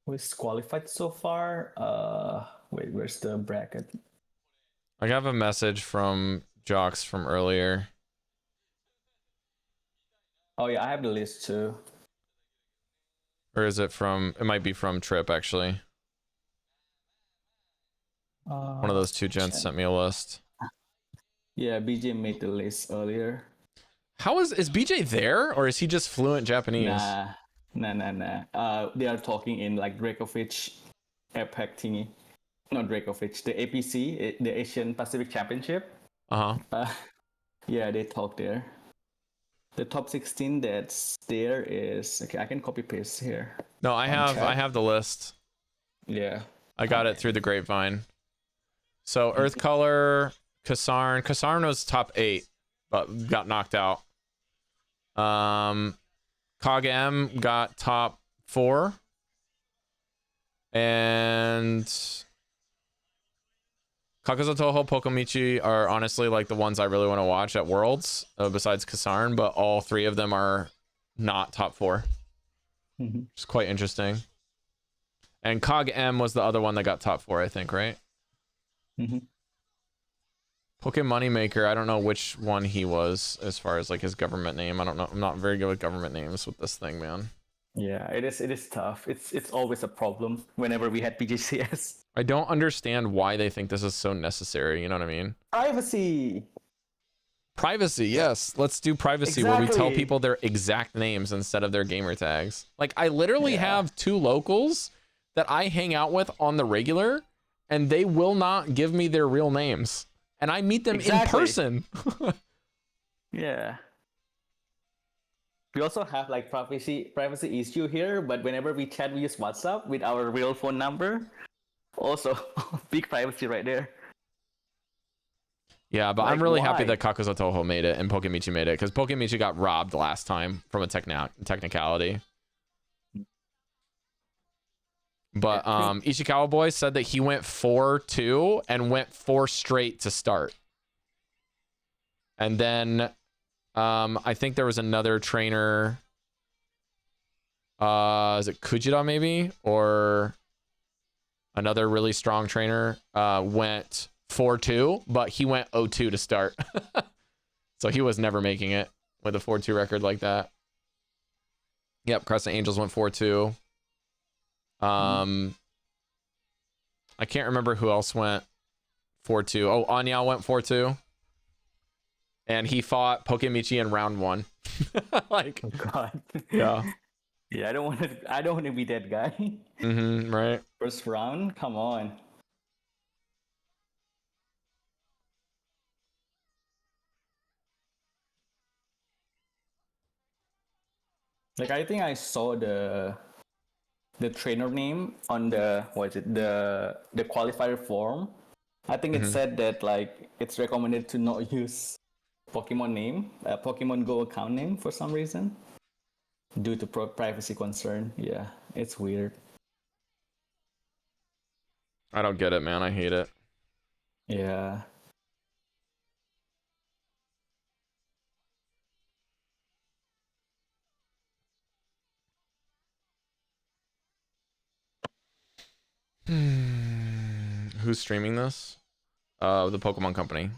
Speaker 4: Who's qualified so far? Wait, where's the bracket?
Speaker 1: I have a message from Jocks from earlier.
Speaker 4: Oh yeah, I have the list too.
Speaker 1: Or is it from, it might be from Trip, actually. One of those two gents sent me a list.
Speaker 4: Yeah, BJ made the list earlier.
Speaker 1: How is BJ there, or is he just fluent Japanese?
Speaker 4: Nah. They are talking in like Dracovic APEC thingy. Not Dracovic, the APC, the Asian Pacific Championship. Yeah, they talk there. The top 16 that's there is okay. I can copy paste here.
Speaker 1: No, I have the list.
Speaker 4: Yeah,
Speaker 1: I got it through the grapevine. So Earth Color, Kasarn was top 8, but got knocked out. Kagem got top 4, and Kakuzu Toho, Pokomichi are honestly like the ones I really want to watch at Worlds, besides Kasarn, but all 3 of them are not top 4. It's quite interesting. And Cog M was the other one that got top 4, I think, right? Poke Moneymaker, I don't know which one he was as far as like his government name. I don't know. I'm not very good with government names with this thing, man.
Speaker 4: Yeah, it is tough. It's always a problem whenever we had PJCS.
Speaker 1: I don't understand why they think this is so necessary. You know what I mean? Privacy, yes. Let's do privacy where we tell people their exact names instead of their gamer tags. Like, I literally have 2 locals that I hang out with on the regular, and they will not give me their real names. And I meet them in person.
Speaker 4: Yeah. We also have like privacy issue here, but whenever we chat, we use WhatsApp with our real phone number. Also, big privacy right there.
Speaker 1: Yeah, but like, I'm really happy that Kakuzu Toho made it and Pokemichi made it, because Pokemichi got robbed last time from a technicality. But Ishikawa Boy said that he went 4-2 and went 4 straight to start. And then I think there was another trainer. Is it Kujira maybe? Or another really strong trainer went 4-2, but he went 0-2 to start. So he was never making it with a 4-2 record like that. Yep, Crescent Angels went 4-2. I can't remember who else went 4-2. Oh, Anya went 4-2. And he fought Pokemichi in round 1. Like,
Speaker 4: oh god.
Speaker 1: Yeah.
Speaker 4: Yeah, I don't want to be that guy.
Speaker 1: Right.
Speaker 4: First round? Come on. Like, I think I saw the trainer name on the the qualifier form. I think it said that like it's recommended to not use Pokemon name, Pokemon Go account name for some reason, due to privacy concern. Yeah, it's weird.
Speaker 1: I don't get it, man. I hate it.
Speaker 4: Yeah.
Speaker 1: Who's streaming this? The Pokemon Company.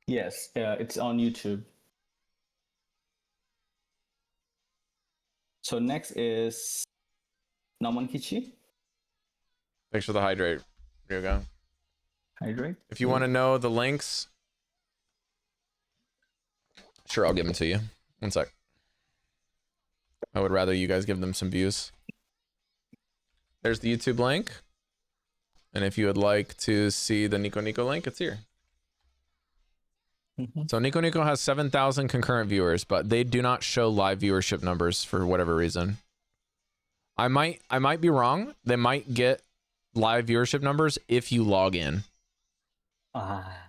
Speaker 4: Yes, it's on YouTube. So next is Namonkichi.
Speaker 1: Thanks for the hydrate, Ryuga.
Speaker 4: Hydrate.
Speaker 1: If you want to know the links, sure, I'll give them to you. One sec. I would rather you guys give them some views. There's the YouTube link. And if you would like to see the Nico Nico link, it's here. So Nico Nico has 7,000 concurrent viewers, but they do not show live viewership numbers for whatever reason. I might be wrong. They might get live viewership numbers if you log in.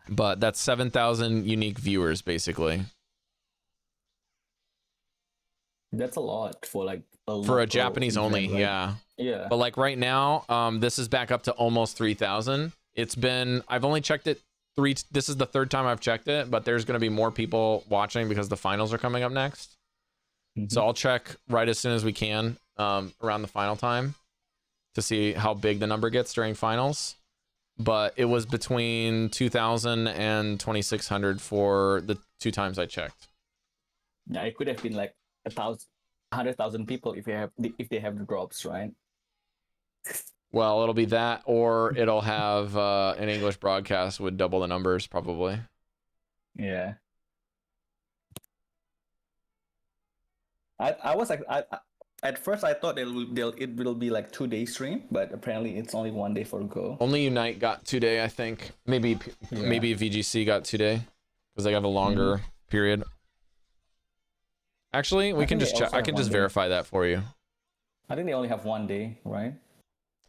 Speaker 1: But that's 7,000 unique viewers basically.
Speaker 4: That's a lot for like
Speaker 1: for a Japanese only,
Speaker 4: right?
Speaker 1: yeah.
Speaker 4: Yeah.
Speaker 1: But like right now, this is back up to almost 3,000. It's been, I've only checked it this is the third time I've checked it, but there's going to be more people watching because the finals are coming up next. So I'll check right as soon as we can around the final time to see how big the number gets during finals. But it was between 2,000 and 2,600 for the 2 times I checked.
Speaker 4: Yeah, it could have been like 100,000 people if they have the drops, right?
Speaker 1: Well, it'll be that, or it'll have an English broadcast with double the numbers, probably.
Speaker 4: Yeah. I was like, at first I thought it will be like 2-day stream, but apparently it's only 1 day for Go.
Speaker 1: Only Unite got 2 day, I think. Maybe VGC got 2 day because they have a longer period. Actually, we can just check. I can just verify that for you.
Speaker 4: I think they only have 1 day, right?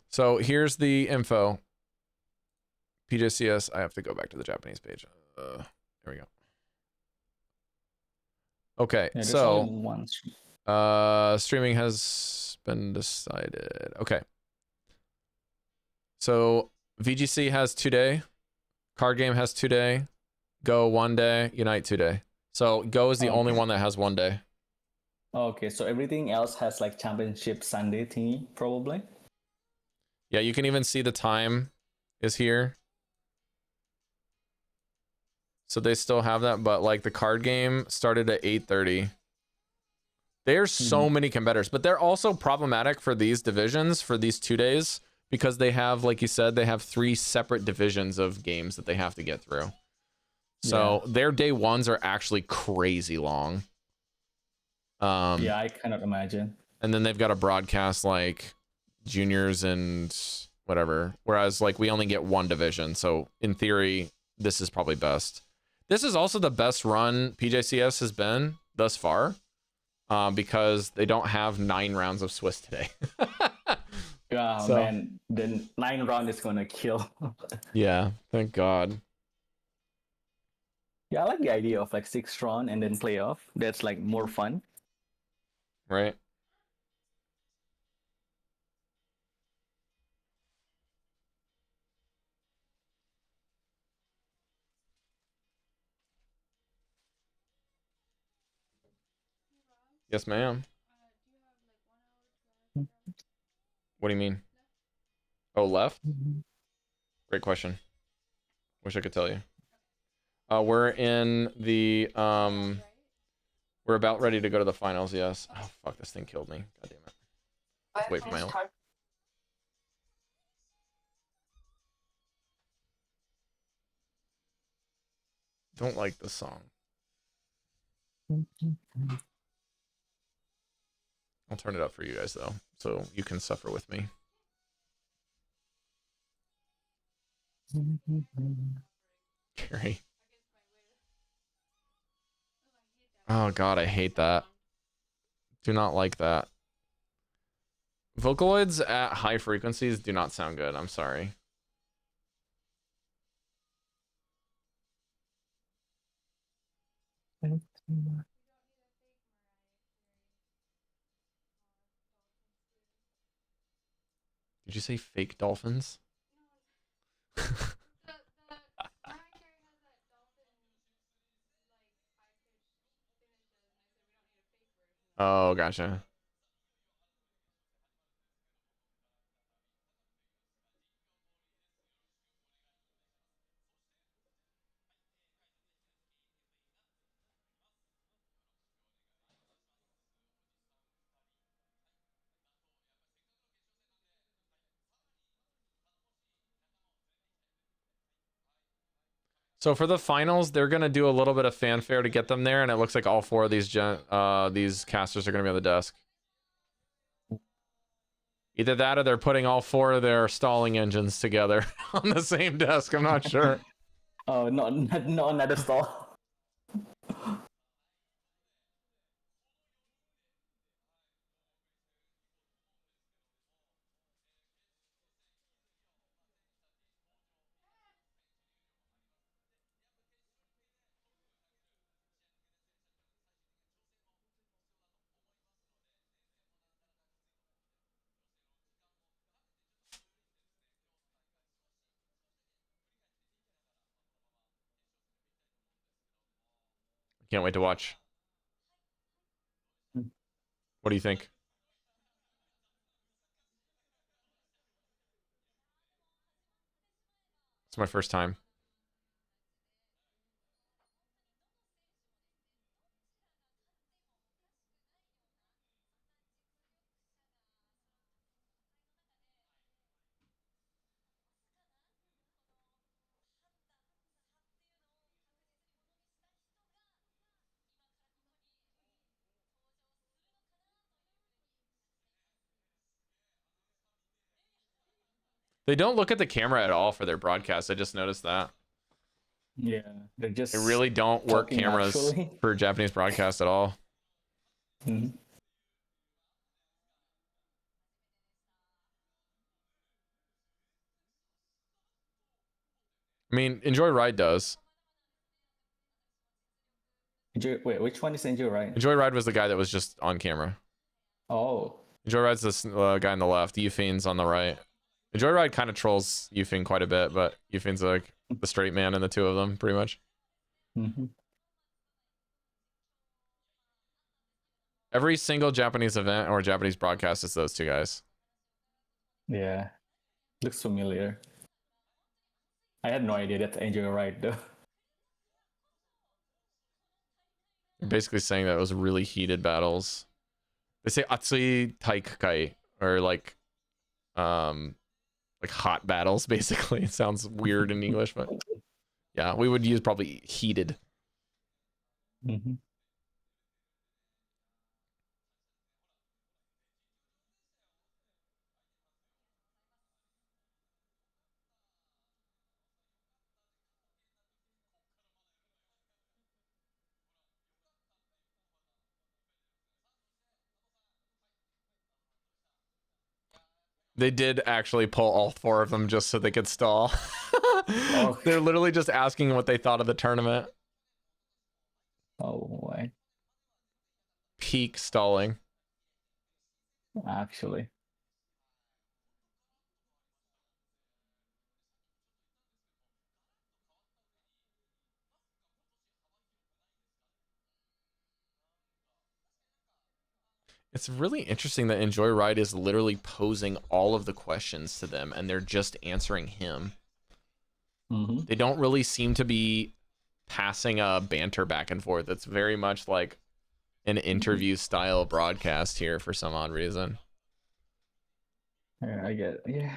Speaker 1: So here's the info. PJCS. I have to go back to the Japanese page. There we go. Okay,
Speaker 4: Yeah,
Speaker 1: so
Speaker 4: one
Speaker 1: streaming has been decided. Okay. So VGC has 2 day, card game has 2 day, Go 1 day, Unite 2 day. So Go is the only one that has 1 day.
Speaker 4: Okay, so everything else has like championship Sunday thingy, probably.
Speaker 1: Yeah, you can even see the time is here. So they still have that, but like the card game started at 8:30. There's so many competitors, but they're also problematic for these divisions for these 2 days because they have, like you said, they have 3 separate divisions of games that they have to get through. So their day ones are actually crazy long.
Speaker 4: Yeah, I cannot imagine.
Speaker 1: And then they've got to broadcast like juniors and whatever. Whereas like we only get 1 division. So in theory, this is probably best. This is also the best run PJCS has been thus far. Because they don't have 9 rounds of Swiss today.
Speaker 4: Oh man, the 9 round is gonna kill.
Speaker 1: Yeah, thank God.
Speaker 4: Yeah, I like the idea of like 6 round and then playoff. That's like more fun.
Speaker 1: Right. Yes, ma'am. What do you mean? Oh, left? Great question. Wish I could tell you. We're in the we're about ready to go to the finals, yes. Oh fuck, this thing killed me. God damn it. Let's wait for my own. Don't like this song. I'll turn it up for you guys though, so you can suffer with me. Carrie. Oh god, I hate that. Do not like that. Vocaloids at high frequencies do not sound good. I'm sorry. Did you say fake dolphins? Oh, gotcha. So for the finals, they're gonna do a little bit of fanfare to get them there, and it looks like all 4 of these casters are gonna be on the desk. Either that or they're putting all 4 of their stalling engines together on the same desk. I'm not sure.
Speaker 4: Oh, not another stall.
Speaker 1: Can't wait to watch. What do you think? It's my first time. They don't look at the camera at all for their broadcast. I just noticed that.
Speaker 4: Yeah, they're just.
Speaker 1: They really don't work
Speaker 4: talking
Speaker 1: cameras
Speaker 4: naturally.
Speaker 1: for Japanese broadcast at all.
Speaker 4: Mhm.
Speaker 1: I mean, Enjoy Ride does.
Speaker 4: Wait, which one is Enjoy Ride?
Speaker 1: Enjoy Ride was the guy that was just on camera.
Speaker 4: Oh,
Speaker 1: Enjoy Ride's this guy on the left. Yufin's on the right. Enjoy Ride kind of trolls Yufin quite a bit, but Yufin's like the straight man in the two of them, pretty much.
Speaker 4: mm-hmm.
Speaker 1: Every single Japanese event or Japanese broadcast is those two guys.
Speaker 4: Yeah, looks familiar. I had no idea that's Enjoy Ride though.
Speaker 1: You're basically saying that it was really heated battles. They say Atsui Taikukai, or like hot battles, basically. It sounds weird in English, but yeah, we would use probably heated.
Speaker 4: Mm-hmm.
Speaker 1: They did actually pull all 4 of them just so they could stall.
Speaker 4: Oh.
Speaker 1: They're literally just asking what they thought of the tournament.
Speaker 4: Oh boy,
Speaker 1: Peak stalling.
Speaker 4: actually.
Speaker 1: It's really interesting that Enjoy Ride is literally posing all of the questions to them and they're just answering him.
Speaker 4: Mm-hmm.
Speaker 1: They don't really seem to be passing a banter back and forth. It's very much like an interview style broadcast here for some odd reason.
Speaker 4: Yeah, I get it. Yeah.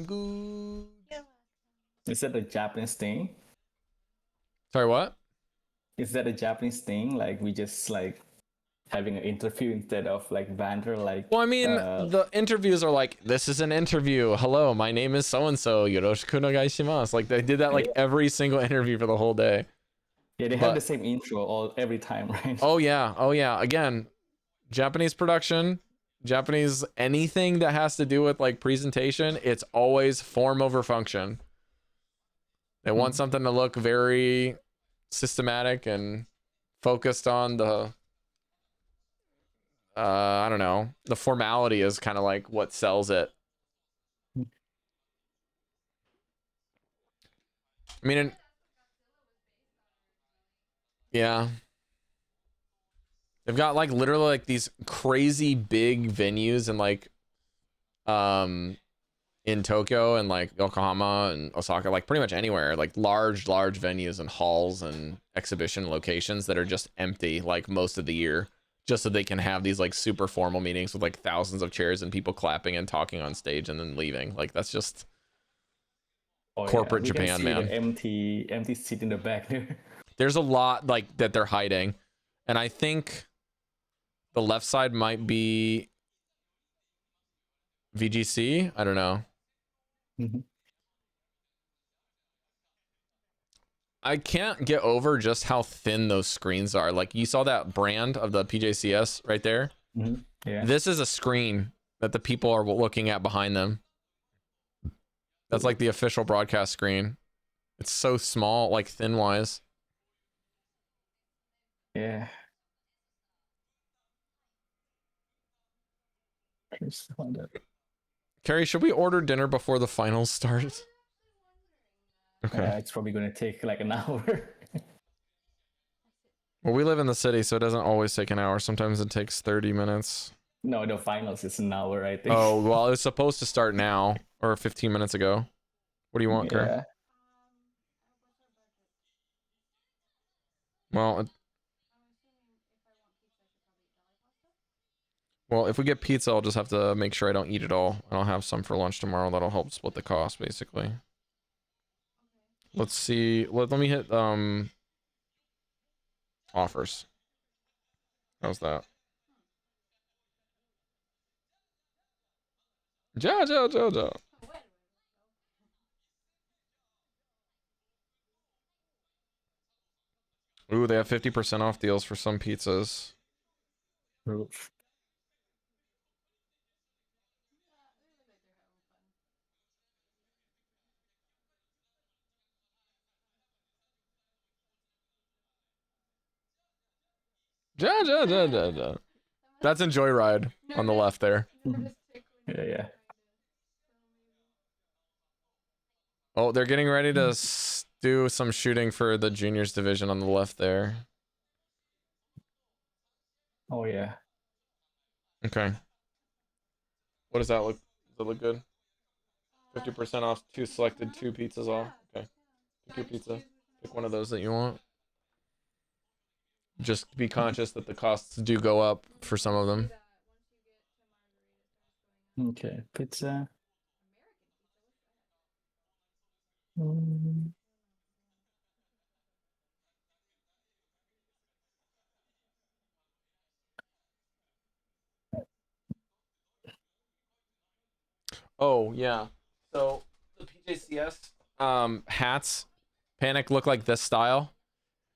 Speaker 1: Good.
Speaker 4: Is that a Japanese thing?
Speaker 1: Sorry, what?
Speaker 4: Is that a Japanese thing? Like we just like having an interview instead of like banter, like.
Speaker 1: Well, I mean, the interviews are like, this is an interview. Hello, my name is so-and-so. Yoroshiku no gaishimasu. Like, they did that like every single interview for the whole day.
Speaker 4: Yeah, they have the same intro every time, right?
Speaker 1: Oh, yeah. Oh, yeah. Again, Japanese production, Japanese anything that has to do with like presentation, it's always form over function. They want something to look very systematic and focused on the I don't know, the formality is kind of like what sells it. I mean, yeah, they've got like literally like these crazy big venues and like in Tokyo and like Yokohama and Osaka, like pretty much anywhere, like large venues and halls and exhibition locations that are just empty like most of the year, just so they can have these like super formal meetings with like thousands of chairs and people clapping and talking on stage and then leaving. Like that's just corporate Japan, man.
Speaker 4: The empty seat in the back there.
Speaker 1: There's a lot like that they're hiding, and I think the left side might be VGC. I don't know.
Speaker 4: Mhm.
Speaker 1: I can't get over just how thin those screens are. Like you saw that brand of the PJCS right there.
Speaker 4: Yeah.
Speaker 1: This is a screen that the people are looking at behind them. That's like the official broadcast screen. It's so small, like thin wise.
Speaker 4: Yeah. Just find it.
Speaker 1: Carrie, should we order dinner before the finals start? Okay.
Speaker 4: It's probably going to take like an hour.
Speaker 1: Well, we live in the city, so it doesn't always take an hour. Sometimes it takes 30 minutes.
Speaker 4: No, the finals is an hour, I think.
Speaker 1: Oh, well, it's supposed to start now or 15 minutes ago. What do you want, Carrie?
Speaker 4: Yeah.
Speaker 1: Well, if we get pizza, I'll just have to make sure I don't eat it all. And I'll have some for lunch tomorrow. That'll help split the cost, basically. Let's see. Let me hit offers. How's that? Ja. Ooh, they have 50% off deals for some pizzas.
Speaker 4: Oof.
Speaker 1: Ja. That's in Joyride on the left there.
Speaker 4: Yeah.
Speaker 1: Oh, they're getting ready to do some shooting for the juniors division on the left there.
Speaker 4: Oh yeah.
Speaker 1: Okay. What does that look? Does it look good? 50% off two selected, two pizzas off. Okay. Pick your pizza. Pick one of those that you want. Just be conscious that the costs do go up for some of them.
Speaker 4: Okay. Pizza. Mm.
Speaker 1: Oh yeah. So the PJCS hats panic look like this style,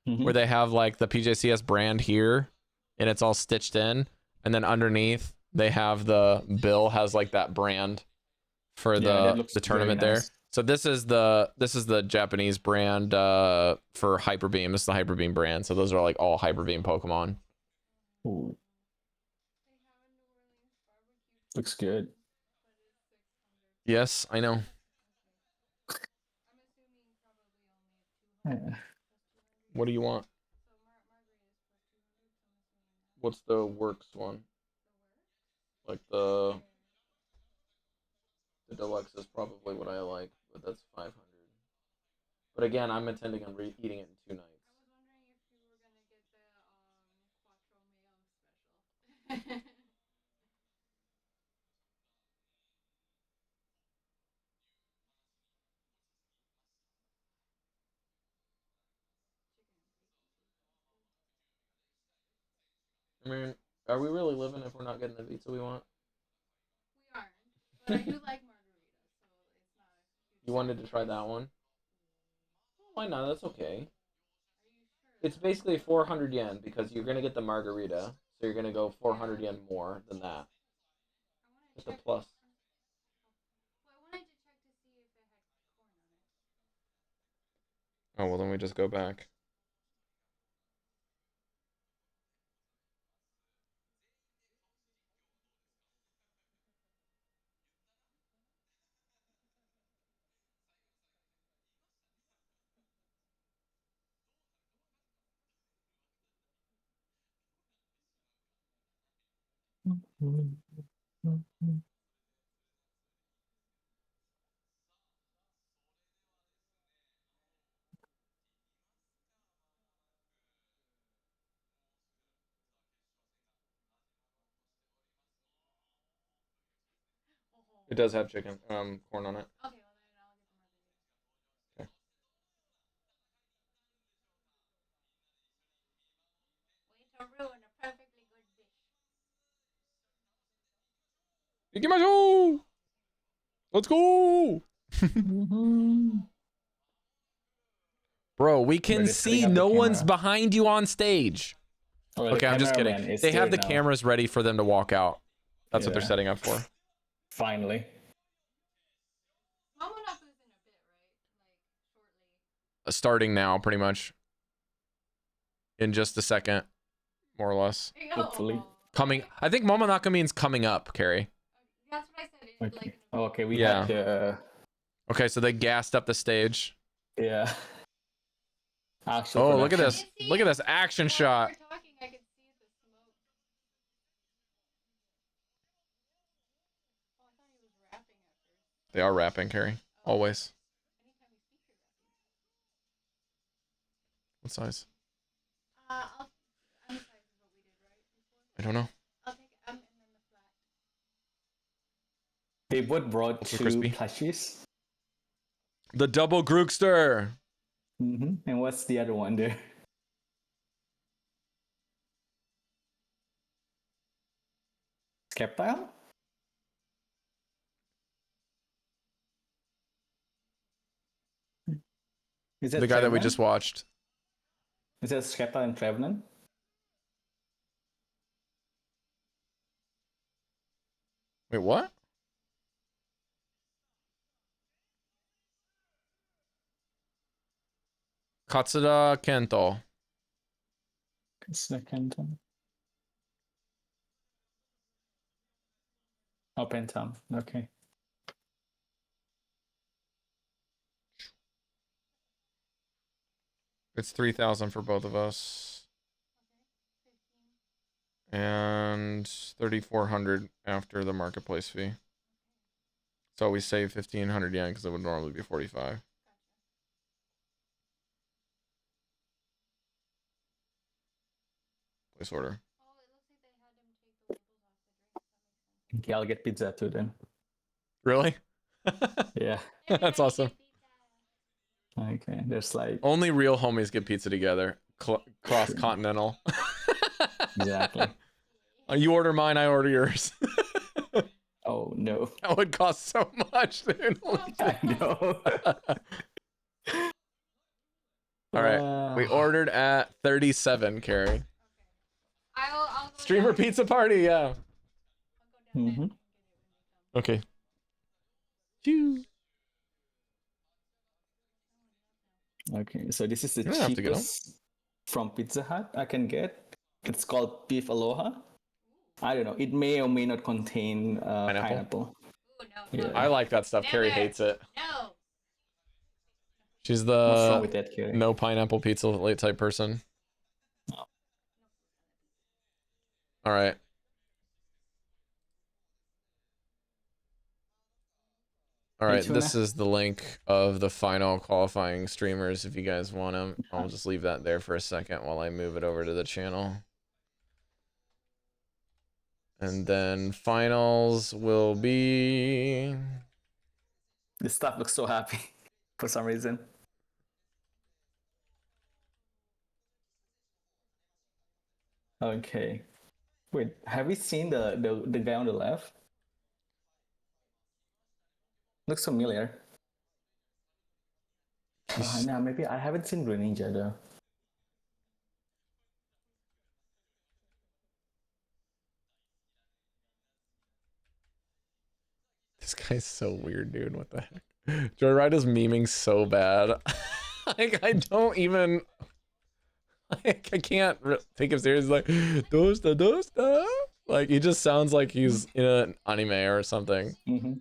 Speaker 4: Mhm.
Speaker 1: where they have like the PJCS brand here and it's all stitched in, and then underneath they have the bill has like that brand for
Speaker 4: Yeah, that looks
Speaker 1: the tournament
Speaker 4: very
Speaker 1: there.
Speaker 4: nice.
Speaker 1: So this is the Japanese brand for Hyperbeam. This is the Hyperbeam brand. So those are like all Hyperbeam Pokemon.
Speaker 4: Ooh. Looks good.
Speaker 1: Yes, I know.
Speaker 4: Yeah.
Speaker 1: What do you want? What's the works one? Like the deluxe is probably what I like, but that's 500. But again, I'm intending on eating it in 2 nights. I mean, are we really living if we're not getting the pizza we want?
Speaker 5: But I do like margaritas, so it's not a huge.
Speaker 1: You wanted to try that one? Why not? That's okay.
Speaker 5: Are you sure?
Speaker 1: It's basically 400 yen because you're gonna get the margarita, so you're gonna go 400 yen more than that. It's a plus.
Speaker 5: Well, I wanted to check to see if it had corn on it.
Speaker 1: Oh well, then we just go back. It does have chicken, corn on it.
Speaker 5: Okay, well then I'll get the margarita.
Speaker 1: Okay. Ikimashou! Let's go! Bro, we can see no one's behind you on stage.
Speaker 4: Oh,
Speaker 1: Okay, I'm just kidding. They have the cameras ready for them to walk out. That's what they're setting up for.
Speaker 4: Finally.
Speaker 5: Momonaku's in a bit, right? Like, shortly.
Speaker 1: Starting now, pretty much. In just a second, more or less.
Speaker 4: Hopefully.
Speaker 1: Coming. I think Momonaku means coming up, Carrie.
Speaker 5: That's what I said.
Speaker 4: Okay.
Speaker 5: Like,
Speaker 4: Okay, we
Speaker 1: Yeah.
Speaker 4: had
Speaker 1: Okay, so they gassed up the stage.
Speaker 4: yeah. Actual
Speaker 1: Oh, look at
Speaker 4: production.
Speaker 1: this. Look at this action shot.
Speaker 5: While we were talking, I could see the smoke. Oh, I thought he was rapping at first.
Speaker 1: They are rapping, Carrie. Always.
Speaker 5: Anytime we speak, you're rapping.
Speaker 1: What size?
Speaker 5: M size is what we did, right? Before?
Speaker 1: I don't know.
Speaker 5: I'll take M and then the flat.
Speaker 4: They both brought
Speaker 1: Also
Speaker 4: 2
Speaker 1: crispy.
Speaker 4: plushies.
Speaker 1: The double Grookster.
Speaker 4: And what's the other one there? Skeptile? Is that
Speaker 1: The guy that we
Speaker 4: Trevenant?
Speaker 1: just watched.
Speaker 4: Is that Skeptile and Trevenant?
Speaker 1: Wait, what? Katsuda Kento.
Speaker 4: Second one. Oh, Pentam. Okay.
Speaker 1: It's 3,000 for both of us. And 3,400 after the marketplace fee. So we save 1,500 yen because it would normally be 45. Place order.
Speaker 5: Oh, it looks like they had him take the labels off the drinks. That makes sense.
Speaker 4: Okay, I'll get pizza too then.
Speaker 1: Really?
Speaker 4: Yeah.
Speaker 1: That's awesome.
Speaker 4: Okay, there's like
Speaker 1: Only real homies get pizza together. Cross continental.
Speaker 4: exactly.
Speaker 1: You order mine, I order yours.
Speaker 4: Oh no.
Speaker 1: That would cost so much, dude.
Speaker 4: I know.
Speaker 1: All right, we ordered at 37, Carrie.
Speaker 5: I'll go
Speaker 1: Streamer
Speaker 5: down.
Speaker 1: pizza party, yeah.
Speaker 5: I'll go down there and
Speaker 4: Mhm.
Speaker 5: get it when they come.
Speaker 1: Okay. Phew.
Speaker 4: Okay, so this is the
Speaker 1: You don't have to get 'em.
Speaker 4: cheapest from Pizza Hut I can get. It's called Beef Aloha. I don't know. It may or may not contain pineapple.
Speaker 5: Ooh, no,
Speaker 4: Yeah.
Speaker 5: no,
Speaker 1: I like that stuff. Carrie
Speaker 5: Never.
Speaker 1: hates it.
Speaker 5: no.
Speaker 1: She's
Speaker 4: What's wrong
Speaker 1: the
Speaker 4: with that, Kerry?
Speaker 1: no pineapple pizza late type person.
Speaker 4: Oh.
Speaker 1: All right. All right,
Speaker 4: tuna?
Speaker 1: this is the link of the final qualifying streamers if you guys want them. I'll just leave that there for a second while I move it over to the channel. And then finals will be...
Speaker 4: This stuff looks so happy for some reason. Okay. Wait, have we seen the guy on the left? Looks familiar. No, maybe I haven't seen Greninja though.
Speaker 1: This guy's so weird, dude. What the heck? Joyride is memeing so bad. Like, I don't even... Like, I can't take him seriously. Like, dosta, dosta. Like, he just sounds like he's in an anime or something.
Speaker 4: Mm-hmm.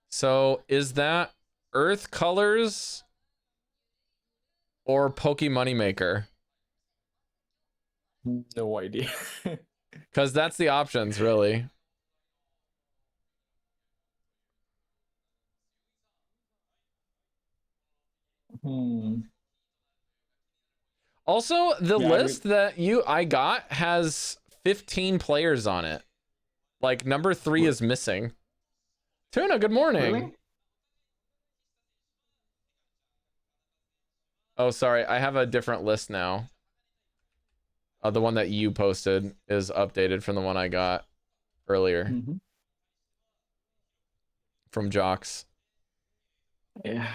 Speaker 1: So, is that Earth Colors or Poke Moneymaker?
Speaker 4: No idea.
Speaker 1: Because that's the options, really. Also, the
Speaker 4: Yeah,
Speaker 1: list that I got has 15 players on it. Like, number 3 is missing. Tuna, good morning.
Speaker 4: Really?
Speaker 1: Oh, sorry. I have a different list now. The one that you posted is updated from the one I got earlier
Speaker 4: Mm-hmm.
Speaker 1: from Jocks.
Speaker 4: Yeah.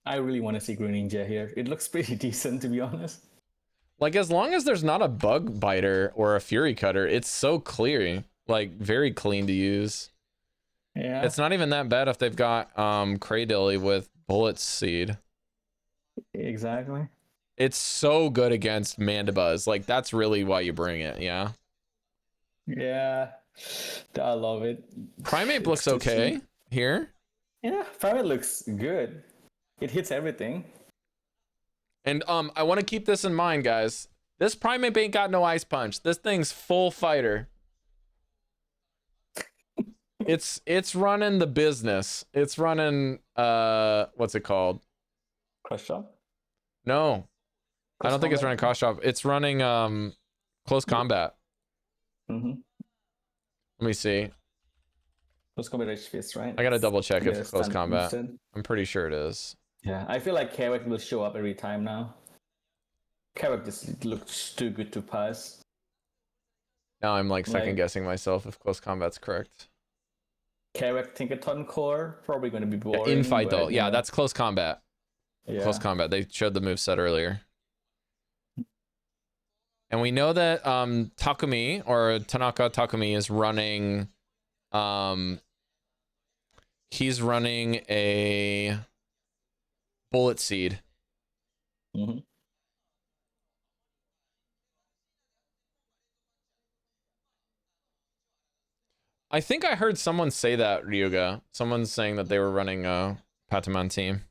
Speaker 4: I really want to see Greninja here. It looks pretty decent, to be honest.
Speaker 1: Like, as long as there's not a bug biter or a fury cutter, it's so clear. Like, very clean to use.
Speaker 4: Yeah.
Speaker 1: It's not even that bad if they've got Kraydilly with Bullet Seed.
Speaker 4: Exactly.
Speaker 1: It's so good against Mandibuzz. Like, that's really why you bring it, yeah?
Speaker 4: Yeah. I love it.
Speaker 1: Primeape
Speaker 4: It's
Speaker 1: looks
Speaker 4: too
Speaker 1: okay
Speaker 4: cheap.
Speaker 1: here.
Speaker 4: Yeah, Primeape looks good. It hits everything.
Speaker 1: And I want to keep this in mind, guys. This Primeape ain't got no Ice Punch. This thing's full fighter. It's running the business. It's running what's it called?
Speaker 4: Crush Shop?
Speaker 1: No. I don't think it's running Cross Shop. It's running Close Combat.
Speaker 4: Mm-hmm.
Speaker 1: Let me see.
Speaker 4: Close Combat Rage Fist, right?
Speaker 1: I gotta double check if
Speaker 4: Yeah,
Speaker 1: it's Close
Speaker 4: stun
Speaker 1: Combat.
Speaker 4: instant.
Speaker 1: I'm pretty sure it is.
Speaker 4: Yeah, I feel like Carrot will show up every time now. Carrot just looks too good to pass.
Speaker 1: Now I'm like second guessing myself if Close Combat's correct.
Speaker 4: Carrot Tinkaton Core, probably going to be
Speaker 1: Yeah,
Speaker 4: boring.
Speaker 1: in fight though.
Speaker 4: but,
Speaker 1: Yeah, that's Close Combat.
Speaker 4: yeah.
Speaker 1: Close Combat. They showed the moveset earlier. And we know that Takumi or Tanaka Takumi is running he's running a Bullet Seed.
Speaker 4: Mm-hmm.
Speaker 1: I think I heard someone say that, Ryuga. Someone's saying that they were running a Pataman team.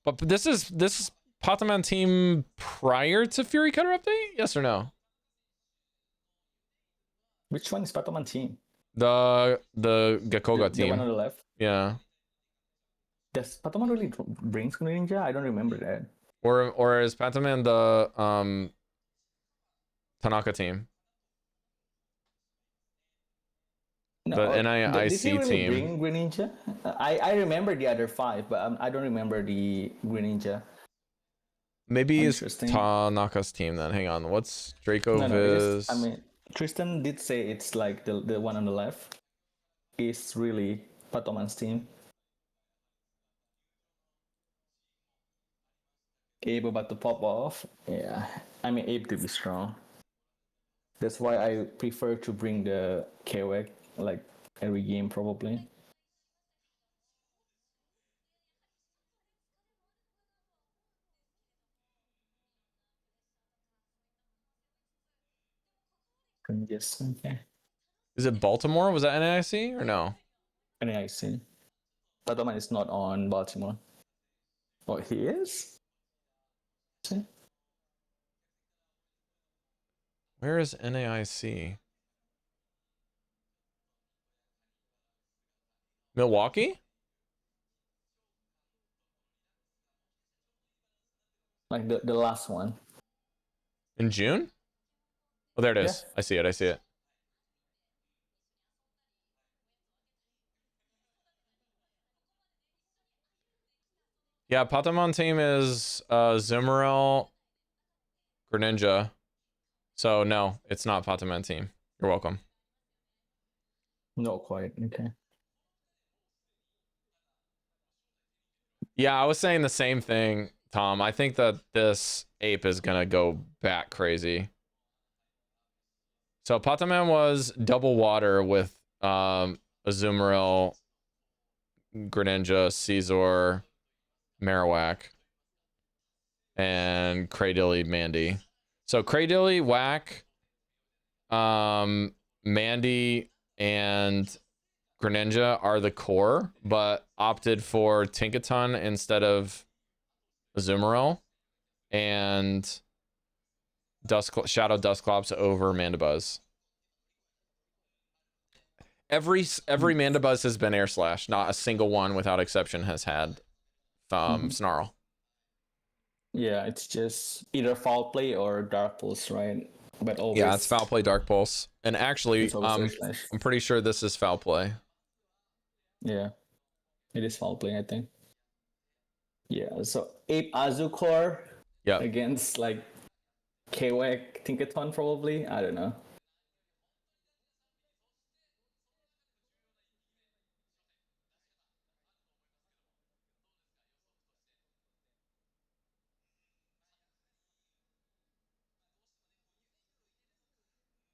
Speaker 1: But this is Pataman team prior to Fury Cutter update? Yes or no?
Speaker 4: Which one is Pataman team?
Speaker 1: The Gakoga
Speaker 4: The
Speaker 1: team.
Speaker 4: one on the left?
Speaker 1: Yeah.
Speaker 4: Does Pataman really bring Greninja? I don't remember that.
Speaker 1: Or is Pataman the Tanaka team?
Speaker 4: No,
Speaker 1: The NIIC
Speaker 4: did he really
Speaker 1: team.
Speaker 4: bring Greninja? I remember the other 5, but I don't remember the Greninja.
Speaker 1: Maybe it's
Speaker 4: Interesting.
Speaker 1: Tanaka's team then. Hang on. What's Draco
Speaker 4: No,
Speaker 1: Viz?
Speaker 4: I mean, Tristan did say it's like the one on the left is really Pataman's team. Abe about to pop off. Yeah, I mean Abe to be strong. That's why I prefer to bring the Kewek like every game probably. Yes, okay.
Speaker 1: Is it Baltimore? Was that NIC or no?
Speaker 4: And I see. Pataman is not on Baltimore. Oh, he is? See?
Speaker 1: Where is NAIC? Milwaukee?
Speaker 4: Like the last one.
Speaker 1: In June? Oh, there it is.
Speaker 4: Yeah.
Speaker 1: I see it. I see it. Yeah, Patamon team is Zimmerel, Greninja. So no, it's not Patamon team. You're welcome.
Speaker 4: Not quite. Okay.
Speaker 1: Yeah, I was saying the same thing, Tom. I think that this ape is gonna go bat crazy. So Pataman was double water with Azumarill, Greninja, Caesar, Marowak, and Kraydilly, Mandy. So Kraydilly, Whack, Mandy, and Greninja are the core, but opted for Tinkaton instead of Azumarill, and Shadow Dusclops over Mandibuzz. Every Mandibuzz has been air slash. Not a single one, without exception, has had Snarl.
Speaker 4: Yeah, it's just either foul play or dark pulse, right? but always.
Speaker 1: Yeah, it's foul play Dark Pulse. And actually,
Speaker 4: It's always slash.
Speaker 1: I'm pretty sure this is foul play.
Speaker 4: Yeah, it is foul play, I think. Yeah, so Ape Azukor
Speaker 1: Yeah.
Speaker 4: against like KWAC Tinkaton probably. I don't know.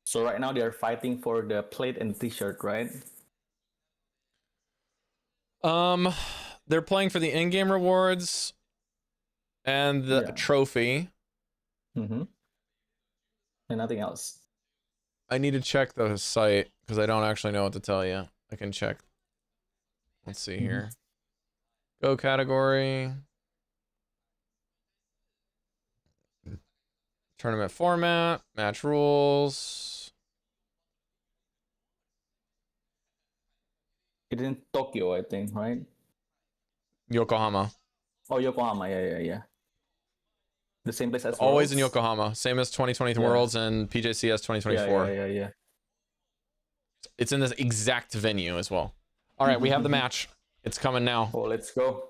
Speaker 4: So right now they're fighting for the plate and t-shirt, right?
Speaker 1: They're playing for the in-game rewards and the
Speaker 4: Yeah.
Speaker 1: trophy.
Speaker 4: Mm-hmm. And nothing else.
Speaker 1: I need to check the site because I don't actually know what to tell you. I can check. Let's see here. Go category. Tournament format. Match rules.
Speaker 4: It's in Tokyo, I think, right?
Speaker 1: Yokohama.
Speaker 4: Oh, Yokohama. Yeah. The same place as
Speaker 1: Always in
Speaker 4: Worlds?
Speaker 1: Yokohama. Same as 2020
Speaker 4: Yeah.
Speaker 1: Worlds and PJCS 2024.
Speaker 4: Yeah.
Speaker 1: It's in this exact venue as well. All right, we have the match. It's coming now.
Speaker 4: Oh, let's go.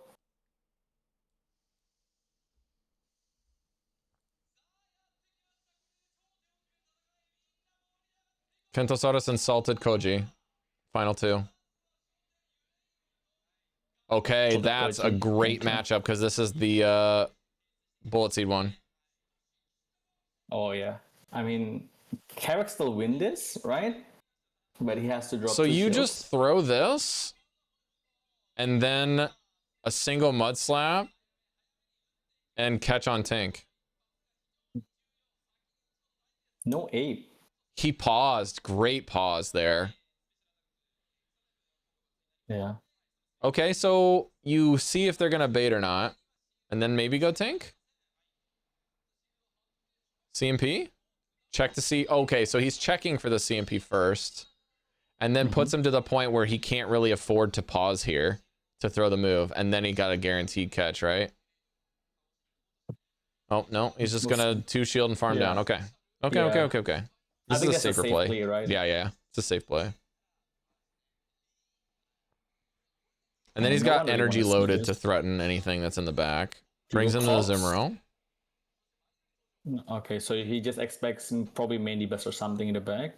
Speaker 1: Kentosaurus insulted Koji. Final two. Okay,
Speaker 4: Insulted
Speaker 1: that's a
Speaker 4: Koji.
Speaker 1: great
Speaker 4: Okay.
Speaker 1: matchup because this is the Bullet Seed one.
Speaker 4: Oh, yeah. I mean, Carrick still win this, right? But he has to drop
Speaker 1: So
Speaker 4: two
Speaker 1: you
Speaker 4: shields.
Speaker 1: just throw this and then a single mud slap and catch on tank.
Speaker 4: No ape.
Speaker 1: He paused. Great pause there.
Speaker 4: Yeah.
Speaker 1: Okay, so you see if they're gonna bait or not, and then maybe go tank. CMP? Check to see. Okay, so he's checking for the CMP first, and then puts him to the point where he can't really afford to pause here to throw the move, and then he got a guaranteed catch, right? Oh no, he's just gonna 2 shield and farm
Speaker 4: Yeah.
Speaker 1: down. Okay. Okay.
Speaker 4: I
Speaker 1: This
Speaker 4: think
Speaker 1: is a
Speaker 4: that's
Speaker 1: safer
Speaker 4: safe
Speaker 1: play.
Speaker 4: right?
Speaker 1: Yeah. It's a safe play. And then
Speaker 4: Yeah,
Speaker 1: he's
Speaker 4: no
Speaker 1: got
Speaker 4: one really
Speaker 1: energy
Speaker 4: wanna see
Speaker 1: loaded
Speaker 4: this.
Speaker 1: to threaten anything that's in the back. Brings him to the
Speaker 4: Cox.
Speaker 1: Zimmerl.
Speaker 4: Okay, so he just expects probably mainly bus or something in the back.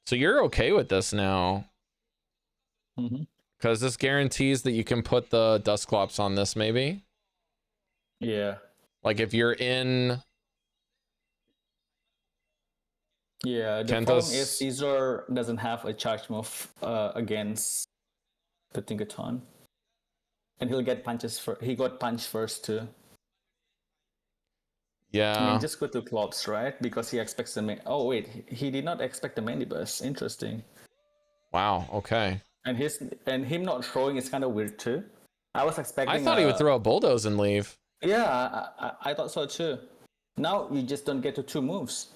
Speaker 1: So you're okay with this now.
Speaker 4: Mm-hmm.
Speaker 1: Because this guarantees that you can put the Dustclops on this, maybe?
Speaker 4: Yeah.
Speaker 1: Like if you're in...
Speaker 4: Yeah, the
Speaker 1: Kento's-
Speaker 4: problem is Caesar doesn't have a charge move against the Tinkaton. And he'll get punches he got punched first too.
Speaker 1: Yeah.
Speaker 4: I mean, just go to Klops, right? Because he expects the oh wait, he did not expect the Mandibus. Interesting.
Speaker 1: Wow, okay.
Speaker 4: And him not throwing is kind of weird too. I was expecting.
Speaker 1: I thought he would throw a Bulldoze and leave.
Speaker 4: Yeah, I thought so too. Now you just don't get to 2 moves.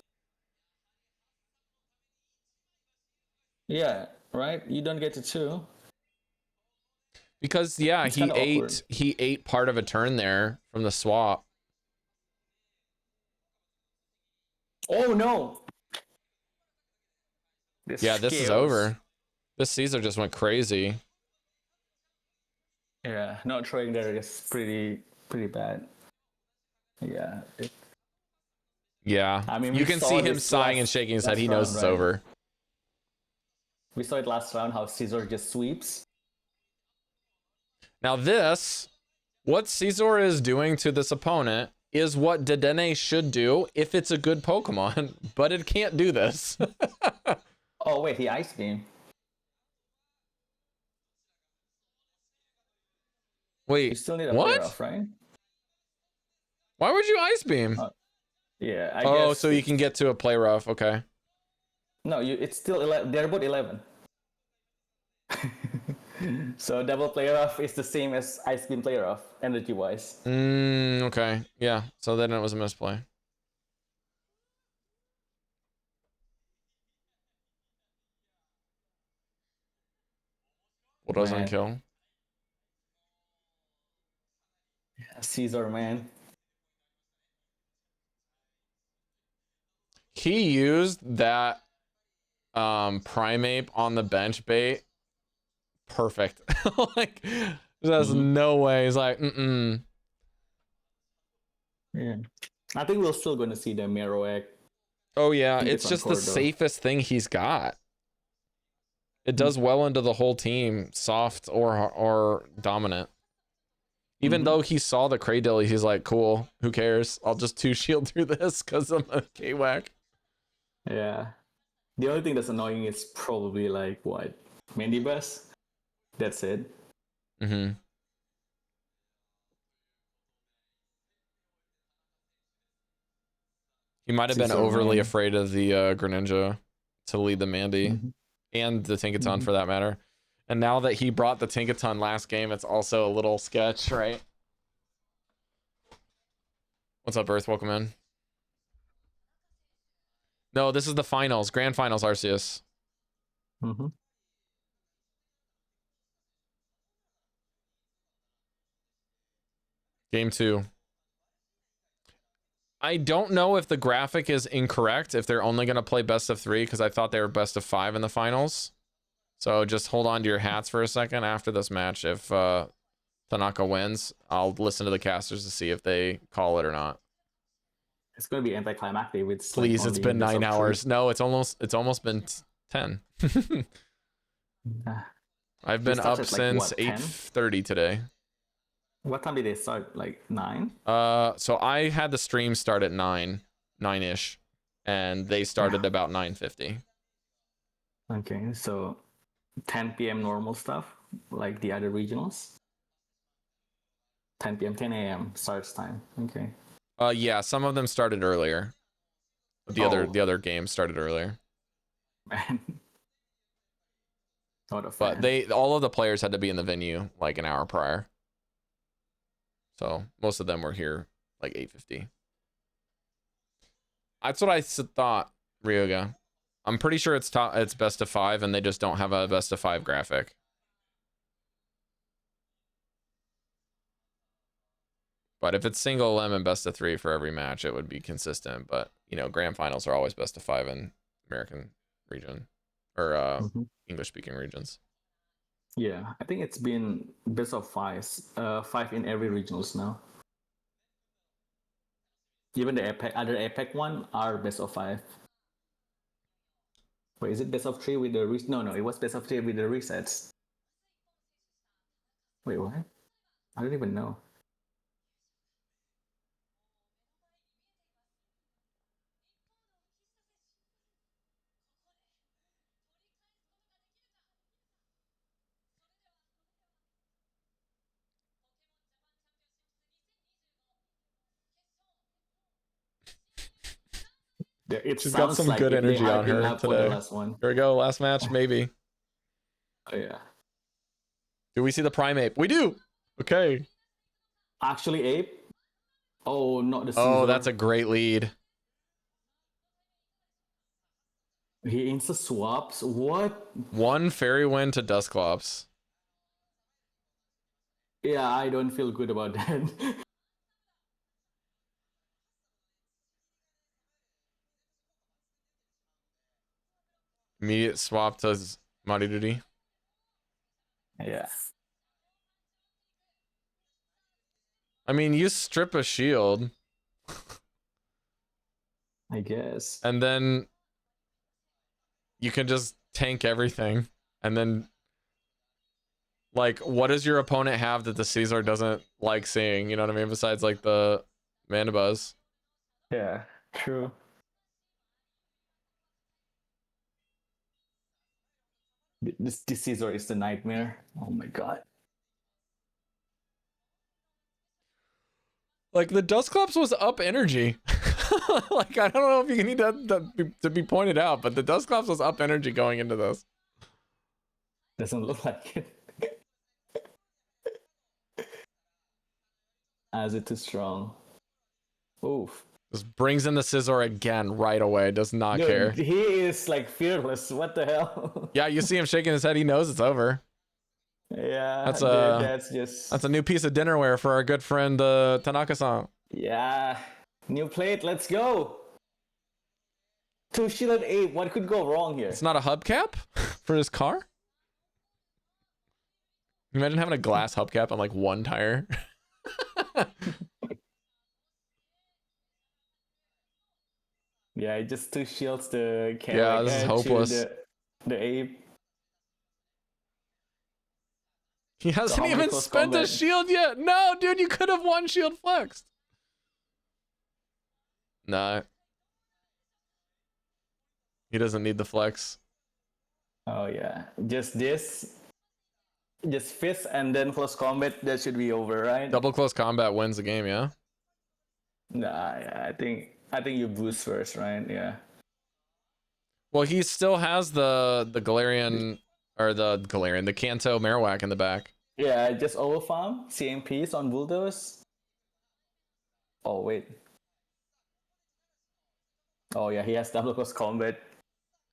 Speaker 4: Yeah, right. You don't get to 2.
Speaker 1: Because yeah,
Speaker 4: It's
Speaker 1: he
Speaker 4: kinda awkward.
Speaker 1: ate part of a turn there from the swap.
Speaker 4: Oh no!
Speaker 1: This is
Speaker 4: scales.
Speaker 1: over. This Caesar just went crazy.
Speaker 4: Yeah, not throwing there is pretty bad. Yeah.
Speaker 1: Yeah.
Speaker 4: I mean,
Speaker 1: you
Speaker 4: we
Speaker 1: can
Speaker 4: saw
Speaker 1: see him
Speaker 4: this
Speaker 1: sighing and
Speaker 4: last-
Speaker 1: shaking his head.
Speaker 4: last
Speaker 1: He knows
Speaker 4: round,
Speaker 1: it's
Speaker 4: right?
Speaker 1: over.
Speaker 4: We saw it last round how Caesar just sweeps.
Speaker 1: Now this, what Caesar is doing to this opponent is what Dedenne should do if it's a good Pokemon, but it can't do this.
Speaker 4: Oh wait, he Ice Beam.
Speaker 1: Wait,
Speaker 4: You still need a
Speaker 1: what?
Speaker 4: player off, right?
Speaker 1: Why would you Ice Beam?
Speaker 4: Yeah, I
Speaker 1: Oh,
Speaker 4: guess.
Speaker 1: so you can get to a play rough. Okay.
Speaker 4: No, it's still 11. They're both 11. So double player off is the same as Ice Beam player off, energy wise.
Speaker 1: Okay. Yeah. So then it was a misplay. What doesn't
Speaker 4: Man.
Speaker 1: kill?
Speaker 4: Caesar, man.
Speaker 1: he used that primate on the bench bait, perfect. Like, there's no way. He's like,
Speaker 4: Yeah. I think we're still going to see the Marowak.
Speaker 1: Oh yeah,
Speaker 4: think
Speaker 1: it's
Speaker 4: it's on
Speaker 1: just the
Speaker 4: corridor.
Speaker 1: safest thing he's got. It does well into the whole team, soft or dominant. Even though he saw the Kraydilly, he's like, cool, who cares? I'll just 2-shield through this because I'm a K-Wack.
Speaker 4: Yeah. The only thing that's annoying is probably like what? Mandibus? That's it.
Speaker 1: Mm-hmm. He might have been
Speaker 4: Caesar
Speaker 1: overly
Speaker 4: ran.
Speaker 1: afraid of the Greninja to lead the Mandy and the Tinkaton for that matter. And now that he brought the Tinkaton last game, it's also a little sketch, right? What's up, Earth? Welcome in. No, this is the finals, grand finals, Arceus. Game 2. I don't know if the graphic is incorrect, if they're only going to play best of 3, because I thought they were best of 5 in the finals. So just hold on to your hats for a second after this match. If Tanaka wins, I'll listen to the casters to see if they call it or not.
Speaker 4: It's going to be anticlimactic. With
Speaker 1: Please,
Speaker 4: like
Speaker 1: it's
Speaker 4: only
Speaker 1: been
Speaker 4: best
Speaker 1: 9
Speaker 4: of
Speaker 1: hours.
Speaker 4: 3.
Speaker 1: No, it's almost been 10. I've been up
Speaker 4: started, like,
Speaker 1: since
Speaker 4: what, 10?
Speaker 1: 8:30 today.
Speaker 4: What time did they start? Like 9?
Speaker 1: So I had the stream start at 9-ish, and they started about 9:50.
Speaker 4: Okay, so 10 p.m. normal stuff, like the other regionals. 10 p.m., 10 a.m. starts time. Okay.
Speaker 1: Yeah, some of them started earlier. The other games started earlier.
Speaker 4: Man. Not a
Speaker 1: But
Speaker 4: fan.
Speaker 1: all of the players had to be in the venue like an hour prior. So most of them were here like 8:50. That's what I thought, Ryoga. I'm pretty sure it's best of 5, and they just don't have a best of 5 graphic. But if it's single lemon best of 3 for every match, it would be consistent. But you know, grand finals are always best of 5 in American region or English speaking regions.
Speaker 4: Yeah, I think it's been best of 5 in every regionals now. Even the other Apex one are best of 5. Wait, is it best of 3 with the no, it was best of 3 with the resets. Wait, what? I don't even know. It
Speaker 1: She's got
Speaker 4: sounds
Speaker 1: some
Speaker 4: like
Speaker 1: good energy
Speaker 4: they're
Speaker 1: on
Speaker 4: hyping
Speaker 1: her
Speaker 4: up for the
Speaker 1: today.
Speaker 4: last one.
Speaker 1: Here we go, last match, maybe.
Speaker 4: Oh, yeah.
Speaker 1: Do we see the primate? We do. Okay.
Speaker 4: Actually, Ape. Oh, not the Caesar.
Speaker 1: Oh, that's a great lead.
Speaker 4: He insta swaps. What?
Speaker 1: 1 fairy wind to Dusclops.
Speaker 4: Yeah, I don't feel good about that.
Speaker 1: Immediate swap to Mariduri.
Speaker 4: Yeah.
Speaker 1: I mean, you strip a shield.
Speaker 4: I guess.
Speaker 1: And then you can just tank everything. And then, like, what does your opponent have that the Caesar doesn't like seeing? You know what I mean? Besides, like, the Mandibuzz.
Speaker 4: Yeah, true. This Caesar is the nightmare. Oh my god.
Speaker 1: Like, the Dusclops was up energy. Like, I don't know if you need that to be pointed out, but the Dusclops was up energy going into this.
Speaker 4: Doesn't look like it. As it is strong. Oof.
Speaker 1: Just brings in the Scizor again right away. Does not
Speaker 4: Dude,
Speaker 1: care.
Speaker 4: he is like fearless. What the hell?
Speaker 1: Yeah, you see him shaking his head. He knows it's over.
Speaker 4: Yeah,
Speaker 1: That's
Speaker 4: dude, that's just.
Speaker 1: That's a new piece of dinnerware for our good friend Tanaka-san.
Speaker 4: Yeah. New plate, let's go. Two shielded ape. What could go wrong here?
Speaker 1: It's not a hubcap for his car? Imagine having a glass hubcap on like one tire.
Speaker 4: Yeah, it just two shields the Cadillac.
Speaker 1: Yeah, this is hopeless.
Speaker 4: The ape.
Speaker 1: He hasn't
Speaker 4: how many
Speaker 1: even
Speaker 4: close
Speaker 1: spent a
Speaker 4: combat?
Speaker 1: shield yet. No, dude, you could have one shield flexed. Nah. He doesn't need the flex.
Speaker 4: Oh yeah, just this. Just fist and then close combat. That should be over, right?
Speaker 1: Double close combat wins the game, yeah?
Speaker 4: Nah, yeah, I think you boost first, right? Yeah.
Speaker 1: Well, he still has the Galarian, or the Kanto Marowak in the back.
Speaker 4: Yeah, just overfarm CMPs on Bulldoze. Oh wait. Oh yeah, he has double close combat.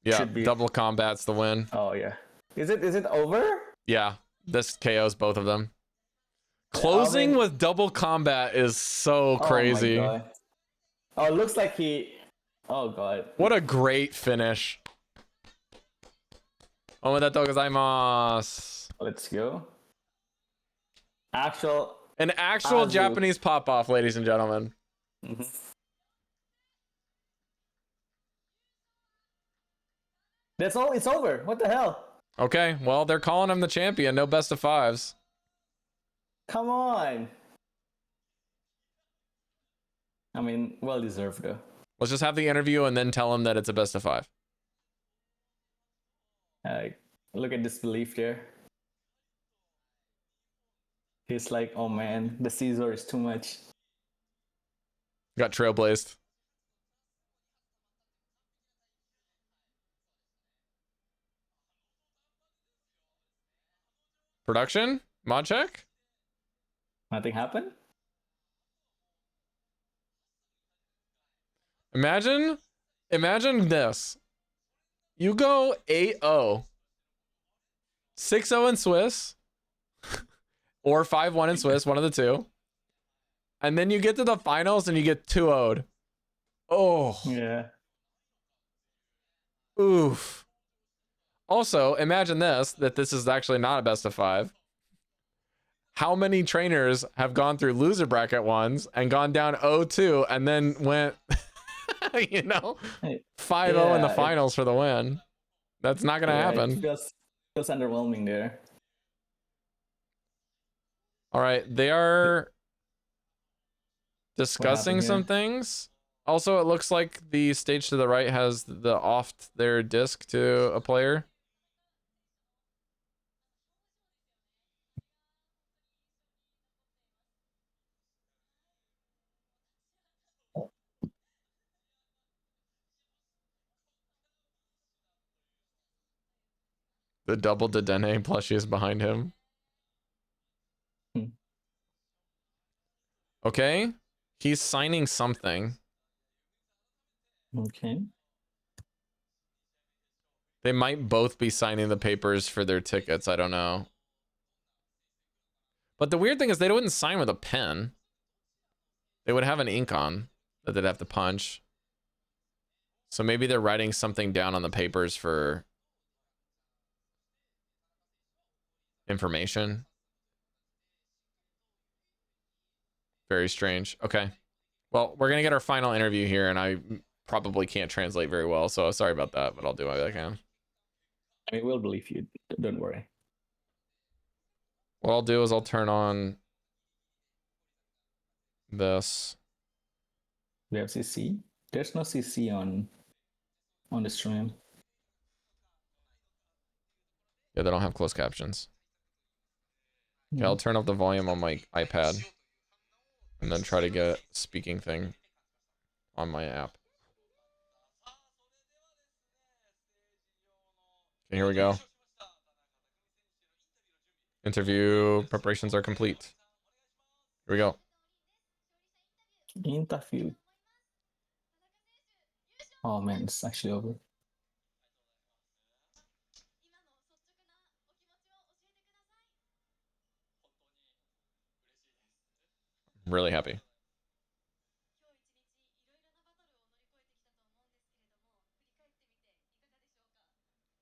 Speaker 1: Yeah,
Speaker 4: Should be.
Speaker 1: double combat's the win.
Speaker 4: Oh yeah. Is it over?
Speaker 1: Yeah, this KOs both of them.
Speaker 4: Yeah,
Speaker 1: Closing
Speaker 4: I mean-
Speaker 1: with double combat is so
Speaker 4: Oh my
Speaker 1: crazy.
Speaker 4: God. Oh, it looks like he. Oh god.
Speaker 1: What a great finish. Omedetou gozaimasu.
Speaker 4: Let's go. Actual.
Speaker 1: An actual
Speaker 4: Azu.
Speaker 1: Japanese pop-off, ladies and gentlemen.
Speaker 4: Mhm. That's all. It's over. What the hell?
Speaker 1: Okay, well, they're calling him the champion. No best of fives.
Speaker 4: Come on. I mean, well deserved though.
Speaker 1: Let's just have the interview and then tell him that it's a best of five.
Speaker 4: Look at disbelief there. He's like, oh man, the Caesar is too much.
Speaker 1: Got trailblazed. Production? Mod check?
Speaker 4: Nothing happened?
Speaker 1: Imagine this. You go 8-0. 6-0 in Swiss. Or 5-1 in Swiss, one of the two. And then you get to the finals and you get 2-0'd. Oh.
Speaker 4: Yeah.
Speaker 1: Oof. Also, imagine that this is actually not a best of five. How many trainers have gone through loser bracket ones and gone down 0-2 and then went, 5-0 in the
Speaker 4: Yeah,
Speaker 1: finals for the win? That's not going to happen.
Speaker 4: It feels underwhelming there.
Speaker 1: All right, they are discussing
Speaker 4: happened
Speaker 1: some
Speaker 4: here?
Speaker 1: things. Also, it looks like the stage to the right has the oft their disc to a player. The double Dedenne plushie is behind him.
Speaker 4: Hmm.
Speaker 1: Okay, he's signing something.
Speaker 4: Okay.
Speaker 1: They might both be signing the papers for their tickets. I don't know. But the weird thing is they wouldn't sign with a pen. They would have an ink on that they'd have to punch. So maybe they're writing something down on the papers for information. Very strange. Okay. Well, we're going to get our final interview here, and I probably can't translate very well, so sorry about that, but I'll do what I can.
Speaker 4: I mean, we'll believe you. Don't worry.
Speaker 1: What I'll do is I'll turn on this.
Speaker 4: We have CC. There's no CC on the stream.
Speaker 1: Yeah, they don't have closed captions. Okay, I'll turn up the volume on my iPad and then try to get a speaking thing on my app. Okay, here we go. Interview preparations are complete. Here we go.
Speaker 4: Interview. Oh man, it's actually over.
Speaker 1: I'm really happy.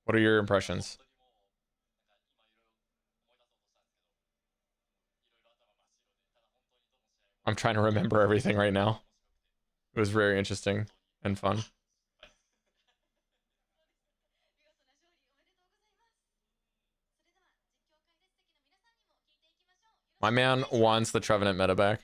Speaker 1: What are your impressions? I'm trying to remember everything right now. It was very interesting and fun. My man wants the Trevenant meta back.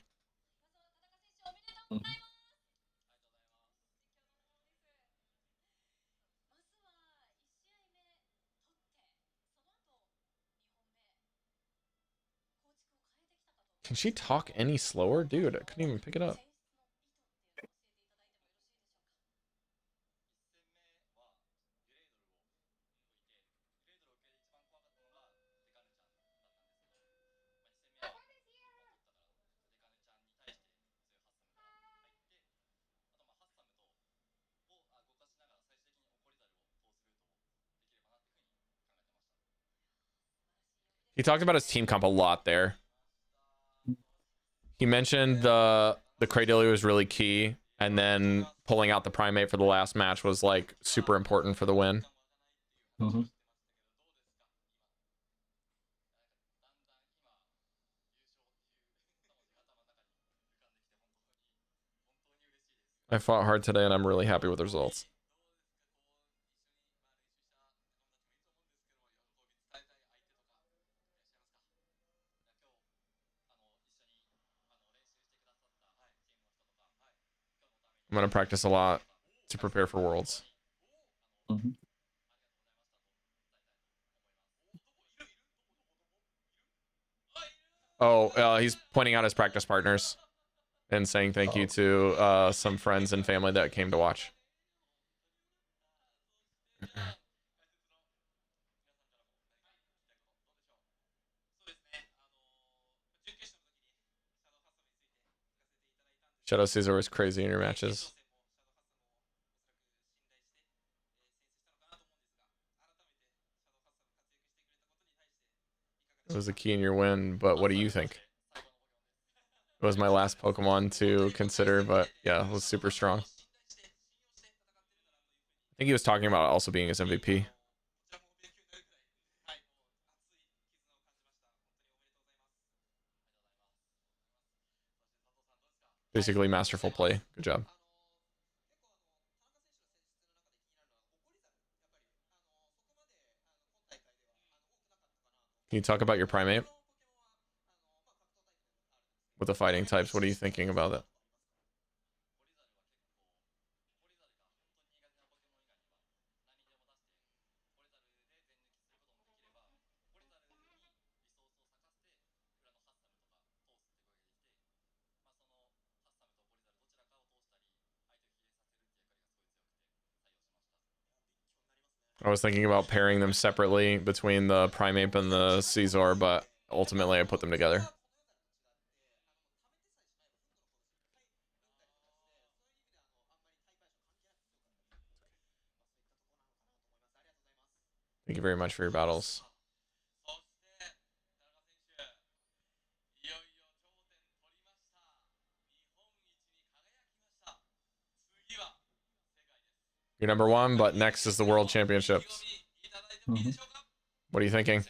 Speaker 1: Can she talk any slower? Dude, I couldn't even pick it up. He talked about his team comp a lot there. He mentioned the Cradilly was really key, and then pulling out the Primate for the last match was like super important for the win.
Speaker 4: Mm-hmm.
Speaker 1: I fought hard today, and I'm really happy with the results. I'm gonna practice a lot to prepare for Worlds.
Speaker 4: Mm-hmm.
Speaker 1: Oh, he's pointing out his practice partners and saying thank you to some friends and family that came to watch. Shadow Caesar was crazy in your matches. It was a key in your win, but what do you think? It was my last Pokemon to consider, but yeah, it was super strong. I think he was talking about also being his MVP. Basically, masterful play. Good job. Can you talk about your Primate? With the fighting types, what are you thinking about it? I was thinking about pairing them separately between the Primeape and the Caesar, but ultimately I put them together. Thank you very much for your battles. You're number one, but next is the World Championships.
Speaker 4: Mm-hmm.
Speaker 1: What are you thinking?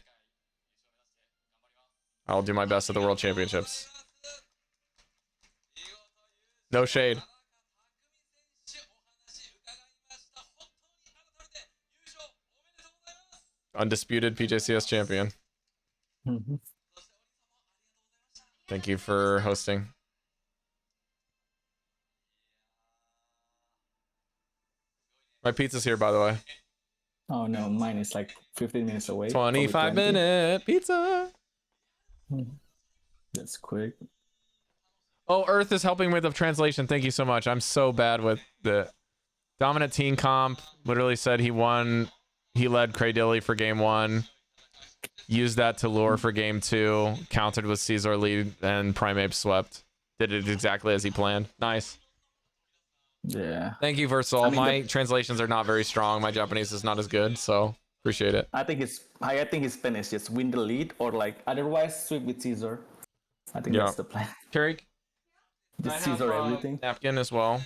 Speaker 1: I'll do my best at the World Championships. No shade. Undisputed PJCS champion.
Speaker 4: Mm-hmm.
Speaker 1: Thank you for hosting. My pizza's here, by the way.
Speaker 4: Oh no, mine is like 15 minutes away.
Speaker 1: 25-minute pizza.
Speaker 4: That's quick.
Speaker 1: Oh, Earth is helping with the translation. Thank you so much. I'm so bad with the dominant team comp. Literally said he won. He led Cradilly for game 1. Used that to lure for game 2. Countered with Caesar lead and Primeape swept. Did it exactly as he planned. Nice.
Speaker 4: Yeah.
Speaker 1: Thank you, Versal.
Speaker 4: I mean,
Speaker 1: my translations are not very strong. My Japanese is not as good, so appreciate it.
Speaker 4: I think his plan is just win the lead or like otherwise sweep with Caesar. I think that's the plan.
Speaker 1: Carrie,
Speaker 4: Just Caesar everything.
Speaker 1: napkin as well.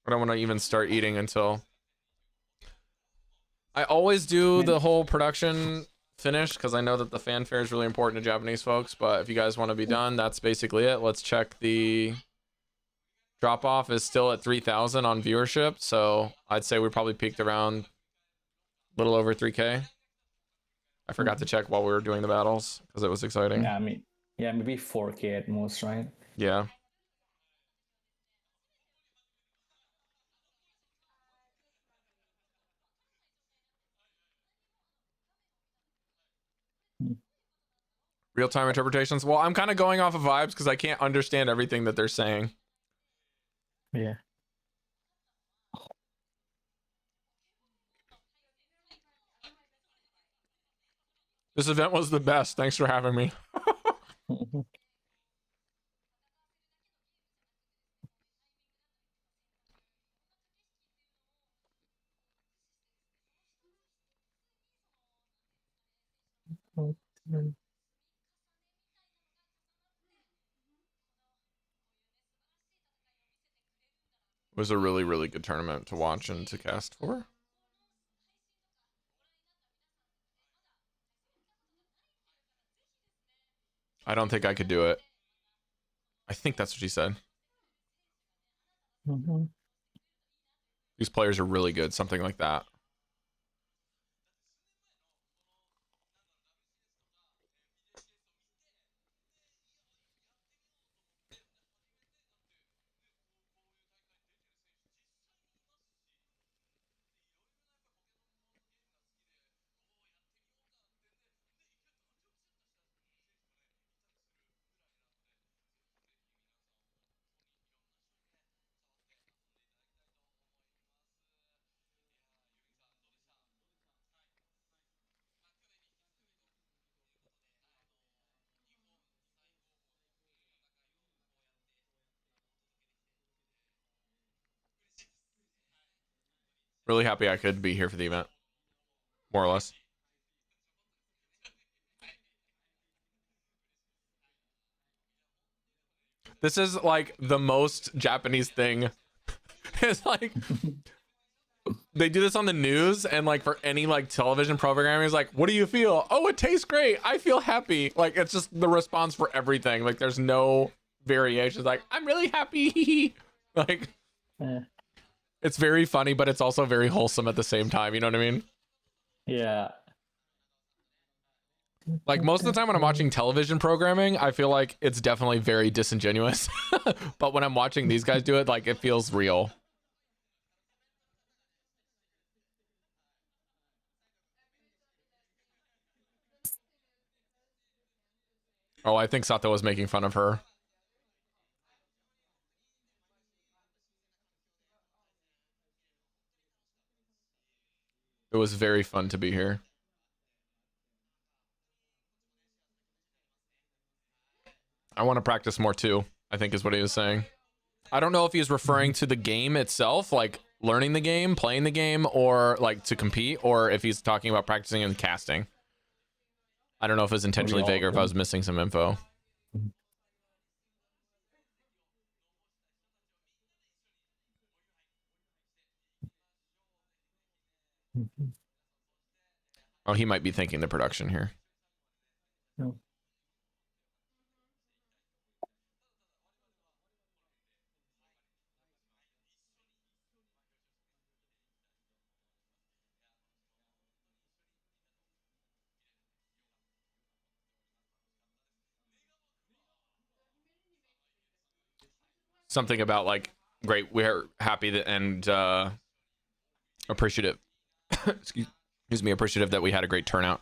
Speaker 1: I don't want to even start eating until I always do the whole production finish because I know that the fanfare is really important to Japanese folks. But if you guys want to be done, that's basically it. Let's check the drop off is still at 3,000 on viewership. So I'd say we probably peaked around a little over 3K. I forgot to check while we were doing the battles because it was exciting.
Speaker 4: Yeah, I mean, yeah, maybe 4K at most, right?
Speaker 1: Yeah. Real-time interpretations. Well, I'm kind of going off of vibes because I can't understand everything that they're saying.
Speaker 4: Yeah.
Speaker 1: This event was the best. Thanks for having me. It was a really, really good tournament to watch and to cast for. I don't think I could do it. I think that's what she said. These players are really good, something like that. Really happy I could be here for the event. More or less. This is like the most Japanese thing. It's like they do this on the news and like for any like television programming is like, what do you feel? Oh, it tastes great. I feel happy. Like it's just the response for everything. Like there's no variations. Like I'm really happy. Like it's very funny, but it's also very wholesome at the same time. You know what I mean?
Speaker 4: Yeah.
Speaker 1: Like most of the time when I'm watching television programming, I feel like it's definitely very disingenuous. But when I'm watching these guys do it, like it feels real. Oh, I think Sato was making fun of her. It was very fun to be here. I want to practice more too, I think is what he was saying. I don't know if he's referring to the game itself, like learning the game, playing the game, or like to compete, or if he's talking about practicing and casting. I don't know if it was intentionally vague or if I was missing some info. Oh, he might be thinking the production here. Something about like, great, we're happy that and appreciative. Excuse me, appreciative that we had a great turnout.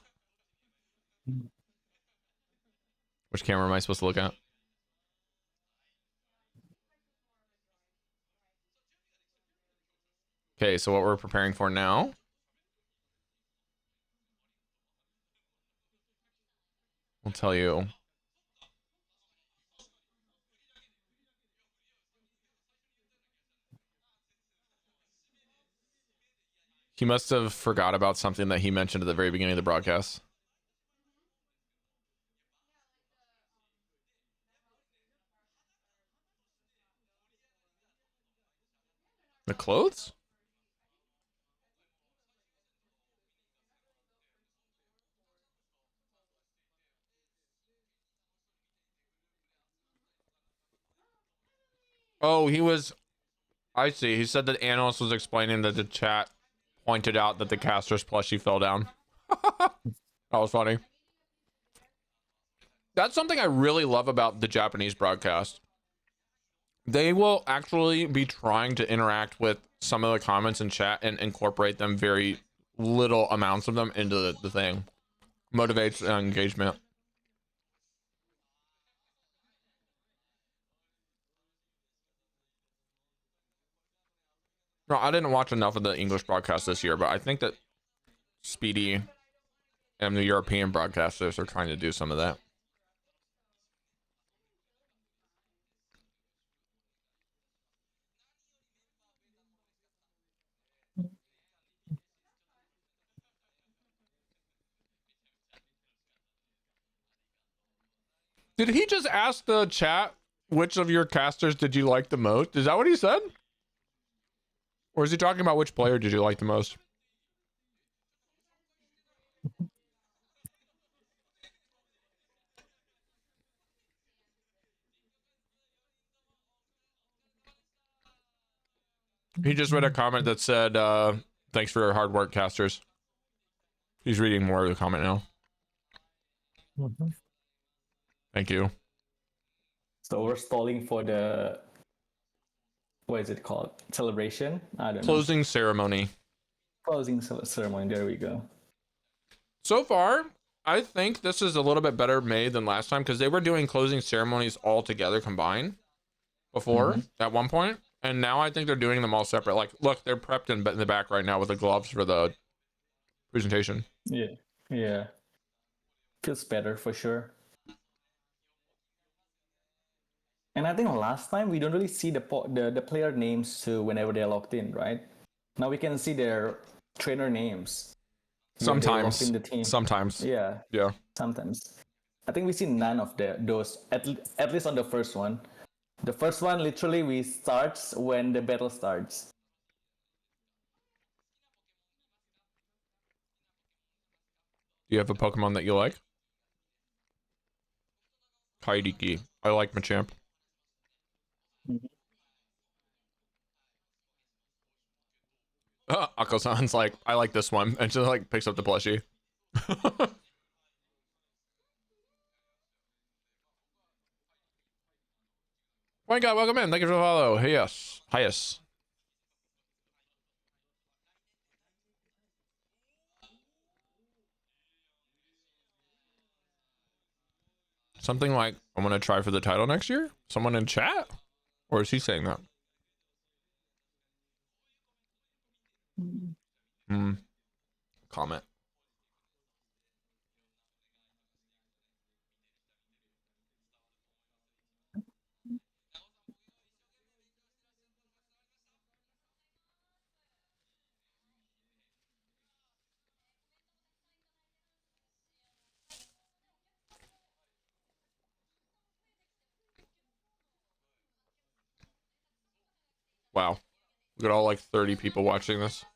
Speaker 1: Which camera am I supposed to look at? Okay, so what we're preparing for now. I'll tell you. He must have forgot about something that he mentioned at the very beginning of the broadcast. The clothes? Oh, he was. I see. He said that the analyst was explaining that the chat pointed out that the caster's plushie fell down. That was funny. That's something I really love about the Japanese broadcast. They will actually be trying to interact with some of the comments in chat and incorporate them, very little amounts of them, into the thing. Motivates engagement. No, I didn't watch enough of the English broadcast this year, but I think that Speedy and the European broadcasters are trying to do some of that. Did he just ask the chat which of your casters did you like the most? Is that what he said? Or is he talking about which player did you like the most? He just read a comment that said, thanks for your hard work, casters. He's reading more of the comment now. Thank you.
Speaker 4: So we're stalling for the, what is it called? Celebration? I don't know.
Speaker 1: Closing ceremony.
Speaker 4: Closing ceremony. There we go.
Speaker 1: So far, I think this is a little bit better made than last time because they were doing closing ceremonies all together combined before at one point, and now I think they're doing them all separate. Like, look, they're prepped in the back right now with the gloves for the presentation.
Speaker 4: Yeah. Feels better for sure. And I think last time we don't really see the player names too whenever they're logged in, right? Now we can see their trainer names. when they're logged
Speaker 1: Sometimes.
Speaker 4: in the team.
Speaker 1: Sometimes.
Speaker 4: Yeah.
Speaker 1: Yeah.
Speaker 4: Sometimes. I think we see none of those, at least on the first one. The first one literally we starts when the battle starts.
Speaker 1: Do you have a Pokemon that you like? Kaidiki. I like Machamp. Akko-san's like, I like this one. And she like picks up the plushie. Oh my god, welcome in. Thank you for the follow. Hey, yes. Highest. Something like, I'm going to try for the title next year? Someone in chat? Or is he saying that? Comment. Wow. Look at all like 30 people watching this.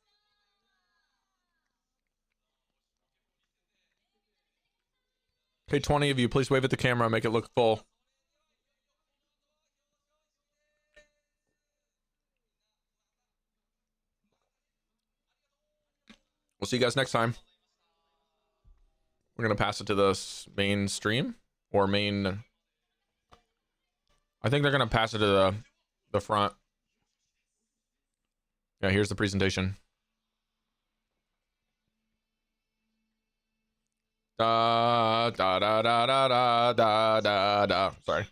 Speaker 1: Okay, 20 of you, please wave at the camera, make it look full. We'll see you guys next time. We're going to pass it to the main stream or main. I think they're going to pass it to the front. Yeah, here's the presentation. Da da da da da da da da. Sorry.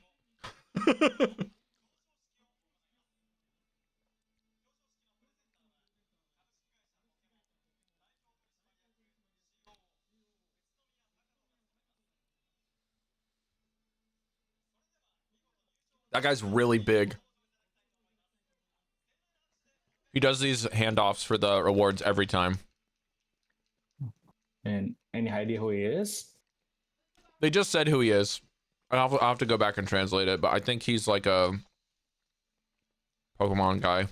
Speaker 1: That guy's really big. He does these handoffs for the rewards every time.
Speaker 4: And any idea who he is?
Speaker 1: They just said who he is. I'll have to go back and translate it, but I think he's like a Pokemon guy,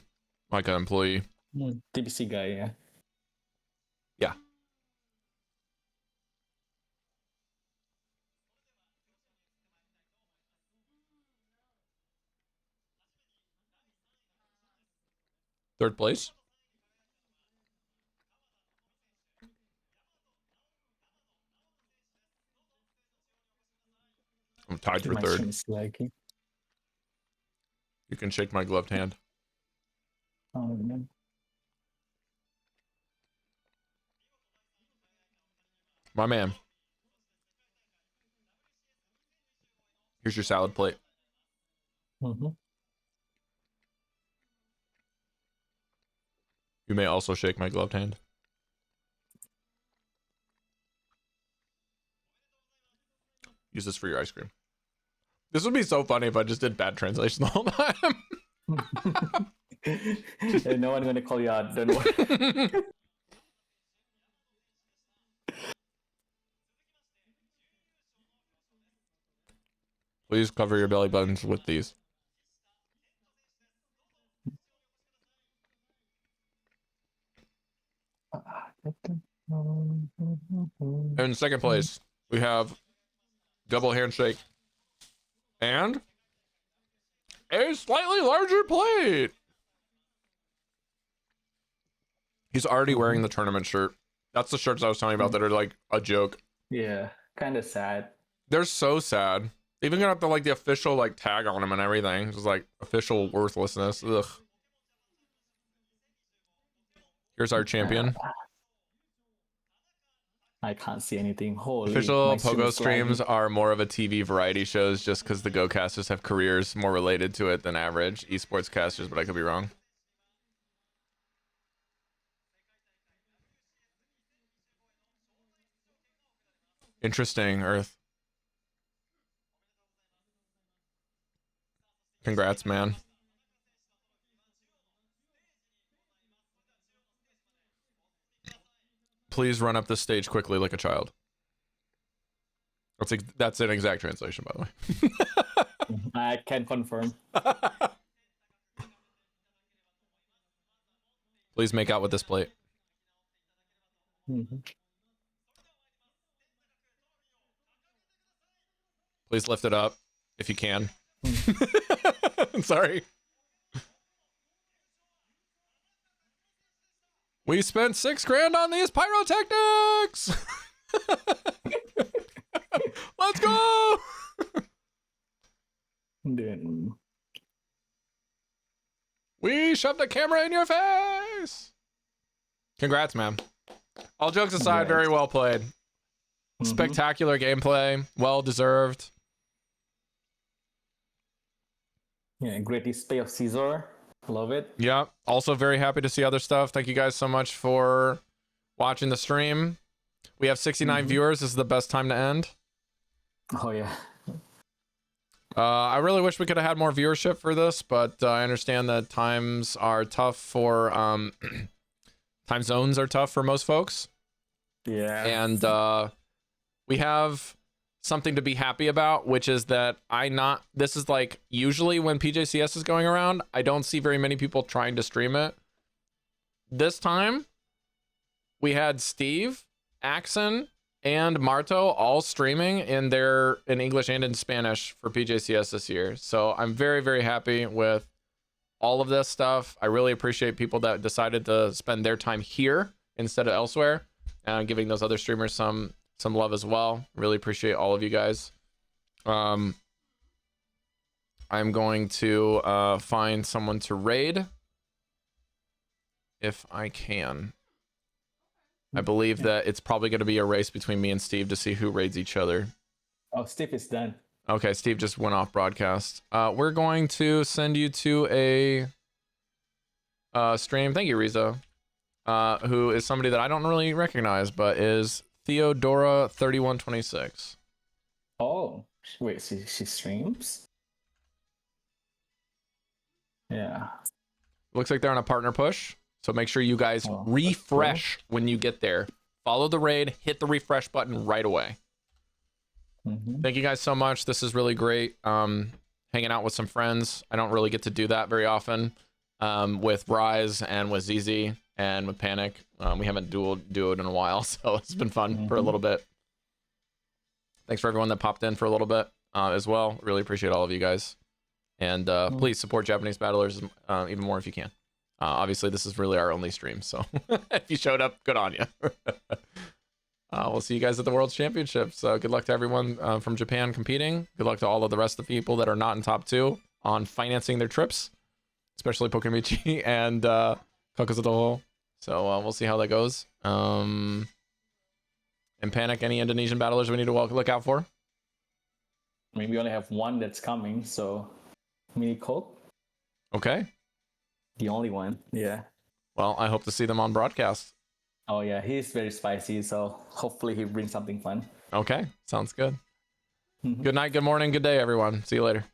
Speaker 1: like an employee.
Speaker 4: TBC guy, yeah.
Speaker 1: Yeah. Third place. I'm tied for
Speaker 4: My
Speaker 1: third.
Speaker 4: stream is laggy.
Speaker 1: You can shake my gloved hand.
Speaker 4: Oh, man.
Speaker 1: My man. Here's your salad plate.
Speaker 4: Mm-hmm.
Speaker 1: You may also shake my gloved hand. Use this for your ice cream. This would be so funny if I just did bad translation the whole time.
Speaker 4: And no one gonna call you out. Don't worry.
Speaker 1: Please cover your belly buttons with these. In second place, we have double handshake and a slightly larger plate. He's already wearing the tournament shirt. That's the shirts I was telling you about that are like a joke.
Speaker 4: Yeah, kind of sad.
Speaker 1: They're so sad. They even got the official like tag on them and everything. It's like official worthlessness. Ugh. Here's our champion.
Speaker 4: I can't see anything. Holy.
Speaker 1: Official
Speaker 4: my stream
Speaker 1: Pogo
Speaker 4: is
Speaker 1: streams
Speaker 4: laggy.
Speaker 1: are more of a TV variety shows just because the Go casters have careers more related to it than average esports casters, but I could be wrong. Interesting, Earth. Congrats, man. Please run up the stage quickly like a child. That's an exact translation, by the way.
Speaker 4: I can confirm.
Speaker 1: Please make out with this plate.
Speaker 4: Mm-hmm.
Speaker 1: Please lift it up if you can. Sorry. We spent $6 grand on these pyrotechnics. Let's go.
Speaker 4: Then
Speaker 1: We shoved a camera in your face. Congrats, man. All jokes aside, very well played. Spectacular gameplay. Well deserved.
Speaker 4: Yeah, great display of Caesar. Love it.
Speaker 1: Yeah. Also very happy to see other stuff. Thank you guys so much for watching the stream. We have 69 viewers. This is the best time to end.
Speaker 4: Oh yeah.
Speaker 1: I really wish we could have had more viewership for this, but I understand that times are tough for time zones are tough for most folks.
Speaker 4: Yeah.
Speaker 1: And we have something to be happy about, which is that this is like usually when PJCS is going around, I don't see very many people trying to stream it. This time we had Steve, Axon, and Marto all streaming in English and in Spanish for PJCS this year. So I'm very, very happy with all of this stuff. I really appreciate people that decided to spend their time here instead of elsewhere, and giving those other streamers some love as well. Really appreciate all of you guys. I'm going to find someone to raid if I can. I believe that it's probably going to be a race between me and Steve to see who raids each other.
Speaker 4: Oh, Steve is done.
Speaker 1: Okay, Steve just went off broadcast. We're going to send you to a stream. Thank you, Riza. Who is somebody that I don't really recognize, but is Theodora3126.
Speaker 4: Oh, wait, she streams? Yeah.
Speaker 1: Looks like they're on a partner push. So make sure you guys refresh when you get there. Follow the raid, hit the refresh button right away. Thank you guys so much. This is really great. Hanging out with some friends. I don't really get to do that very often. With Rise and with ZZ and with Panic. We haven't duoed in a while, so it's been fun for a little bit. Thanks for everyone that popped in for a little bit as well. Really appreciate all of you guys. And please support Japanese battlers even more if you can. Obviously, this is really our only stream, so if you showed up, good on you. We'll see you guys at the World Championships. Good luck to everyone from Japan competing. Good luck to all of the rest of the people that are not in top 2 on financing their trips, especially Pokemichi and Kakazutoho. So we'll see how that goes. And Panic, any Indonesian battlers we need to look out for?
Speaker 4: I mean, we only have one that's coming, so Mini Coke,
Speaker 1: Okay.
Speaker 4: the only one. Yeah.
Speaker 1: Well, I hope to see them on broadcast.
Speaker 4: Oh yeah, he's very spicy, so hopefully he brings something fun.
Speaker 1: Okay, sounds good. Good night, good morning, good day, everyone. See you later.